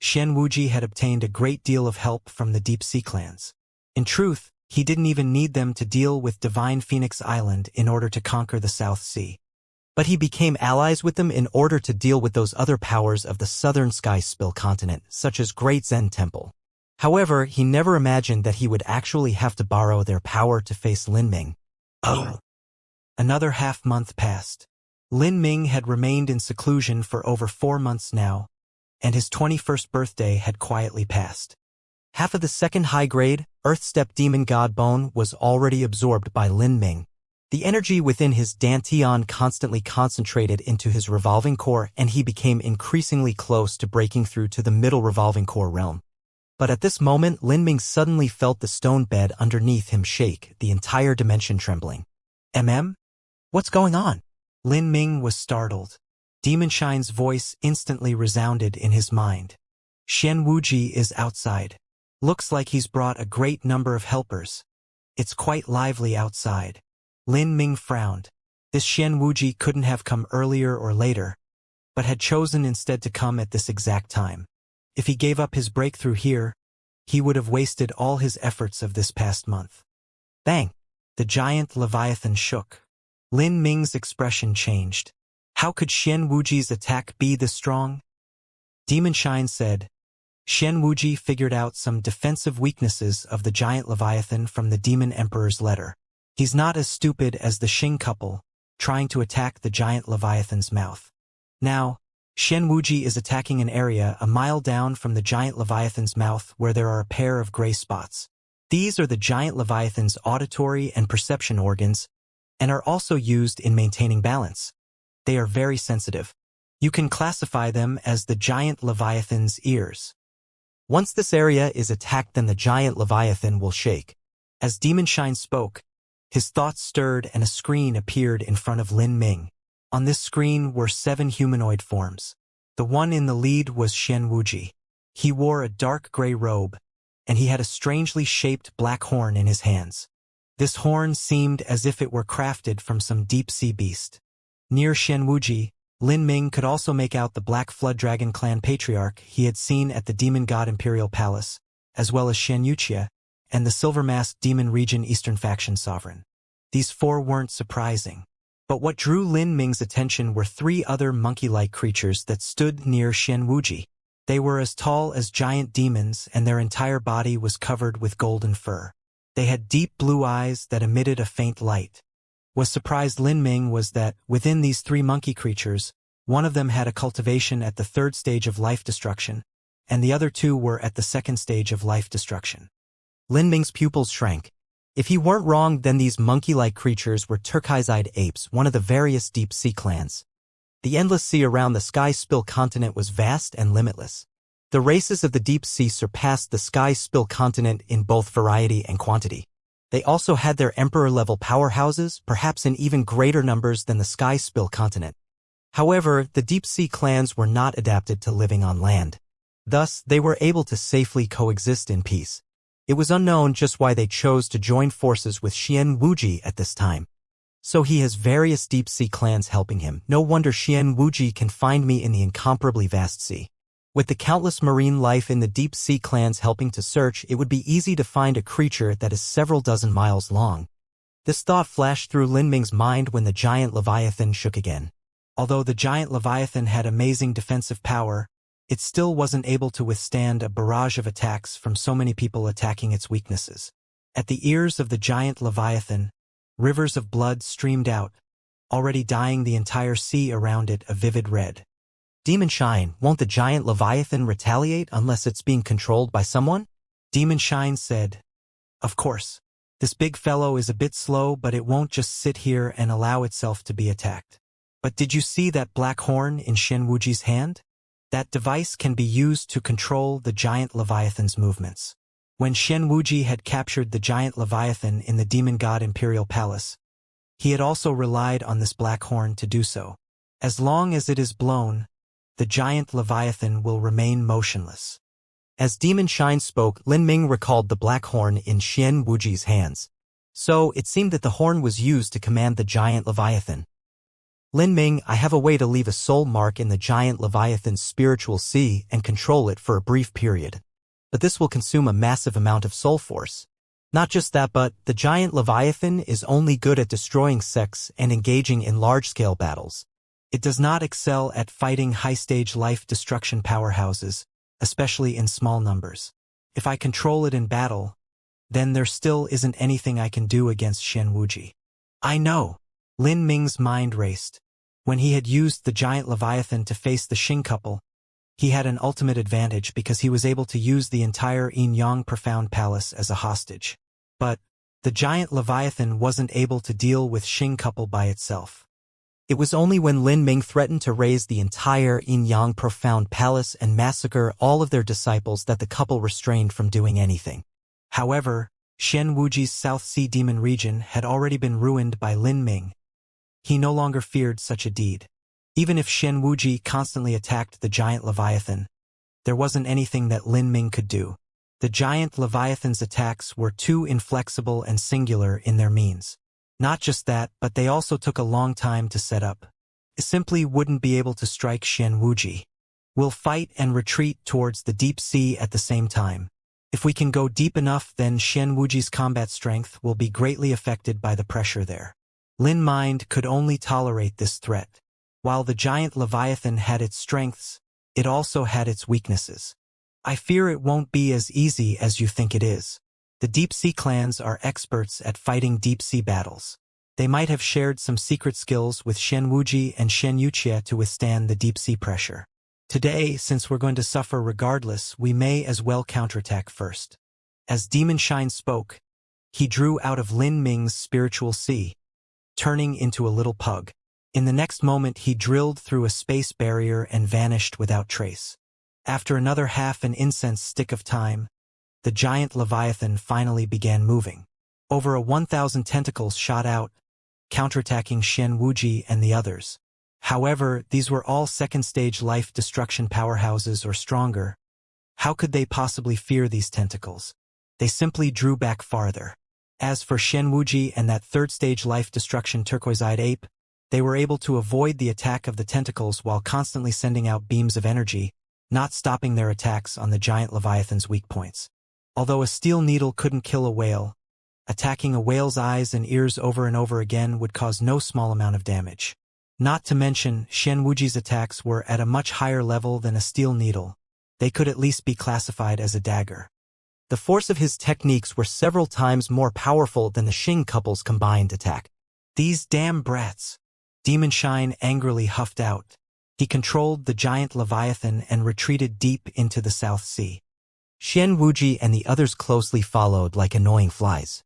Xianwuji had obtained a great deal of help from the deep sea clans. In truth, he didn't even need them to deal with Divine Phoenix Island in order to conquer the South Sea. But he became allies with them in order to deal with those other powers of the southern Sky Spill continent, such as Great Zen Temple. However, he never imagined that he would actually have to borrow their power to face Lin Ming. Another half-month passed. Lin Ming had remained in seclusion for over 4 months now, and his 21st birthday had quietly passed. Half of the second high-grade, Earth-Step Demon God Bone was already absorbed by Lin Ming. The energy within his dantian constantly concentrated into his revolving core, and he became increasingly close to breaking through to the middle revolving core realm. But at this moment, Lin Ming suddenly felt the stone bed underneath him shake, the entire dimension trembling. What's going on? Lin Ming was startled. Demon Shine's voice instantly resounded in his mind. Xianwuji is outside. Looks like he's brought a great number of helpers. It's quite lively outside. Lin Ming frowned. This Xianwuji couldn't have come earlier or later, but had chosen instead to come at this exact time. If he gave up his breakthrough here, he would have wasted all his efforts of this past month. Bang! The giant Leviathan shook. Lin Ming's expression changed. How could Xianwuji's attack be this strong? Demon Shine said, Xianwuji figured out some defensive weaknesses of the giant Leviathan from the Demon Emperor's letter. He's not as stupid as the Xing couple, trying to attack the giant Leviathan's mouth. Now, Xianwuji is attacking an area a mile down from the giant Leviathan's mouth where there are a pair of gray spots. These are the giant Leviathan's auditory and perception organs, and are also used in maintaining balance. They are very sensitive. You can classify them as the giant Leviathan's ears. Once this area is attacked, then the giant Leviathan will shake. As Demon Shine spoke, his thoughts stirred and a screen appeared in front of Lin Ming. On this screen were 7 humanoid forms. The one in the lead was Xianwuji. He wore a dark gray robe, and he had a strangely shaped black horn in his hands. This horn seemed as if it were crafted from some deep-sea beast. Near Xianwuji, Lin Ming could also make out the Black Flood Dragon clan patriarch he had seen at the Demon God Imperial Palace, as well as Xianxia, and the silver-masked Demon Region Eastern Faction Sovereign. These 4 weren't surprising. But what drew Lin Ming's attention were 3 other monkey-like creatures that stood near Xianwuji. They were as tall as giant demons, and their entire body was covered with golden fur. They had deep blue eyes that emitted a faint light. What surprised Lin Ming was that, within these 3 monkey creatures, one of them had a cultivation at the 3rd stage of life destruction, and the other 2 were at the 2nd stage of life destruction. Lin Ming's pupils shrank. If he weren't wrong, then these monkey-like creatures were turquoise-eyed apes, one of the various deep-sea clans. The endless sea around the Sky Spill continent was vast and limitless. The races of the deep sea surpassed the Sky Spill continent in both variety and quantity. They also had their emperor-level powerhouses, perhaps in even greater numbers than the Sky Spill continent. However, the deep-sea clans were not adapted to living on land. Thus, they were able to safely coexist in peace. It was unknown just why they chose to join forces with Xianwuji at this time. So he has various deep-sea clans helping him. No wonder Xian Wuji can find me in the incomparably vast sea. With the countless marine life in the deep-sea clans helping to search, it would be easy to find a creature that is several dozen miles long. This thought flashed through Lin Ming's mind when the giant Leviathan shook again. Although the giant Leviathan had amazing defensive power, it still wasn't able to withstand a barrage of attacks from so many people attacking its weaknesses. At the ears of the giant Leviathan, rivers of blood streamed out, already dyeing the entire sea around it a vivid red. Demon Shine, won't the giant Leviathan retaliate unless it's being controlled by someone? Demon Shine said, "Of course. This big fellow is a bit slow, but it won't just sit here and allow itself to be attacked. But did you see that black horn in Xian Wuji's hand? That device can be used to control the giant Leviathan's movements." When Xian Wuji had captured the giant Leviathan in the Demon God Imperial Palace, he had also relied on this black horn to do so. As long as it is blown, the giant Leviathan will remain motionless. As Demon Shine spoke, Lin Ming recalled the black horn in Xian Wuji's hands. So, it seemed that the horn was used to command the giant Leviathan. Lin Ming, I have a way to leave a soul mark in the giant Leviathan's spiritual sea and control it for a brief period. But this will consume a massive amount of soul force. Not just that, but the giant Leviathan is only good at destroying sects and engaging in large-scale battles. It does not excel at fighting high-stage life destruction powerhouses, especially in small numbers. If I control it in battle, then there still isn't anything I can do against Xian Wuji. I know. Lin Ming's mind raced. When he had used the giant Leviathan to face the Xing couple, he had an ultimate advantage because he was able to use the entire Yin-Yang Profound Palace as a hostage. But the giant Leviathan wasn't able to deal with Xing couple by itself. It was only when Lin Ming threatened to raise the entire Yin-Yang Profound Palace and massacre all of their disciples that the couple restrained from doing anything. However, Xian Wuji's South Sea Demon region had already been ruined by Lin Ming. He no longer feared such a deed. Even if Xian Wuji constantly attacked the giant Leviathan, there wasn't anything that Lin Ming could do. The giant Leviathan's attacks were too inflexible and singular in their means. Not just that, but they also took a long time to set up. It simply wouldn't be able to strike Xian Wuji. We'll fight and retreat towards the deep sea at the same time. If we can go deep enough, then Xian Wuji's combat strength will be greatly affected by the pressure there. Lin Mind could only tolerate this threat. While the giant Leviathan had its strengths, it also had its weaknesses. I fear it won't be as easy as you think it is. The deep-sea clans are experts at fighting deep-sea battles. They might have shared some secret skills with Xian Wuji and Xianxia to withstand the deep-sea pressure. Today, since we're going to suffer regardless, we may as well counterattack first. As Demon Shine spoke, he drew out of Lin Ming's spiritual sea, turning into a little pug. In the next moment, he drilled through a space barrier and vanished without trace. After another half an incense stick of time, the giant Leviathan finally began moving. Over 1,000 tentacles shot out, counterattacking Xian Wuji and the others. However, these were all second-stage life destruction powerhouses or stronger. How could they possibly fear these tentacles? They simply drew back farther. As for Xian Wuji and that third-stage life destruction turquoise-eyed ape, they were able to avoid the attack of the tentacles while constantly sending out beams of energy, not stopping their attacks on the giant Leviathan's weak points. Although a steel needle couldn't kill a whale, attacking a whale's eyes and ears over and over again would cause no small amount of damage. Not to mention, Xian Wuji's attacks were at a much higher level than a steel needle. They could at least be classified as a dagger. The force of his techniques were several times more powerful than the Xing couple's combined attack. These damn brats! Demon Shine angrily huffed out. He controlled the giant Leviathan and retreated deep into the South Sea. Xian Wuji and the others closely followed like annoying flies.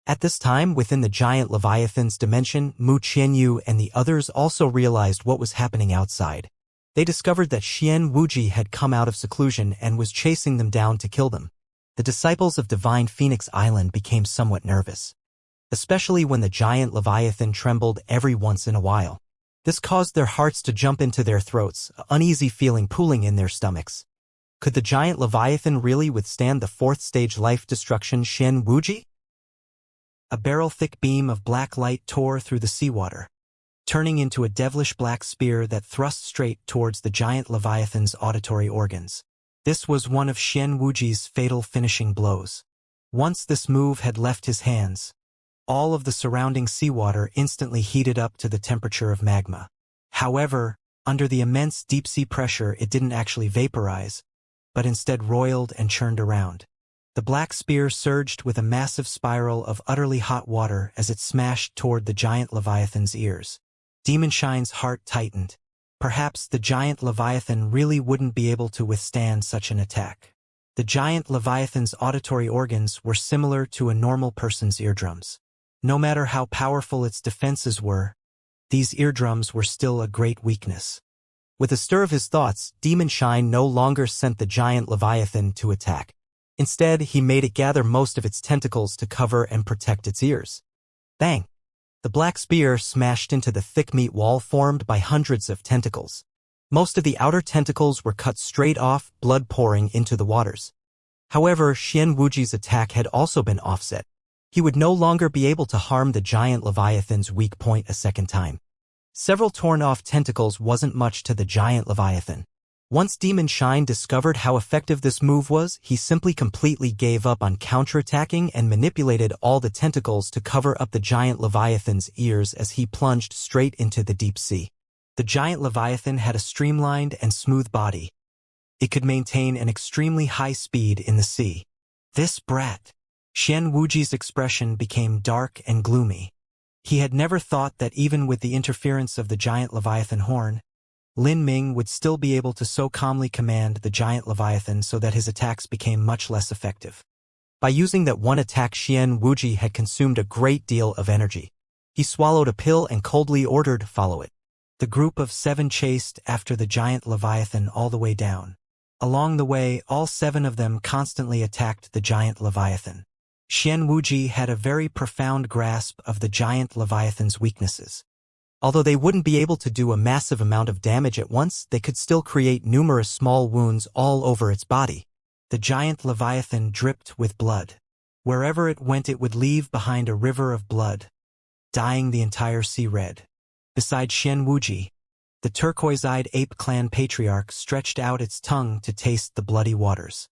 At this time, within the giant Leviathan's dimension, Mu Qianyu and the others also realized what was happening outside. They discovered that Xian Wuji had come out of seclusion and was chasing them down to kill them. The disciples of Divine Phoenix Island became somewhat nervous, especially when the giant Leviathan trembled every once in a while. This caused their hearts to jump into their throats, an uneasy feeling pooling in their stomachs. Could the giant Leviathan really withstand the fourth-stage life destruction Xian Wuji? A barrel-thick beam of black light tore through the seawater, turning into a devilish black spear that thrust straight towards the giant leviathan's auditory organs. This was one of Xian Wuji's fatal finishing blows. Once this move had left his hands, all of the surrounding seawater instantly heated up to the temperature of magma. However, under the immense deep-sea pressure it didn't actually vaporize, but instead roiled and churned around. The black spear surged with a massive spiral of utterly hot water as it smashed toward the giant leviathan's ears. Demon Shine's heart tightened. Perhaps the giant leviathan really wouldn't be able to withstand such an attack. The giant leviathan's auditory organs were similar to a normal person's eardrums. No matter how powerful its defenses were, these eardrums were still a great weakness. With a stir of his thoughts, Demon Shine no longer sent the giant leviathan to attack. Instead, he made it gather most of its tentacles to cover and protect its ears. Bang! The black spear smashed into the thick meat wall formed by hundreds of tentacles. Most of the outer tentacles were cut straight off, blood pouring into the waters. However, Xian Wuji's attack had also been offset. He would no longer be able to harm the giant leviathan's weak point a second time. Several torn-off tentacles wasn't much to the giant leviathan. Once Demon Shine discovered how effective this move was, he simply completely gave up on counterattacking and manipulated all the tentacles to cover up the giant leviathan's ears as he plunged straight into the deep sea. The giant leviathan had a streamlined and smooth body. It could maintain an extremely high speed in the sea. This brat! Xian Wuji's expression became dark and gloomy. He had never thought that even with the interference of the giant leviathan horn, Lin Ming would still be able to so calmly command the giant leviathan so that his attacks became much less effective. By using that one attack, Xian Wuji had consumed a great deal of energy. He swallowed a pill and coldly ordered, "Follow it." The group of 7 chased after the giant leviathan all the way down. Along the way, all 7 of them constantly attacked the giant leviathan. Xian Wuji had a very profound grasp of the giant leviathan's weaknesses. Although they wouldn't be able to do a massive amount of damage at once, they could still create numerous small wounds all over its body. The giant leviathan dripped with blood. Wherever it went it would leave behind a river of blood, dyeing the entire sea red. Beside Xian Wuji, the turquoise-eyed ape clan patriarch stretched out its tongue to taste the bloody waters.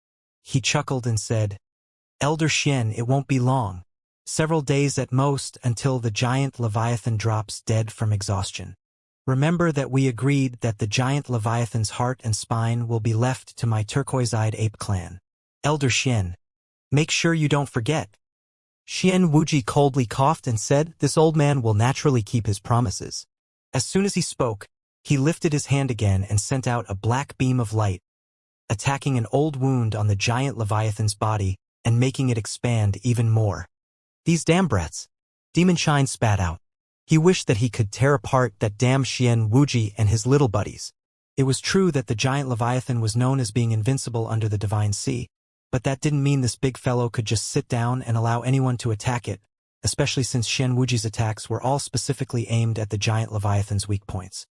He chuckled and said, "Elder Xian, it won't be long. Several days at most until the giant leviathan drops dead from exhaustion. Remember that we agreed that the giant leviathan's heart and spine will be left to my turquoise-eyed ape clan. Elder Xian, make sure you don't forget." Xian Wuji coldly coughed and said, "This old man will naturally keep his promises." As soon as he spoke, he lifted his hand again and sent out a black beam of light, attacking an old wound on the giant leviathan's body and making it expand even more. "These damn brats!" Demon Shine spat out. He wished that he could tear apart that damn Xian Wuji and his little buddies. It was true that the giant leviathan was known as being invincible under the divine sea, but that didn't mean this big fellow could just sit down and allow anyone to attack it, especially since Xian Wuji's attacks were all specifically aimed at the giant leviathan's weak points.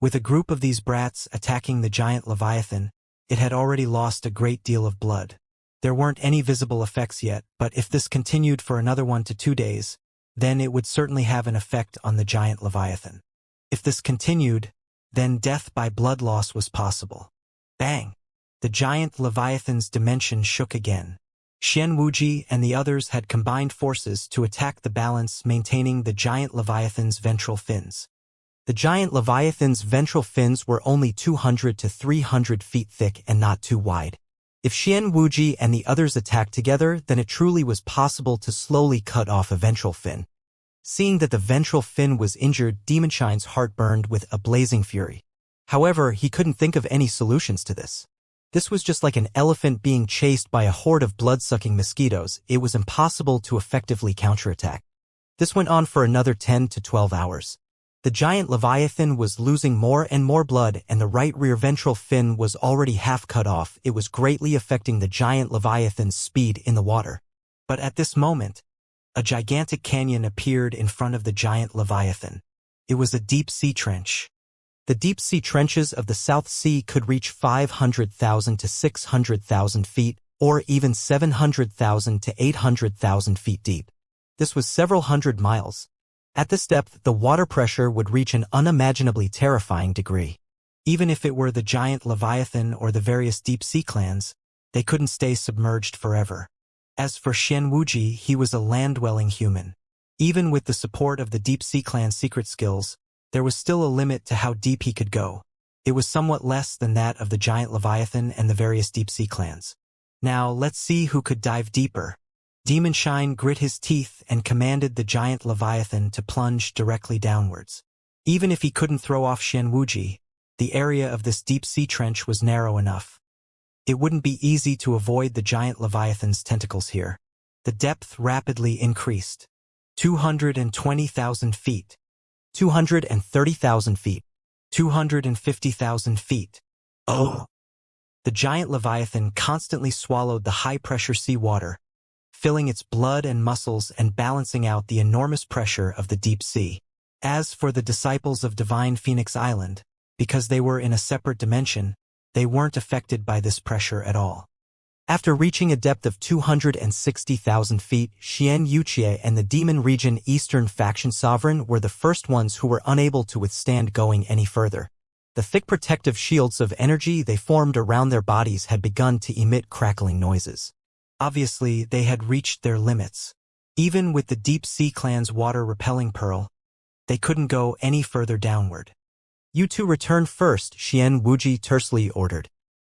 With a group of these brats attacking the giant leviathan, it had already lost a great deal of blood. There weren't any visible effects yet, but if this continued for another 1 to 2 days, then it would certainly have an effect on the giant leviathan. If this continued, then death by blood loss was possible. Bang! The giant leviathan's dimension shook again. Xian Wuji and the others had combined forces to attack the balance, maintaining the giant leviathan's ventral fins. The giant leviathan's ventral fins were only 200 to 300 feet thick and not too wide. If Xian Wuji and the others attacked together, then it truly was possible to slowly cut off a ventral fin. Seeing that the ventral fin was injured, Demon Shine's heart burned with a blazing fury. However, he couldn't think of any solutions to this. This was just like an elephant being chased by a horde of blood-sucking mosquitoes. It was impossible to effectively counterattack. This went on for another 10 to 12 hours. The giant leviathan was losing more and more blood, and the right rear ventral fin was already half cut off. It was greatly affecting the giant leviathan's speed in the water. But at this moment, a gigantic canyon appeared in front of the giant leviathan. It was a deep-sea trench. The deep-sea trenches of the South Sea could reach 500,000 to 600,000 feet, or even 700,000 to 800,000 feet deep. This was several hundred miles. At this depth, the water pressure would reach an unimaginably terrifying degree. Even if it were the giant Leviathan or the various deep-sea clans, they couldn't stay submerged forever. As for Xianxia, he was a land-dwelling human. Even with the support of the deep-sea clan's secret skills, there was still a limit to how deep he could go. It was somewhat less than that of the giant Leviathan and the various deep-sea clans. Now, let's see who could dive deeper. Demon Shine grit his teeth and commanded the giant Leviathan to plunge directly downwards. Even if he couldn't throw off Xianxia, the area of this deep-sea trench was narrow enough. It wouldn't be easy to avoid the giant Leviathan's tentacles here. The depth rapidly increased. 220,000 feet. 230,000 feet. 250,000 feet. Oh! The giant Leviathan constantly swallowed the high-pressure seawater, filling its blood and muscles and balancing out the enormous pressure of the deep sea. As for the disciples of Divine Phoenix Island, because they were in a separate dimension, they weren't affected by this pressure at all. After reaching a depth of 260,000 feet, Xianxia and the Demon Region Eastern Faction Sovereign were the first ones who were unable to withstand going any further. The thick protective shields of energy they formed around their bodies had begun to emit crackling noises. Obviously, they had reached their limits. Even with the deep-sea clan's water-repelling pearl, they couldn't go any further downward. "You two return first," Xianxia tersely ordered.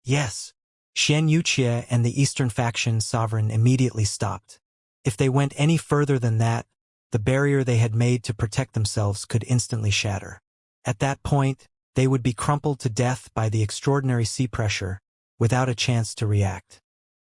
Yes. Xianxia and the Eastern Faction Sovereign immediately stopped. If they went any further than that, the barrier they had made to protect themselves could instantly shatter. At that point, they would be crumpled to death by the extraordinary sea pressure, without a chance to react.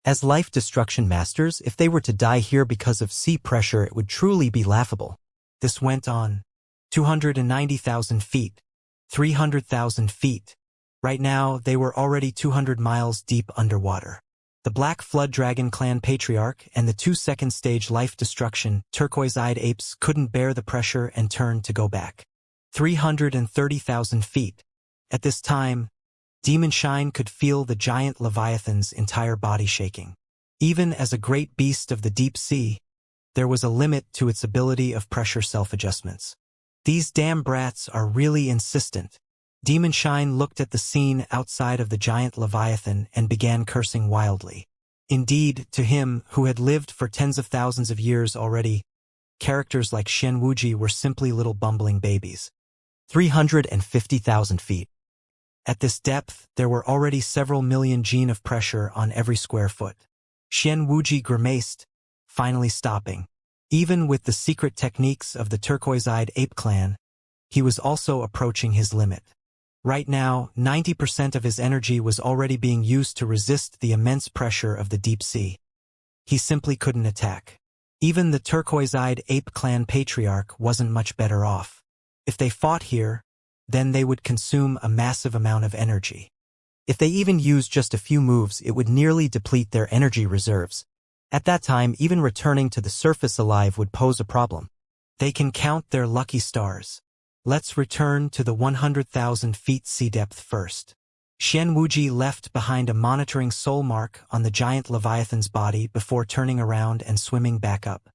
As life destruction masters, if they were to die here because of sea pressure, it would truly be laughable. This went on. 290,000 feet. 300,000 feet. Right now, they were already 200 miles deep underwater. The Black Flood Dragon Clan Patriarch and the two second-stage life destruction turquoise-eyed apes couldn't bear the pressure and turned to go back. 330,000 feet. At this time, Demon Shine could feel the giant Leviathan's entire body shaking. Even as a great beast of the deep sea, there was a limit to its ability of pressure self-adjustments. These damn brats are really insistent. Demon Shine looked at the scene outside of the giant Leviathan and began cursing wildly. Indeed, to him, who had lived for tens of thousands of years already, characters like Xianxia were simply little bumbling babies. 350,000 feet. At this depth, there were already several million Gene of pressure on every square foot. Xianxia grimaced, finally stopping. Even with the secret techniques of the turquoise-eyed ape clan, he was also approaching his limit. Right now, 90% of his energy was already being used to resist the immense pressure of the deep sea. He simply couldn't attack. Even the turquoise-eyed ape clan patriarch wasn't much better off. If they fought here, then they would consume a massive amount of energy. If they even used just a few moves, it would nearly deplete their energy reserves. At that time, even returning to the surface alive would pose a problem. They can count their lucky stars. Let's return to the 100,000 feet sea depth first. Xianxia left behind a monitoring soul mark on the giant Leviathan's body before turning around and swimming back up.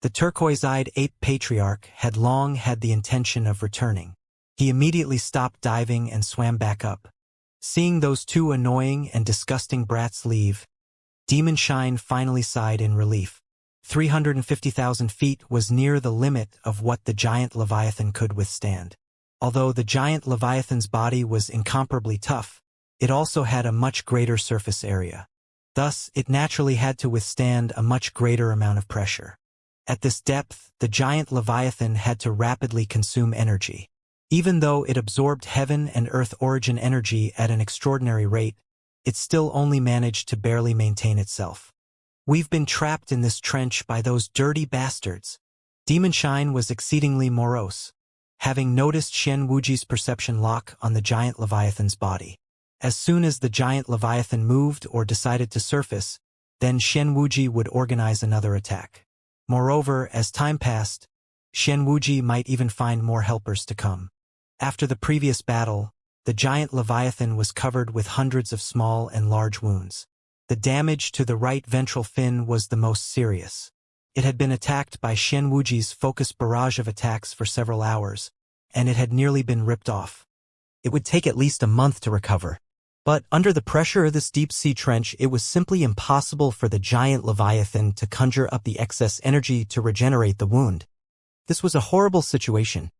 The turquoise-eyed ape patriarch had long had the intention of returning. He immediately stopped diving and swam back up. Seeing those two annoying and disgusting brats leave, Demon Shine finally sighed in relief. 350,000 feet was near the limit of what the giant Leviathan could withstand. Although the giant Leviathan's body was incomparably tough, it also had a much greater surface area. Thus, it naturally had to withstand a much greater amount of pressure. At this depth, the giant Leviathan had to rapidly consume energy. Even though it absorbed heaven and earth origin energy at an extraordinary rate, it still only managed to barely maintain itself. "We've been trapped in this trench by those dirty bastards." Demon Shine was exceedingly morose, having noticed Xianxuji's perception lock on the giant Leviathan's body. As soon as the giant Leviathan moved or decided to surface, then Xianxuji would organize another attack. Moreover, as time passed, Xianxuji might even find more helpers to come. After the previous battle, the giant Leviathan was covered with hundreds of small and large wounds. The damage to the right ventral fin was the most serious. It had been attacked by Xianwuji's focused barrage of attacks for several hours, and it had nearly been ripped off. It would take at least a month to recover. But under the pressure of this deep-sea trench, it was simply impossible for the giant Leviathan to conjure up the excess energy to regenerate the wound. This was a horrible situation.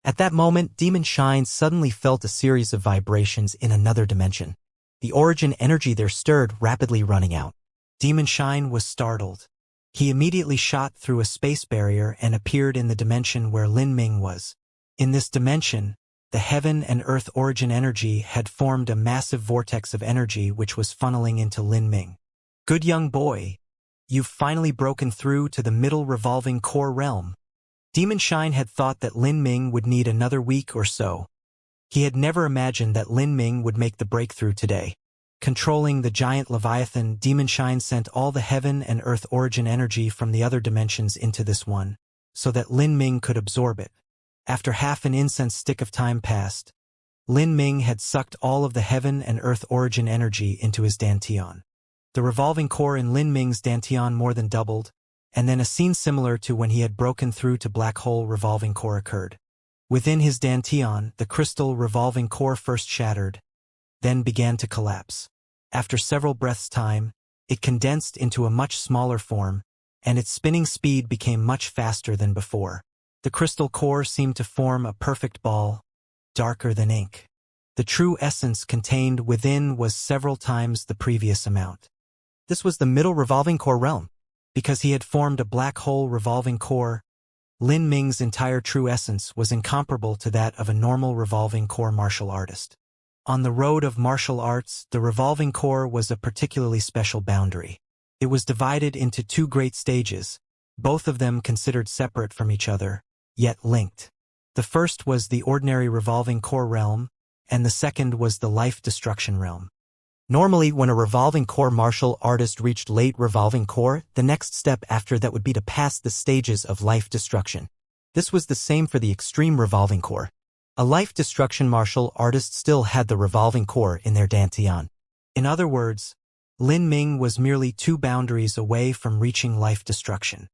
At that moment, Demon Shine suddenly felt a series of vibrations in another dimension. The origin energy there stirred, rapidly running out. Demon Shine was startled. He immediately shot through a space barrier and appeared in the dimension where Lin Ming was. In this dimension, the heaven and earth origin energy had formed a massive vortex of energy which was funneling into Lin Ming. Good young boy. You've finally broken through to the middle revolving core realm. Demon Shine had thought that Lin Ming would need another week or so. He had never imagined that Lin Ming would make the breakthrough today. Controlling the giant Leviathan, Demon Shine sent all the heaven and earth origin energy from the other dimensions into this one, so that Lin Ming could absorb it. After half an incense stick of time passed, Lin Ming had sucked all of the heaven and earth origin energy into his dantian. The revolving core in Lin Ming's dantian more than doubled, and then a scene similar to when he had broken through to black hole revolving core occurred. Within his dantian, the crystal revolving core first shattered, then began to collapse. After several breaths' time, it condensed into a much smaller form, and its spinning speed became much faster than before. The crystal core seemed to form a perfect ball, darker than ink. The true essence contained within was several times the previous amount. This was the middle revolving core realm. Because he had formed a black hole revolving core, Lin Ming's entire true essence was incomparable to that of a normal revolving core martial artist. On the road of martial arts, the revolving core was a particularly special boundary. It was divided into two great stages, both of them considered separate from each other, yet linked. The first was the ordinary revolving core realm, and the second was the life destruction realm. Normally, when a revolving core martial artist reached late revolving core, the next step after that would be to pass the stages of life destruction. This was the same for the extreme revolving core. A life destruction martial artist still had the revolving core in their dantian. In other words, Lin Ming was merely two boundaries away from reaching life destruction.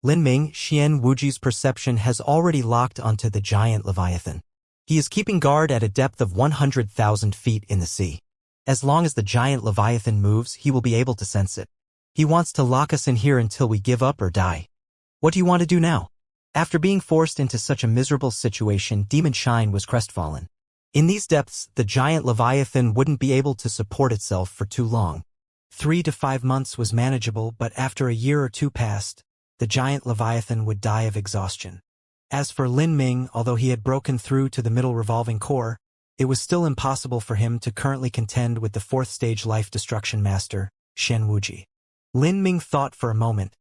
Lin Ming, Xianwuji's perception has already locked onto the giant Leviathan. He is keeping guard at a depth of 100,000 feet in the sea. As long as the giant Leviathan moves, he will be able to sense it. He wants to lock us in here until we give up or die. What do you want to do now? After being forced into such a miserable situation, Demon Shine was crestfallen. In these depths, the giant Leviathan wouldn't be able to support itself for too long. 3 to 5 months was manageable, but after a year or two passed, the giant Leviathan would die of exhaustion. As for Lin Ming, although he had broken through to the middle revolving core, it was still impossible for him to currently contend with the fourth stage life destruction master, Xianwuji. Lin Ming thought for a moment,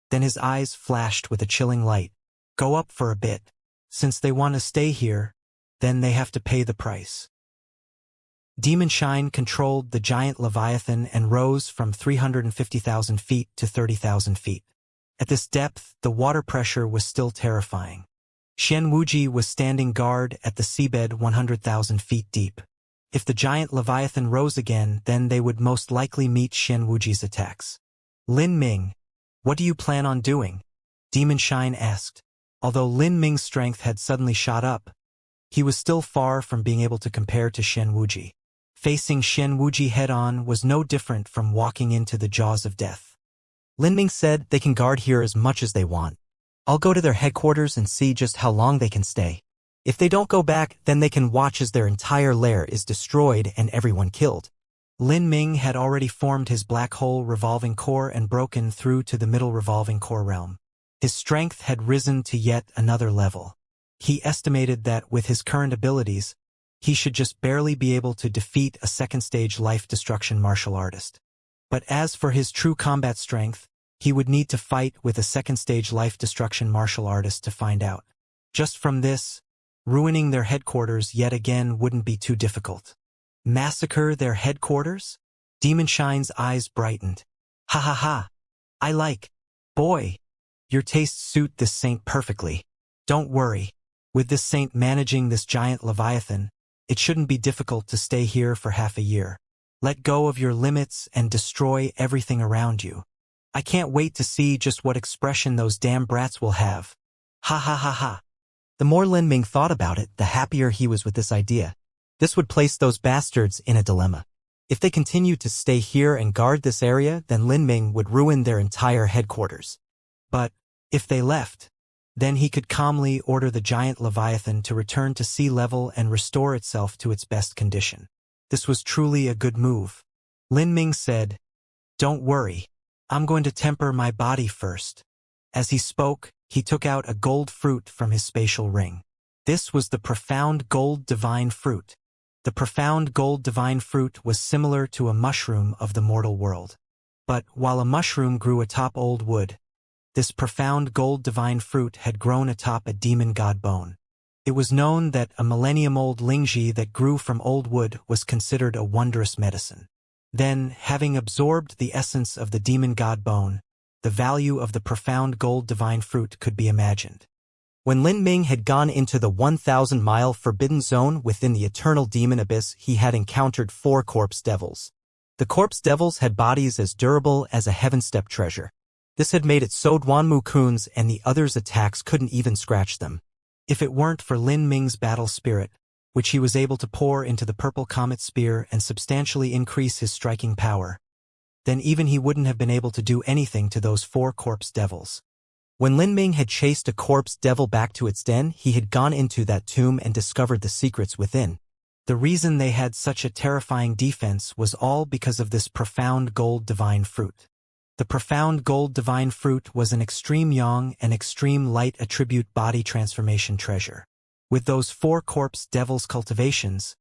then his eyes flashed with a chilling light. Go up for a bit. Since they want to stay here, then they have to pay the price. Demon Shine controlled the giant Leviathan and rose from 350,000 feet to 30,000 feet. At this depth, the water pressure was still terrifying. Xianwuji was standing guard at the seabed 100,000 feet deep. If the giant Leviathan rose again, then they would most likely meet Xianwuji's attacks. Lin Ming, what do you plan on doing? Demon Shine asked. Although Lin Ming's strength had suddenly shot up, he was still far from being able to compare to Xianwuji. Facing Xianwuji head-on was no different from walking into the jaws of death. Lin Ming said they can guard here as much as they want. I'll go to their headquarters and see just how long they can stay. If they don't go back, then they can watch as their entire lair is destroyed and everyone killed. Lin Ming had already formed his black hole revolving core and broken through to the middle revolving core realm. His strength had risen to yet another level. He estimated that with his current abilities, he should just barely be able to defeat a second-stage life destruction martial artist. But as for his true combat strength, he would need to fight with a second-stage life destruction martial artist to find out. Just from this, ruining their headquarters yet again wouldn't be too difficult. Massacre their headquarters? Demon Shine's eyes brightened. Ha ha ha! I like. Boy! Your tastes suit this saint perfectly. Don't worry. With this saint managing this giant Leviathan, it shouldn't be difficult to stay here for half a year. Let go of your limits and destroy everything around you. I can't wait to see just what expression those damn brats will have. Ha ha ha ha. The more Lin Ming thought about it, the happier he was with this idea. This would place those bastards in a dilemma. If they continued to stay here and guard this area, then Lin Ming would ruin their entire headquarters. But if they left, then he could calmly order the giant Leviathan to return to sea level and restore itself to its best condition. This was truly a good move. Lin Ming said, "Don't worry, I'm going to temper my body first." As he spoke, he took out a gold fruit from his spatial ring. This was the profound gold divine fruit. The profound gold divine fruit was similar to a mushroom of the mortal world. But while a mushroom grew atop old wood, this profound gold divine fruit had grown atop a demon god bone. It was known that a millennium-old lingji that grew from old wood was considered a wondrous medicine. Then, having absorbed the essence of the demon god bone, the value of the profound gold divine fruit could be imagined. When Lin Ming had gone into the 1,000-mile forbidden zone within the eternal demon abyss, he had encountered 4 corpse devils. The corpse devils had bodies as durable as a heaven-step treasure. This had made it so Duanmu Kun's and the others' attacks couldn't even scratch them. If it weren't for Lin Ming's battle spirit, which he was able to pour into the purple comet spear and substantially increase his striking power, then even he wouldn't have been able to do anything to those 4 corpse devils. When Lin Ming had chased a corpse devil back to its den, he had gone into that tomb and discovered the secrets within. The reason they had such a terrifying defense was all because of this profound gold divine fruit. The profound gold divine fruit was an extreme yang and extreme light attribute body transformation treasure. With those 4 corpse devils' cultivations,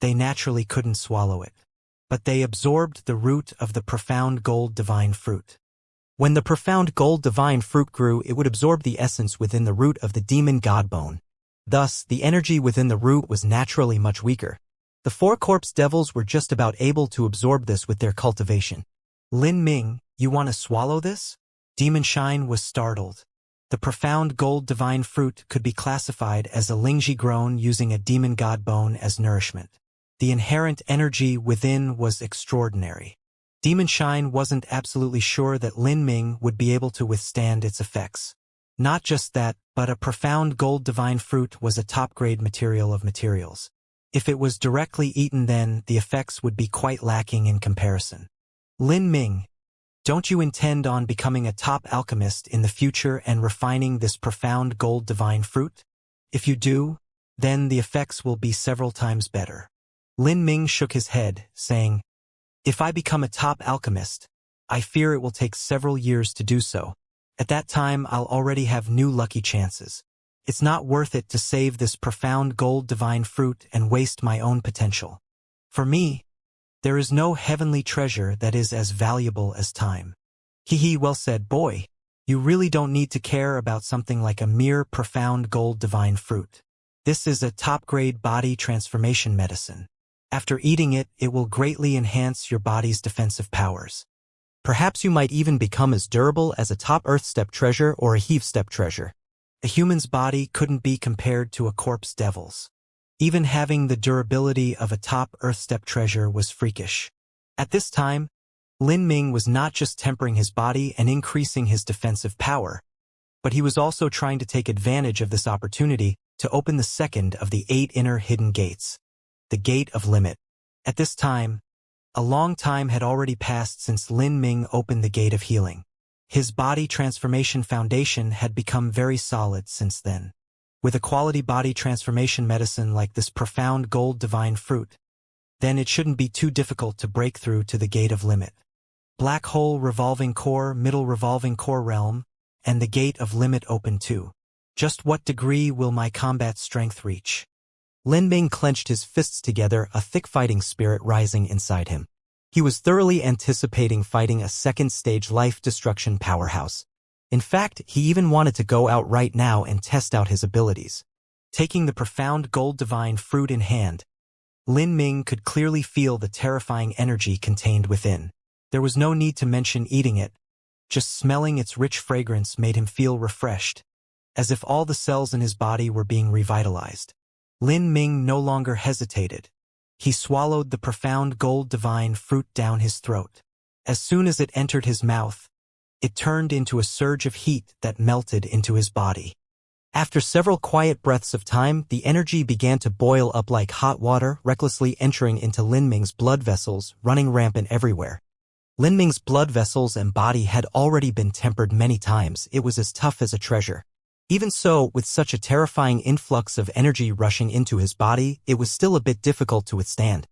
they naturally couldn't swallow it. But they absorbed the root of the profound gold divine fruit. When the profound gold divine fruit grew, it would absorb the essence within the root of the demon god bone. Thus, the energy within the root was naturally much weaker. The 4 corpse devils were just about able to absorb this with their cultivation. "Lin Ming, you want to swallow this?" Demon Shine was startled. The profound gold divine fruit could be classified as a lingji grown using a demon god bone as nourishment. The inherent energy within was extraordinary. Demon Shine wasn't absolutely sure that Lin Ming would be able to withstand its effects. Not just that, but a profound gold divine fruit was a top-grade material of materials. If it was directly eaten, then the effects would be quite lacking in comparison. "Lin Ming, don't you intend on becoming a top alchemist in the future and refining this profound gold divine fruit? If you do, then the effects will be several times better." Lin Ming shook his head, saying, "If I become a top alchemist, I fear it will take several years to do so. At that time, I'll already have new lucky chances. It's not worth it to save this profound gold divine fruit and waste my own potential. For me, there is no heavenly treasure that is as valuable as time." "Hee, well said, boy. You really don't need to care about something like a mere profound gold divine fruit. This is a top-grade body transformation medicine. After eating it, it will greatly enhance your body's defensive powers. Perhaps you might even become as durable as a top Earth step treasure or a Heave step treasure." A human's body couldn't be compared to a corpse devil's. Even having the durability of a top Earth step treasure was freakish. At this time, Lin Ming was not just tempering his body and increasing his defensive power, but he was also trying to take advantage of this opportunity to open the second of the 8 inner hidden gates. The Gate of Limit. At this time, a long time had already passed since Lin Ming opened the Gate of Healing. His body transformation foundation had become very solid since then. With a quality body transformation medicine like this profound gold divine fruit, then it shouldn't be too difficult to break through to the Gate of Limit. Black hole revolving core, middle revolving core realm, and the Gate of Limit open too. Just what degree will my combat strength reach? Lin Ming clenched his fists together, a thick fighting spirit rising inside him. He was thoroughly anticipating fighting a second-stage life-destruction powerhouse. In fact, he even wanted to go out right now and test out his abilities. Taking the profound gold divine fruit in hand, Lin Ming could clearly feel the terrifying energy contained within. There was no need to mention eating it. Just smelling its rich fragrance made him feel refreshed, as if all the cells in his body were being revitalized. Lin Ming no longer hesitated. He swallowed the profound gold divine fruit down his throat. As soon as it entered his mouth, it turned into a surge of heat that melted into his body. After several quiet breaths of time, the energy began to boil up like hot water, recklessly entering into Lin Ming's blood vessels, running rampant everywhere. Lin Ming's blood vessels and body had already been tempered many times. It was as tough as a treasure. Even so, with such a terrifying influx of energy rushing into his body, it was still a bit difficult to withstand.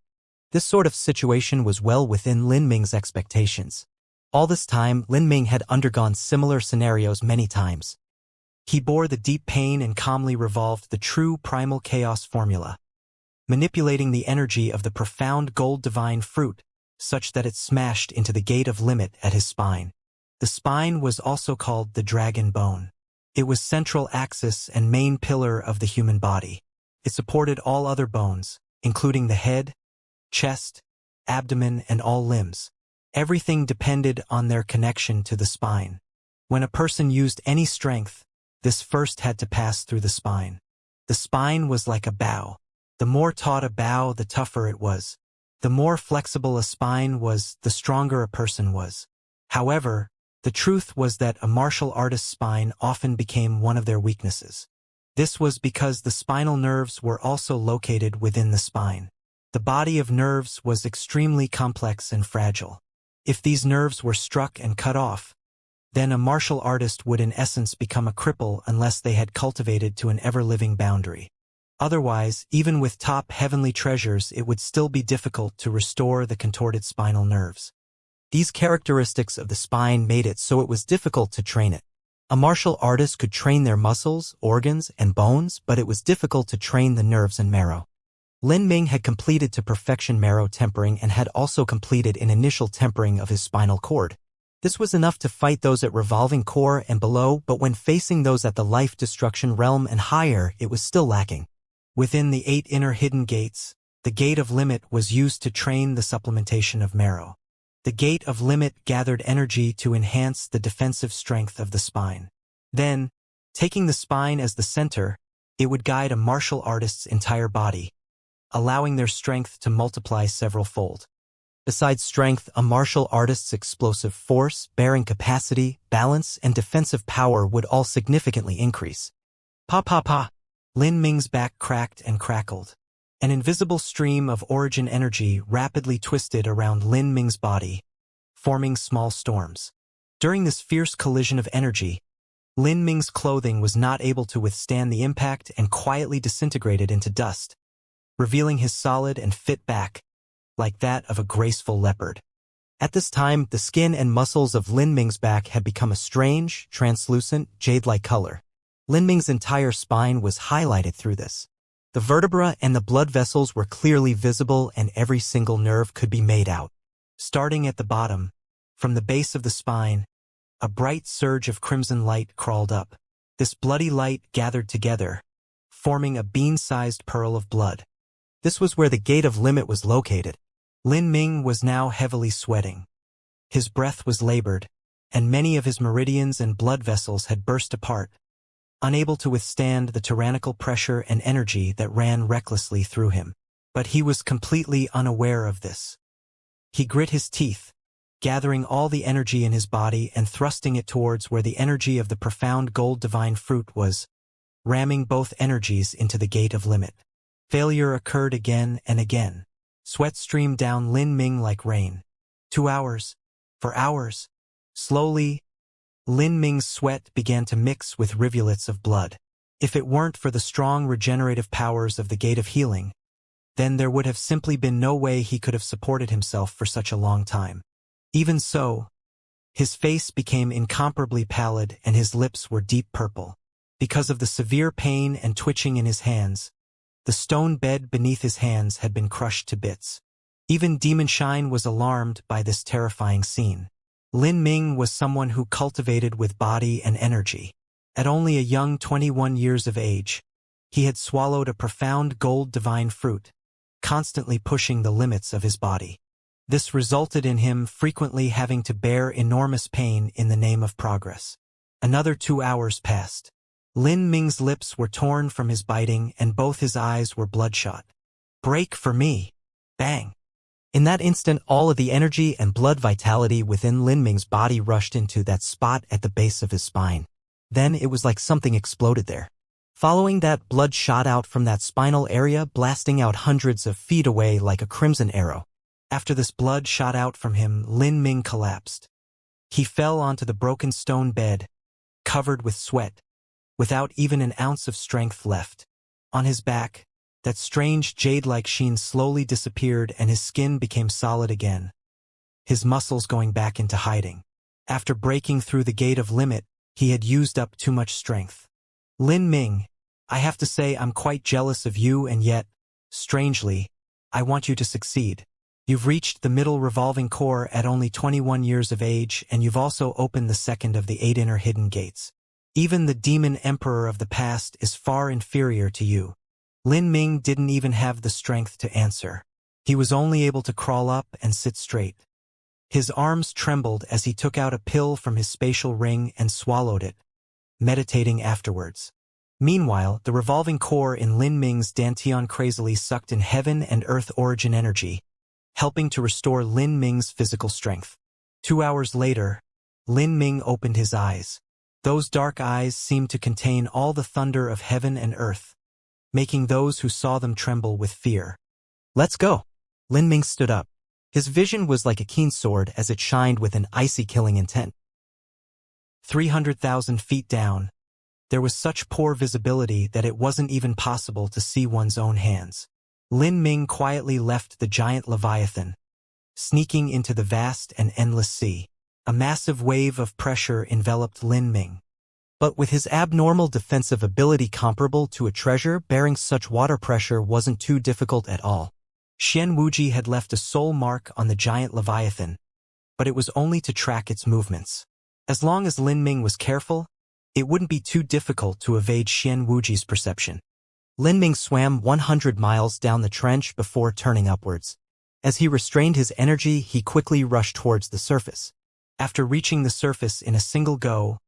This sort of situation was well within Lin Ming's expectations. All this time, Lin Ming had undergone similar scenarios many times. He bore the deep pain and calmly revolved the true primal chaos formula, manipulating the energy of the profound gold divine fruit such that it smashed into the gate of limit at his spine. The spine was also called the dragon bone. It was central axis and main pillar of the human body. It supported all other bones, including the head, chest, abdomen, and all limbs. Everything depended on their connection to the spine. When a person used any strength, this first had to pass through the spine. The spine was like a bow. The more taut a bow, the tougher it was. The more flexible a spine was, the stronger a person was. However, the truth was that a martial artist's spine often became one of their weaknesses. This was because the spinal nerves were also located within the spine. The body of nerves was extremely complex and fragile. If these nerves were struck and cut off, then a martial artist would in essence become a cripple unless they had cultivated to an ever-living boundary. Otherwise, even with top heavenly treasures, it would still be difficult to restore the contorted spinal nerves. These characteristics of the spine made it so it was difficult to train it. A martial artist could train their muscles, organs, and bones, but it was difficult to train the nerves and marrow. Lin Ming had completed to perfection marrow tempering and had also completed an initial tempering of his spinal cord. This was enough to fight those at revolving core and below, but when facing those at the life destruction realm and higher, it was still lacking. Within the 8 inner hidden gates, the gate of limit was used to train the supplementation of marrow. The gate of limit gathered energy to enhance the defensive strength of the spine. Then, taking the spine as the center, it would guide a martial artist's entire body, allowing their strength to multiply several-fold. Besides strength, a martial artist's explosive force, bearing capacity, balance, and defensive power would all significantly increase. Pa pa pa! Lin Ming's back cracked and crackled. An invisible stream of origin energy rapidly twisted around Lin Ming's body, forming small storms. During this fierce collision of energy, Lin Ming's clothing was not able to withstand the impact and quietly disintegrated into dust, revealing his solid and fit back, like that of a graceful leopard. At this time, the skin and muscles of Lin Ming's back had become a strange, translucent, jade-like color. Lin Ming's entire spine was highlighted through this. The vertebra and the blood vessels were clearly visible and every single nerve could be made out. Starting at the bottom, from the base of the spine, a bright surge of crimson light crawled up. This bloody light gathered together, forming a bean-sized pearl of blood. This was where the gate of limit was located. Lin Ming was now heavily sweating. His breath was labored, and many of his meridians and blood vessels had burst apart, unable to withstand the tyrannical pressure and energy that ran recklessly through him. But he was completely unaware of this. He grit his teeth, gathering all the energy in his body and thrusting it towards where the energy of the profound gold divine fruit was, ramming both energies into the gate of limit. Failure occurred again and again. Sweat streamed down Lin Ming like rain. 2 hours. For hours. Slowly, Lin Ming's sweat began to mix with rivulets of blood. If it weren't for the strong regenerative powers of the Gate of Healing, then there would have simply been no way he could have supported himself for such a long time. Even so, his face became incomparably pallid and his lips were deep purple. Because of the severe pain and twitching in his hands, the stone bed beneath his hands had been crushed to bits. Even Demon Shine was alarmed by this terrifying scene. Lin Ming was someone who cultivated with body and energy. At only a young 21 years of age, he had swallowed a profound gold divine fruit, constantly pushing the limits of his body. This resulted in him frequently having to bear enormous pain in the name of progress. Another 2 hours passed. Lin Ming's lips were torn from his biting and both his eyes were bloodshot. Break for me! Bang! In that instant, all of the energy and blood vitality within Lin Ming's body rushed into that spot at the base of his spine. Then it was like something exploded there. Following that, blood shot out from that spinal area, blasting out hundreds of feet away like a crimson arrow. After this blood shot out from him, Lin Ming collapsed. He fell onto the broken stone bed, covered with sweat, without even an ounce of strength left. On his back, that strange jade-like sheen slowly disappeared and his skin became solid again, his muscles going back into hiding. After breaking through the gate of limit, he had used up too much strength. Lin Ming, I have to say I'm quite jealous of you, and yet, strangely, I want you to succeed. You've reached the middle revolving core at only 21 years of age, and you've also opened the second of the 8 inner hidden gates. Even the demon emperor of the past is far inferior to you. Lin Ming didn't even have the strength to answer. He was only able to crawl up and sit straight. His arms trembled as he took out a pill from his spatial ring and swallowed it, meditating afterwards. Meanwhile, the revolving core in Lin Ming's dantian crazily sucked in heaven and earth origin energy, helping to restore Lin Ming's physical strength. 2 hours later, Lin Ming opened his eyes. Those dark eyes seemed to contain all the thunder of heaven and earth, making those who saw them tremble with fear. Let's go. Lin Ming stood up. His vision was like a keen sword as it shined with an icy killing intent. 300,000 feet down, there was such poor visibility that it wasn't even possible to see one's own hands. Lin Ming quietly left the giant Leviathan, sneaking into the vast and endless sea. A massive wave of pressure enveloped Lin Ming. But with his abnormal defensive ability comparable to a treasure, bearing such water pressure wasn't too difficult at all. Xianxia had left a soul mark on the giant Leviathan, but it was only to track its movements. As long as Lin Ming was careful, it wouldn't be too difficult to evade Xianxuji's perception. Lin Ming swam 100 miles down the trench before turning upwards. As he restrained his energy, he quickly rushed towards the surface. After reaching the surface in a single go,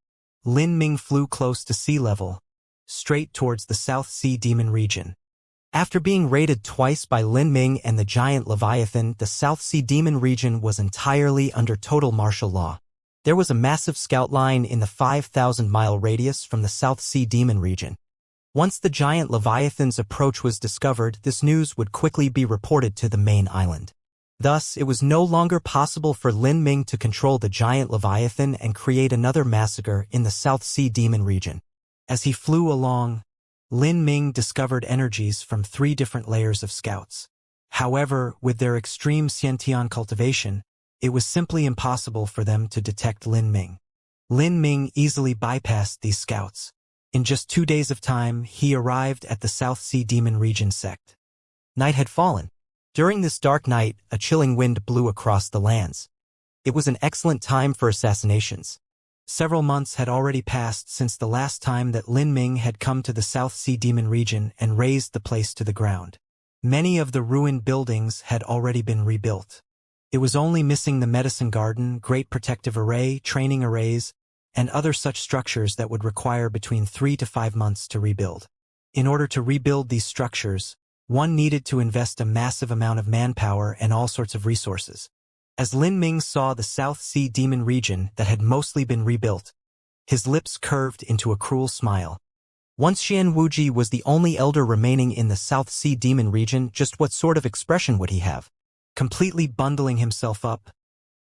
Lin Ming flew close to sea level, straight towards the South Sea Demon region. After being raided twice by Lin Ming and the giant Leviathan, the South Sea Demon region was entirely under total martial law. There was a massive scout line in the 5,000-mile radius from the South Sea Demon region. Once the giant Leviathan's approach was discovered, this news would quickly be reported to the main island. Thus, it was no longer possible for Lin Ming to control the giant Leviathan and create another massacre in the South Sea Demon region. As he flew along, Lin Ming discovered energies from 3 different layers of scouts. However, with their extreme Xiantian cultivation, it was simply impossible for them to detect Lin Ming. Lin Ming easily bypassed these scouts. In just 2 days of time, he arrived at the South Sea Demon region sect. Night had fallen. During this dark night, a chilling wind blew across the lands. It was an excellent time for assassinations. Several months had already passed since the last time that Lin Ming had come to the South Sea Demon region and razed the place to the ground. Many of the ruined buildings had already been rebuilt. It was only missing the medicine garden, great protective array, training arrays, and other such structures that would require between 3 to 5 months to rebuild. In order to rebuild these structures, one needed to invest a massive amount of manpower and all sorts of resources. As Lin Ming saw the South Sea Demon region that had mostly been rebuilt, his lips curved into a cruel smile. Once Xianxia was the only elder remaining in the South Sea Demon region, just what sort of expression would he have? Completely bundling himself up,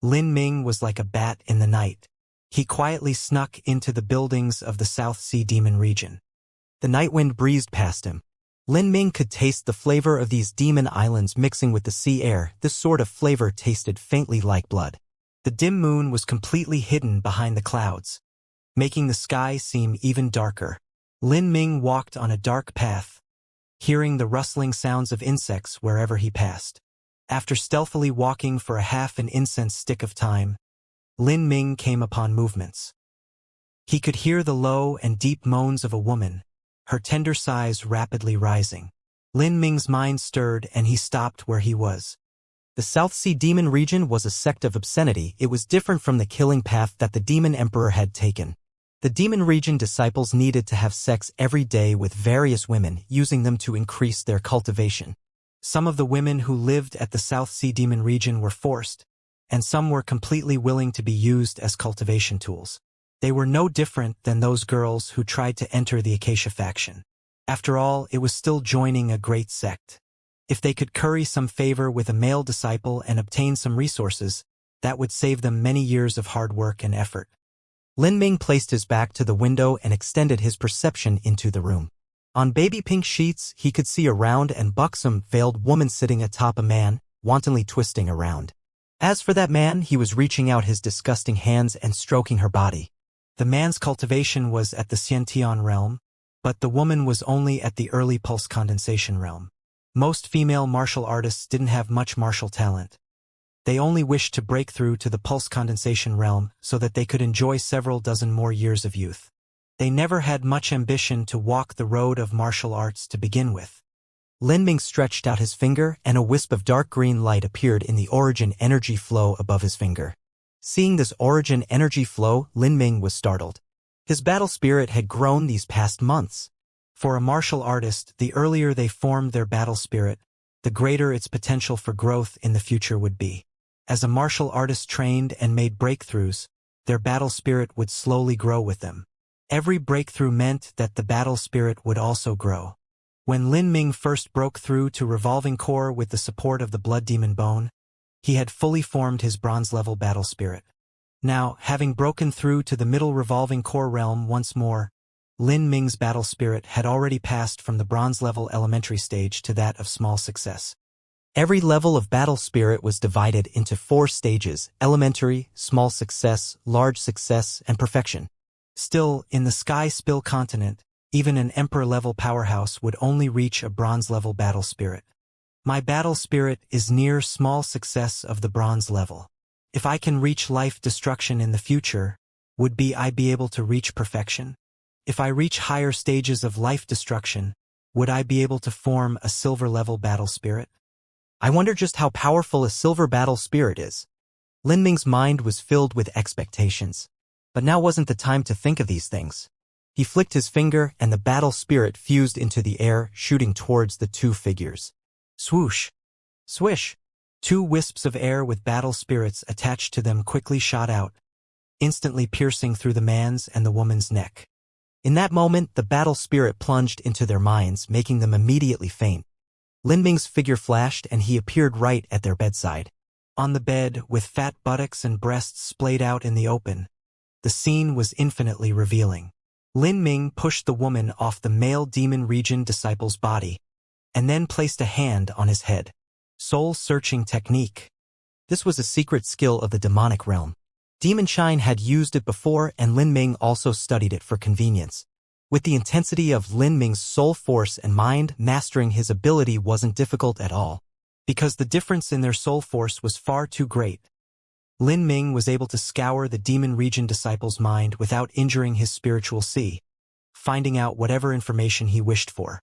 Lin Ming was like a bat in the night. He quietly snuck into the buildings of the South Sea Demon region. The night wind breezed past him. Lin Ming could taste the flavor of these demon islands mixing with the sea air. This sort of flavor tasted faintly like blood. The dim moon was completely hidden behind the clouds, making the sky seem even darker. Lin Ming walked on a dark path, hearing the rustling sounds of insects wherever he passed. After stealthily walking for a half an incense stick of time, Lin Ming came upon movements. He could hear the low and deep moans of a woman, her tender sighs rapidly rising. Lin Ming's mind stirred and he stopped where he was. The South Sea Demon region was a sect of obscenity. It was different from the killing path that the Demon Emperor had taken. The Demon region disciples needed to have sex every day with various women, using them to increase their cultivation. Some of the women who lived at the South Sea Demon region were forced, and some were completely willing to be used as cultivation tools. They were no different than those girls who tried to enter the Acacia faction. After all, it was still joining a great sect. If they could curry some favor with a male disciple and obtain some resources, that would save them many years of hard work and effort. Lin Ming placed his back to the window and extended his perception into the room. On baby pink sheets, he could see a round and buxom, veiled woman sitting atop a man, wantonly twisting around. As for that man, he was reaching out his disgusting hands and stroking her body. The man's cultivation was at the Xianxia realm, but the woman was only at the early pulse condensation realm. Most female martial artists didn't have much martial talent. They only wished to break through to the pulse condensation realm so that they could enjoy several dozen more years of youth. They never had much ambition to walk the road of martial arts to begin with. Lin Ming stretched out his finger and a wisp of dark green light appeared in the origin energy flow above his finger. Seeing this origin energy flow, Lin Ming was startled. His battle spirit had grown these past months. For a martial artist, the earlier they formed their battle spirit, the greater its potential for growth in the future would be. As a martial artist trained and made breakthroughs, their battle spirit would slowly grow with them. Every breakthrough meant that the battle spirit would also grow. When Lin Ming first broke through to Revolving Core with the support of the Blood Demon Bone, he had fully formed his bronze-level battle spirit. Now, having broken through to the middle Revolving Core realm once more, Lin Ming's battle spirit had already passed from the bronze-level elementary stage to that of small success. Every level of battle spirit was divided into 4 stages: elementary, small success, large success, and perfection. Still, in the Sky Spill continent, even an Emperor-level powerhouse would only reach a bronze-level battle spirit. My battle spirit is near small success of the bronze level. If I can reach life destruction in the future, would I be able to reach perfection? If I reach higher stages of life destruction, would I be able to form a silver-level battle spirit? I wonder just how powerful a silver battle spirit is. Lin Ming's mind was filled with expectations. But now wasn't the time to think of these things. He flicked his finger and the battle spirit fused into the air, shooting towards the 2 figures. Swoosh! Swish! 2 wisps of air with battle spirits attached to them quickly shot out, instantly piercing through the man's and the woman's neck. In that moment, the battle spirit plunged into their minds, making them immediately faint. Lin Ming's figure flashed and he appeared right at their bedside. On the bed, with fat buttocks and breasts splayed out in the open, the scene was infinitely revealing. Lin Ming pushed the woman off the male demon region disciple's body, and then placed a hand on his head. Soul-searching technique. This was a secret skill of the demonic realm. Demon Shine had used it before and Lin Ming also studied it for convenience. With the intensity of Lin Ming's soul force and mind, mastering his ability wasn't difficult at all. Because the difference in their soul force was far too great, Lin Ming was able to scour the demon region disciple's mind without injuring his spiritual sea, finding out whatever information he wished for.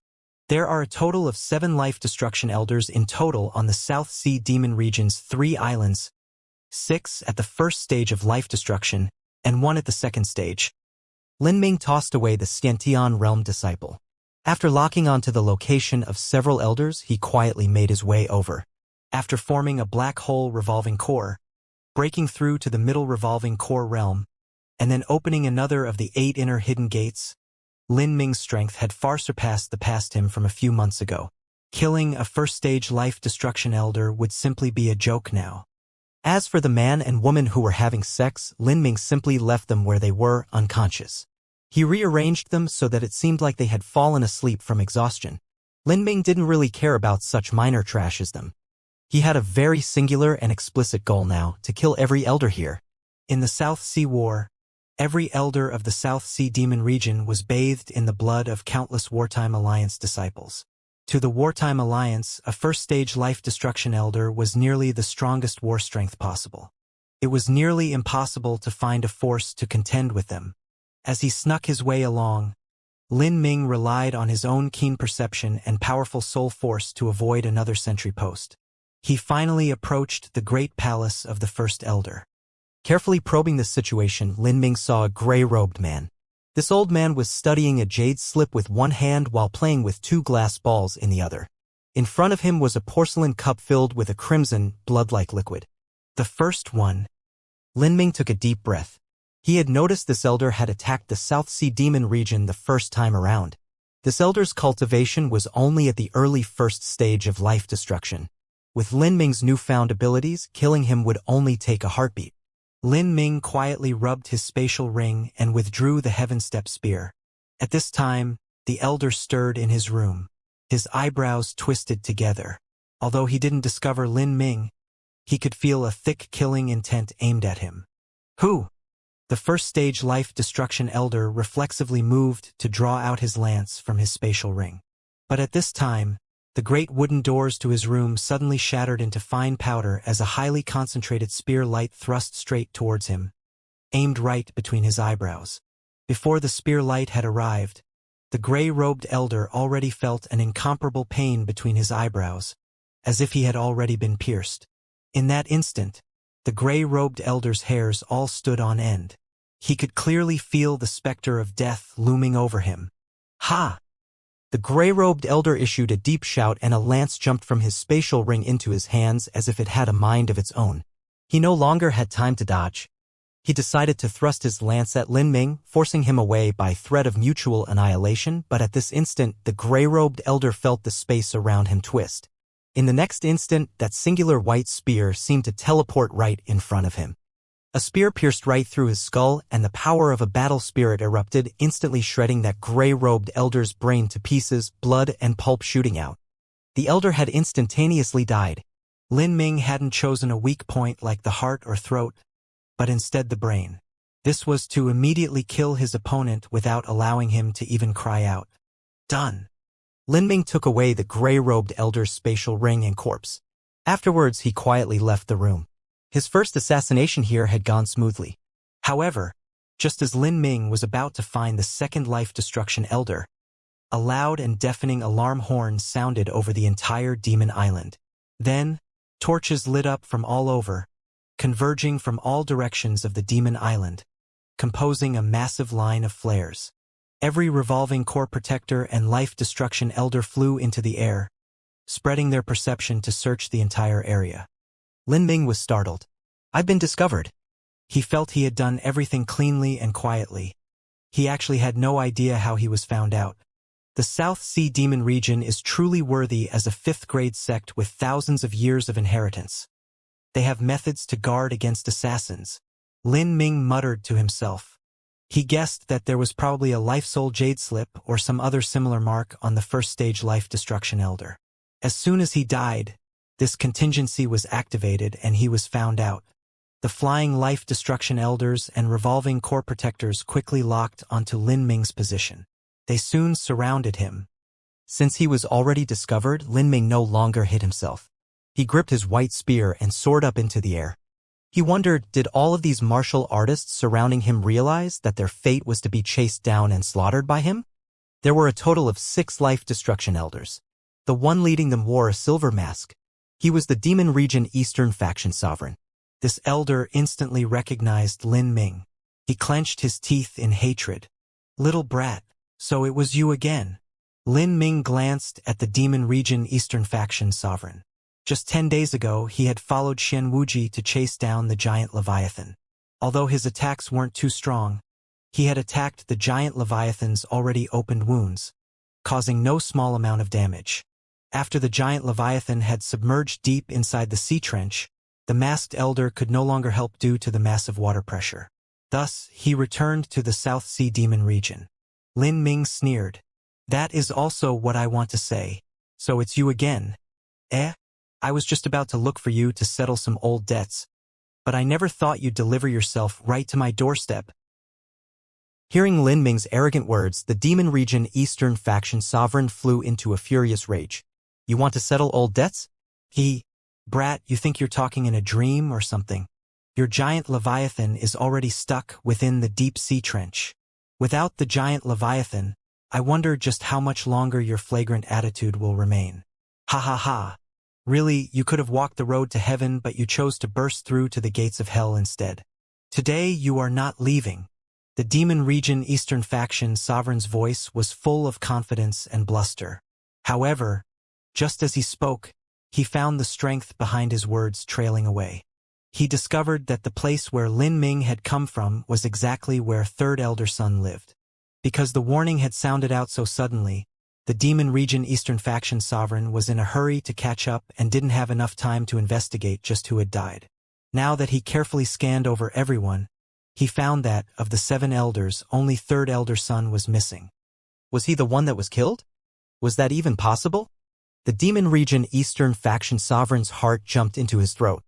There are a total of 7 life destruction elders in total on the South Sea Demon region's 3 islands, 6 at the first stage of life destruction, and 1 at the second stage. Lin Ming tossed away the Xiantian realm disciple. After locking onto the location of several elders, he quietly made his way over. After forming a black hole revolving core, breaking through to the middle revolving core realm, and then opening another of the 8 inner hidden gates, Lin Ming's strength had far surpassed the past him from a few months ago. Killing a first-stage life destruction elder would simply be a joke now. As for the man and woman who were having sex, Lin Ming simply left them where they were, unconscious. He rearranged them so that it seemed like they had fallen asleep from exhaustion. Lin Ming didn't really care about such minor trash as them. He had a very singular and explicit goal now, to kill every elder here. In the South Sea War, every elder of the South Sea Demon region was bathed in the blood of countless Wartime Alliance disciples. To the Wartime Alliance, a first-stage life destruction elder was nearly the strongest war strength possible. It was nearly impossible to find a force to contend with them. As he snuck his way along, Lin Ming relied on his own keen perception and powerful soul force to avoid another sentry post. He finally approached the great palace of the first elder. Carefully probing the situation, Lin Ming saw a gray-robed man. This old man was studying a jade slip with one hand while playing with 2 glass balls in the other. In front of him was a porcelain cup filled with a crimson, blood-like liquid. The first one. Lin Ming took a deep breath. He had noticed this elder had attacked the South Sea Demon region the first time around. This elder's cultivation was only at the early first stage of life destruction. With Lin Ming's newfound abilities, killing him would only take a heartbeat. Lin Ming quietly rubbed his spatial ring and withdrew the Heaven Step spear. At this time, the elder stirred in his room. His eyebrows twisted together. Although he didn't discover Lin Ming, he could feel a thick killing intent aimed at him. Who? The first stage life destruction elder reflexively moved to draw out his lance from his spatial ring. But at this time, the great wooden doors to his room suddenly shattered into fine powder as a highly concentrated spear light thrust straight towards him, aimed right between his eyebrows. Before the spear light had arrived, the gray-robed elder already felt an incomparable pain between his eyebrows, as if he had already been pierced. In that instant, the gray-robed elder's hairs all stood on end. He could clearly feel the specter of death looming over him. Ha! The gray-robed elder issued a deep shout and a lance jumped from his spatial ring into his hands as if it had a mind of its own. He no longer had time to dodge. He decided to thrust his lance at Lin Ming, forcing him away by threat of mutual annihilation, but at this instant the gray-robed elder felt the space around him twist. In the next instant, that singular white spear seemed to teleport right in front of him. A spear pierced right through his skull, and the power of a battle spirit erupted, instantly shredding that gray-robed elder's brain to pieces, blood and pulp shooting out. The elder had instantaneously died. Lin Ming hadn't chosen a weak point like the heart or throat, but instead the brain. This was to immediately kill his opponent without allowing him to even cry out. Done. Lin Ming took away the gray-robed elder's spatial ring and corpse. Afterwards, he quietly left the room. His first assassination here had gone smoothly. However, just as Lin Ming was about to find the second life destruction elder, a loud and deafening alarm horn sounded over the entire demon island. Then, torches lit up from all over, converging from all directions of the demon island, composing a massive line of flares. Every revolving core protector and life destruction elder flew into the air, spreading their perception to search the entire area. Lin Ming was startled. I've been discovered. He felt he had done everything cleanly and quietly. He actually had no idea how he was found out. The South Sea Demon region is truly worthy as a fifth-grade sect with thousands of years of inheritance. They have methods to guard against assassins. Lin Ming muttered to himself. He guessed that there was probably a life soul jade slip or some other similar mark on the first stage life destruction elder. As soon as he died, this contingency was activated and he was found out. The flying life destruction elders and revolving core protectors quickly locked onto Lin Ming's position. They soon surrounded him. Since he was already discovered, Lin Ming no longer hid himself. He gripped his white spear and soared up into the air. He wondered, did all of these martial artists surrounding him realize that their fate was to be chased down and slaughtered by him? There were a total of 6 life destruction elders. The one leading them wore a silver mask. He was the Demon Region Eastern Faction Sovereign. This elder instantly recognized Lin Ming. He clenched his teeth in hatred. Little brat, so it was you again. Lin Ming glanced at the Demon Region Eastern Faction Sovereign. Just 10 days ago, he had followed Xianxia to chase down the giant Leviathan. Although his attacks weren't too strong, he had attacked the giant Leviathan's already opened wounds, causing no small amount of damage. After the giant Leviathan had submerged deep inside the sea trench, the masked elder could no longer help due to the massive water pressure. Thus, he returned to the South Sea Demon region. Lin Ming sneered. That is also what I want to say. So it's you again. I was just about to look for you to settle some old debts, but I never thought you'd deliver yourself right to my doorstep. Hearing Lin Ming's arrogant words, the Demon Region Eastern Faction Sovereign flew into a furious rage. You want to settle old debts? Brat, you think you're talking in a dream or something? Your giant Leviathan is already stuck within the deep sea trench. Without the giant Leviathan, I wonder just how much longer your flagrant attitude will remain. Ha ha ha. Really, you could have walked the road to heaven, but you chose to burst through to the gates of hell instead. Today you are not leaving. The Demon Region Eastern Faction Sovereign's voice was full of confidence and bluster. However, Just as he spoke, he found the strength behind his words trailing away. He discovered that the place where Lin Ming had come from was exactly where Third Elder Sun lived. Because the warning had sounded out so suddenly, the Demon Region Eastern Faction Sovereign was in a hurry to catch up and didn't have enough time to investigate just who had died. Now that he carefully scanned over everyone, he found that, of the 7 elders, only Third Elder Sun was missing. Was he the one that was killed? Was that even possible? The Demon Region Eastern Faction Sovereign's heart jumped into his throat.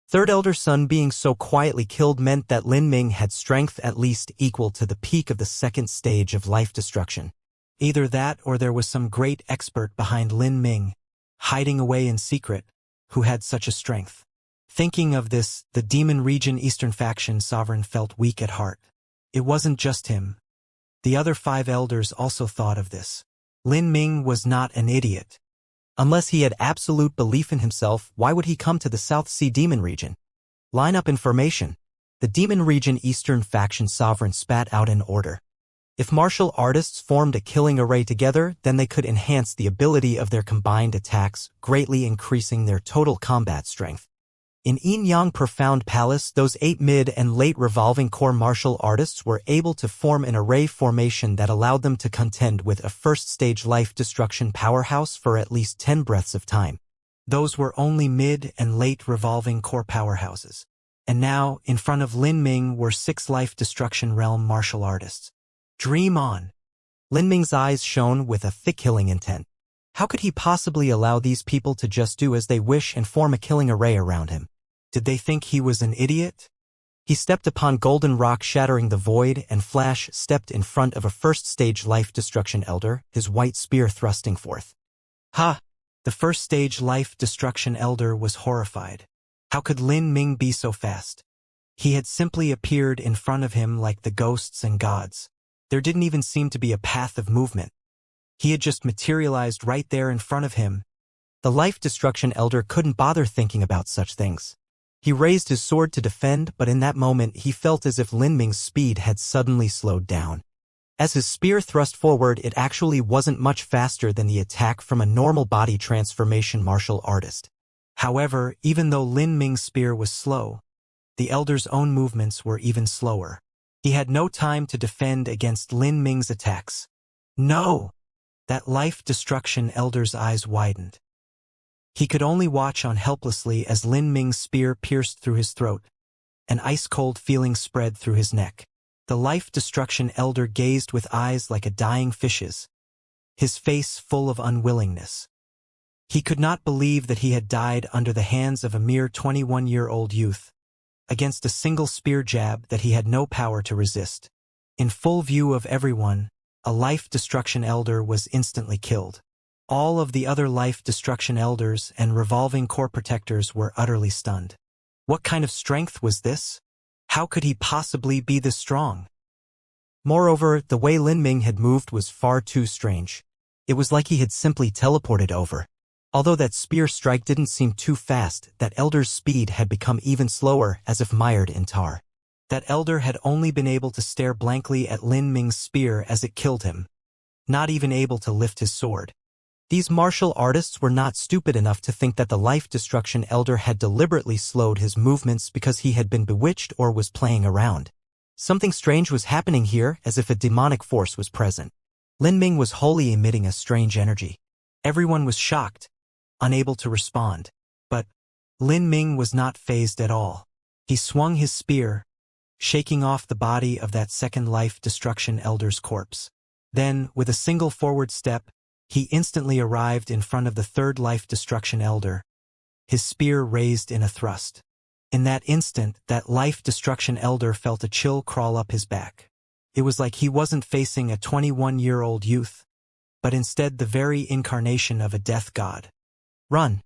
Third Elder Sun being so quietly killed meant that Lin Ming had strength at least equal to the peak of the 2nd stage of life destruction. Either that or there was some great expert behind Lin Ming, hiding away in secret, who had such a strength. Thinking of this, the Demon Region Eastern Faction Sovereign felt weak at heart. It wasn't just him. The other 5 elders also thought of this. Lin Ming was not an idiot. Unless he had absolute belief in himself, why would he come to the South Sea Demon Region? Line up information. The Demon Region Eastern Faction Sovereign spat out an order. If martial artists formed a killing array together, then they could enhance the ability of their combined attacks, greatly increasing their total combat strength. In Yin-Yang Profound Palace, those 8 mid and late revolving core martial artists were able to form an array formation that allowed them to contend with a first-stage life destruction powerhouse for at least 10 breaths of time. Those were only mid and late revolving core powerhouses. And now, in front of Lin Ming were 6 life destruction realm martial artists. Dream on! Lin Ming's eyes shone with a thick killing intent. How could he possibly allow these people to just do as they wish and form a killing array around him? Did they think he was an idiot? He stepped upon golden rock shattering the void, and Flash stepped in front of a first-stage life destruction elder, his white spear thrusting forth. Ha! The first-stage life destruction elder was horrified. How could Lin Ming be so fast? He had simply appeared in front of him like the ghosts and gods. There didn't even seem to be a path of movement. He had just materialized right there in front of him. The life destruction elder couldn't bother thinking about such things. He raised his sword to defend, but in that moment he felt as if Lin Ming's speed had suddenly slowed down. As his spear thrust forward, it actually wasn't much faster than the attack from a normal body transformation martial artist. However, even though Lin Ming's spear was slow, the elder's own movements were even slower. He had no time to defend against Lin Ming's attacks. No! That life destruction elder's eyes widened. He could only watch on helplessly as Lin Ming's spear pierced through his throat. An ice-cold feeling spread through his neck. The life destruction elder gazed with eyes like a dying fish's, his face full of unwillingness. He could not believe that he had died under the hands of a mere 21-year-old youth, against a single spear jab that he had no power to resist. In full view of everyone, a life destruction elder was instantly killed. All of the other life destruction elders and revolving core protectors were utterly stunned. What kind of strength was this? How could he possibly be this strong? Moreover, the way Lin Ming had moved was far too strange. It was like he had simply teleported over. Although that spear strike didn't seem too fast, that elder's speed had become even slower, as if mired in tar. That elder had only been able to stare blankly at Lin Ming's spear as it killed him, not even able to lift his sword. These martial artists were not stupid enough to think that the life destruction elder had deliberately slowed his movements because he had been bewitched or was playing around. Something strange was happening here, as if a demonic force was present. Lin Ming was wholly emitting a strange energy. Everyone was shocked, unable to respond. But Lin Ming was not fazed at all. He swung his spear, shaking off the body of that second life destruction elder's corpse. Then, with a single forward step, he instantly arrived in front of the third life destruction elder, his spear raised in a thrust. In that instant, that life destruction elder felt a chill crawl up his back. It was like he wasn't facing a 21-year-old youth, but instead the very incarnation of a death god. Run!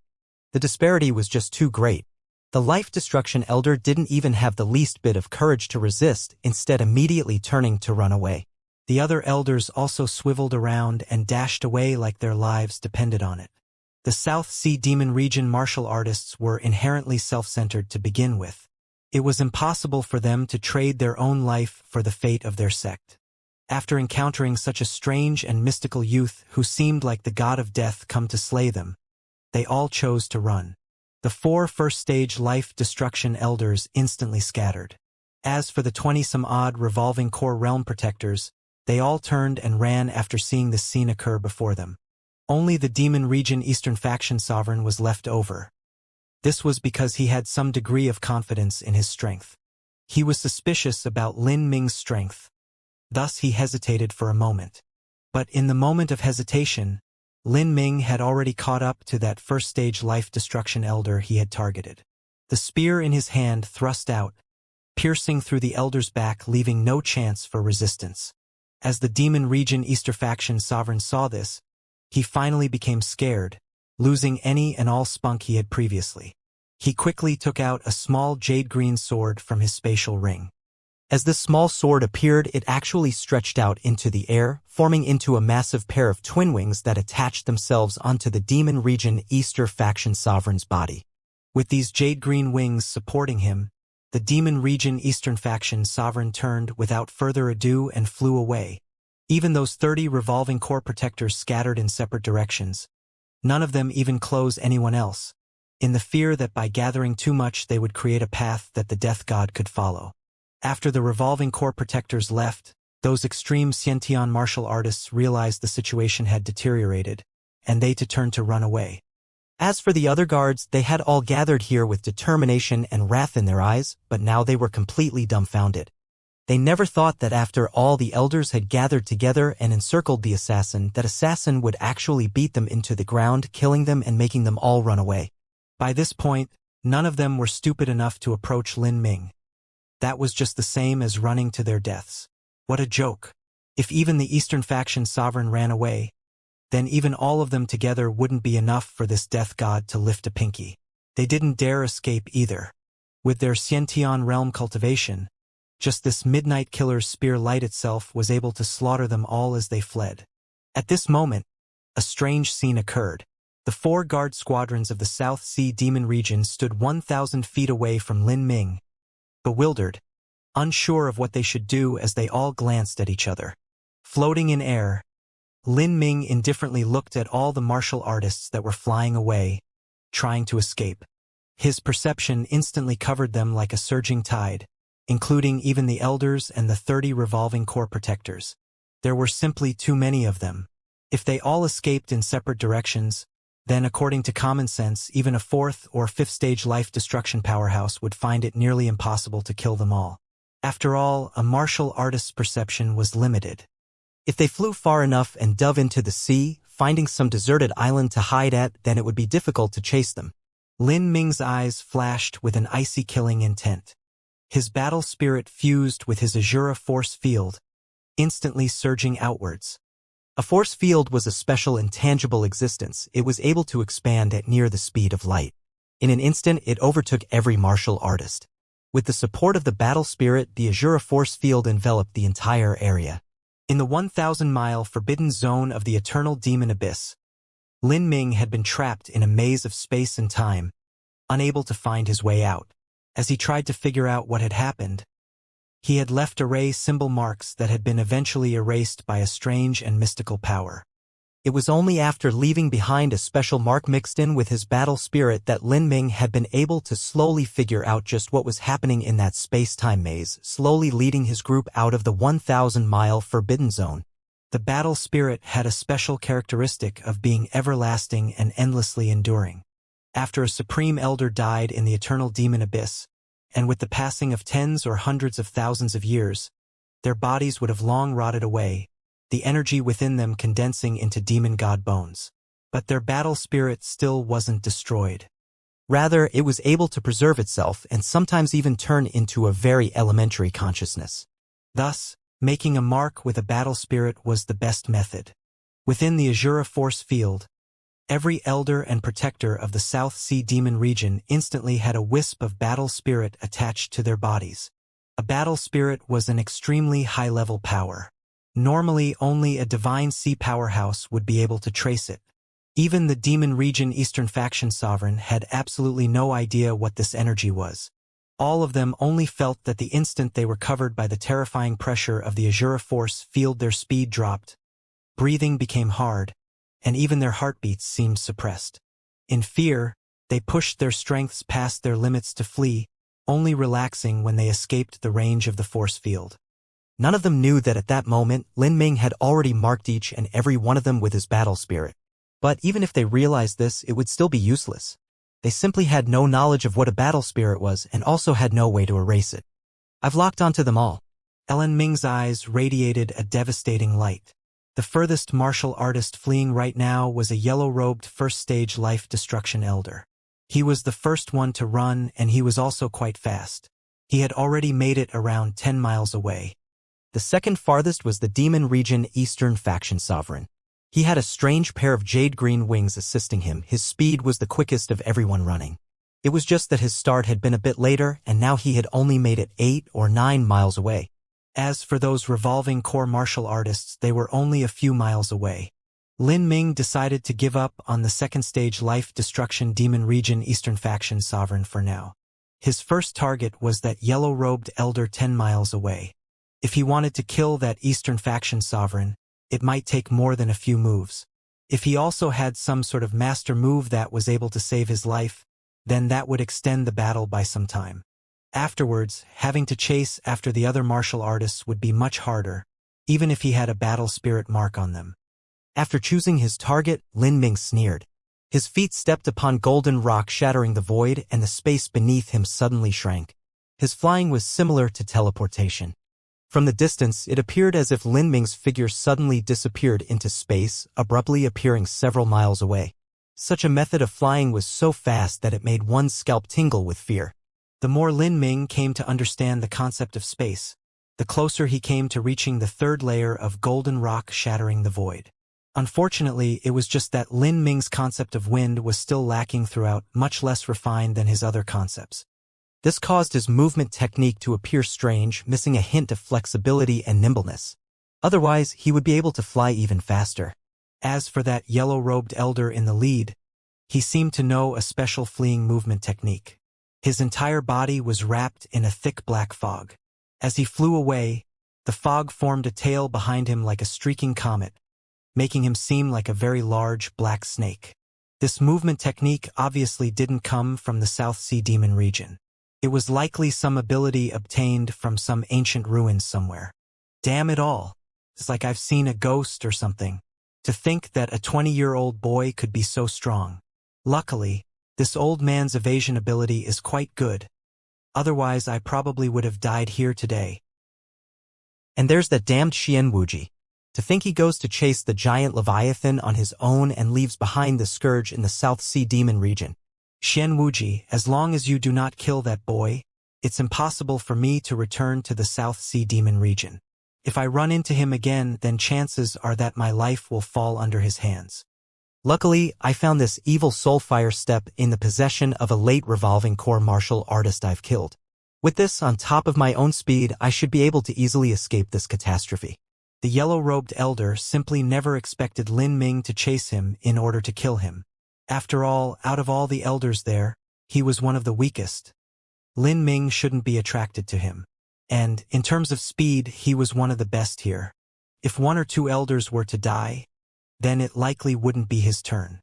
The disparity was just too great. The life destruction elder didn't even have the least bit of courage to resist, instead immediately turning to run away. The other elders also swiveled around and dashed away like their lives depended on it. The South Sea Demon Region martial artists were inherently self-centered to begin with. It was impossible for them to trade their own life for the fate of their sect. After encountering such a strange and mystical youth who seemed like the god of death come to slay them, they all chose to run. The 4 first-stage life destruction elders instantly scattered. As for the 20-some-odd revolving core realm protectors, they all turned and ran after seeing this scene occur before them. Only the Demon Region Eastern Faction Sovereign was left over. This was because he had some degree of confidence in his strength. He was suspicious about Lin Ming's strength. Thus he hesitated for a moment. But in the moment of hesitation, Lin Ming had already caught up to that first-stage life destruction elder he had targeted. The spear in his hand thrust out, piercing through the elder's back, leaving no chance for resistance. As the Demon Region Eastern Faction Sovereign saw this, he finally became scared, losing any and all spunk he had previously. He quickly took out a small jade-green sword from his spatial ring. As this small sword appeared, it actually stretched out into the air, forming into a massive pair of twin wings that attached themselves onto the Demon Region Eastern Faction Sovereign's body. With these jade-green wings supporting him, the Demon Region Eastern Faction Sovereign turned without further ado and flew away. Even those 30 revolving core protectors scattered in separate directions. None of them even close anyone else, in the fear that by gathering too much they would create a path that the Death God could follow. After the revolving core protectors left, those extreme Xiantian martial artists realized the situation had deteriorated, and they turned to run away. As for the other guards, they had all gathered here with determination and wrath in their eyes, but now they were completely dumbfounded. They never thought that after all the elders had gathered together and encircled the assassin, that assassin would actually beat them into the ground, killing them and making them all run away. By this point, none of them were stupid enough to approach Lin Ming. That was just the same as running to their deaths. What a joke. If even the Eastern Faction Sovereign ran away, then even all of them together wouldn't be enough for this Death God to lift a pinky. They didn't dare escape either. With their Xiantian realm cultivation, just this midnight killer's spear light itself was able to slaughter them all as they fled. At this moment, a strange scene occurred. The 4 guard squadrons of the South Sea Demon region stood 1,000 feet away from Lin Ming, bewildered, unsure of what they should do as they all glanced at each other. Floating in air, Lin Ming indifferently looked at all the martial artists that were flying away, trying to escape. His perception instantly covered them like a surging tide, including even the elders and the 30 revolving core protectors. There were simply too many of them. If they all escaped in separate directions, then according to common sense, even a 4th or 5th stage life destruction powerhouse would find it nearly impossible to kill them all. After all, a martial artist's perception was limited. If they flew far enough and dove into the sea, finding some deserted island to hide at, then it would be difficult to chase them. Lin Ming's eyes flashed with an icy killing intent. His battle spirit fused with his Azura force field, instantly surging outwards. A force field was a special intangible existence. It was able to expand at near the speed of light. In an instant, it overtook every martial artist. With the support of the battle spirit, the Azura force field enveloped the entire area. In the 1,000-mile forbidden zone of the eternal demon abyss, Lin Ming had been trapped in a maze of space and time, unable to find his way out. As he tried to figure out what had happened, he had left array symbol marks that had been eventually erased by a strange and mystical power. It was only after leaving behind a special mark mixed in with his battle spirit that Lin Ming had been able to slowly figure out just what was happening in that space-time maze, slowly leading his group out of the 1,000-mile forbidden zone. The battle spirit had a special characteristic of being everlasting and endlessly enduring. After a supreme elder died in the eternal demon abyss, and with the passing of tens or hundreds of thousands of years, their bodies would have long rotted away, the energy within them condensing into demon god bones. But their battle spirit still wasn't destroyed. Rather, it was able to preserve itself and sometimes even turn into a very elementary consciousness. Thus, making a mark with a battle spirit was the best method. Within the Azura force field, every elder and protector of the South Sea Demon region instantly had a wisp of battle spirit attached to their bodies. A battle spirit was an extremely high-level power. Normally, only a divine sea powerhouse would be able to trace it. Even the Demon Region Eastern Faction Sovereign had absolutely no idea what this energy was. All of them only felt that the instant they were covered by the terrifying pressure of the Azura force field, their speed dropped, breathing became hard, and even their heartbeats seemed suppressed. In fear, they pushed their strengths past their limits to flee, only relaxing when they escaped the range of the force field. None of them knew that at that moment, Lin Ming had already marked each and every one of them with his battle spirit. But even if they realized this, it would still be useless. They simply had no knowledge of what a battle spirit was and also had no way to erase it. I've locked onto them all. Lin Ming's eyes radiated a devastating light. The furthest martial artist fleeing right now was a yellow-robed first-stage life destruction elder. He was the first one to run, and he was also quite fast. He had already made it around 10 miles away. The second farthest was the Demon Region Eastern Faction Sovereign. He had a strange pair of jade-green wings assisting him. His speed was the quickest of everyone running. It was just that his start had been a bit later, and now he had only made it 8 or 9 miles away. As for those revolving core martial artists, they were only a few miles away. Lin Ming decided to give up on the second stage life destruction Demon Region Eastern Faction Sovereign for now. His first target was that yellow-robed elder 10 miles away. If he wanted to kill that Eastern Faction Sovereign, it might take more than a few moves. If he also had some sort of master move that was able to save his life, then that would extend the battle by some time. Afterwards, having to chase after the other martial artists would be much harder, even if he had a battle spirit mark on them. After choosing his target, Lin Ming sneered. His feet stepped upon golden rock, shattering the void, and the space beneath him suddenly shrank. His flying was similar to teleportation. From the distance, it appeared as if Lin Ming's figure suddenly disappeared into space, abruptly appearing several miles away. Such a method of flying was so fast that it made one's scalp tingle with fear. The more Lin Ming came to understand the concept of space, the closer he came to reaching the third layer of golden rock shattering the void. Unfortunately, it was just that Lin Ming's concept of wind was still lacking throughout, much less refined than his other concepts. This caused his movement technique to appear strange, missing a hint of flexibility and nimbleness. Otherwise, he would be able to fly even faster. As for that yellow-robed elder in the lead, he seemed to know a special fleeing movement technique. His entire body was wrapped in a thick black fog. As he flew away, the fog formed a tail behind him like a streaking comet, making him seem like a very large black snake. This movement technique obviously didn't come from the South Sea Demon region. It was likely some ability obtained from some ancient ruins somewhere. Damn it all. It's like I've seen a ghost or something. To think that a 20-year-old boy could be so strong. Luckily, this old man's evasion ability is quite good. Otherwise, I probably would have died here today. And there's that damned Xianxia. To think he goes to chase the giant Leviathan on his own and leaves behind the scourge in the South Sea Demon region. Xianxia, as long as you do not kill that boy, it's impossible for me to return to the South Sea Demon region. If I run into him again, then chances are that my life will fall under his hands. Luckily, I found this evil soulfire step in the possession of a late revolving core martial artist I've killed. With this on top of my own speed, I should be able to easily escape this catastrophe. The yellow-robed elder simply never expected Lin Ming to chase him in order to kill him. After all, out of all the elders there, he was one of the weakest. Lin Ming shouldn't be attracted to him. And, in terms of speed, he was one of the best here. If one or two elders were to die, then it likely wouldn't be his turn.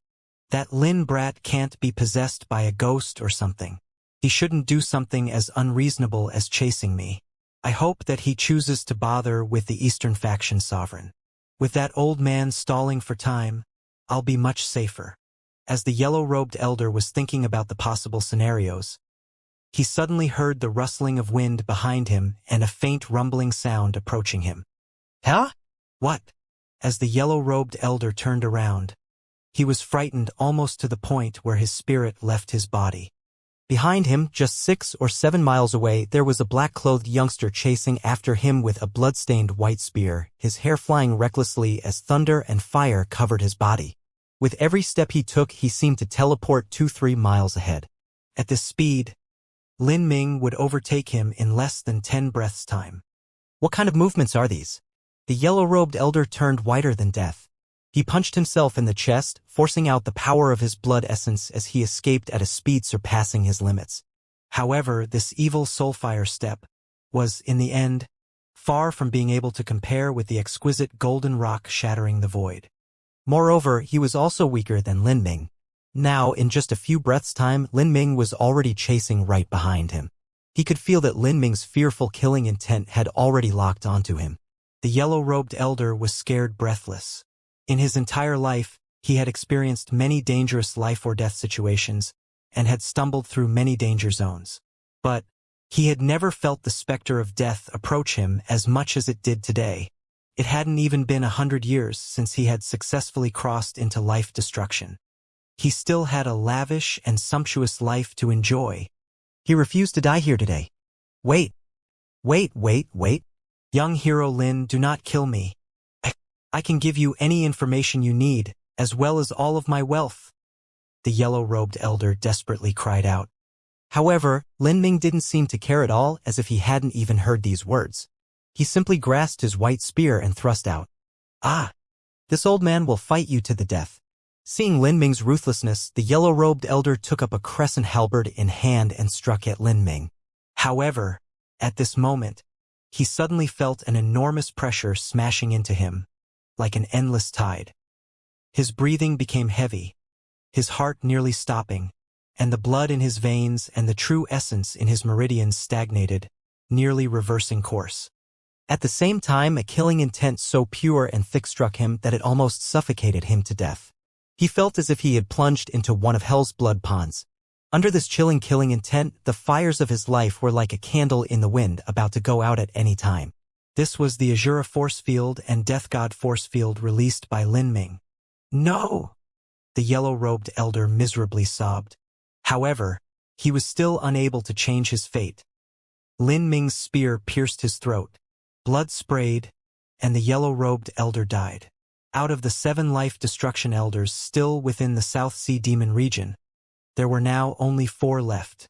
That Lin brat can't be possessed by a ghost or something. He shouldn't do something as unreasonable as chasing me. I hope that he chooses to bother with the Eastern Faction Sovereign. With that old man stalling for time, I'll be much safer. As the yellow-robed elder was thinking about the possible scenarios, he suddenly heard the rustling of wind behind him and a faint rumbling sound approaching him. Huh? What? As the yellow-robed elder turned around, he was frightened almost to the point where his spirit left his body. Behind him, just 6 or 7 miles away, there was a black-clothed youngster chasing after him with a blood-stained white spear, his hair flying recklessly as thunder and fire covered his body. With every step he took, he seemed to teleport 2-3 miles ahead. At this speed, Lin Ming would overtake him in less than 10 breaths' time. What kind of movements are these? The yellow-robed elder turned whiter than death. He punched himself in the chest, forcing out the power of his blood essence as he escaped at a speed surpassing his limits. However, this evil soulfire step was, in the end, far from being able to compare with the exquisite golden rock shattering the void. Moreover, he was also weaker than Lin Ming. Now, in just a few breaths' time, Lin Ming was already chasing right behind him. He could feel that Lin Ming's fearful killing intent had already locked onto him. The yellow-robed elder was scared breathless. In his entire life, he had experienced many dangerous life-or-death situations and had stumbled through many danger zones. But he had never felt the specter of death approach him as much as it did today. It hadn't even been 100 years since he had successfully crossed into life destruction. He still had a lavish and sumptuous life to enjoy. He refused to die here today. Wait. Young hero Lin, do not kill me. I can give you any information you need, as well as all of my wealth. The yellow-robed elder desperately cried out. However, Lin Ming didn't seem to care at all, as if he hadn't even heard these words. He simply grasped his white spear and thrust out. Ah! This old man will fight you to the death. Seeing Lin Ming's ruthlessness, the yellow-robed elder took up a crescent halberd in hand and struck at Lin Ming. However, at this moment, he suddenly felt an enormous pressure smashing into him, like an endless tide. His breathing became heavy, his heart nearly stopping, and the blood in his veins and the true essence in his meridians stagnated, nearly reversing course. At the same time, a killing intent so pure and thick struck him that it almost suffocated him to death. He felt as if he had plunged into one of hell's blood ponds. Under this chilling killing intent, the fires of his life were like a candle in the wind about to go out at any time. This was the Azura force field and Death God force field released by Lin Ming. No! The yellow-robed elder miserably sobbed. However, he was still unable to change his fate. Lin Ming's spear pierced his throat. Blood sprayed, and the yellow-robed elder died. Out of the 7 life destruction elders still within the South Sea Demon region, there were now only 4 left.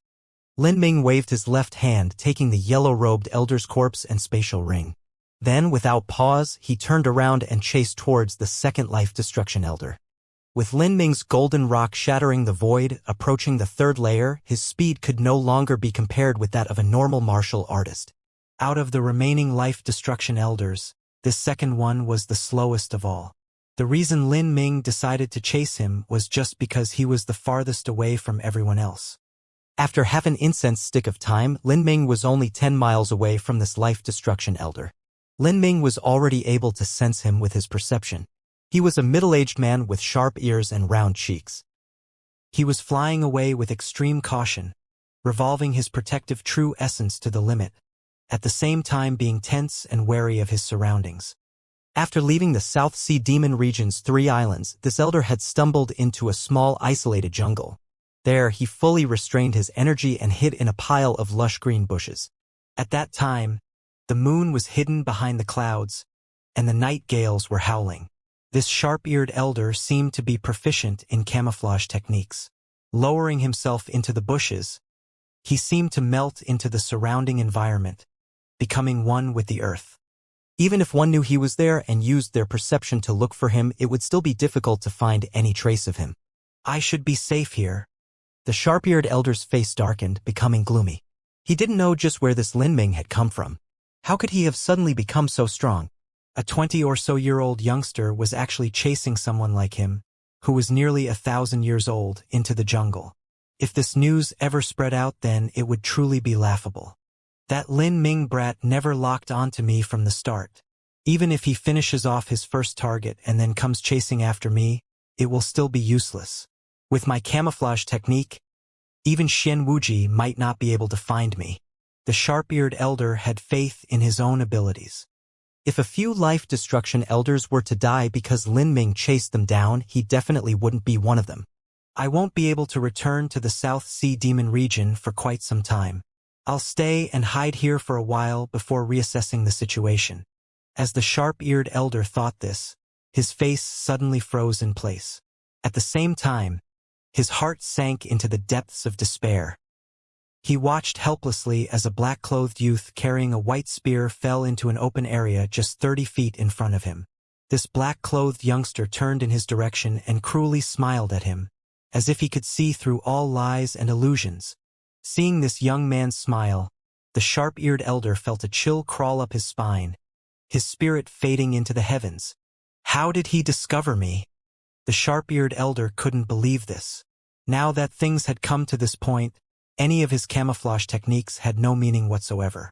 Lin Ming waved his left hand, taking the yellow-robed elder's corpse and spatial ring. Then, without pause, he turned around and chased towards the 2nd life destruction elder. With Lin Ming's golden rock shattering the void, approaching the 3rd layer, his speed could no longer be compared with that of a normal martial artist. Out of the remaining life destruction elders, this second one was the slowest of all. The reason Lin Ming decided to chase him was just because he was the farthest away from everyone else. After half an incense stick of time, Lin Ming was only 10 miles away from this life destruction elder. Lin Ming was already able to sense him with his perception. He was a middle-aged man with sharp ears and round cheeks. He was flying away with extreme caution, revolving his protective true essence to the limit, at the same time being tense and wary of his surroundings. After leaving the South Sea Demon region's 3 islands, this elder had stumbled into a small isolated jungle. There, he fully restrained his energy and hid in a pile of lush green bushes. At that time, the moon was hidden behind the clouds, and the night gales were howling. This sharp-eared elder seemed to be proficient in camouflage techniques. Lowering himself into the bushes, he seemed to melt into the surrounding environment, becoming one with the earth. Even if one knew he was there and used their perception to look for him, it would still be difficult to find any trace of him. I should be safe here. The sharp-eared elder's face darkened, becoming gloomy. He didn't know just where this Lin Ming had come from. How could he have suddenly become so strong? A 20-or-so-year-old youngster was actually chasing someone like him, who was nearly 1,000 years old, into the jungle. If this news ever spread out, then it would truly be laughable. That Lin Ming brat never locked onto me from the start. Even if he finishes off his first target and then comes chasing after me, it will still be useless. With my camouflage technique, even Xian Wuji might not be able to find me. The sharp-eared elder had faith in his own abilities. If a few life destruction elders were to die because Lin Ming chased them down, he definitely wouldn't be one of them. I won't be able to return to the South Sea Demon region for quite some time. I'll stay and hide here for a while before reassessing the situation. As the sharp-eared elder thought this, his face suddenly froze in place. At the same time, his heart sank into the depths of despair. He watched helplessly as a black-clothed youth carrying a white spear fell into an open area just 30 feet in front of him. This black-clothed youngster turned in his direction and cruelly smiled at him, as if he could see through all lies and illusions. Seeing this young man's smile, the sharp-eared elder felt a chill crawl up his spine, his spirit fading into the heavens. How did he discover me? The sharp-eared elder couldn't believe this. Now that things had come to this point, any of his camouflage techniques had no meaning whatsoever.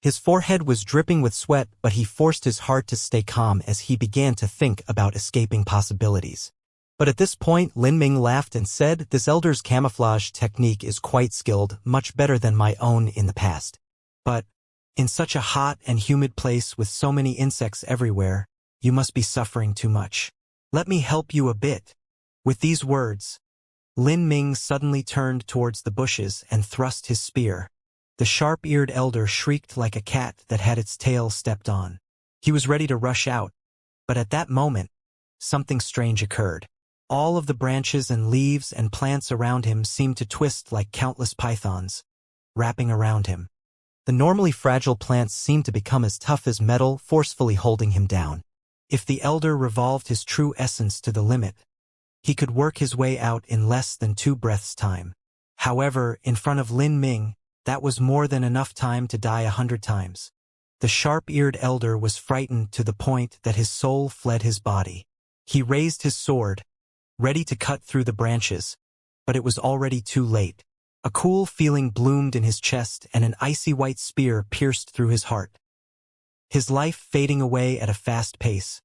His forehead was dripping with sweat, but he forced his heart to stay calm as he began to think about escaping possibilities. But at this point, Lin Ming laughed and said, "This elder's camouflage technique is quite skilled, much better than my own in the past. But, in such a hot and humid place with so many insects everywhere, you must be suffering too much. Let me help you a bit." With these words, Lin Ming suddenly turned towards the bushes and thrust his spear. The sharp-eared elder shrieked like a cat that had its tail stepped on. He was ready to rush out, but at that moment, something strange occurred. All of the branches and leaves and plants around him seemed to twist like countless pythons, wrapping around him. The normally fragile plants seemed to become as tough as metal, forcefully holding him down. If the elder revolved his true essence to the limit, he could work his way out in less than 2 breaths' time. However, in front of Lin Ming, that was more than enough time to die 100 times. The sharp-eared elder was frightened to the point that his soul fled his body. He raised his sword, ready to cut through the branches, but it was already too late. A cool feeling bloomed in his chest and an icy white spear pierced through his heart. His life fading away at a fast pace,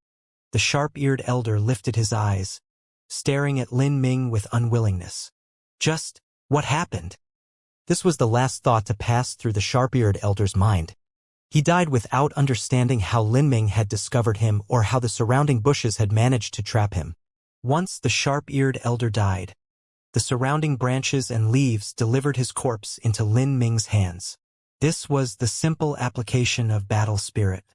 the sharp-eared elder lifted his eyes, staring at Lin Ming with unwillingness. Just what happened? This was the last thought to pass through the sharp-eared elder's mind. He died without understanding how Lin Ming had discovered him or how the surrounding bushes had managed to trap him. Once the sharp-eared elder died, the surrounding branches and leaves delivered his corpse into Lin Ming's hands. This was the simple application of battle spirit.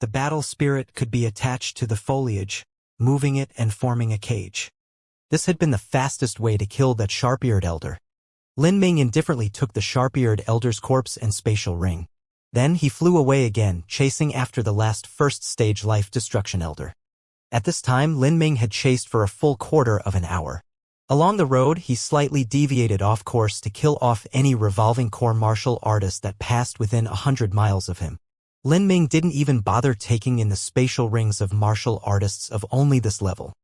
The battle spirit could be attached to the foliage, moving it and forming a cage. This had been the fastest way to kill that sharp-eared elder. Lin Ming indifferently took the sharp-eared elder's corpse and spatial ring. Then he flew away again, chasing after the last first-stage life destruction elder. At this time, Lin Ming had chased for a full quarter of an hour. Along the road, he slightly deviated off course to kill off any revolving core martial artist that passed within 100 miles of him. Lin Ming didn't even bother taking in the spatial rings of martial artists of only this level.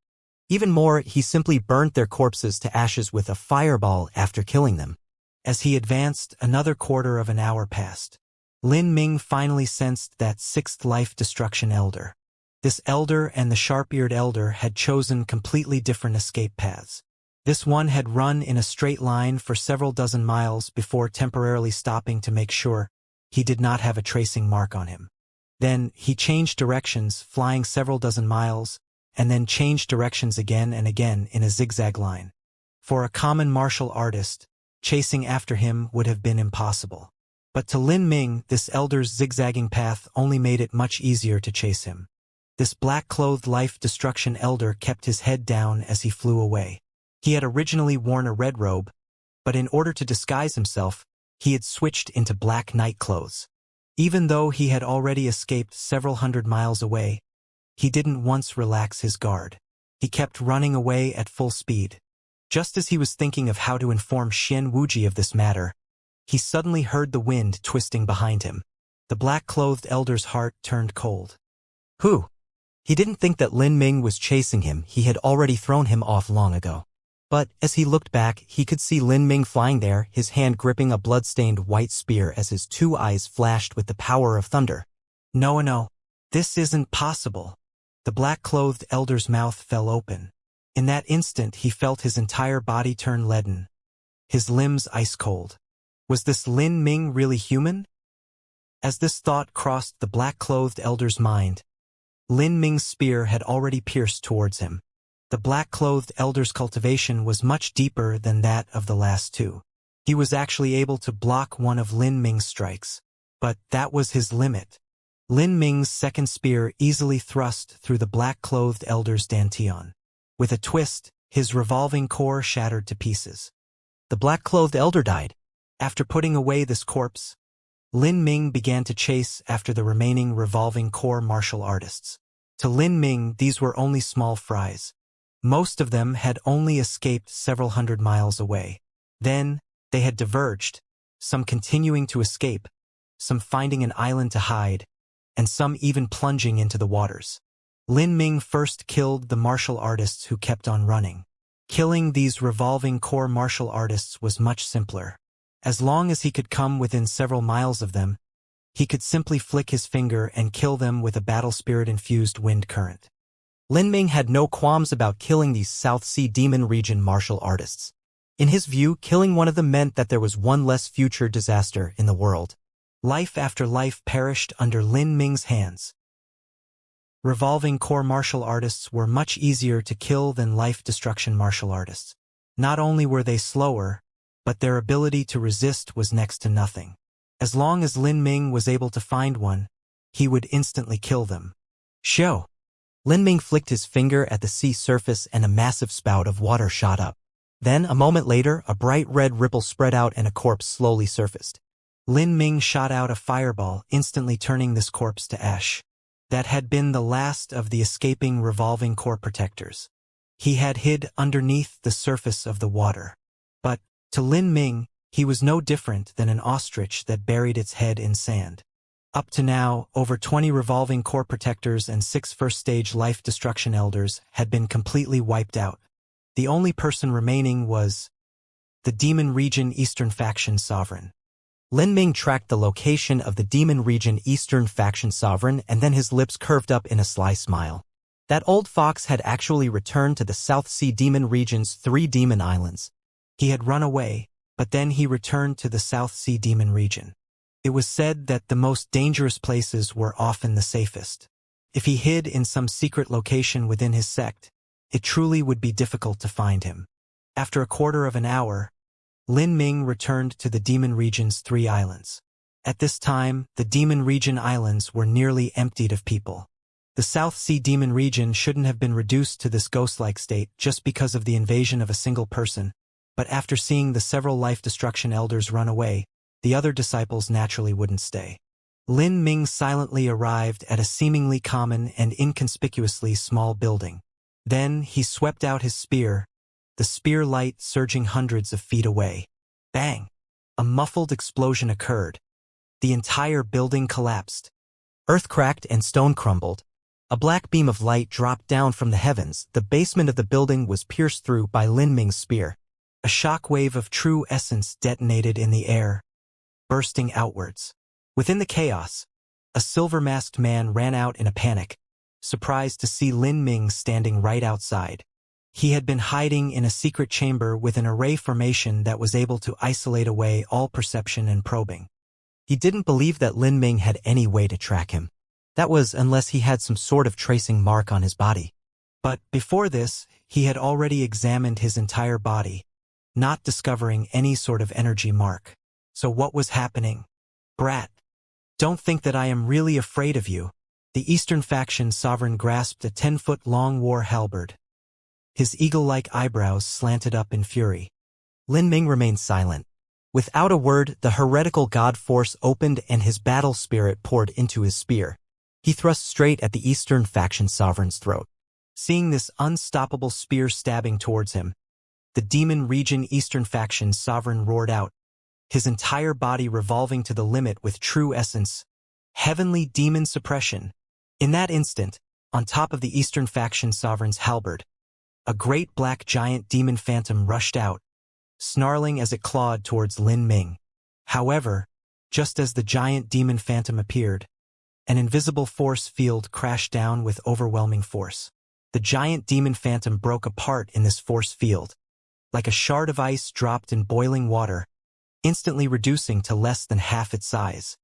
Even more, he simply burnt their corpses to ashes with a fireball after killing them. As he advanced, another quarter of an hour passed. Lin Ming finally sensed that 6th life destruction elder. This elder and the sharp-eared elder had chosen completely different escape paths. This one had run in a straight line for several dozen miles before temporarily stopping to make sure he did not have a tracing mark on him. Then he changed directions, flying several dozen miles, and then changed directions again and again in a zigzag line. For a common martial artist, chasing after him would have been impossible. But to Lin Ming, this elder's zigzagging path only made it much easier to chase him. This black-clothed life destruction elder kept his head down as he flew away. He had originally worn a red robe, but in order to disguise himself, he had switched into black night clothes. Even though he had already escaped several hundred miles away, he didn't once relax his guard. He kept running away at full speed. Just as he was thinking of how to inform Xianxia of this matter, he suddenly heard the wind twisting behind him. The black-clothed elder's heart turned cold. Who? He didn't think that Lin Ming was chasing him. He had already thrown him off long ago. But as he looked back, he could see Lin Ming flying there, his hand gripping a blood-stained white spear as his 2 eyes flashed with the power of thunder. No, this isn't possible. The black-clothed elder's mouth fell open. In that instant he felt his entire body turn leaden, his limbs ice-cold. Was this Lin Ming really human? As this thought crossed the black-clothed elder's mind, Lin Ming's spear had already pierced towards him. The black-clothed elder's cultivation was much deeper than that of the last 2. He was actually able to block one of Lin Ming's strikes. But that was his limit. Lin Ming's second spear easily thrust through the black-clothed elder's dantian. With a twist, his revolving core shattered to pieces. The black-clothed elder died. After putting away this corpse, Lin Ming began to chase after the remaining revolving core martial artists. To Lin Ming, these were only small fries. Most of them had only escaped several hundred miles away. Then, they had diverged, some continuing to escape, some finding an island to hide, and some even plunging into the waters. Lin Ming first killed the martial artists who kept on running. Killing these revolving core martial artists was much simpler. As long as he could come within several miles of them, he could simply flick his finger and kill them with a battle spirit-infused wind current. Lin Ming had no qualms about killing these South Sea Demon region martial artists. In his view, killing one of them meant that there was one less future disaster in the world. Life after life perished under Lin Ming's hands. Revolving core martial artists were much easier to kill than life-destruction martial artists. Not only were they slower, but their ability to resist was next to nothing. As long as Lin Ming was able to find one, he would instantly kill them. Shoo! Lin Ming flicked his finger at the sea surface and a massive spout of water shot up. Then, a moment later, a bright red ripple spread out and a corpse slowly surfaced. Lin Ming shot out a fireball, instantly turning this corpse to ash. That had been the last of the escaping revolving core protectors. He had hid underneath the surface of the water. But, to Lin Ming, he was no different than an ostrich that buried its head in sand. Up to now, over 20 revolving core protectors and 6 first-stage life destruction elders had been completely wiped out. The only person remaining was the Demon Region Eastern Faction Sovereign. Lin Ming tracked the location of the Demon Region Eastern Faction Sovereign, and then his lips curved up in a sly smile. That old fox had actually returned to the South Sea Demon Region's 3 demon islands. He had run away, but then he returned to the South Sea Demon Region. It was said that the most dangerous places were often the safest. If he hid in some secret location within his sect, it truly would be difficult to find him. After a quarter of an hour, Lin Ming returned to the Demon Region's 3 islands. At this time, the Demon Region islands were nearly emptied of people. The South Sea Demon Region shouldn't have been reduced to this ghost-like state just because of the invasion of a single person, but after seeing the several life destruction elders run away, the other disciples naturally wouldn't stay. Lin Ming silently arrived at a seemingly common and inconspicuously small building. Then he swept out his spear, the spear light surging hundreds of feet away. Bang! A muffled explosion occurred. The entire building collapsed. Earth cracked and stone crumbled. A black beam of light dropped down from the heavens. The basement of the building was pierced through by Lin Ming's spear. A shockwave of true essence detonated in the air, bursting outwards. Within the chaos, a silver-masked man ran out in a panic, surprised to see Lin Ming standing right outside. He had been hiding in a secret chamber with an array formation that was able to isolate away all perception and probing. He didn't believe that Lin Ming had any way to track him. That was unless he had some sort of tracing mark on his body. But before this, he had already examined his entire body, not discovering any sort of energy mark. So what was happening? Brat. Don't think that I am really afraid of you. The Eastern Faction Sovereign grasped a 10-foot-long war halberd. His eagle-like eyebrows slanted up in fury. Lin Ming remained silent. Without a word, the heretical god force opened and his battle spirit poured into his spear. He thrust straight at the Eastern Faction Sovereign's throat. Seeing this unstoppable spear stabbing towards him, the Demon Region Eastern Faction Sovereign roared out, his entire body revolving to the limit with true essence, heavenly demon suppression. In that instant, on top of the Eastern Faction Sovereign's halberd, a great black giant demon phantom rushed out, snarling as it clawed towards Lin Ming. However, just as the giant demon phantom appeared, an invisible force field crashed down with overwhelming force. The giant demon phantom broke apart in this force field, like a shard of ice dropped in boiling water, instantly reducing to less than half its size.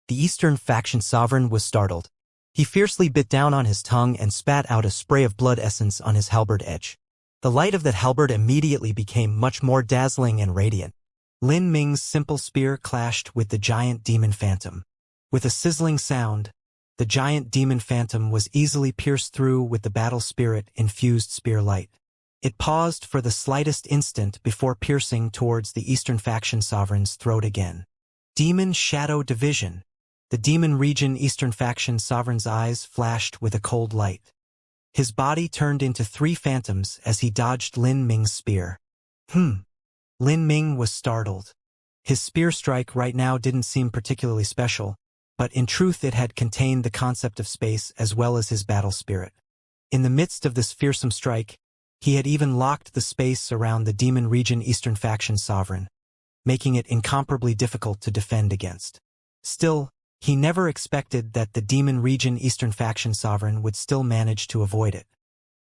The Eastern Faction Sovereign was startled. He fiercely bit down on his tongue and spat out a spray of blood essence on his halberd edge. The light of that halberd immediately became much more dazzling and radiant. Lin Ming's simple spear clashed with the giant demon phantom. With a sizzling sound, the giant demon phantom was easily pierced through with the battle spirit-infused spear light. It paused for the slightest instant before piercing towards the Eastern Faction Sovereign's throat again. Demon Shadow Division. The Demon Region Eastern Faction Sovereign's eyes flashed with a cold light. His body turned into 3 phantoms as he dodged Lin Ming's spear. Lin Ming was startled. His spear strike right now didn't seem particularly special, but in truth it had contained the concept of space as well as his battle spirit. In the midst of this fearsome strike, He had even locked the space around the Demon Region Eastern Faction sovereign, making it incomparably difficult to defend against. Still, he never expected that the Demon Region Eastern Faction sovereign would still manage to avoid it.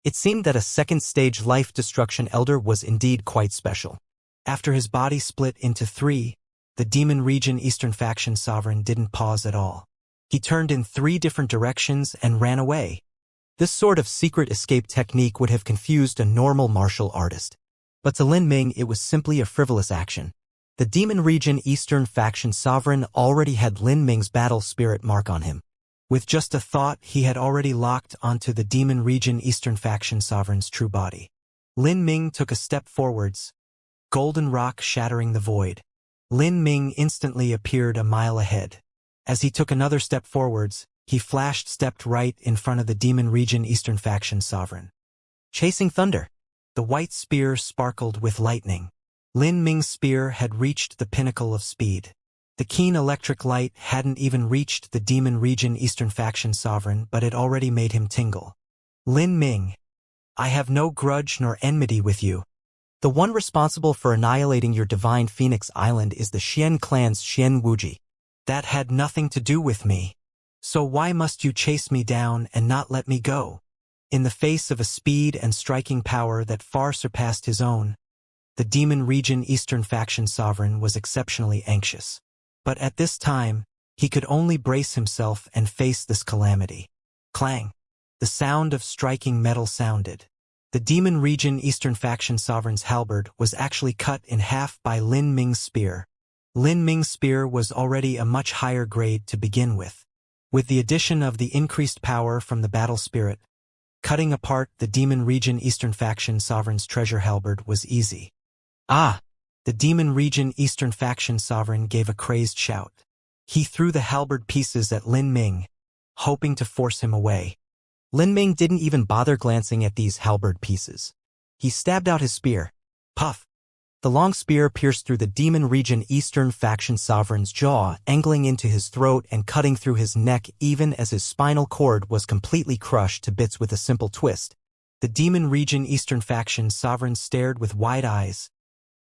It seemed that a second-stage life destruction elder was indeed quite special. After his body split into three, the Demon Region Eastern Faction sovereign didn't pause at all. He turned in 3 different directions and ran away. This sort of secret escape technique would have confused a normal martial artist. But to Lin Ming it was simply a frivolous action. The Demon Region Eastern Faction sovereign already had Lin Ming's battle spirit mark on him. With just a thought, he had already locked onto the Demon Region Eastern Faction sovereign's true body. Lin Ming took a step forwards, golden rock shattering the void. Lin Ming instantly appeared a mile ahead. As he took another step forwards, he stepped right in front of the Demon Region Eastern Faction sovereign. Chasing thunder. The white spear sparkled with lightning. Lin Ming's spear had reached the pinnacle of speed. The keen electric light hadn't even reached the Demon Region Eastern Faction sovereign, but it already made him tingle. Lin Ming, I have no grudge nor enmity with you. The one responsible for annihilating your divine Phoenix Island is the Xian clan's Xian Wuji. That had nothing to do with me. So why must you chase me down and not let me go? In the face of a speed and striking power that far surpassed his own, the Demon Region Eastern Faction sovereign was exceptionally anxious. But at this time, he could only brace himself and face this calamity. Clang! The sound of striking metal sounded. The Demon Region Eastern Faction sovereign's halberd was actually cut in half by Lin Ming's spear. Lin Ming's spear was already a much higher grade to begin with. With the addition of the increased power from the battle spirit, cutting apart the Demon Region Eastern Faction sovereign's treasure halberd was easy. Ah! The Demon Region Eastern Faction sovereign gave a crazed shout. He threw the halberd pieces at Lin Ming, hoping to force him away. Lin Ming didn't even bother glancing at these halberd pieces. He stabbed out his spear. Puff! The long spear pierced through the Demon Region Eastern Faction sovereign's jaw, angling into his throat and cutting through his neck even as his spinal cord was completely crushed to bits with a simple twist. The Demon Region Eastern Faction sovereign stared with wide eyes,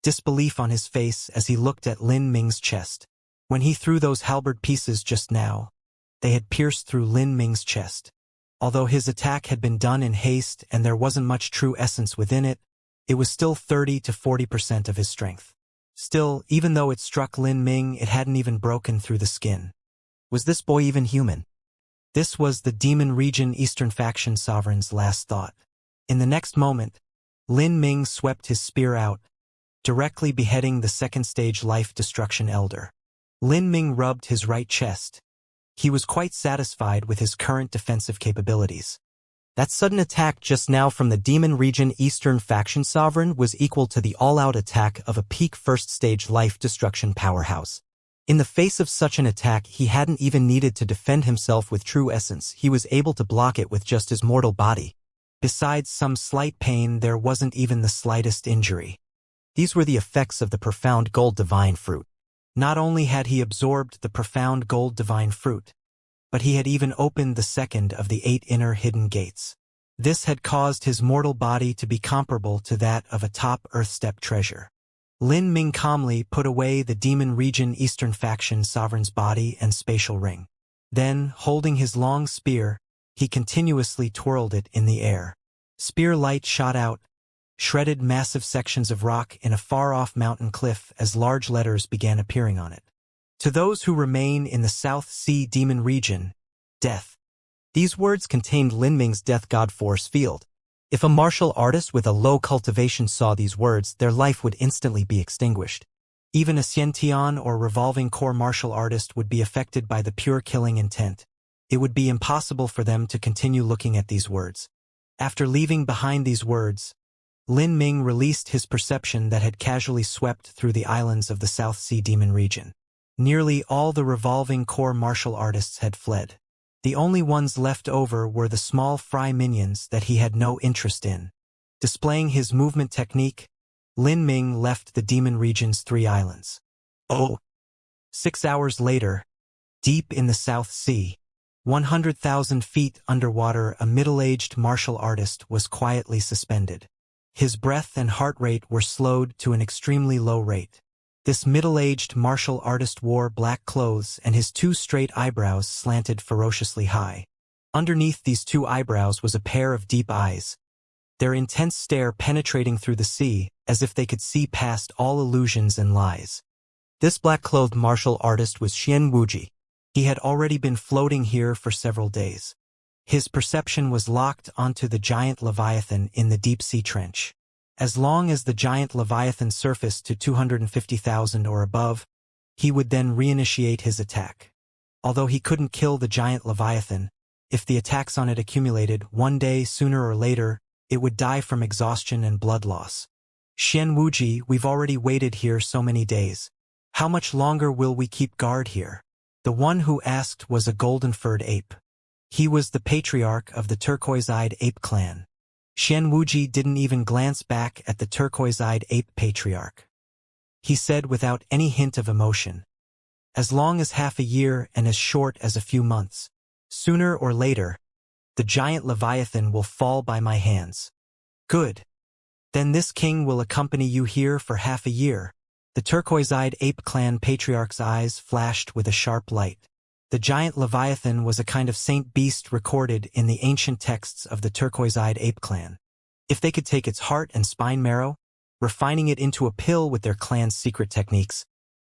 disbelief on his face as he looked at Lin Ming's chest. When he threw those halberd pieces just now, they had pierced through Lin Ming's chest. Although his attack had been done in haste and there wasn't much true essence within it, it was still 30 to 40% of his strength. Still, even though it struck Lin Ming, it hadn't even broken through the skin. Was this boy even human? This was the Demon Region Eastern Faction sovereign's last thought. In the next moment, Lin Ming swept his spear out, directly beheading the second-stage life destruction elder. Lin Ming rubbed his right chest. He was quite satisfied with his current defensive capabilities. That sudden attack just now from the Demon Region Eastern Faction sovereign was equal to the all-out attack of a peak first-stage life destruction powerhouse. In the face of such an attack, he hadn't even needed to defend himself with true essence. He was able to block it with just his mortal body. Besides some slight pain, there wasn't even the slightest injury. These were the effects of the profound gold divine fruit. Not only had he absorbed the profound gold divine fruit, but he had even opened the second of the 8 inner hidden gates. This had caused his mortal body to be comparable to that of a top Earth-step treasure. Lin Ming calmly put away the Demon Region Eastern Faction sovereign's body and spatial ring. Then, holding his long spear, he continuously twirled it in the air. Spear light shot out, shredded massive sections of rock in a far-off mountain cliff as large letters began appearing on it. To those who remain in the South Sea Demon Region, death. These words contained Lin Ming's death god force field. If a martial artist with a low cultivation saw these words, their life would instantly be extinguished. Even a Xianxia or revolving core martial artist would be affected by the pure killing intent. It would be impossible for them to continue looking at these words. After leaving behind these words, Lin Ming released his perception that had casually swept through the islands of the South Sea Demon Region. Nearly all the revolving core martial artists had fled. The only ones left over were the small fry minions that he had no interest in. Displaying his movement technique, Lin Ming left the Demon Region's 3 islands. 6 hours later, deep in the South Sea, 100,000 feet underwater, a middle-aged martial artist was quietly suspended. His breath and heart rate were slowed to an extremely low rate. This middle-aged martial artist wore black clothes and his two straight eyebrows slanted ferociously high. Underneath these two eyebrows was a pair of deep eyes, their intense stare penetrating through the sea, as if they could see past all illusions and lies. This black-clothed martial artist was Xianxia. He had already been floating here for several days. His perception was locked onto the giant Leviathan in the deep-sea trench. As long as the giant Leviathan surfaced to 250,000 or above, he would then reinitiate his attack. Although he couldn't kill the giant Leviathan, if the attacks on it accumulated, one day, sooner or later, it would die from exhaustion and blood loss. Xianxia, we've already waited here so many days. How much longer will we keep guard here? The one who asked was a golden-furred ape. He was the patriarch of the turquoise-eyed ape clan. Xianxia didn't even glance back at the turquoise-eyed ape patriarch. He said without any hint of emotion, "As long as half a year and as short as a few months. Sooner or later, the giant Leviathan will fall by my hands." "Good. Then this king will accompany you here for half a year." The turquoise-eyed ape clan patriarch's eyes flashed with a sharp light. The giant Leviathan was a kind of saint beast recorded in the ancient texts of the turquoise-eyed ape clan. If they could take its heart and spine marrow, refining it into a pill with their clan's secret techniques,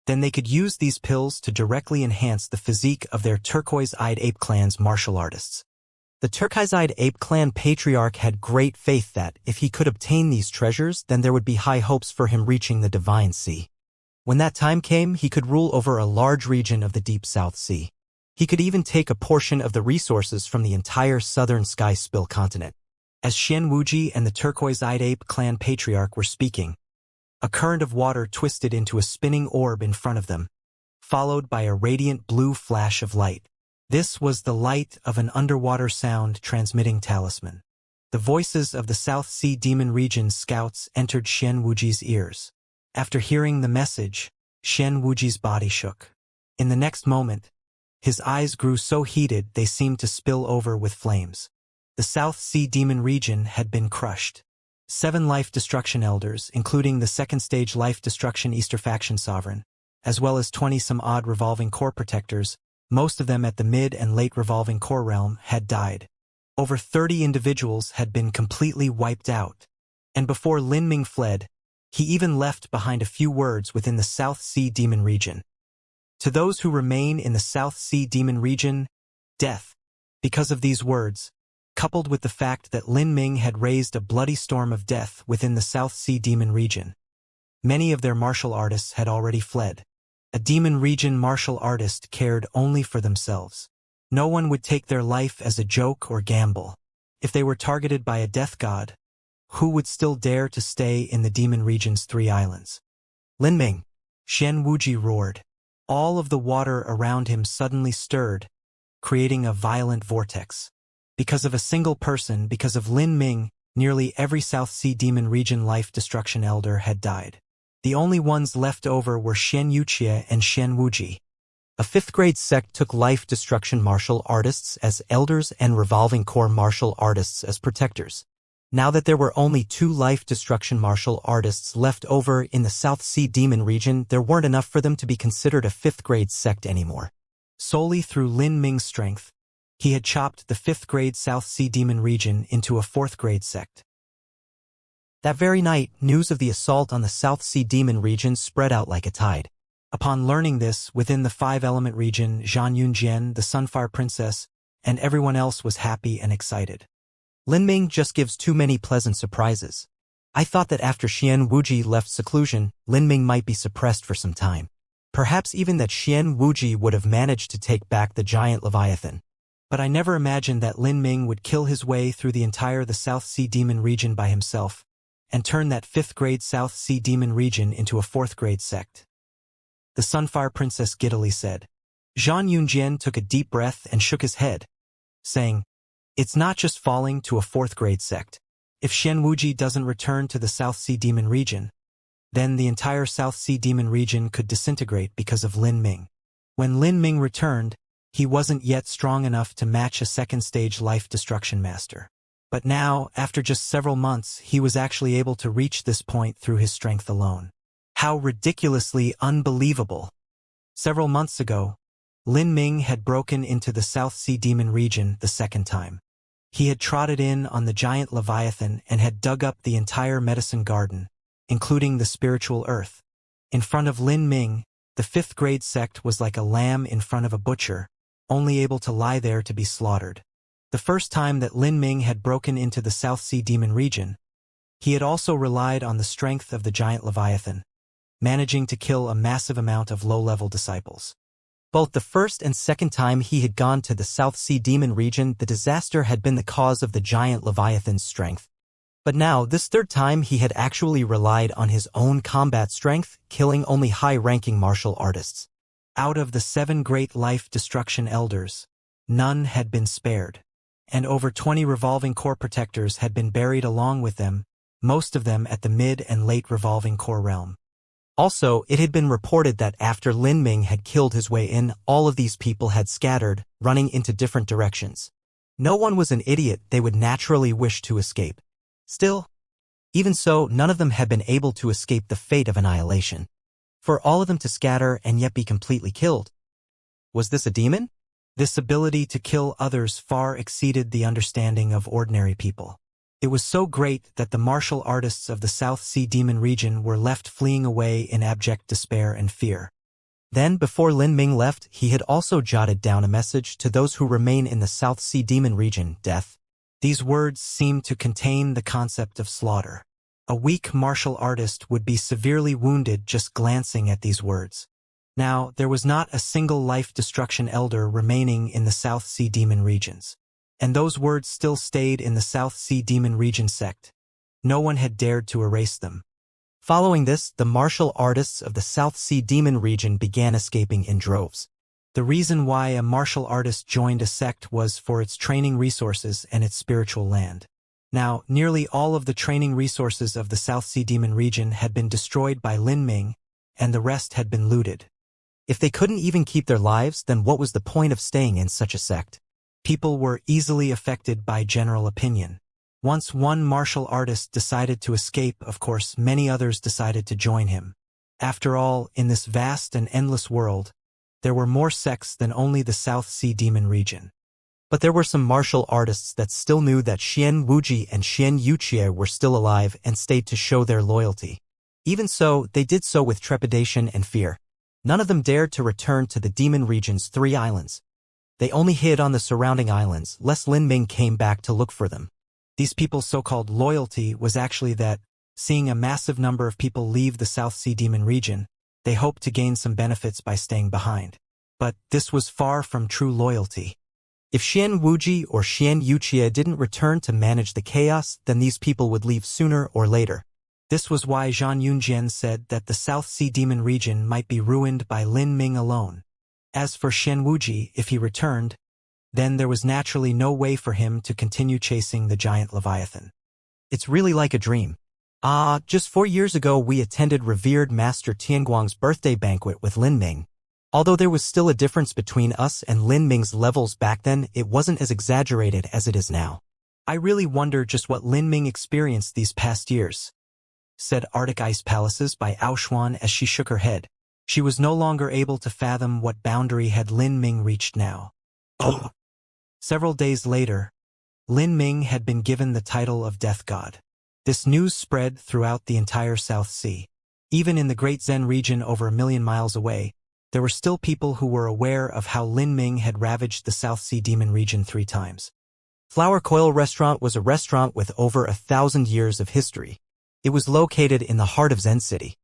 then they could use these pills to directly enhance the physique of their turquoise-eyed ape clan's martial artists. The turquoise-eyed ape clan patriarch had great faith that, if he could obtain these treasures, then there would be high hopes for him reaching the Divine Sea. When that time came, he could rule over a large region of the Deep South Sea. He could even take a portion of the resources from the entire southern sky spill continent. As Xianxia and the turquoise-eyed ape clan patriarch were speaking, a current of water twisted into a spinning orb in front of them, followed by a radiant blue flash of light. This was the light of an underwater sound transmitting talisman. The voices of the South Sea Demon Region's scouts entered Xianxuji's ears. After hearing the message, Xianxuji's body shook. In the next moment, his eyes grew so heated they seemed to spill over with flames. The South Sea Demon Region had been crushed. 7 Life Destruction Elders, including the second-stage Life Destruction Easter Faction Sovereign, as well as 20-some-odd Revolving Core Protectors, most of them at the mid and late Revolving Core realm, had died. Over 30 individuals had been completely wiped out. And before Lin Ming fled, he even left behind a few words within the South Sea Demon Region. To those who remain in the South Sea Demon Region, death. Because of these words, coupled with the fact that Lin Ming had raised a bloody storm of death within the South Sea Demon Region, many of their martial artists had already fled. A Demon Region martial artist cared only for themselves. No one would take their life as a joke or gamble. If they were targeted by a death god, who would still dare to stay in the Demon Region's 3 islands? "Lin Ming!" Xianxuji roared. All of the water around him suddenly stirred, creating a violent vortex. Because of a single person, because of Lin Ming, nearly every South Sea Demon Region Life Destruction Elder had died. The only ones left over were Xianxia and Xianxuji. A 5th-grade sect took Life Destruction martial artists as elders and Revolving Core martial artists as protectors. Now that there were only 2 Life Destruction martial artists left over in the South Sea Demon Region, there weren't enough for them to be considered a 5th-grade sect anymore. Solely through Lin Ming's strength, he had chopped the 5th-grade South Sea Demon Region into a 4th-grade sect. That very night, news of the assault on the South Sea Demon Region spread out like a tide. Upon learning this, within the 5-element region, Zhang Yunjian, the Sunfire Princess, and everyone else was happy and excited. Lin Ming just gives too many pleasant surprises. I thought that after Xianxuji left seclusion, Lin Ming might be suppressed for some time. Perhaps even that Xianxuji would have managed to take back the giant Leviathan. But I never imagined that Lin Ming would kill his way through the entire the South Sea Demon Region by himself, and turn that 5th-grade South Sea Demon Region into a 4th-grade sect. The Sunfire Princess giddily said. Zhang Yunjian took a deep breath and shook his head, saying, "It's not just falling to a 4th-grade sect. If Xianxuji doesn't return to the South Sea Demon Region, then the entire South Sea Demon Region could disintegrate because of Lin Ming. When Lin Ming returned, he wasn't yet strong enough to match a 2nd-stage Life Destruction Master. But now, after just several months, he was actually able to reach this point through his strength alone. How ridiculously unbelievable! Several months ago, Lin Ming had broken into the South Sea Demon region the second time. He had trotted in on the giant Leviathan and had dug up the entire medicine garden, including the spiritual earth. In front of Lin Ming, the fifth-grade sect was like a lamb in front of a butcher, only able to lie there to be slaughtered. The first time that Lin Ming had broken into the South Sea Demon region, he had also relied on the strength of the giant Leviathan, managing to kill a massive amount of low-level disciples. Both the first and second time he had gone to the South Sea Demon region, the disaster had been the cause of the giant Leviathan's strength. But now, this third time he had actually relied on his own combat strength, killing only high-ranking martial artists. Out of the 7 great life destruction elders, none had been spared, and over 20 revolving core protectors had been buried along with them, most of them at the mid and late revolving core realm. Also, it had been reported that after Lin Ming had killed his way in, all of these people had scattered, running into different directions. No one was an idiot, they would naturally wish to escape. Still, even so, none of them had been able to escape the fate of annihilation. For all of them to scatter and yet be completely killed. Was this a demon? This ability to kill others far exceeded the understanding of ordinary people. It was so great that the martial artists of the South Sea Demon region were left fleeing away in abject despair and fear. Then, before Lin Ming left, he had also jotted down a message to those who remain in the South Sea Demon region, death. These words seemed to contain the concept of slaughter. A weak martial artist would be severely wounded just glancing at these words. Now, there was not a single life destruction elder remaining in the South Sea Demon regions. And those words still stayed in the South Sea Demon region sect. No one had dared to erase them. Following this, the martial artists of the South Sea Demon region began escaping in droves. The reason why a martial artist joined a sect was for its training resources and its spiritual land. Now, nearly all of the training resources of the South Sea Demon region had been destroyed by Lin Ming, and the rest had been looted. If they couldn't even keep their lives, then what was the point of staying in such a sect? People were easily affected by general opinion. Once one martial artist decided to escape, of course, many others decided to join him. After all, in this vast and endless world, there were more sects than only the South Sea Demon region. But there were some martial artists that still knew that Wuxia and Xianxia were still alive and stayed to show their loyalty. Even so, they did so with trepidation and fear. None of them dared to return to the Demon region's 3 islands. They only hid on the surrounding islands, lest Lin Ming came back to look for them. These people's so-called loyalty was actually that, seeing a massive number of people leave the South Sea Demon region, they hoped to gain some benefits by staying behind. But this was far from true loyalty. If Wuxia or Xianxia didn't return to manage the chaos, then these people would leave sooner or later. This was why Zhang Yunjian said that the South Sea Demon region might be ruined by Lin Ming alone. As for Wuxia, if he returned, then there was naturally no way for him to continue chasing the giant Leviathan. It's really like a dream. Just 4 years ago we attended revered Master Tianguang's birthday banquet with Lin Ming. Although there was still a difference between us and Lin Ming's levels back then, it wasn't as exaggerated as it is now. I really wonder just what Lin Ming experienced these past years, said Arctic Ice Palaces by Aoshuan as she shook her head. She was no longer able to fathom what boundary had Lin Ming reached now. Several days later, Lin Ming had been given the title of Death God. This news spread throughout the entire South Sea. Even in the Great Zen region over 1 million miles away, there were still people who were aware of how Lin Ming had ravaged the South Sea Demon region 3 times. Flower Coil Restaurant was a restaurant with over 1,000 years of history. It was located in the heart of Zen City.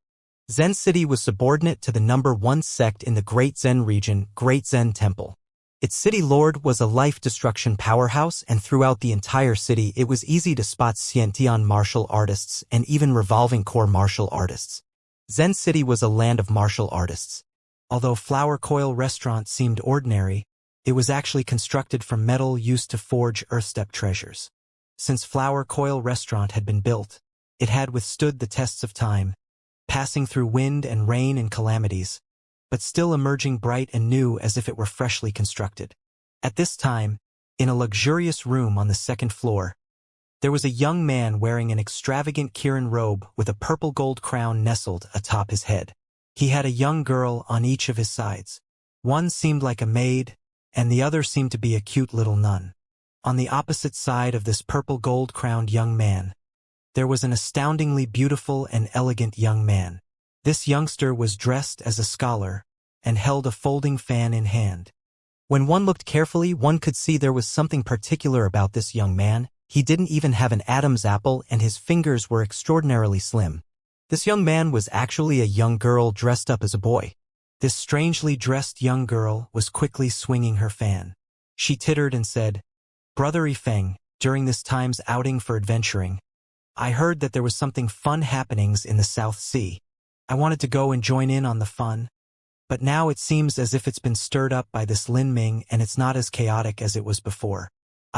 Zen City was subordinate to the number 1 sect in the Great Zen region, Great Zen Temple. Its city lord was a life destruction powerhouse, and throughout the entire city it was easy to spot Xiantian martial artists and even revolving core martial artists. Zen City was a land of martial artists. Although Flower Coil Restaurant seemed ordinary, it was actually constructed from metal used to forge Earthstep treasures. Since Flower Coil Restaurant had been built, it had withstood the tests of time, passing through wind and rain and calamities, but still emerging bright and new as if it were freshly constructed. At this time, in a luxurious room on the 2nd floor, There was a young man wearing an extravagant Kirin robe with a purple gold crown nestled atop his head. He had a young girl on each of his sides. One seemed like a maid, and the other seemed to be a cute little nun. On the opposite side of this purple gold-crowned young man, there was an astoundingly beautiful and elegant young man. This youngster was dressed as a scholar and held a folding fan in hand. When one looked carefully, one could see there was something particular about this young man. He didn't even have an Adam's apple, and his fingers were extraordinarily slim. This young man was actually a young girl dressed up as a boy. This strangely dressed young girl was quickly swinging her fan. She tittered and said, "Brother Yifeng, during this time's outing for adventuring, I heard that there was something fun happenings in the South Sea. I wanted to go and join in on the fun, but now it seems as if it's been stirred up by this Lin Ming and it's not as chaotic as it was before.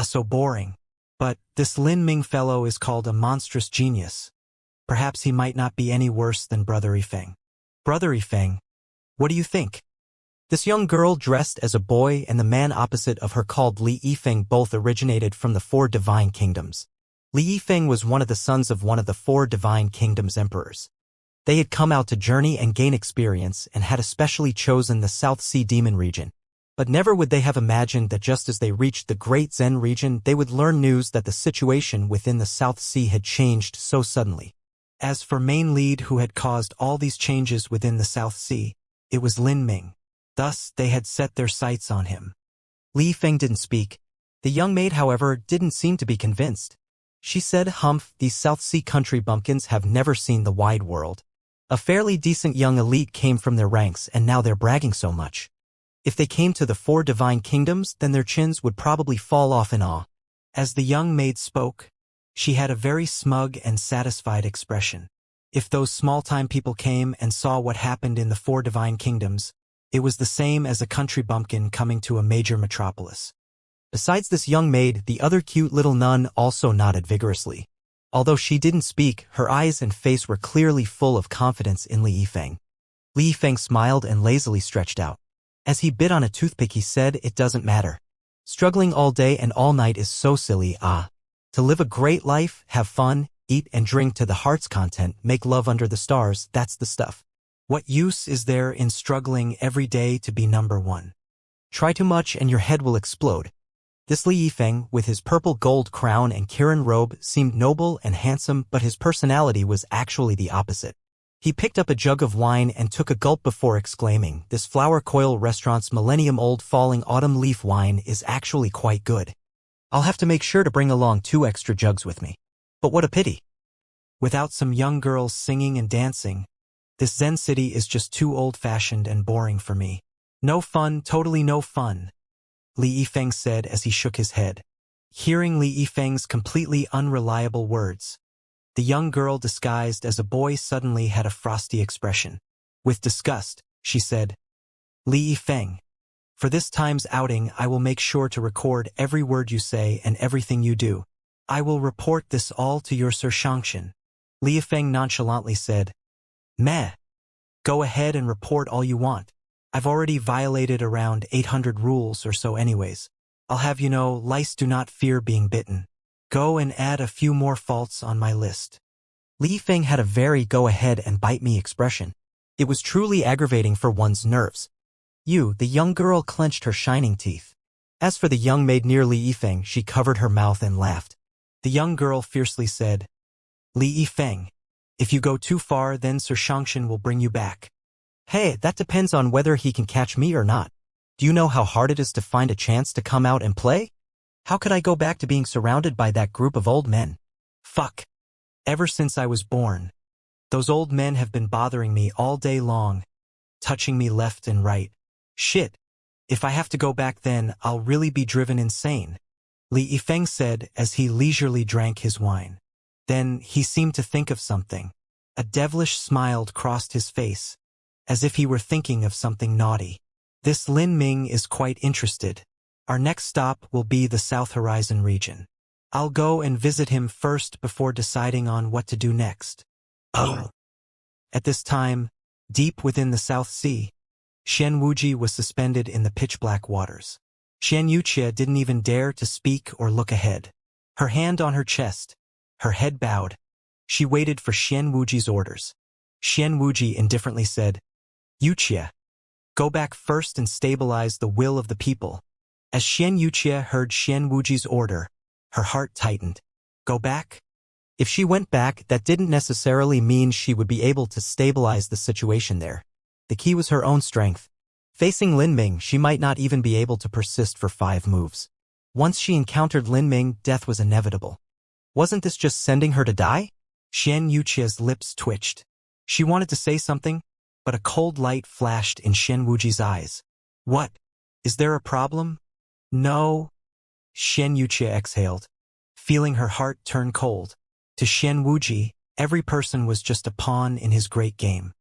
So boring. But this Lin Ming fellow is called a monstrous genius. Perhaps he might not be any worse than Brother Yifeng. Brother Yifeng, what do you think?" This young girl dressed as a boy and the man opposite of her called Li Yifeng both originated from the four divine kingdoms. Li Yifeng was one of the sons of one of the four divine kingdoms' emperors. They had come out to journey and gain experience and had especially chosen the South Sea Demon region. But never would they have imagined that just as they reached the Great Zen region, they would learn news that the situation within the South Sea had changed so suddenly. As for main lead who had caused all these changes within the South Sea, it was Lin Ming. Thus, they had set their sights on him. Li Feng didn't speak. The young maid, however, didn't seem to be convinced. She said, "Humph, these South Sea country bumpkins have never seen the wide world. A fairly decent young elite came from their ranks and now they're bragging so much. If they came to the four divine kingdoms, then their chins would probably fall off in awe." As the young maid spoke, she had a very smug and satisfied expression. If those small-time people came and saw what happened in the four divine kingdoms, it was the same as a country bumpkin coming to a major metropolis. Besides this young maid, the other cute little nun also nodded vigorously. Although she didn't speak, her eyes and face were clearly full of confidence in Li Yifeng. Li Yifeng smiled and lazily stretched out. As he bit on a toothpick, he said, "It doesn't matter. Struggling all day and all night is so silly. To live a great life, have fun, eat and drink to the heart's content, make love under the stars, that's the stuff. What use is there in struggling every day to be number one? Try too much and your head will explode." This Li Yifeng, with his purple gold crown and Kirin robe, seemed noble and handsome, but his personality was actually the opposite. He picked up a jug of wine and took a gulp before exclaiming, "This Flower Coil Restaurant's millennium-old falling autumn leaf wine is actually quite good. I'll have to make sure to bring along 2 extra jugs with me. But what a pity. Without some young girls singing and dancing, this Zen city is just too old-fashioned and boring for me. No fun, totally no fun," Li Yifeng said as he shook his head. Hearing Li Yifeng's completely unreliable words, the young girl disguised as a boy suddenly had a frosty expression. With disgust, she said, "Li Yifeng, for this time's outing I will make sure to record every word you say and everything you do. I will report this all to your Sir Xianxia." Li Yifeng nonchalantly said, "Meh. Go ahead and report all you want. I've already violated around 800 rules or so anyways. I'll have you know, lice do not fear being bitten. Go and add a few more faults on my list." Li Feng had a very go-ahead-and-bite-me expression. It was truly aggravating for one's nerves. The young girl clenched her shining teeth. As for the young maid near Li Yifeng, she covered her mouth and laughed. The young girl fiercely said, "Li Yifeng, if you go too far, then Sir Xianxia will bring you back." "Hey, that depends on whether he can catch me or not. Do you know how hard it is to find a chance to come out and play? How could I go back to being surrounded by that group of old men? Fuck. Ever since I was born, those old men have been bothering me all day long, touching me left and right. Shit. If I have to go back then, I'll really be driven insane," Li Yifeng said as he leisurely drank his wine. Then he seemed to think of something. A devilish smile crossed his face, as if he were thinking of something naughty. "This Lin Ming is quite interested. Our next stop will be the South Horizon region. I'll go and visit him first before deciding on what to do next." Oh. At this time, deep within the South Sea, Xian Wuji was suspended in the pitch-black waters. Xianxia didn't even dare to speak or look ahead. her hand on her chest, her head bowed. She waited for Xian Wuji's orders. Xian Wuji indifferently said, Wuxia, go back first and stabilize the will of the people. As Xian Wuxia heard Xian Wuji's order, her heart tightened. Go back? If she went back, that didn't necessarily mean she would be able to stabilize the situation there. The key was her own strength. Facing Lin Ming, she might not even be able to persist for 5 moves. Once she encountered Lin Ming, death was inevitable. Wasn't this just sending her to die? Xian Wuxia's lips twitched. She wanted to say something, but a cold light flashed in Xian Wuji's eyes. What? Is there a problem? No. Xian Wuxia exhaled, feeling her heart turn cold. To Xian Wuji, every person was just a pawn in his great game.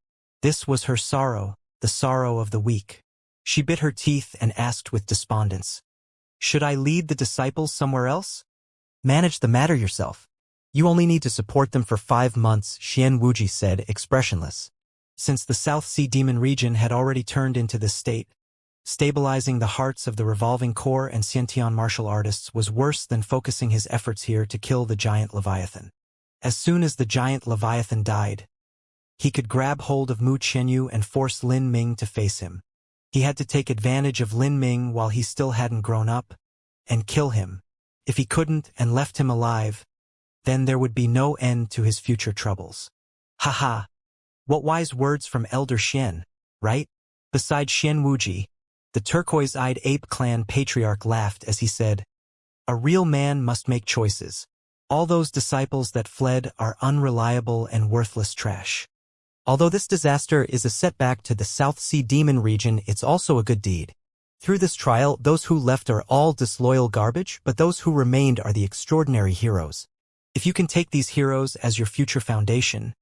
This was her sorrow, the sorrow of the weak. She bit her teeth and asked with despondence, should I lead the disciples somewhere else? Manage the matter yourself. You only need to support them for 5 months, Xian Wuji said, expressionless. Since the South Sea Demon region had already turned into this state, stabilizing the hearts of the revolving core and Xiantian martial artists was worse than focusing his efforts here to kill the giant Leviathan. As soon as the giant Leviathan died, he could grab hold of Mu Qianyu and force Lin Ming to face him. He had to take advantage of Lin Ming while he still hadn't grown up, and kill him. If he couldn't and left him alive, then there would be no end to his future troubles. Haha! What wise words from Elder Xian, right? Beside Xian Wuji, the turquoise-eyed ape clan patriarch laughed as he said, a real man must make choices. All those disciples that fled are unreliable and worthless trash. Although this disaster is a setback to the South Sea Demon region, it's also a good deed. Through this trial, those who left are all disloyal garbage, but those who remained are the extraordinary heroes. If you can take these heroes as your future foundation,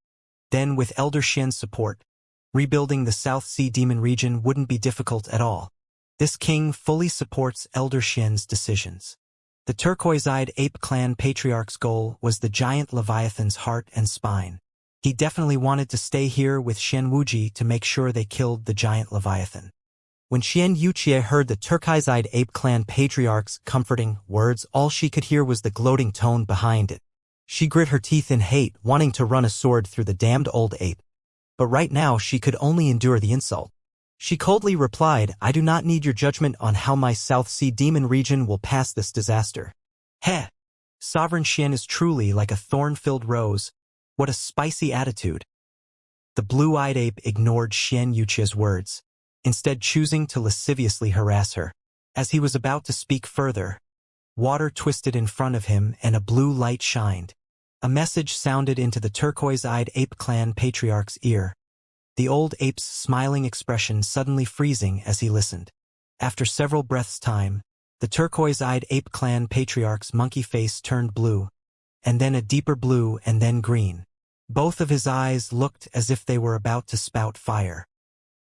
then with Elder Xian's support, rebuilding the South Sea Demon region wouldn't be difficult at all. This king fully supports Elder Xian's decisions. The turquoise-eyed ape clan patriarch's goal was the giant Leviathan's heart and spine. He definitely wanted to stay here with Xian Wuji to make sure they killed the giant Leviathan. When Xian Wuxia heard the turquoise-eyed ape clan patriarch's comforting words, all she could hear was the gloating tone behind it. She grit her teeth in hate, wanting to run a sword through the damned old ape. But right now she could only endure the insult. She coldly replied, I do not need your judgment on how my South Sea Demon region will pass this disaster. Heh! Sovereign Xian is truly like a thorn-filled rose. What a spicy attitude. The blue-eyed ape ignored Xian Wuxia's words, instead choosing to lasciviously harass her. As he was about to speak further, water twisted in front of him and a blue light shined. A message sounded into the turquoise-eyed ape clan patriarch's ear, the old ape's smiling expression suddenly freezing as he listened. After several breaths' time, the turquoise-eyed ape clan patriarch's monkey face turned blue, and then a deeper blue and then green. Both of his eyes looked as if they were about to spout fire.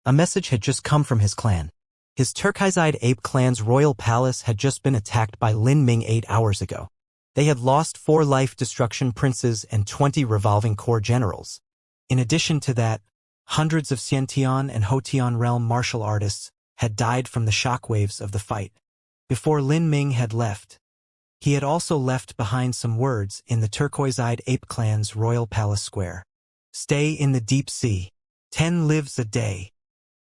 A message had just come from his clan. His turquoise-eyed ape clan's royal palace had just been attacked by Lin Ming 8 hours ago. They had lost 4 life destruction princes and 20 revolving core generals. In addition to that, hundreds of Xiantian and Hotian realm martial artists had died from the shockwaves of the fight. Before Lin Ming had left, he had also left behind some words in the turquoise-eyed ape clan's royal palace square. Stay in the deep sea. 10 lives a day.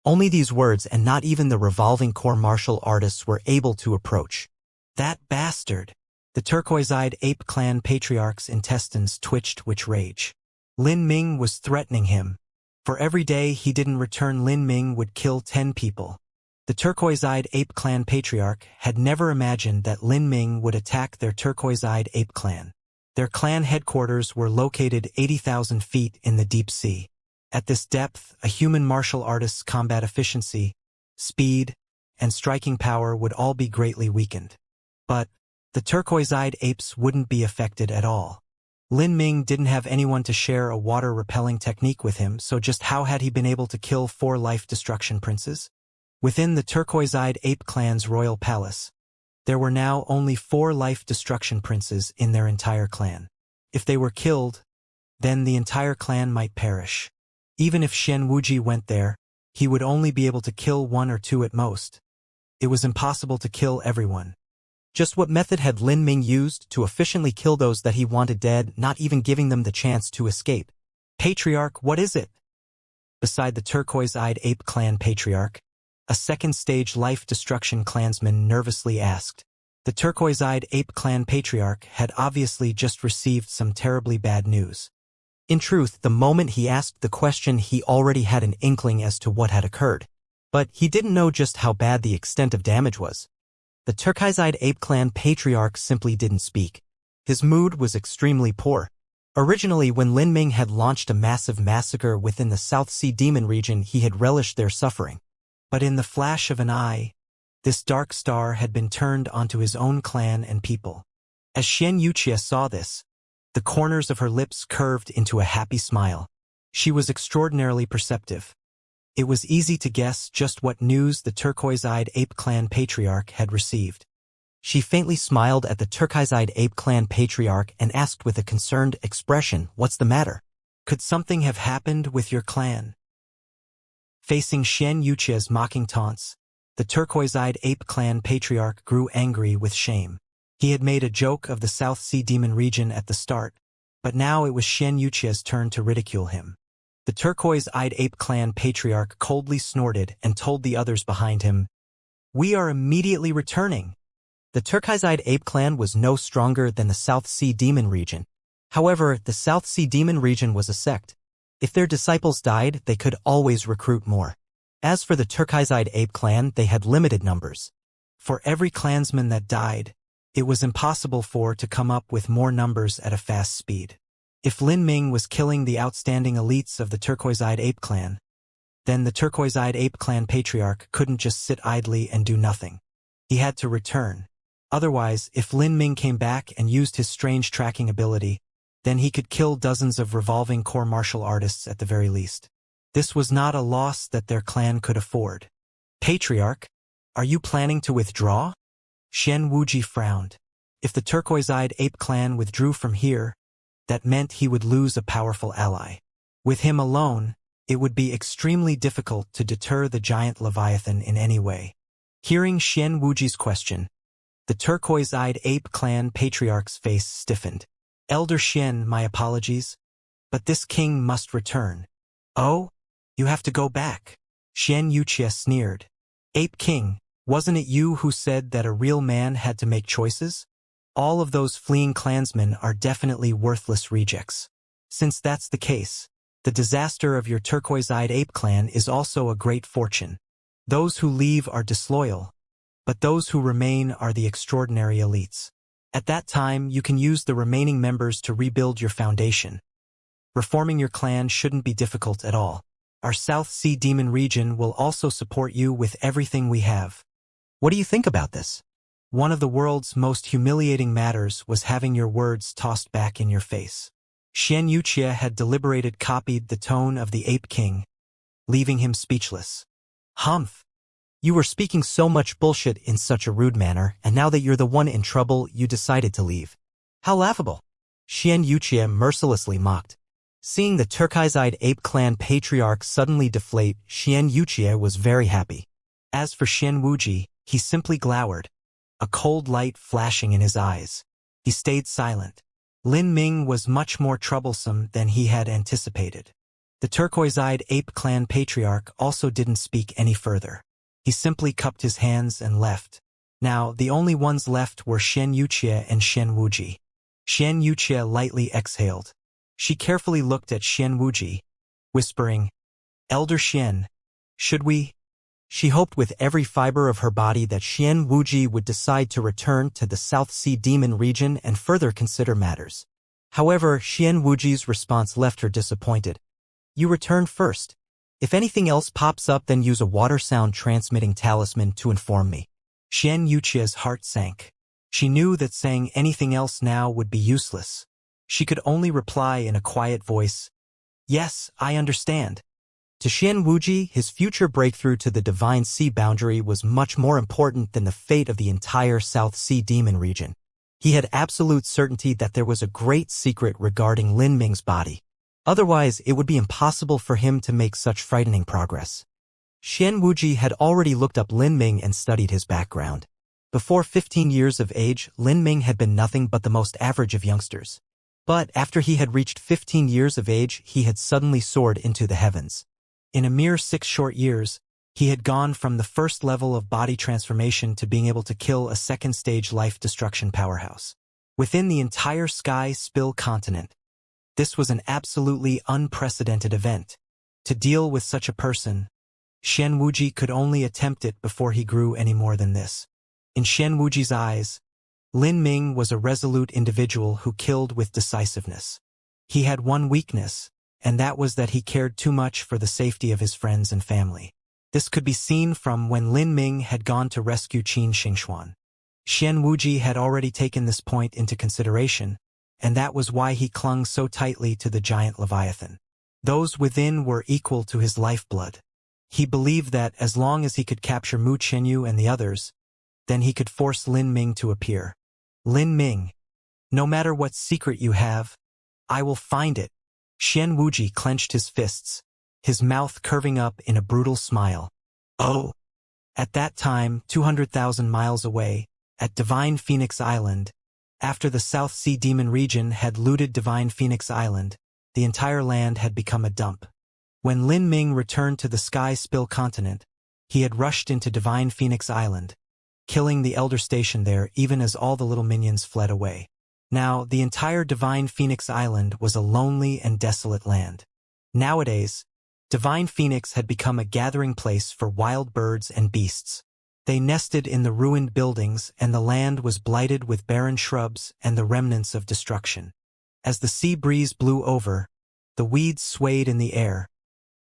Only these words and not even the revolving core martial artists were able to approach. That bastard! The turquoise-eyed ape clan patriarch's intestines twitched with rage. Lin Ming was threatening him. For every day he didn't return, Lin Ming would kill 10 people. The turquoise-eyed ape clan patriarch had never imagined that Lin Ming would attack their turquoise-eyed ape clan. Their clan headquarters were located 80,000 feet in the deep sea. At this depth, a human martial artist's combat efficiency, speed, and striking power would all be greatly weakened. But the turquoise-eyed apes wouldn't be affected at all. Lin Ming didn't have anyone to share a water-repelling technique with him, so just how had he been able to kill 4 life destruction princes? Within the turquoise-eyed ape clan's royal palace, there were now only 4 life destruction princes in their entire clan. If they were killed, then the entire clan might perish. Even if Xian Wuji went there, he would only be able to kill 1 or 2 at most. It was impossible to kill everyone. Just what method had Lin Ming used to efficiently kill those that he wanted dead, not even giving them the chance to escape? Patriarch, what is it? Beside the turquoise-eyed ape clan patriarch, a second-stage life destruction clansman nervously asked. The turquoise-eyed ape clan patriarch had obviously just received some terribly bad news. In truth, the moment he asked the question, he already had an inkling as to what had occurred. But he didn't know just how bad the extent of damage was. The turquoise-eyed ape clan patriarch simply didn't speak. His mood was extremely poor. Originally, when Lin Ming had launched a massive massacre within the South Sea Demon region, he had relished their suffering. But in the flash of an eye, this dark star had been turned onto his own clan and people. As Xianxia saw this, the corners of her lips curved into a happy smile. She was extraordinarily perceptive. It was easy to guess just what news the turquoise-eyed ape clan patriarch had received. She faintly smiled at the turquoise-eyed ape clan patriarch and asked with a concerned expression, "What's the matter?" Could something have happened with your clan? Facing Xianxia's mocking taunts, the turquoise-eyed ape clan patriarch grew angry with shame. He had made a joke of the South Sea Demon region at the start, but now it was Xianxia's turn to ridicule him. The turquoise-eyed ape clan patriarch coldly snorted and told the others behind him, "We are immediately returning." The turquoise-eyed ape clan was no stronger than the South Sea Demon region. However, the South Sea Demon region was a sect. If their disciples died, they could always recruit more. As for the turquoise-eyed ape clan, they had limited numbers. For every clansman that died, it was impossible to come up with more numbers at a fast speed. If Lin Ming was killing the outstanding elites of the turquoise-eyed ape clan, then the turquoise-eyed ape clan patriarch couldn't just sit idly and do nothing. He had to return. Otherwise, if Lin Ming came back and used his strange tracking ability, then he could kill dozens of revolving core martial artists at the very least. This was not a loss that their clan could afford. "Patriarch, are you planning to withdraw?" Shen Wuji frowned. If the turquoise-eyed ape clan withdrew from here, that meant he would lose a powerful ally. With him alone, it would be extremely difficult to deter the giant Leviathan in any way. Hearing Shen Wuji's question, the turquoise-eyed ape clan patriarch's face stiffened. "Elder Shen, my apologies, but this king must return." "Oh? You have to go back?" Xianxia sneered. "Ape King, wasn't it you who said that a real man had to make choices? All of those fleeing clansmen are definitely worthless rejects. Since that's the case, the disaster of your turquoise-eyed ape clan is also a great fortune. Those who leave are disloyal, but those who remain are the extraordinary elites. At that time, you can use the remaining members to rebuild your foundation. Reforming your clan shouldn't be difficult at all. Our South Sea Demon region will also support you with everything we have." "What do you think about this?" "One of the world's most humiliating matters was having your words tossed back in your face." Xianxia had deliberated copied the tone of the Ape King, leaving him speechless. "Humph. You were speaking so much bullshit in such a rude manner, and now that you're the one in trouble, you decided to leave. How laughable." Xianxia mercilessly mocked. Seeing the turquoise-eyed ape clan patriarch suddenly deflate, Xianxia was very happy. As for Shen Wuji, he simply glowered, a cold light flashing in his eyes. He stayed silent. Lin Ming was much more troublesome than he had anticipated. The turquoise-eyed ape clan patriarch also didn't speak any further. He simply cupped his hands and left. Now, the only ones left were Xianxia and Shen Wuji. Xianxia lightly exhaled. She carefully looked at Shen Wuji, whispering, "Elder Shen, should we?" She hoped with every fiber of her body that Shen Wuji would decide to return to the South Sea Demon region and further consider matters. However, Shen Wuji's response left her disappointed. "You return first. If anything else pops up, then use a water sound transmitting talisman to inform me." Xianxia's heart sank. She knew that saying anything else now would be useless. She could only reply in a quiet voice, "Yes, I understand." To Shen Wuji, his future breakthrough to the Divine Sea boundary was much more important than the fate of the entire South Sea Demon region. He had absolute certainty that there was a great secret regarding Lin Ming's body. Otherwise, it would be impossible for him to make such frightening progress. Shen Wuji had already looked up Lin Ming and studied his background. Before 15 years of age, Lin Ming had been nothing but the most average of youngsters. But after he had reached 15 years of age, he had suddenly soared into the heavens. In a mere 6 short years, he had gone from the first level of body transformation to being able to kill a second-stage life-destruction powerhouse. Within the entire Sky-Spill continent, this was an absolutely unprecedented event. To deal with such a person, Xian Wuji could only attempt it before he grew any more than this. In Xian Wuji's eyes, Lin Ming was a resolute individual who killed with decisiveness. He had one weakness, and that was that he cared too much for the safety of his friends and family. This could be seen from when Lin Ming had gone to rescue Qin Xingxuan. Xian Wuji had already taken this point into consideration, and that was why he clung so tightly to the giant Leviathan. Those within were equal to his lifeblood. He believed that as long as he could capture Mu Chenyu and the others, then he could force Lin Ming to appear. Lin Ming, no matter what secret you have, I will find it. Xian Wuji clenched his fists, his mouth curving up in a brutal smile. Oh! At that time, 200,000 miles away, at Divine Phoenix Island, after the South Sea Demon region had looted Divine Phoenix Island, the entire land had become a dump. When Lin Ming returned to the Sky-Spill continent, he had rushed into Divine Phoenix Island, killing the Elder Station there even as all the little minions fled away. Now, the entire Divine Phoenix Island was a lonely and desolate land. Nowadays, Divine Phoenix had become a gathering place for wild birds and beasts. They nested in the ruined buildings, and the land was blighted with barren shrubs and the remnants of destruction. As the sea breeze blew over, the weeds swayed in the air,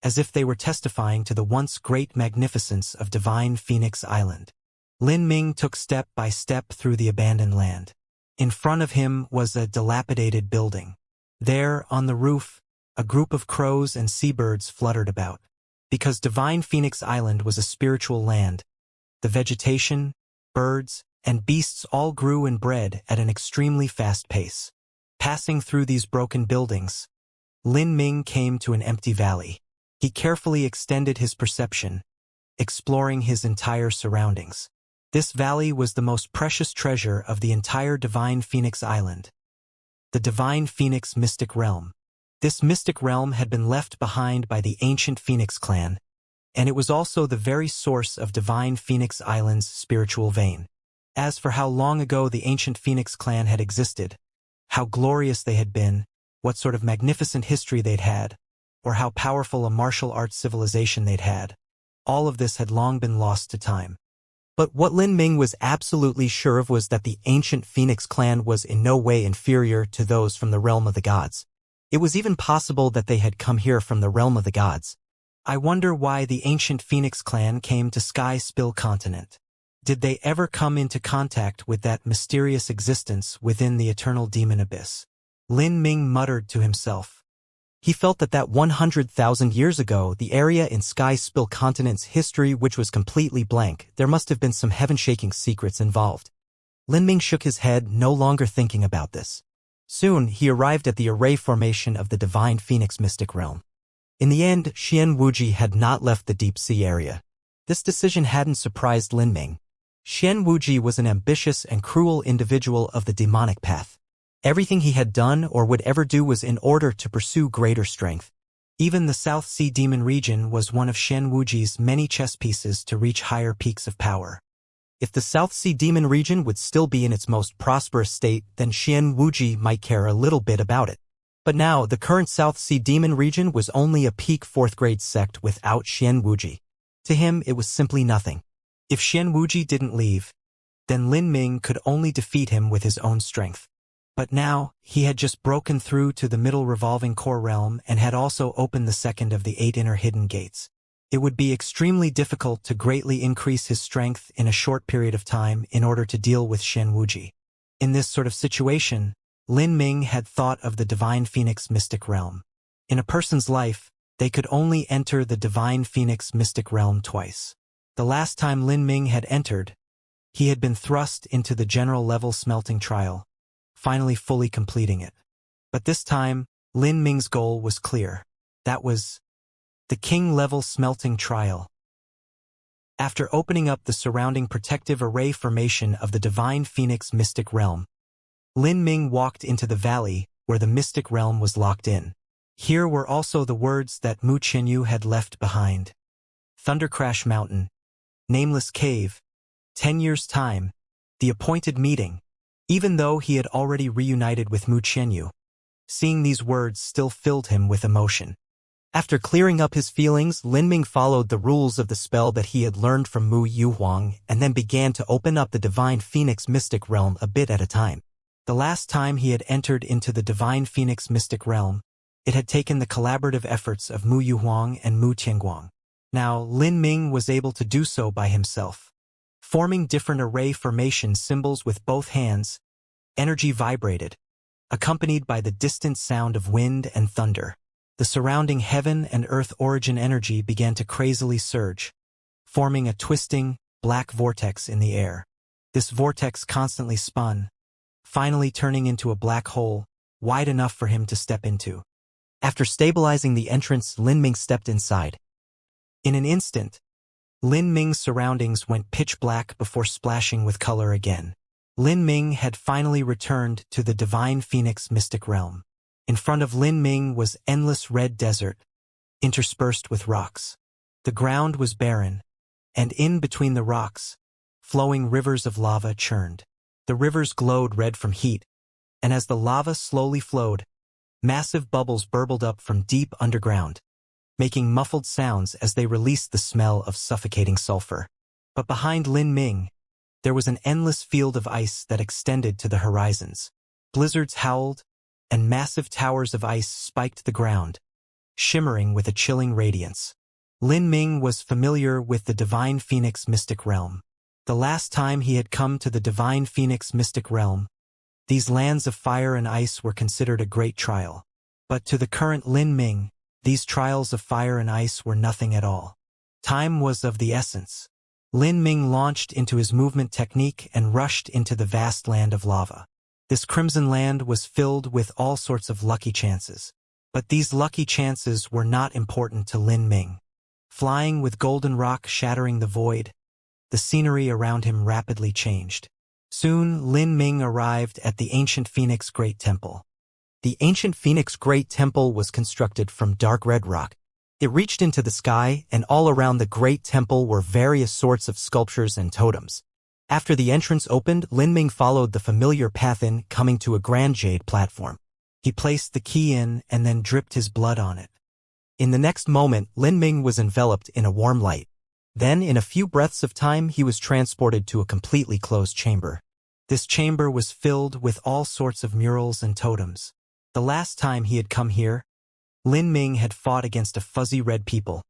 as if they were testifying to the once great magnificence of Divine Phoenix Island. Lin Ming took step by step through the abandoned land. In front of him was a dilapidated building. There, on the roof, a group of crows and seabirds fluttered about. Because Divine Phoenix Island was a spiritual land, the vegetation, birds, and beasts all grew and bred at an extremely fast pace. Passing through these broken buildings, Lin Ming came to an empty valley. He carefully extended his perception, exploring his entire surroundings. This valley was the most precious treasure of the entire Divine Phoenix Island. The Divine Phoenix Mystic Realm. This mystic realm had been left behind by the ancient Phoenix clan, and it was also the very source of Divine Phoenix Island's spiritual vein. As for how long ago the ancient Phoenix clan had existed, how glorious they had been, what sort of magnificent history they'd had, or how powerful a martial arts civilization they'd had, all of this had long been lost to time. But what Lin Ming was absolutely sure of was that the ancient Phoenix clan was in no way inferior to those from the realm of the gods. It was even possible that they had come here from the realm of the gods. I wonder why the ancient Phoenix clan came to Sky-Spill continent. Did they ever come into contact with that mysterious existence within the eternal demon abyss? Lin Ming muttered to himself. He felt that 100,000 years ago, the area in Sky-Spill continent's history which was completely blank, there must have been some heaven-shaking secrets involved. Lin Ming shook his head, no longer thinking about this. Soon, he arrived at the array formation of the Divine Phoenix Mystic Realm. In the end, Xian Wuji had not left the deep sea area. This decision hadn't surprised Lin Ming. Xian Wuji was an ambitious and cruel individual of the demonic path. Everything he had done or would ever do was in order to pursue greater strength. Even the South Sea Demon region was one of Xian Wuji's many chess pieces to reach higher peaks of power. If the South Sea Demon region would still be in its most prosperous state, then Xian Wuji might care a little bit about it. But now, the current South Sea Demon region was only a peak 4th grade sect without Xian Wuji. To him, it was simply nothing. If Xian Wuji didn't leave, then Lin Ming could only defeat him with his own strength. But now, he had just broken through to the middle revolving core realm and had also opened the second of the 8 inner hidden gates. It would be extremely difficult to greatly increase his strength in a short period of time in order to deal with Xian Wuji. In this sort of situation, Lin Ming had thought of the Divine Phoenix Mystic Realm. In a person's life, they could only enter the Divine Phoenix Mystic Realm twice. The last time Lin Ming had entered, he had been thrust into the general level smelting trial, finally fully completing it. But this time, Lin Ming's goal was clear. That was the king-level smelting trial. After opening up the surrounding protective array formation of the Divine Phoenix Mystic Realm, Lin Ming walked into the valley where the Mystic Realm was locked in. Here were also the words that Mu Qianyu had left behind. Thundercrash Mountain, Nameless Cave, 10 years' time, the appointed meeting. Even though he had already reunited with Mu Qianyu, seeing these words still filled him with emotion. After clearing up his feelings, Lin Ming followed the rules of the spell that he had learned from Mu Yuhuang and then began to open up the Divine Phoenix Mystic Realm a bit at a time. The last time he had entered into the Divine Phoenix Mystic Realm, it had taken the collaborative efforts of Mu Yuhuang and Mu Tianguang. Now, Lin Ming was able to do so by himself. Forming different array formation symbols with both hands, energy vibrated, accompanied by the distant sound of wind and thunder. The surrounding heaven and earth origin energy began to crazily surge, forming a twisting, black vortex in the air. This vortex constantly spun, finally turning into a black hole, wide enough for him to step into. After stabilizing the entrance, Lin Ming stepped inside. In an instant, Lin Ming's surroundings went pitch black before splashing with color again. Lin Ming had finally returned to the Divine Phoenix Mystic Realm. In front of Lin Ming was endless red desert, interspersed with rocks. The ground was barren, and in between the rocks, flowing rivers of lava churned. The rivers glowed red from heat, and as the lava slowly flowed, massive bubbles burbled up from deep underground, making muffled sounds as they released the smell of suffocating sulfur. But behind Lin Ming, there was an endless field of ice that extended to the horizons. Blizzards howled, and massive towers of ice spiked the ground, shimmering with a chilling radiance. Lin Ming was familiar with the Divine Phoenix Mystic Realm. The last time he had come to the Divine Phoenix Mystic Realm, these lands of fire and ice were considered a great trial. But to the current Lin Ming, these trials of fire and ice were nothing at all. Time was of the essence. Lin Ming launched into his movement technique and rushed into the vast land of lava. This crimson land was filled with all sorts of lucky chances. But these lucky chances were not important to Lin Ming. Flying with golden rock shattering the void, the scenery around him rapidly changed. Soon, Lin Ming arrived at the ancient Phoenix Great Temple. The ancient Phoenix Great Temple was constructed from dark red rock. It reached into the sky, and all around the Great Temple were various sorts of sculptures and totems. After the entrance opened, Lin Ming followed the familiar path in, coming to a grand jade platform. He placed the key in and then dripped his blood on it. In the next moment, Lin Ming was enveloped in a warm light. Then, in a few breaths of time, he was transported to a completely closed chamber. This chamber was filled with all sorts of murals and totems. The last time he had come here, Lin Ming had fought against a fuzzy red people,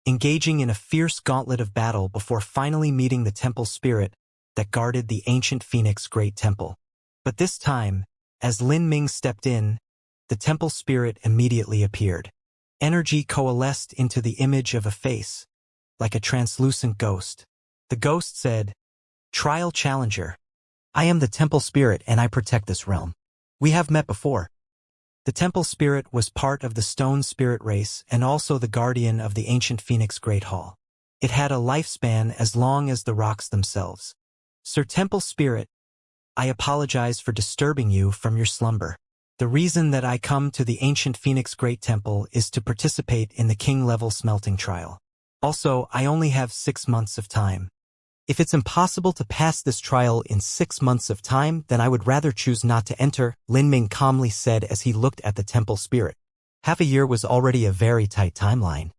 engaging in a fierce gauntlet of battle before finally meeting the temple spirit that guarded the ancient Phoenix Great Temple. But this time, as Lin Ming stepped in, the temple spirit immediately appeared. Energy coalesced into the image of a face, like a translucent ghost. The ghost said, "Trial Challenger. I am the temple spirit and I protect this realm. We have met before." The temple spirit was part of the stone spirit race and also the guardian of the ancient Phoenix Great Hall. It had a lifespan as long as the rocks themselves. "Sir Temple Spirit, I apologize for disturbing you from your slumber. The reason that I come to the ancient Phoenix Great Temple is to participate in the king-level smelting trial. Also, I only have 6 months of time. If it's impossible to pass this trial in 6 months of time, then I would rather choose not to enter," Lin Ming calmly said as he looked at the temple spirit. Half a year was already a very tight timeline.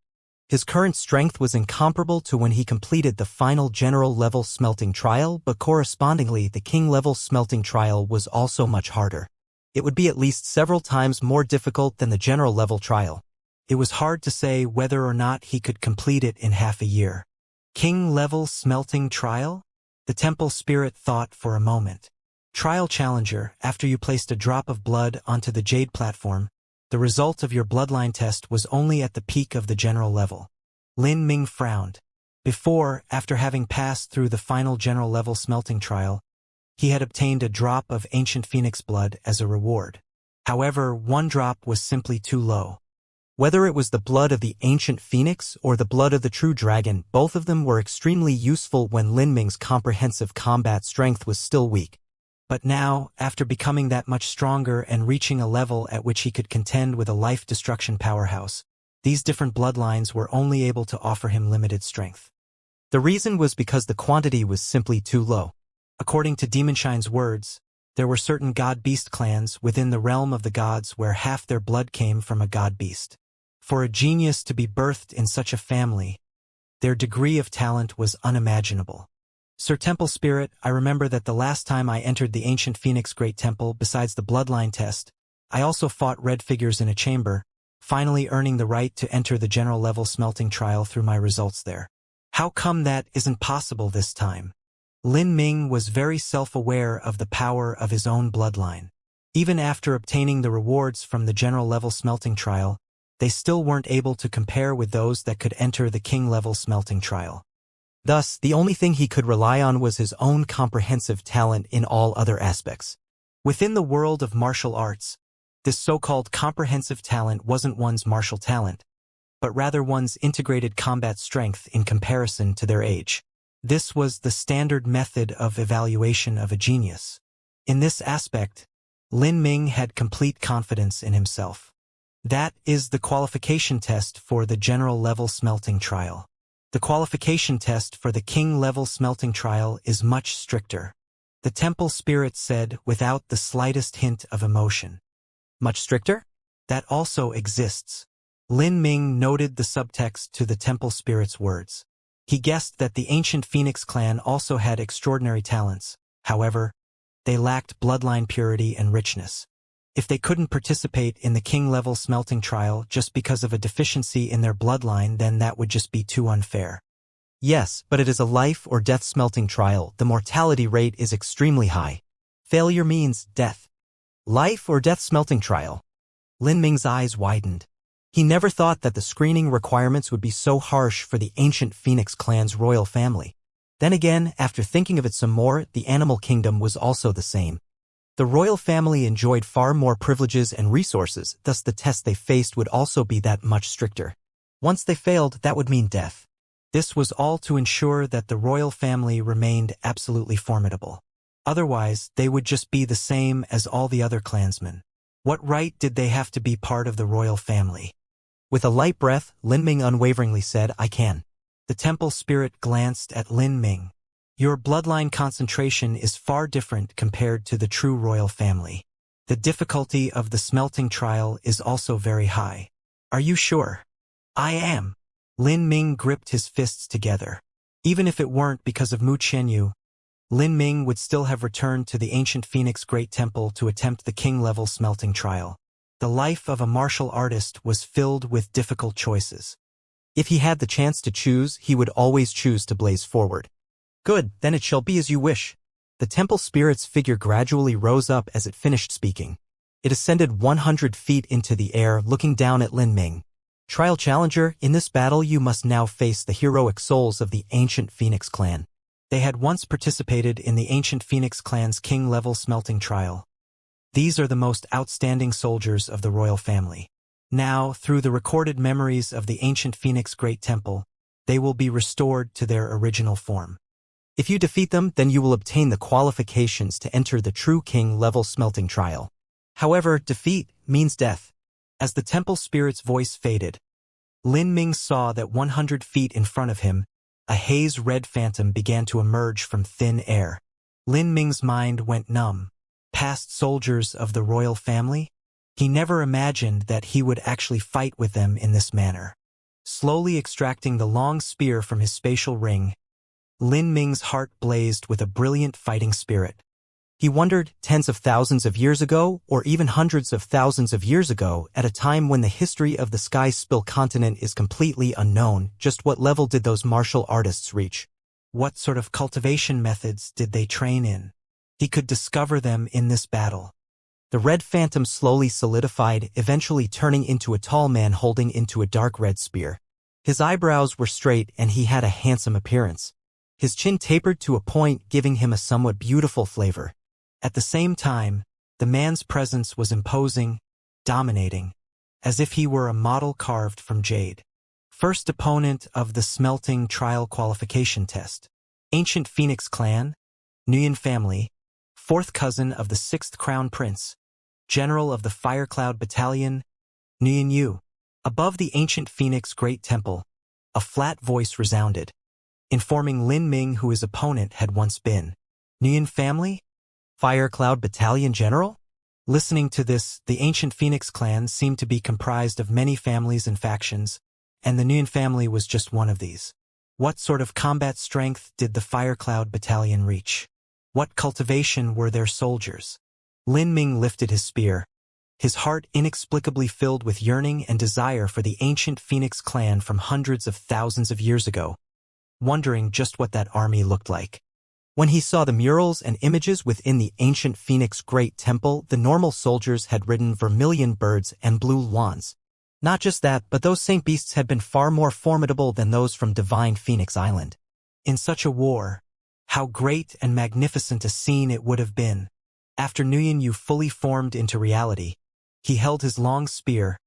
His current strength was incomparable to when he completed the final general-level smelting trial, but correspondingly the king-level smelting trial was also much harder. It would be at least several times more difficult than the general-level trial. It was hard to say whether or not he could complete it in half a year. King-level smelting trial? The temple spirit thought for a moment. "Trial Challenger, after you placed a drop of blood onto the jade platform, the result of your bloodline test was only at the peak of the general level." Lin Ming frowned. Before, after having passed through the final general level smelting trial, he had obtained a drop of ancient phoenix blood as a reward. However, 1 drop was simply too low. Whether it was the blood of the ancient phoenix or the blood of the true dragon, both of them were extremely useful when Lin Ming's comprehensive combat strength was still weak. But now, after becoming that much stronger and reaching a level at which he could contend with a life-destruction powerhouse, these different bloodlines were only able to offer him limited strength. The reason was because the quantity was simply too low. According to Demonshine's words, there were certain god-beast clans within the realm of the gods where half their blood came from a god-beast. For a genius to be birthed in such a family, their degree of talent was unimaginable. Sir Temple Spirit, I remember that the last time I entered the ancient Phoenix Great Temple, besides the bloodline test, I also fought red figures in a chamber, finally earning the right to enter the general level smelting trial through my results there. How come that isn't possible this time? Lin Ming was very self-aware of the power of his own bloodline. Even after obtaining the rewards from the general level smelting trial, they still weren't able to compare with those that could enter the king-level smelting trial. Thus, the only thing he could rely on was his own comprehensive talent in all other aspects. Within the world of martial arts, this so-called comprehensive talent wasn't one's martial talent, but rather one's integrated combat strength in comparison to their age. This was the standard method of evaluation of a genius. In this aspect, Lin Ming had complete confidence in himself. That is the qualification test for the general level smelting trial. The qualification test for the king level smelting trial is much stricter. The temple spirit said without the slightest hint of emotion. Much stricter? That also exists. Lin Ming noted the subtext to the temple spirit's words. He guessed that the ancient Phoenix clan also had extraordinary talents. However, they lacked bloodline purity and richness. If they couldn't participate in the king-level smelting trial just because of a deficiency in their bloodline, then that would just be too unfair. Yes, but it is a life-or-death smelting trial. The mortality rate is extremely high. Failure means death. Life-or-death smelting trial. Lin Ming's eyes widened. He never thought that the screening requirements would be so harsh for the ancient Phoenix clan's royal family. Then again, after thinking of it some more, the animal kingdom was also the same. The royal family enjoyed far more privileges and resources, thus the test they faced would also be that much stricter. Once they failed, that would mean death. This was all to ensure that the royal family remained absolutely formidable. Otherwise, they would just be the same as all the other clansmen. What right did they have to be part of the royal family? With a light breath, Lin Ming unwaveringly said, I can. The temple spirit glanced at Lin Ming. Your bloodline concentration is far different compared to the true royal family. The difficulty of the smelting trial is also very high. Are you sure? I am. Lin Ming gripped his fists together. Even if it weren't because of Mu Qianyu, Lin Ming would still have returned to the ancient Phoenix Great Temple to attempt the king-level smelting trial. The life of a martial artist was filled with difficult choices. If he had the chance to choose, he would always choose to blaze forward. Good, then it shall be as you wish. The temple spirit's figure gradually rose up as it finished speaking. It ascended 100 feet into the air, looking down at Lin Ming. Trial challenger, in this battle you must now face the heroic souls of the ancient Phoenix clan. They had once participated in the ancient Phoenix clan's king-level smelting trial. These are the most outstanding soldiers of the royal family. Now, through the recorded memories of the ancient Phoenix Great Temple, they will be restored to their original form. If you defeat them, then you will obtain the qualifications to enter the true king-level smelting trial. However, defeat means death. As the temple spirit's voice faded, Lin Ming saw that 100 feet in front of him, a haze-red phantom began to emerge from thin air. Lin Ming's mind went numb. Past soldiers of the royal family? He never imagined that he would actually fight with them in this manner. Slowly extracting the long spear from his spatial ring, Lin Ming's heart blazed with a brilliant fighting spirit. He wondered, tens of thousands of years ago, or even hundreds of thousands of years ago, at a time when the history of the Sky Spill continent is completely unknown, just what level did those martial artists reach? What sort of cultivation methods did they train in? He could discover them in this battle. The red phantom slowly solidified, eventually turning into a tall man holding into a dark red spear. His eyebrows were straight and he had a handsome appearance. His chin tapered to a point, giving him a somewhat beautiful flavor. At the same time, the man's presence was imposing, dominating. as if he were a model carved from jade. First opponent of the smelting trial qualification test. Ancient Phoenix clan, Nguyen family, fourth cousin of the 6th Crown Prince, general of the Firecloud Battalion, Nguyen Yu. Above the ancient Phoenix Great Temple, a flat voice resounded, informing Lin Ming who his opponent had once been. Nguyen family? Firecloud Battalion General? Listening to this, the ancient Phoenix clan seemed to be comprised of many families and factions, and the Nguyen family was just one of these. What sort of combat strength did the Firecloud Battalion reach? What cultivation were their soldiers? Lin Ming lifted his spear, his heart inexplicably filled with yearning and desire for the ancient Phoenix clan from hundreds of thousands of years ago, wondering just what that army looked like. When he saw the murals and images within the ancient Phoenix Great Temple, the normal soldiers had ridden vermilion birds and blue lawns. Not just that, but those same beasts had been far more formidable than those from Divine Phoenix Island. In such a war, how great and magnificent a scene it would have been. After Nguyen Yu fully formed into reality, he held his long spear,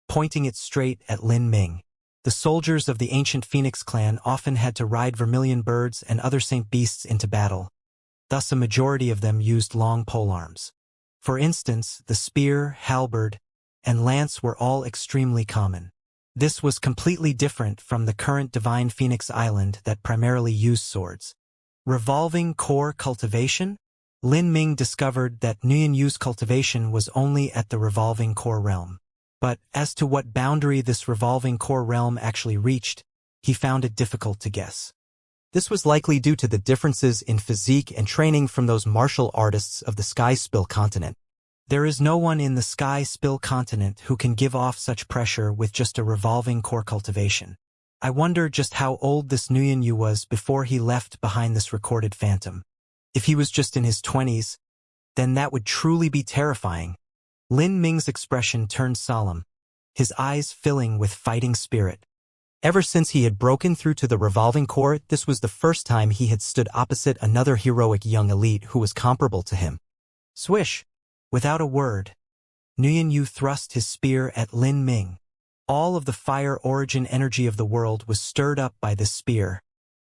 pointing it straight at Lin Ming. The soldiers of the ancient Phoenix clan often had to ride vermilion birds and other saint beasts into battle. Thus a majority of them used long polearms. For instance, the spear, halberd, and lance were all extremely common. This was completely different from the current Divine Phoenix Island that primarily used swords. Revolving core cultivation? Lin Ming discovered that Nguyen Yu's cultivation was only at the revolving core realm. But as to what boundary this revolving core realm actually reached, he found it difficult to guess. This was likely due to the differences in physique and training from those martial artists of the Sky Spill continent. There is no one in the Sky Spill continent who can give off such pressure with just a revolving core cultivation. I wonder just how old this Nguyen Yu was before he left behind this recorded phantom. If he was just in his 20s, then that would truly be terrifying. Lin Ming's expression turned solemn, his eyes filling with fighting spirit. Ever since he had broken through to the revolving core, this was the first time he had stood opposite another heroic young elite who was comparable to him. Swish! Without a word, Nguyen Yu thrust his spear at Lin Ming. All of the fire origin energy of the world was stirred up by this spear,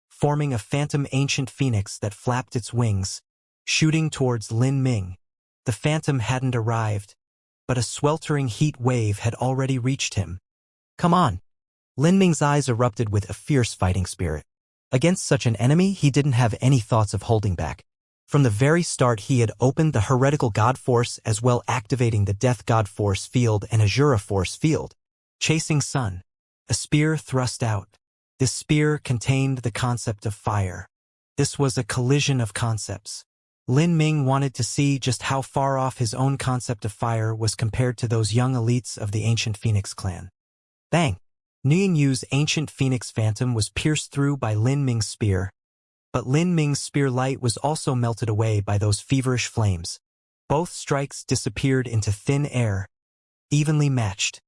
forming a phantom ancient phoenix that flapped its wings, shooting towards Lin Ming. The phantom hadn't arrived, but a sweltering heat wave had already reached him. Come on! Lin Ming's eyes erupted with a fierce fighting spirit. Against such an enemy, he didn't have any thoughts of holding back. From the very start, he had opened the heretical god force as well, activating the death god force field and Azura force field. Chasing sun. A spear thrust out. This spear contained the concept of fire. This was a collision of concepts. Lin Ming wanted to see just how far off his own concept of fire was compared to those young elites of the ancient Phoenix clan. Bang! Nguyen Yu's ancient Phoenix phantom was pierced through by Lin Ming's spear, but Lin Ming's spear light was also melted away by those feverish flames. Both strikes disappeared into thin air, evenly matched.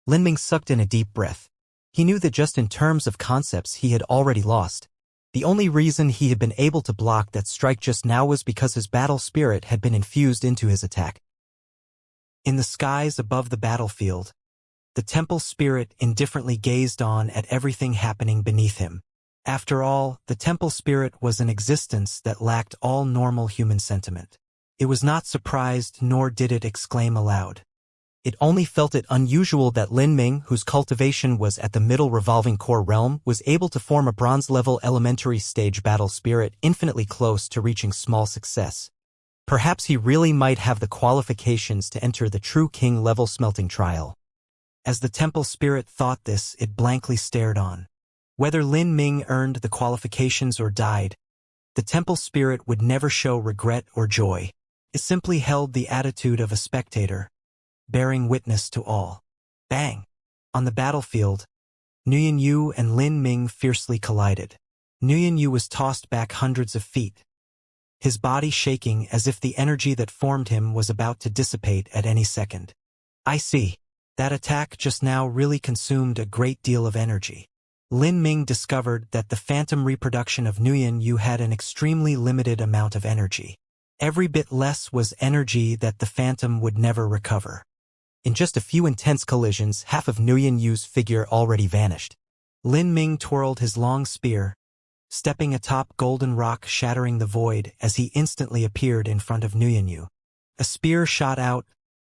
Lin Ming sucked in a deep breath. He knew that just in terms of concepts he had already lost. The only reason he had been able to block that strike just now was because his battle spirit had been infused into his attack. In the skies above the battlefield, the temple spirit indifferently gazed on at everything happening beneath him. After all, the temple spirit was an existence that lacked all normal human sentiment. It was not surprised, nor did it exclaim aloud. It only felt it unusual that Lin Ming, whose cultivation was at the middle revolving core realm, was able to form a bronze-level elementary stage battle spirit infinitely close to reaching small success. Perhaps he really might have the qualifications to enter the true king-level smelting trial. As the temple spirit thought this, it blankly stared on. Whether Lin Ming earned the qualifications or died, the temple spirit would never show regret or joy. It simply held the attitude of a spectator, bearing witness to all. Bang! On the battlefield, Nguyen Yu and Lin Ming fiercely collided. Nguyen Yu was tossed back hundreds of feet, his body shaking as if the energy that formed him was about to dissipate at any second. I see. That attack just now really consumed a great deal of energy. Lin Ming discovered that the phantom reproduction of Nguyen Yu had an extremely limited amount of energy. Every bit less was energy that the phantom would never recover. In just a few intense collisions, half of Nguyen Yu's figure already vanished. Lin Ming twirled his long spear, stepping atop golden rock, shattering the void as he instantly appeared in front of Nguyen Yu. A spear shot out,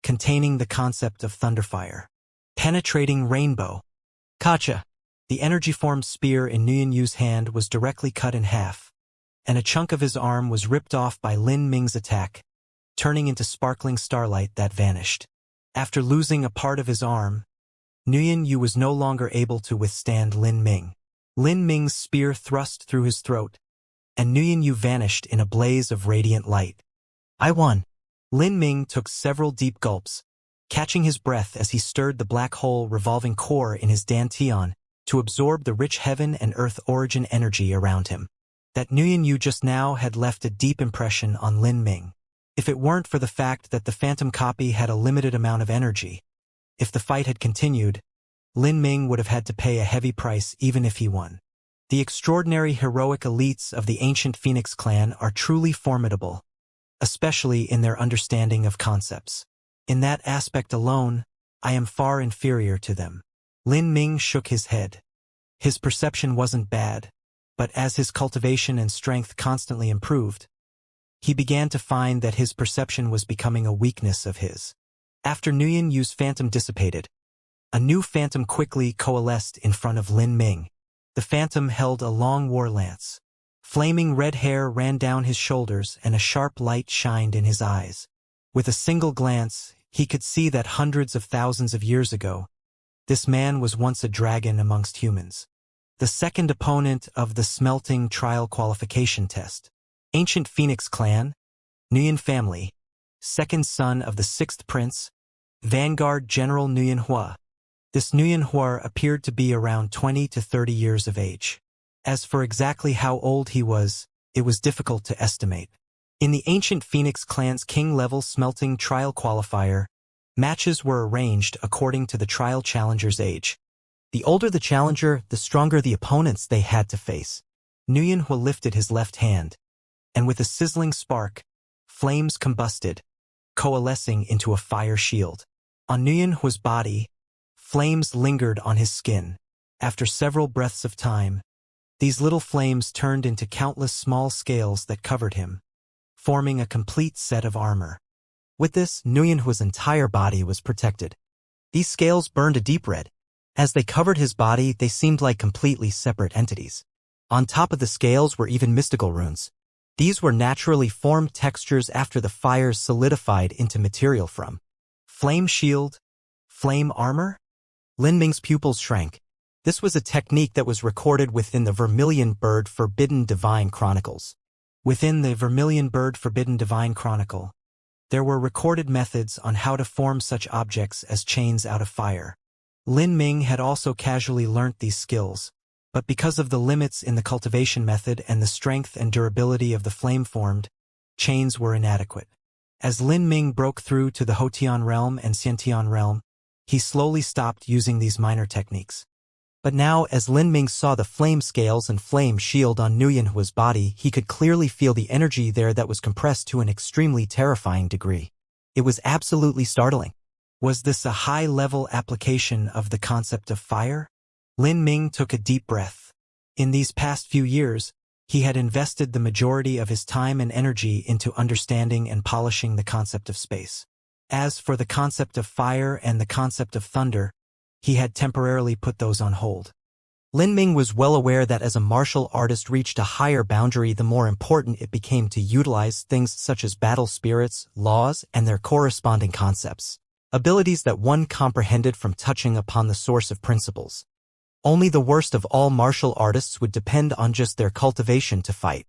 containing the concept of thunderfire. Penetrating rainbow. Kacha. The energy-formed spear in Nguyen Yu's hand was directly cut in half, and a chunk of his arm was ripped off by Lin Ming's attack, turning into sparkling starlight that vanished. After losing a part of his arm, Nguyen Yu was no longer able to withstand Lin Ming. Lin Ming's spear thrust through his throat, and Nguyen Yu vanished in a blaze of radiant light. I won. Lin Ming took several deep gulps, catching his breath as he stirred the black hole revolving core in his dantian to absorb the rich heaven and earth origin energy around him. That Nguyen Yu just now had left a deep impression on Lin Ming. If it weren't for the fact that the phantom copy had a limited amount of energy, if the fight had continued, Lin Ming would have had to pay a heavy price even if he won. The extraordinary heroic elites of the ancient Phoenix clan are truly formidable, especially in their understanding of concepts. In that aspect alone, I am far inferior to them. Lin Ming shook his head. His perception wasn't bad, but as his cultivation and strength constantly improved, he began to find that his perception was becoming a weakness of his. After Nguyen Yu's phantom dissipated, a new phantom quickly coalesced in front of Lin Ming. The phantom held a long war lance. Flaming red hair ran down his shoulders and a sharp light shined in his eyes. With a single glance, he could see that hundreds of thousands of years ago, this man was once a dragon amongst humans. The second opponent of the smelting trial qualification test. Ancient Phoenix clan, Nguyen family, second son of the sixth prince, Vanguard General Nguyen Hua. This Nguyen Hua appeared to be around 20 to 30 years of age. As for exactly how old he was, it was difficult to estimate. In the ancient Phoenix clan's king-level smelting trial qualifier, matches were arranged according to the trial challenger's age. The older the challenger, the stronger the opponents they had to face. Nguyen Hua lifted his left hand, and with a sizzling spark, flames combusted, coalescing into a fire shield. On Nguyen Hua's body, flames lingered on his skin. After several breaths of time, these little flames turned into countless small scales that covered him, forming a complete set of armor. With this, Nguyen Hua's entire body was protected. These scales burned a deep red. As they covered his body, they seemed like completely separate entities. On top of the scales were even mystical runes. These were naturally formed textures after the fires solidified into material from flame shield, flame armor. Lin Ming's pupils shrank. This was a technique that was recorded within the Vermilion Bird Forbidden Divine Chronicles. Within the Vermilion Bird Forbidden Divine Chronicle, there were recorded methods on how to form such objects as chains out of fire. Lin Ming had also casually learnt these skills, but because of the limits in the cultivation method and the strength and durability of the flame-formed, chains were inadequate. As Lin Ming broke through to the Hotian realm and Xiantian realm, he slowly stopped using these minor techniques. But now, as Lin Ming saw the flame scales and flame shield on Nguyen Hua's body, he could clearly feel the energy there that was compressed to an extremely terrifying degree. It was absolutely startling. Was this a high-level application of the concept of fire? Lin Ming took a deep breath. In these past few years, he had invested the majority of his time and energy into understanding and polishing the concept of space. As for the concept of fire and the concept of thunder, he had temporarily put those on hold. Lin Ming was well aware that as a martial artist reached a higher boundary, the more important it became to utilize things such as battle spirits, laws, and their corresponding concepts. Abilities that one comprehended from touching upon the source of principles. Only the worst of all martial artists would depend on just their cultivation to fight.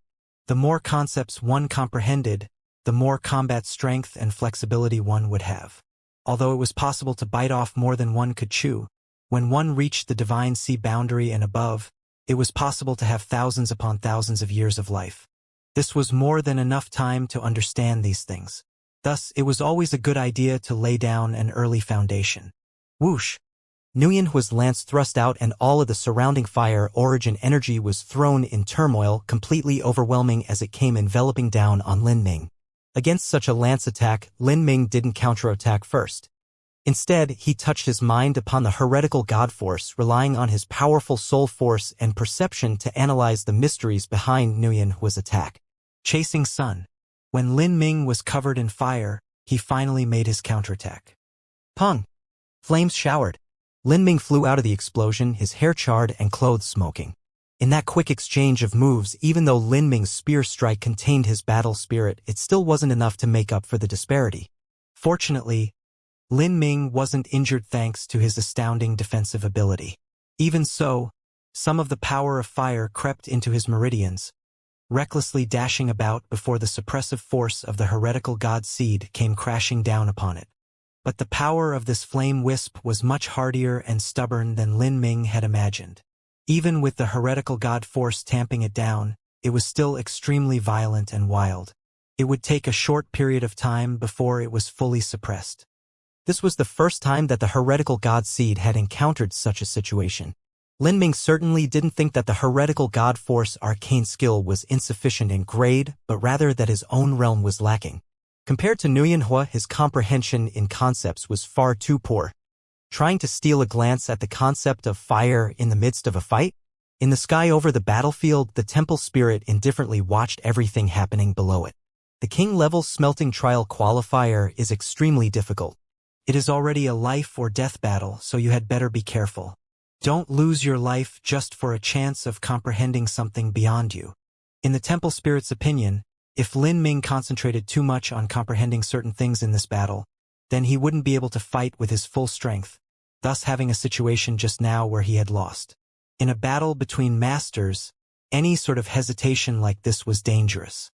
The more concepts one comprehended, the more combat strength and flexibility one would have. Although it was possible to bite off more than one could chew, when one reached the divine sea boundary and above, it was possible to have thousands upon thousands of years of life. This was more than enough time to understand these things. Thus, it was always a good idea to lay down an early foundation. Whoosh! Nguyen Hua's lance thrust out and all of the surrounding fire origin energy was thrown in turmoil, completely overwhelming as it came enveloping down on Lin Ming. Against such a lance attack, Lin Ming didn't counterattack first. Instead, he touched his mind upon the heretical god force, relying on his powerful soul force and perception to analyze the mysteries behind Nguyenhua's attack. Chasing Sun. When Lin Ming was covered in fire, he finally made his counterattack. Pung! Flames showered. Lin Ming flew out of the explosion, his hair charred and clothes smoking. In that quick exchange of moves, even though Lin Ming's spear strike contained his battle spirit, it still wasn't enough to make up for the disparity. Fortunately, Lin Ming wasn't injured thanks to his astounding defensive ability. Even so, some of the power of fire crept into his meridians, recklessly dashing about before the suppressive force of the heretical god seed came crashing down upon it. But the power of this flame wisp was much hardier and stubborn than Lin Ming had imagined. Even with the heretical god force tamping it down, it was still extremely violent and wild. It would take a short period of time before it was fully suppressed. This was the first time that the heretical god seed had encountered such a situation. Lin Ming certainly didn't think that the heretical god force arcane skill was insufficient in grade, but rather that his own realm was lacking. Compared to Nguyenhua, his comprehension in concepts was far too poor. Trying to steal a glance at the concept of fire in the midst of a fight? In the sky over the battlefield, the temple spirit indifferently watched everything happening below it. The king-level smelting trial qualifier is extremely difficult. It is already a life or death battle, so you had better be careful. Don't lose your life just for a chance of comprehending something beyond you. In the temple spirit's opinion, if Lin Ming concentrated too much on comprehending certain things in this battle, then he wouldn't be able to fight with his full strength, thus having a situation just now where he had lost. In a battle between masters, any sort of hesitation like this was dangerous.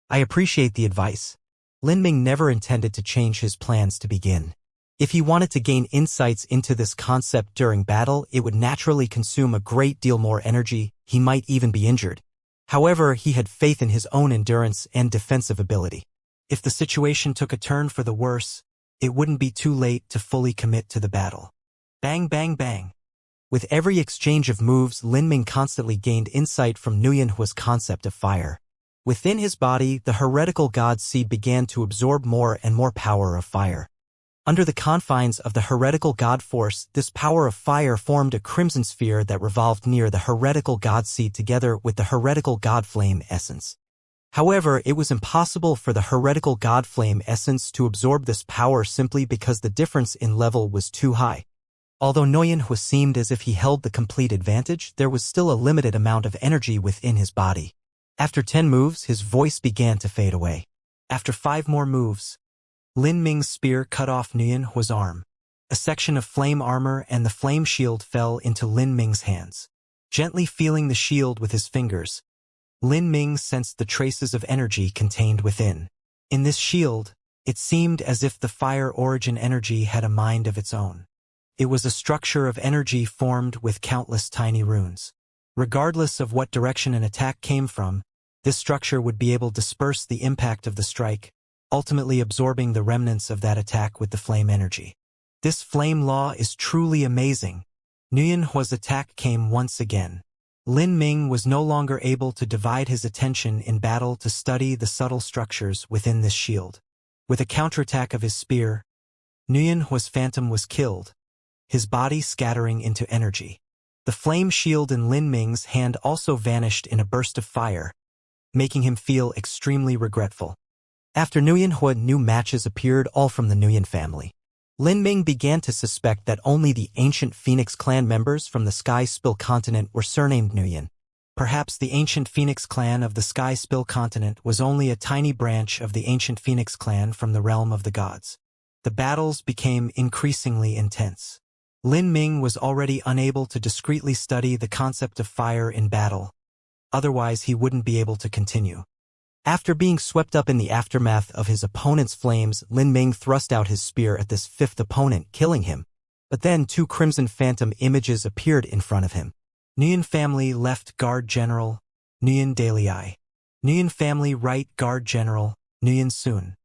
I appreciate the advice. Lin Ming never intended to change his plans to begin. If he wanted to gain insights into this concept during battle, it would naturally consume a great deal more energy, he might even be injured. However, he had faith in his own endurance and defensive ability. If the situation took a turn for the worse, it wouldn't be too late to fully commit to the battle. Bang bang bang. With every exchange of moves, Lin Ming constantly gained insight from Nguyenhua's concept of fire. Within his body, the heretical god seed began to absorb more and more power of fire. Under the confines of the heretical god force, this power of fire formed a crimson sphere that revolved near the heretical god seed together with the heretical god flame essence. However, it was impossible for the heretical god flame essence to absorb this power simply because the difference in level was too high. Although Nguyenhua seemed as if he held the complete advantage, there was still a limited amount of energy within his body. After 10 moves, his voice began to fade away. After 5 more moves, Lin Ming's spear cut off Nguyenhua's arm. A section of flame armor and the flame shield fell into Lin Ming's hands. Gently feeling the shield with his fingers, Lin Ming sensed the traces of energy contained within. In this shield, it seemed as if the fire origin energy had a mind of its own. It was a structure of energy formed with countless tiny runes. Regardless of what direction an attack came from, this structure would be able to disperse the impact of the strike, ultimately absorbing the remnants of that attack with the flame energy. This flame law is truly amazing. Nguyenhua's attack came once again. Lin Ming was no longer able to divide his attention in battle to study the subtle structures within this shield. With a counterattack of his spear, Nguyenhua's phantom was killed, his body scattering into energy. The flame shield in Lin Ming's hand also vanished in a burst of fire, making him feel extremely regretful. After Nguyenhua, new matches appeared, all from the Nguyen family. Lin Ming began to suspect that only the ancient Phoenix clan members from the Sky Spill continent were surnamed Nguyen. Perhaps the ancient Phoenix clan of the Sky Spill continent was only a tiny branch of the ancient Phoenix clan from the realm of the gods. The battles became increasingly intense. Lin Ming was already unable to discreetly study the concept of fire in battle. Otherwise, he wouldn't be able to continue. After being swept up in the aftermath of his opponent's flames, Lin Ming thrust out his spear at this 5th opponent, killing him. But then 2 crimson phantom images appeared in front of him. Nguyen family left guard general, Nguyen Dalai. Nguyen family right guard general, Nguyen Sun.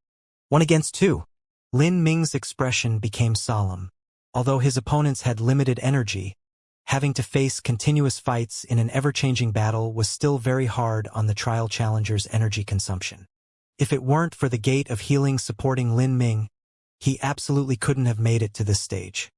1 against 2. Lin Ming's expression became solemn. Although his opponents had limited energy, having to face continuous fights in an ever-changing battle was still very hard on the trial challenger's energy consumption. If it weren't for the gate of healing supporting Lin Ming, he absolutely couldn't have made it to this stage.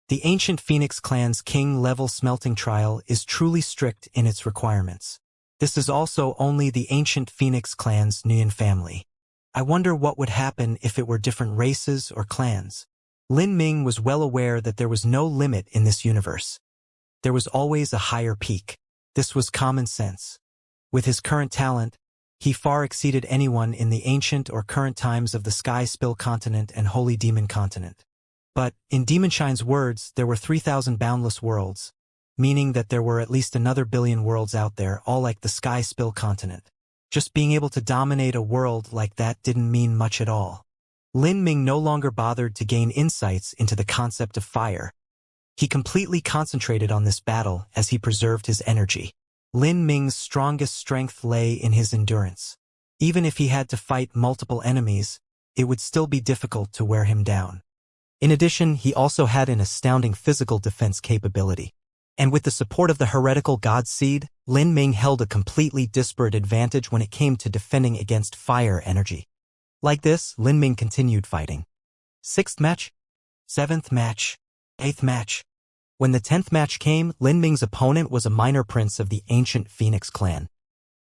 The ancient Phoenix clan's king-level smelting trial is truly strict in its requirements. This is also only the ancient Phoenix clan's Nguyen family. I wonder what would happen if it were different races or clans. Lin Ming was well aware that there was no limit in this universe. There was always a higher peak. This was common sense. With his current talent, he far exceeded anyone in the ancient or current times of the Sky Spill continent and Holy Demon continent. But, in Demonshine's words, there were 3,000 boundless worlds, meaning that there were at least another billion worlds out there, all like the Sky Spill continent. Just being able to dominate a world like that didn't mean much at all. Lin Ming no longer bothered to gain insights into the concept of fire. He completely concentrated on this battle as he preserved his energy. Lin Ming's strongest strength lay in his endurance. Even if he had to fight multiple enemies, it would still be difficult to wear him down. In addition, he also had an astounding physical defense capability. And with the support of the heretical god seed, Lin Ming held a completely disparate advantage when it came to defending against fire energy. Like this, Lin Ming continued fighting. 6th match, 7th match, 8th match. When the 10th match came, Lin Ming's opponent was a minor prince of the ancient Phoenix clan.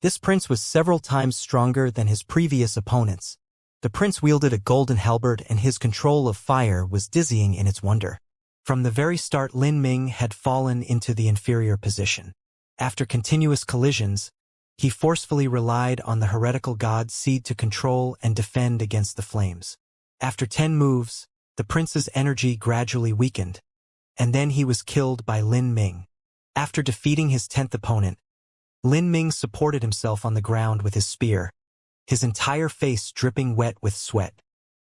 This prince was several times stronger than his previous opponents. The prince wielded a golden halberd and his control of fire was dizzying in its wonder. From the very start, Lin Ming had fallen into the inferior position. After continuous collisions, he forcefully relied on the heretical god seed to control and defend against the flames. After 10 moves, the prince's energy gradually weakened, and then he was killed by Lin Ming. After defeating his 10th opponent, Lin Ming supported himself on the ground with his spear, his entire face dripping wet with sweat.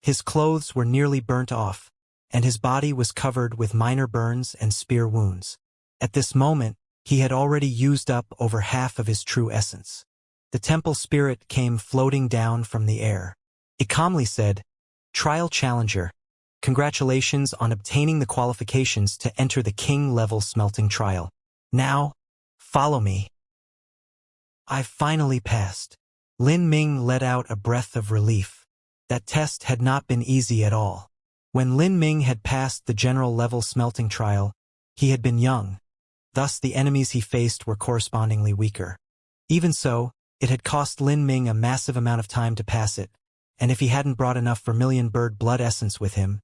His clothes were nearly burnt off, and his body was covered with minor burns and spear wounds. At this moment, he had already used up over half of his true essence. The temple spirit came floating down from the air. It calmly said, "Trial Challenger, congratulations on obtaining the qualifications to enter the king-level smelting trial. Now, follow me." "I've finally passed." Lin Ming let out a breath of relief. That test had not been easy at all. When Lin Ming had passed the general-level smelting trial, he had been young. Thus the enemies he faced were correspondingly weaker. Even so, it had cost Lin Ming a massive amount of time to pass it, and if he hadn't brought enough vermilion bird blood essence with him,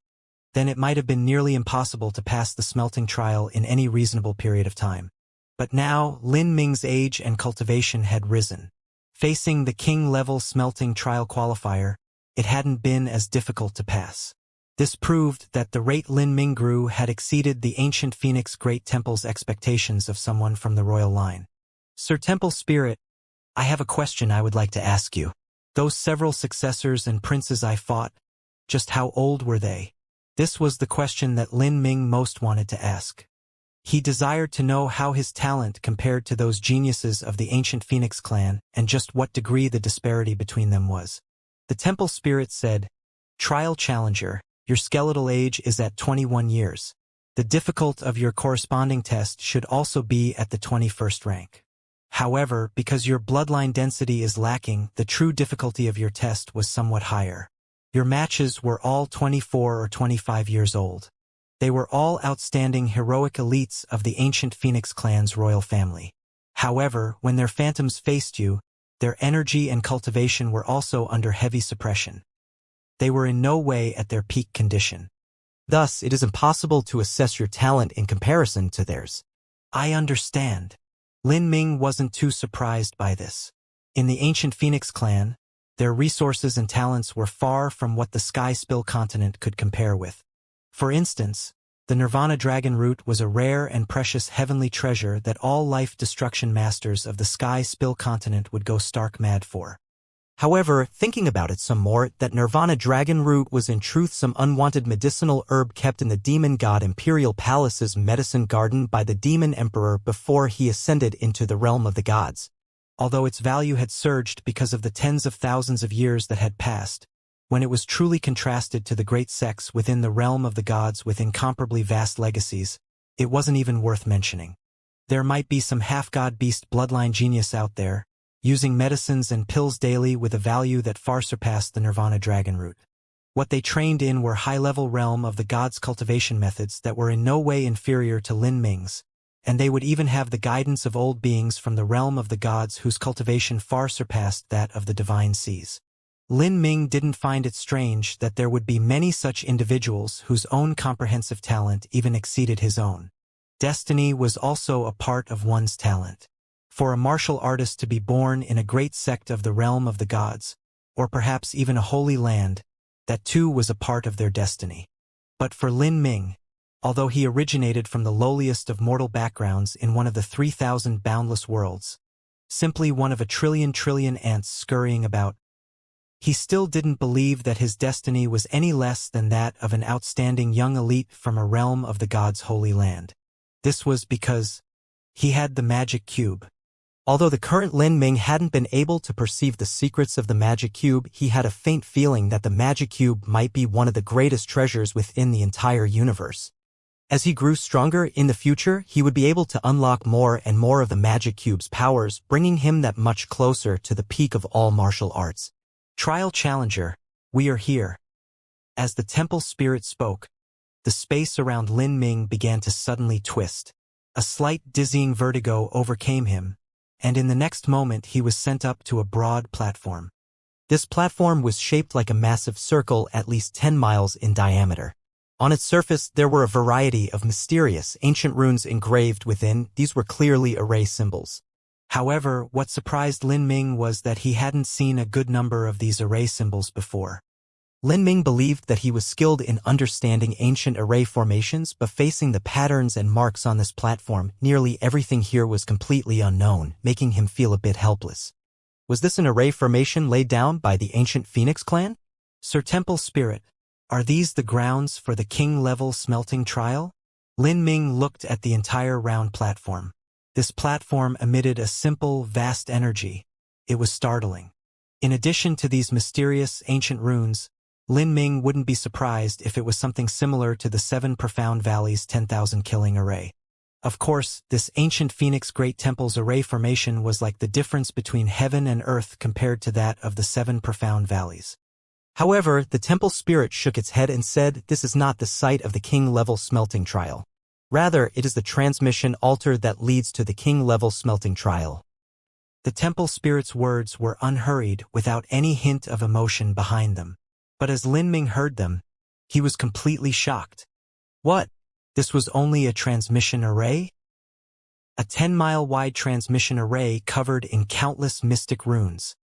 then it might have been nearly impossible to pass the smelting trial in any reasonable period of time. But now, Lin Ming's age and cultivation had risen. Facing the king-level smelting trial qualifier, it hadn't been as difficult to pass. This proved that the rate Lin Ming grew had exceeded the ancient Phoenix Great Temple's expectations of someone from the royal line. "Sir Temple Spirit, I have a question I would like to ask you. Those several successors and princes I fought, just how old were they?" This was the question that Lin Ming most wanted to ask. He desired to know how his talent compared to those geniuses of the ancient Phoenix clan and just what degree the disparity between them was. The temple spirit said, "Trial Challenger, your skeletal age is at 21 years. The difficulty of your corresponding test should also be at the 21st rank. However, because your bloodline density is lacking, the true difficulty of your test was somewhat higher. Your matches were all 24 or 25 years old. They were all outstanding heroic elites of the ancient Phoenix clan's royal family. However, when their phantoms faced you, their energy and cultivation were also under heavy suppression. They were in no way at their peak condition. Thus, it is impossible to assess your talent in comparison to theirs." "I understand." Lin Ming wasn't too surprised by this. In the ancient Phoenix clan, their resources and talents were far from what the Sky Spill continent could compare with. For instance, the Nirvana Dragon Root was a rare and precious heavenly treasure that all life destruction masters of the Sky Spill continent would go stark mad for. However, thinking about it some more, that Nirvana Dragon Root was in truth some unwanted medicinal herb kept in the demon god Imperial Palace's medicine garden by the demon emperor before he ascended into the realm of the gods. Although its value had surged because of the tens of thousands of years that had passed, when it was truly contrasted to the great sects within the realm of the gods with incomparably vast legacies, it wasn't even worth mentioning. There might be some half-god beast bloodline genius out there, using medicines and pills daily with a value that far surpassed the Nirvana Dragon Root. What they trained in were high-level realm of the gods' cultivation methods that were in no way inferior to Lin Ming's, and they would even have the guidance of old beings from the realm of the gods whose cultivation far surpassed that of the divine seas. Lin Ming didn't find it strange that there would be many such individuals whose own comprehensive talent even exceeded his own. Destiny was also a part of one's talent. For a martial artist to be born in a great sect of the realm of the gods, or perhaps even a holy land, that too was a part of their destiny. But for Lin Ming, although he originated from the lowliest of mortal backgrounds in one of the 3,000 boundless worlds, simply one of a trillion ants scurrying about, he still didn't believe that his destiny was any less than that of an outstanding young elite from a realm of the gods' holy land. This was because he had the magic cube. Although the current Lin Ming hadn't been able to perceive the secrets of the magic cube, he had a faint feeling that the magic cube might be one of the greatest treasures within the entire universe. As he grew stronger in the future, he would be able to unlock more and more of the magic cube's powers, bringing him that much closer to the peak of all martial arts. Trial Challenger, we are here. As the temple spirit spoke, the space around Lin Ming began to suddenly twist. A slight dizzying vertigo overcame him, and in the next moment he was sent up to a broad platform. This platform was shaped like a massive circle at least 10 miles in diameter. On its surface there were a variety of mysterious, ancient runes engraved within. These were clearly array symbols. However, what surprised Lin Ming was that he hadn't seen a good number of these array symbols before. Lin Ming believed that he was skilled in understanding ancient array formations, but facing the patterns and marks on this platform, nearly everything here was completely unknown, making him feel a bit helpless. Was this an array formation laid down by the ancient Phoenix clan? Sir Temple Spirit, are these the grounds for the king-level smelting trial? Lin Ming looked at the entire round platform. This platform emitted a simple, vast energy. It was startling. In addition to these mysterious, ancient runes, Lin Ming wouldn't be surprised if it was something similar to the 7 Profound Valleys 10,000 killing array. Of course, this ancient Phoenix Great Temple's array formation was like the difference between heaven and earth compared to that of the 7 Profound Valleys. However, the temple spirit shook its head and said, "This is not the site of the king-level smelting trial. Rather, it is the transmission altar that leads to the king-level smelting trial." The temple spirit's words were unhurried, without any hint of emotion behind them. But as Lin Ming heard them, he was completely shocked. What? This was only a transmission array? A 10-mile-wide transmission array covered in countless mystic runes.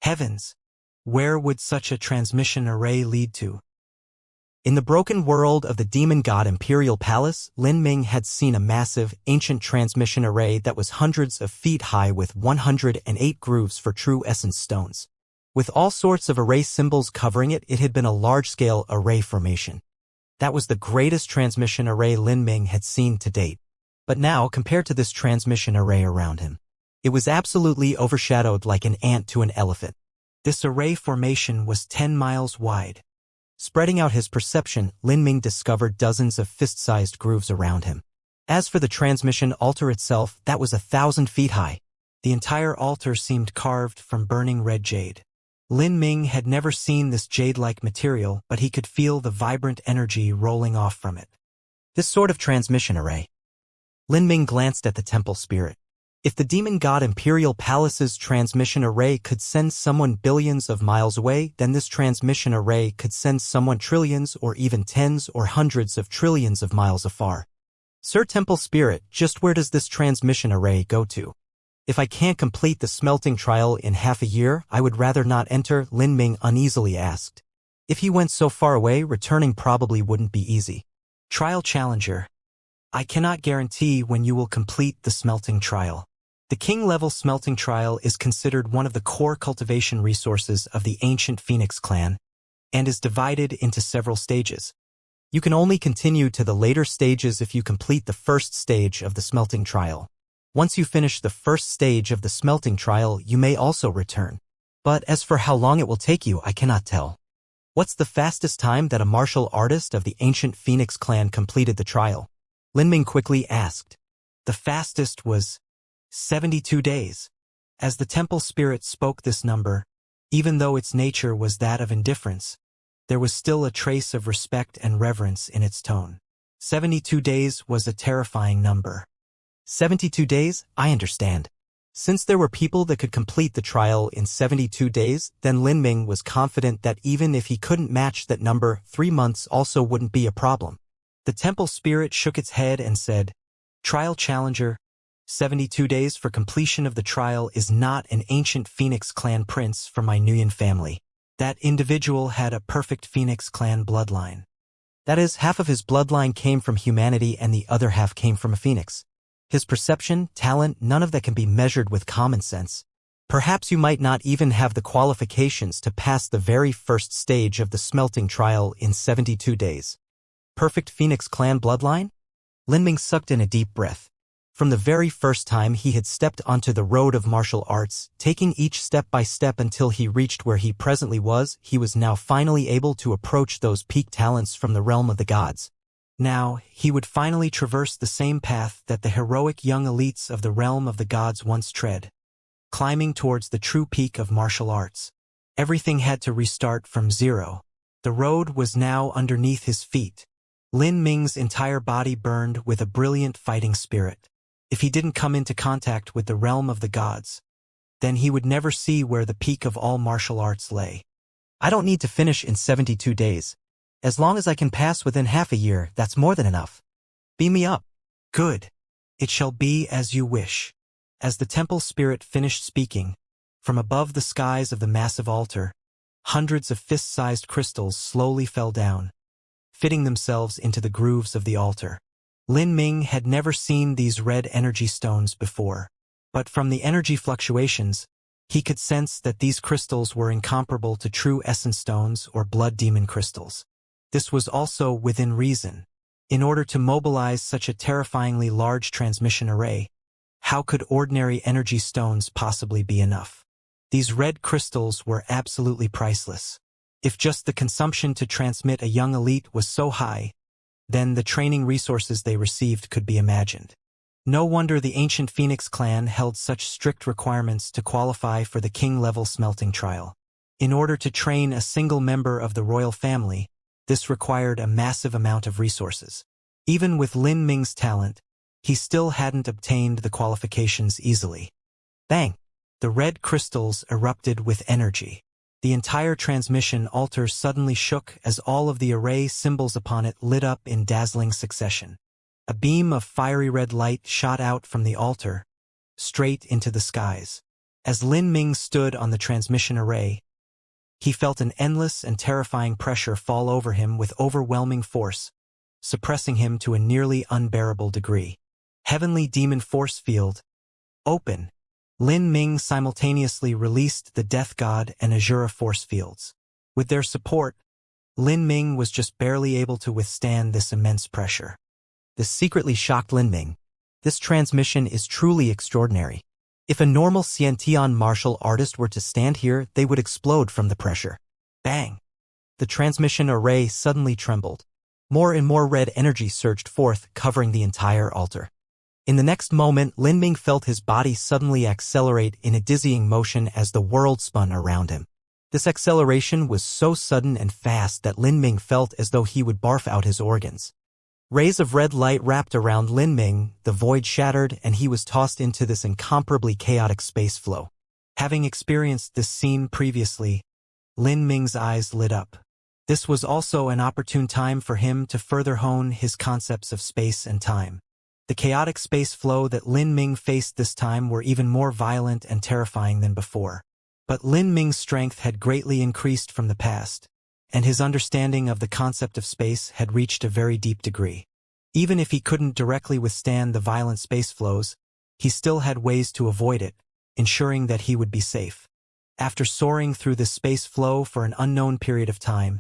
Heavens! Where would such a transmission array lead to? In the broken world of the demon god Imperial Palace, Lin Ming had seen a massive, ancient transmission array that was hundreds of feet high with 108 grooves for true essence stones. With all sorts of array symbols covering it, it had been a large-scale array formation. That was the greatest transmission array Lin Ming had seen to date. But now, compared to this transmission array around him, it was absolutely overshadowed like an ant to an elephant. This array formation was 10 miles wide. Spreading out his perception, Lin Ming discovered dozens of fist-sized grooves around him. As for the transmission altar itself, that was 1,000 feet high. The entire altar seemed carved from burning red jade. Lin Ming had never seen this jade-like material, but he could feel the vibrant energy rolling off from it. This sort of transmission array. Lin Ming glanced at the temple spirit. If the demon god Imperial Palace's transmission array could send someone billions of miles away, then this transmission array could send someone trillions or even tens or hundreds of trillions of miles afar. Sir Temple Spirit, just where does this transmission array go to? If I can't complete the smelting trial in half a year, I would rather not enter, Lin Ming uneasily asked. If he went so far away, returning probably wouldn't be easy. Trial Challenger, I cannot guarantee when you will complete the smelting trial. The king-level smelting trial is considered one of the core cultivation resources of the ancient Phoenix clan, and is divided into several stages. You can only continue to the later stages if you complete the first stage of the smelting trial. Once you finish the first stage of the smelting trial, you may also return. But as for how long it will take you, I cannot tell. What's the fastest time that a martial artist of the ancient Phoenix clan completed the trial? Lin Ming quickly asked. The fastest was 72 days. As the temple spirit spoke this number, even though its nature was that of indifference, there was still a trace of respect and reverence in its tone. 72 days was a terrifying number. 72 days? I understand. Since there were people that could complete the trial in 72 days, then Lin Ming was confident that even if he couldn't match that number, 3 months also wouldn't be a problem. The temple spirit shook its head and said, "Trial challenger, 72 days for completion of the trial is not an ancient Phoenix clan prince from my Nguyen family. That individual had a perfect Phoenix clan bloodline. That is, half of his bloodline came from humanity and the other half came from a phoenix. His perception, talent, none of that can be measured with common sense. Perhaps you might not even have the qualifications to pass the very first stage of the smelting trial in 72 days. Perfect Phoenix clan bloodline? Lin Ming sucked in a deep breath. From the very first time he had stepped onto the road of martial arts, taking each step by step until he reached where he presently was, he was now finally able to approach those peak talents from the realm of the gods. Now, he would finally traverse the same path that the heroic young elites of the realm of the gods once tread, climbing towards the true peak of martial arts. Everything had to restart from zero. The road was now underneath his feet. Lin Ming's entire body burned with a brilliant fighting spirit. If he didn't come into contact with the realm of the gods, then he would never see where the peak of all martial arts lay. I don't need to finish in 72 days. As long as I can pass within half a year, that's more than enough. Beam me up. Good. It shall be as you wish. As the temple spirit finished speaking, from above the skies of the massive altar, hundreds of fist-sized crystals slowly fell down, fitting themselves into the grooves of the altar. Lin Ming had never seen these red energy stones before, but from the energy fluctuations, he could sense that these crystals were incomparable to true essence stones or blood demon crystals. This was also within reason. In order to mobilize such a terrifyingly large transmission array, how could ordinary energy stones possibly be enough? These red crystals were absolutely priceless. If just the consumption to transmit a young elite was so high, then the training resources they received could be imagined. No wonder the ancient Phoenix clan held such strict requirements to qualify for the king-level smelting trial. In order to train a single member of the royal family, this required a massive amount of resources. Even with Lin Ming's talent, he still hadn't obtained the qualifications easily. Bang! The red crystals erupted with energy. The entire transmission altar suddenly shook as all of the array symbols upon it lit up in dazzling succession. A beam of fiery red light shot out from the altar, straight into the skies. As Lin Ming stood on the transmission array, he felt an endless and terrifying pressure fall over him with overwhelming force, suppressing him to a nearly unbearable degree. Heavenly Demon Force Field. Open. Lin Ming simultaneously released the Death God and Azura force fields. With their support, Lin Ming was just barely able to withstand this immense pressure. This secretly shocked Lin Ming. This transmission is truly extraordinary. If a normal Xianxia martial artist were to stand here, they would explode from the pressure. Bang! The transmission array suddenly trembled. More and more red energy surged forth, covering the entire altar. In the next moment, Lin Ming felt his body suddenly accelerate in a dizzying motion as the world spun around him. This acceleration was so sudden and fast that Lin Ming felt as though he would barf out his organs. Rays of red light wrapped around Lin Ming, the void shattered, and he was tossed into this incomparably chaotic space flow. Having experienced this scene previously, Lin Ming's eyes lit up. This was also an opportune time for him to further hone his concepts of space and time. The chaotic space flow that Lin Ming faced this time were even more violent and terrifying than before. But Lin Ming's strength had greatly increased from the past, and his understanding of the concept of space had reached a very deep degree. Even if he couldn't directly withstand the violent space flows, he still had ways to avoid it, ensuring that he would be safe. After soaring through this space flow for an unknown period of time,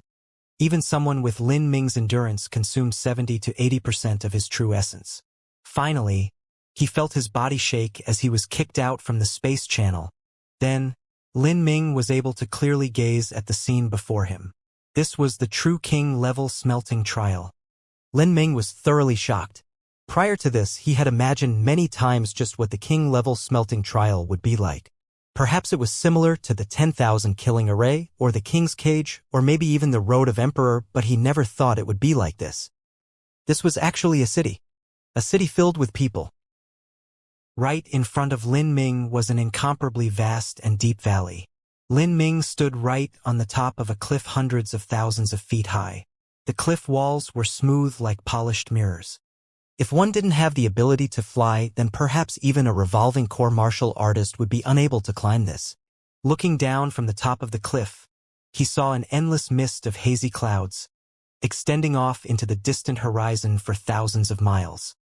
even someone with Lin Ming's endurance consumed 70 to 80% of his true essence. Finally, he felt his body shake as he was kicked out from the space channel. Then, Lin Ming was able to clearly gaze at the scene before him. This was the true king-level smelting trial. Lin Ming was thoroughly shocked. Prior to this, he had imagined many times just what the king-level smelting trial would be like. Perhaps it was similar to the 10,000 killing array, or the King's Cage, or maybe even the Road of Emperor, but he never thought it would be like this. This was actually a city filled with people. Right in front of Lin Ming was an incomparably vast and deep valley. Lin Ming stood right on the top of a cliff hundreds of thousands of feet high. The cliff walls were smooth like polished mirrors. If one didn't have the ability to fly, then perhaps even a revolving core martial artist would be unable to climb this. Looking down from the top of the cliff, he saw an endless mist of hazy clouds, extending off into the distant horizon for thousands of miles.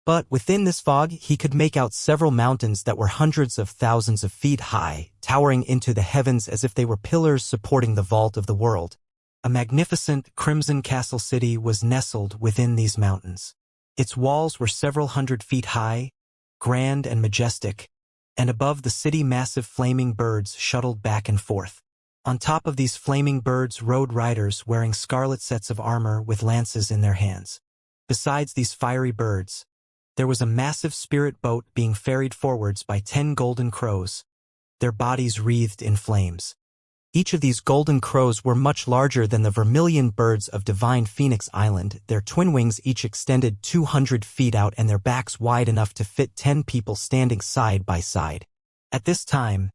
But within this fog, he could make out several mountains that were hundreds of thousands of feet high, towering into the heavens as if they were pillars supporting the vault of the world. A magnificent crimson castle city was nestled within these mountains. Its walls were several hundred feet high, grand and majestic, and above the city massive flaming birds shuttled back and forth. On top of these flaming birds rode riders wearing scarlet sets of armor with lances in their hands. Besides these fiery birds, there was a massive spirit boat being ferried forwards by 10 golden crows, their bodies wreathed in flames. Each of these golden crows were much larger than the vermilion birds of divine Phoenix Island, their twin wings each extended 200 feet out and their backs wide enough to fit 10 people standing side by side. At this time,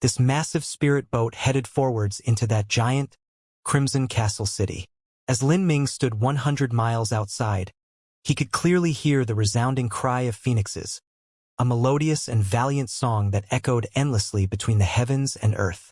this massive spirit boat headed forwards into that giant, crimson castle city. As Lin Ming stood 100 miles outside, he could clearly hear the resounding cry of phoenixes, a melodious and valiant song that echoed endlessly between the heavens and earth.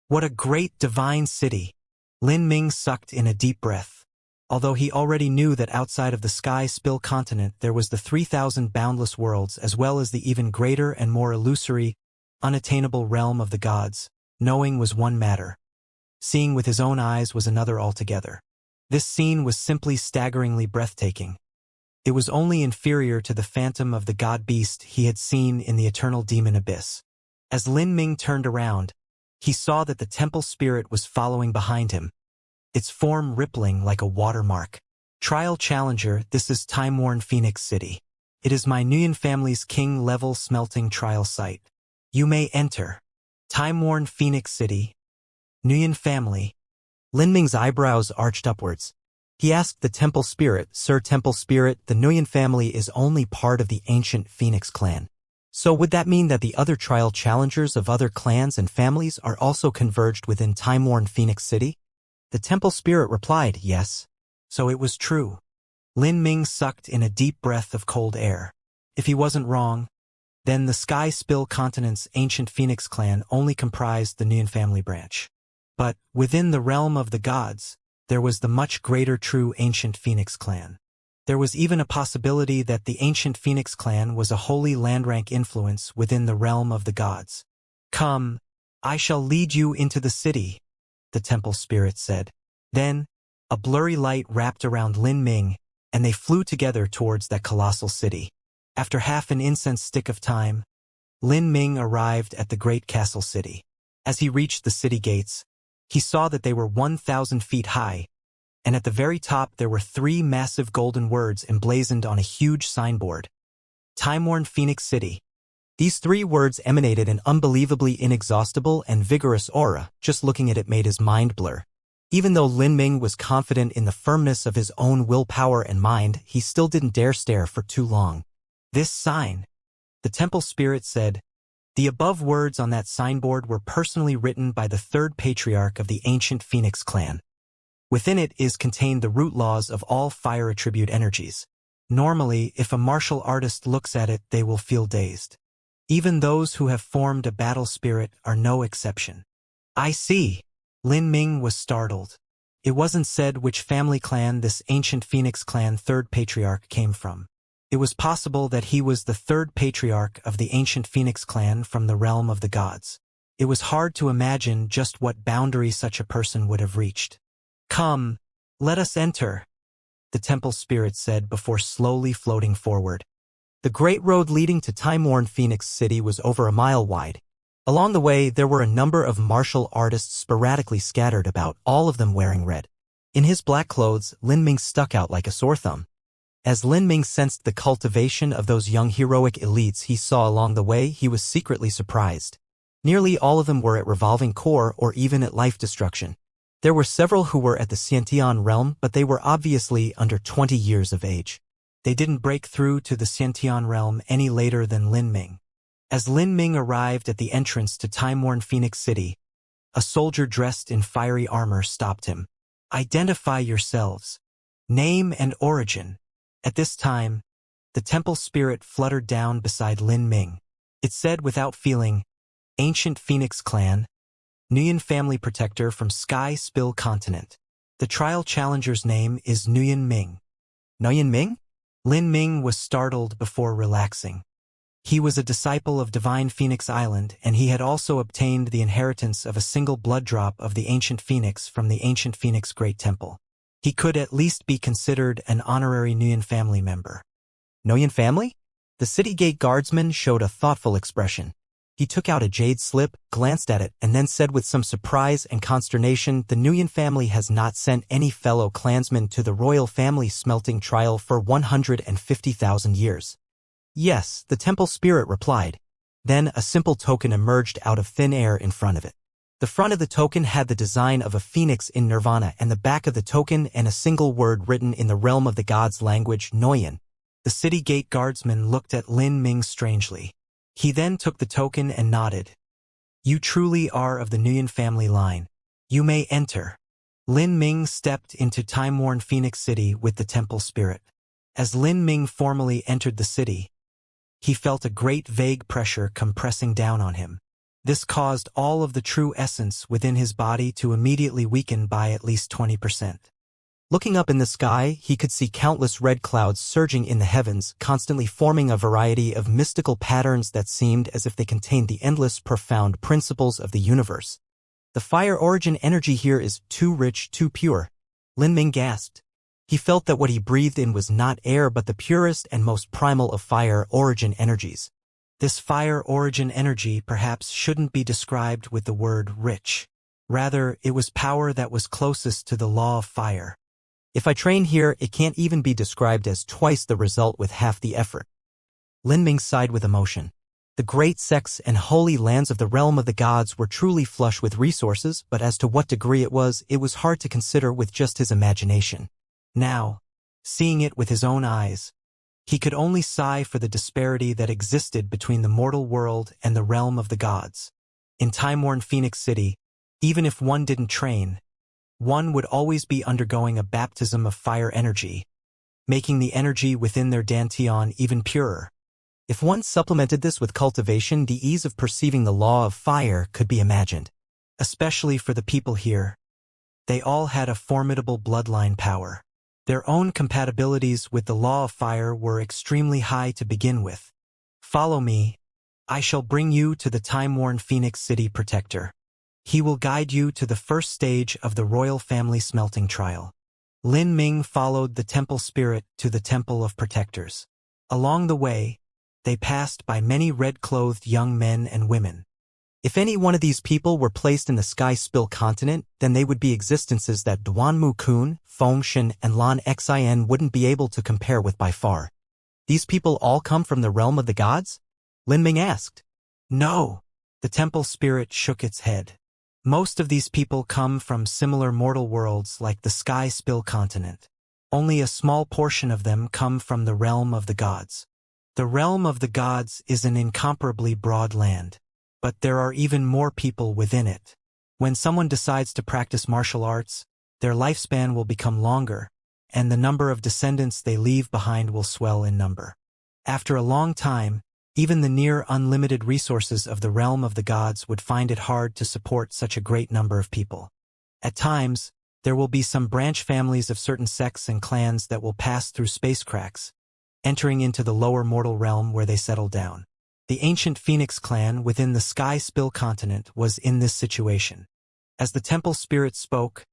What a great divine city! Lin Ming sucked in a deep breath. Although he already knew that outside of the sky spill continent there was the 3,000 boundless worlds as well as the even greater and more illusory, unattainable realm of the gods, knowing was one matter. Seeing with his own eyes was another altogether. This scene was simply staggeringly breathtaking. It was only inferior to the phantom of the god-beast he had seen in the eternal demon abyss. As Lin Ming turned around, he saw that the temple spirit was following behind him, its form rippling like a watermark. Trial Challenger, this is time-worn Phoenix City. It is my Nguyen family's king-level smelting trial site. You may enter. Time-worn Phoenix City. Nguyen family. Lin Ming's eyebrows arched upwards. He asked the temple spirit, Sir Temple Spirit, the Nguyen family is only part of the ancient Phoenix clan. So would that mean that the other trial challengers of other clans and families are also converged within time-worn Phoenix City? The temple spirit replied, yes. So it was true. Lin Ming sucked in a deep breath of cold air. If he wasn't wrong, then the Sky Spill Continent's ancient Phoenix clan only comprised the Nguyen family branch. But within the realm of the gods, there was the much greater true ancient Phoenix clan. There was even a possibility that the ancient Phoenix clan was a holy land-rank influence within the realm of the gods. Come, I shall lead you into the city, the temple spirit said. Then, a blurry light wrapped around Lin Ming, and they flew together towards that colossal city. After half an incense stick of time, Lin Ming arrived at the great castle city. As he reached the city gates, he saw that they were 1,000 feet high, and at the very top there were 3 massive golden words emblazoned on a huge signboard. Time-worn Phoenix City. These 3 words emanated an unbelievably inexhaustible and vigorous aura. Just looking at it made his mind blur. Even though Lin Ming was confident in the firmness of his own willpower and mind, he still didn't dare stare for too long. This sign, the temple spirit said. The above words on that signboard were personally written by the 3rd patriarch of the ancient Phoenix clan. Within it is contained the root laws of all fire attribute energies. Normally, if a martial artist looks at it, they will feel dazed. Even those who have formed a battle spirit are no exception. I see. Lin Ming was startled. It wasn't said which family clan this ancient Phoenix clan 3rd patriarch came from. It was possible that he was the 3rd patriarch of the ancient Phoenix clan from the realm of the gods. It was hard to imagine just what boundary such a person would have reached. Come, let us enter, the temple spirit said before slowly floating forward. The great road leading to time-worn Phoenix City was over a mile wide. Along the way, there were a number of martial artists sporadically scattered about, all of them wearing red. In his black clothes, Lin Ming stuck out like a sore thumb. As Lin Ming sensed the cultivation of those young heroic elites he saw along the way, he was secretly surprised. Nearly all of them were at revolving core or even at life destruction. There were several who were at the Xiantian realm, but they were obviously under 20 years of age. They didn't break through to the Xiantian realm any later than Lin Ming. As Lin Ming arrived at the entrance to time-worn Phoenix City, a soldier dressed in fiery armor stopped him. "Identify yourselves. Name and origin." At this time, the temple spirit fluttered down beside Lin Ming. It said without feeling, "Ancient Phoenix Clan, Nguyen Family Protector from Sky Spill Continent. The trial challenger's name is Nguyen Ming." Nguyen Ming? Lin Ming was startled before relaxing. He was a disciple of Divine Phoenix Island, and he had also obtained the inheritance of a single blood drop of the Ancient Phoenix from the Ancient Phoenix Great Temple. He could at least be considered an honorary Nguyen family member. Nguyen family? The city gate guardsman showed a thoughtful expression. He took out a jade slip, glanced at it, and then said with some surprise and consternation, "The Nguyen family has not sent any fellow clansmen to the royal family smelting trial for 150,000 years. "Yes," the temple spirit replied. Then a simple token emerged out of thin air in front of it. The front of the token had the design of a phoenix in nirvana, and the back of the token and a single word written in the realm of the gods' language, Nguyen. The city gate guardsman looked at Lin Ming strangely. He then took the token and nodded. "You truly are of the Nguyen family line. You may enter." Lin Ming stepped into time-worn Phoenix City with the temple spirit. As Lin Ming formally entered the city, he felt a great vague pressure compressing down on him. This caused all of the true essence within his body to immediately weaken by at least 20%. Looking up in the sky, he could see countless red clouds surging in the heavens, constantly forming a variety of mystical patterns that seemed as if they contained the endless, profound principles of the universe. "The fire origin energy here is too rich, too pure," Lin Ming gasped. He felt that what he breathed in was not air but the purest and most primal of fire origin energies. This fire origin energy perhaps shouldn't be described with the word rich. Rather, it was power that was closest to the law of fire. "If I train here, it can't even be described as twice the result with half the effort." Lin Ming sighed with emotion. The great sects and holy lands of the realm of the gods were truly flush with resources, but as to what degree it was hard to consider with just his imagination. Now, seeing it with his own eyes, he could only sigh for the disparity that existed between the mortal world and the realm of the gods. In time-worn Phoenix City, even if one didn't train, one would always be undergoing a baptism of fire energy, making the energy within their dantian even purer. If one supplemented this with cultivation, the ease of perceiving the law of fire could be imagined. Especially for the people here. They all had a formidable bloodline power. Their own compatibilities with the law of fire were extremely high to begin with. "Follow me. I shall bring you to the time-worn Phoenix City Protector. He will guide you to the first stage of the royal family smelting trial." Lin Ming followed the temple spirit to the Temple of Protectors. Along the way, they passed by many red-clothed young men and women. If any one of these people were placed in the Sky Spill continent, then they would be existences that Duanmu Kun, Fengshen, and Lan Xin wouldn't be able to compare with by far. "These people all come from the realm of the gods?" Lin Ming asked. "No." The temple spirit shook its head. "Most of these people come from similar mortal worlds like the Sky Spill continent. Only a small portion of them come from the realm of the gods. The realm of the gods is an incomparably broad land. But there are even more people within it. When someone decides to practice martial arts, their lifespan will become longer, and the number of descendants they leave behind will swell in number. After a long time, even the near unlimited resources of the realm of the gods would find it hard to support such a great number of people. At times, there will be some branch families of certain sects and clans that will pass through space cracks, entering into the lower mortal realm where they settle down. The ancient Phoenix clan within the Sky Spill continent was in this situation. As the temple spirit spoke,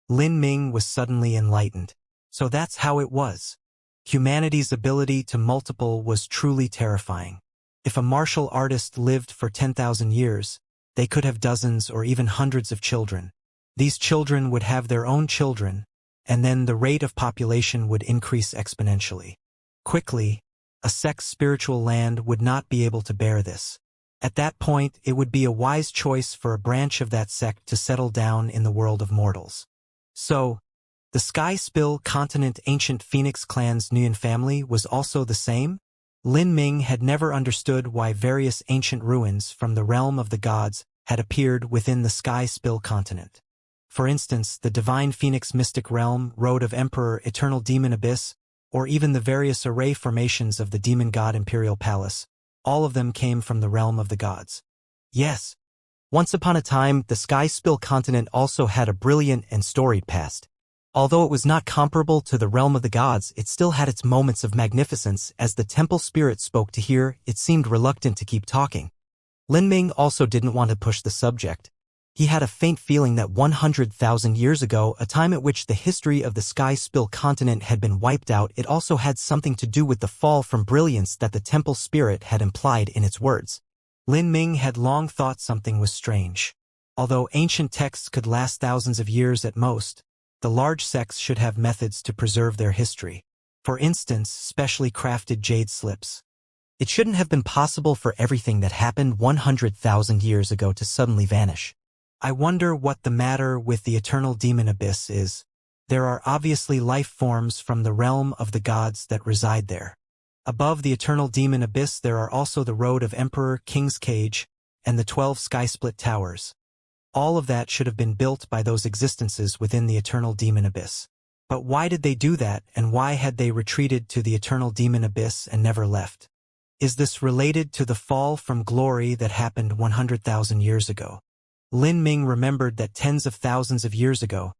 Lin Ming was suddenly enlightened. So that's how it was. Humanity's ability to multiple was truly terrifying. If a martial artist lived for 10,000 years, they could have dozens or even hundreds of children. These children would have their own children, and then the rate of population would increase exponentially. Quickly, a sect's spiritual land would not be able to bear this. At that point, it would be a wise choice for a branch of that sect to settle down in the world of mortals. So, the Sky Spill Continent Ancient Phoenix Clan's Nguyen family was also the same? Lin Ming had never understood why various ancient ruins from the realm of the gods had appeared within the Sky Spill Continent. For instance, the Divine Phoenix Mystic Realm, Road of Emperor, Eternal Demon Abyss, or even the various array formations of the Demon God Imperial Palace, all of them came from the realm of the gods. Yes. Once upon a time, the Sky Spill Continent also had a brilliant and storied past. Although it was not comparable to the realm of the gods, it still had its moments of magnificence. As the temple spirit spoke to hear, it seemed reluctant to keep talking. Lin Ming also didn't want to push the subject. He had a faint feeling that 100,000 years ago, a time at which the history of the Sky Spill Continent had been wiped out, it also had something to do with the fall from brilliance that the temple spirit had implied in its words. Lin Ming had long thought something was strange. Although ancient texts could last thousands of years at most, the large sects should have methods to preserve their history. For instance, specially crafted jade slips. It shouldn't have been possible for everything that happened 100,000 years ago to suddenly vanish. I wonder what the matter with the Eternal Demon Abyss is. There are obviously life forms from the realm of the gods that reside there. Above the Eternal Demon Abyss there are also the Road of Emperor, King's Cage, and the 12 Sky-Split Towers. All of that should have been built by those existences within the Eternal Demon Abyss. But why did they do that, and why had they retreated to the Eternal Demon Abyss and never left? Is this related to the fall from glory that happened 100,000 years ago? Lin Ming remembered that tens of thousands of years ago,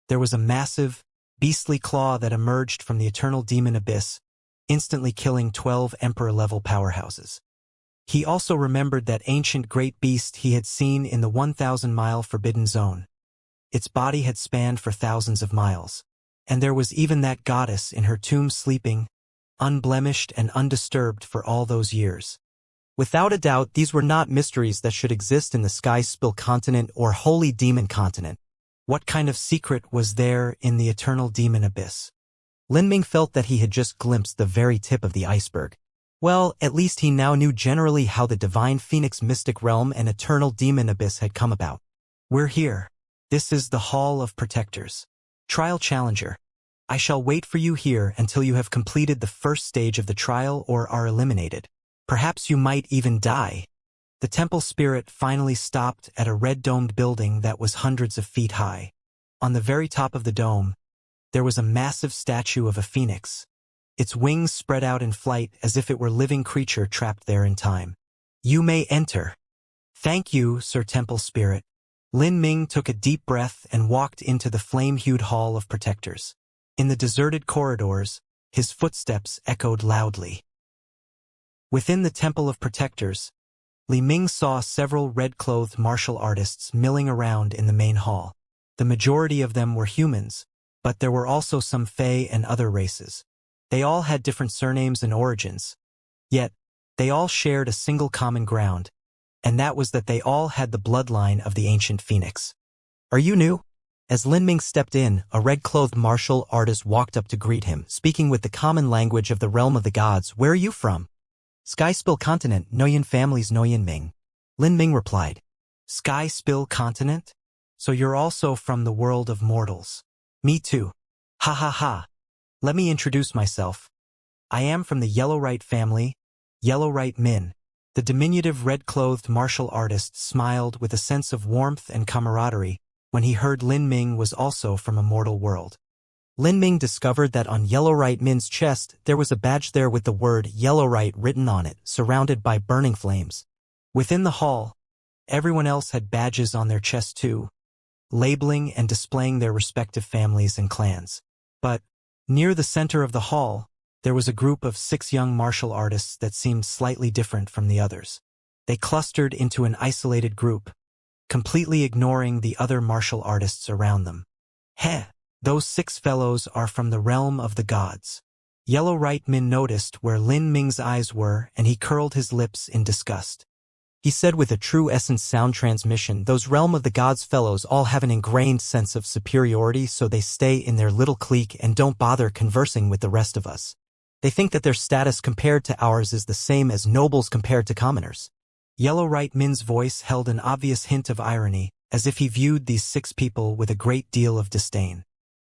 there was a massive, beastly claw that emerged from the Eternal Demon Abyss, instantly killing 12 Emperor-level powerhouses. He also remembered that ancient great beast he had seen in the 1,000-mile Forbidden Zone. Its body had spanned for thousands of miles. And there was even that goddess in her tomb sleeping, unblemished and undisturbed for all those years. Without a doubt, these were not mysteries that should exist in the Sky Spill Continent or Holy Demon Continent. What kind of secret was there in the Eternal Demon Abyss? Lin Ming felt that he had just glimpsed the very tip of the iceberg. Well, at least he now knew generally how the Divine Phoenix Mystic Realm and Eternal Demon Abyss had come about. We're here. This is the Hall of Protectors. Trial Challenger. I shall wait for you here until you have completed the first stage of the trial or are eliminated. Perhaps you might even die. The temple spirit finally stopped at a red-domed building that was hundreds of feet high. On the very top of the dome, there was a massive statue of a phoenix. Its wings spread out in flight as if it were a living creature trapped there in time. You may enter. Thank you, Sir Temple Spirit. Lin Ming took a deep breath and walked into the flame-hued Hall of Protectors. In the deserted corridors, his footsteps echoed loudly. Within the Temple of Protectors, Li Ming saw several red-clothed martial artists milling around in the main hall. The majority of them were humans, but there were also some Fae and other races. They all had different surnames and origins. Yet, they all shared a single common ground, and that was that they all had the bloodline of the ancient phoenix. Are you new? As Lin Ming stepped in, a red-clothed martial artist walked up to greet him, speaking with the common language of the realm of the gods. Where are you from? Sky Spill Continent, Nguyen family's Nguyen Ming. Lin Ming replied. Sky Spill Continent? So you're also from the world of mortals. Me too. Ha ha ha. Let me introduce myself. I am from the Yellowright family, Yellowright Min. The diminutive red-clothed martial artist smiled with a sense of warmth and camaraderie when he heard Lin Ming was also from a mortal world. Lin Ming discovered that on Yellowright Min's chest there was a badge there with the word Yellowright written on it, surrounded by burning flames. Within the hall, everyone else had badges on their chest too, labeling and displaying their respective families and clans. But near the center of the hall, there was a group of 6 young martial artists that seemed slightly different from the others. They clustered into an isolated group, completely ignoring the other martial artists around them. Heh, those 6 fellows are from the realm of the gods. Yellowright Min noticed where Lin Ming's eyes were, and he curled his lips in disgust. He said with a true essence sound transmission, those realm of the gods fellows all have an ingrained sense of superiority, so they stay in their little clique and don't bother conversing with the rest of us. They think that their status compared to ours is the same as nobles compared to commoners. Yellow Right Min's voice held an obvious hint of irony, as if he viewed these 6 people with a great deal of disdain.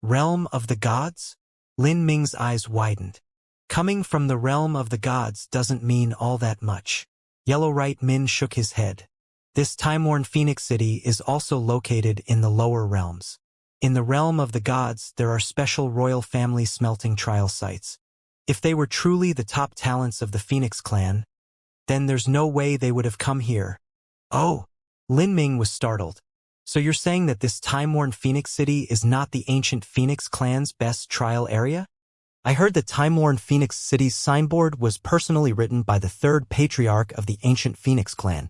Realm of the gods? Lin Ming's eyes widened. Coming from the realm of the gods doesn't mean all that much. Yellow Right Min shook his head. This time-worn Phoenix City is also located in the lower realms. In the realm of the gods, there are special royal family smelting trial sites. If they were truly the top talents of the Phoenix clan, then there's no way they would have come here. Oh! Lin Ming was startled. So you're saying that this time-worn Phoenix City is not the ancient Phoenix clan's best trial area? I heard that time-worn Phoenix City's signboard was personally written by the 3rd patriarch of the ancient Phoenix clan.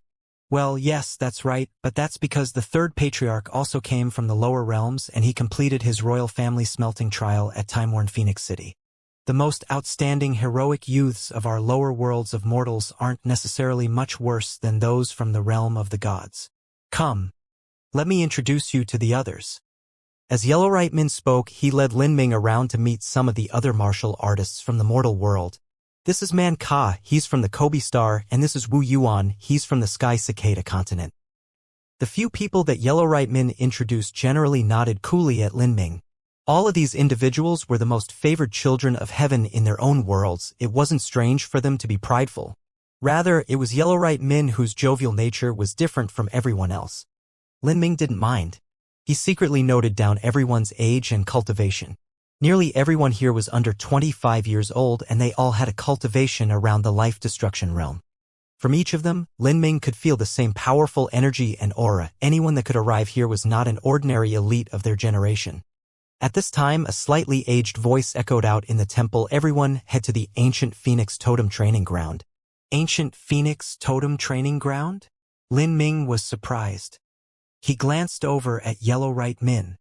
Well, yes, that's right, but that's because the 3rd patriarch also came from the lower realms and he completed his royal family smelting trial at time-worn Phoenix City. The most outstanding heroic youths of our lower worlds of mortals aren't necessarily much worse than those from the realm of the gods. Come, let me introduce you to the others. As Yellow Right Min spoke, he led Lin Ming around to meet some of the other martial artists from the mortal world. This is Man Ka, he's from the Kobe Star, and this is Wu Yuan, he's from the Sky Cicada continent. The few people that Yellow Right Min introduced generally nodded coolly at Lin Ming. All of these individuals were the most favored children of heaven in their own worlds. It wasn't strange for them to be prideful. Rather, it was Yellow Right Min whose jovial nature was different from everyone else. Lin Ming didn't mind. He secretly noted down everyone's age and cultivation. Nearly everyone here was under 25 years old and they all had a cultivation around the life destruction realm. From each of them, Lin Ming could feel the same powerful energy and aura. Anyone that could arrive here was not an ordinary elite of their generation. At this time, a slightly aged voice echoed out in the temple. Everyone head to the Ancient Phoenix Totem Training Ground. Ancient Phoenix Totem Training Ground? Lin Ming was surprised. He glanced over at Yellow Right Min.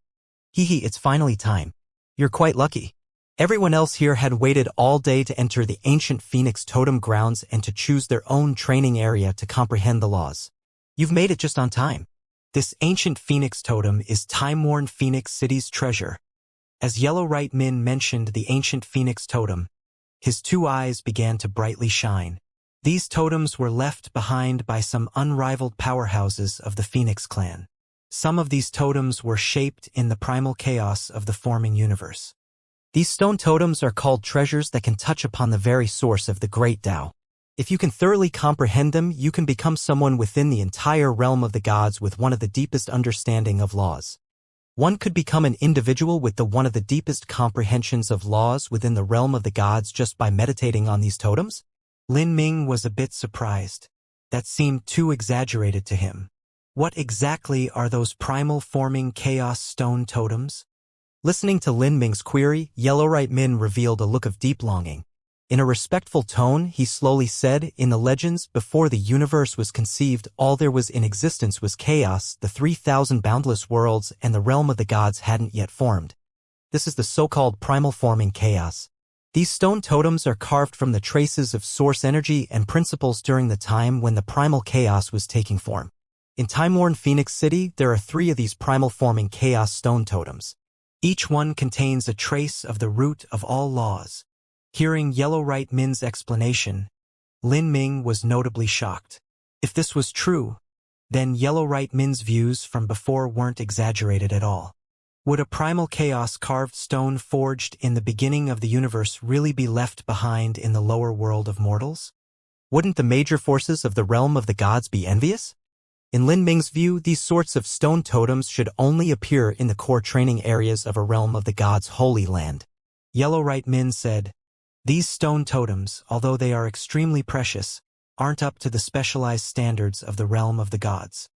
It's finally time. You're quite lucky. Everyone else here had waited all day to enter the Ancient Phoenix Totem Grounds and to choose their own training area to comprehend the laws. You've made it just on time. This Ancient Phoenix Totem is time-worn Phoenix City's treasure. As Yellow Right Min mentioned the Ancient Phoenix Totem, his 2 eyes began to brightly shine. These totems were left behind by some unrivaled powerhouses of the Phoenix clan. Some of these totems were shaped in the primal chaos of the forming universe. These stone totems are called treasures that can touch upon the very source of the Great Tao. If you can thoroughly comprehend them, you can become someone within the entire realm of the gods with one of the deepest understanding of laws. One could become an individual with one of the deepest comprehensions of laws within the realm of the gods just by meditating on these totems? Lin Ming was a bit surprised. That seemed too exaggerated to him. What exactly are those primal forming chaos stone totems? Listening to Lin Ming's query, Yellow Right Min revealed a look of deep longing. In a respectful tone, he slowly said, in the legends, before the universe was conceived, all there was in existence was chaos, the 3,000 boundless worlds, and the realm of the gods hadn't yet formed. This is the so-called primal forming chaos. These stone totems are carved from the traces of source energy and principles during the time when the primal chaos was taking form. In time-worn Phoenix City, there are 3 of these primal forming chaos stone totems. Each one contains a trace of the root of all laws. Hearing Yellow Right Min's explanation, Lin Ming was notably shocked. If this was true, then Yellow Right Min's views from before weren't exaggerated at all. Would a primal chaos carved stone forged in the beginning of the universe really be left behind in the lower world of mortals? Wouldn't the major forces of the realm of the gods be envious? In Lin Ming's view, these sorts of stone totems should only appear in the core training areas of a realm of the gods' holy land. Yellow Right Min said, "These stone totems, although they are extremely precious, aren't up to the specialized standards of the realm of the gods.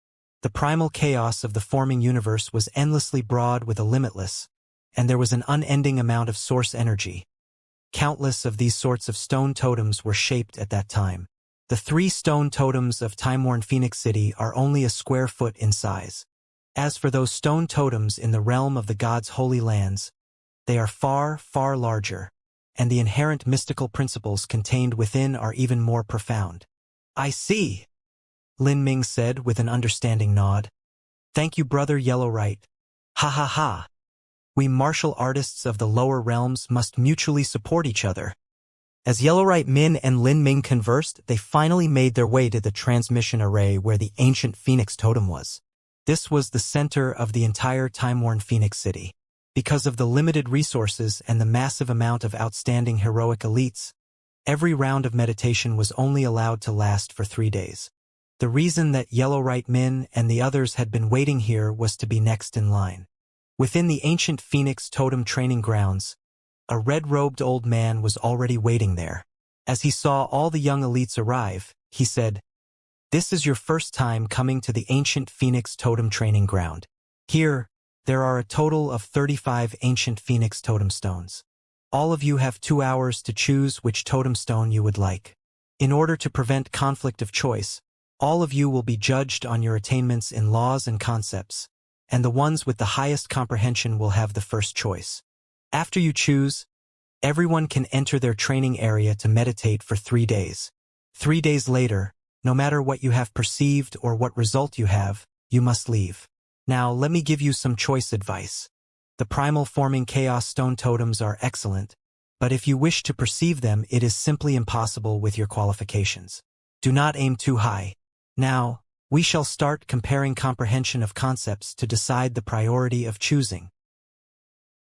The primal chaos of the forming universe was endlessly broad with a limitless, and there was an unending amount of source energy. Countless of these sorts of stone totems were shaped at that time. The 3 stone totems of time-worn Phoenix City are only a square foot in size. As for those stone totems in the realm of the gods' holy lands, they are far, far larger, and the inherent mystical principles contained within are even more profound." "I see," Lin Ming said with an understanding nod. "Thank you, Brother Yellow Right. Ha ha ha. We martial artists of the lower realms must mutually support each other." As Yellowright Min and Lin Ming conversed, they finally made their way to the transmission array where the ancient Phoenix totem was. This was the center of the entire time-worn Phoenix City. Because of the limited resources and the massive amount of outstanding heroic elites, every round of meditation was only allowed to last for 3 days. The reason that Yellowright Min and the others had been waiting here was to be next in line. Within the ancient Phoenix totem training grounds, a red-robed old man was already waiting there. As he saw all the young elites arrive, he said, "This is your first time coming to the ancient Phoenix totem training ground. Here, there are a total of 35 ancient Phoenix totem stones. All of you have 2 hours to choose which totem stone you would like. In order to prevent conflict of choice, all of you will be judged on your attainments in laws and concepts, and the ones with the highest comprehension will have the first choice. After you choose, everyone can enter their training area to meditate for 3 days. 3 days later, no matter what you have perceived or what result you have, you must leave. Now, let me give you some choice advice. The primal forming chaos stone totems are excellent, but if you wish to perceive them, it is simply impossible with your qualifications. Do not aim too high. Now, we shall start comparing comprehension of concepts to decide the priority of choosing.